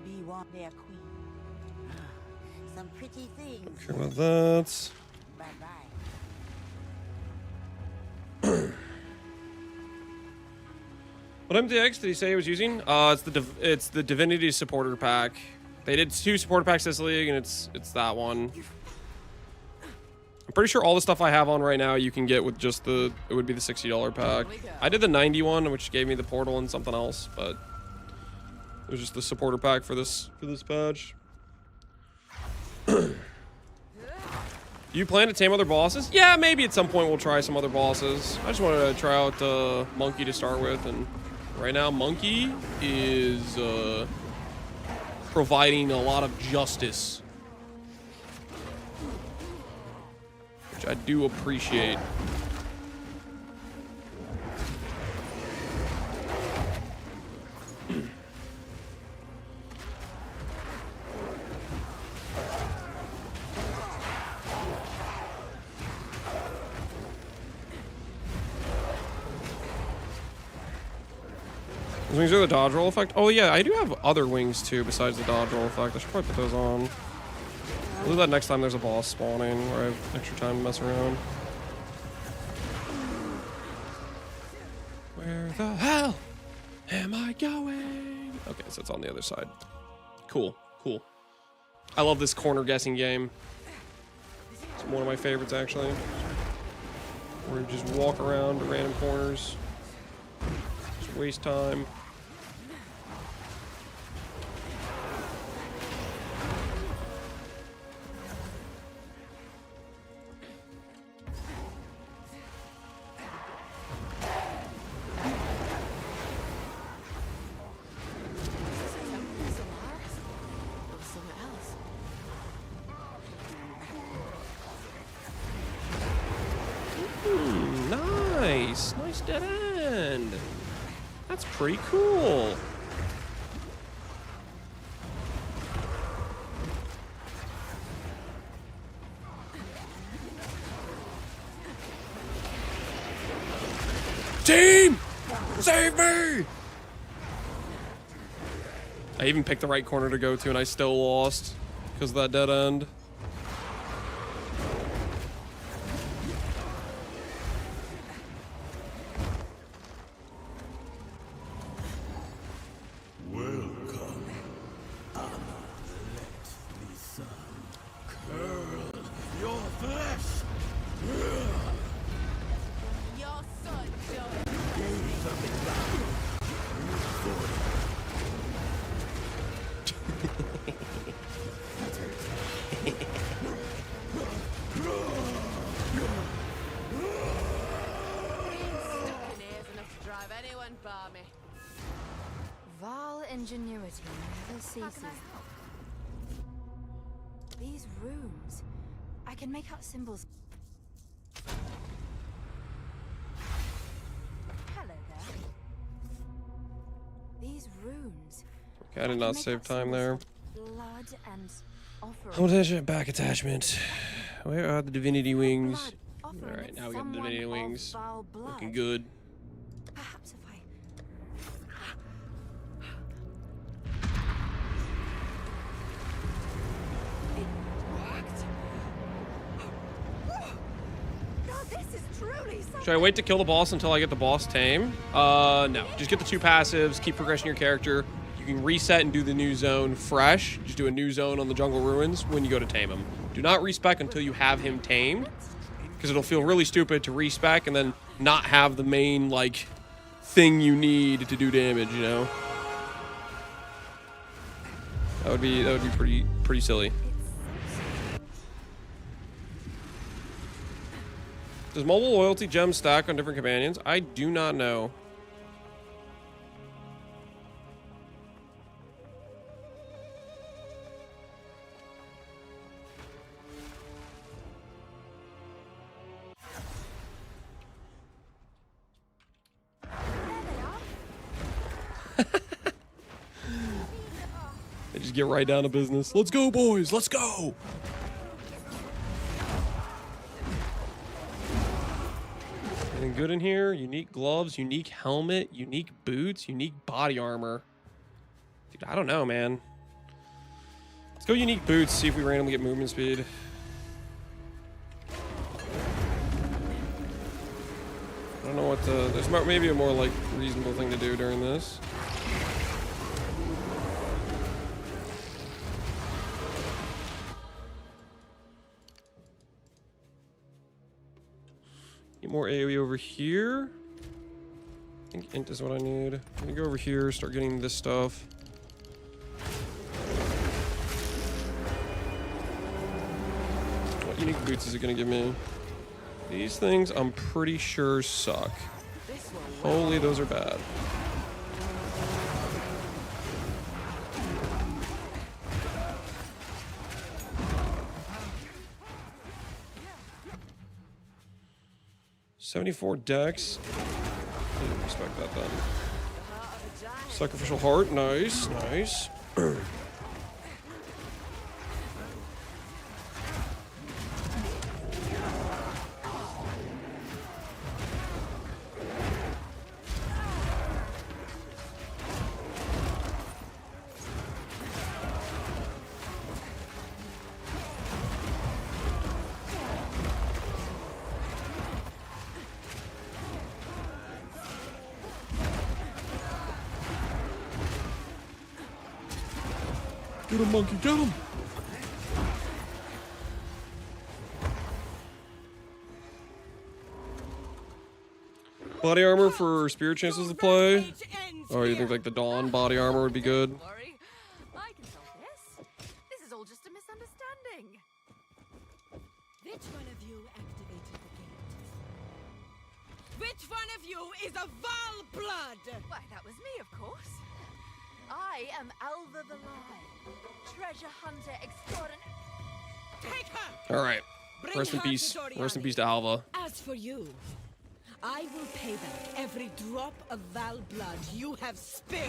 Be one their queen. Some pretty things. Care about that. Bye bye. What MTX did he say he was using? It's the Divinity supporter pack. They did 2 supporter packs this league, and it's that one. I'm pretty sure all the stuff I have on right now you can get with just it would be the $60 pack. I did the 90 one, which gave me the portal and something else, but it was just the supporter pack for this patch. You plan to tame other bosses? Yeah, maybe at some point we'll try some other bosses. I just wanted to try out Monkey to start with, and right now Monkey is providing a lot of justice, which I do appreciate. Those wings are the dodge roll effect. Oh yeah, I do have other wings too besides the dodge roll effect. I should probably put those on. I'll do that next time there's a boss spawning where I have extra time to mess around. Where the hell am I going? Okay, so it's on the other side. Cool, cool. I love this corner guessing game. It's one of my favorites actually. Where you just walk around to random corners. Just waste time. Nice dead end. That's pretty cool. Team! Save me! I even picked the right corner to go to and I still lost because of that dead end. Ingenuity never ceases. These runes, I can make out symbols. Hello there. These runes. Okay, I did not save time there. Blood and Hold back attachment. Where are the divinity wings? Alright, now we got the divinity wings. Looking good. Perhaps if I Should I wait to kill the boss until I get the boss tame? No. Just get the 2 passives, keep progressing your character. You can reset and do the new zone fresh. Just do a new zone on the jungle ruins when you go to tame him. Do not respec until you have him tamed, because it'll feel really stupid to respec and then not have the main, like, thing you need to do damage, you know? That would be pretty silly. Does mobile loyalty gems stack on different companions? I do not know. They just get right down to business. Let's go, boys. Let's go. Anything good in here? Unique gloves, unique helmet, unique boots, unique body armor. Dude, I don't know, man. Let's go unique boots, see if we randomly get movement speed. I don't know what the... There's maybe a more, like, reasonable thing to do during this. Get more AoE over here. I think int is what I need. I'm gonna go over here, start getting this stuff. What unique boots is it gonna give me? These things I'm pretty sure suck. Holy, those are bad. $74 dex. Didn't respect that then. Sacrificial heart, nice, nice. Get him, monkey, get him! Body armor for spirit chances to play. Oh, you think like the Dawn body armor would be good? I can solve this. This is all just a misunderstanding. Which one of you activated the gate? Which one of you is a Val blood? Why, that was me, of course. I am Alva the Lie, treasure hunter extraordinary. Take her! All right. Rest in peace. Rest in peace to Alva. As for you, I will pay back every drop of Val blood you have spilled.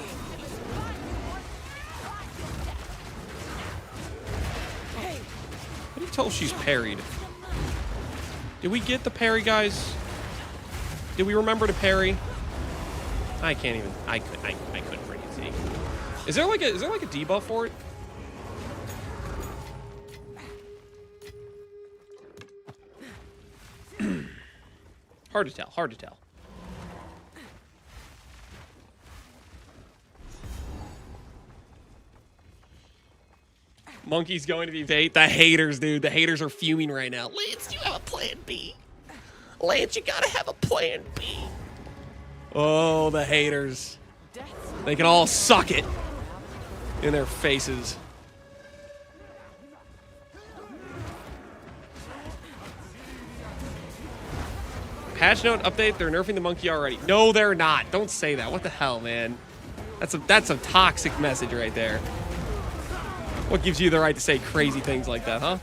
Hey! How do you tell if she's parried? Did we get the parry, guys? Did we remember to parry? I can't even. I couldn't freaking see. Is there like a debuff for it? Hard to tell. Hard to tell. Monkey's going to be bait. The haters, dude. The haters are fuming right now. Lance, you have a plan B. Lance, you gotta have a plan B. Oh, the haters. They can all suck it in their faces. Patch note update, they're nerfing the monkey already. No, they're not. Don't say that. What the hell, man? That's a toxic message right there. What gives you the right to say crazy things like that, huh?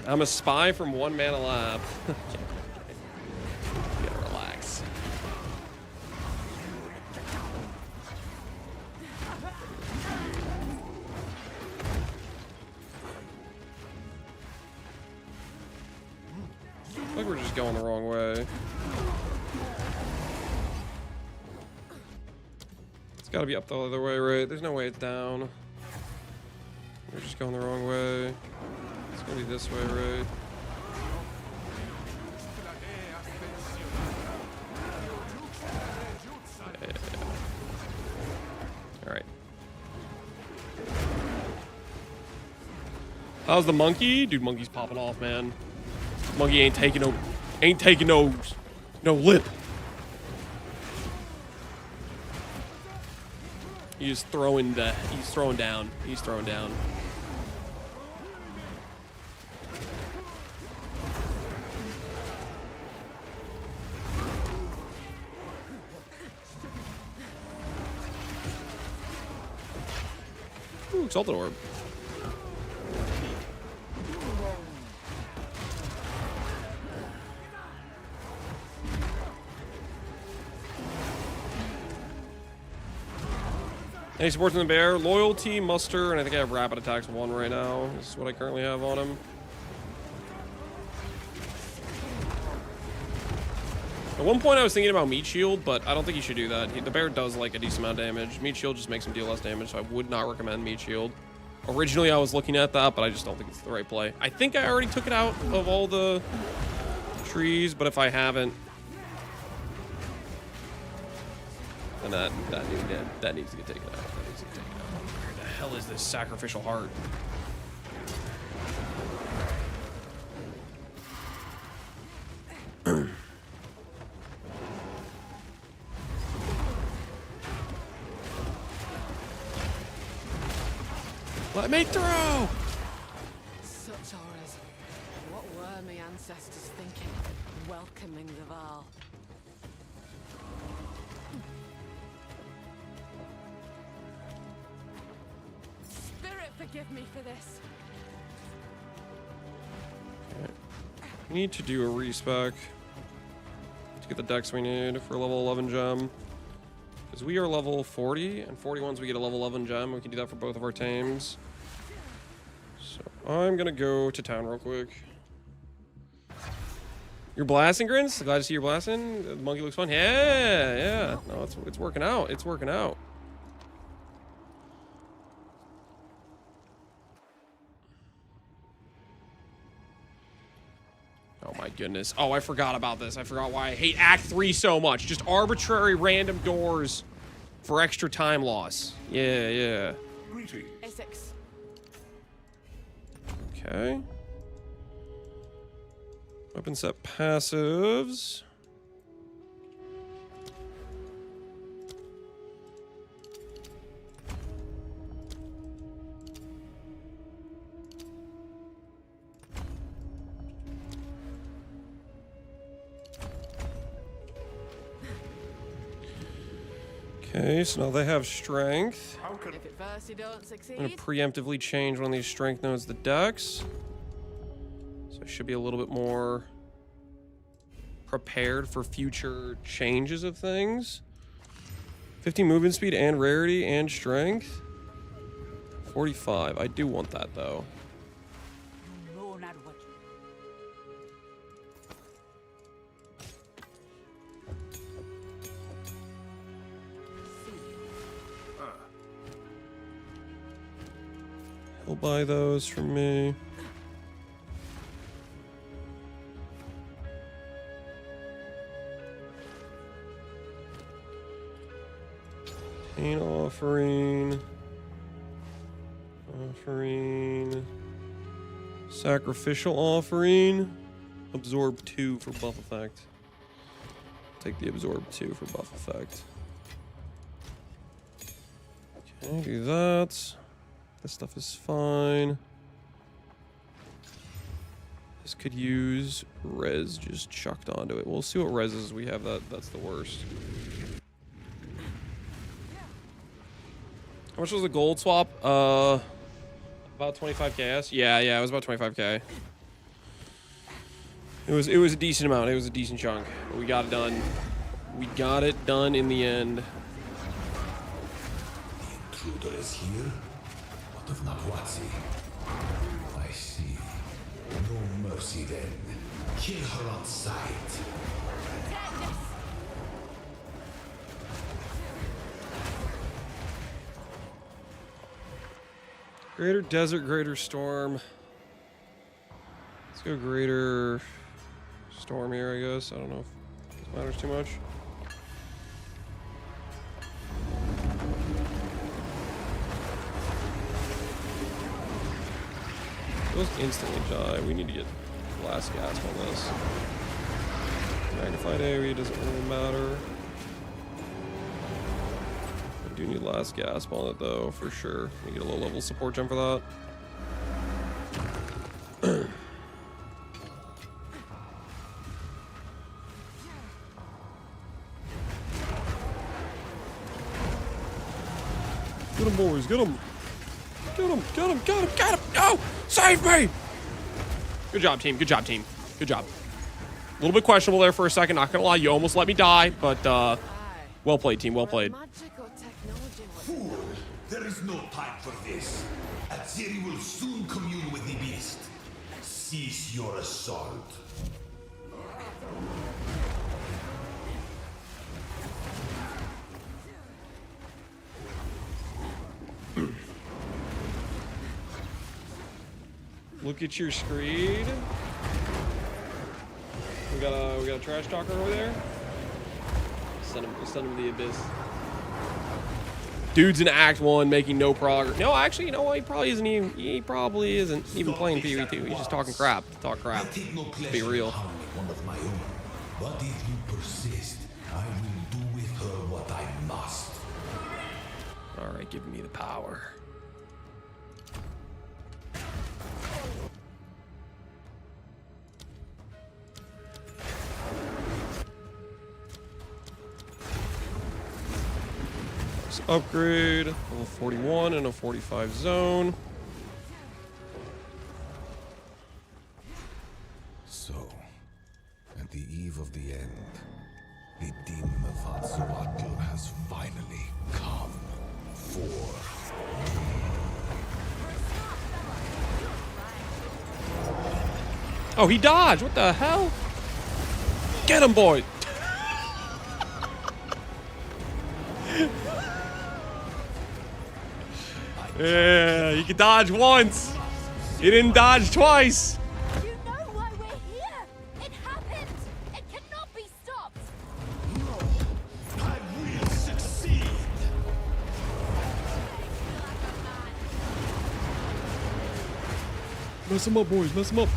I'm a spy from One Man Alive. Gotta relax. I feel like we're just going the wrong way. It's gotta be up the other way, right? There's no way it's down. We're just going the wrong way. It's gonna be this way, right? Yeah. All right. How's the monkey? Dude, monkey's popping off, man. Monkey ain't taking no lip. He's throwing down. He's throwing down. Exalted Orb. Any supports in the bear? Loyalty, muster, and I think I have rapid attacks 1 right now. This is what I currently have on him. At one point I was thinking about Meat Shield, but I don't think you should do that. The bear does like a decent amount of damage. Meat Shield just makes him deal less damage, so I would not recommend Meat Shield. Originally I was looking at that, but I just don't think it's the right play. I think I already took it out of all the trees, but if I haven't, then that needs to get taken out. That needs to get taken out. Where the hell is this sacrificial heart? Let me through! Such horrors. What were my ancestors thinking? Welcoming the Val. Spirit, forgive me for this. We need to do a respec to get the decks we need for level 11 gem. Because we are level 40, and 41s we get a level 11 gem. We can do that for both of our tames. So I'm gonna go to town real quick. You're blasting, Grins? Glad to see you're blasting. The monkey looks fun. Yeah. No, it's working out. It's working out. Oh my goodness. Oh, I forgot about this. I forgot why I hate Act 3 so much. Just arbitrary random doors for extra time loss. Yeah. Essex. Okay. Weapon set passives. Okay, so now they have strength. If at first you don't succeed, I'm gonna preemptively change one of these strength nodes to dex. So I should be a little bit more prepared for future changes of things. 50 movement speed and rarity and strength. 45. I do want that though. No, not what you... He'll buy those from me. Pain offering. Sacrificial offering. Absorb 2 for buff effect. Take the absorb 2 for buff effect. Okay, do that. This stuff is fine. This could use res just chucked onto it. We'll see what reses we have. That's the worst. How much was the gold swap? About 25k. Yeah, it was about 25k. It was a decent amount. It was a decent chunk. But we got it done. We got it done in the end. The intruder is here. What of Nahuatzi? I see. No mercy then. Kill her on sight. Greater Desert, Greater Storm. Let's go Greater Storm here, I guess. I don't know if this matters too much. Those instantly die. We need to get blast gasp on this. Magnified AoE doesn't really matter. I do need last gasp on it though, for sure. We get a low level support gem for that. Get them, boys, get them. Get him, get him, get him, get him! No! Save me! Good job, team. Good job, team. Good job. A little bit questionable there for a second. Not gonna lie, you almost let me die, but well played, team. Well played. Fool! There is no time for this. Azeri will soon commune with the beast. Cease your assault. Look at your screen. We got a trash talker over there. Send him to the abyss. Dude's in Act 1 making no progress. No, actually, you know what? He probably isn't even playing PoE 2. He's just talking crap. Talk crap. Let's be real. One of my own. But if you persist, I will do with her what I must. All right, give me the power. Upgrade, level 41 and a 45 zone. So, at the eve of the end, the demon of Hatzoatl has finally come for. Oh, he dodged. What the hell? Get him, boy. Yeah, he could dodge once. He didn't dodge twice. You know why we're here. It happened. It cannot be stopped. I will succeed. Mess him up, boys. Mess him up.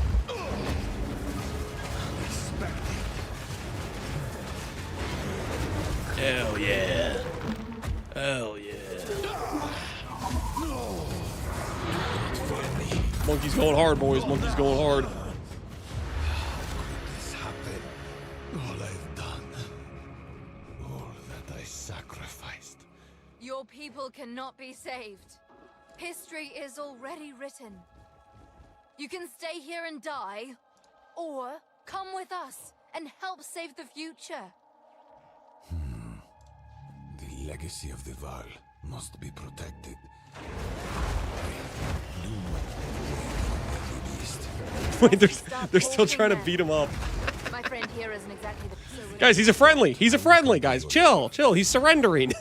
Hell yeah. Hell yeah. Monkey's going hard, boys. Monkey's going hard. This happened. All I've done. All that I sacrificed. Your people cannot be saved. History is already written. You can stay here and die, or come with us and help save the future. The legacy of the Val must be protected. Wait, they're still trying to beat him up. My friend here isn't exactly the Guys, he's a friendly. He's a friendly, guys. Chill, chill. He's surrendering.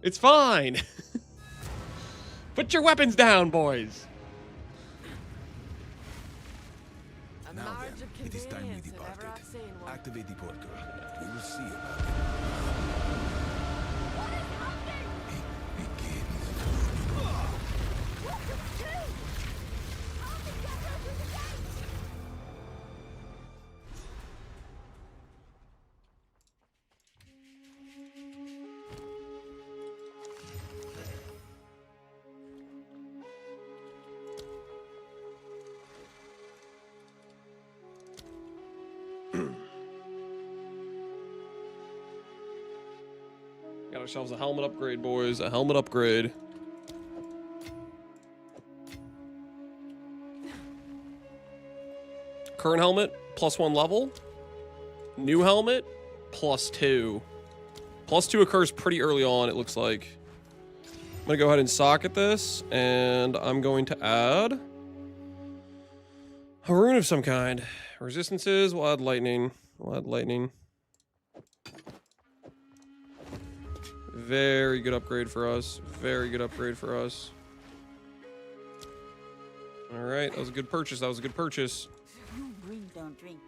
It's fine. Put your weapons down, boys. Now then, it is time we departed. Activate the portal. We will see about it. Got ourselves a helmet upgrade, boys. A helmet upgrade. Current helmet, +1 level. New helmet, +2. +2 occurs pretty early on, it looks like. I'm gonna go ahead and socket this, and I'm going to add a rune of some kind. Resistances, we'll add lightning. We'll add lightning. Very good upgrade for us. Very good upgrade for us. All right, that was a good purchase. That was a good purchase. You bring, don't drink.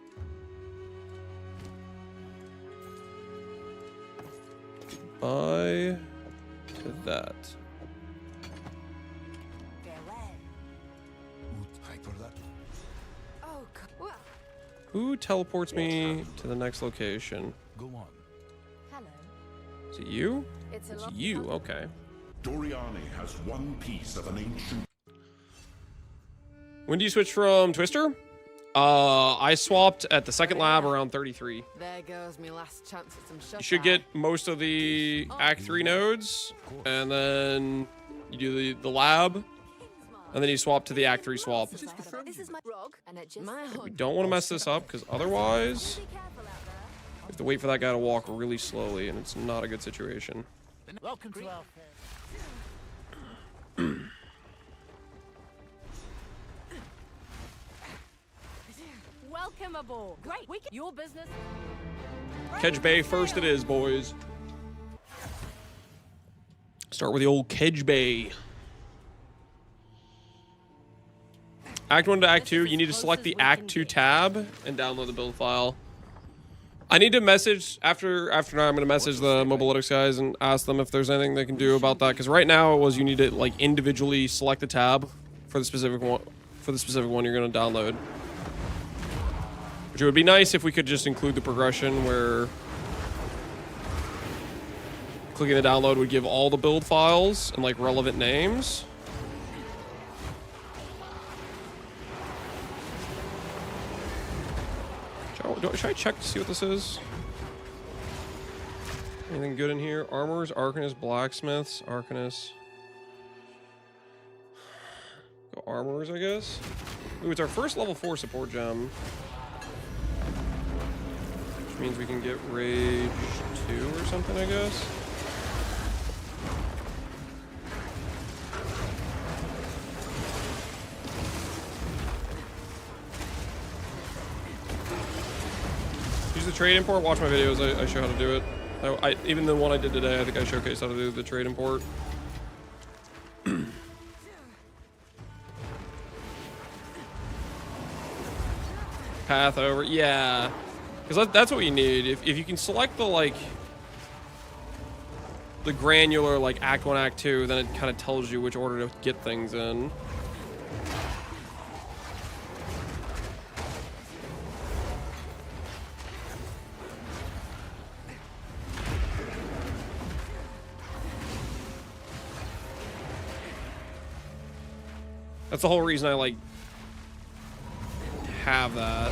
Buy to that. Farewell. Oh, well. Who teleports me to the next location? Go on. Hello. Is it you? It's It's you, okay. Doriani has one piece of an ancient. When do you switch from Twister? I swapped at the second lab around 33. There goes my last chance at some shut You should get most of the Act 3 nodes, and then You do the lab, and then you swap to the Act 3 swap. This is my rog, and it just We don't want to mess this up, because otherwise, we have to wait for that guy to walk really slowly, and it's not a good situation. Welcome to our welcome aboard. Great. Your business. Kedge Bay first it is, boys. Start with the old Kedge Bay. Act 1 to Act 2, you need to select the Act 2 tab and download the build file. I need to message, after now I'm going to message the Mobilytics guys and ask them if there's anything they can do about that. Because right now it was you need to like individually select the tab for the specific one, you're going to download. Which would be nice if we could just include the progression where clicking the download would give all the build files and like relevant names. Should I check to see what this is? Anything good in here? Armors, Arcanists, Blacksmiths, Arcanists. Go Armors, I guess. Ooh, it's our first level 4 support gem. Which means we can get Rage 2 or something, I guess. Use the trade import. Watch my videos. I show how to do it. Even the one I did today, I think I showcased how to do the trade import. Path over. Yeah. Because that's what you need. If you can select the, like, the granular, like, Act 1, Act 2, then it kind of tells you which order to get things in. That's the whole reason I, like, have that.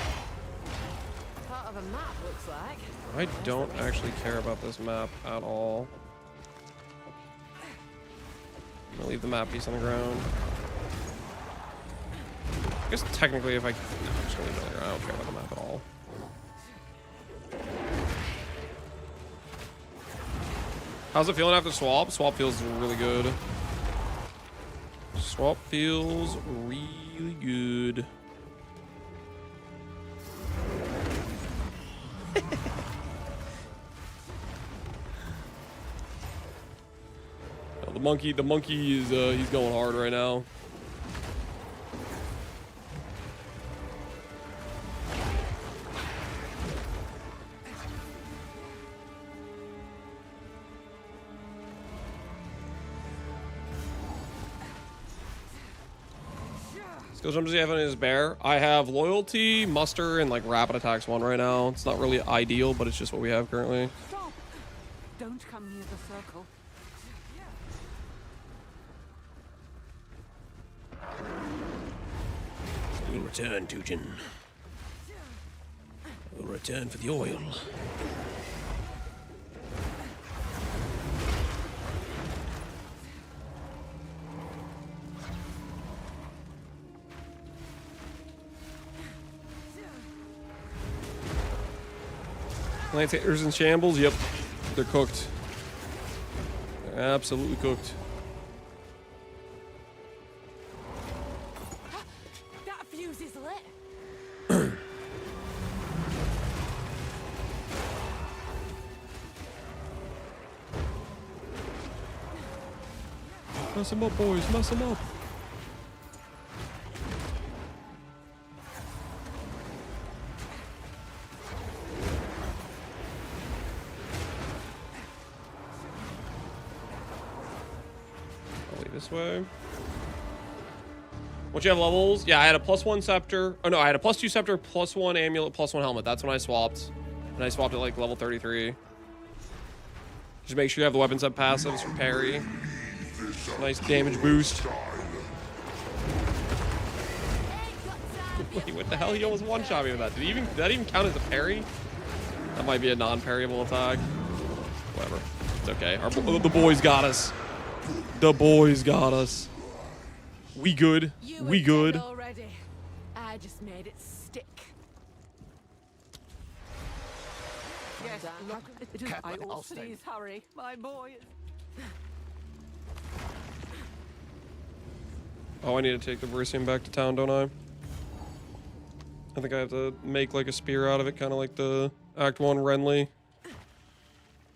part of a map, looks like. I don't actually care about this map at all. I'm gonna leave the map piece on the ground. I guess technically if I... No, I'm just gonna leave it on the ground. I don't care about the map at all. How's it feeling after swap? Swap feels really good. Swap feels really good. Oh, the monkey is he's going hard right now. Skill jump does he have on his bear? I have loyalty, muster, and like rapid attacks 1 right now. It's not really ideal, but it's just what we have currently. Stop! Don't come near the circle. We'll return, Tujin. We'll return for the oil. Lancehaters in shambles? Yep. They're cooked. They're absolutely cooked. That fuse is lit. Mess them up, boys. Mess them up. This way. Once you have levels, yeah, I had a +1 scepter. Oh no, I had a +2 scepter, +1 amulet, +1 helmet. That's when I swapped. And I swapped at like level 33. Just make sure you have the weapon set passives for parry. Nice damage boost. Wait, what the hell? He almost one-shot me with that. Did that even count as a parry? That might be a non-parryable attack. Whatever. It's okay. The boys got us. The boys got us. We good. You We were good. dead already. I just made it stick. Yes, look, I also... Please hurry. My boy is... Oh, I need to take the Verisium back to town, don't I? I think I have to make like a spear out of it, kind of like the Act 1 Renly.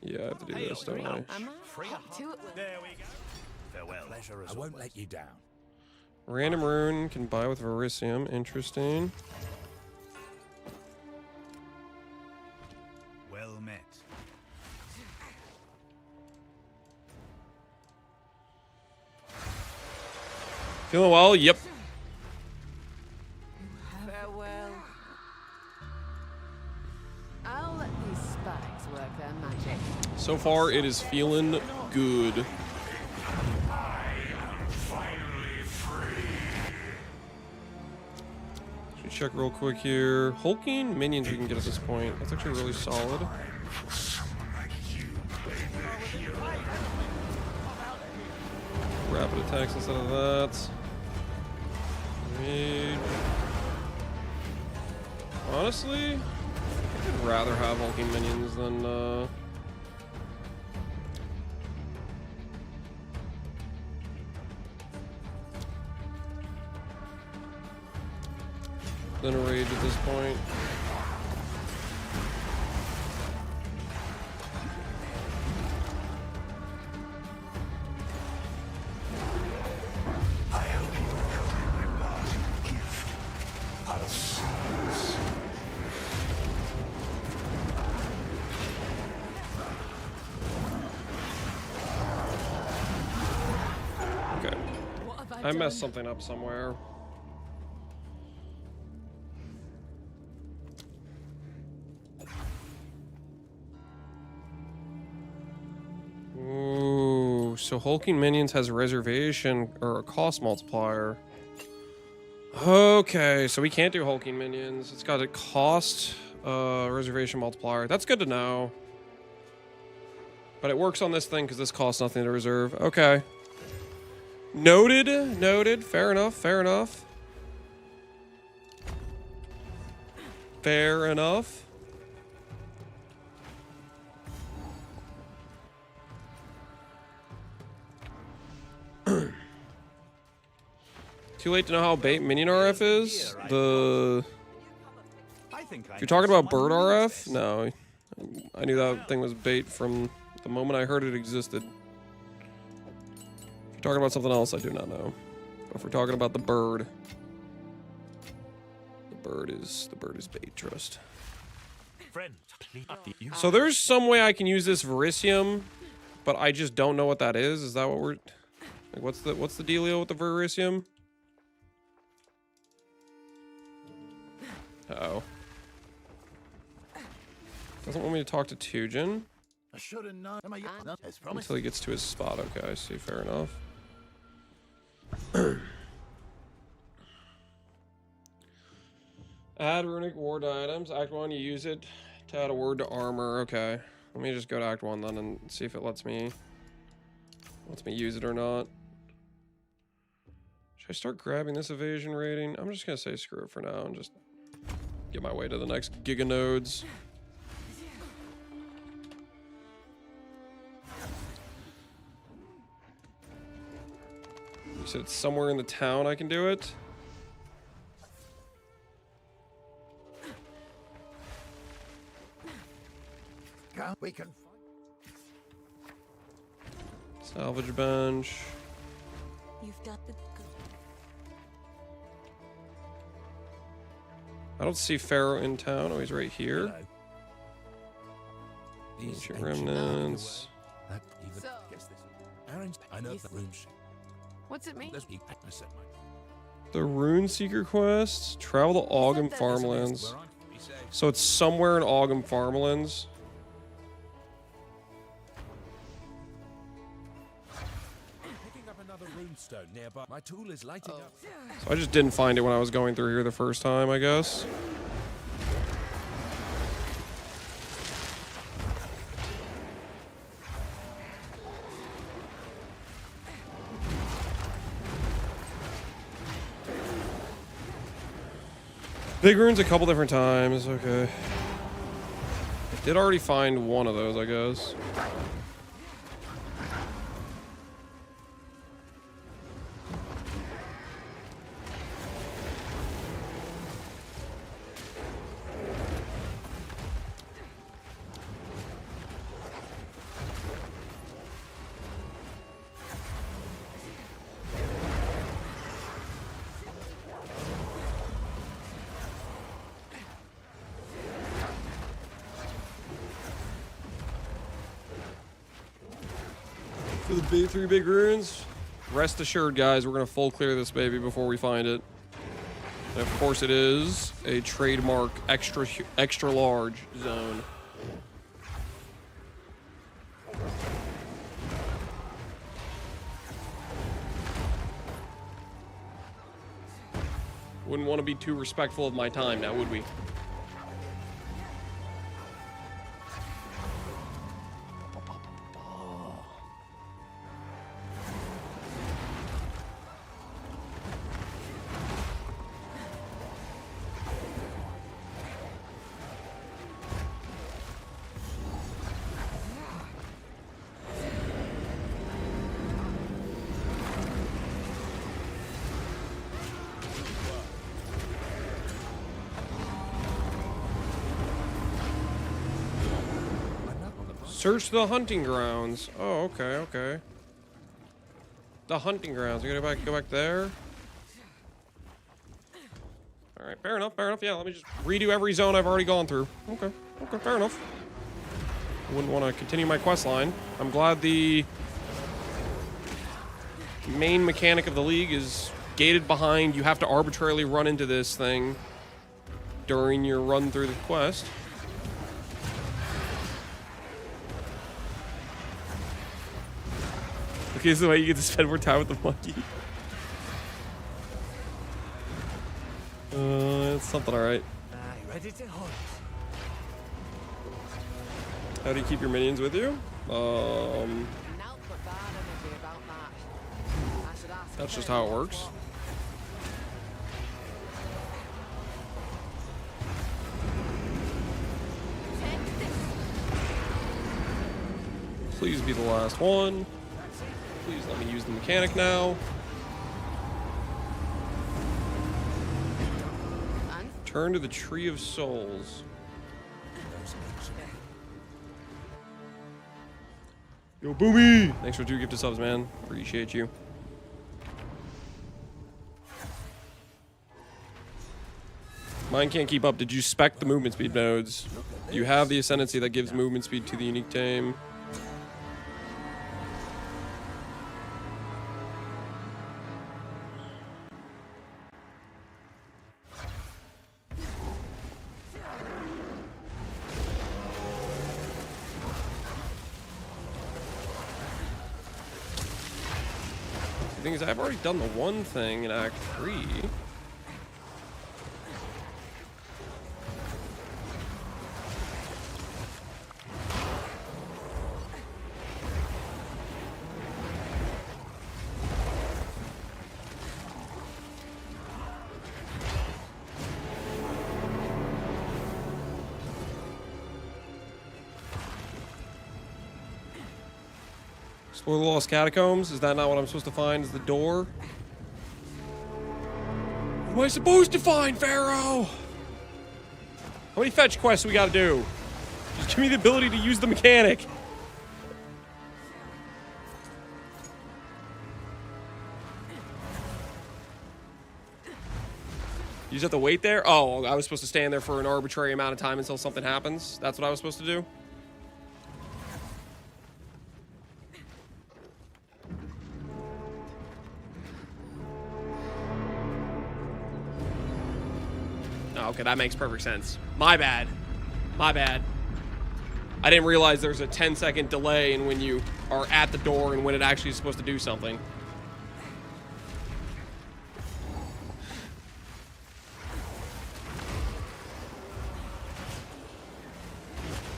Yeah, I have to do this, don't I? There we go. Farewell. I won't let you down. Random rune can buy with Verisium. Interesting. Well met. Feeling well? Yep. Farewell. I'll let these spikes work their magic. So far, it is feeling good. Should check real quick here. Hulking minions we can get at this point. That's actually really solid. Rapid attacks instead of that. Rage. Honestly, I'd rather have hulking minions than a rage at this point. Okay. I messed something up somewhere. Ooh, so hulking minions has a reservation or a cost multiplier. Okay, so we can't do hulking minions. It's got a cost reservation multiplier. That's good to know. But it works on this thing because this costs nothing to reserve. Okay. Noted. Noted. Fair enough. Fair enough. Fair enough. Too late to know how bait minion RF is? If you're talking about bird RF, no. I knew that thing was bait from the moment I heard it existed. If you're talking about something else, I do not know. But if we're talking about the bird is bait, trust. So there's some way I can use this Verisium, but I just don't know what that is. Is that what we're like, what's the dealio with the Verisium? Uh-oh. Doesn't want me to talk to Tujin. I should have known. Until he gets to his spot. Okay, I see. Fair enough. Add runic ward items. Act 1, you use it to add a word to armor. Okay. Let me just go to Act 1 then and see if it lets me use it or not. Should I start grabbing this evasion rating? I'm just gonna say screw it for now and just get my way to the next giga nodes. You said it's somewhere in the town I can do it? We can. Salvage bench. You've got the good. I don't see Pharaoh in town. Oh, he's right here. Ancient remnants. I know the rooms. What's it mean? The Rune Seeker quest. Travel to Ogum Farmlands. So it's somewhere in Ogum Farmlands. Picking up another runestone nearby. My tool is lighting up. So I just didn't find it when I was going through here the first time, I guess. Big runes a couple different times. Okay. I did already find one of those, I guess. For the big 3 big runes, rest assured, guys, we're gonna full clear this baby before we find it. And of course, it is a trademark extra large zone. Wouldn't want to be too respectful of my time now, would we? Search the hunting grounds. Oh, okay, okay. The hunting grounds. We gotta go back there. All right, fair enough, fair enough. Yeah, let me just redo every zone I've already gone through. Okay, okay, fair enough. I wouldn't want to continue my quest line. I'm glad the main mechanic of the league is gated behind. You have to arbitrarily run into this thing during your run through the quest. Okay, this is the way you get to spend more time with the monkey. It's something, alright. Ready to hunt. How do you keep your minions with you? That's just how it works. Please be the last one. Please let me use the mechanic now. Turn to the Tree of Souls. Yo, Boomy! Thanks for 2 gifted subs, man. Appreciate you. Mine can't keep up. Did you spec the movement speed nodes? You have the ascendancy that gives movement speed to the unique tame. The thing is, I've already done the one thing in Act 3. Explore the Lost Catacombs? Is that not what I'm supposed to find? Is the door? What am I supposed to find, Pharaoh? How many fetch quests we gotta do? Just give me the ability to use the mechanic. You just have to wait there? Oh, I was supposed to stand there for an arbitrary amount of time until something happens? That's what I was supposed to do? Okay, that makes perfect sense. My bad. My bad. I didn't realize there's a 10-second delay in when you are at the door and when it actually is supposed to do something.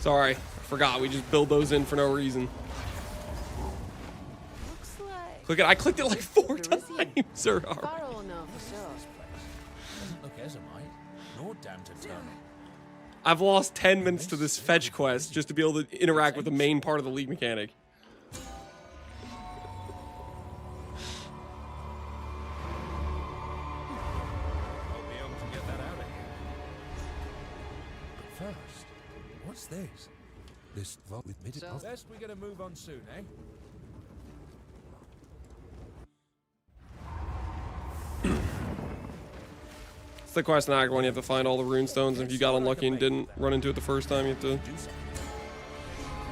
Sorry, I forgot. We just build those in for no reason. Looks like Click it. I clicked it like 4 times. Or, Pharaoh will know for sure. Doesn't look as it might. Nor damned eternal. I've lost 10 minutes to this fetch quest just to be able to interact with the main part of the League mechanic. I'll be able to get that out of here. But first, what's this? This vault with mid. Best we get a move on soon, eh? It's the quest in Act 1. You have to find all the rune stones, and if you got unlucky and didn't run into it the first time, you have to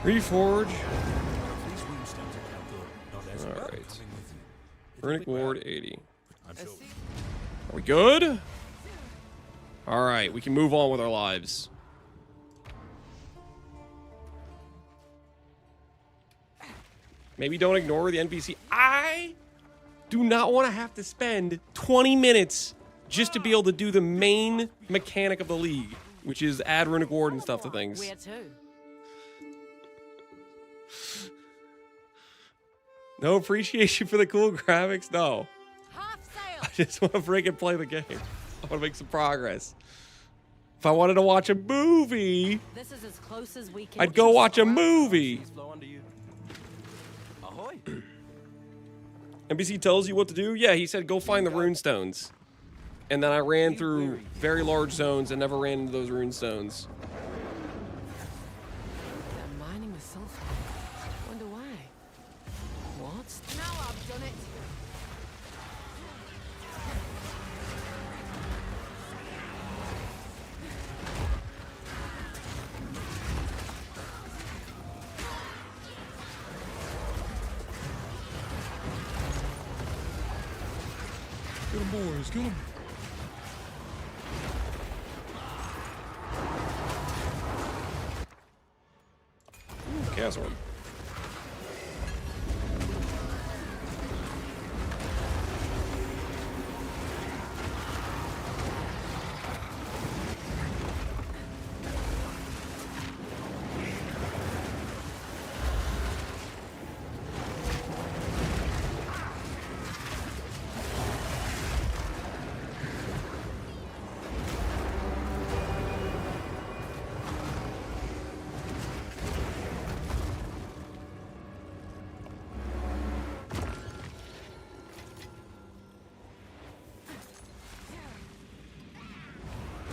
reforge. Alright. Runic Ward 80. Are we good? Alright, we can move on with our lives. Maybe don't ignore the NPC. I do not want to have to spend 20 minutes just to be able to do the main mechanic of the League, which is add Runic Ward and stuff to things. Where to? No appreciation for the cool graphics? No. I just want to freaking play the game. I want to make some progress. If I wanted to watch a movie, This is as close as we can. I'd go watch a movie. NPC tells you what to do? Yeah, he said go find the rune stones. And then I ran through very large zones and never ran into those rune stones. They're mining the sulfur. Wonder why. What? Now I've done it. Get him, boys, get him. Chaos Orb.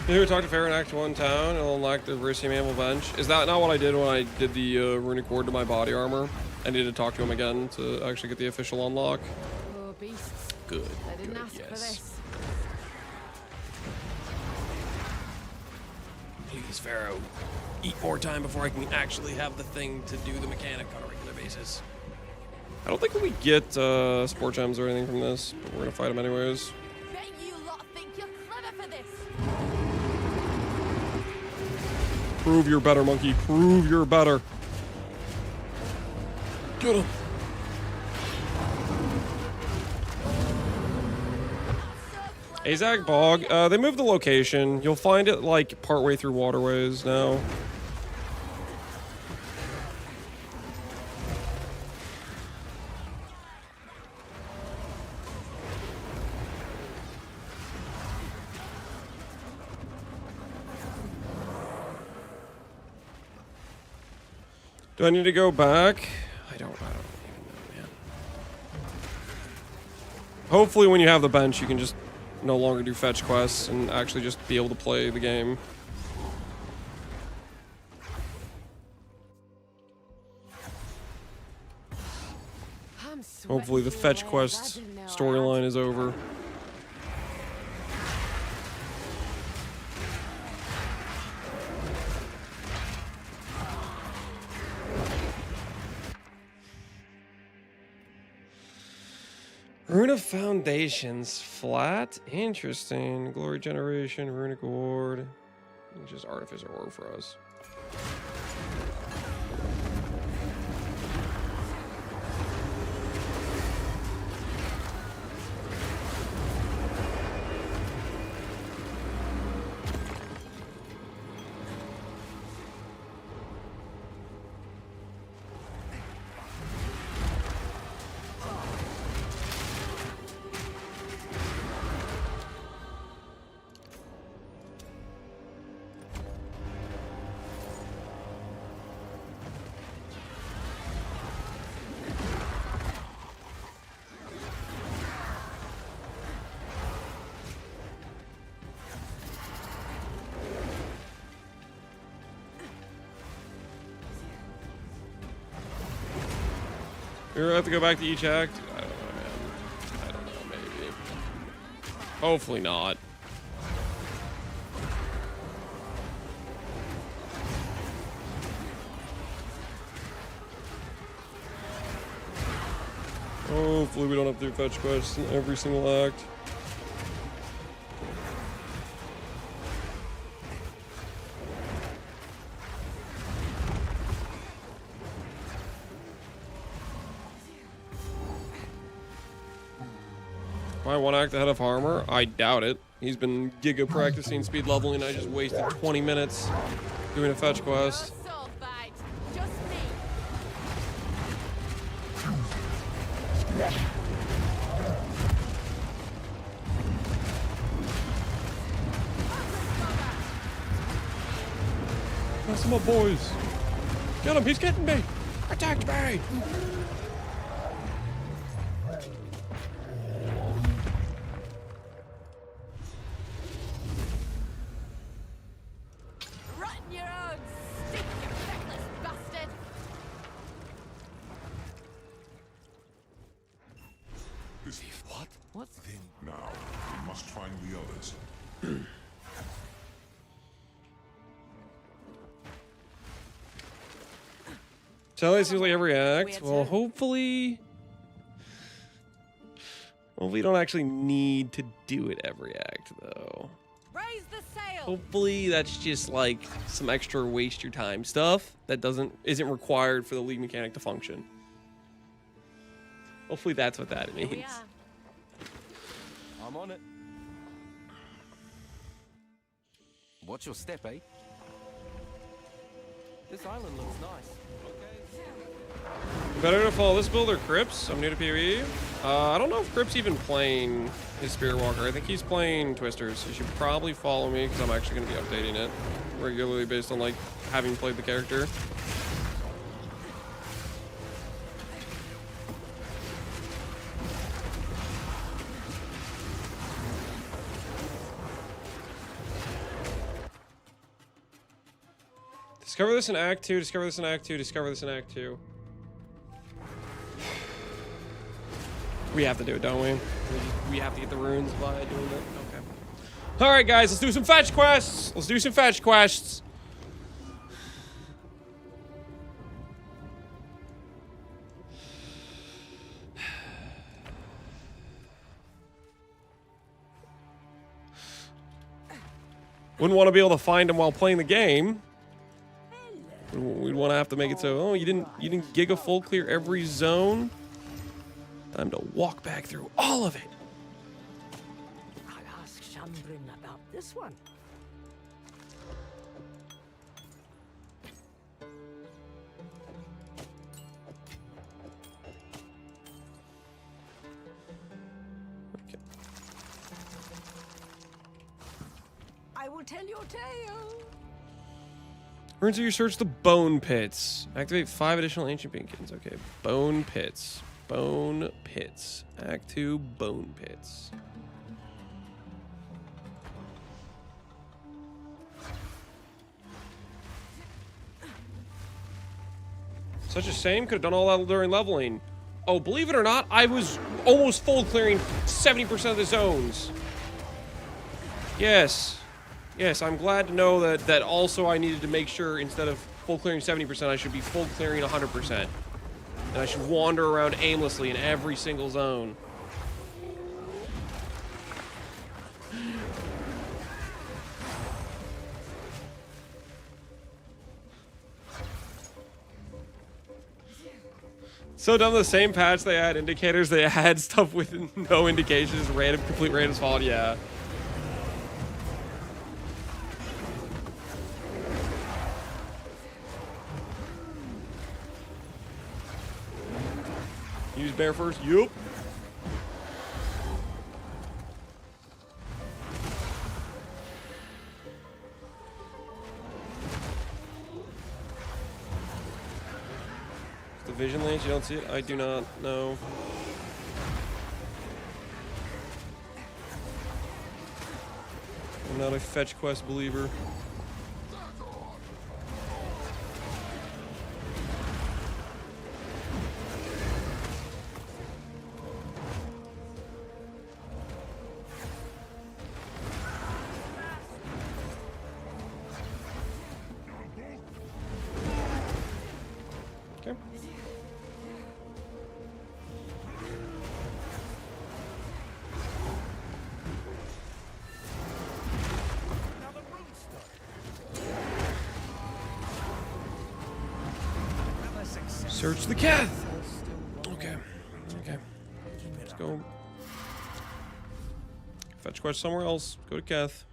You talk to Fair in Act 1 town, it'll unlock the Verisium Amble bench. Is that not what I did when I did the Runic Ward to my body armor? I needed to talk to him again to actually get the official unlock. Poor beasts. Good. They didn't Good, ask for yes. this. Please, Pharaoh, eat more time before I can actually have the thing to do the mechanic on a regular basis. I don't think we get sport gems or anything from this, but we're gonna fight them anyways. Bet you lot think you're clever for this. Prove you're better, monkey. Prove you're better. Get him. Azag Bog. They moved the location. You'll find it like partway through Waterways now. Do I need to go back? I don't even know, man. Hopefully when you have the bench, you can just no longer do fetch quests and actually just be able to play the game. Hopefully the fetch quest storyline is over. Rune of Foundations, flat, interesting. Glory Generation, Runic Ward, which is Artificer Orb for us. We're gonna have to go back to each act. I don't know, man. I don't know, maybe. Hopefully not. Hopefully we don't have to do fetch quests in every single act. Am I one act ahead of Armor? I doubt it. He's been giga practicing speed leveling. I just wasted 20 minutes doing a fetch quest. That's my boys. Get him, he's getting me. Attacked me. Rot in your own stink, you feckless bastard! What? What? Then now, we must find the others. So it seems like every act. Well, hopefully we don't actually need to do it every act, though. Raise the sail! Hopefully that's just like some extra waste your time stuff that isn't required for the league mechanic to function. Hopefully that's what that means. I'm on it. Watch your step, eh? This island looks nice. Better to follow this build or Crips. I'm new to PoE. I don't know if Crips even playing his Spirit Walker. I think he's playing Twisters. You should probably follow me because I'm actually going to be updating it regularly based on like having played the character. Discover this in Act 2, discover this in Act 2, discover this in Act 2. We have to do it, don't we? We have to get the runes by doing it? Okay. Alright guys, let's do some fetch quests! Let's do some fetch quests! Wouldn't want to be able to find them while playing the game. We'd want to have to make it so, oh, you didn't giga full clear every zone. Time to walk back through all of it. I'll ask Shambrin about this one. Okay. I will tell your tale. Runes you search the bone pits. Activate 5 additional ancient beacons. Okay, bone pits. Bone pits. Act 2, bone pits. Such a shame. Could have done all that during leveling. Oh, believe it or not, I was almost full clearing 70% of the zones. Yes. Yes, I'm glad to know that also I needed to make sure instead of full clearing 70%, I should be full clearing 100%. And I should wander around aimlessly in every single zone. So done the same patch, they add indicators, they add stuff with no indications, random, complete random spawn, yeah. Use bear first, yup. The vision lance, you don't see it? I do not know. I'm not a fetch quest believer. Search the Keth. Okay. Okay. Let's go. Fetch quest somewhere else. Go to Keth.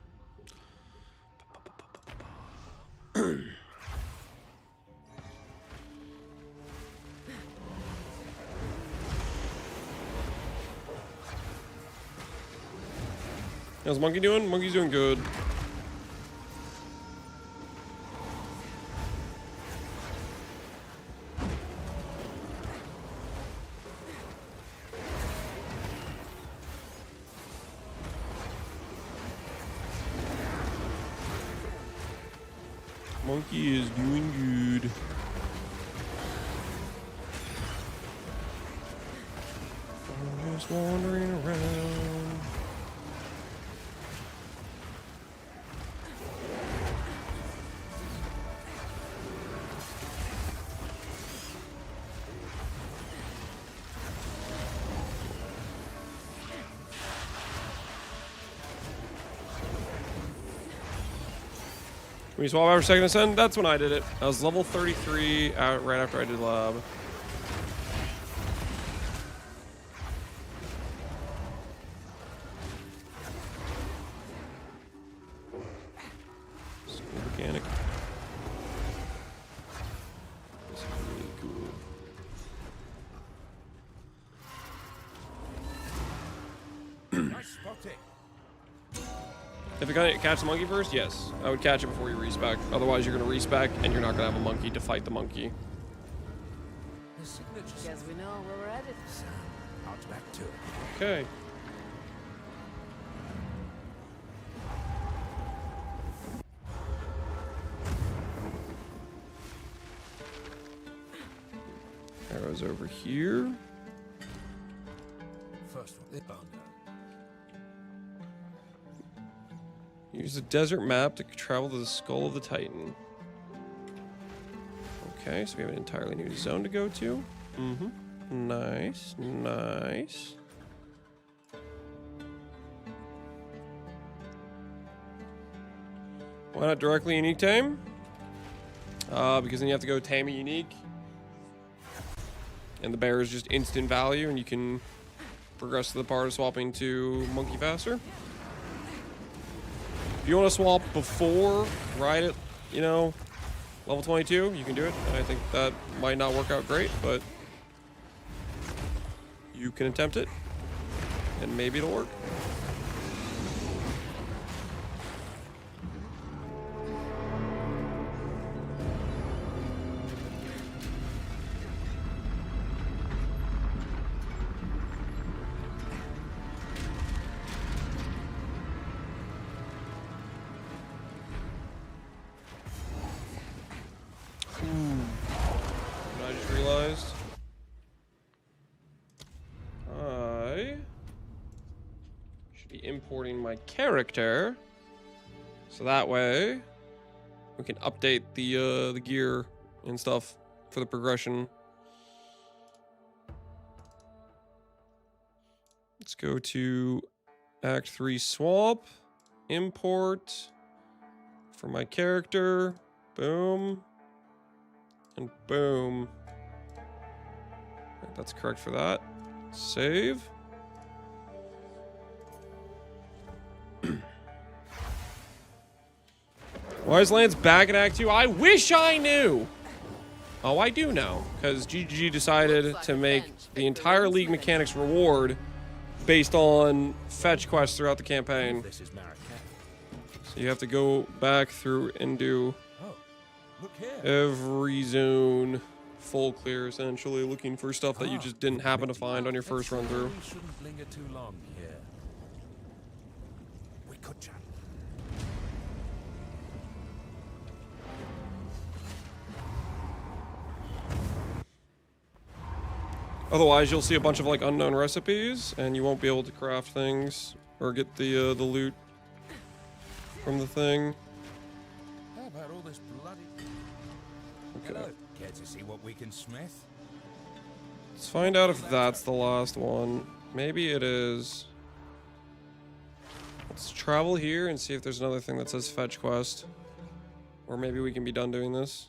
How's Monkey doing? Monkey's doing good. Monkey is doing good. I'm just wandering around. When you swap after second ascend, that's when I did it. I was level 33 out right after I did lab. School mechanic. This is really cool. Nice spotting. If you're gonna catch the monkey first, yes. I would catch it before you respec. Otherwise, you're gonna respec and you're not gonna have a monkey to fight the monkey. Guess we know where we're headed. Out back to it. Okay. Arrows over here. First one. Use the desert map to travel to the Skull of the Titan. Okay, so we have an entirely new zone to go to. Mm-hmm. Nice, nice. Why not directly unique tame? Because then you have to go tame a unique. And the bear is just instant value, and you can progress to the part of swapping to monkey faster. If you want to swap before, right at, you know, level 22, you can do it. I think that might not work out great, but you can attempt it, and maybe it'll work. I just realized I should be importing my character, so that way we can update the gear and stuff for the progression. Let's go to Act 3 swap, import for my character, boom. And boom. That's correct for that. Save. Why is Lance back in Act 2? I wish I knew! Oh, I do know. Because GGG decided to make the entire League mechanics reward based on fetch quests throughout the campaign. So you have to go back through and do every zone full clear, essentially, looking for stuff that you just didn't happen to find on your first run through. We shouldn't linger too long here. We could chat. Otherwise, you'll see a bunch of like unknown recipes, and you won't be able to craft things or get the loot from the thing. How about all this bloody... Okay. Hello. Care to see what we can smith? Let's find out if that's the last one. Maybe it is. Let's travel here and see if there's another thing that says fetch quest. Or maybe we can be done doing this.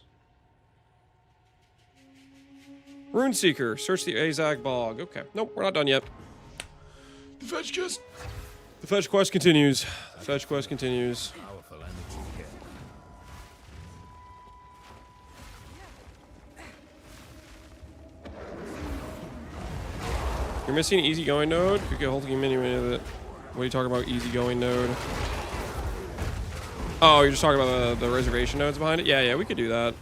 Runeseeker, search the Azag Bog. Okay, nope, we're not done yet. The fetch quest. The fetch quest continues. The fetch quest continues. Powerful energy here. You're missing an easygoing node? Could get holding a mini with it. What are you talking about, easygoing node? Oh, you're just talking about the reservation nodes behind it? Yeah, we could do that.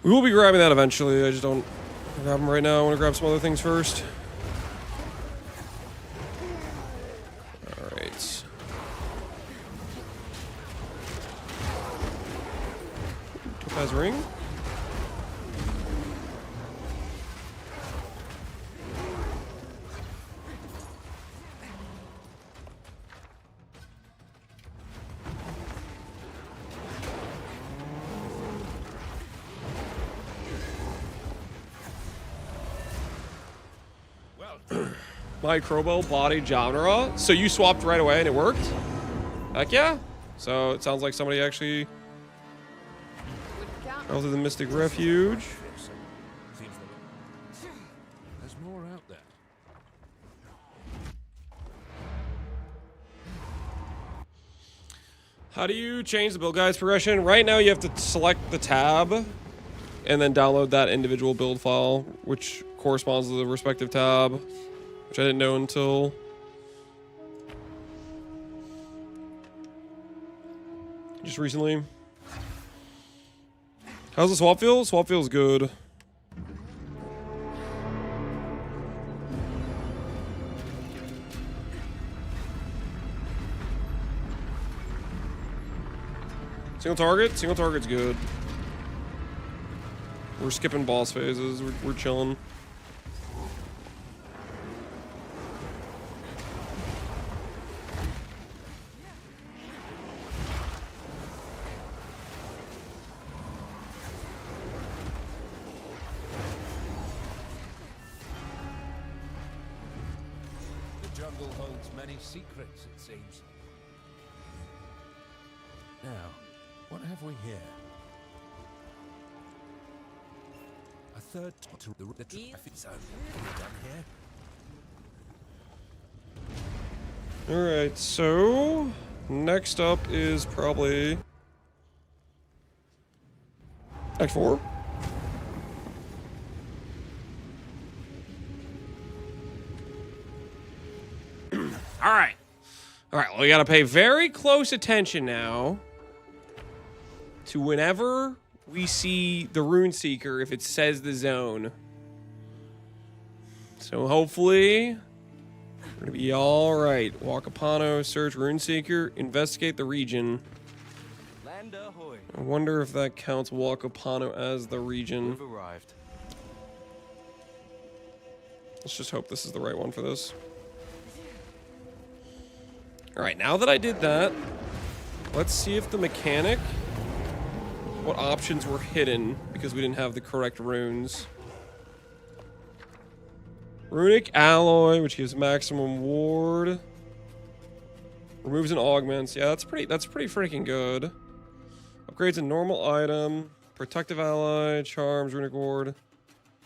We will be grabbing that eventually. I just don't grab them right now. I want to grab some other things first. Alright. Topaz ring? My crowbow body genre. So you swapped right away and it worked? Heck yeah. So it sounds like somebody actually fell to the Mystic Refuge. There's more out there. How do you change the build guides progression? Right now you have to select the tab and then download that individual build file, which corresponds to the respective tab, which I didn't know until just recently. How's the swap feel? Swap feels good. Single target? Single target's good. We're skipping boss phases. We're chilling. The jungle holds many secrets, it seems. Now, what have we here? A third to the traffic zone. Done here. Alright, so next up is probably Act 4. Alright. Alright, well, we gotta pay very close attention now to whenever we see the Runeseeker, if it says the zone. So hopefully we're gonna be all right. Wakapano, search Runeseeker, investigate the region. I wonder if that counts Wakapano as the region. Arrived. Let's just hope this is the right one for this. All right, now that I did that, let's see if the mechanic, what options were hidden because we didn't have the correct runes. Runic Alloy, which gives maximum ward. Removes and augments. Yeah, that's pretty freaking good. Upgrades a normal item. Protective Ally, Charms, Runic Ward.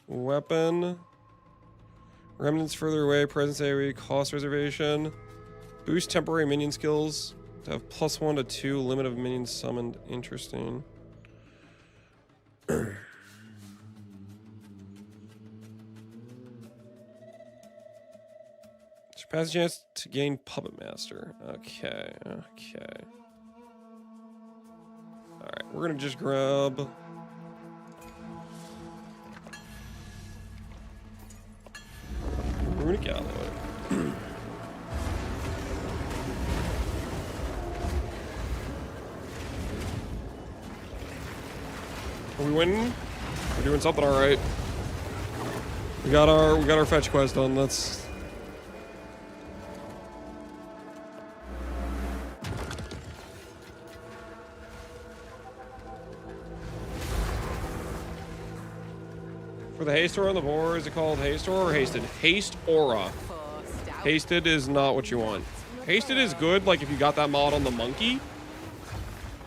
Weapon. Remnants further away, presence AoE, cost reservation. Boost temporary minion skills. To have +1 to 2, limit of minions summoned. Interesting. Surpass the chance to gain Puppet Master. Okay. Alright, we're gonna just grab... Runic Alloy. Are we winning? We're doing something alright. We got our fetch quest done. That's... For the haste aura on the board, is it called haste aura or hasted? Haste aura. Hasted is not what you want. Hasted is good, like if you got that mod on the monkey.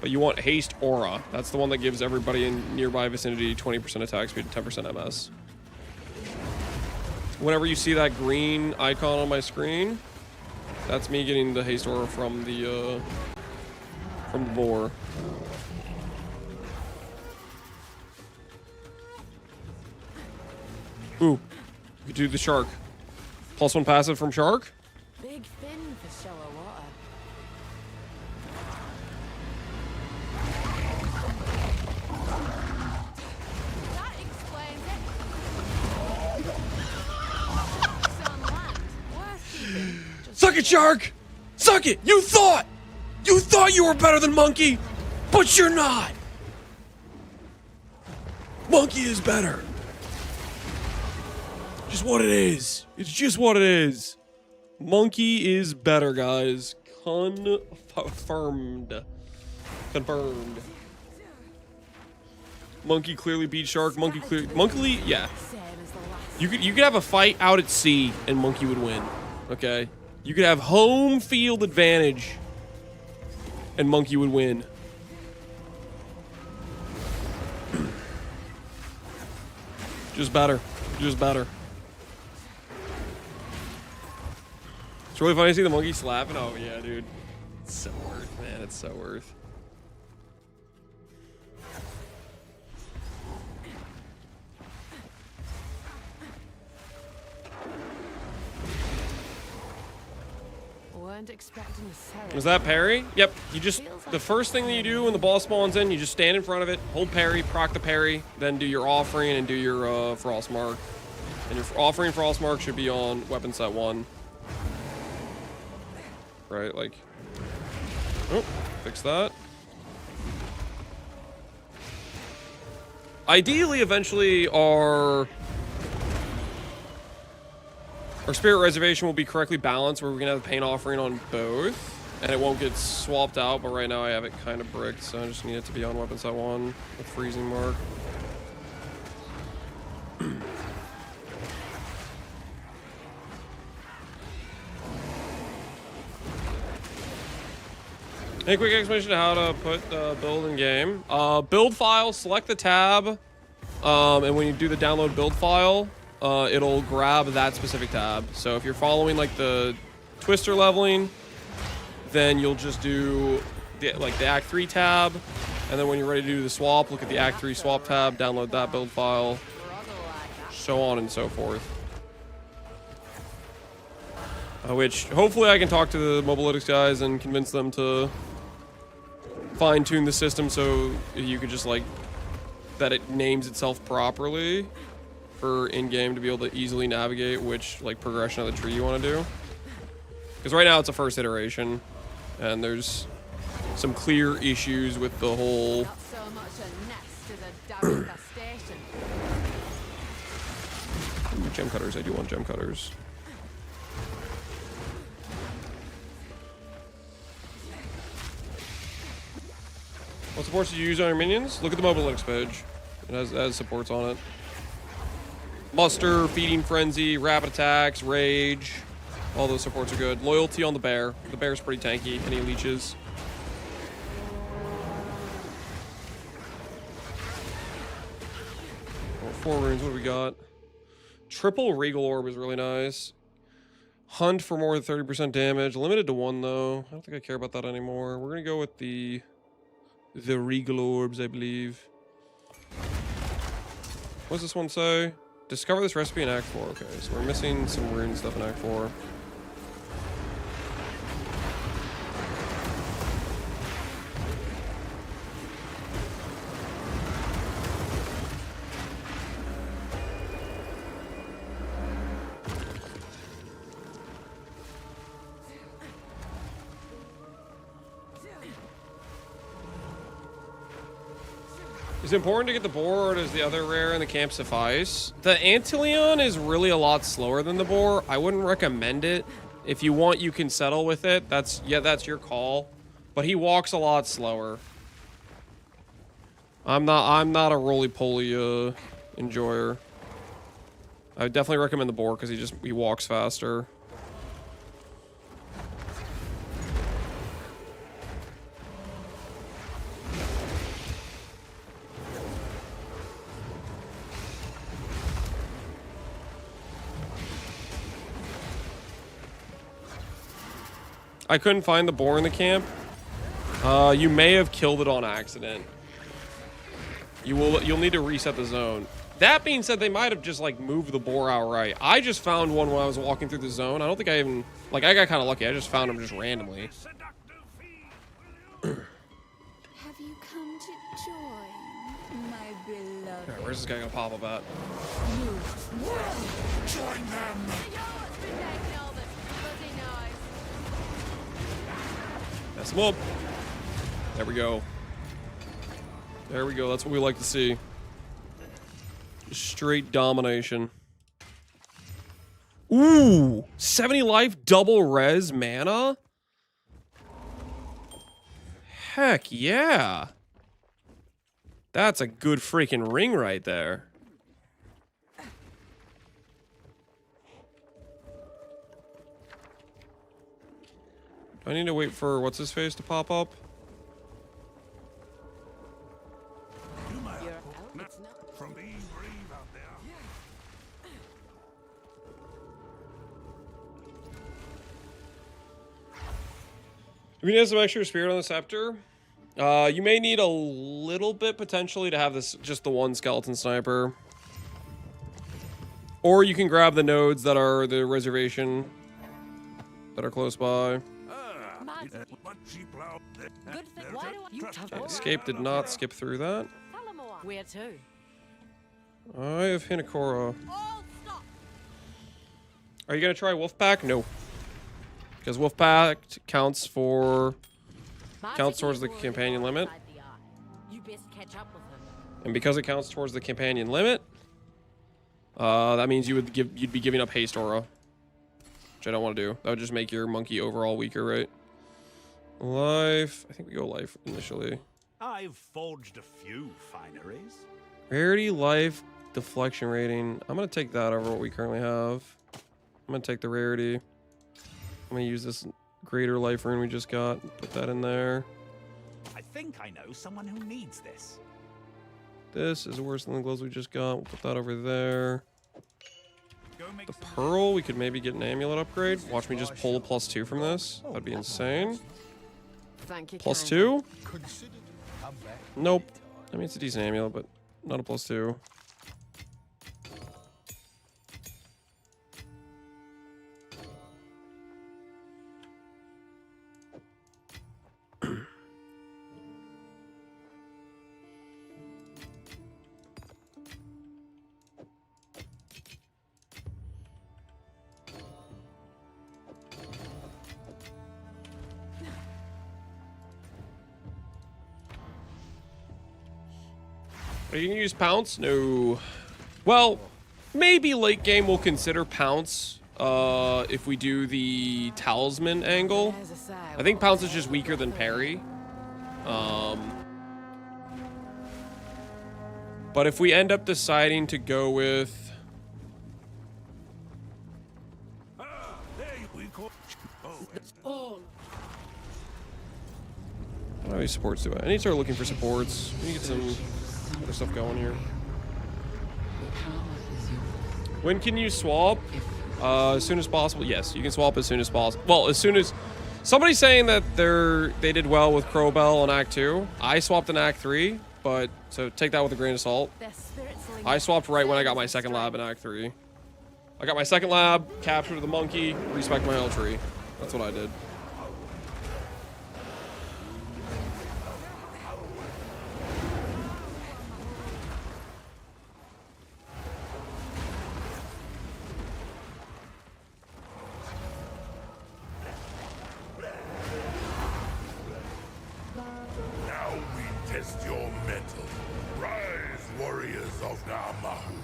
But you want Haste Aura. That's the one that gives everybody in nearby vicinity 20% attack speed and 10% MS. Whenever you see that green icon on my screen, that's me getting the Haste Aura from the boar. Ooh, you could do the shark. +1 passive from shark. Big fin for shallow water. That explains it. Some land, worth keeping. Suck it, shark! Suck it! You thought you were better than Monkey, but you're not. Monkey is better. Just what it is. It's just what it is. Monkey is better, guys. Confirmed. Confirmed. Monkey clearly beat Shark. Monkey, yeah. You could have a fight out at sea and Monkey would win. Okay? You could have home field advantage and Monkey would win. Just better. Just better. It's really funny to see the monkey slapping. Oh yeah, dude. It's so worth, man. It's so worth. Weren't expecting a Sarah. Was that parry? Yep. You just, the first thing that you do when the ball spawns in, you just stand in front of it, hold parry, proc the parry, then do your offering and do your frost mark. And your offering frost mark should be on weapon set 1. Right, like, oh, fix that. Ideally, eventually, our spirit reservation will be correctly balanced, where we can have a pain offering on both, and it won't get swapped out. But right now, I have it kind of bricked, so I just need it to be on weapon set 1 with freezing mark. A quick explanation of how to put build in game. Build file, select the tab, and when you do the download build file, it'll grab that specific tab. So if you're following like the twister leveling, then you'll just do the Act 3 tab, and then when you're ready to do the swap, look at the Act 3 swap tab, download that build file, so on and so forth. Which hopefully I can talk to the Mobalytics guys and convince them to fine-tune the system so you could just like that it names itself properly for in-game to be able to easily navigate which like progression of the tree you want to do. Because right now it's a first iteration and there's some clear issues with the whole Not so much a nest as a damn infestation. Ooh, gem cutters. I do want gem cutters. What supports do you use on your minions? Look at the Mobalytics page. It has supports on it. Muster, Feeding Frenzy, Rapid Attacks, Rage. All those supports are good. Loyalty on the bear. The bear's pretty tanky. Any leeches. Oh, 4 runes. What do we got? Triple Regal Orb is really nice. Hunt for more than 30% damage. Limited to 1 though. I don't think I care about that anymore. We're gonna go with the Regal Orbs, I believe. What does this one say? Discover this recipe in Act 4. Okay, so we're missing some rune stuff in Act 4. Is it important to get the boar, or does the other rare in the camp suffice? The Anteleon is really a lot slower than the boar. I wouldn't recommend it. If you want, you can settle with it. That's your call. But he walks a lot slower. I'm not a roly-poly enjoyer. I would definitely recommend the boar because he walks faster. I couldn't find the boar in the camp. You may have killed it on accident. You'll need to reset the zone. That being said, they might have just like moved the boar outright. I just found one when I was walking through the zone. I don't think I even like. I got kind of lucky. I just found him just randomly. Have you come to join, my beloved? Alright, where's this guy gonna pop up at? Join them! Mess him up. There we go. There we go. That's what we like to see. Straight domination. Ooh! 70 life, double res mana? Heck yeah! That's a good freaking ring right there. Do I need to wait for what's his face to pop up? From being brave out there. We need some extra spirit on the scepter. You may need a little bit potentially to have this just the one skeleton sniper. Or you can grab the nodes that are the reservation that are close by. Okay, escape did not skip through that. Where to? I have Hinakora. Are you gonna try Wolfpack? No. Because Wolfpack counts towards the companion limit. You best catch up with him. And because it counts towards the companion limit, that means you'd be giving up haste aura. Which I don't want to do. That would just make your monkey overall weaker, right? Life. I think we go life initially. I've forged a few fineries. Rarity, life, deflection rating. I'm gonna take that over what we currently have. I'm gonna take the rarity. I'm gonna use this greater life rune we just got. Put that in there. I think I know someone who needs this. This is worse than the gloves we just got. We'll put that over there. The pearl, we could maybe get an amulet upgrade. Watch me just pull a +2 from this. That'd be insane. Thank you. +2? Nope. I mean, it's a decent amulet, but not a +2. Are you gonna use Pounce? No. Well, maybe late game we'll consider Pounce if we do the Talisman angle. I think Pounce is just weaker than Parry. But if we end up deciding to go with... How many supports do I need to start looking for supports? We need to get some other stuff going here. When can you swap? As soon as possible. Yes, you can swap as soon as possible. Well, as soon as somebody's saying that they did well with Crowbell on Act 2. I swapped in Act 3, but so take that with a grain of salt. I swapped right when I got my second lab in Act 3. I got my second lab, captured the monkey, respec my L tree. That's what I did. Now we test your mettle. Rise, warriors of Namahu.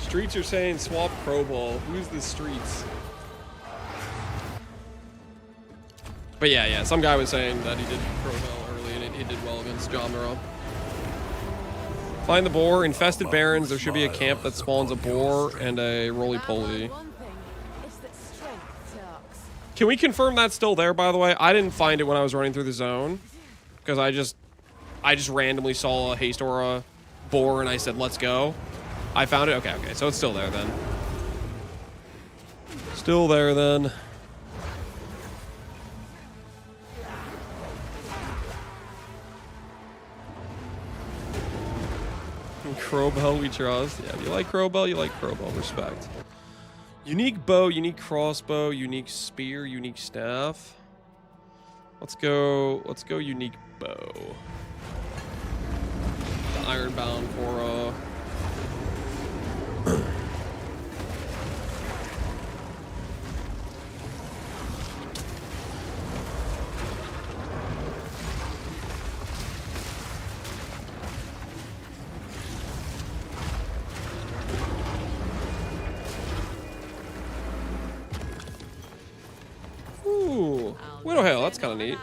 Streets are saying swap Crowball. Who's the Streets? But yeah, some guy was saying that he did Crowbell early and he did well against Jomdara. Find the boar. Infested barrens. There should be a camp that spawns a boar and a roly-poly. Can we confirm that's still there, by the way? I didn't find it when I was running through the zone. Because I just randomly saw a haste aura boar and I said, let's go. I found it? Okay, so it's still there then. Crowbell we trust. Yeah, if you like Crowbell, you like Crowbell. Respect. Unique bow, unique crossbow, unique spear, unique staff. Let's go unique bow. The Ironbound for Ooh, Widow Hail, that's kind of neat.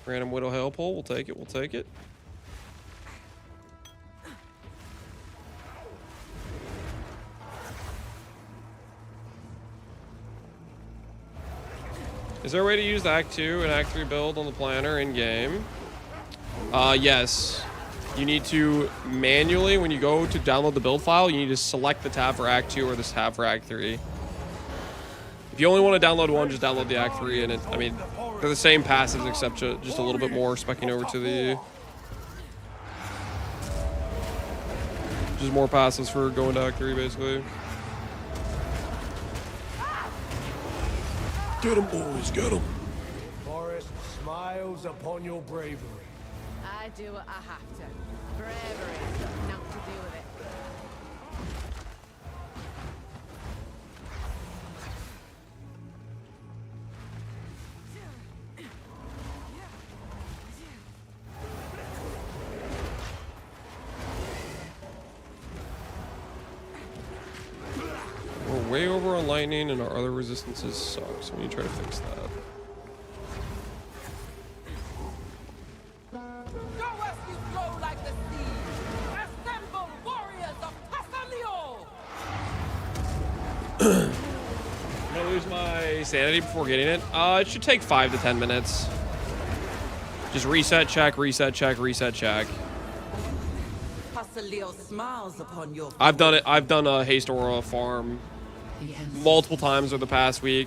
Random Widow Hail pull, we'll take it, we'll take it. Is there a way to use the Act 2 and Act 3 build on the planner in-game? Yes. You need to manually, when you go to download the build file, you need to select the tab for Act 2 or the tab for Act 3. If you only want to download one, just download the Act 3, and I mean, they're the same passives except just a little bit more, specking over to the... Just more passives for going to Act 3, basically. Get him, boys, get him. Forest smiles upon your bravery. I do what I have to. Bravery's got nothing to do with it. We're way over on lightning, and our other resistances suck, so we need to try to fix that. Go as you flow like the sea. Assemble warriors of Tassamio. I'm gonna lose my sanity before getting it. It should take 5 to 10 minutes. Just reset, check, reset, check, reset, check. Tassamio smiles upon your I've done it. I've done a haste aura farm multiple times over the past week.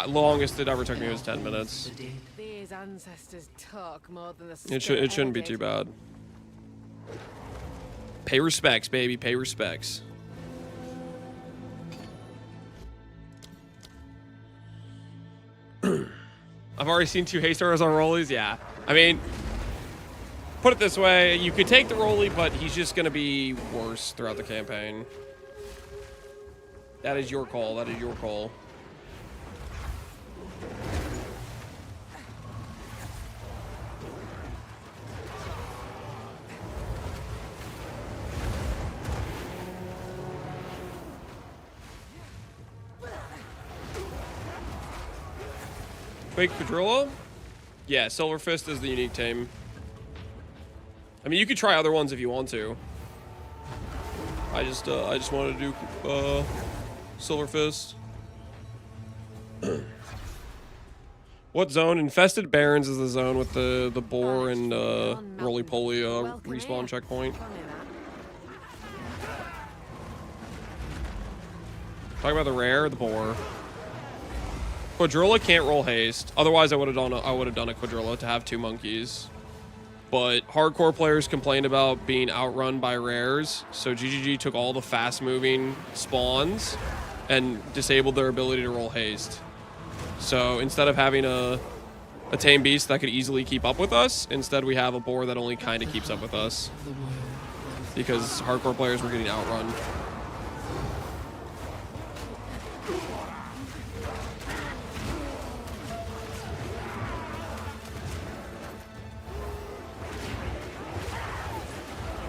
Longest it ever took me was 10 minutes. These ancestors talk more than the It shouldn't be too bad. Pay respects, baby. Pay respects. I've already seen 2 haste auras on rollies. Yeah, I mean, put it this way: you could take the rolly, but he's just gonna be worse throughout the campaign. That is your call. That is your call. Quick Quadrilla? Yeah, Silver Fist is the unique tame. I mean, you could try other ones if you want to. I just wanted to do Silver Fist. What zone? Infested Barrens is the zone with the boar and roly-poly respawn checkpoint. Talking about the rare, the boar. Quadrilla can't roll haste. Otherwise, I would have done a Quadrilla to have 2 monkeys. But hardcore players complained about being outrun by rares, so GGG took all the fast-moving spawns and disabled their ability to roll haste. So instead of having a tame beast that could easily keep up with us, instead we have a boar that only kind of keeps up with us. Because hardcore players were getting outrun.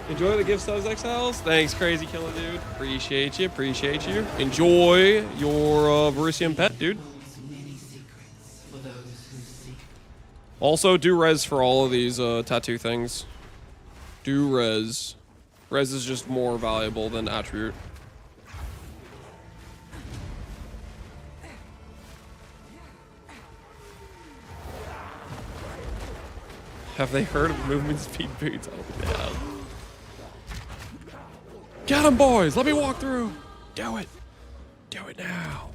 Enjoy the gift subs, Exiles. Thanks, Crazy Killer, dude. Appreciate you, appreciate you. Enjoy your Verisium pet, dude. Also, do res for all of these tattoo things. Do res. Res is just more valuable than attribute. Have they heard of movement speed boots? I don't think they have. Get him, boys! Let me walk through! Do it! Do it now!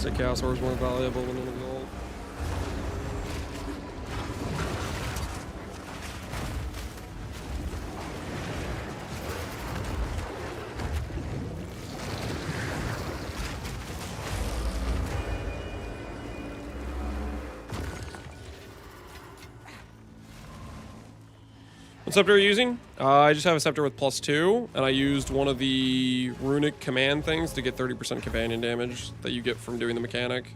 say Chaos Ore is more valuable than an Exalt. What scepter are you using? I just have a scepter with +2, and I used one of the runic command things to get 30% companion damage that you get from doing the mechanic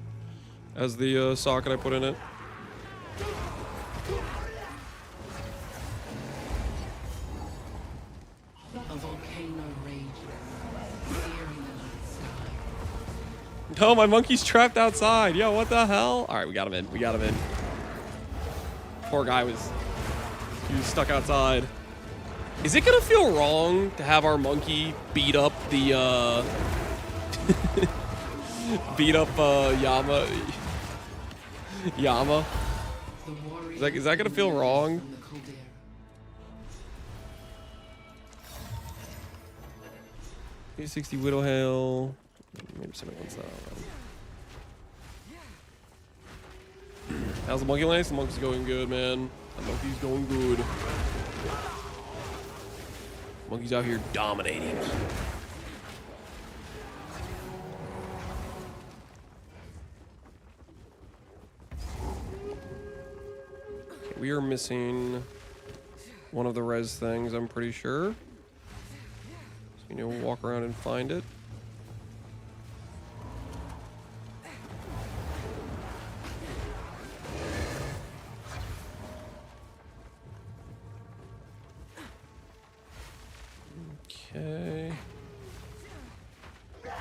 as the socket I put in it. A volcano raging, searing the night sky. No, my monkey's trapped outside. Yo, what the hell? All right, we got him in. We got him in. Poor guy was stuck outside. Is it gonna feel wrong to have our monkey beat up the Yama? Is that gonna feel wrong? 60 Widow Hail. Maybe somebody wants that one. How's the monkey lance? The monkey's going good, man. The monkey's going good. Monkey's out here dominating. Okay, we are missing one of the res things, I'm pretty sure. So, we'll walk around and find it. Okay. Now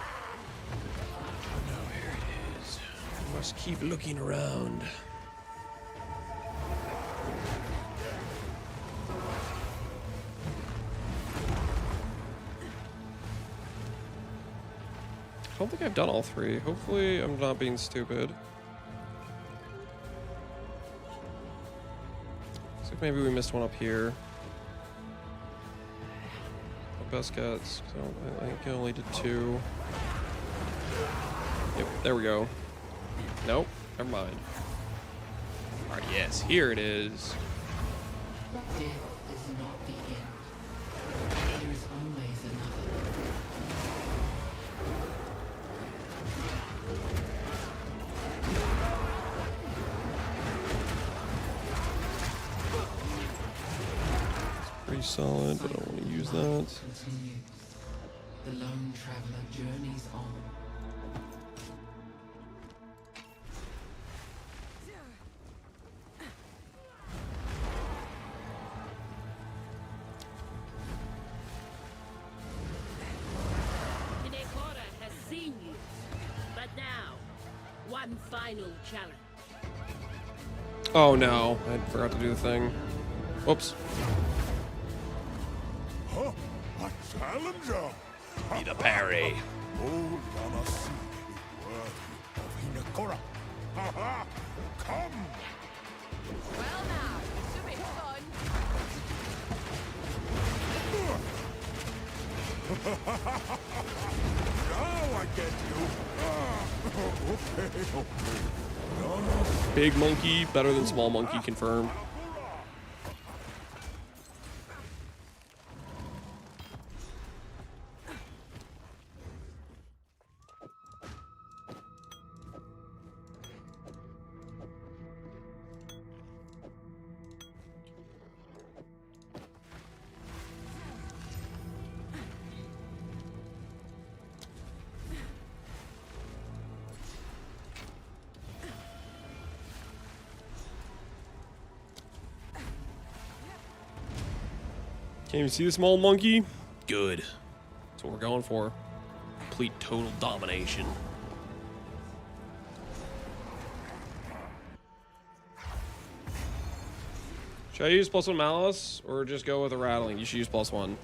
here it is. We must keep looking around. I don't think I've done all three. Hopefully I'm not being stupid. Looks like maybe we missed one up here. Best guts. I think I only did 2. Yep, there we go. Nope, never mind. Alright, yes, here it is. Death is not the end. There is always another. Pretty solid, but I don't want to use that. The lone traveler journeys on. Inekora has seen you, but now, one final challenge. Oh no, I forgot to do the thing. Whoops. Huh? A challenger? Need a parry. Old Yamasaki, worthy of Hinekora. Ha ha! Come! Well now, this should be fun. Now I get you. Okay. Big monkey, better than small monkey, confirmed. Can't even see the small monkey? Good. That's what we're going for. Complete total domination. Should I use +1 malice or just go with a rattling? You should use +1.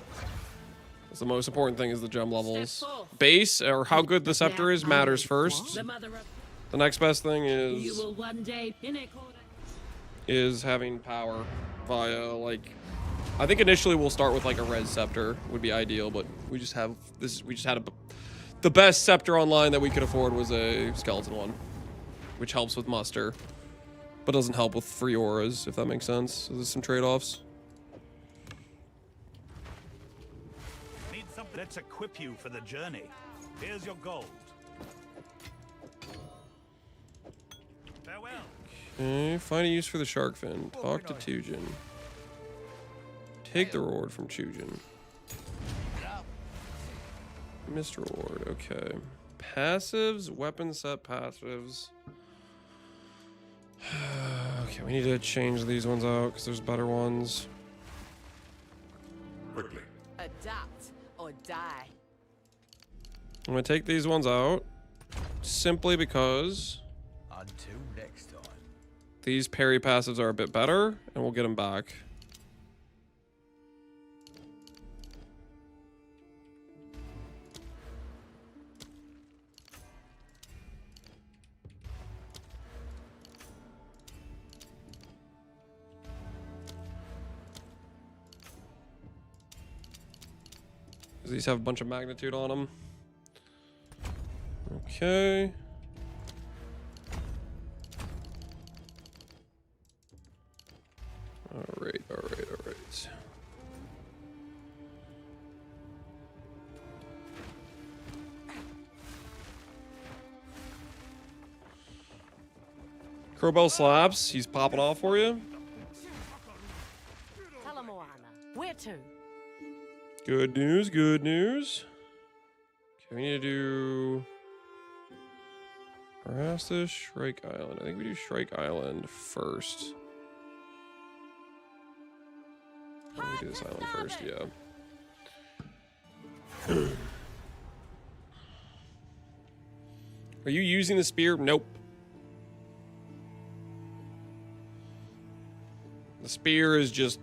That's the most important thing is the gem levels. Base, or how good the scepter is, matters first. The next best thing You will one day is having power via, like, I think initially we'll start with like a res scepter would be ideal, but we just have this. We just had the best scepter online that we could afford was a skeleton one, which helps with muster, but doesn't help with free auras, if that makes sense. So there's some trade-offs. Need something? Let's equip you for the journey. Here's your gold. Farewell. Okay, find a use for the shark fin. Talk to Tujin. Take the reward from Chujin. Missed reward, okay. Passives, weapon set passives. Okay, we need to change these ones out because there's better ones. Quickly. Adapt or die. I'm gonna take these ones out simply because Until next time. these parry passives are a bit better, and we'll get them back. These have a bunch of magnitude on them. Okay. Alright. Crowbell slaps. He's popping off for you. Tell 'em, Moana. Where to? Good news, good news. Okay, we need to do harass this Shrike Island. I think we do Shrike Island first. Let me do this island first, yeah. Are you using the spear? Nope. The spear is just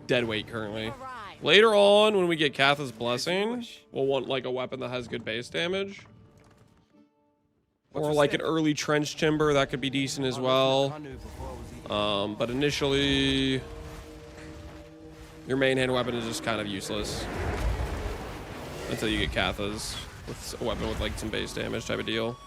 dead weight currently. Later on, when we get Katha's Blessing, we'll want like a weapon that has good base damage. Or like an early Trench Timber, that could be decent as well. But initially, your main hand weapon is just kind of useless. Until you get Katha's with a weapon with like some base damage type of deal.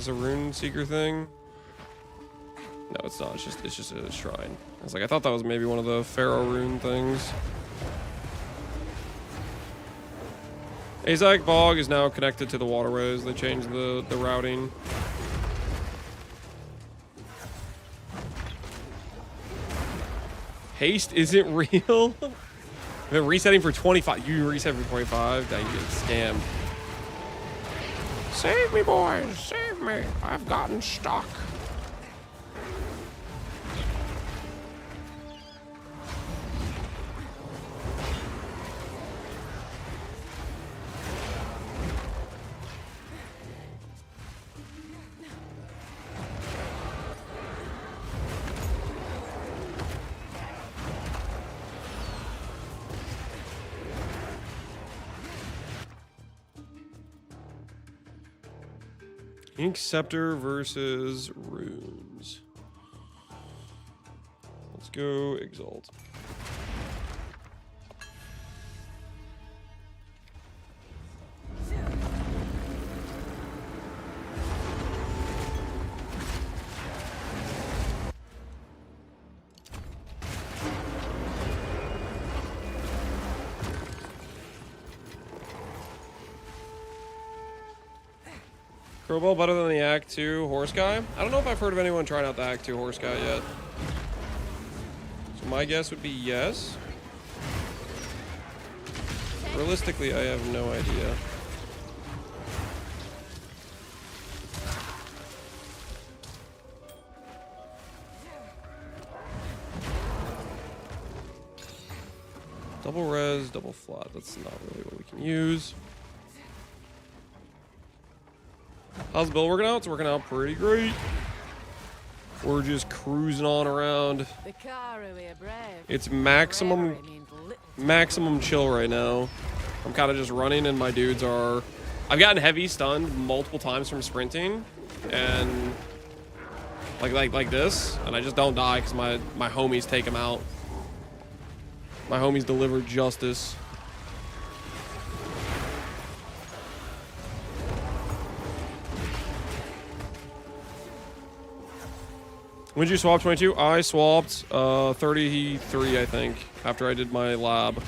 A rune seeker thing? No, it's not. It's just a shrine. I was like, I thought that was maybe one of the pharaoh rune things. Azak Bog is now connected to the waterways. They changed the routing. Haste isn't real. They're resetting for 25. You reset for 25? Dang, you get scammed. Save me, boys! Save me! I've gotten stuck. Ink Scepter versus Runes. Let's go Exalt. Crowball better than the Act 2 Horse Guy? I don't know if I've heard of anyone trying out the Act 2 Horse Guy yet. So my guess would be yes. Realistically, I have no idea. Double res, double flat. That's not really what we can use. How's the build working out? It's working out pretty great. We're just cruising on around. It's maximum chill right now. I'm kind of just running and my dudes are... I've gotten heavy stunned multiple times from sprinting and like this, and I just don't die because my homies take them out. My homies deliver justice. When did you swap 22? I swapped 33, I think, after I did my lab.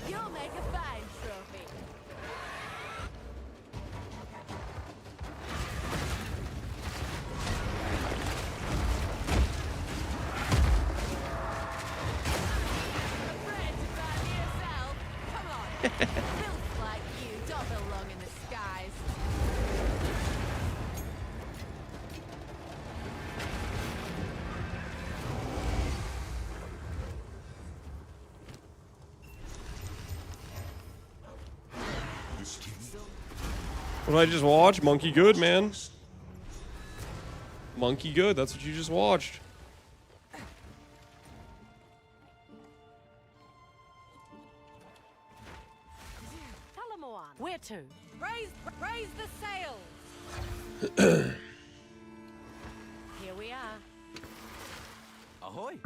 You'll make a fine trophy. Filth like you don't belong in the skies. What did I just watch? Monkey Good, man. Monkey Good, that's what you just watched. Where to? Raise the sails. Here we are. Ahoy!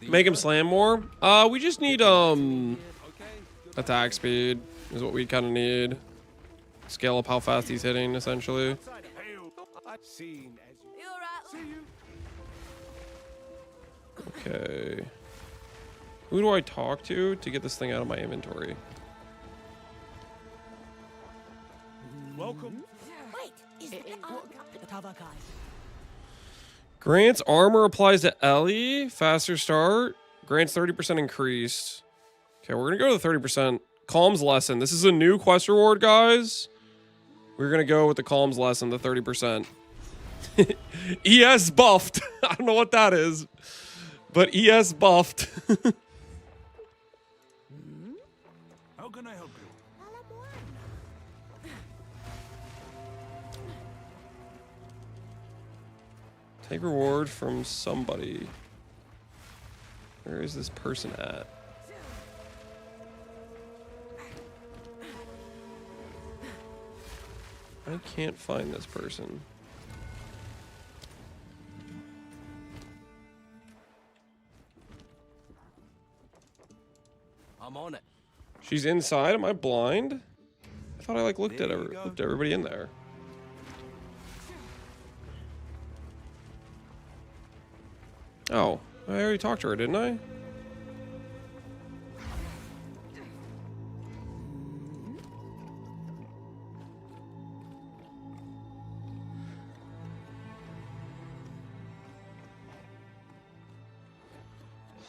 Make him slam more? We just need, attack speed is what we kind of need. Scale up how fast he's hitting, essentially. Okay. Who do I talk to get this thing out of my inventory? Welcome. Wait, is it Grants armor applies to Ellie. Faster start. Grants 30% increased. Okay, we're gonna go to the 30%. Calms lesson. This is a new quest reward, guys. We're gonna go with the calms lesson, the 30%. ES buffed. I don't know what that is, but ES buffed. How can I help you? Take reward from somebody. Where is this person at? I can't find this person. I'm on it. She's inside. Am I blind? I thought I like looked at everybody in there. Oh, I already talked to her, didn't I?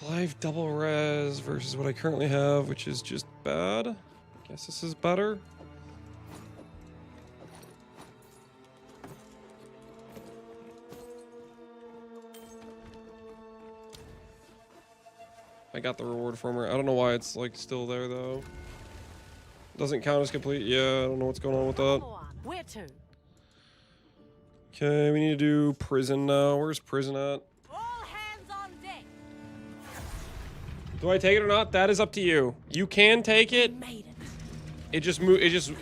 Life double res versus what I currently have, which is just bad. I guess this is better. I got the reward from her. I don't know why it's like still there though. Doesn't count as complete. Yeah, I don't know what's going on with that. Where to? Okay, we need to do prison now. Where's prison at? All hands on deck. Do I take it or not? That is up to you. You can take it. It just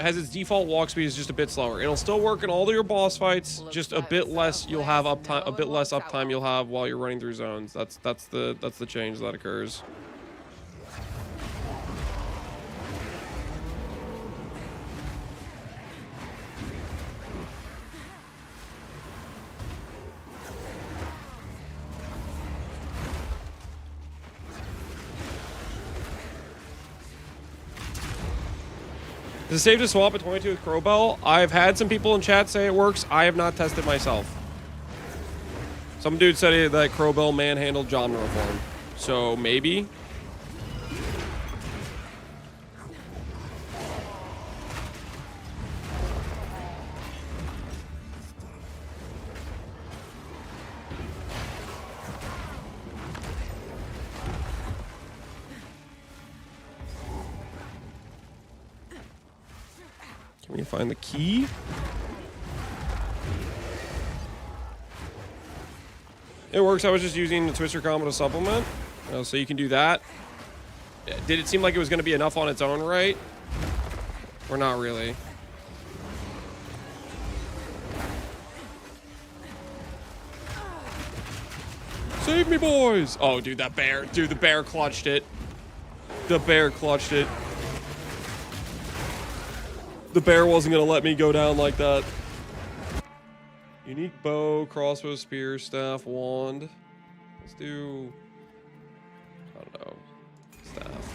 has its default walk speed is just a bit slower. It'll still work in all of your boss fights, just a bit less. You'll have uptime, a bit less uptime. You'll have while you're running through zones. That's the change that occurs. Is it safe to swap at 22 with Crowbell? I've had some people in chat say it works. I have not tested myself. Some dude said that Crowbell manhandled genre reform. So maybe. Can we find the key? It works. I was just using the Twister combo to supplement. So you can do that. Did it seem like it was going to be enough on its own right? Or not really? Save me, boys! Oh, dude, that bear. Dude, the bear clutched it. The bear clutched it. The bear wasn't going to let me go down like that. Unique bow, crossbow, spear, staff, wand. Let's do... I don't know. Staff.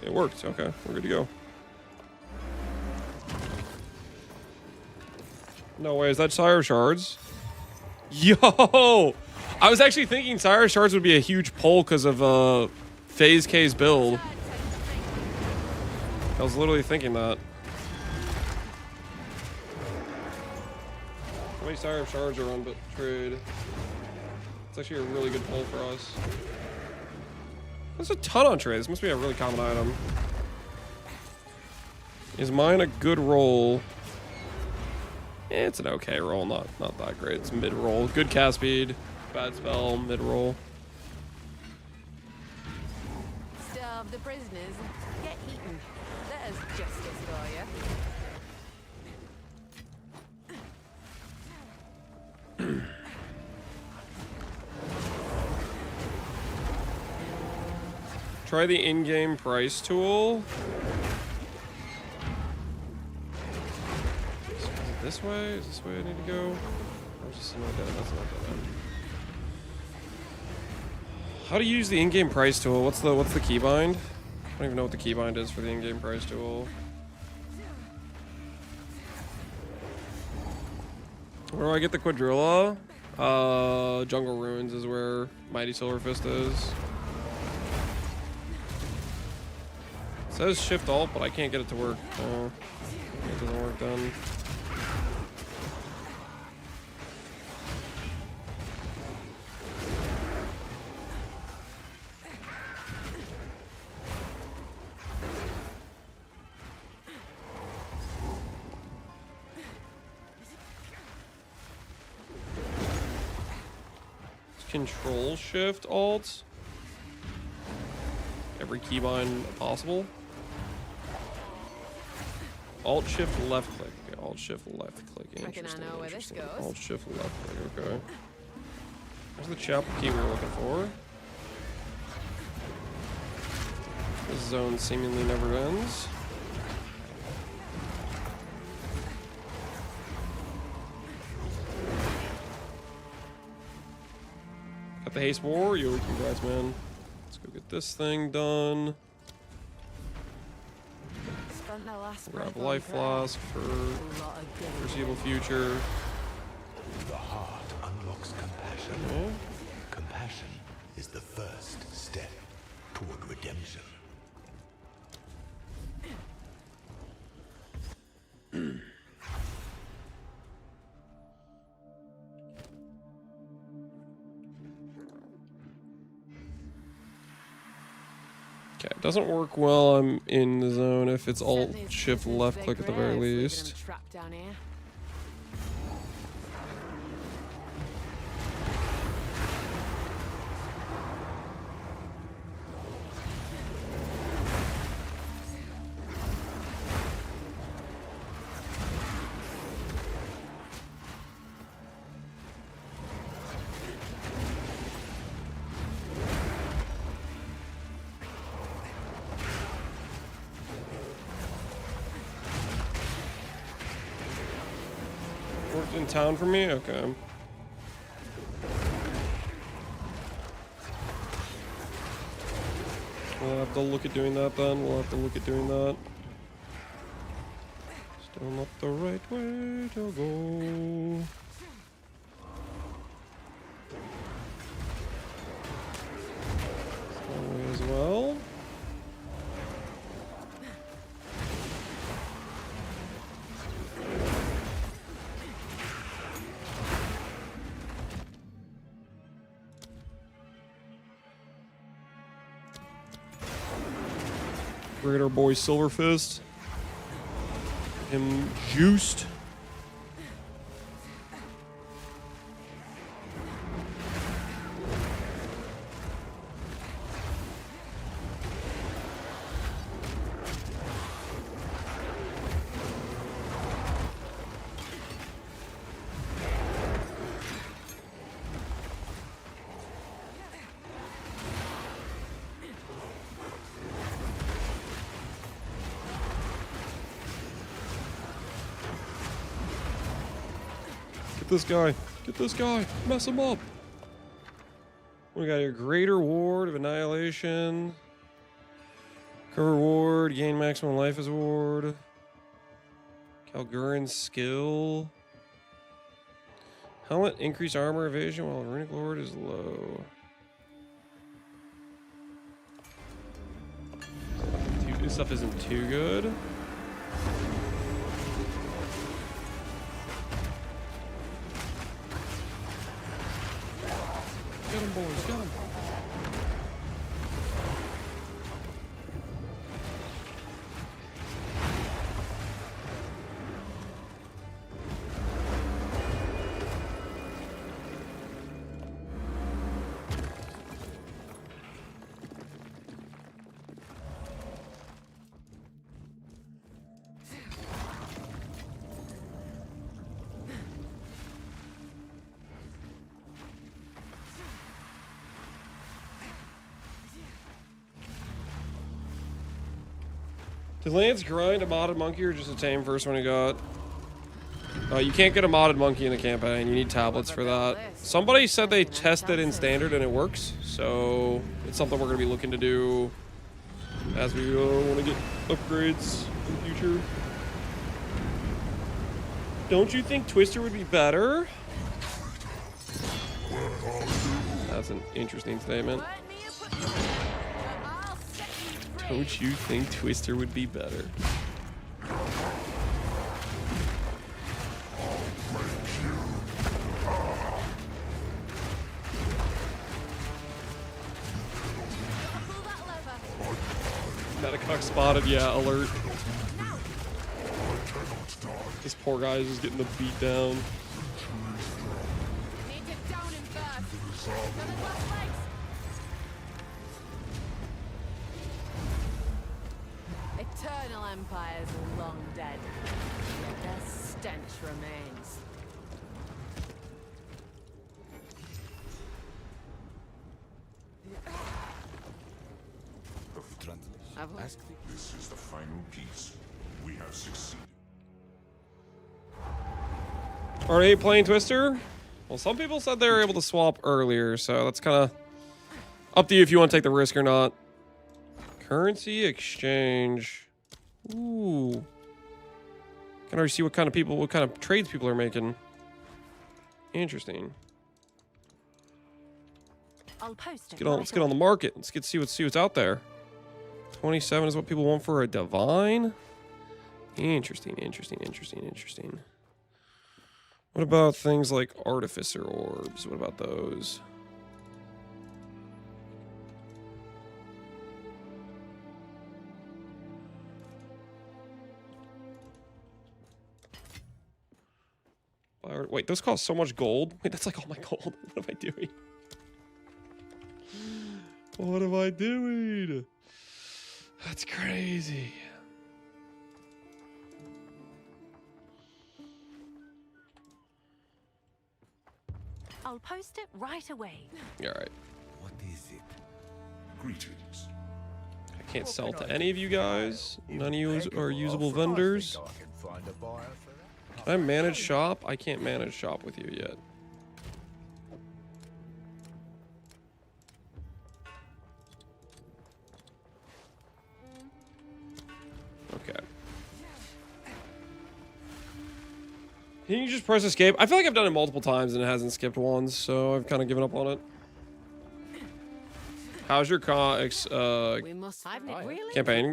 It worked. Okay, we're good to go. No way, is that Sire Shards? Yo! I was actually thinking Sire Shards would be a huge pull because of FaZe K's build. I was literally thinking that. How many Sire Shards are on trade? It's actually a really good pull for us. There's a ton on trade. This must be a really common item. Is mine a good roll? It's an okay roll, not that great. It's mid roll. Good cast speed, bad spell, mid roll. Starve the prisoners, get eaten. There's justice for you. Try the in-game price tool. Is it this way? Is this the way I need to go? Or is this not dead? That's not dead. How to use the in-game price tool? What's the keybind? I don't even know what the keybind is for the in-game price tool. Where do I get the Quadrilla? Jungle Ruins is where Mighty Silver Fist is. It says shift alt, but I can't get it to work. Oh, it doesn't work then. Control shift alt. Every keybind possible. Alt shift left click. Okay, alt shift left click. Reckon I know where this goes. Alt shift left click. Okay. There's the chapel key we were looking for. This zone seemingly never ends. Got the haste war. Yo, congrats, man. Let's go get this thing done. Grab life flask for foreseeable future. The heart unlocks compassion. Okay. Compassion is the first step toward redemption. Okay, it doesn't work well. I'm in the zone if it's alt shift left click at the very least. Worked in town for me? Okay. We'll have to look at doing that then. We'll have to look at doing that. Still not the right way to go. That way as well. Great, our boy Silverfist. Him juiced. This guy. Get this guy. Mess him up. We got your Greater Ward of Annihilation. Cover Ward. Gain maximum life as ward. Kalgurin's skill. Helmet. Increase armor evasion while Runic Lord is low. This stuff isn't too good. Get him, boys, get him. Did Lance grind a modded monkey or just a tame first one he got? You can't get a modded monkey in the campaign. You need tablets for that. Somebody said they tested in standard and it works. So it's something we're going to be looking to do as we want to get upgrades in the future. Don't you think Twister would be better? That's an interesting statement. Don't you think Twister would be better? Metacuck spotted, yeah, alert. This poor guy is just getting the beat down. Eternal empires are long dead, yet their stench remains. This is the final piece. We have succeeded. Are they playing Twister? Well, some people said they were able to swap earlier, so that's kind of up to you if you want to take the risk or not. Currency exchange. Ooh. Can already see what kind of trades people are making. Interesting. I'll post it. Let's get on the market. Let's see what's out there. 27 is what people want for a divine. Interesting. What about things like artificer orbs? What about those? Wait, those cost so much gold? Wait, that's like all my gold. What am I doing? What am I doing? That's crazy. I'll post it right away. All right. What is it? Greetings. I can't sell to any of you guys. None of you are usable vendors. Can I manage shop? I can't manage shop with you yet. Can you just press escape? I feel like I've done it multiple times and it hasn't skipped once, so I've kind of given up on it. How's your campaigning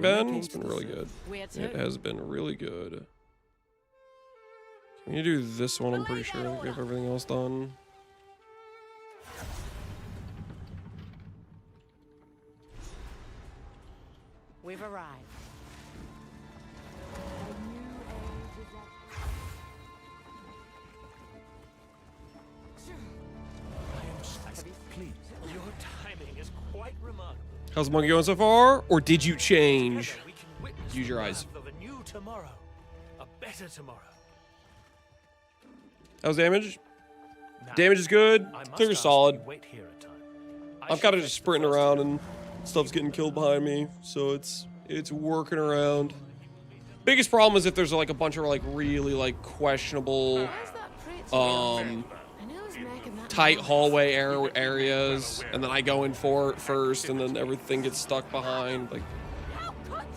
been? It's been really good. It has been really good. Can you do this one? I'm pretty sure. I think we have everything else done. We've arrived. Please, your timing is quite remarkable. How's the monkey going so far? Or did you change? Use your eyes. Of a new tomorrow, a better tomorrow. How's damage? Damage is good. Clear's solid. I'm kind of just sprinting around and stuff's getting killed behind me, so it's working around. Biggest problem is if there's like a bunch of like really like questionable tight hallway areas, and then I go in for it first, and then everything gets stuck behind. Like,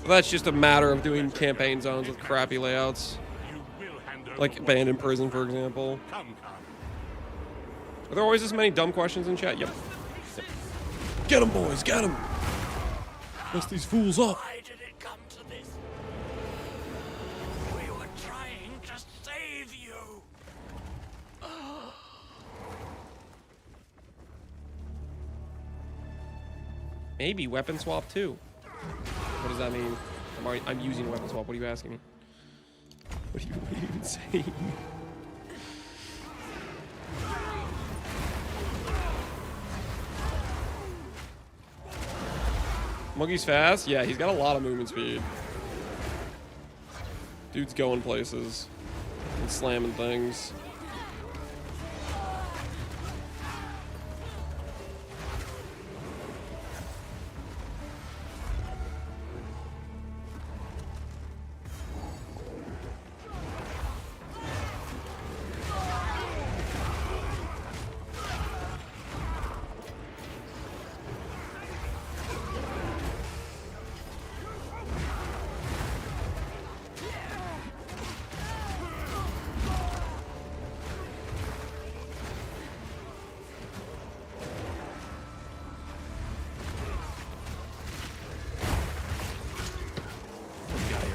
that's just a matter of doing campaign zones with crappy layouts, like abandoned prison, for example. Are there always this many dumb questions in chat? Yep. Get them, boys, get them. Mess these fools up. Why did it come to this? We were trying to save you. Maybe weapon swap too. What does that mean? I'm using weapon swap. What are you asking me? What are you even saying? Monkey's fast? Yeah, he's got a lot of movement speed. Dude's going places and slamming things.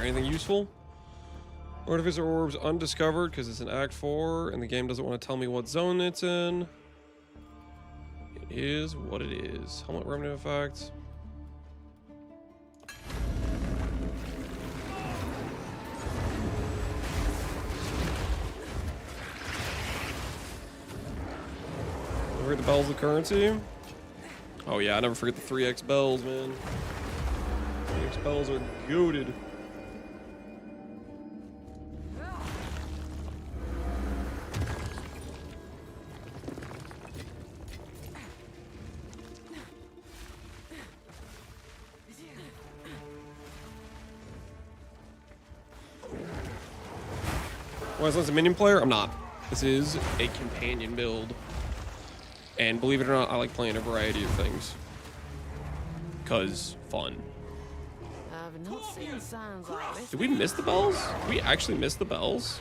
Anything useful? Artificer orbs undiscovered because it's in Act 4 and the game doesn't want to tell me what zone it's in. It is what it is. Helmet revenue effect. Never forget the bells of currency. Oh yeah, I never forget the 3x bells, man. 3x bells are goated. Well, as a minion player, I'm not. This is a companion build. And believe it or not, I like playing a variety of things. 'Cause fun. I've not seen sounds like this. Did we miss the bells? Did we actually miss the bells?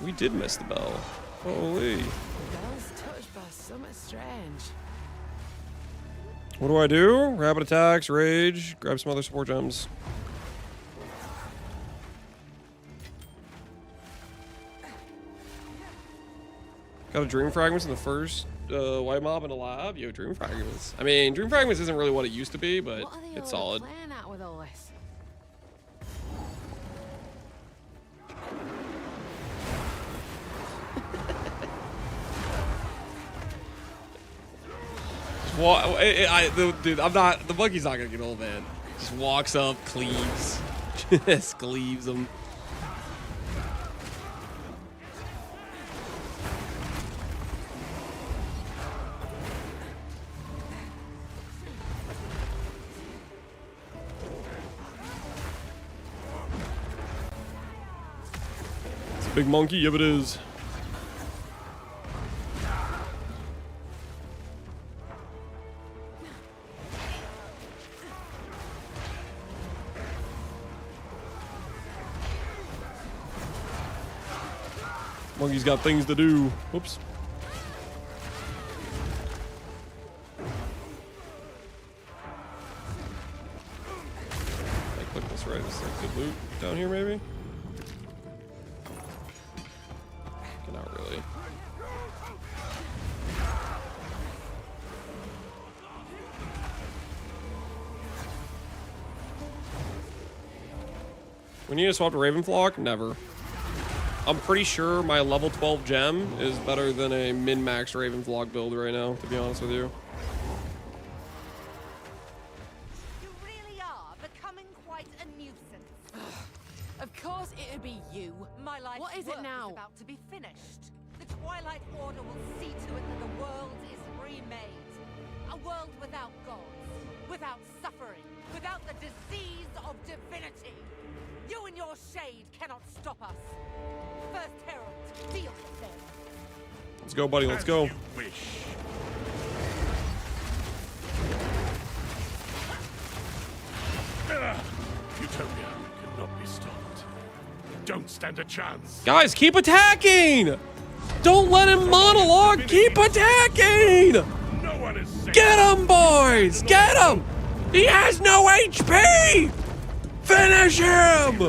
We did miss the bell. Holy. The bell's touched by something strange. What do I do? Rapid attacks, rage, grab some other support gems. Got a dream fragments in the first white mob in the lab. Yo, dream fragments. I mean, dream fragments isn't really what it used to be, but it's solid. What are they at with all this? Dude, I'm not. The monkey's not gonna get old, man. Just walks up, cleaves, just cleaves them. Big monkey, yep it is. Monkey's got things to do. Whoops. I click this right. Is there good loot down here, maybe? Okay, not really. We need to swap to Ravenflock? Never. I'm pretty sure my level 12 gem is better than a min-max Ravenflock build right now, to be honest with you. You really are becoming quite a nuisance. Of course it'd be you. My life What is it now? Is about to be finished. The Twilight Order will see to it that the world is remade. A world without gods, without suffering, without the disease of divinity. You and your shade cannot stop us. First Herald, deal with them. Let's go, buddy. Let's go. Utopia cannot be stopped. Don't stand a chance. Guys, keep attacking! Don't let him monologue. Keep attacking! No one is safe. Get him, boys! Get him! He has no HP! Finish him!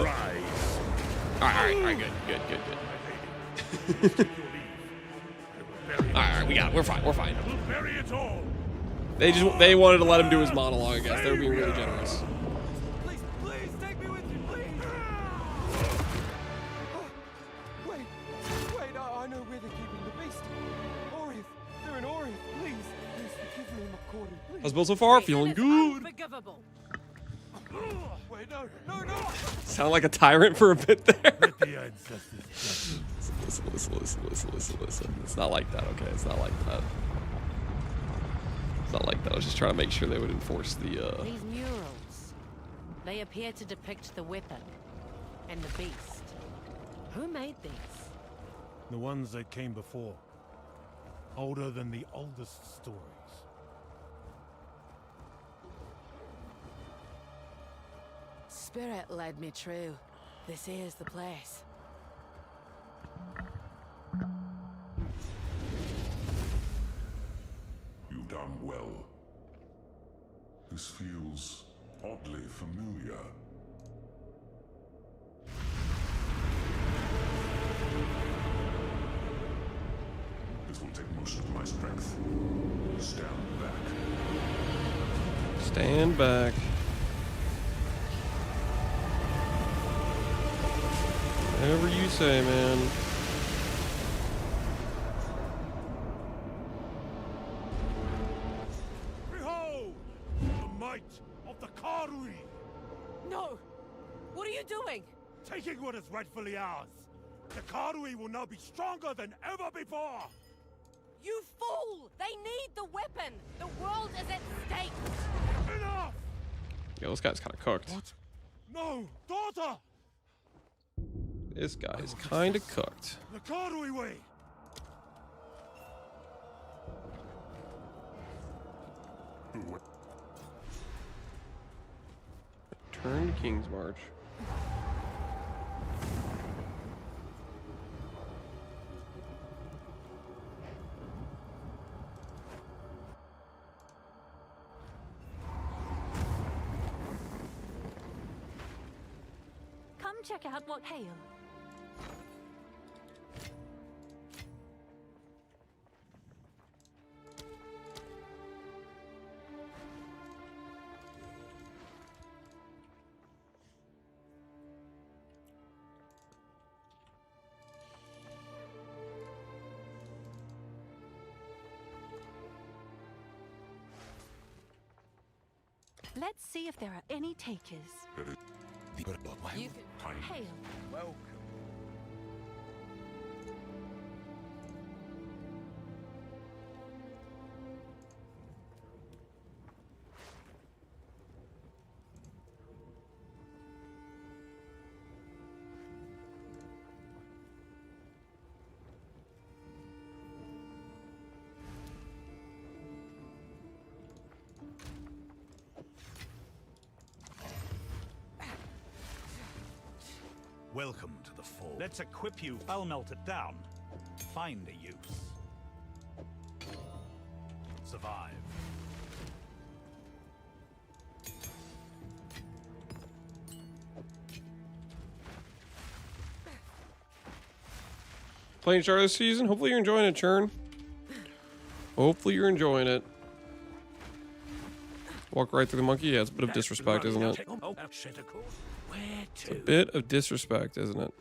Alright, good. Alright, we got it. We're fine. Bury it all. They wanted to let him do his monologue, I guess. They were being really generous. Please, take me with you, please! Wait, I know where they're keeping the beast. Orith, they're in Orith. Please forgive me, McCordy, please. How's Bill so far? Feeling good. Unforgivable. Wait, no! Sound like a tyrant for a bit there. Let the ancestors Listen. It's not like that, okay? It's not like that. It's not like that. I was just trying to make sure they would enforce the, These murals, they appear to depict the weapon and the beast. Who made these? The ones that came before. Older than the oldest stories. Spirit led me true. This is the place. You've done well. This feels oddly familiar. This will take most of my strength. Stand back. Stand back. Whatever you say, man. Behold! The might of the Karui! No! What are you doing? Taking what is rightfully ours. The Karui will now be stronger than ever before! You fool! They need the weapon! The world is at stake! Enough! Yo, this guy's kind of cooked. What? No! Daughter! This guy's kind of cooked. The Karui way! Return to King's March. Come check out what hail. Let's see if there are any takers. You can hail. Welcome. Welcome to the Fall. Let's equip you. I'll melt it down. Find a use. Survive. Playing Star this season. Hopefully you're enjoying it, Churn. Hopefully you're enjoying it. Walk right through the monkey. Yeah, it's a bit of disrespect, isn't it? It's a bit of disrespect, isn't it?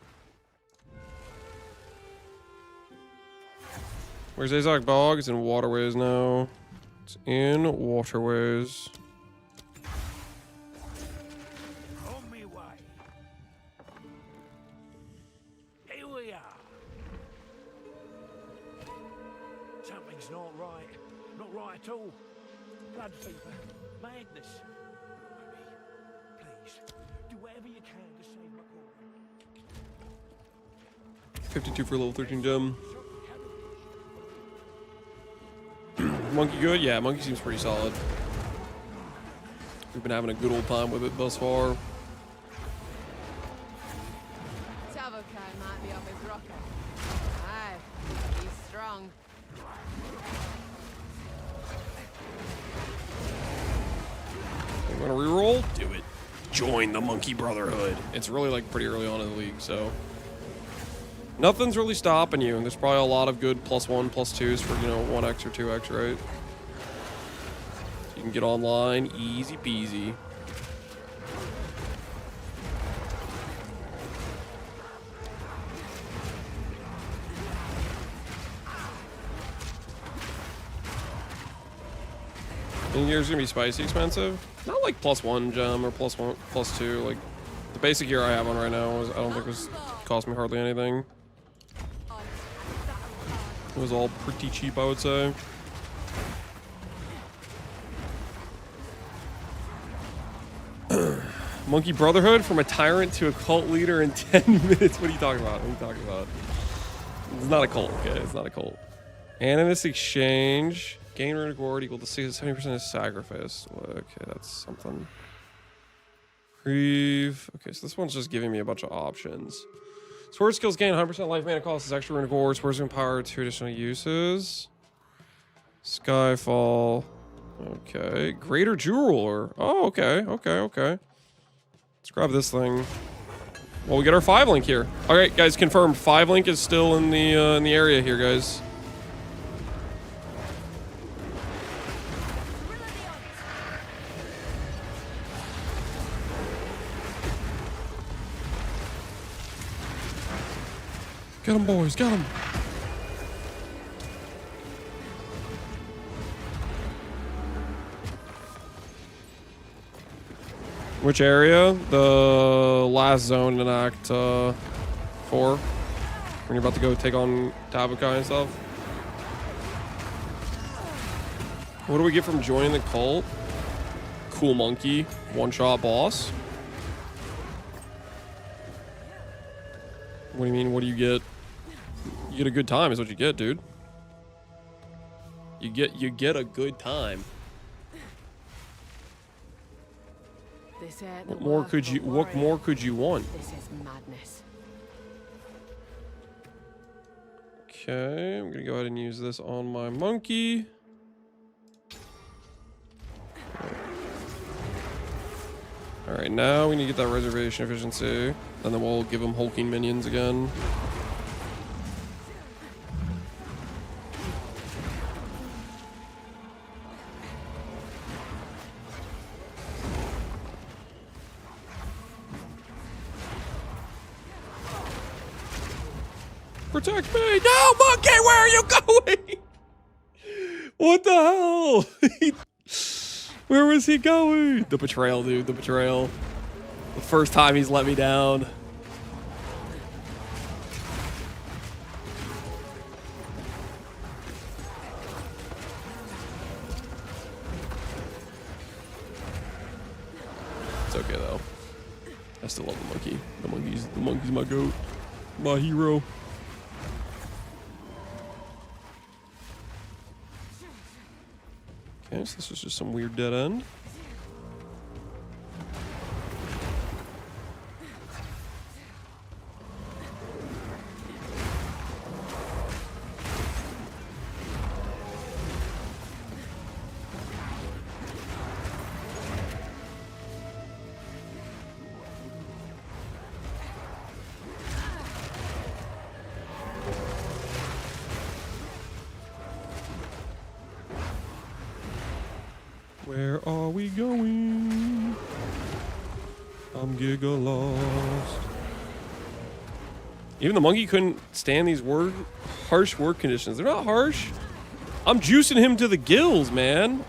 Where's Azog Bog? It's in Waterways now. It's in Waterways. On me way. Here we are. Something's not right. Not right at all. Blood fever. Madness. Please, do whatever you can to save my corner. 52 for level 13 gem. Monkey good? Yeah, monkey seems pretty solid. We've been having a good old time with it thus far. Tavokai might be off his rocker. Aye, he's strong. You want to reroll? Do it. Join the Monkey Brotherhood. It's really like pretty early on in the league, so nothing's really stopping you. And there's probably a lot of good +1, +2s for, you know, 1x or 2x, right? So you can get online, easy peasy. And yours gonna be spicy expensive? Not like +1 gem or +1, +2. Like the basic gear I have on right now is, I don't think was cost me hardly anything. It was all pretty cheap, I would say. Monkey Brotherhood, from a tyrant to a cult leader in 10 minutes. What are you talking about? What are you talking about? It's not a cult, okay? It's not a cult. Animus exchange. Gain runic ward equal to 70% of sacrifice. Okay, that's something. Grieve. Okay, so this one's just giving me a bunch of options. Sword skills gain 100% life mana cost. Is extra runic ward. Swords empower 2 additional uses. Skyfall. Okay. Greater Jeweler. Oh, okay. Okay. Let's grab this thing. Well, we get our 5 link here. All right, guys, confirmed. 5 link is still in the area here, guys. Get them, boys, get them. Which area? The last zone in Act 4. When you're about to go take on Tabakai and stuff. What do we get from joining the cult? Cool monkey. One-shot boss. What do you mean? What do you get? You get a good time is what you get, dude. You get a good time. What more could you want? This is madness. Okay, I'm gonna go ahead and use this on my monkey. Alright, now we need to get that reservation efficiency. And then we'll give him hulking minions again. Protect me! No, monkey, where are you going? What the hell? Where was he going? The betrayal, dude. The betrayal. The first time he's let me down. It's okay though. I still love the monkey. The monkey's my goat. My hero. Okay, so this is just some weird dead end. Where are we going? I'm giga lost. Even the monkey couldn't stand these harsh work conditions. They're not harsh. I'm juicing him to the gills, man.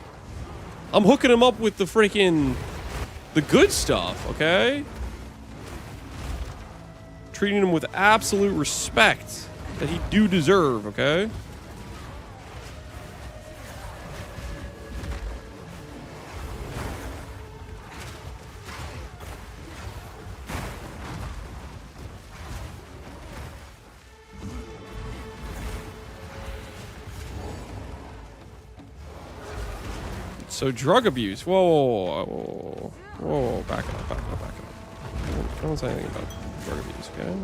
I'm hooking him up with the good stuff, okay? Treating him with absolute respect that he do deserve, okay? So drug abuse. Whoa, back up. Don't say anything about drug abuse, okay?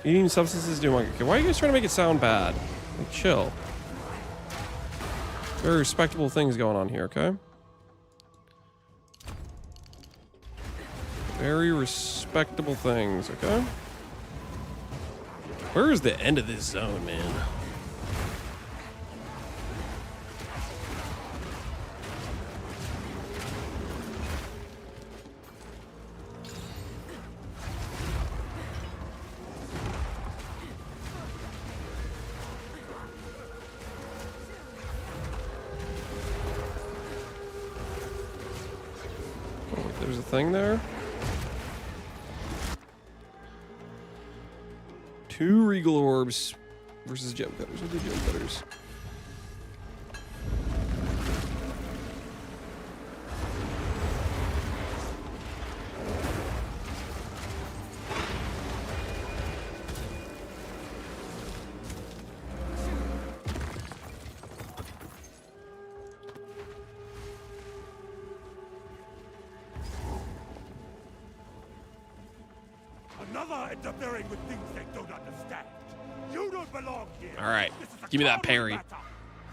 Eating substances do my. Okay, why are you guys trying to make it sound bad? Like, chill. Very respectable things going on here, okay? Very respectable things, okay? Where is the end of this zone, man? Oh, wait, there's a thing there? 2 regal orbs versus gem cutters. We'll do gem cutters. Another interfering with things they don't understand. You don't belong here. All right, give me that parry.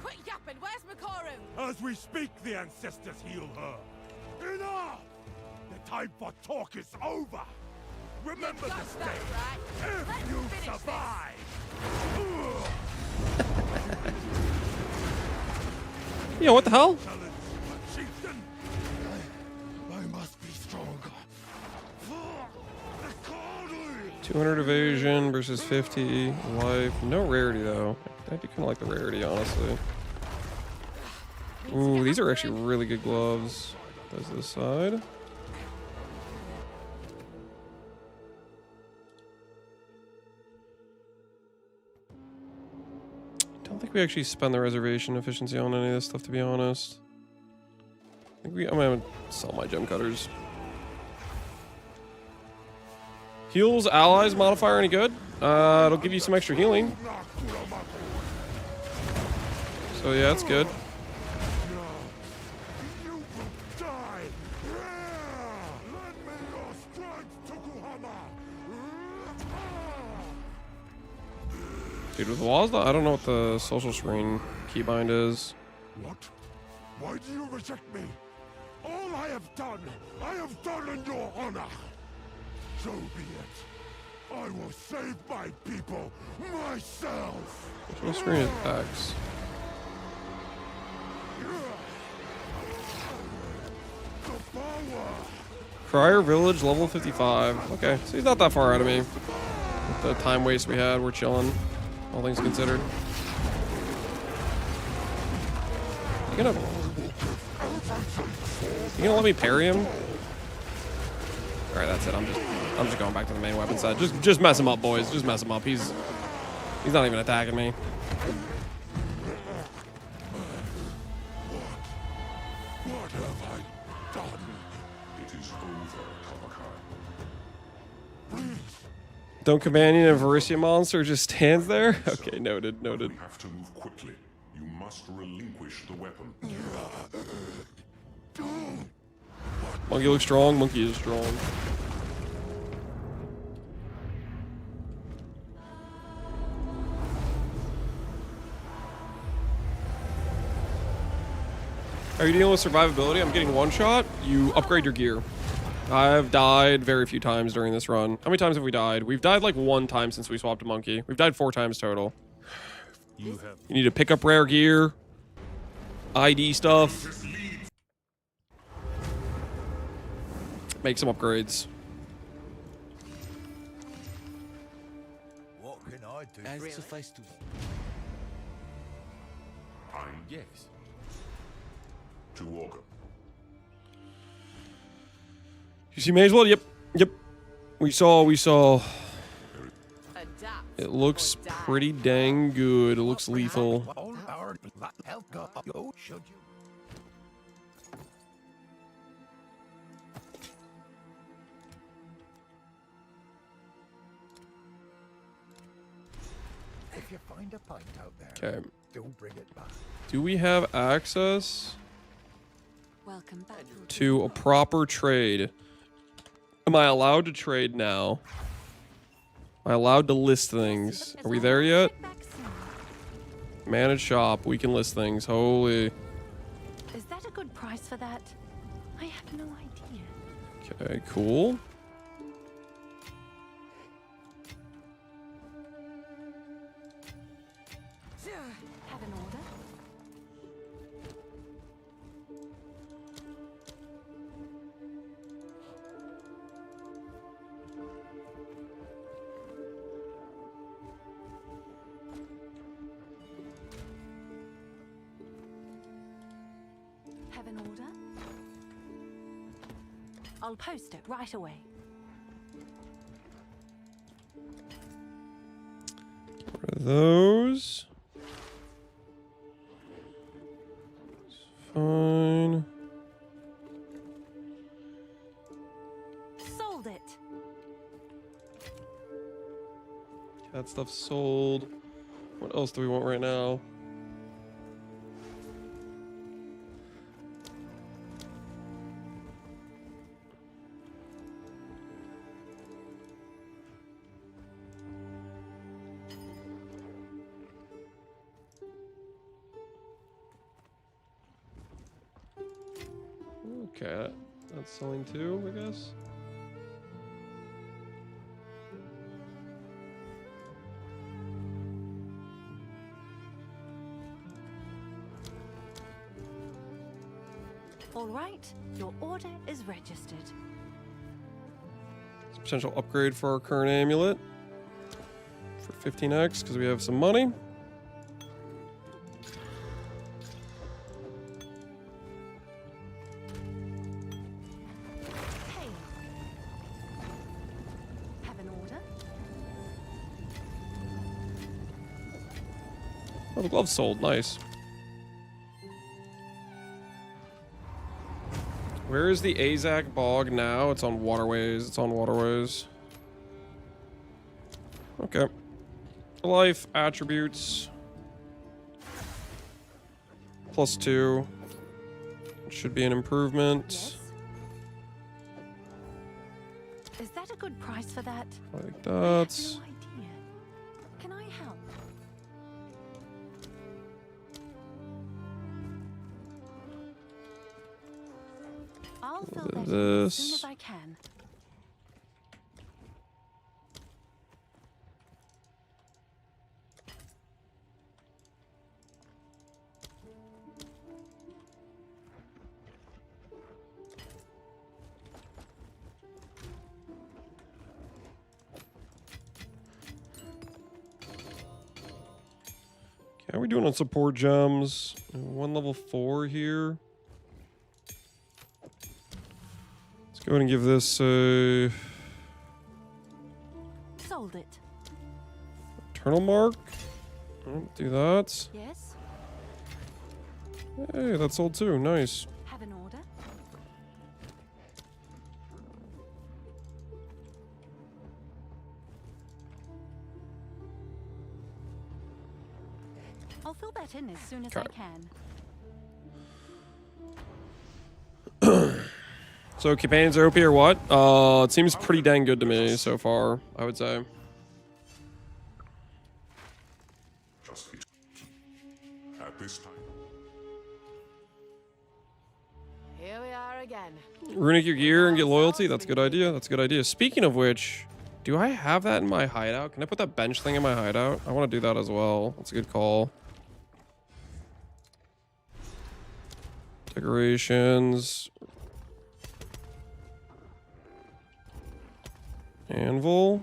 Quit yapping. Where's Makaru? As we speak, the ancestors heal her. Enough! The time for talk is over. Remember this day. Right. If you survive. Yeah, what the hell? Chieftain, I must be stronger. 200 evasion versus 50 life. No rarity though. I do kind of like the rarity, honestly. Ooh, these are actually really good gloves. Those to the side. Don't think we actually spend the reservation efficiency on any of this stuff, to be honest. I think I'm gonna sell my gem cutters. Heals allies modifier any good? It'll give you some extra healing. So yeah, it's good. Dude, with walls, I don't know what the social screen keybind is. What? Why do you reject me? All I have done in your honor. So be it. I will save my people myself. Social screen is X. Crier Village, level 55. Okay, so he's not that far out of me. With the time waste we had, we're chilling. All things considered. You gonna let me parry him? Alright, that's it. I'm just going back to the main weapon side. Just mess him up, boys. Just mess him up. He's not even attacking me. What have I done? It is over, Kavakai. Don't companion a Varisia monster just stands there? Okay, noted. We have to move quickly. You must relinquish the weapon. Monkey looks strong. Monkey is strong. Are you dealing with survivability? I'm getting one shot. You upgrade your gear. I have died very few times during this run. How many times have we died? We've died like 1 time since we swapped a monkey. We've died 4 times total. You need to pick up rare gear, ID stuff, make some upgrades. What can I do? As suffice to yes. To welcome. You see Mayswell? Yep. Yep. We saw. It looks pretty dang good. It looks lethal. If you find a pint out there, Okay. don't bring it back. Do we have access Welcome back. to a proper trade? Am I allowed to trade now? Am I allowed to list things? Are we there yet? Manage shop. We can list things. Holy. Is that a good price for that? I have no idea. Okay, cool. Have an order? Have an order? I'll post it right away. What are those? Fine. Sold it. That stuff sold. What else do we want right now? Okay, that's selling too, I guess. All right, your order is registered. It's a potential upgrade for our current amulet for 15x because we have some money. Hey. Have an order? Oh, the gloves sold. Nice. Where is the Azak Bog now? It's on waterways. It's on waterways. Okay. Life attributes. +2. Should be an improvement. Yes. Is that a good price for that? Like I that. have no idea. Can I help? I'll fill that in as soon as I can. Okay, how are we doing on support gems? 1 level 4 here. Let's go ahead and give this a Sold it. eternal mark. Do that. Yes. Hey, that sold too. Nice. Have an order? I'll fill that in as soon as I can. So companions are OP or what? It seems pretty dang good to me so far, I would say. At this time. Here we are are again. Runic your gear and get loyalty. That's a good idea. That's a good idea. Speaking of which, do I have that in my hideout? Can I put that bench thing in my hideout? I want to do that as well. That's a good call. Decorations. Anvil.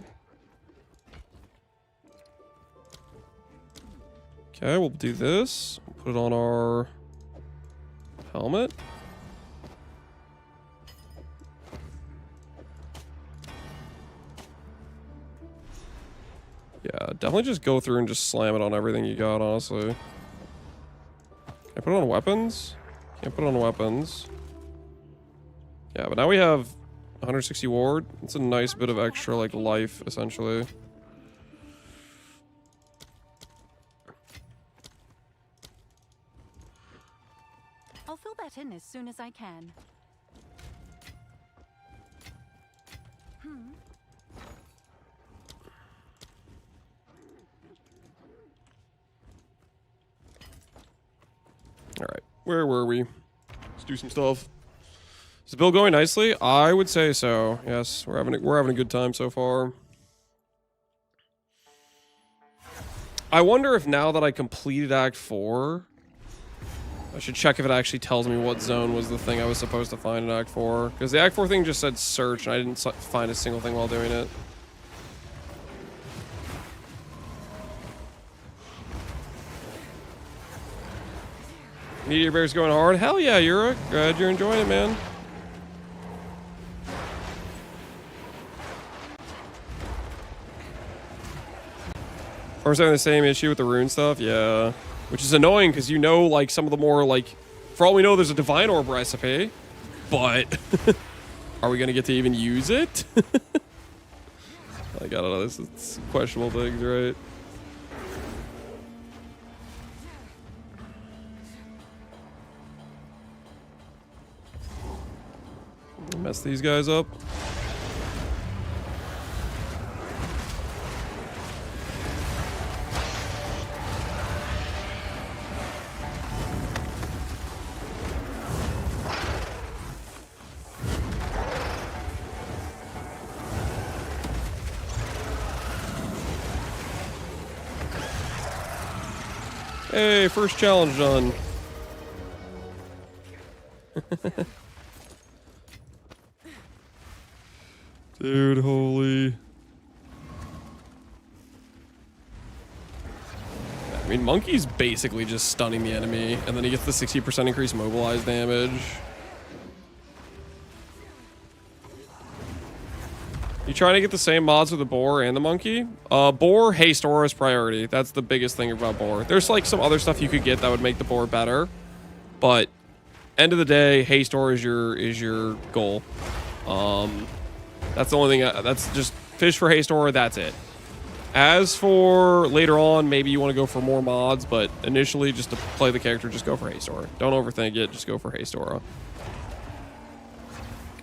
Okay, we'll do this. Put it on our helmet. Yeah, definitely just go through and just slam it on everything you got, honestly. Can I put it on weapons? Can't put it on weapons. Yeah, but now we have 160 ward. It's a nice bit of extra, like, life, essentially. I'll fill that in as soon as I can. All right, where were we? Let's do some stuff. Is the build going nicely? I would say so. Yes, we're having a good time so far. I wonder if now that I completed Act 4, I should check if it actually tells me what zone was the thing I was supposed to find in Act 4. Because the Act 4 thing just said search, and I didn't find a single thing while doing it. Meteor Bear's going hard. Hell yeah, Yura. Glad you're enjoying it, man. Farm's having the same issue with the rune stuff, yeah. Which is annoying because you know, like, some of the more, like, for all we know, there's a Divine Orb recipe, but are we gonna get to even use it? Like, I don't know, this is questionable things, right? Mess these guys up. Hey, first challenge done. Dude, holy. I mean, Monkey's basically just stunning the enemy, and then he gets the 60% increased mobilize damage. You trying to get the same mods with the boar and the monkey? Boar, haste aura is priority. That's the biggest thing about boar. There's like some other stuff you could get that would make the boar better, but end of the day, haste aura is your goal. That's the only thing. That's just fish for haste aura. That's it. As for later on, maybe you want to go for more mods, but initially, just to play the character, just go for haste aura. Don't overthink it. Just go for haste aura.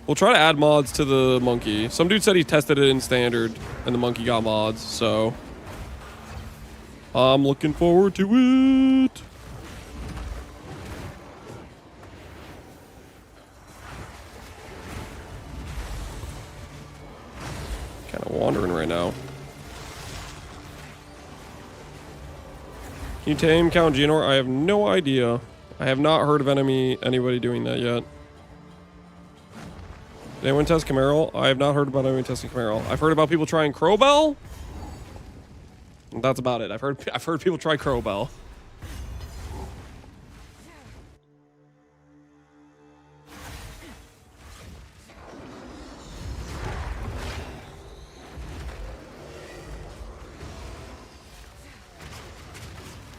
We'll try to add mods to the monkey. Some dude said he tested it in standard, and the monkey got mods, so I'm looking forward to it. Kind of wandering right now. Can you tame Count Geonor? I have no idea. I have not heard of anybody doing that yet. Did anyone test Cameral? I have not heard about anyone testing Cameral. I've heard about people trying Crowbell. That's about it. I've heard people try Crowbell.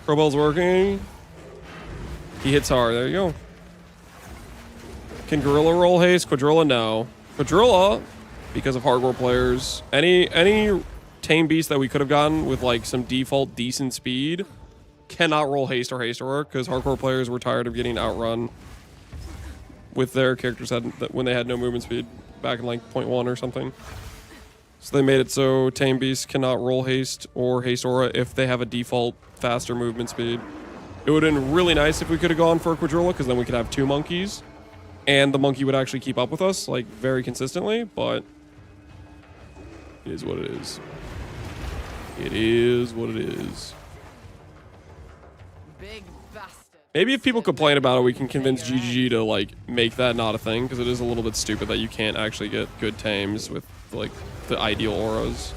Crowbell's working. He hits hard. There you go. Can Gorilla roll haste? Quadrilla, no. Quadrilla, because of hardcore players, any tame beast that we could have gotten with like some default decent speed cannot roll haste or haste aura because hardcore players were tired of getting outrun with their characters when they had no movement speed back in like 0.1 or something. So they made it so tame beasts cannot roll haste or haste aura if they have a default faster movement speed. It would have been really nice if we could have gone for a Quadrilla because then we could have two monkeys. and the monkey would actually keep up with us, like, very consistently, but it is what it is. It is what it is. Big bastard. Maybe if people complain about it, we can convince GGG to, like, make that not a thing, because it is a little bit stupid that you can't actually get good tames with, like, the ideal auras.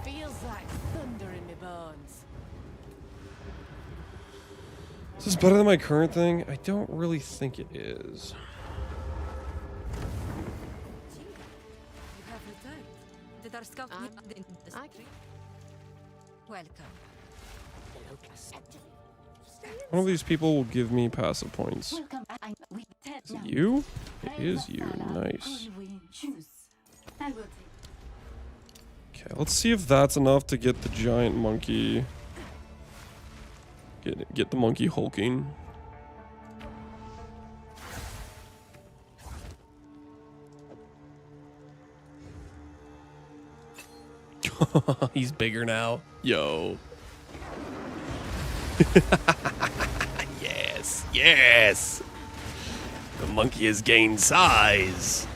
Feels like thunder in my bones. Is this better than my current thing? I don't really think it is. You have returned. Did our scout meet in the street? Welcome. One of these people will give me passive points. Is it you? It is you. Nice. Okay, let's see if that's enough to get the giant monkey. Get the monkey hulking. He's bigger now. Yo. Yes, yes. The monkey has gained size.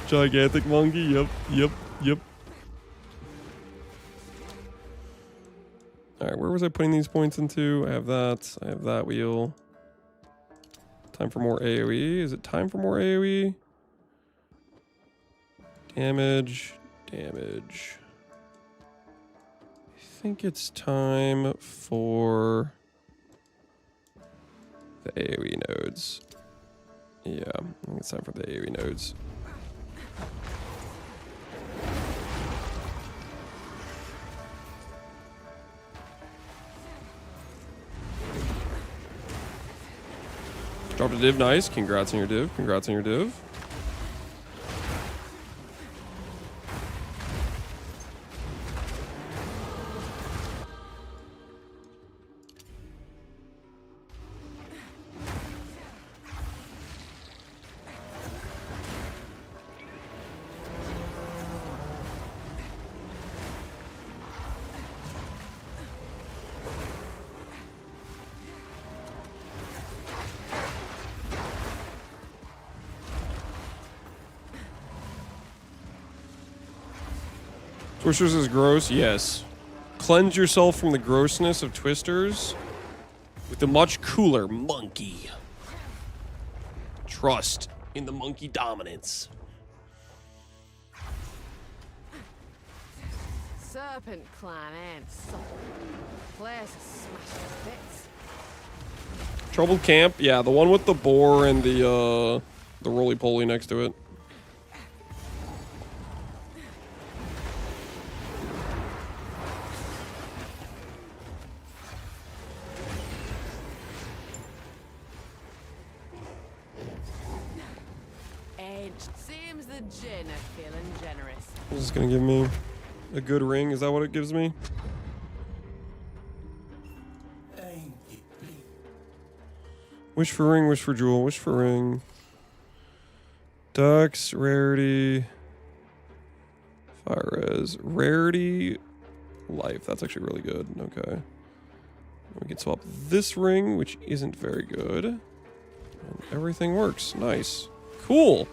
Gigantic monkey. Yep, yep, yep. All right, where was I putting these points into? I have that. I have that wheel. Time for more AoE. Is it time for more AoE? Damage. Damage. I think it's time for the AoE nodes. Yeah, I think it's time for the AoE nodes. Dropped a div, nice. Congrats on your div. Congrats on your div. Twisters is gross, yes. Cleanse yourself from the grossness of Twisters with the much cooler monkey. Trust in the monkey dominance. Serpent clan ain't so. Place is smashed to bits. Troubled camp, yeah, the one with the boar and the roly-poly next to it. Seems the gin are feeling generous. Is this gonna give me a good ring? Is that what it gives me? Wish for ring, wish for jewel, wish for ring. Ducks, rarity. Fire res. Rarity, life. That's actually really good. Okay. We can swap this ring, which isn't very good. And everything works. Nice. Cool.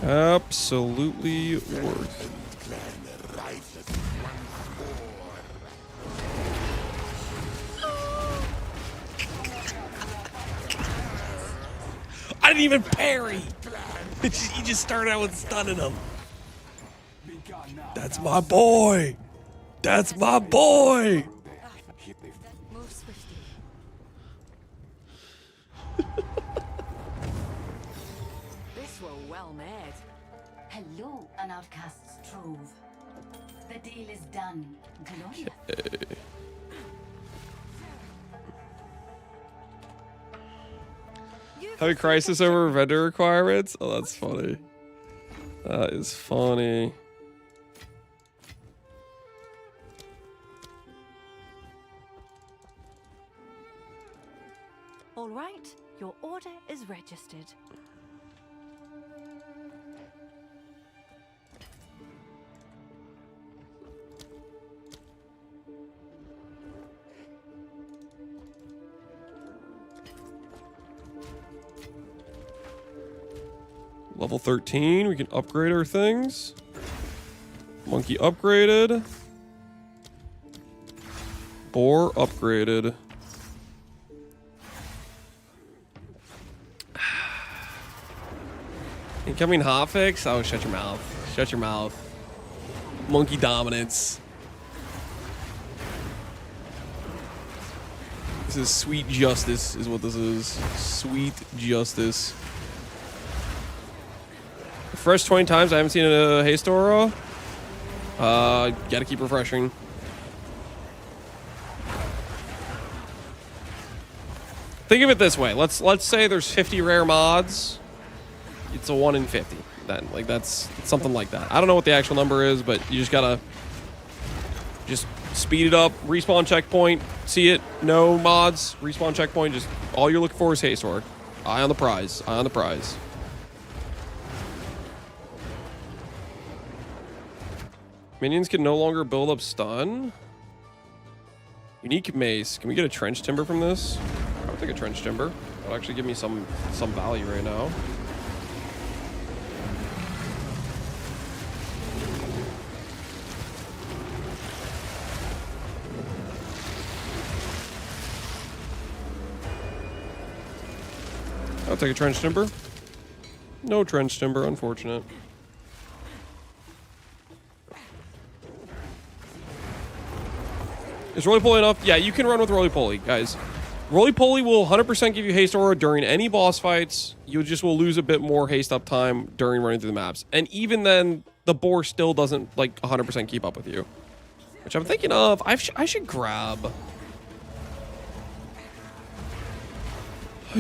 Absolutely worth. I didn't even parry. He just started out with stunning him. That's my boy. That's my boy. Move swiftly. This were well made. Hello, an outcast's trove. The deal is done. Glorious. Having crisis over vendor requirements? Oh, that's funny. That is funny. All right, your order is registered. Level 13, we can upgrade our things. Monkey upgraded. Boar upgraded. Incoming hotfix? Oh, shut your mouth. Shut your mouth. Monkey dominance. This is sweet justice, is what this is. Sweet justice. Fresh 20 times. I haven't seen a haste aura. Gotta keep refreshing. Think of it this way. Let's say there's 50 rare mods. It's a 1 in 50. Then like that's something like that. I don't know what the actual number is, but you just gotta just speed it up. Respawn checkpoint. See it. No mods. Respawn checkpoint. Just all you're looking for is haste aura. Eye on the prize. Eye on the prize. Minions can no longer build up stun. Unique mace. Can we get a trench timber from this? I would take a trench timber. That'll actually give me some value right now. I'll take a trench timber. No trench timber, unfortunate. Is roly-poly enough? Yeah, you can run with roly-poly, guys. Roly-poly will 100% give you haste aura during any boss fights. You just will lose a bit more haste up time during running through the maps. And even then, the boar still doesn't, like, 100% keep up with you. Which I'm thinking of. I should grab... We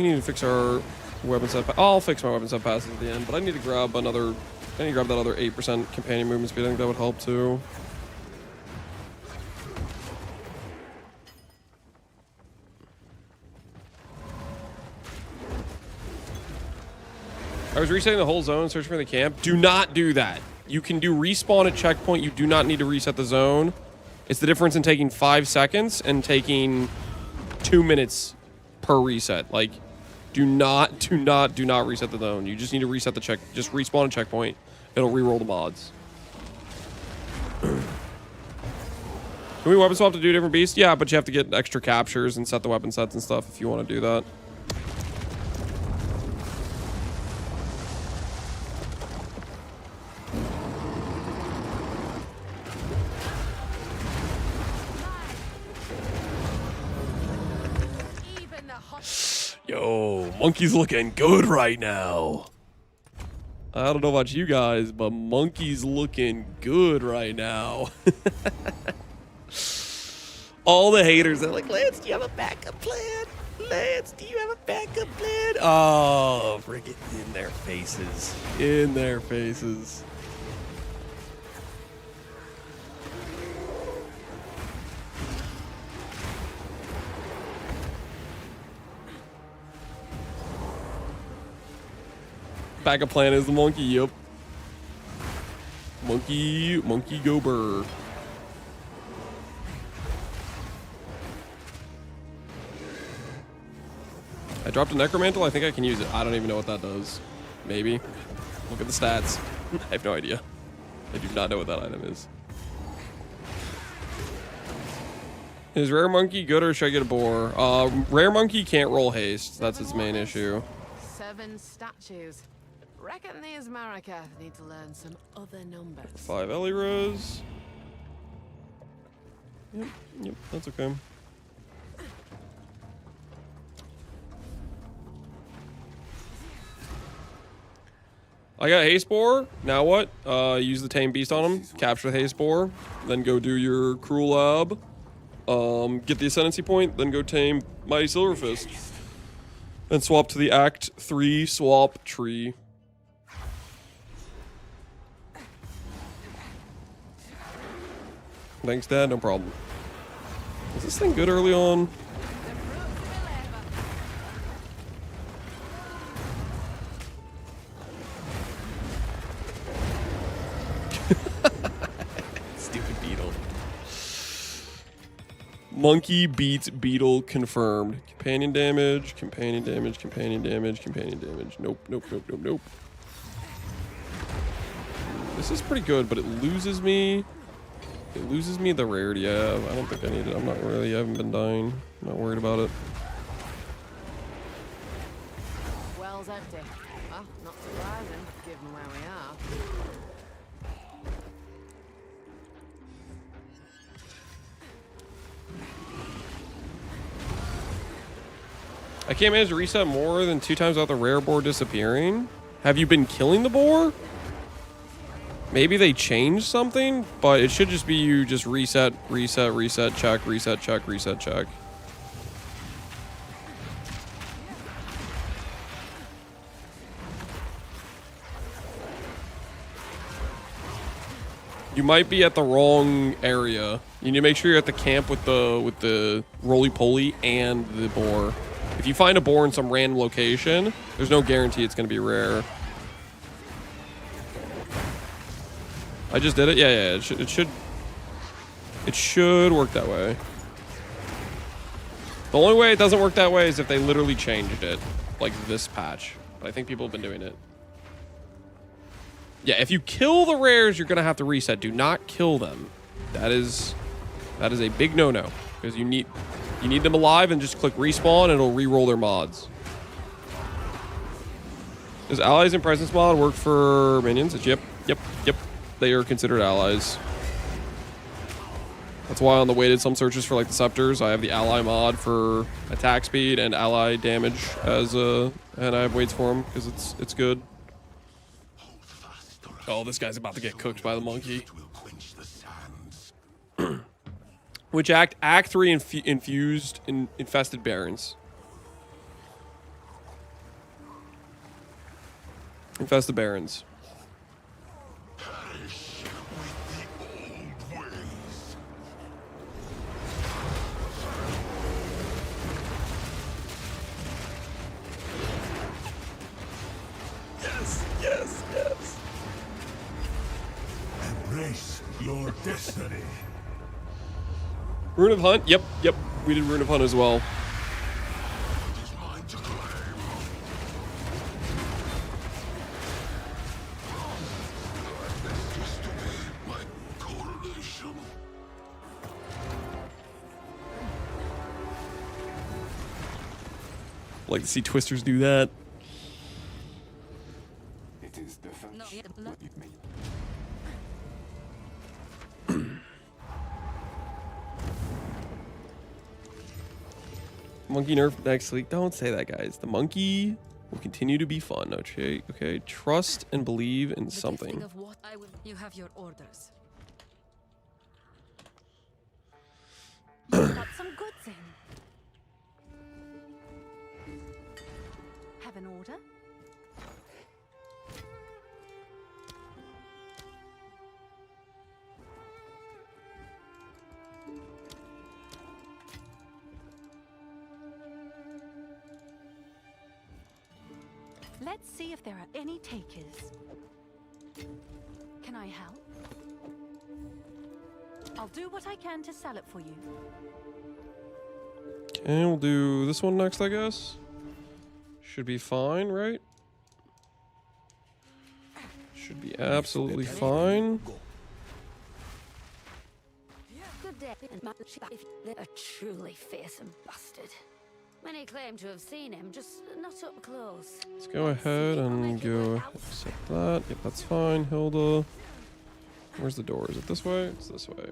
need to fix our weapon set. I'll fix my weapon set passes at the end, but I need to grab another... I need to grab that other 8% companion movement speed. I think that would help too. I was resetting the whole zone, searching for the camp. Do not do that. You can do respawn at checkpoint. You do not need to reset the zone. It's the difference in taking 5 seconds and taking 2 minutes per reset. Like, do not reset the zone. You just need to reset the check. Just respawn a checkpoint. It'll reroll the mods. Can we weapon swap to do different beasts? Yeah, but you have to get extra captures and set the weapon sets and stuff if you want to do that. Yo, Monkey's looking good right now. I don't know about you guys, but Monkey's looking good right now. All the haters are like, Lance, do you have a backup plan? Lance, do you have a backup plan? Oh, frick it, in their faces. In their faces. Backup plan is the monkey, yep. Monkey go burr. I dropped a necromantle. I think I can use it. I don't even know what that does. Maybe. Look at the stats. I have no idea. I do not know what that item is. Is rare monkey good or should I get a boar? Rare monkey can't roll haste. That's its main issue. 7 statues. Reckon these Marikath need to learn some other numbers. 5 Ellie Rose. Yep, that's okay. I got haste boar. Now what? Use the tame beast on him. Capture the haste boar. Then go do your cruel lab. Get the Ascendancy point, then go tame Mighty Silverfist. And swap to the Act 3 swap tree. Thanks, Dad. No problem. Is this thing good early on? Stupid beetle. Monkey beats beetle confirmed. Companion damage, companion damage, companion damage, companion damage. Nope, nope, nope, nope, nope. This is pretty good, but it loses me. It loses me the rarity I have. I don't think I need it. I'm not really, I haven't been dying. I'm not worried about it. Well's empty. Well, not surprising, given where we are. I can't manage to reset more than 2 times without the rare boar disappearing. Have you been killing the boar? Maybe they changed something, but it should just be you just reset, reset, reset, check, reset, check, reset, check. You might be at the wrong area. You need to make sure you're at the camp with the roly-poly and the boar. If you find a boar in some random location, there's no guarantee it's going to be rare. I just did it. Yeah. It should work that way. The only way it doesn't work that way is if they literally changed it, like this patch. But I think people have been doing it. Yeah, if you kill the rares, you're gonna have to reset. Do not kill them. That is a big no-no because you need them alive and just click respawn and it'll re-roll their mods. Does allies and presence mod work for minions? Yep. They are considered allies. That's why on the weighted some searches for like the scepters, I have the ally mod for attack speed and ally damage as and I have weights for them because it's good. Oh, this guy's about to get cooked by the monkey. Which act? Act 3 infused infested barons. Infested barons. Yes. Embrace your destiny. Rune of Hunt? Yep. We did Rune of Hunt as well. Like to see Twisters do that. It is the Monkey nerf next week. Don't say that, guys. The monkey will continue to be fun. Okay. Trust and believe in something. Of what I will, you have your orders. Got some goods in. Have an order? Let's see if there are any takers. Can I help? I'll do what I can to sell it for you. Okay, we'll do this one next, I guess. Should be fine, right? Should be absolutely fine. Good day, if they're a truly fearsome bastard. Many claim to have seen him, just not up close. Let's go ahead and go accept that. Yep, that's fine, Hilda. Where's the door? Is it this way? It's this way.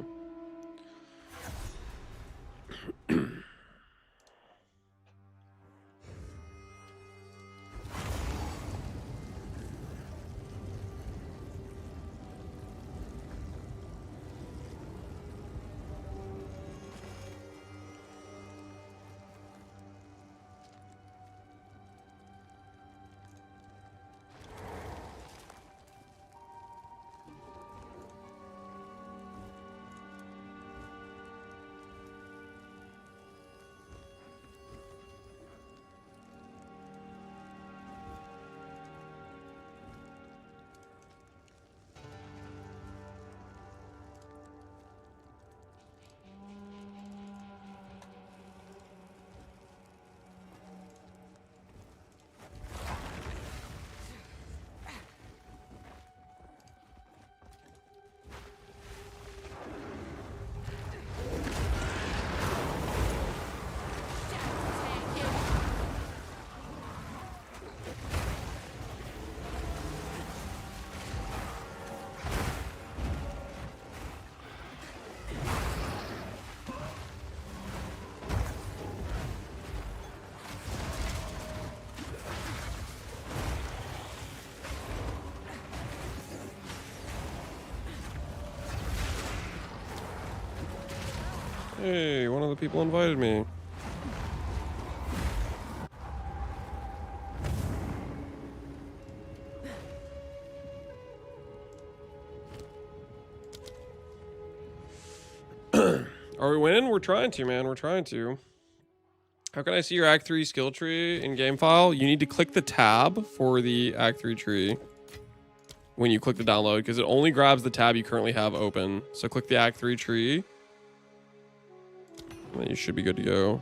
Hey, one of the people invited me. Are we winning? We're trying to, man. We're trying to. How can I see your Act 3 skill tree in game file? You need to click the tab for the Act 3 tree when you click the download, because it only grabs the tab you currently have open. So click the Act 3 tree. And then you should be good to go.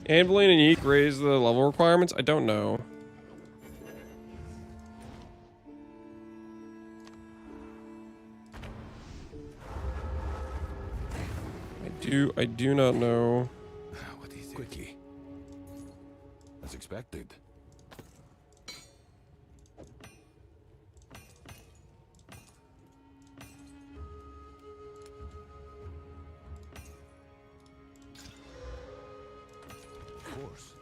Anvil and Unique raise the level requirements? I don't know. I do not know. What is it? Quickly. As expected. Of course.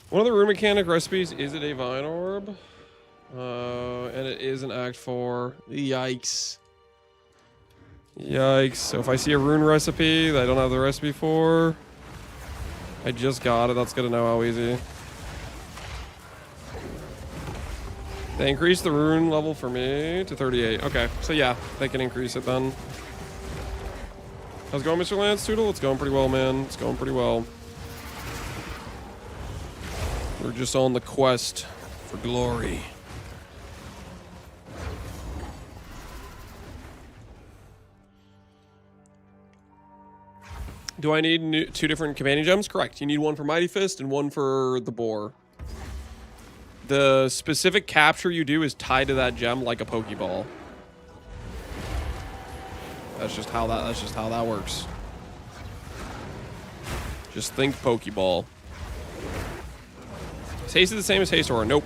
One of the rune mechanic recipes is a divine orb. And it is an Act 4. Yikes. Yikes. So if I see a rune recipe that I don't have the recipe for, I just got it. That's good to know how easy. They increased the rune level for me to 38. Okay, so yeah, they can increase it then. How's it going, Mr. Lance Toodle? It's going pretty well, man. It's going pretty well. We're just on the quest for glory. Do I need 2 different companion gems? Correct. You need one for Mighty Fist and one for the Boar. The specific capture you do is tied to that gem like a Pokeball. That's just how that works. Just think Pokeball. Is Hasted the same as Haste Aura? Nope.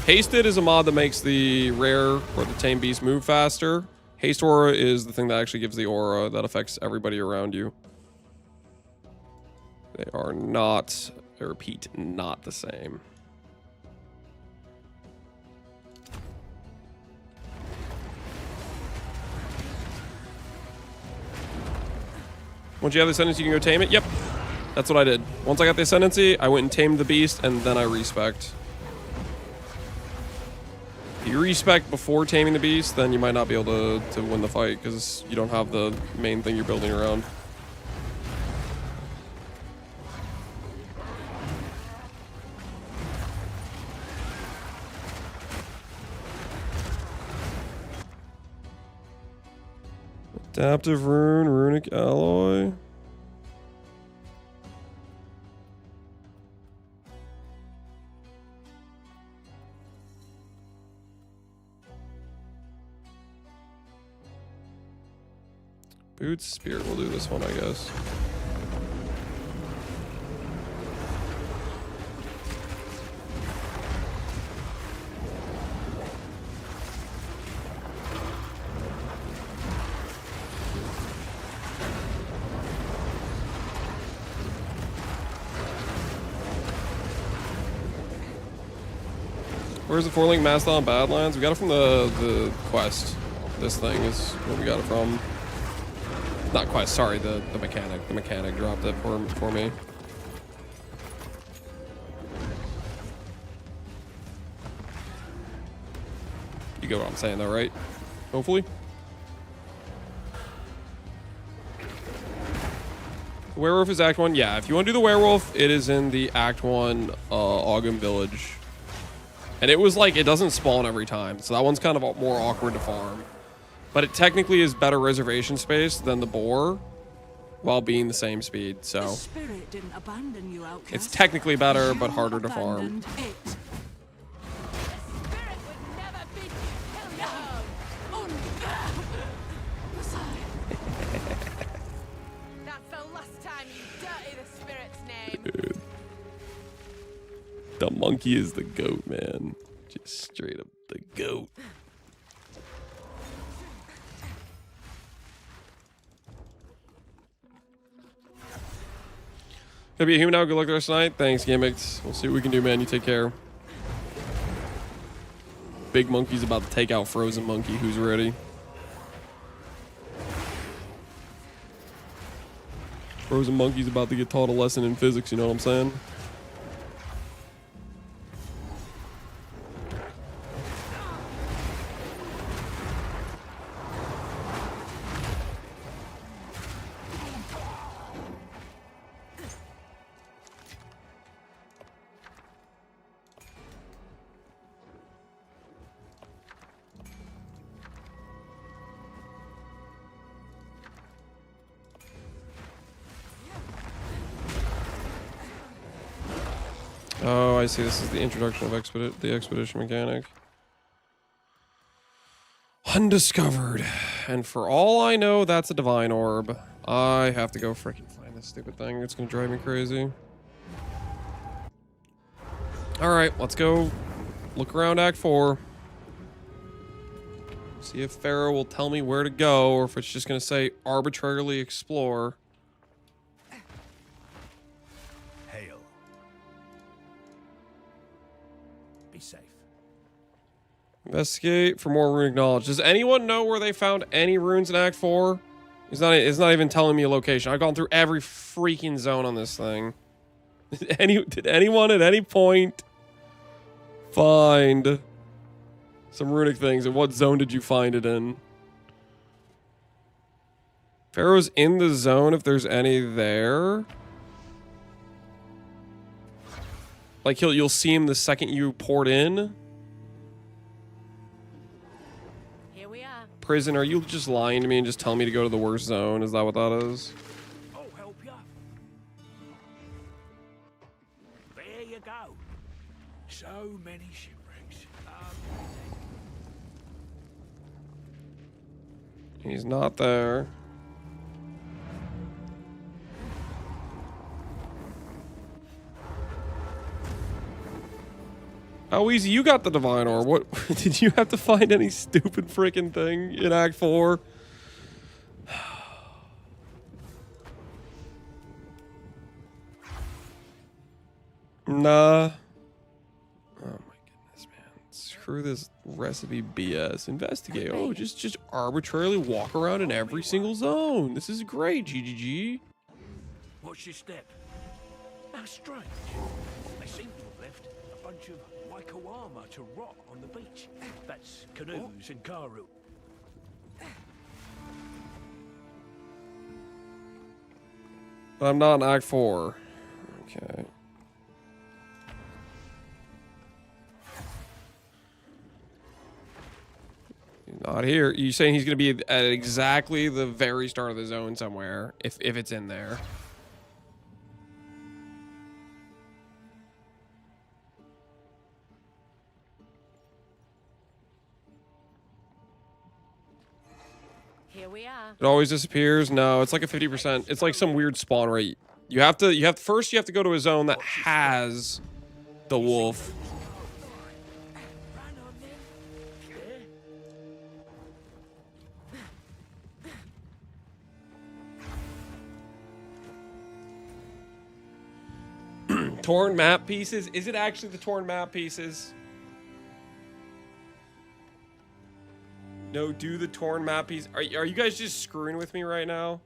Hasted is a mod that makes the rare or the tame beast move faster. Haste Aura is the thing that actually gives the aura that affects everybody around you. They are not, I repeat, not the same. Once you have the ascendancy, you can go tame it? Yep. That's what I did. Once I got the ascendancy, I went and tamed the beast, and then I respect. If you respect before taming the beast, then you might not be able to win the fight, because you don't have the main thing you're building around. Adaptive rune, runic alloy. Boots, Spirit will do this one, I guess. Where's the 4-link Mastodon Badlands? We got it from the quest. This thing is where we got it from. Not quest, sorry, the mechanic. The mechanic dropped it for me. You get what I'm saying though, right? Hopefully. Werewolf is Act 1. Yeah, if you want to do the werewolf, it is in the Act 1 Ogum Village. And it was like, it doesn't spawn every time, so that one's kind of more awkward to farm. But it technically is better reservation space than the boar, while being the same speed, so. The spirit didn't abandon you, outcast. It's technically better, but harder to farm. It. That's the last time you dirty the spirit's name. Dude. The monkey is the goat, man. Just straight up the goat. Gonna be a human now. Good luck the rest of the night. Thanks, Gimmicks. We'll see what we can do, man. You take care. Big Monkey's about to take out Frozen Monkey. Who's ready? Frozen Monkey's about to get taught a lesson in physics. You know what I'm saying? Oh, I see. This is the introduction of the expedition mechanic. Undiscovered. And for all I know, that's a divine orb. I have to go freaking find this stupid thing. It's gonna drive me crazy. Alright, let's go look around Act 4. See if Pharaoh will tell me where to go, or if it's just gonna say arbitrarily explore. Hail. Be safe. Investigate for more runic knowledge. Does anyone know where they found any runes in Act 4? It's not even telling me a location. I've gone through every freaking zone on this thing. Did anyone at any point find some runic things? And what zone did you find it in? Pharaoh's in the zone if there's any there. Like you'll see him the second you port in. Here we are. Prison, are you just lying to me and just telling me to go to the worst zone? Is that what that is? I'll help you. There you go. So many shipwrecks. He's not there. How easy you got the divine orb? What did you have to find any stupid freaking thing in Act 4? Nah. Oh my goodness, man. Screw this recipe BS. Investigate. Oh, just arbitrarily walk around in every single zone. This is great, GGG. Watch your step. How strange. They seem to have left a bunch of Waikowama to rot on the beach. That's canoes and karu. But I'm not in Act 4. Okay. Not here. You saying he's going to be at exactly the very start of the zone somewhere, if it's in there. Here we are. It always disappears. No, it's like a 50%. It's like some weird spawn rate. You have to go to a zone that has the wolf. Torn map pieces? Is it actually the torn map pieces? No, do the torn map piece. Are you guys just screwing with me right now?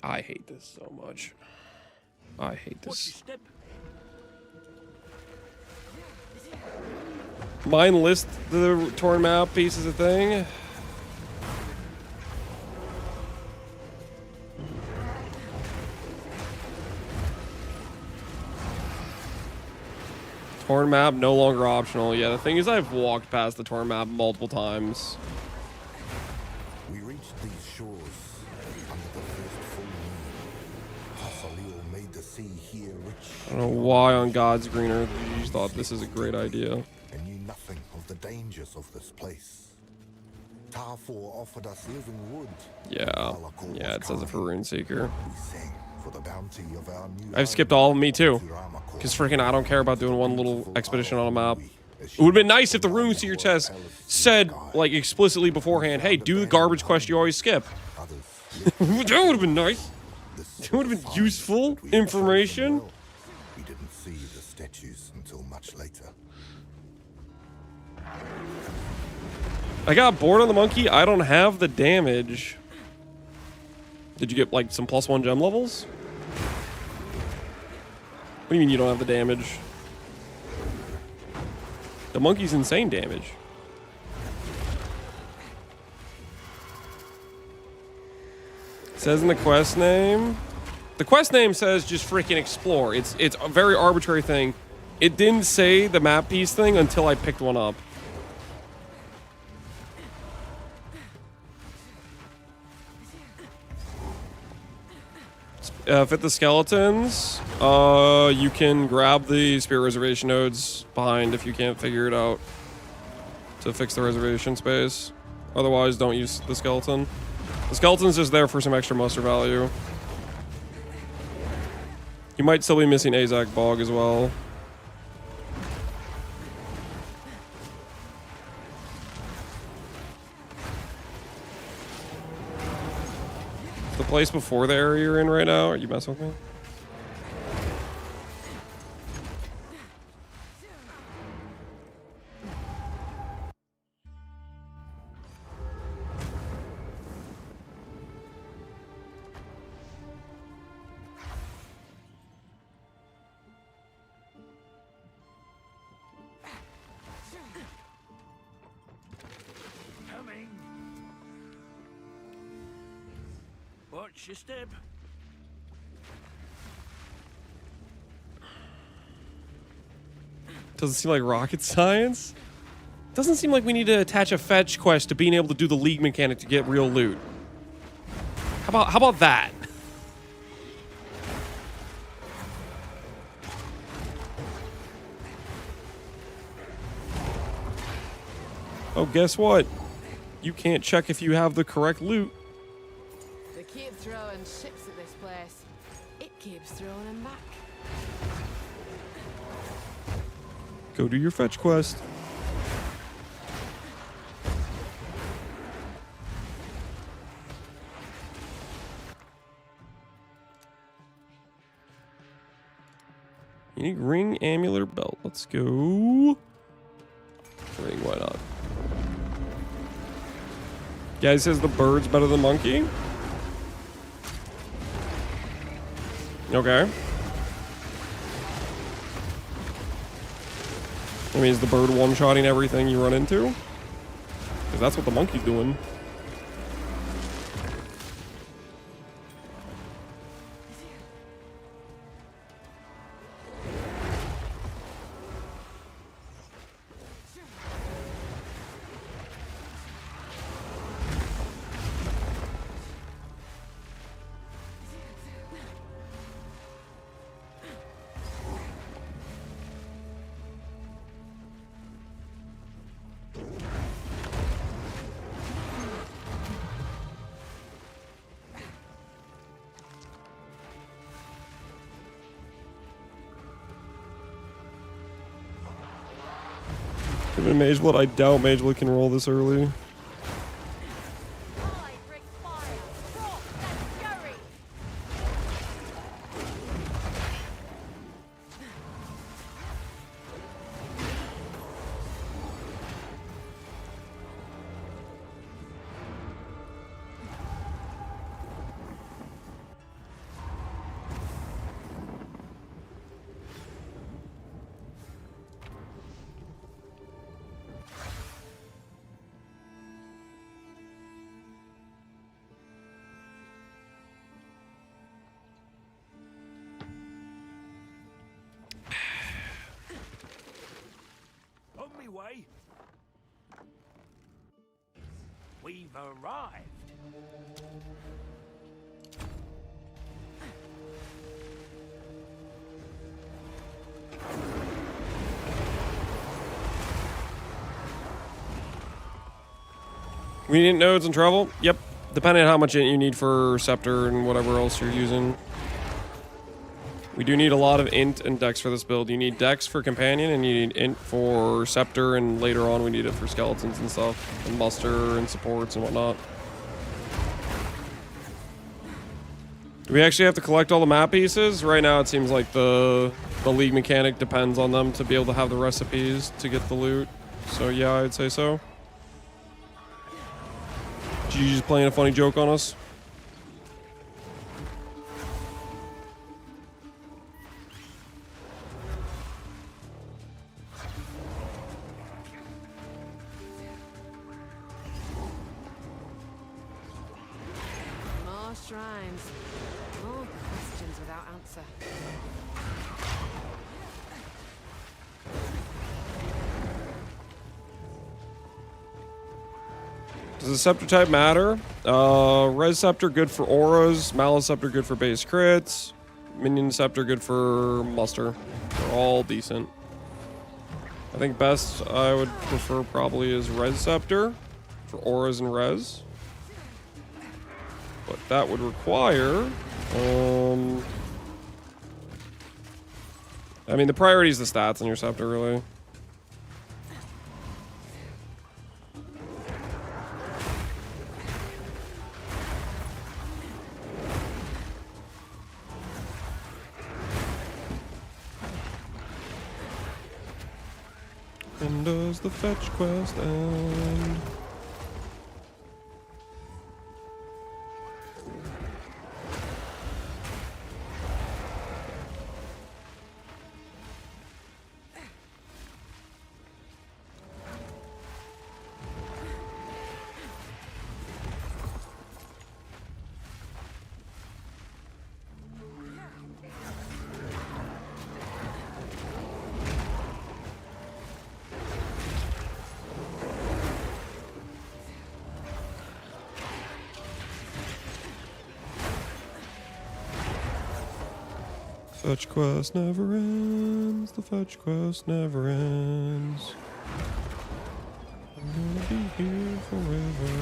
I hate this so much. I hate this. Mine list the torn map pieces of thing. Torn map no longer optional. Yeah, the thing is I've walked past the torn map multiple times. We reached these shores under the first full moon. Hasalil made the sea here rich. I don't know why on God's green earth you just thought this is a great idea. And knew nothing of the dangers of this place. Tarfor offered us living wood. Yeah. Yeah, it says it for Rune Seeker. We sang for the bounty of our new I've skipped all of them, me too. Because freaking I don't care about doing one little expedition on a map. It would have been nice if the Rune Seeker test said, like, explicitly beforehand, hey, do the garbage quest you always skip. That would have been nice. That would have been useful information. We didn't see the statues until much later. I got bored on the monkey. I don't have the damage. Did you get, like, some +1 gem levels? What do you mean you don't have the damage? The monkey's insane damage. It says in the quest name. The quest name says just freaking explore. It's a very arbitrary thing. It didn't say the map piece thing until I picked one up. Fit the skeletons. You can grab the spirit reservation nodes behind if you can't figure it out to fix the reservation space. Otherwise, don't use the skeleton. The skeleton's just there for some extra muster value. You might still be missing Azak Bog as well. The place before the area you're in right now? Are you messing with me? Coming. Watch your step. Doesn't seem like rocket science. Doesn't seem like we need to attach a fetch quest to being able to do the league mechanic to get real loot. How about that? Oh, guess what? You can't check if you have the correct loot. They keep throwing ships at this place. It keeps throwing them back. Go do your fetch quest. Unique ring, amulet, belt. Let's go. Ring, why not? Guy says the bird's better than monkey. Okay. I mean, is the bird one-shotting everything you run into? Because that's what the monkey's doing. Even Mageblood, I doubt Mageblood can roll this early. On me way. We've arrived. We need nodes and travel? Yep. Depending on how much int you need for Scepter and whatever else you're using. We do need a lot of int and dex for this build. You need dex for companion and you need int for Scepter, and later on we need it for skeletons and stuff, and muster and supports and whatnot. Do we actually have to collect all the map pieces? Right now it seems like the league mechanic depends on them to be able to have the recipes to get the loot. So yeah, I'd say so. You just playing a funny joke on us? More shrines. More questions without answer. Does the Scepter type matter? Res Scepter good for auras, Malice Scepter good for base crits, Minion Scepter good for muster. They're all decent. I think best I would prefer probably is Res Scepter for auras and res. But that would require, I mean, the priority is the stats on your Scepter, really. When does the fetch quest end? Fetch quest never ends. The fetch quest never ends. I'm gonna be here forever.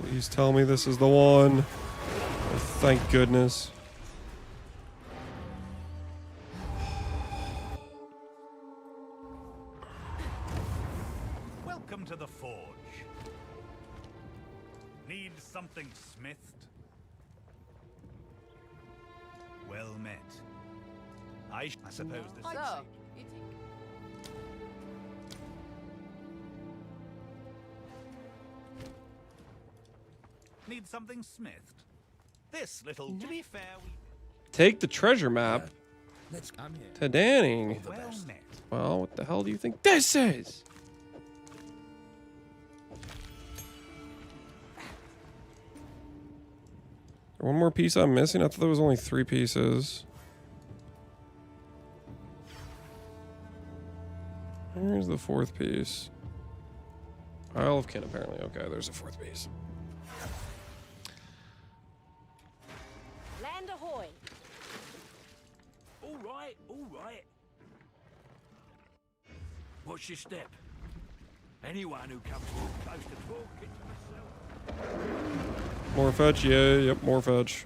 Please tell me this is the one. Oh, thank goodness. Welcome to the forge. Need something smithed? Well met. I suppose this is... So, Need something smithed? This little... To be fair, we... Take the treasure map Let's come here. to Danny. Well met. Well, what the hell do you think this is? One more piece I'm missing? I thought there was only 3 pieces. Where's the 4th piece? Isle of Kin, apparently. Okay, there's a 4th piece. Land ahoy! All right, all right. Watch your step. Anyone who comes too close to talking. More fetch? Yeah, yep, more fetch.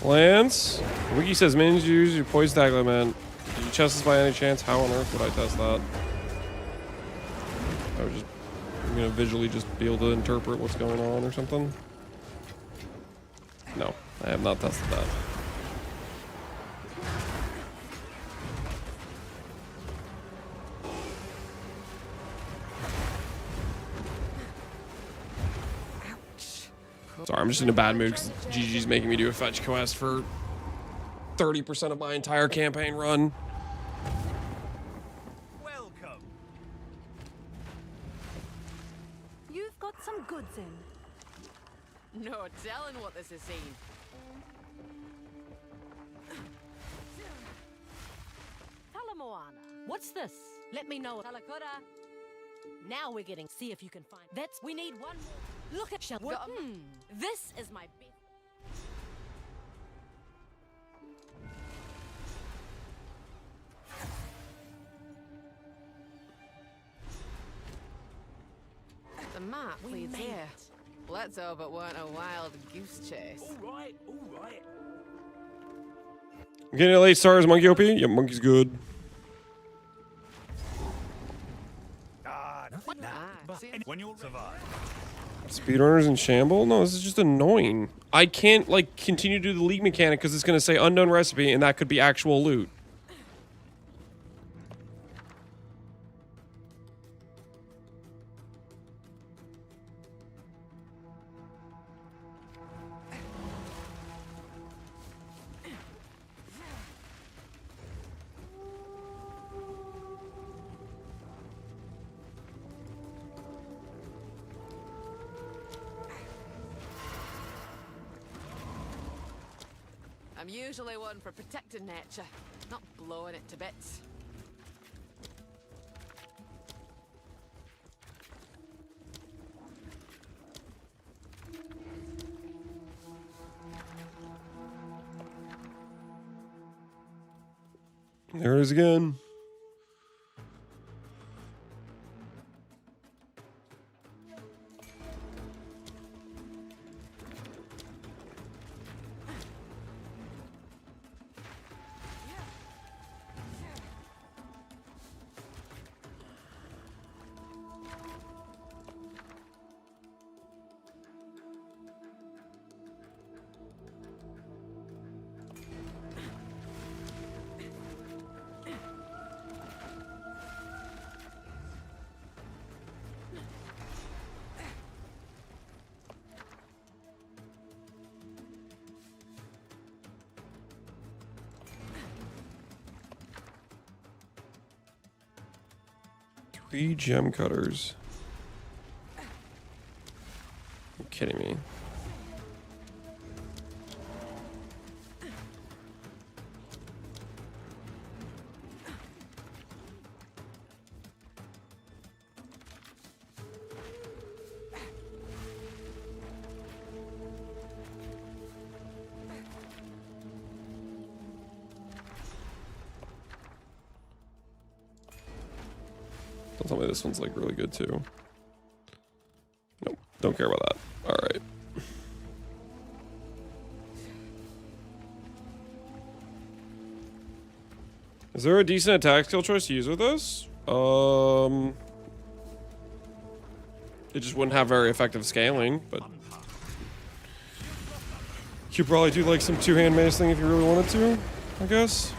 Lance? Wiki says minions use your poison tag limit. Did you test this by any chance? How on earth would I test that? I would just, visually just be able to interpret what's going on or something. No, I have not tested that. Sorry, I'm just in a bad mood because GG's making me do a fetch quest for 30% of my entire campaign run. Welcome. You've got some goods in. No telling what this is saying. Talamoana. What's this? Let me know. Talakura. Now we're getting. See if you can find. That's. We need one more. Look at Shell. This is my best. The map leads here. Let's hope it weren't a wild goose chase. All right, all right. I'm getting a late start as Monkey OP? Yeah, Monkey's good. When you'll survive. Speedrunners in Shamble? No, this is just annoying. I can't, like, continue to do the league mechanic because it's going to say unknown recipe and that could be actual loot. I'm usually one for protecting nature, not blowing it to bits. There it is again. Three gem cutters. You're kidding me. Don't tell me this one's like really good too. Nope, don't care about that. Alright. Is there a decent attack skill choice to use with this? It just wouldn't have very effective scaling, but you could probably do like some two-hand mace thing if you really wanted to, I guess.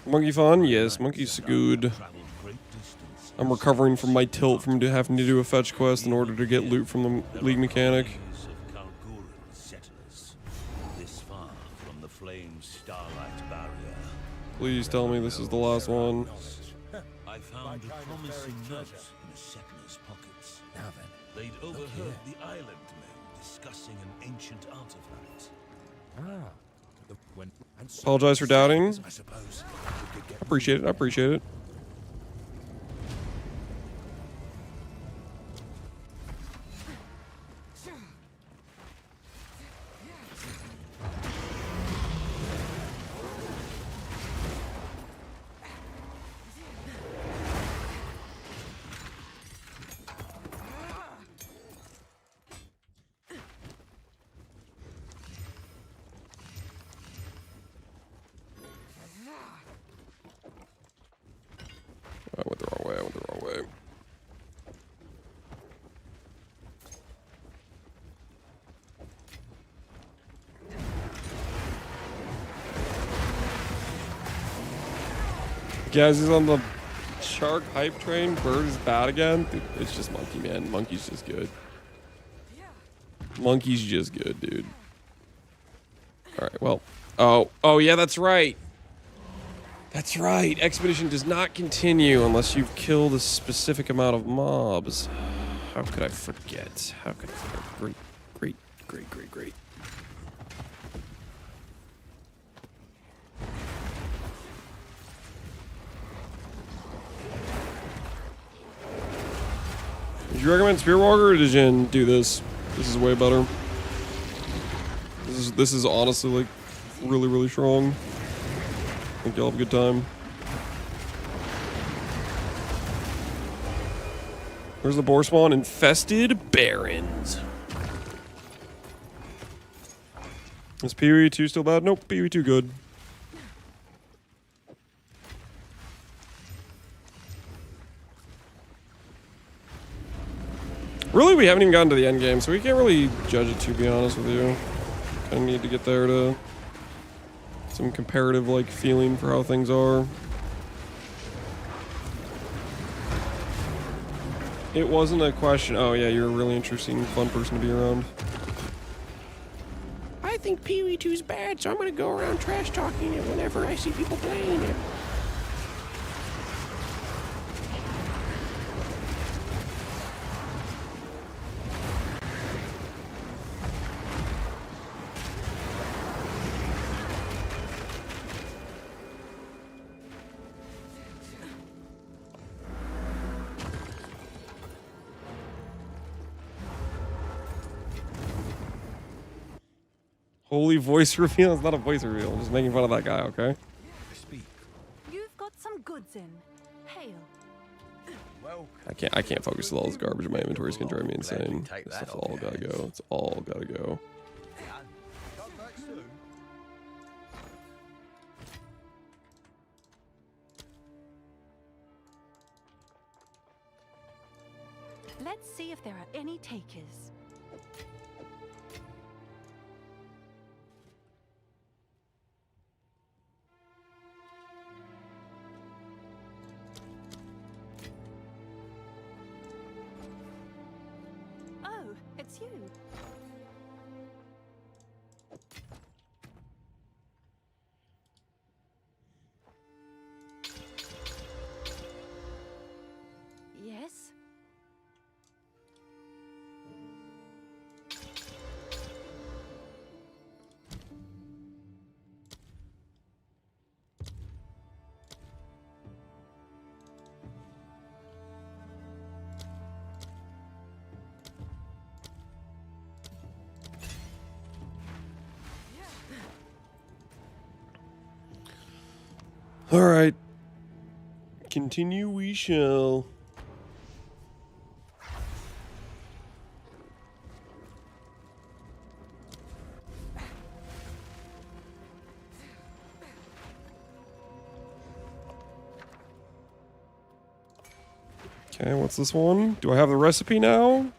Monkey fun? Yes, monkey's good. I'm recovering from my tilt from having to do a fetch quest in order to get loot from the league mechanic. Please tell me this is the last one. I found a promising note in a settler's pockets. Now then, they'd overheard the island men discussing an ancient artifact. Apologize for doubting. Appreciate it. I appreciate it. I went the wrong way. I went the wrong way. Guys, he's on the shark hype train. Bird is bad again. Dude, it's just Monkey, man. Monkey's just good. Monkey's just good, dude. All right, well. Oh, yeah, that's right. That's right. Expedition does not continue unless you've killed a specific amount of mobs. How could I forget? How could I forget? Great. Did you recommend Spearwalker or did you do this? This is way better. This is honestly like really strong. I think you'll have a good time. Where's the boar spawn? Infested Barrens. Is PoE 2 still bad? Nope, PoE 2 good. Really, we haven't even gotten to the end game, so we can't really judge it, to be honest with you. Kind of need to get there to some comparative, like, feeling for how things are. It wasn't a question. Oh, yeah, you're a really interesting, fun person to be around. I think PoE 2 is bad, so I'm going to go around trash talking it whenever I see people playing it. Holy voice reveal? It's not a voice reveal. I'm just making fun of that guy, okay? You've got some goods in. Hail. I can't focus with all this garbage in my inventory. It's gonna drive me insane. This stuff's all gotta go. It's all gotta go. Let's see if there are any takers. Oh, it's you. Yes? All right. Continue we shall. Okay, what's this one? Do I have the recipe now?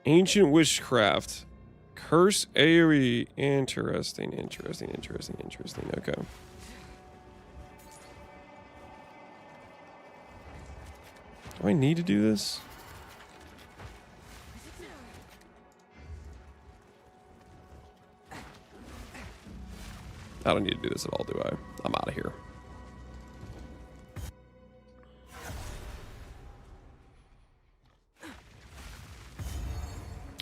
Ancient witchcraft. Curse AoE. Interesting. Okay. Do I need to do this? I don't need to do this at all, do I? I'm out of here.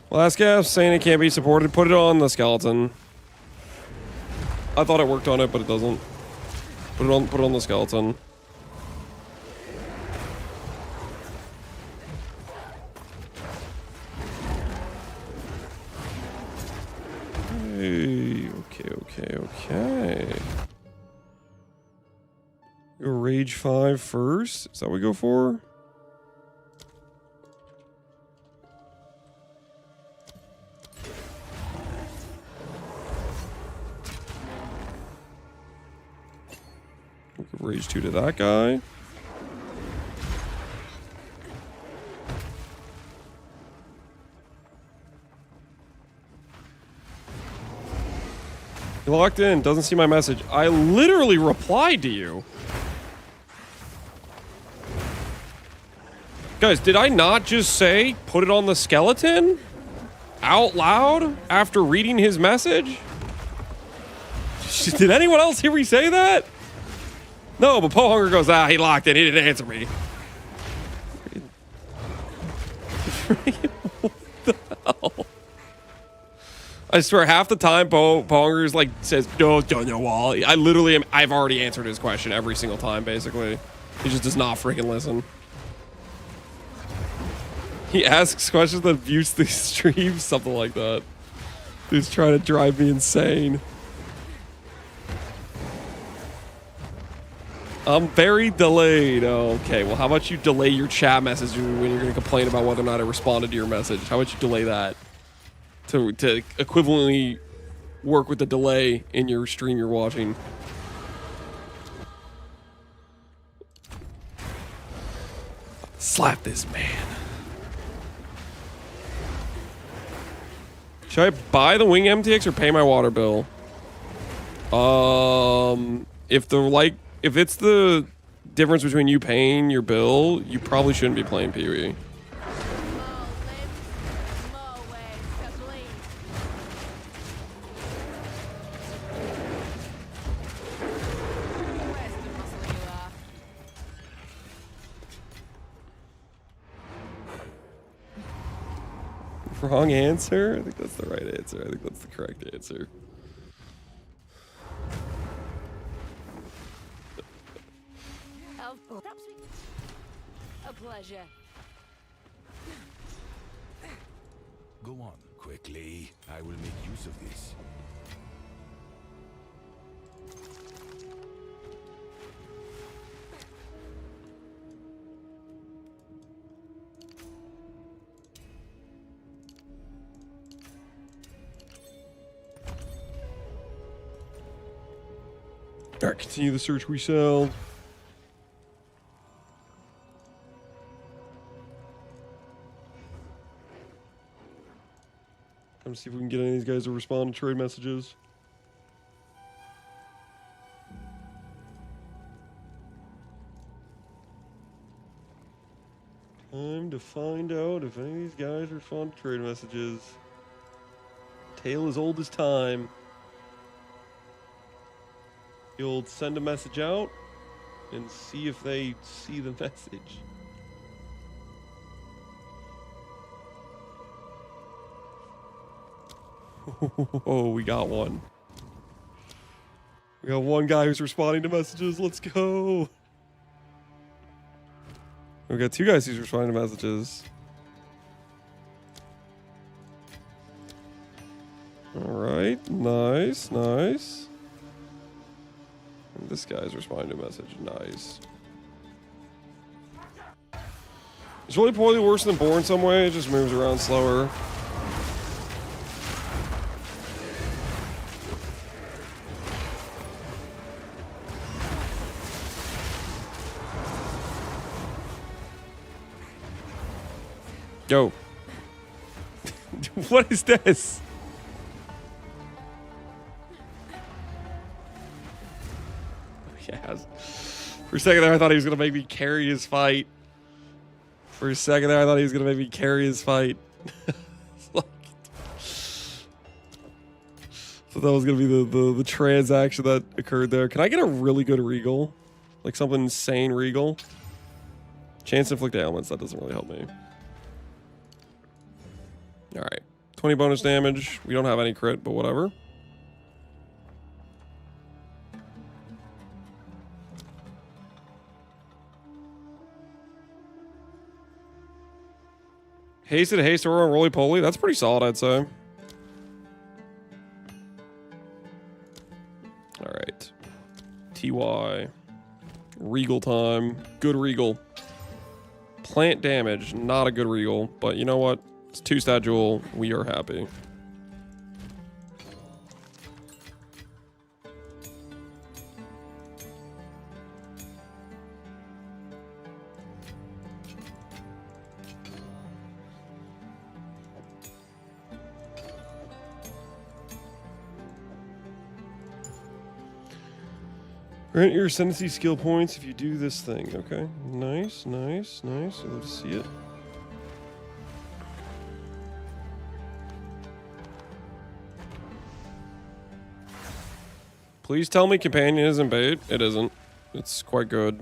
Last gas saying it can't be supported. Put it on the skeleton. I thought it worked on it, but it doesn't. Put it on the skeleton. Hey, okay. Go Rage 5 first. Is that what we go for? Rage 2 to that guy. You locked in. Doesn't see my message. I literally replied to you. Guys, did I not just say put it on the skeleton? Out loud? After reading his message? Did anyone else hear me say that? No, but Poe Hunger goes, he locked in. He didn't answer me. What the hell? I swear, half the time, Poe Hunger's like says, no, wall. I literally am. I've already answered his question every single time, basically. He just does not freaking listen. He asks questions that views the stream, something like that. Dude's trying to drive me insane. I'm very delayed. Okay, well, how about you delay your chat message when you're going to complain about whether or not I responded to your message? How about you delay that to equivalently work with the delay in your stream you're watching? Slap this man. Should I buy the Wing MTX or pay my water bill? If it's the difference between you paying your bill, you probably shouldn't be playing PoE. Wrong answer? I think that's the right answer. I think that's the correct answer. A pleasure. Go on quickly. I will make use of this. Alright, continue the search we sell. Time to see if we can get any of these guys to respond to trade messages. Time to find out if any of these guys respond to trade messages. Tale as old as time. You'll send a message out and see if they see the message. Oh, we got one. We got one guy who's responding to messages. Let's go. We got two guys who's responding to messages. All right, nice, nice. And this guy's responding to a message. Nice. It's really poorly worse than Born some way. It just moves around slower. Yo. What is this? Yes. For a second there, I thought he was going to make me carry his fight. For a second there, I thought he was going to make me carry his fight. So that was going to be the transaction that occurred there. Can I get a really good Regal? Like something insane Regal? Chance to inflict ailments. That doesn't really help me. Alright. 20 bonus damage. We don't have any crit, but whatever. Hasted haste or on roly poly. That's pretty solid, I'd say. Alright. TY. Regal time. Good Regal. Plant damage. Not a good Regal. But you know what? It's 2-stat jewel. We are happy. Grant your ascendancy skill points if you do this thing. Okay. Nice, nice, nice. I'd love to see it. Please tell me companion isn't bait. It isn't. It's quite good.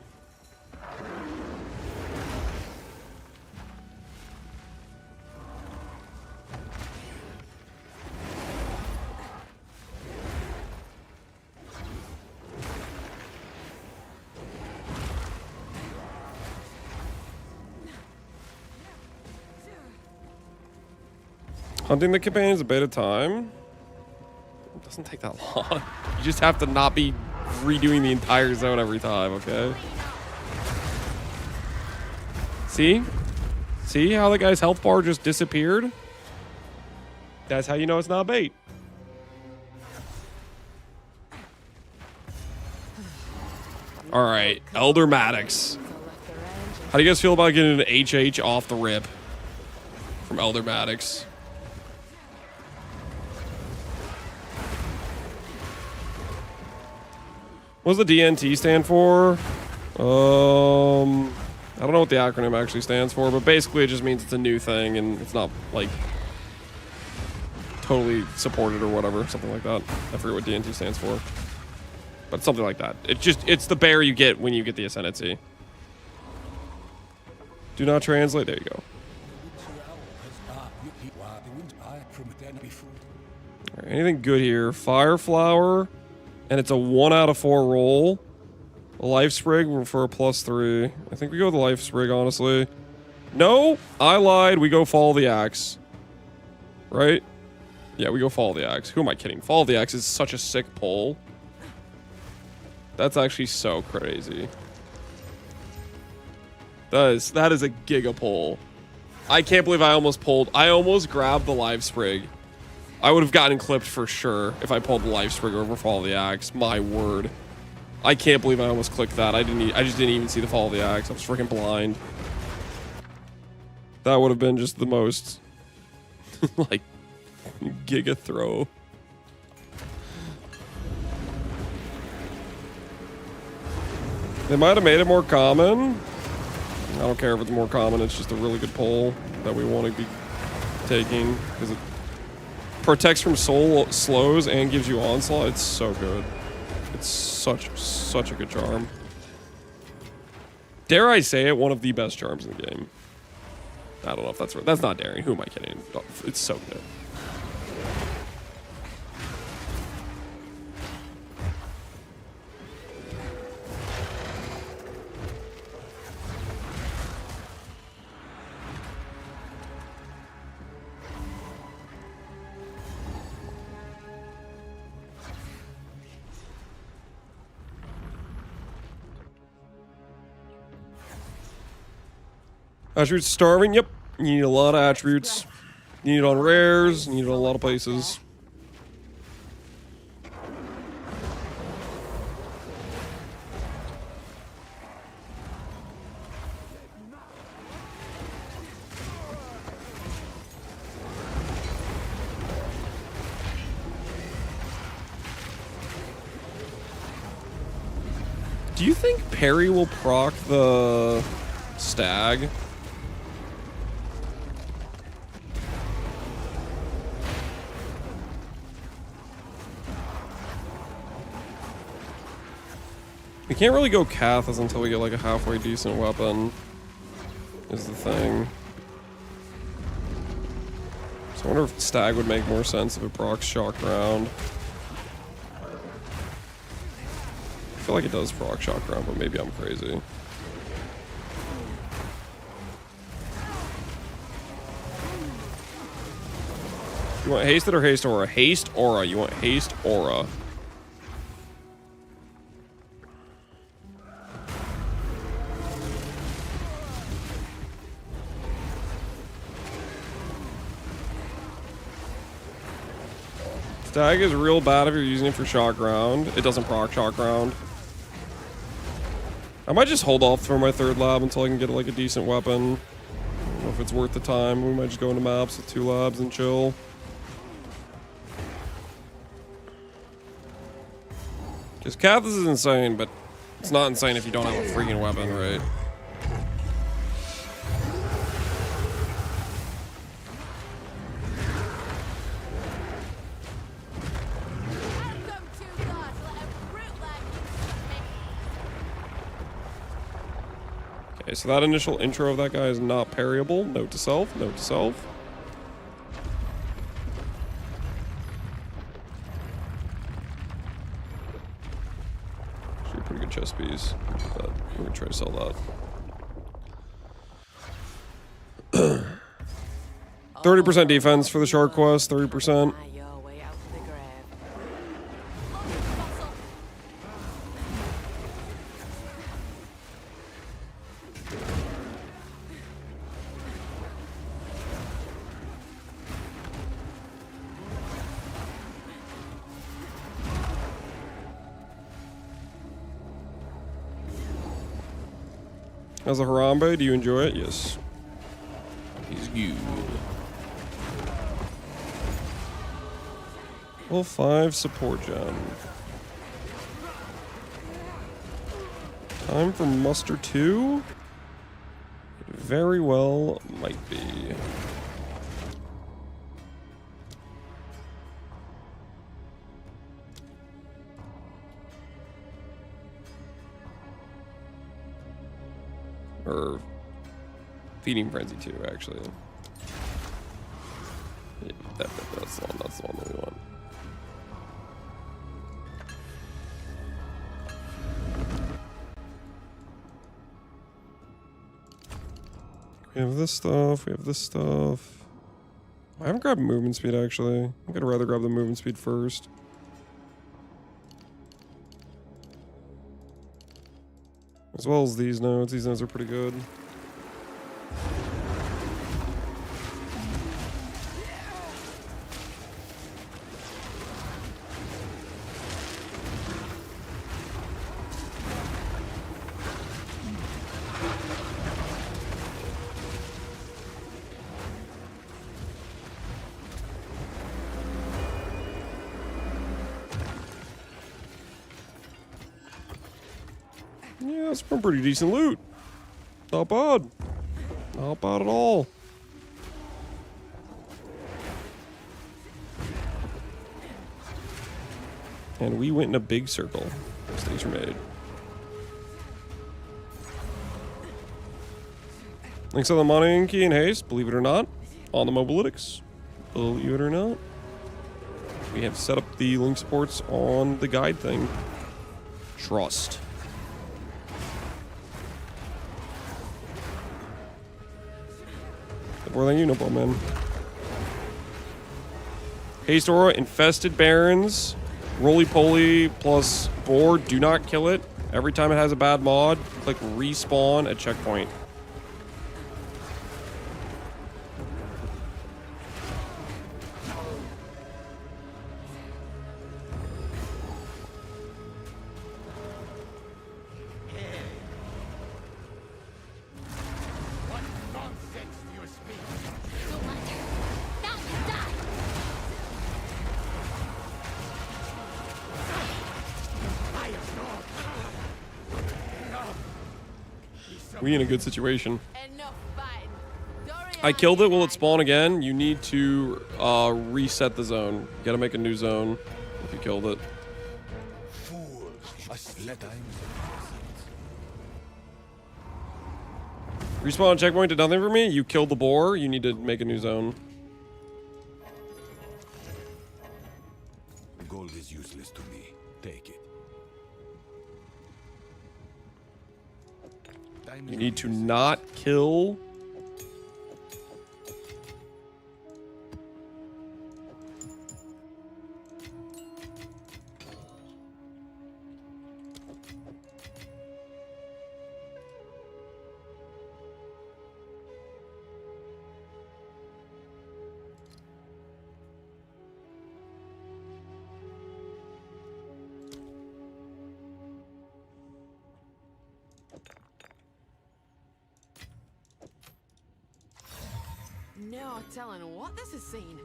Hunting the companions a bit at a time. It doesn't take that long. You just have to not be redoing the entire zone every time, okay? See? See how the guy's health bar just disappeared? That's how you know it's not bait. Alright, Elder Maddox. How do you guys feel about getting an HH off the rip from Elder Maddox? What does the DNT stand for? I don't know what the acronym actually stands for, but basically it just means it's a new thing and it's not like totally supported or whatever, something like that. I forget what DNT stands for, but something like that. It's the bear you get when you get the ascendancy. Do not translate. There you go. All right, anything good here? Fire flower. And it's a 1 out of 4 roll. A life sprig for a +3. I think we go with the life sprig, honestly. No, I lied. We go follow the axe. Right? Yeah, we go follow the axe. Who am I kidding? Follow the axe is such a sick pull. That's actually so crazy. That is a giga pull. I can't believe I almost grabbed the life sprig. I would have gotten clipped for sure if I pulled the life sprig over follow the axe. My word. I can't believe I almost clicked that. I just didn't even see the follow the axe. I was freaking blind. That would have been just the most like giga throw. They might have made it more common. I don't care if it's more common. It's just a really good pull that we want to be taking because it protects from soul slows and gives you onslaught. It's so good. It's such a good charm. Dare I say it, one of the best charms in the game. I don't know if that's right. That's not daring. Who am I kidding? It's so good. Attributes starving, yep. You need a lot of attributes. You need it on rares, you need it on a lot of places. Do you think parry will proc the stag? We can't really go Cathas until we get like a halfway decent weapon, is the thing. So I wonder if Stag would make more sense if it procs Shock Round. I feel like it does proc Shock Round, but maybe I'm crazy. You want Hasted or Haste Aura? Haste Aura. You want Haste Aura. Stag is real bad if you're using it for Shock Round. It doesn't proc Shock Round. I might just hold off for my 3rd lab until I can get like a decent weapon. I don't know if it's worth the time. We might just go into maps with 2 labs and chill. Because Cathas is insane, but It's not insane if you don't have a freaking weapon, right? Okay, so that initial intro of that guy is not parryable. Note to self, note to self. Actually, a pretty good chess piece, but I'm gonna try to sell that. 30% defense for the short quest, 30%. How's the Harambe? Do you enjoy it? Yes. He's good. Level 5 support gen. Time for muster 2? It very well might be. Or Feeding Frenzy 2, actually. Yeah, that's the one that we want. We have this stuff, we have this stuff. I haven't grabbed movement speed, actually. I think I'd rather grab the movement speed first. As well as these nodes. These nodes are pretty good. Yeah, it's some pretty decent loot. Not bad. Not bad at all. And we went in a big circle. Mistakes were made. Links on the monitoring key and haste, believe it or not, on the mobalytics. Believe it or not. We have set up the link supports on the guide thing. Trust. More than you, no problem, man. Haste Aura, Infested Barons, Roly-Poly plus Board, do not kill it. Every time it has a bad mod, click Respawn at checkpoint. We in a good situation. I killed it. Will it spawn again? You need to reset the zone. You gotta make a new zone if you killed it. Respawn checkpoint did nothing for me. You killed the boar. You need to make a new zone. Gold is useless to me. Take it. You need to not kill. No telling what this has seen.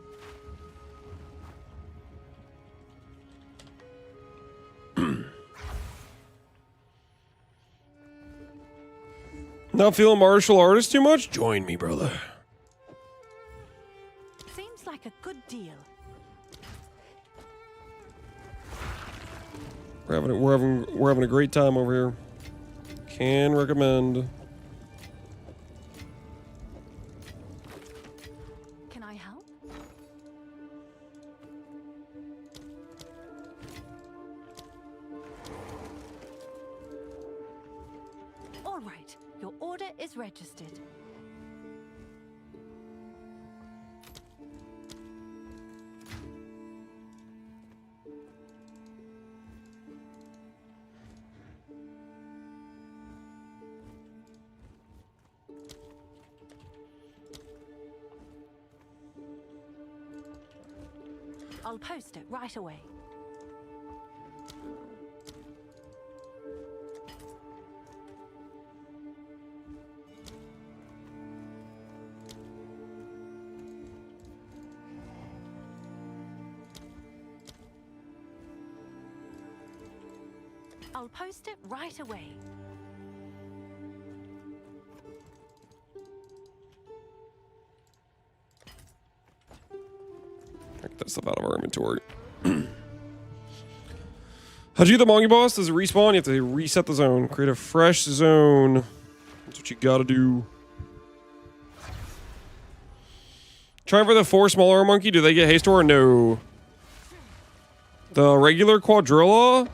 Not feeling martial artist too much? Join me, brother. Seems like a good deal. We're having a great time over here. Can recommend. Can I help? All right, your order is registered. I'll post it right away. I'll post it right away. Get that stuff out of our inventory. How'd you get the monkey boss? Does it respawn? You have to reset the zone. Create a fresh zone. That's what you gotta do. Trying for the 4 smaller monkey. Do they get haste or no? The regular quadrilla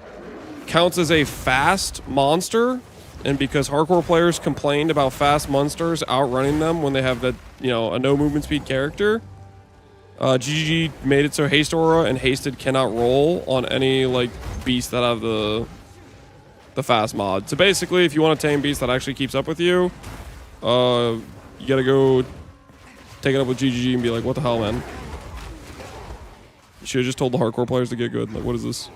counts as a fast monster. And because hardcore players complained about fast monsters outrunning them when they have that, you know, a no movement speed character, GGG made it so haste aura and hasted cannot roll on any like beast that have the fast mod. So basically, if you want a tame beast that actually keeps up with you, you gotta go take it up with GGG and be like, what the hell, man? You should have just told the hardcore players to get good. Like, what is this?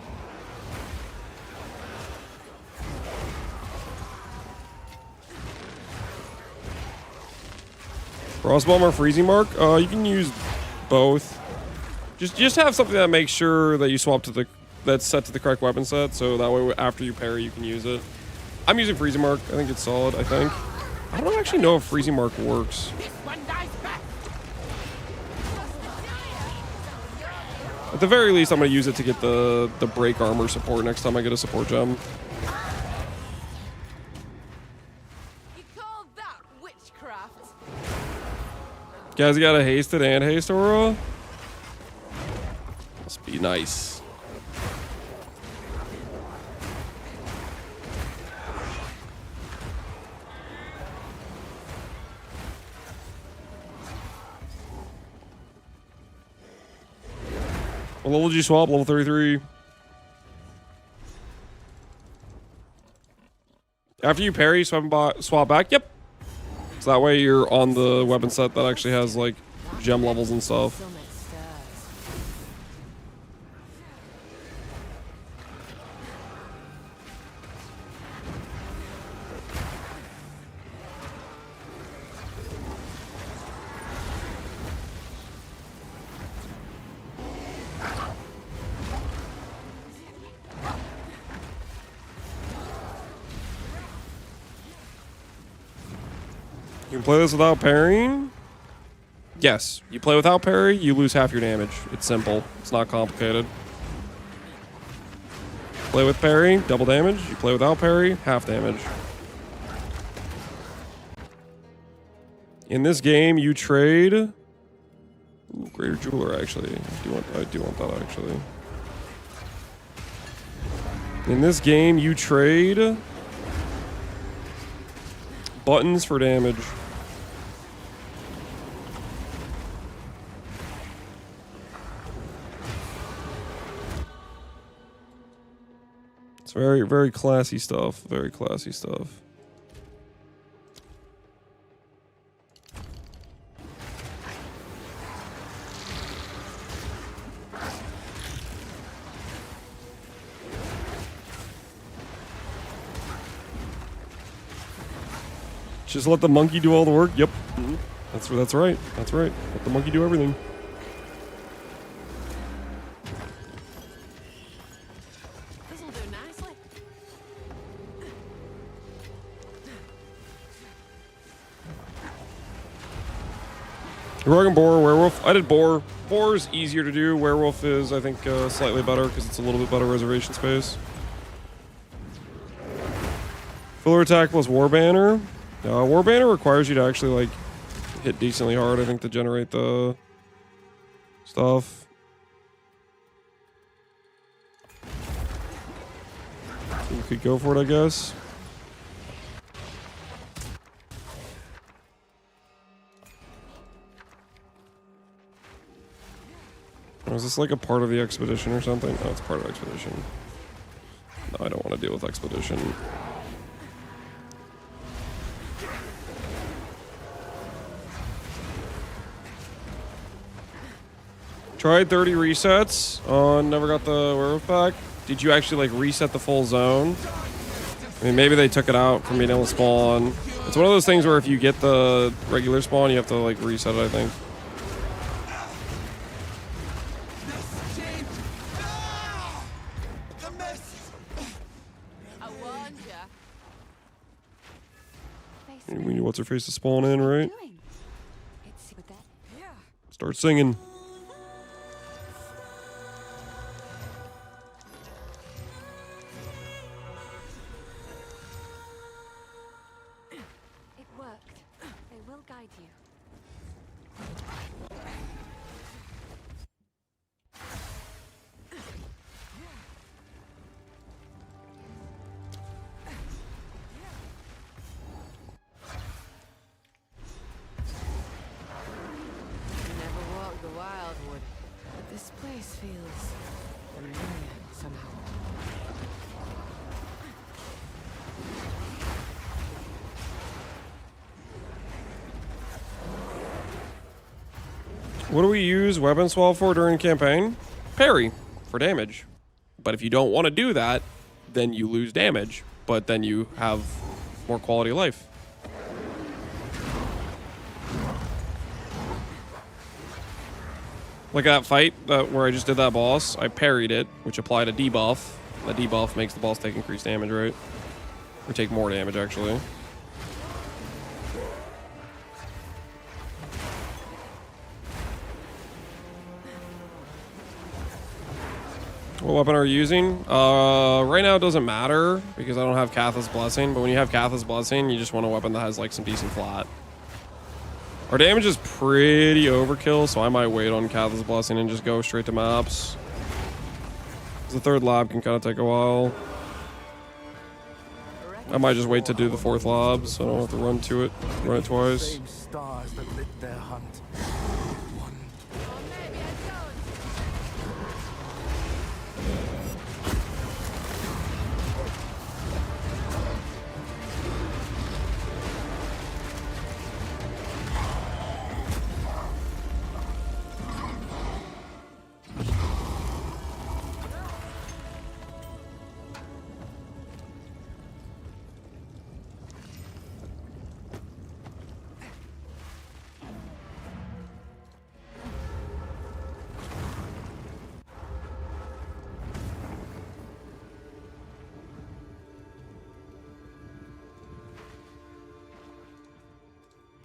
Frostbomb or Freezing Mark? You can use both. Just have something that makes sure that you swap to that's set to the correct weapon set, so that way after you parry you can use it. I'm using Freezing Mark. I think it's solid. I think. I don't actually know if Freezing Mark works. At the very least, I'm gonna use it to get the break armor support next time I get a support gem. You call that witchcraft? Guys, you got a hasted and haste aura? Must be nice. What level did you swap? Level 33. After you parry, swap back? Yep. So that way you're on the weapon set that actually has like gem levels and stuff. You can play this without parrying? Yes. You play without parry, you lose half your damage. It's simple. It's not complicated. Play with parry, double damage. You play without parry, half damage. In this game, you trade... Ooh, Greater Jeweler, actually. I do want that, actually. In this game, you trade... buttons for damage. It's very, very classy stuff. Very classy stuff. Just let the monkey do all the work. Yep. That's right. That's right. Let the monkey do everything. This'll do nicely. Rogue and Boar, Werewolf. I did Boar. Boar is easier to do. Werewolf is, I think, slightly better because it's a little bit better reservation space. Filler attack plus War Banner. War Banner requires you to actually like hit decently hard, I think, to generate the stuff. You could go for it, I guess. Oh, is this like a part of the expedition or something? Oh, it's part of expedition. No, I don't want to deal with expedition. Tried 30 resets on never got the werewolf back. Did you actually like reset the full zone? I mean, maybe they took it out from being able to spawn. It's one of those things where if you get the regular spawn, you have to like reset it, I think. We need what's her face to spawn in, right? Start singing. It worked. They will guide you. Never walked the wildwood, but this place feels familiar somehow. What do we use weapon swap for during campaign? Parry for damage. But if you don't want to do that, then you lose damage. But then you have more quality of life. Like that fight where I just did that boss, I parried it, which applied a debuff. The debuff makes the boss take increased damage, right? Or take more damage, actually. What weapon are you using? Right now it doesn't matter because I don't have Catha's Blessing, but when you have Catha's Blessing, you just want a weapon that has like some decent flat. Our damage is pretty overkill, so I might wait on Catha's Blessing and just go straight to maps. The third lab can kind of take a while. I might just wait to do the fourth lab, so I don't have to run to it, run it twice. Same stars that lit their hunt.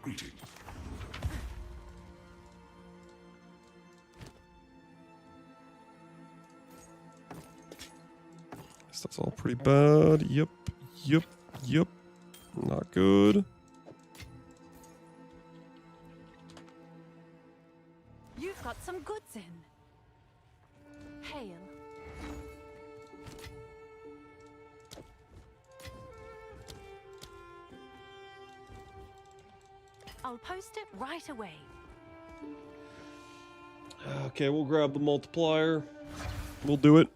Greetings. Stuff's all pretty bad. Yep. Not good. You've got some goods in. Hail. I'll post it right away. Okay, we'll grab the multiplier. We'll do it.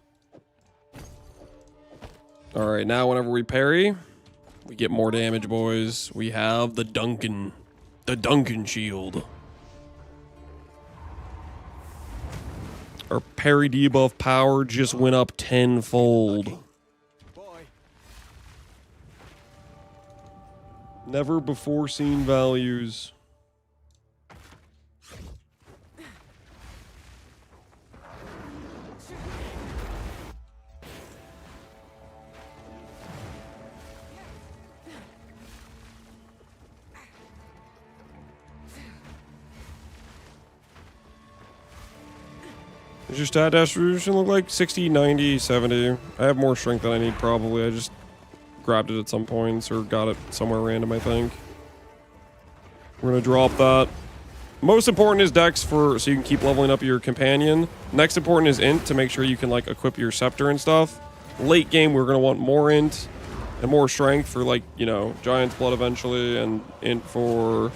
Alright, now whenever we parry, we get more damage, boys. We have the Duncan. The Duncan shield. Our parry debuff power just went up tenfold. Never before seen values. Does your stat distribution look like 60, 90, 70? I have more strength than I need probably. I just grabbed it at some points or got it somewhere random, I think. We're gonna drop that. Most important is Dex so you can keep leveling up your companion. Next important is Int to make sure you can like equip your scepter and stuff. Late game, we're gonna want more Int and more strength for like, you know, Giant's Blood eventually, and Int for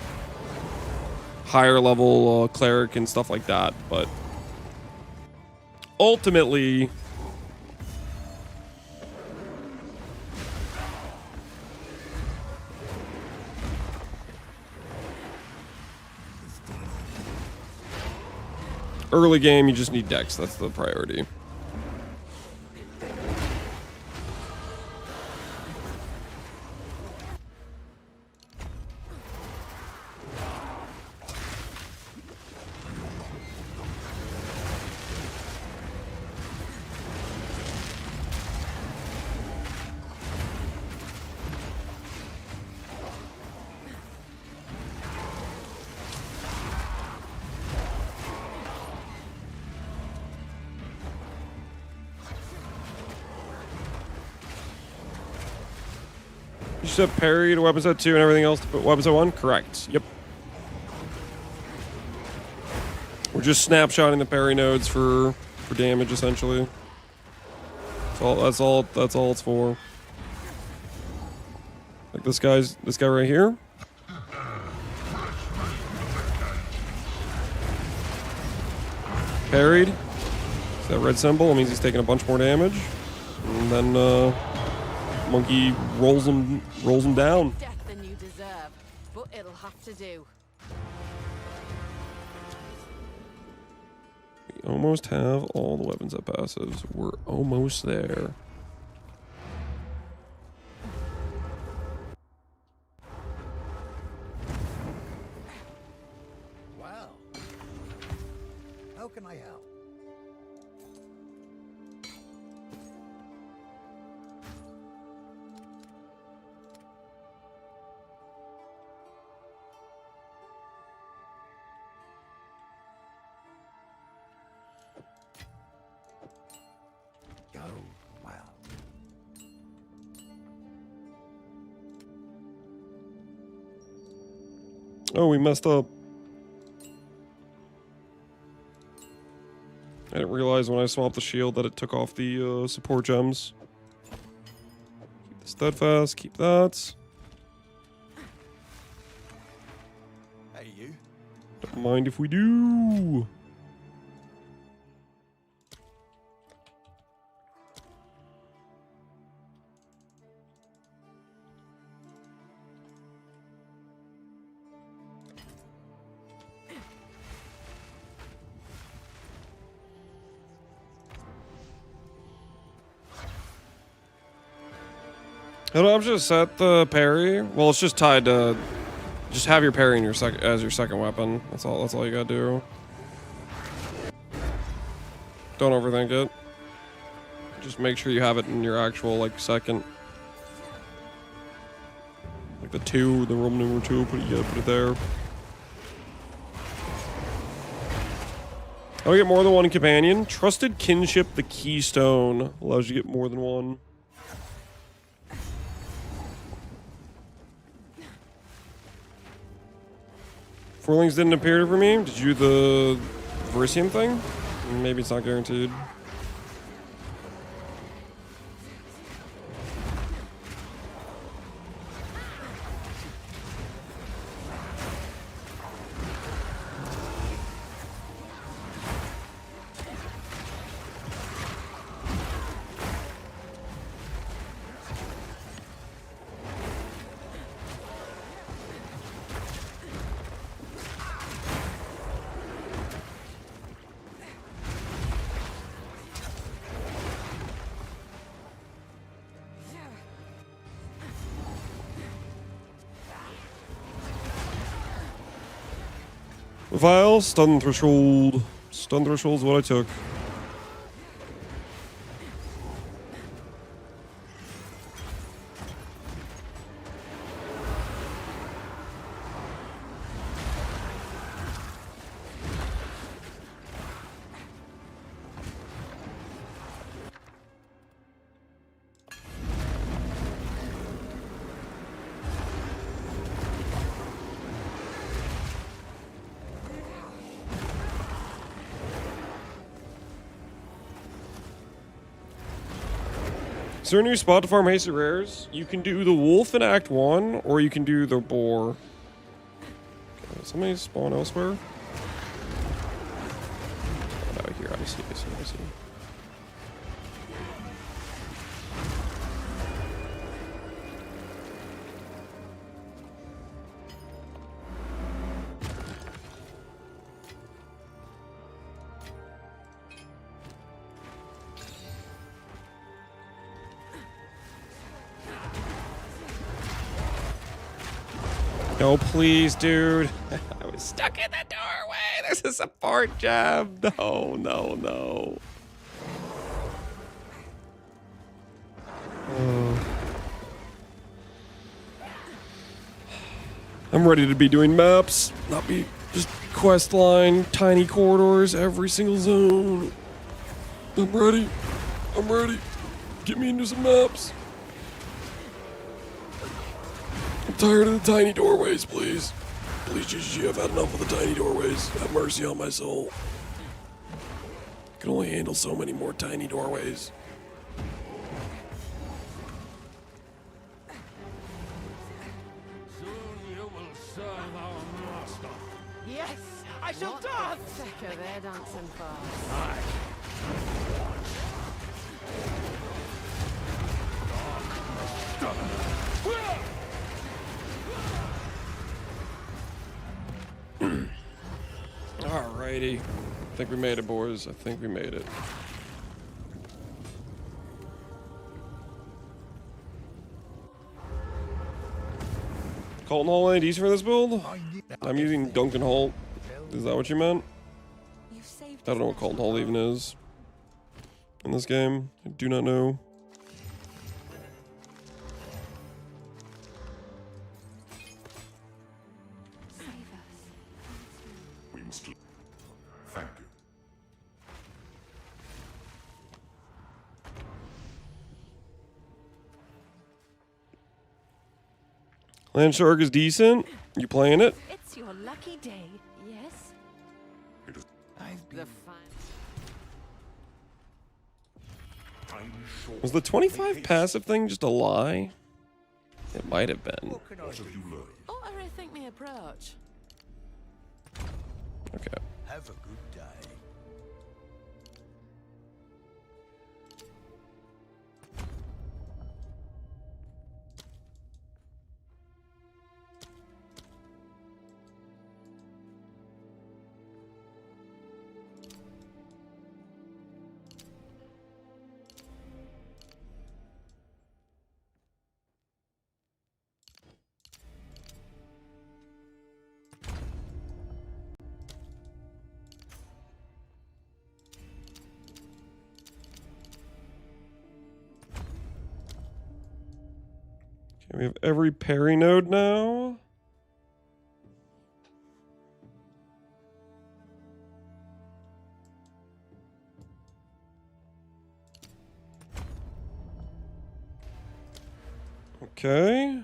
higher level cleric and stuff like that. But ultimately, early game, you just need Dex. That's the priority. You set parry to weapon set 2 and everything else to weapon set 1? Correct. Yep. We're just snapshotting the parry nodes for damage essentially. That's all it's for. Like this guy right here. Parried. It's that red symbol. It means he's taking a bunch more damage. And then Monkey rolls him down. Death than you deserve, but it'll have to do. We almost have all the weapons at passives. We're almost there. Wow. How can I help? Oh, we messed up. I didn't realize when I swapped the shield that it took off the support gems. Keep the steadfast, keep that. Hey, you. Don't mind if we do. How do I just set the parry? Well, it's just tied to. Just have your parry in your as your second weapon. That's all you gotta do. Don't overthink it. Just make sure you have it in your actual like second. Like the 2, the Roman numeral 2. You gotta put it there. How do I get more than one companion? Trusted kinship, the keystone, allows you to get more than one. Four links didn't appear for me. Did you do the Verisium thing? Maybe it's not guaranteed. Vial, stun threshold. Stun threshold is what I took. there a new spot to farm hasted rares? You can do the wolf in Act 1, or you can do the boar. Okay, somebody spawn elsewhere? Oh, no, here, I see. No, please, dude. I was stuck in the doorway. This is a fart jab. No. I'm ready to be doing maps, not be just quest line, tiny corridors, every single zone. I'm ready. Get me into some maps. I'm tired of the tiny doorways, please. Please, GG, I've had enough of the tiny doorways. Have mercy on my soul. I can only handle so many more tiny doorways. Soon you will serve our master. Yes, I shall dance. Sick of their dancing for. Alrighty. I think we made it, boys. I think we made it. Colton Hall ain't decent for this build? I'm using Duncan Holt. Is that what you meant? I don't know what Colton Hall even is in this game. I do not know. Thank you. Land Shark is decent. You playing it? It's your lucky day. Yes. The fun. Was the 25 passive thing just a lie? It might have been. What I rethink my approach. Okay. Have a good day. Okay, we have every parry node now. Okay.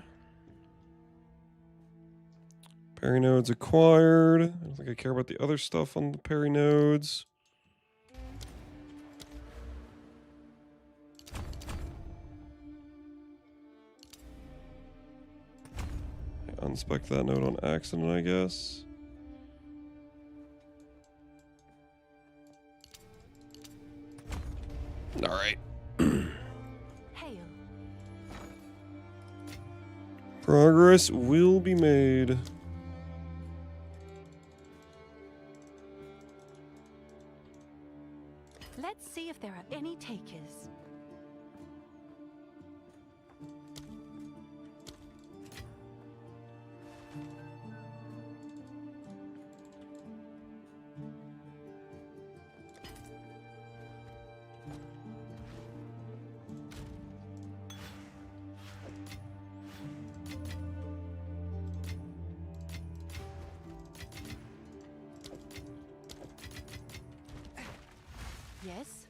Parry nodes acquired. I don't think I care about the other stuff on the parry nodes. I unspec that node on accident, I guess. All right. Hail. Progress will be made. Let's see if there are any takers. Yes.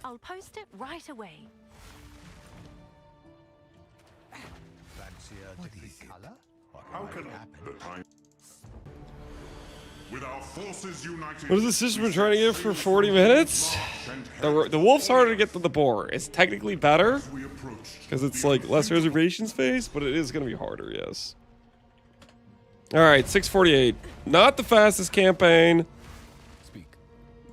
I'll post it right away. Fancy a different color? How can I? With our forces united. What is the system been trying to get for 40 minutes? The wolf's harder to get than the boar. It's technically better because it's like less reservation space, but it is going to be harder, yes. All right, 648. Not the fastest campaign,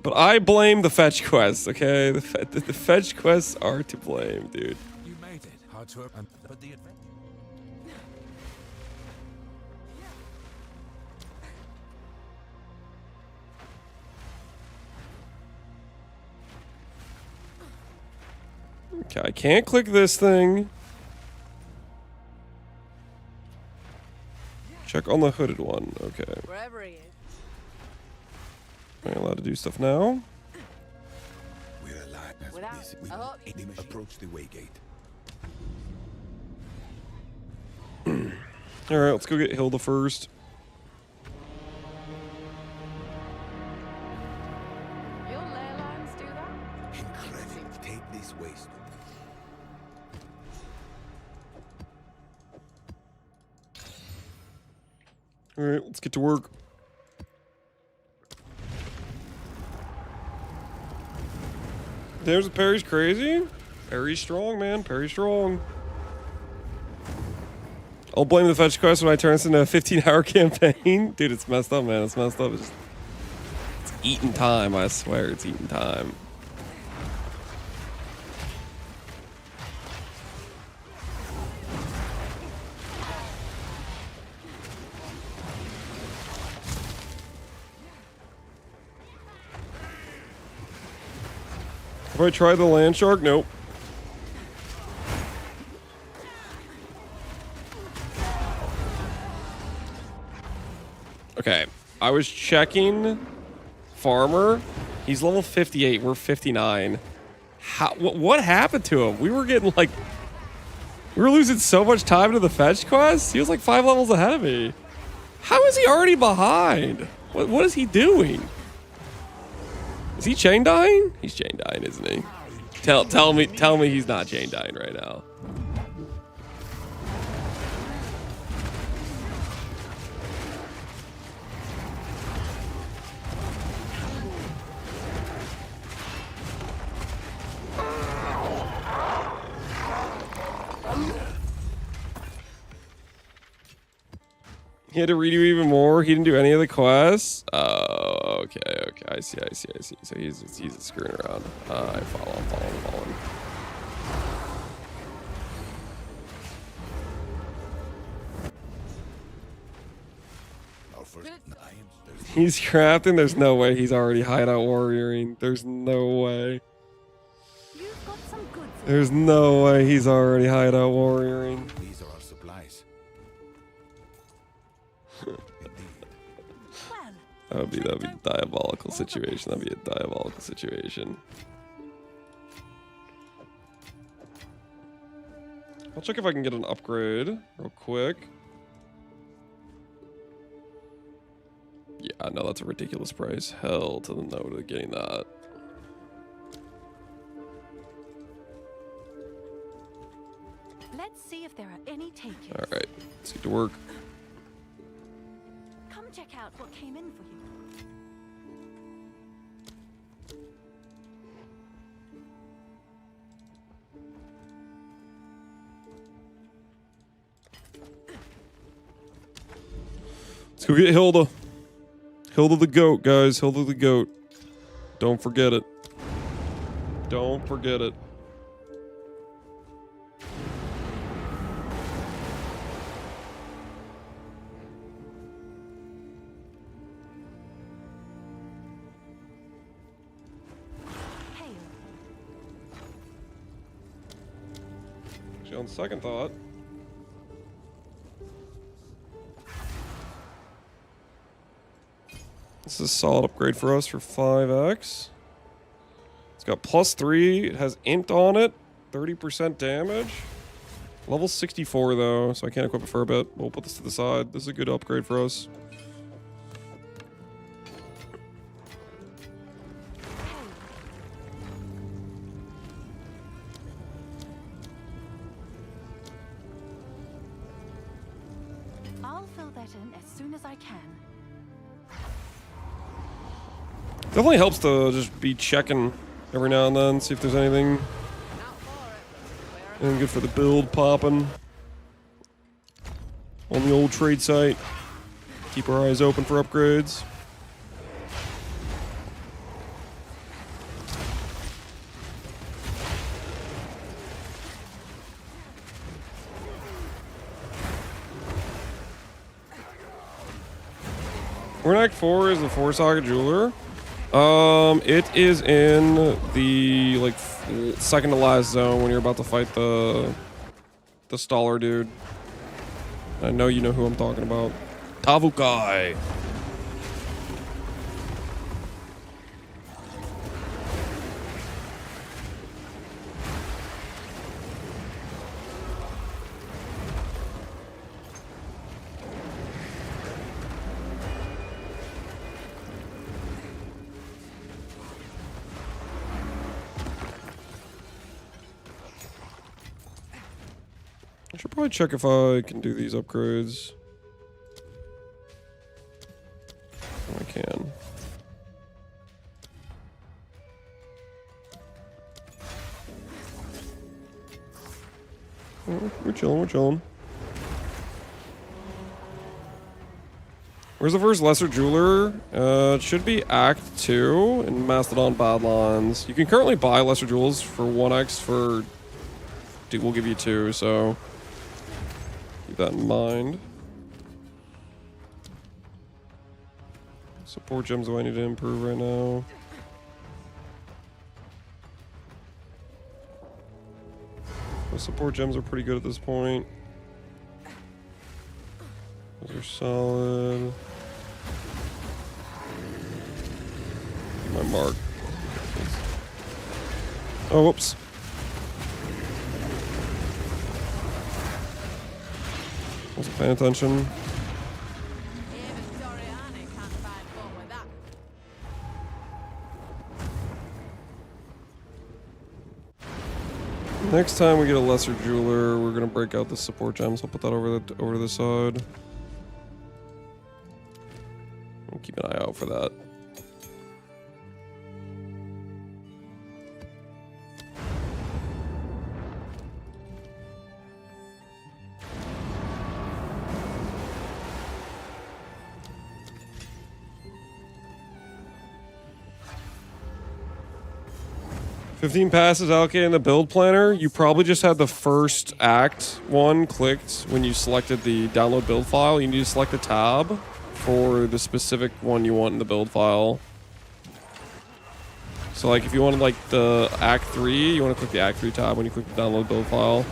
but I blame the fetch quests, okay? The fetch quests are to blame, dude. You made it. Hard to open, but the adventure. Okay, I can't click this thing. Check on the hooded one. Okay. Wherever he is. Am I allowed to do stuff now? We're alive as Without we approach the waygate. Alright, let's go get Hilda first. Your ley lines do that? Incredible. Take this waste. Alright, let's get to work. There's a Perry's crazy. Perry's strong, man. Perry's strong. I'll blame the fetch quest when I turn this into a 15-hour campaign. Dude, it's messed up, man. It's messed up. It's eating time, I swear. It's eating time. Have I tried the land shark? Nope. Okay, I was checking Farmer. He's level 58. We're 59. How? What happened to him? We were getting like... We were losing so much time to the fetch quest. He was like 5 levels ahead of me. How is he already behind? What is he doing? Is he chain dying? He's chain dying, isn't he? Tell me he's not chain dying right now. He had to redo even more. He didn't do any of the quests. Oh, okay. I see. So he's screwing around. I'm following. He's crafting. There's no way he's already hideout warrioring. There's no way. There's no way he's already hideout warrioring. These are our supplies. That'd be a diabolical situation. That'd be a diabolical situation. I'll check if I can get an upgrade real quick. Yeah, no, that's a ridiculous price. Hell to the no to getting that. Let's see if there are any takers. All right, let's get to work. Come check out what came in for you. Let's go get Hilda. Hilda the goat, guys. Hilda the goat. Don't forget it. Don't forget it. Actually, on second thought, this is a solid upgrade for us for 5x. It's got +3. It has int on it. 30% damage. Level 64 though, so I can't equip it for a bit. We'll put this to the side. This is a good upgrade for us. Our that in as soon as I can. Definitely helps to just be checking every now and then, see if there's anything good for the build popping on the old trade site. Keep our eyes open for upgrades. We're in Act 4 is the Four Saga Jeweler. It is in the like second to last zone when you're about to fight the Staller dude. I know you know who I'm talking about. Tavukai. I should probably check if I can do these upgrades. Oh, I can. Oh, we're chilling, we're chilling. Where's the first Lesser Jeweler? It should be Act 2 in Mastodon Badlands. You can currently buy Lesser Jewels for 1x for... We'll give you 2, so... Keep that in mind. Support gems do I need to improve right now? The support gems are pretty good at this point. Those are solid. Get my mark. Oh, whoops. Wasn't paying attention. Next time we get a Lesser Jeweler, we're gonna break out the support gems. I'll put that over to the side. I'll keep an eye out for that. $15 passes allocated in the build planner. You probably just had the first act one clicked when you selected the download build file. You need to select the tab for the specific one you want in the build file. So like if you wanted like the Act 3, you want to click the Act 3 tab when you click the download build file.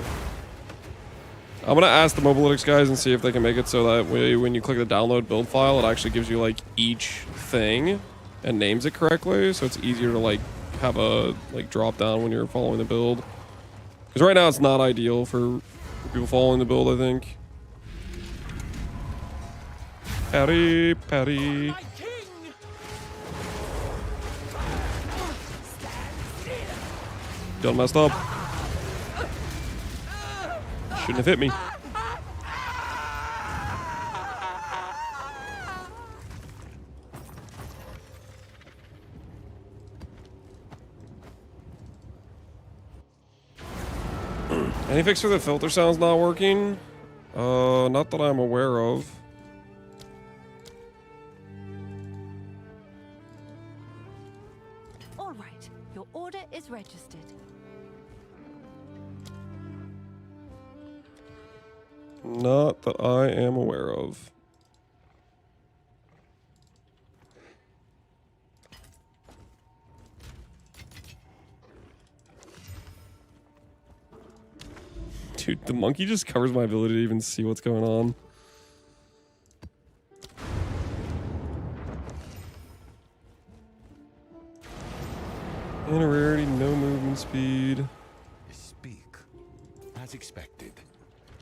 I'm going to ask the Mobalytics guys and see if they can make it so that way when you click the download build file, it actually gives you like each thing and names it correctly. So it's easier to like have a like drop down when you're following the build. Because right now it's not ideal for people following the build, I think. Patty, Patty. Done messed up. Shouldn't have hit me. Any fix for the filter sounds not working? Not that I'm aware of. All right, your order is registered. Not that I am aware of. Dude, the monkey just covers my ability to even see what's going on. And a rarity, no movement speed. Speak. As expected.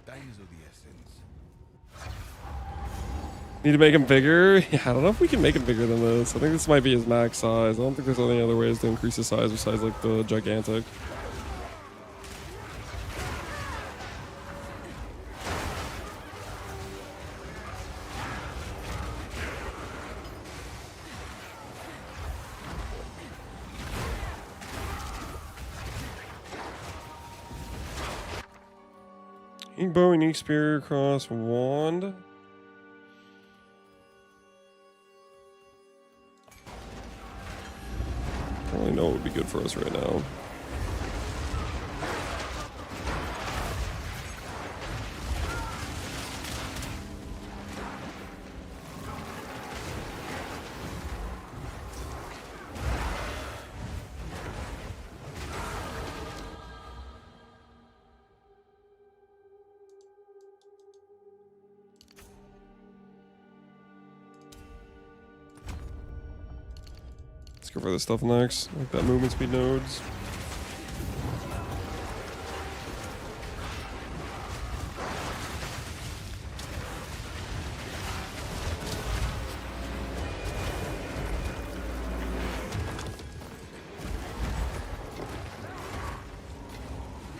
Time is of the essence. Need to make him bigger? Yeah, I don't know if we can make him bigger than this. I think this might be his max size. I don't think there's any other ways to increase his size besides like the gigantic. Unique bow, unique spear, cross, wand. I don't really know what would be good for us right now. Let's go for this stuff next. Like that movement speed nodes.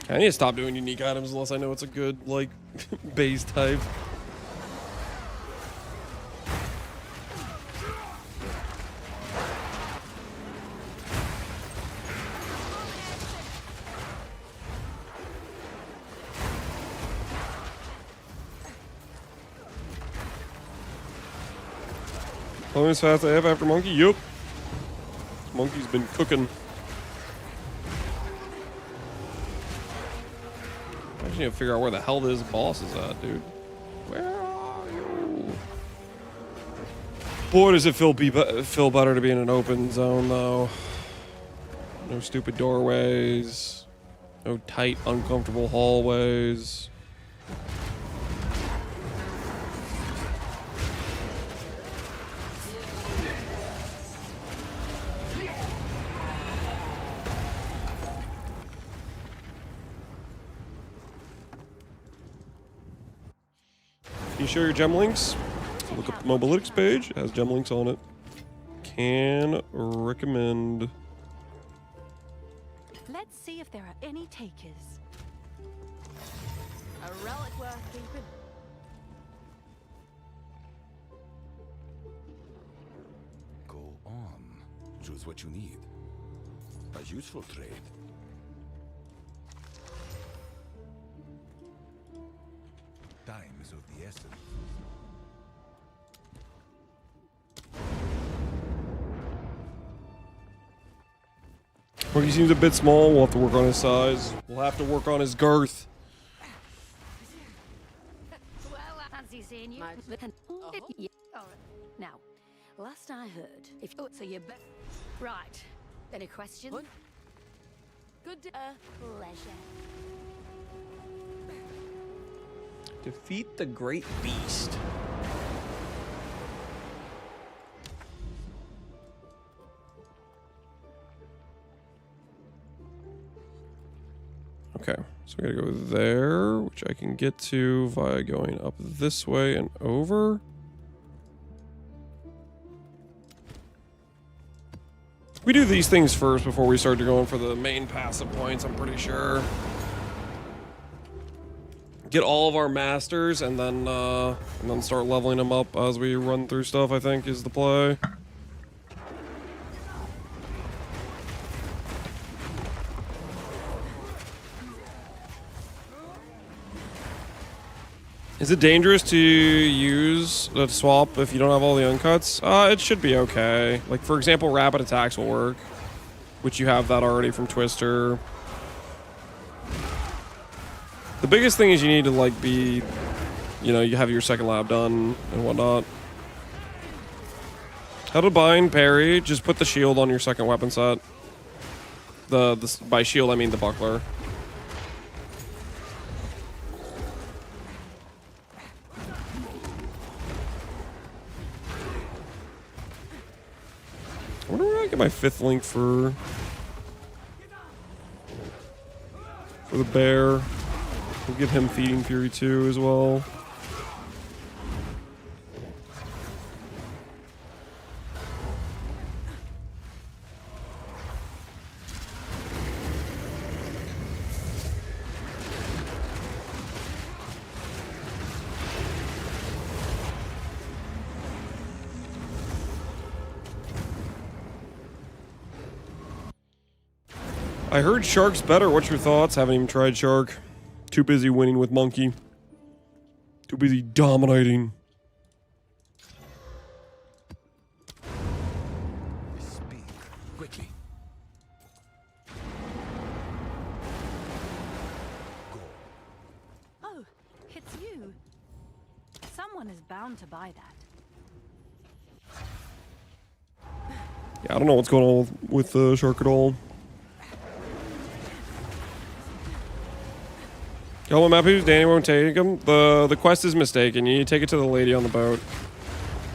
I need to stop doing unique items unless I know it's a good, like, base type. Playing as fast AF after Monkey? Yup. Monkey's been cooking. I just need to figure out where the hell this boss is at, dude. Where are you? Boy, does it feel better to be in an open zone, though. No stupid doorways. No tight, uncomfortable hallways. You share your gem links? Look up the Mobalytics page. It has gem links on it. Can recommend. Let's see if there are any takers. A relic worth keeping. Go on. Choose what you need. A useful trade. Time is of the essence. Well, he seems a bit small. We'll have to work on his size. We'll have to work on his girth. Well, I fancy seeing you. Yeah. All right. Now, last I heard, if so you bet. Right. Any questions? Good day. Pleasure. Defeat the Great Beast. Okay, so we gotta go there, which I can get to via going up this way and over. We do these things first before we start to go for the main passive points, I'm pretty sure. Get all of our masters and then start leveling them up as we run through stuff, I think, is the play. Is it dangerous to use the swap if you don't have all the uncuts? It should be okay. Like, for example, rapid attacks will work, which you have that already from Twister. The biggest thing is you need to, like, be, you know, you have your second lab done and whatnot. How to bind, parry, just put the shield on your second weapon set. By shield, I mean the buckler. I wonder where I get my 5th link for the bear. We'll give him Feeding Fury 2 as well. I heard Shark's better. What's your thoughts? Haven't even tried Shark. Too busy winning with Monkey. Too busy dominating. Speak quickly. Oh, it's you. Someone is bound to buy that. Yeah, I don't know what's going on with the shark at all. Hello, Mappy. Danny won't take him. The quest is mistaken. You need to take it to the lady on the boat.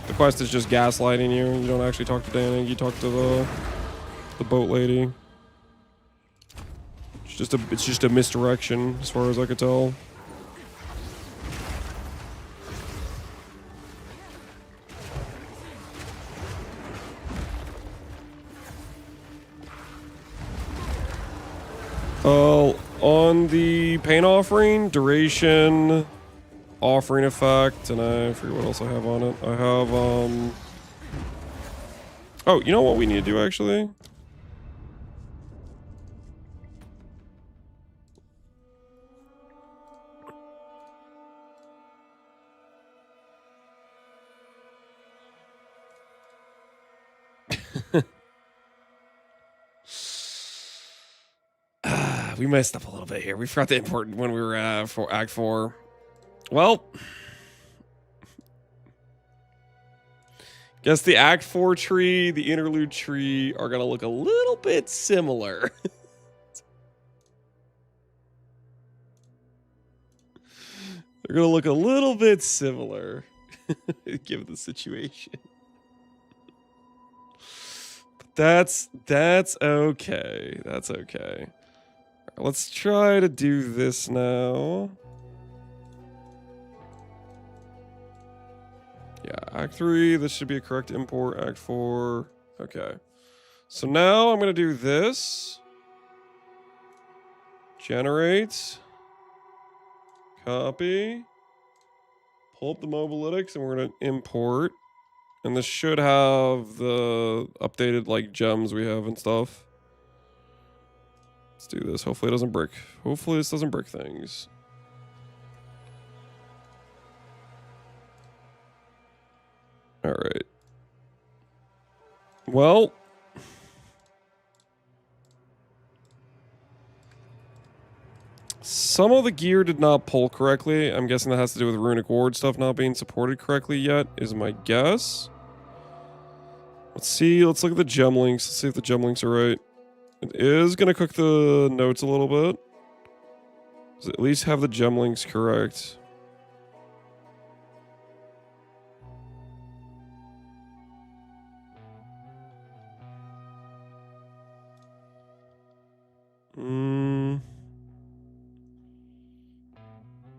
The quest is just gaslighting you. You don't actually talk to Danny. You talk to the boat lady. It's just a misdirection, as far as I could tell. On the paint offering, duration, offering effect, and I forget what else I have on it. I have, oh, you know what we need to do, actually? We messed up a little bit here. We forgot the important when we were for Act 4. Well, guess the Act 4 tree, the interlude tree are gonna look a little bit similar. They're gonna look a little bit similar, given the situation. But that's okay. That's okay. Let's try to do this now. Yeah, Act 3, this should be a correct import. Act 4, okay. So now I'm gonna do this. Generate. Copy. Pull up the mobilytics and we're gonna import. And this should have the updated like gems we have and stuff. Let's do this. Hopefully it doesn't break. Hopefully this doesn't break things. All right. Well. Some of the gear did not pull correctly. I'm guessing that has to do with runic ward stuff not being supported correctly yet, is my guess. Let's see. Let's look at the gem links. Let's see if the gem links are right. It is going to cook the notes a little bit. Does it at least have the gem links correct?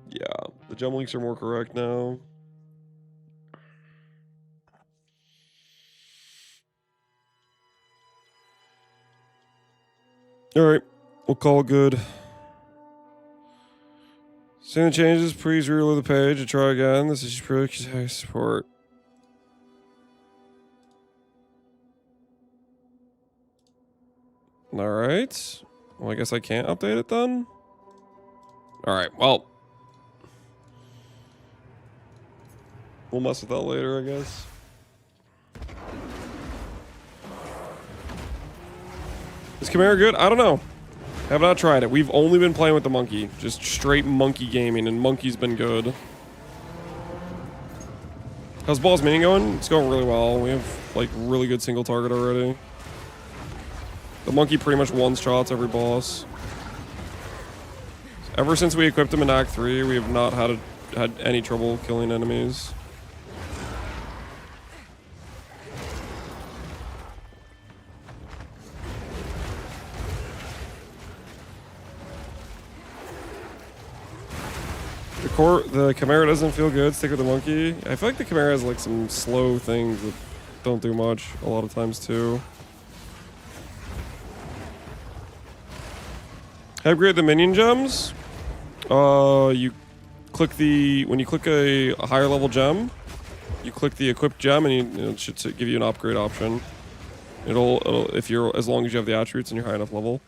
Yeah, the gem links are more correct now. All right, we'll call it good. Seeing the changes, please reload the page and try again. This is pretty support. All right. Well, I guess I can't update it then. All right. Well, we'll mess with that later, I guess. Is Chimera good? I don't know. Have not tried it. We've only been playing with the monkey. Just straight monkey gaming, and monkey's been good. How's Ball's Mini going? It's going really well. We have, like, really good single target already. The monkey pretty much one-shots every boss. Ever since we equipped him in Act 3, we have not had any trouble killing enemies. The Chimera doesn't feel good. Stick with the monkey. I feel like the Chimera has like some slow things that don't do much a lot of times too. Upgrade the minion gems. You click when you click a higher level gem, you click the equipped gem and it should give you an upgrade option. It'll as long as you have the attributes and you're high enough level,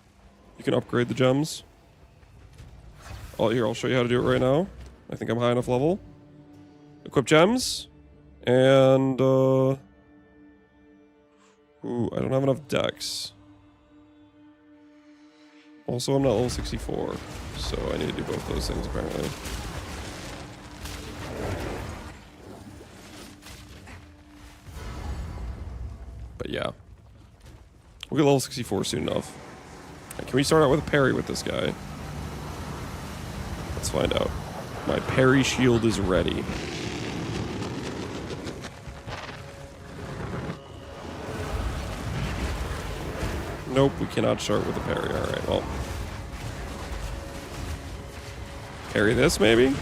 you can upgrade the gems. I'll show you how to do it right now. I think I'm high enough level. equip gems. And, ooh, I don't have enough dex. Also, I'm not level 64, so I need to do both those things, apparently. But yeah. We'll get level 64 soon enough. Right, can we start out with a parry with this guy? Let's find out. My parry shield is ready. Nope, we cannot start with a parry. Alright, well. Parry this, maybe?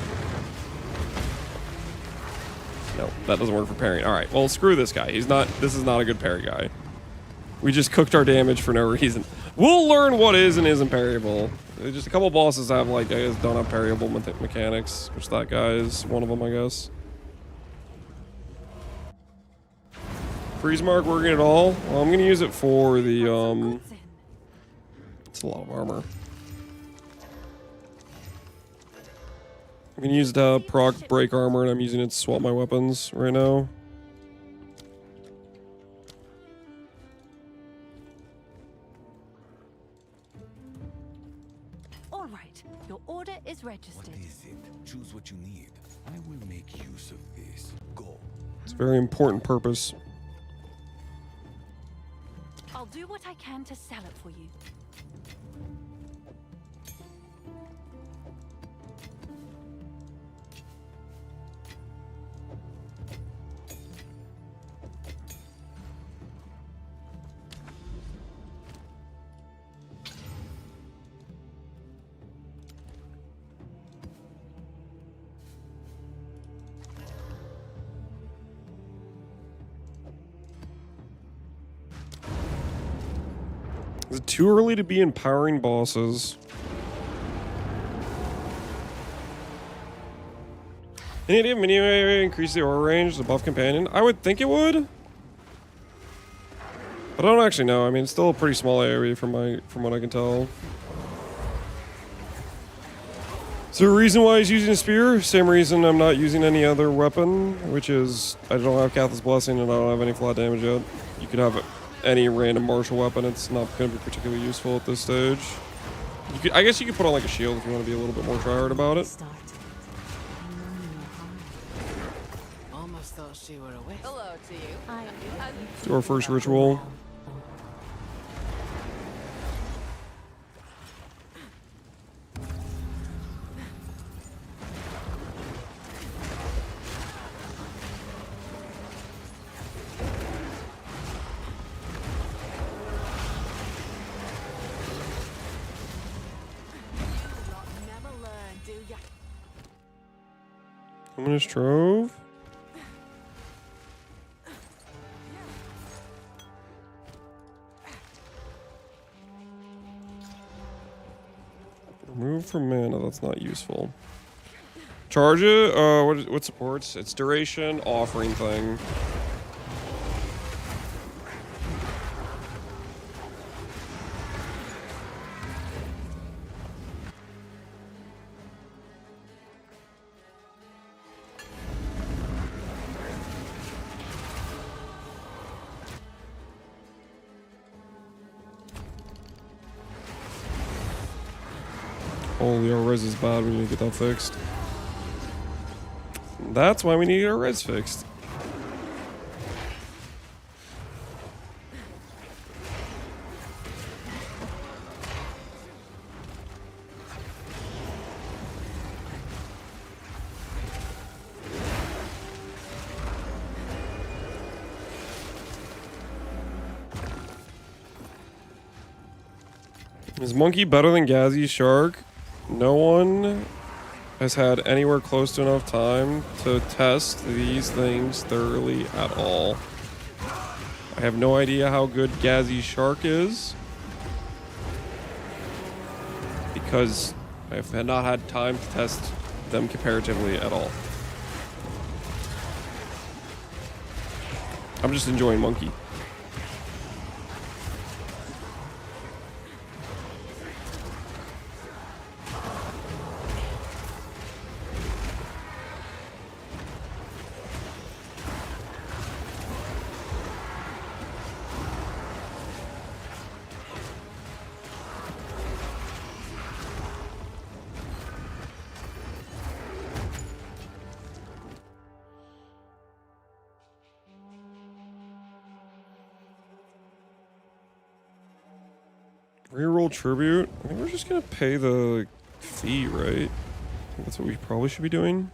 No, that doesn't work for parrying. Alright, well, screw this guy. This is not a good parry guy. We just cooked our damage for no reason. We'll learn what is and isn't parryable. Just a couple bosses have, like, I guess, don't have parryable mechanics, which that guy is one of them, I guess. Freeze mark working at all? Well, I'm gonna use it for the, it's a lot of armor. I'm gonna use it to proc break armor, and I'm using it to swap my weapons right now. All right, your order is registered. What is it? Choose what you need. I will make use of this. Go. It's a very important purpose. I'll do what I can to sell it for you. Is it too early to be empowering bosses? Any idea if mini area increase the aura range above companion? I would think it would. But I don't actually know. I mean, it's still a pretty small area from what I can tell. Is there a reason why he's using a spear? Same reason I'm not using any other weapon, which is I don't have Catha's Blessing and I don't have any flat damage yet. You could have any random martial weapon. It's not going to be particularly useful at this stage. I guess you could put on like a shield if you want to be a little bit more tryhard about it. Almost thought she were away. Hello to you. Do our first ritual. Luminous Trove. Remove from mana, that's not useful. Charge it, what supports? It's duration, offering thing. Holy, our res is bad. We need to get that fixed. That's why we need our res fixed. Is Monkey better than Gazzy's Shark? No one has had anywhere close to enough time to test these things thoroughly at all. I have no idea how good Gazzy's Shark is, because I have not had time to test them comparatively at all. I'm just enjoying Monkey. Reroll tribute. I think we're just gonna pay the fee, right? I think that's what we probably should be doing.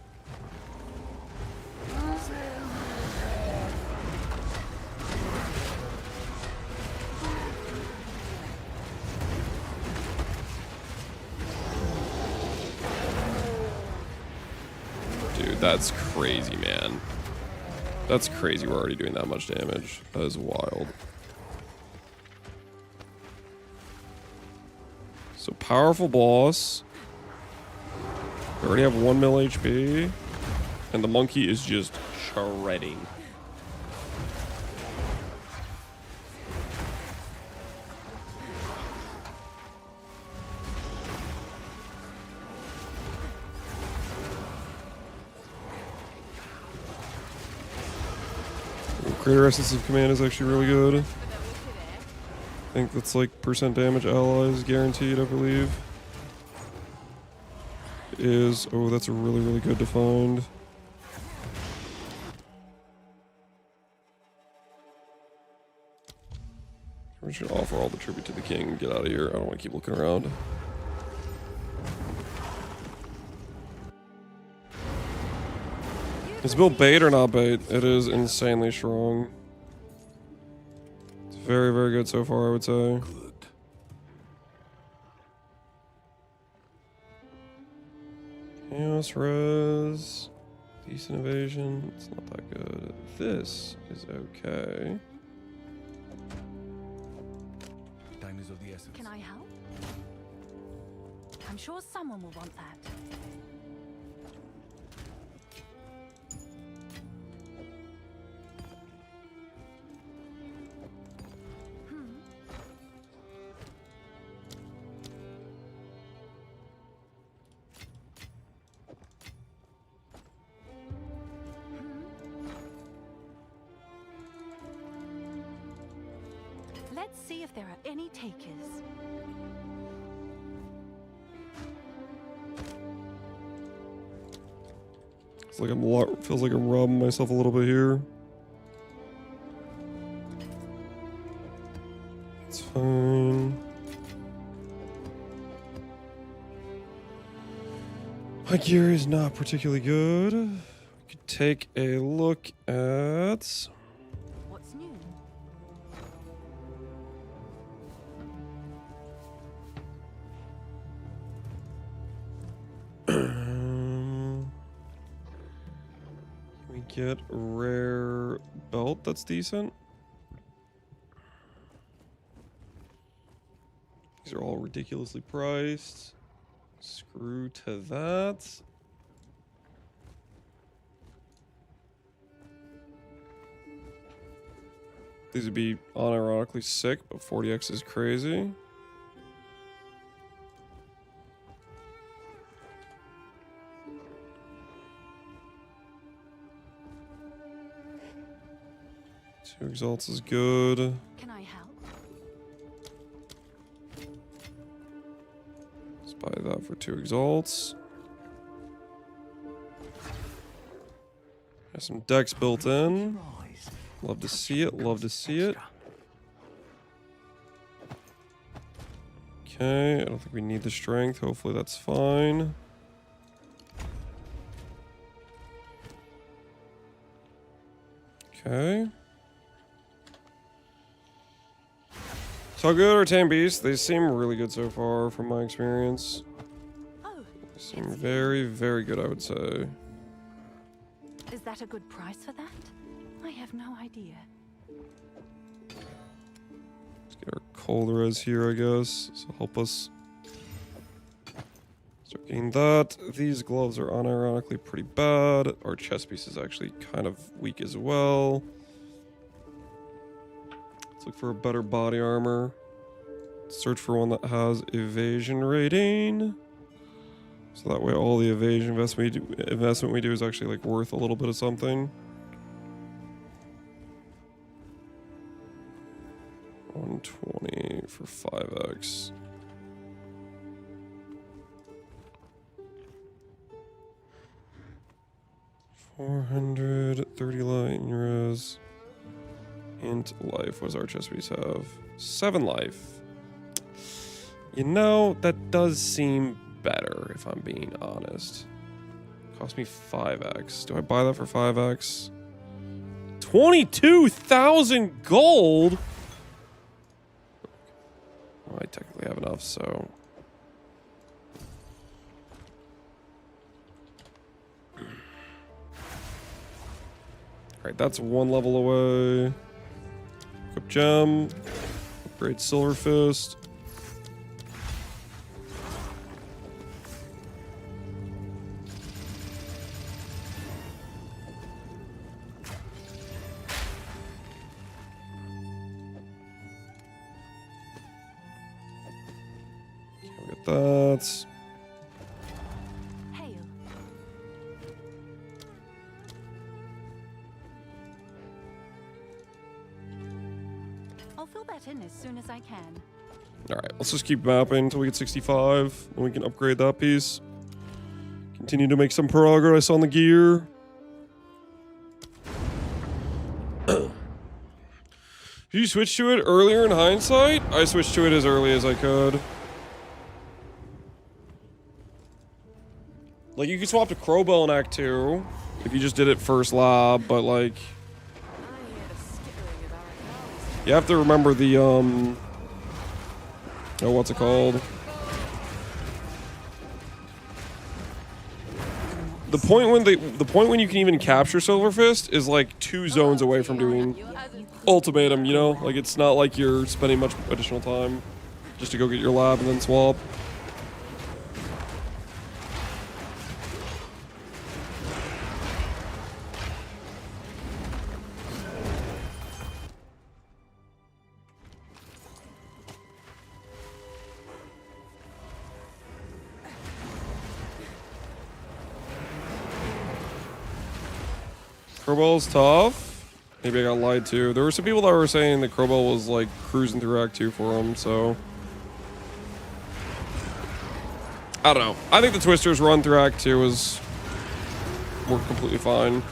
Dude, that's crazy, man. That's crazy. We're already doing that much damage. That is wild. So powerful boss. We already have 1 mil HP. And the monkey is just shredding. Greater Essence of Command is actually really good. I think that's like percent damage allies guaranteed, I believe. Is, oh, that's a really, really good to find. We should offer all the tribute to the king and get out of here. I don't want to keep looking around. Is build bait or not bait? It is insanely strong. It's very, very good so far, I would say. Chaos res. Decent evasion. It's not that good. This is okay. Time is of the essence. Can I help? I'm sure someone will want that. Let's see if there are any takers. It's like feels like I'm robbing myself a little bit here. It's fine. My gear is not particularly good. We could take a look at... What's new? Can we get a rare belt that's decent? These are all ridiculously priced. Screw to that. These would be unironically sick, but 40x is crazy. Two exalts is good. Can I help? Let's buy that for 2 exalts. Has some decks built in. Love to see it, love to see it. Okay, I don't think we need the strength. Hopefully that's fine. Okay. So good are Tame Beasts? They seem really good so far from my experience. They seem very, very good, I would say. Is that a good price for that? I have no idea. Let's get our cold res here, I guess. So help us start getting that. These gloves are unironically pretty bad. Our chest piece is actually kind of weak as well. Let's look for a better body armor. Search for one that has evasion rating. So that way all the evasion investment we do is actually like worth a little bit of something. 120 for 5x. $430 light in res. Int life. What does our chest piece have? 7 life. You know, that does seem better, if I'm being honest. Cost me 5x. Do I buy that for 5x? 22,000 gold? Well, I technically have enough, so... Alright, that's one level away. Equip gem. Upgrade Silver Fist. That's Hail. I'll fill that in as soon as I can. alright. Let's just keep mapping until we get 65, and we can upgrade that piece. Continue to make some progress on the gear. Did you switch to it earlier in hindsight? I switched to it as early as I could. Like, you could swap to Crowbell in Act 2 if you just did it first lab, but like... You have to remember the, oh, what's it called? The point when you can even capture Silver Fist is like 2 zones away from doing Ultimatum, you know? Like, it's not like you're spending much additional time just to go get your lab and then swap. Crowbell's tough. Maybe I got lied to. There were some people that were saying that Crowbell was like cruising through Act 2 for him, so... I don't know. I think the Twister's run through Act 2 was... worked completely fine.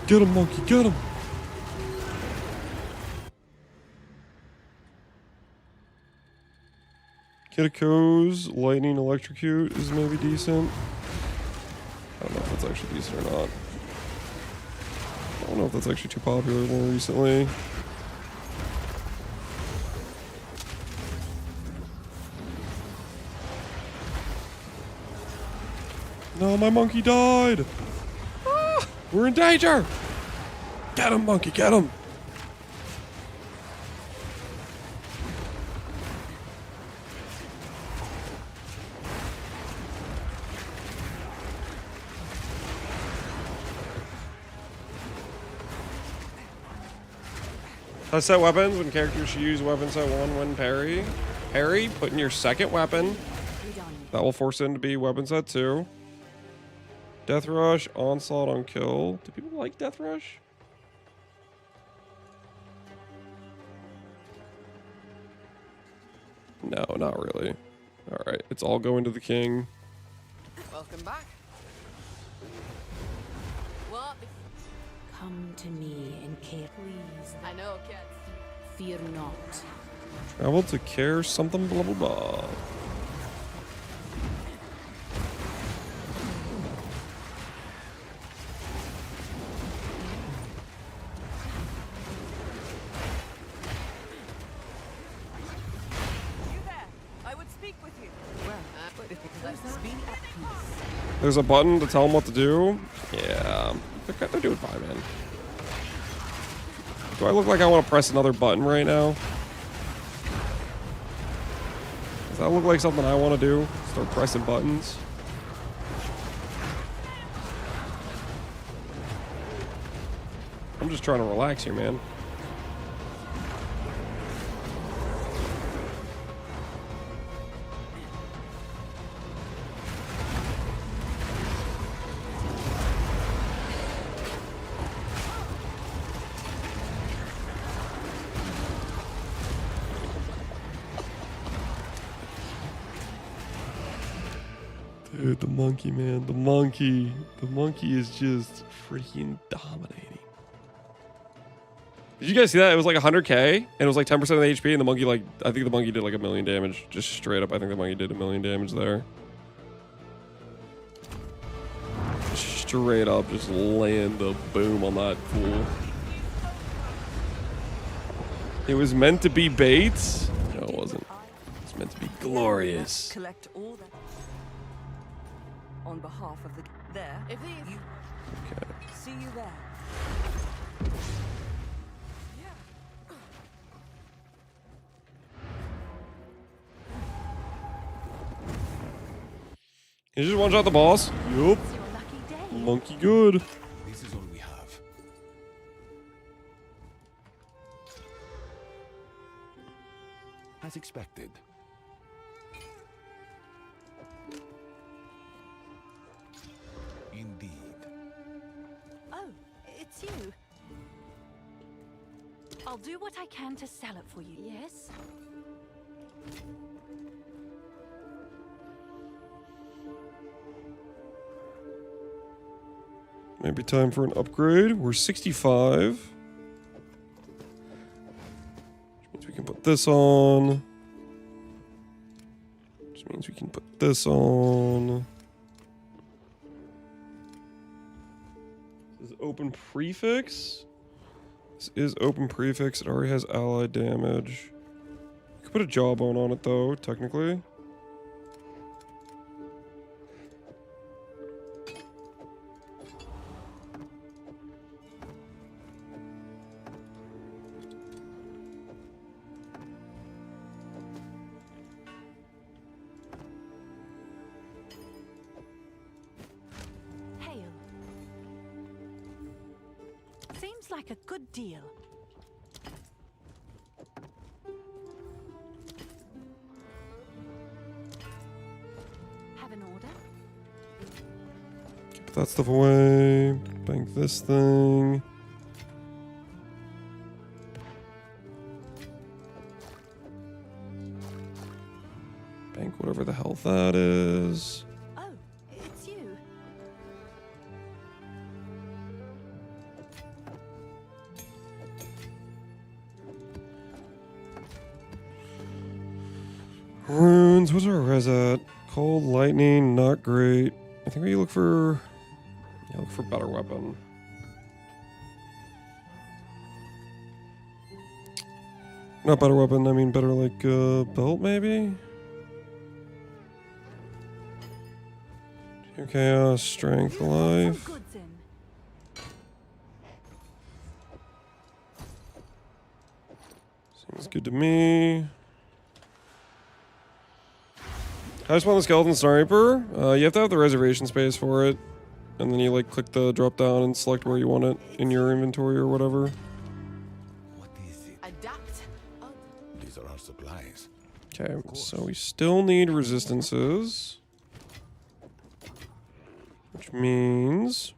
Get him, monkey, get him! Kitiko's lightning electrocute is maybe decent. I don't know if that's actually decent or not. I don't know if that's actually too popular more recently. No, my monkey died! Ah, we're in danger! Get him, monkey, get him! Set weapons when characters should use weapon set 1 when parry. Parry, put in your second weapon. That will force it to be weapon set 2. Death Rush, Onslaught on kill. Do people like Death Rush? No, not really. Alright, it's all going to the king. Welcome back. What? Come to me and care, please. I know, kids. Fear not. Travel to care something blah blah blah. There's a button to tell them what to do? Yeah, they're doing fine, man. Do I look like I want to press another button right now? Does that look like something I want to do? Start pressing buttons? I'm just trying to relax here, man. Dude, the monkey, man. The monkey. The monkey is just freaking dominating. Did you guys see that? It was like 100k, and it was like 10% of the HP, and the monkey, like, I think the monkey did like 1 million damage. Just straight up, I think the monkey did 1 million damage there. Straight up, just land the boom on that fool. It was meant to be bait. No, it wasn't. It's meant to be glorious. Collect all that on behalf of the there. If you see you there. You just one-shot the boss? Yup. Monkey good. This is all we have. As expected. Indeed. Oh, it's you. I'll do what I can to sell it for you. Yes? Maybe time for an upgrade. We're 65. Which means we can put this on. Which means we can put this on. This is open prefix. This is open prefix. It already has allied damage. You could put a jawbone on it though, technically. Seems like a good deal. Have an order? Put that stuff away. Bank this thing. Bank whatever the hell that is. Oh, it's you. Runes, what's our res at? Cold, lightning, not great. I think we look for... Yeah, look for better weapon. Not better weapon, I mean better like belt maybe? 2 chaos, strength, life. Seems good to me. I just want the skeleton sniper. You have to have the reservation space for it. And then you like click the drop down and select where you want it in your inventory or whatever. These are our supplies. Okay, so we still need resistances. Which means...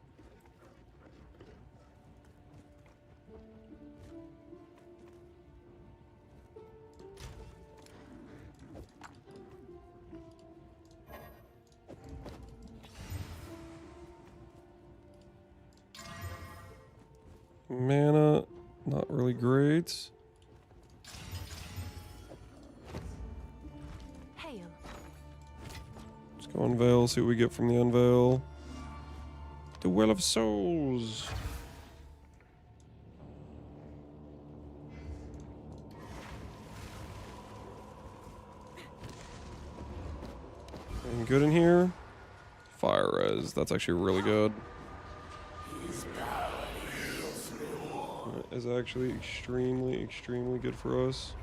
mana, not really great. Hail. Let's go unveil, see what we get from the unveil. The Well of Souls. Anything good in here? Fire res, that's actually really good. Is actually extremely, extremely good for us.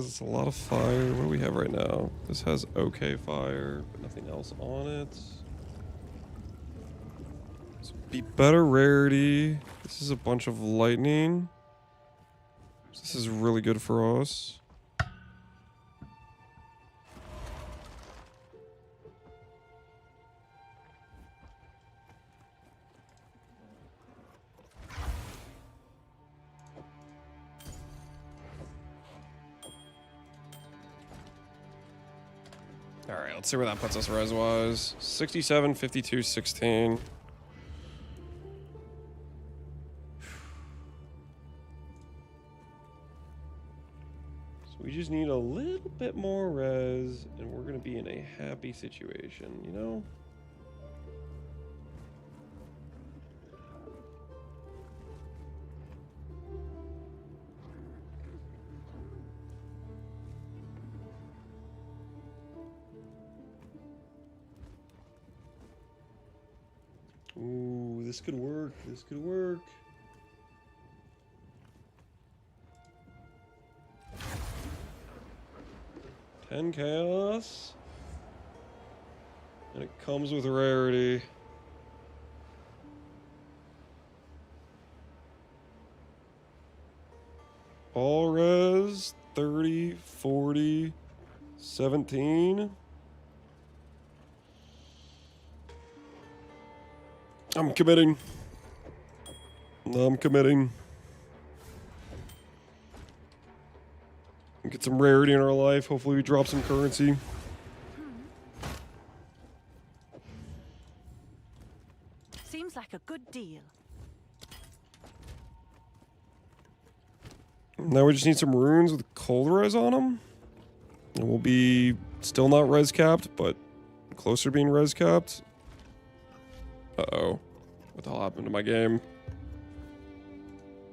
It's a lot of fire. What do we have right now? This has okay fire, but nothing else on it. So be better rarity. This is a bunch of lightning. This is really good for us. All right, let's see where that puts us res-wise. 67, 52, 16. So we just need a little bit more res, and we're going to be in a happy situation, you know? Ooh, this could work. This could work. Ten chaos. And it comes with rarity. All res, 30, 40, 17. I'm committing. I'm committing. Get some rarity in our life. Hopefully we drop some currency. Seems like a good deal. Now we just need some runes with cold res on them. And we'll be still not res capped, but closer to being res capped. Uh-oh. What the hell happened to my game?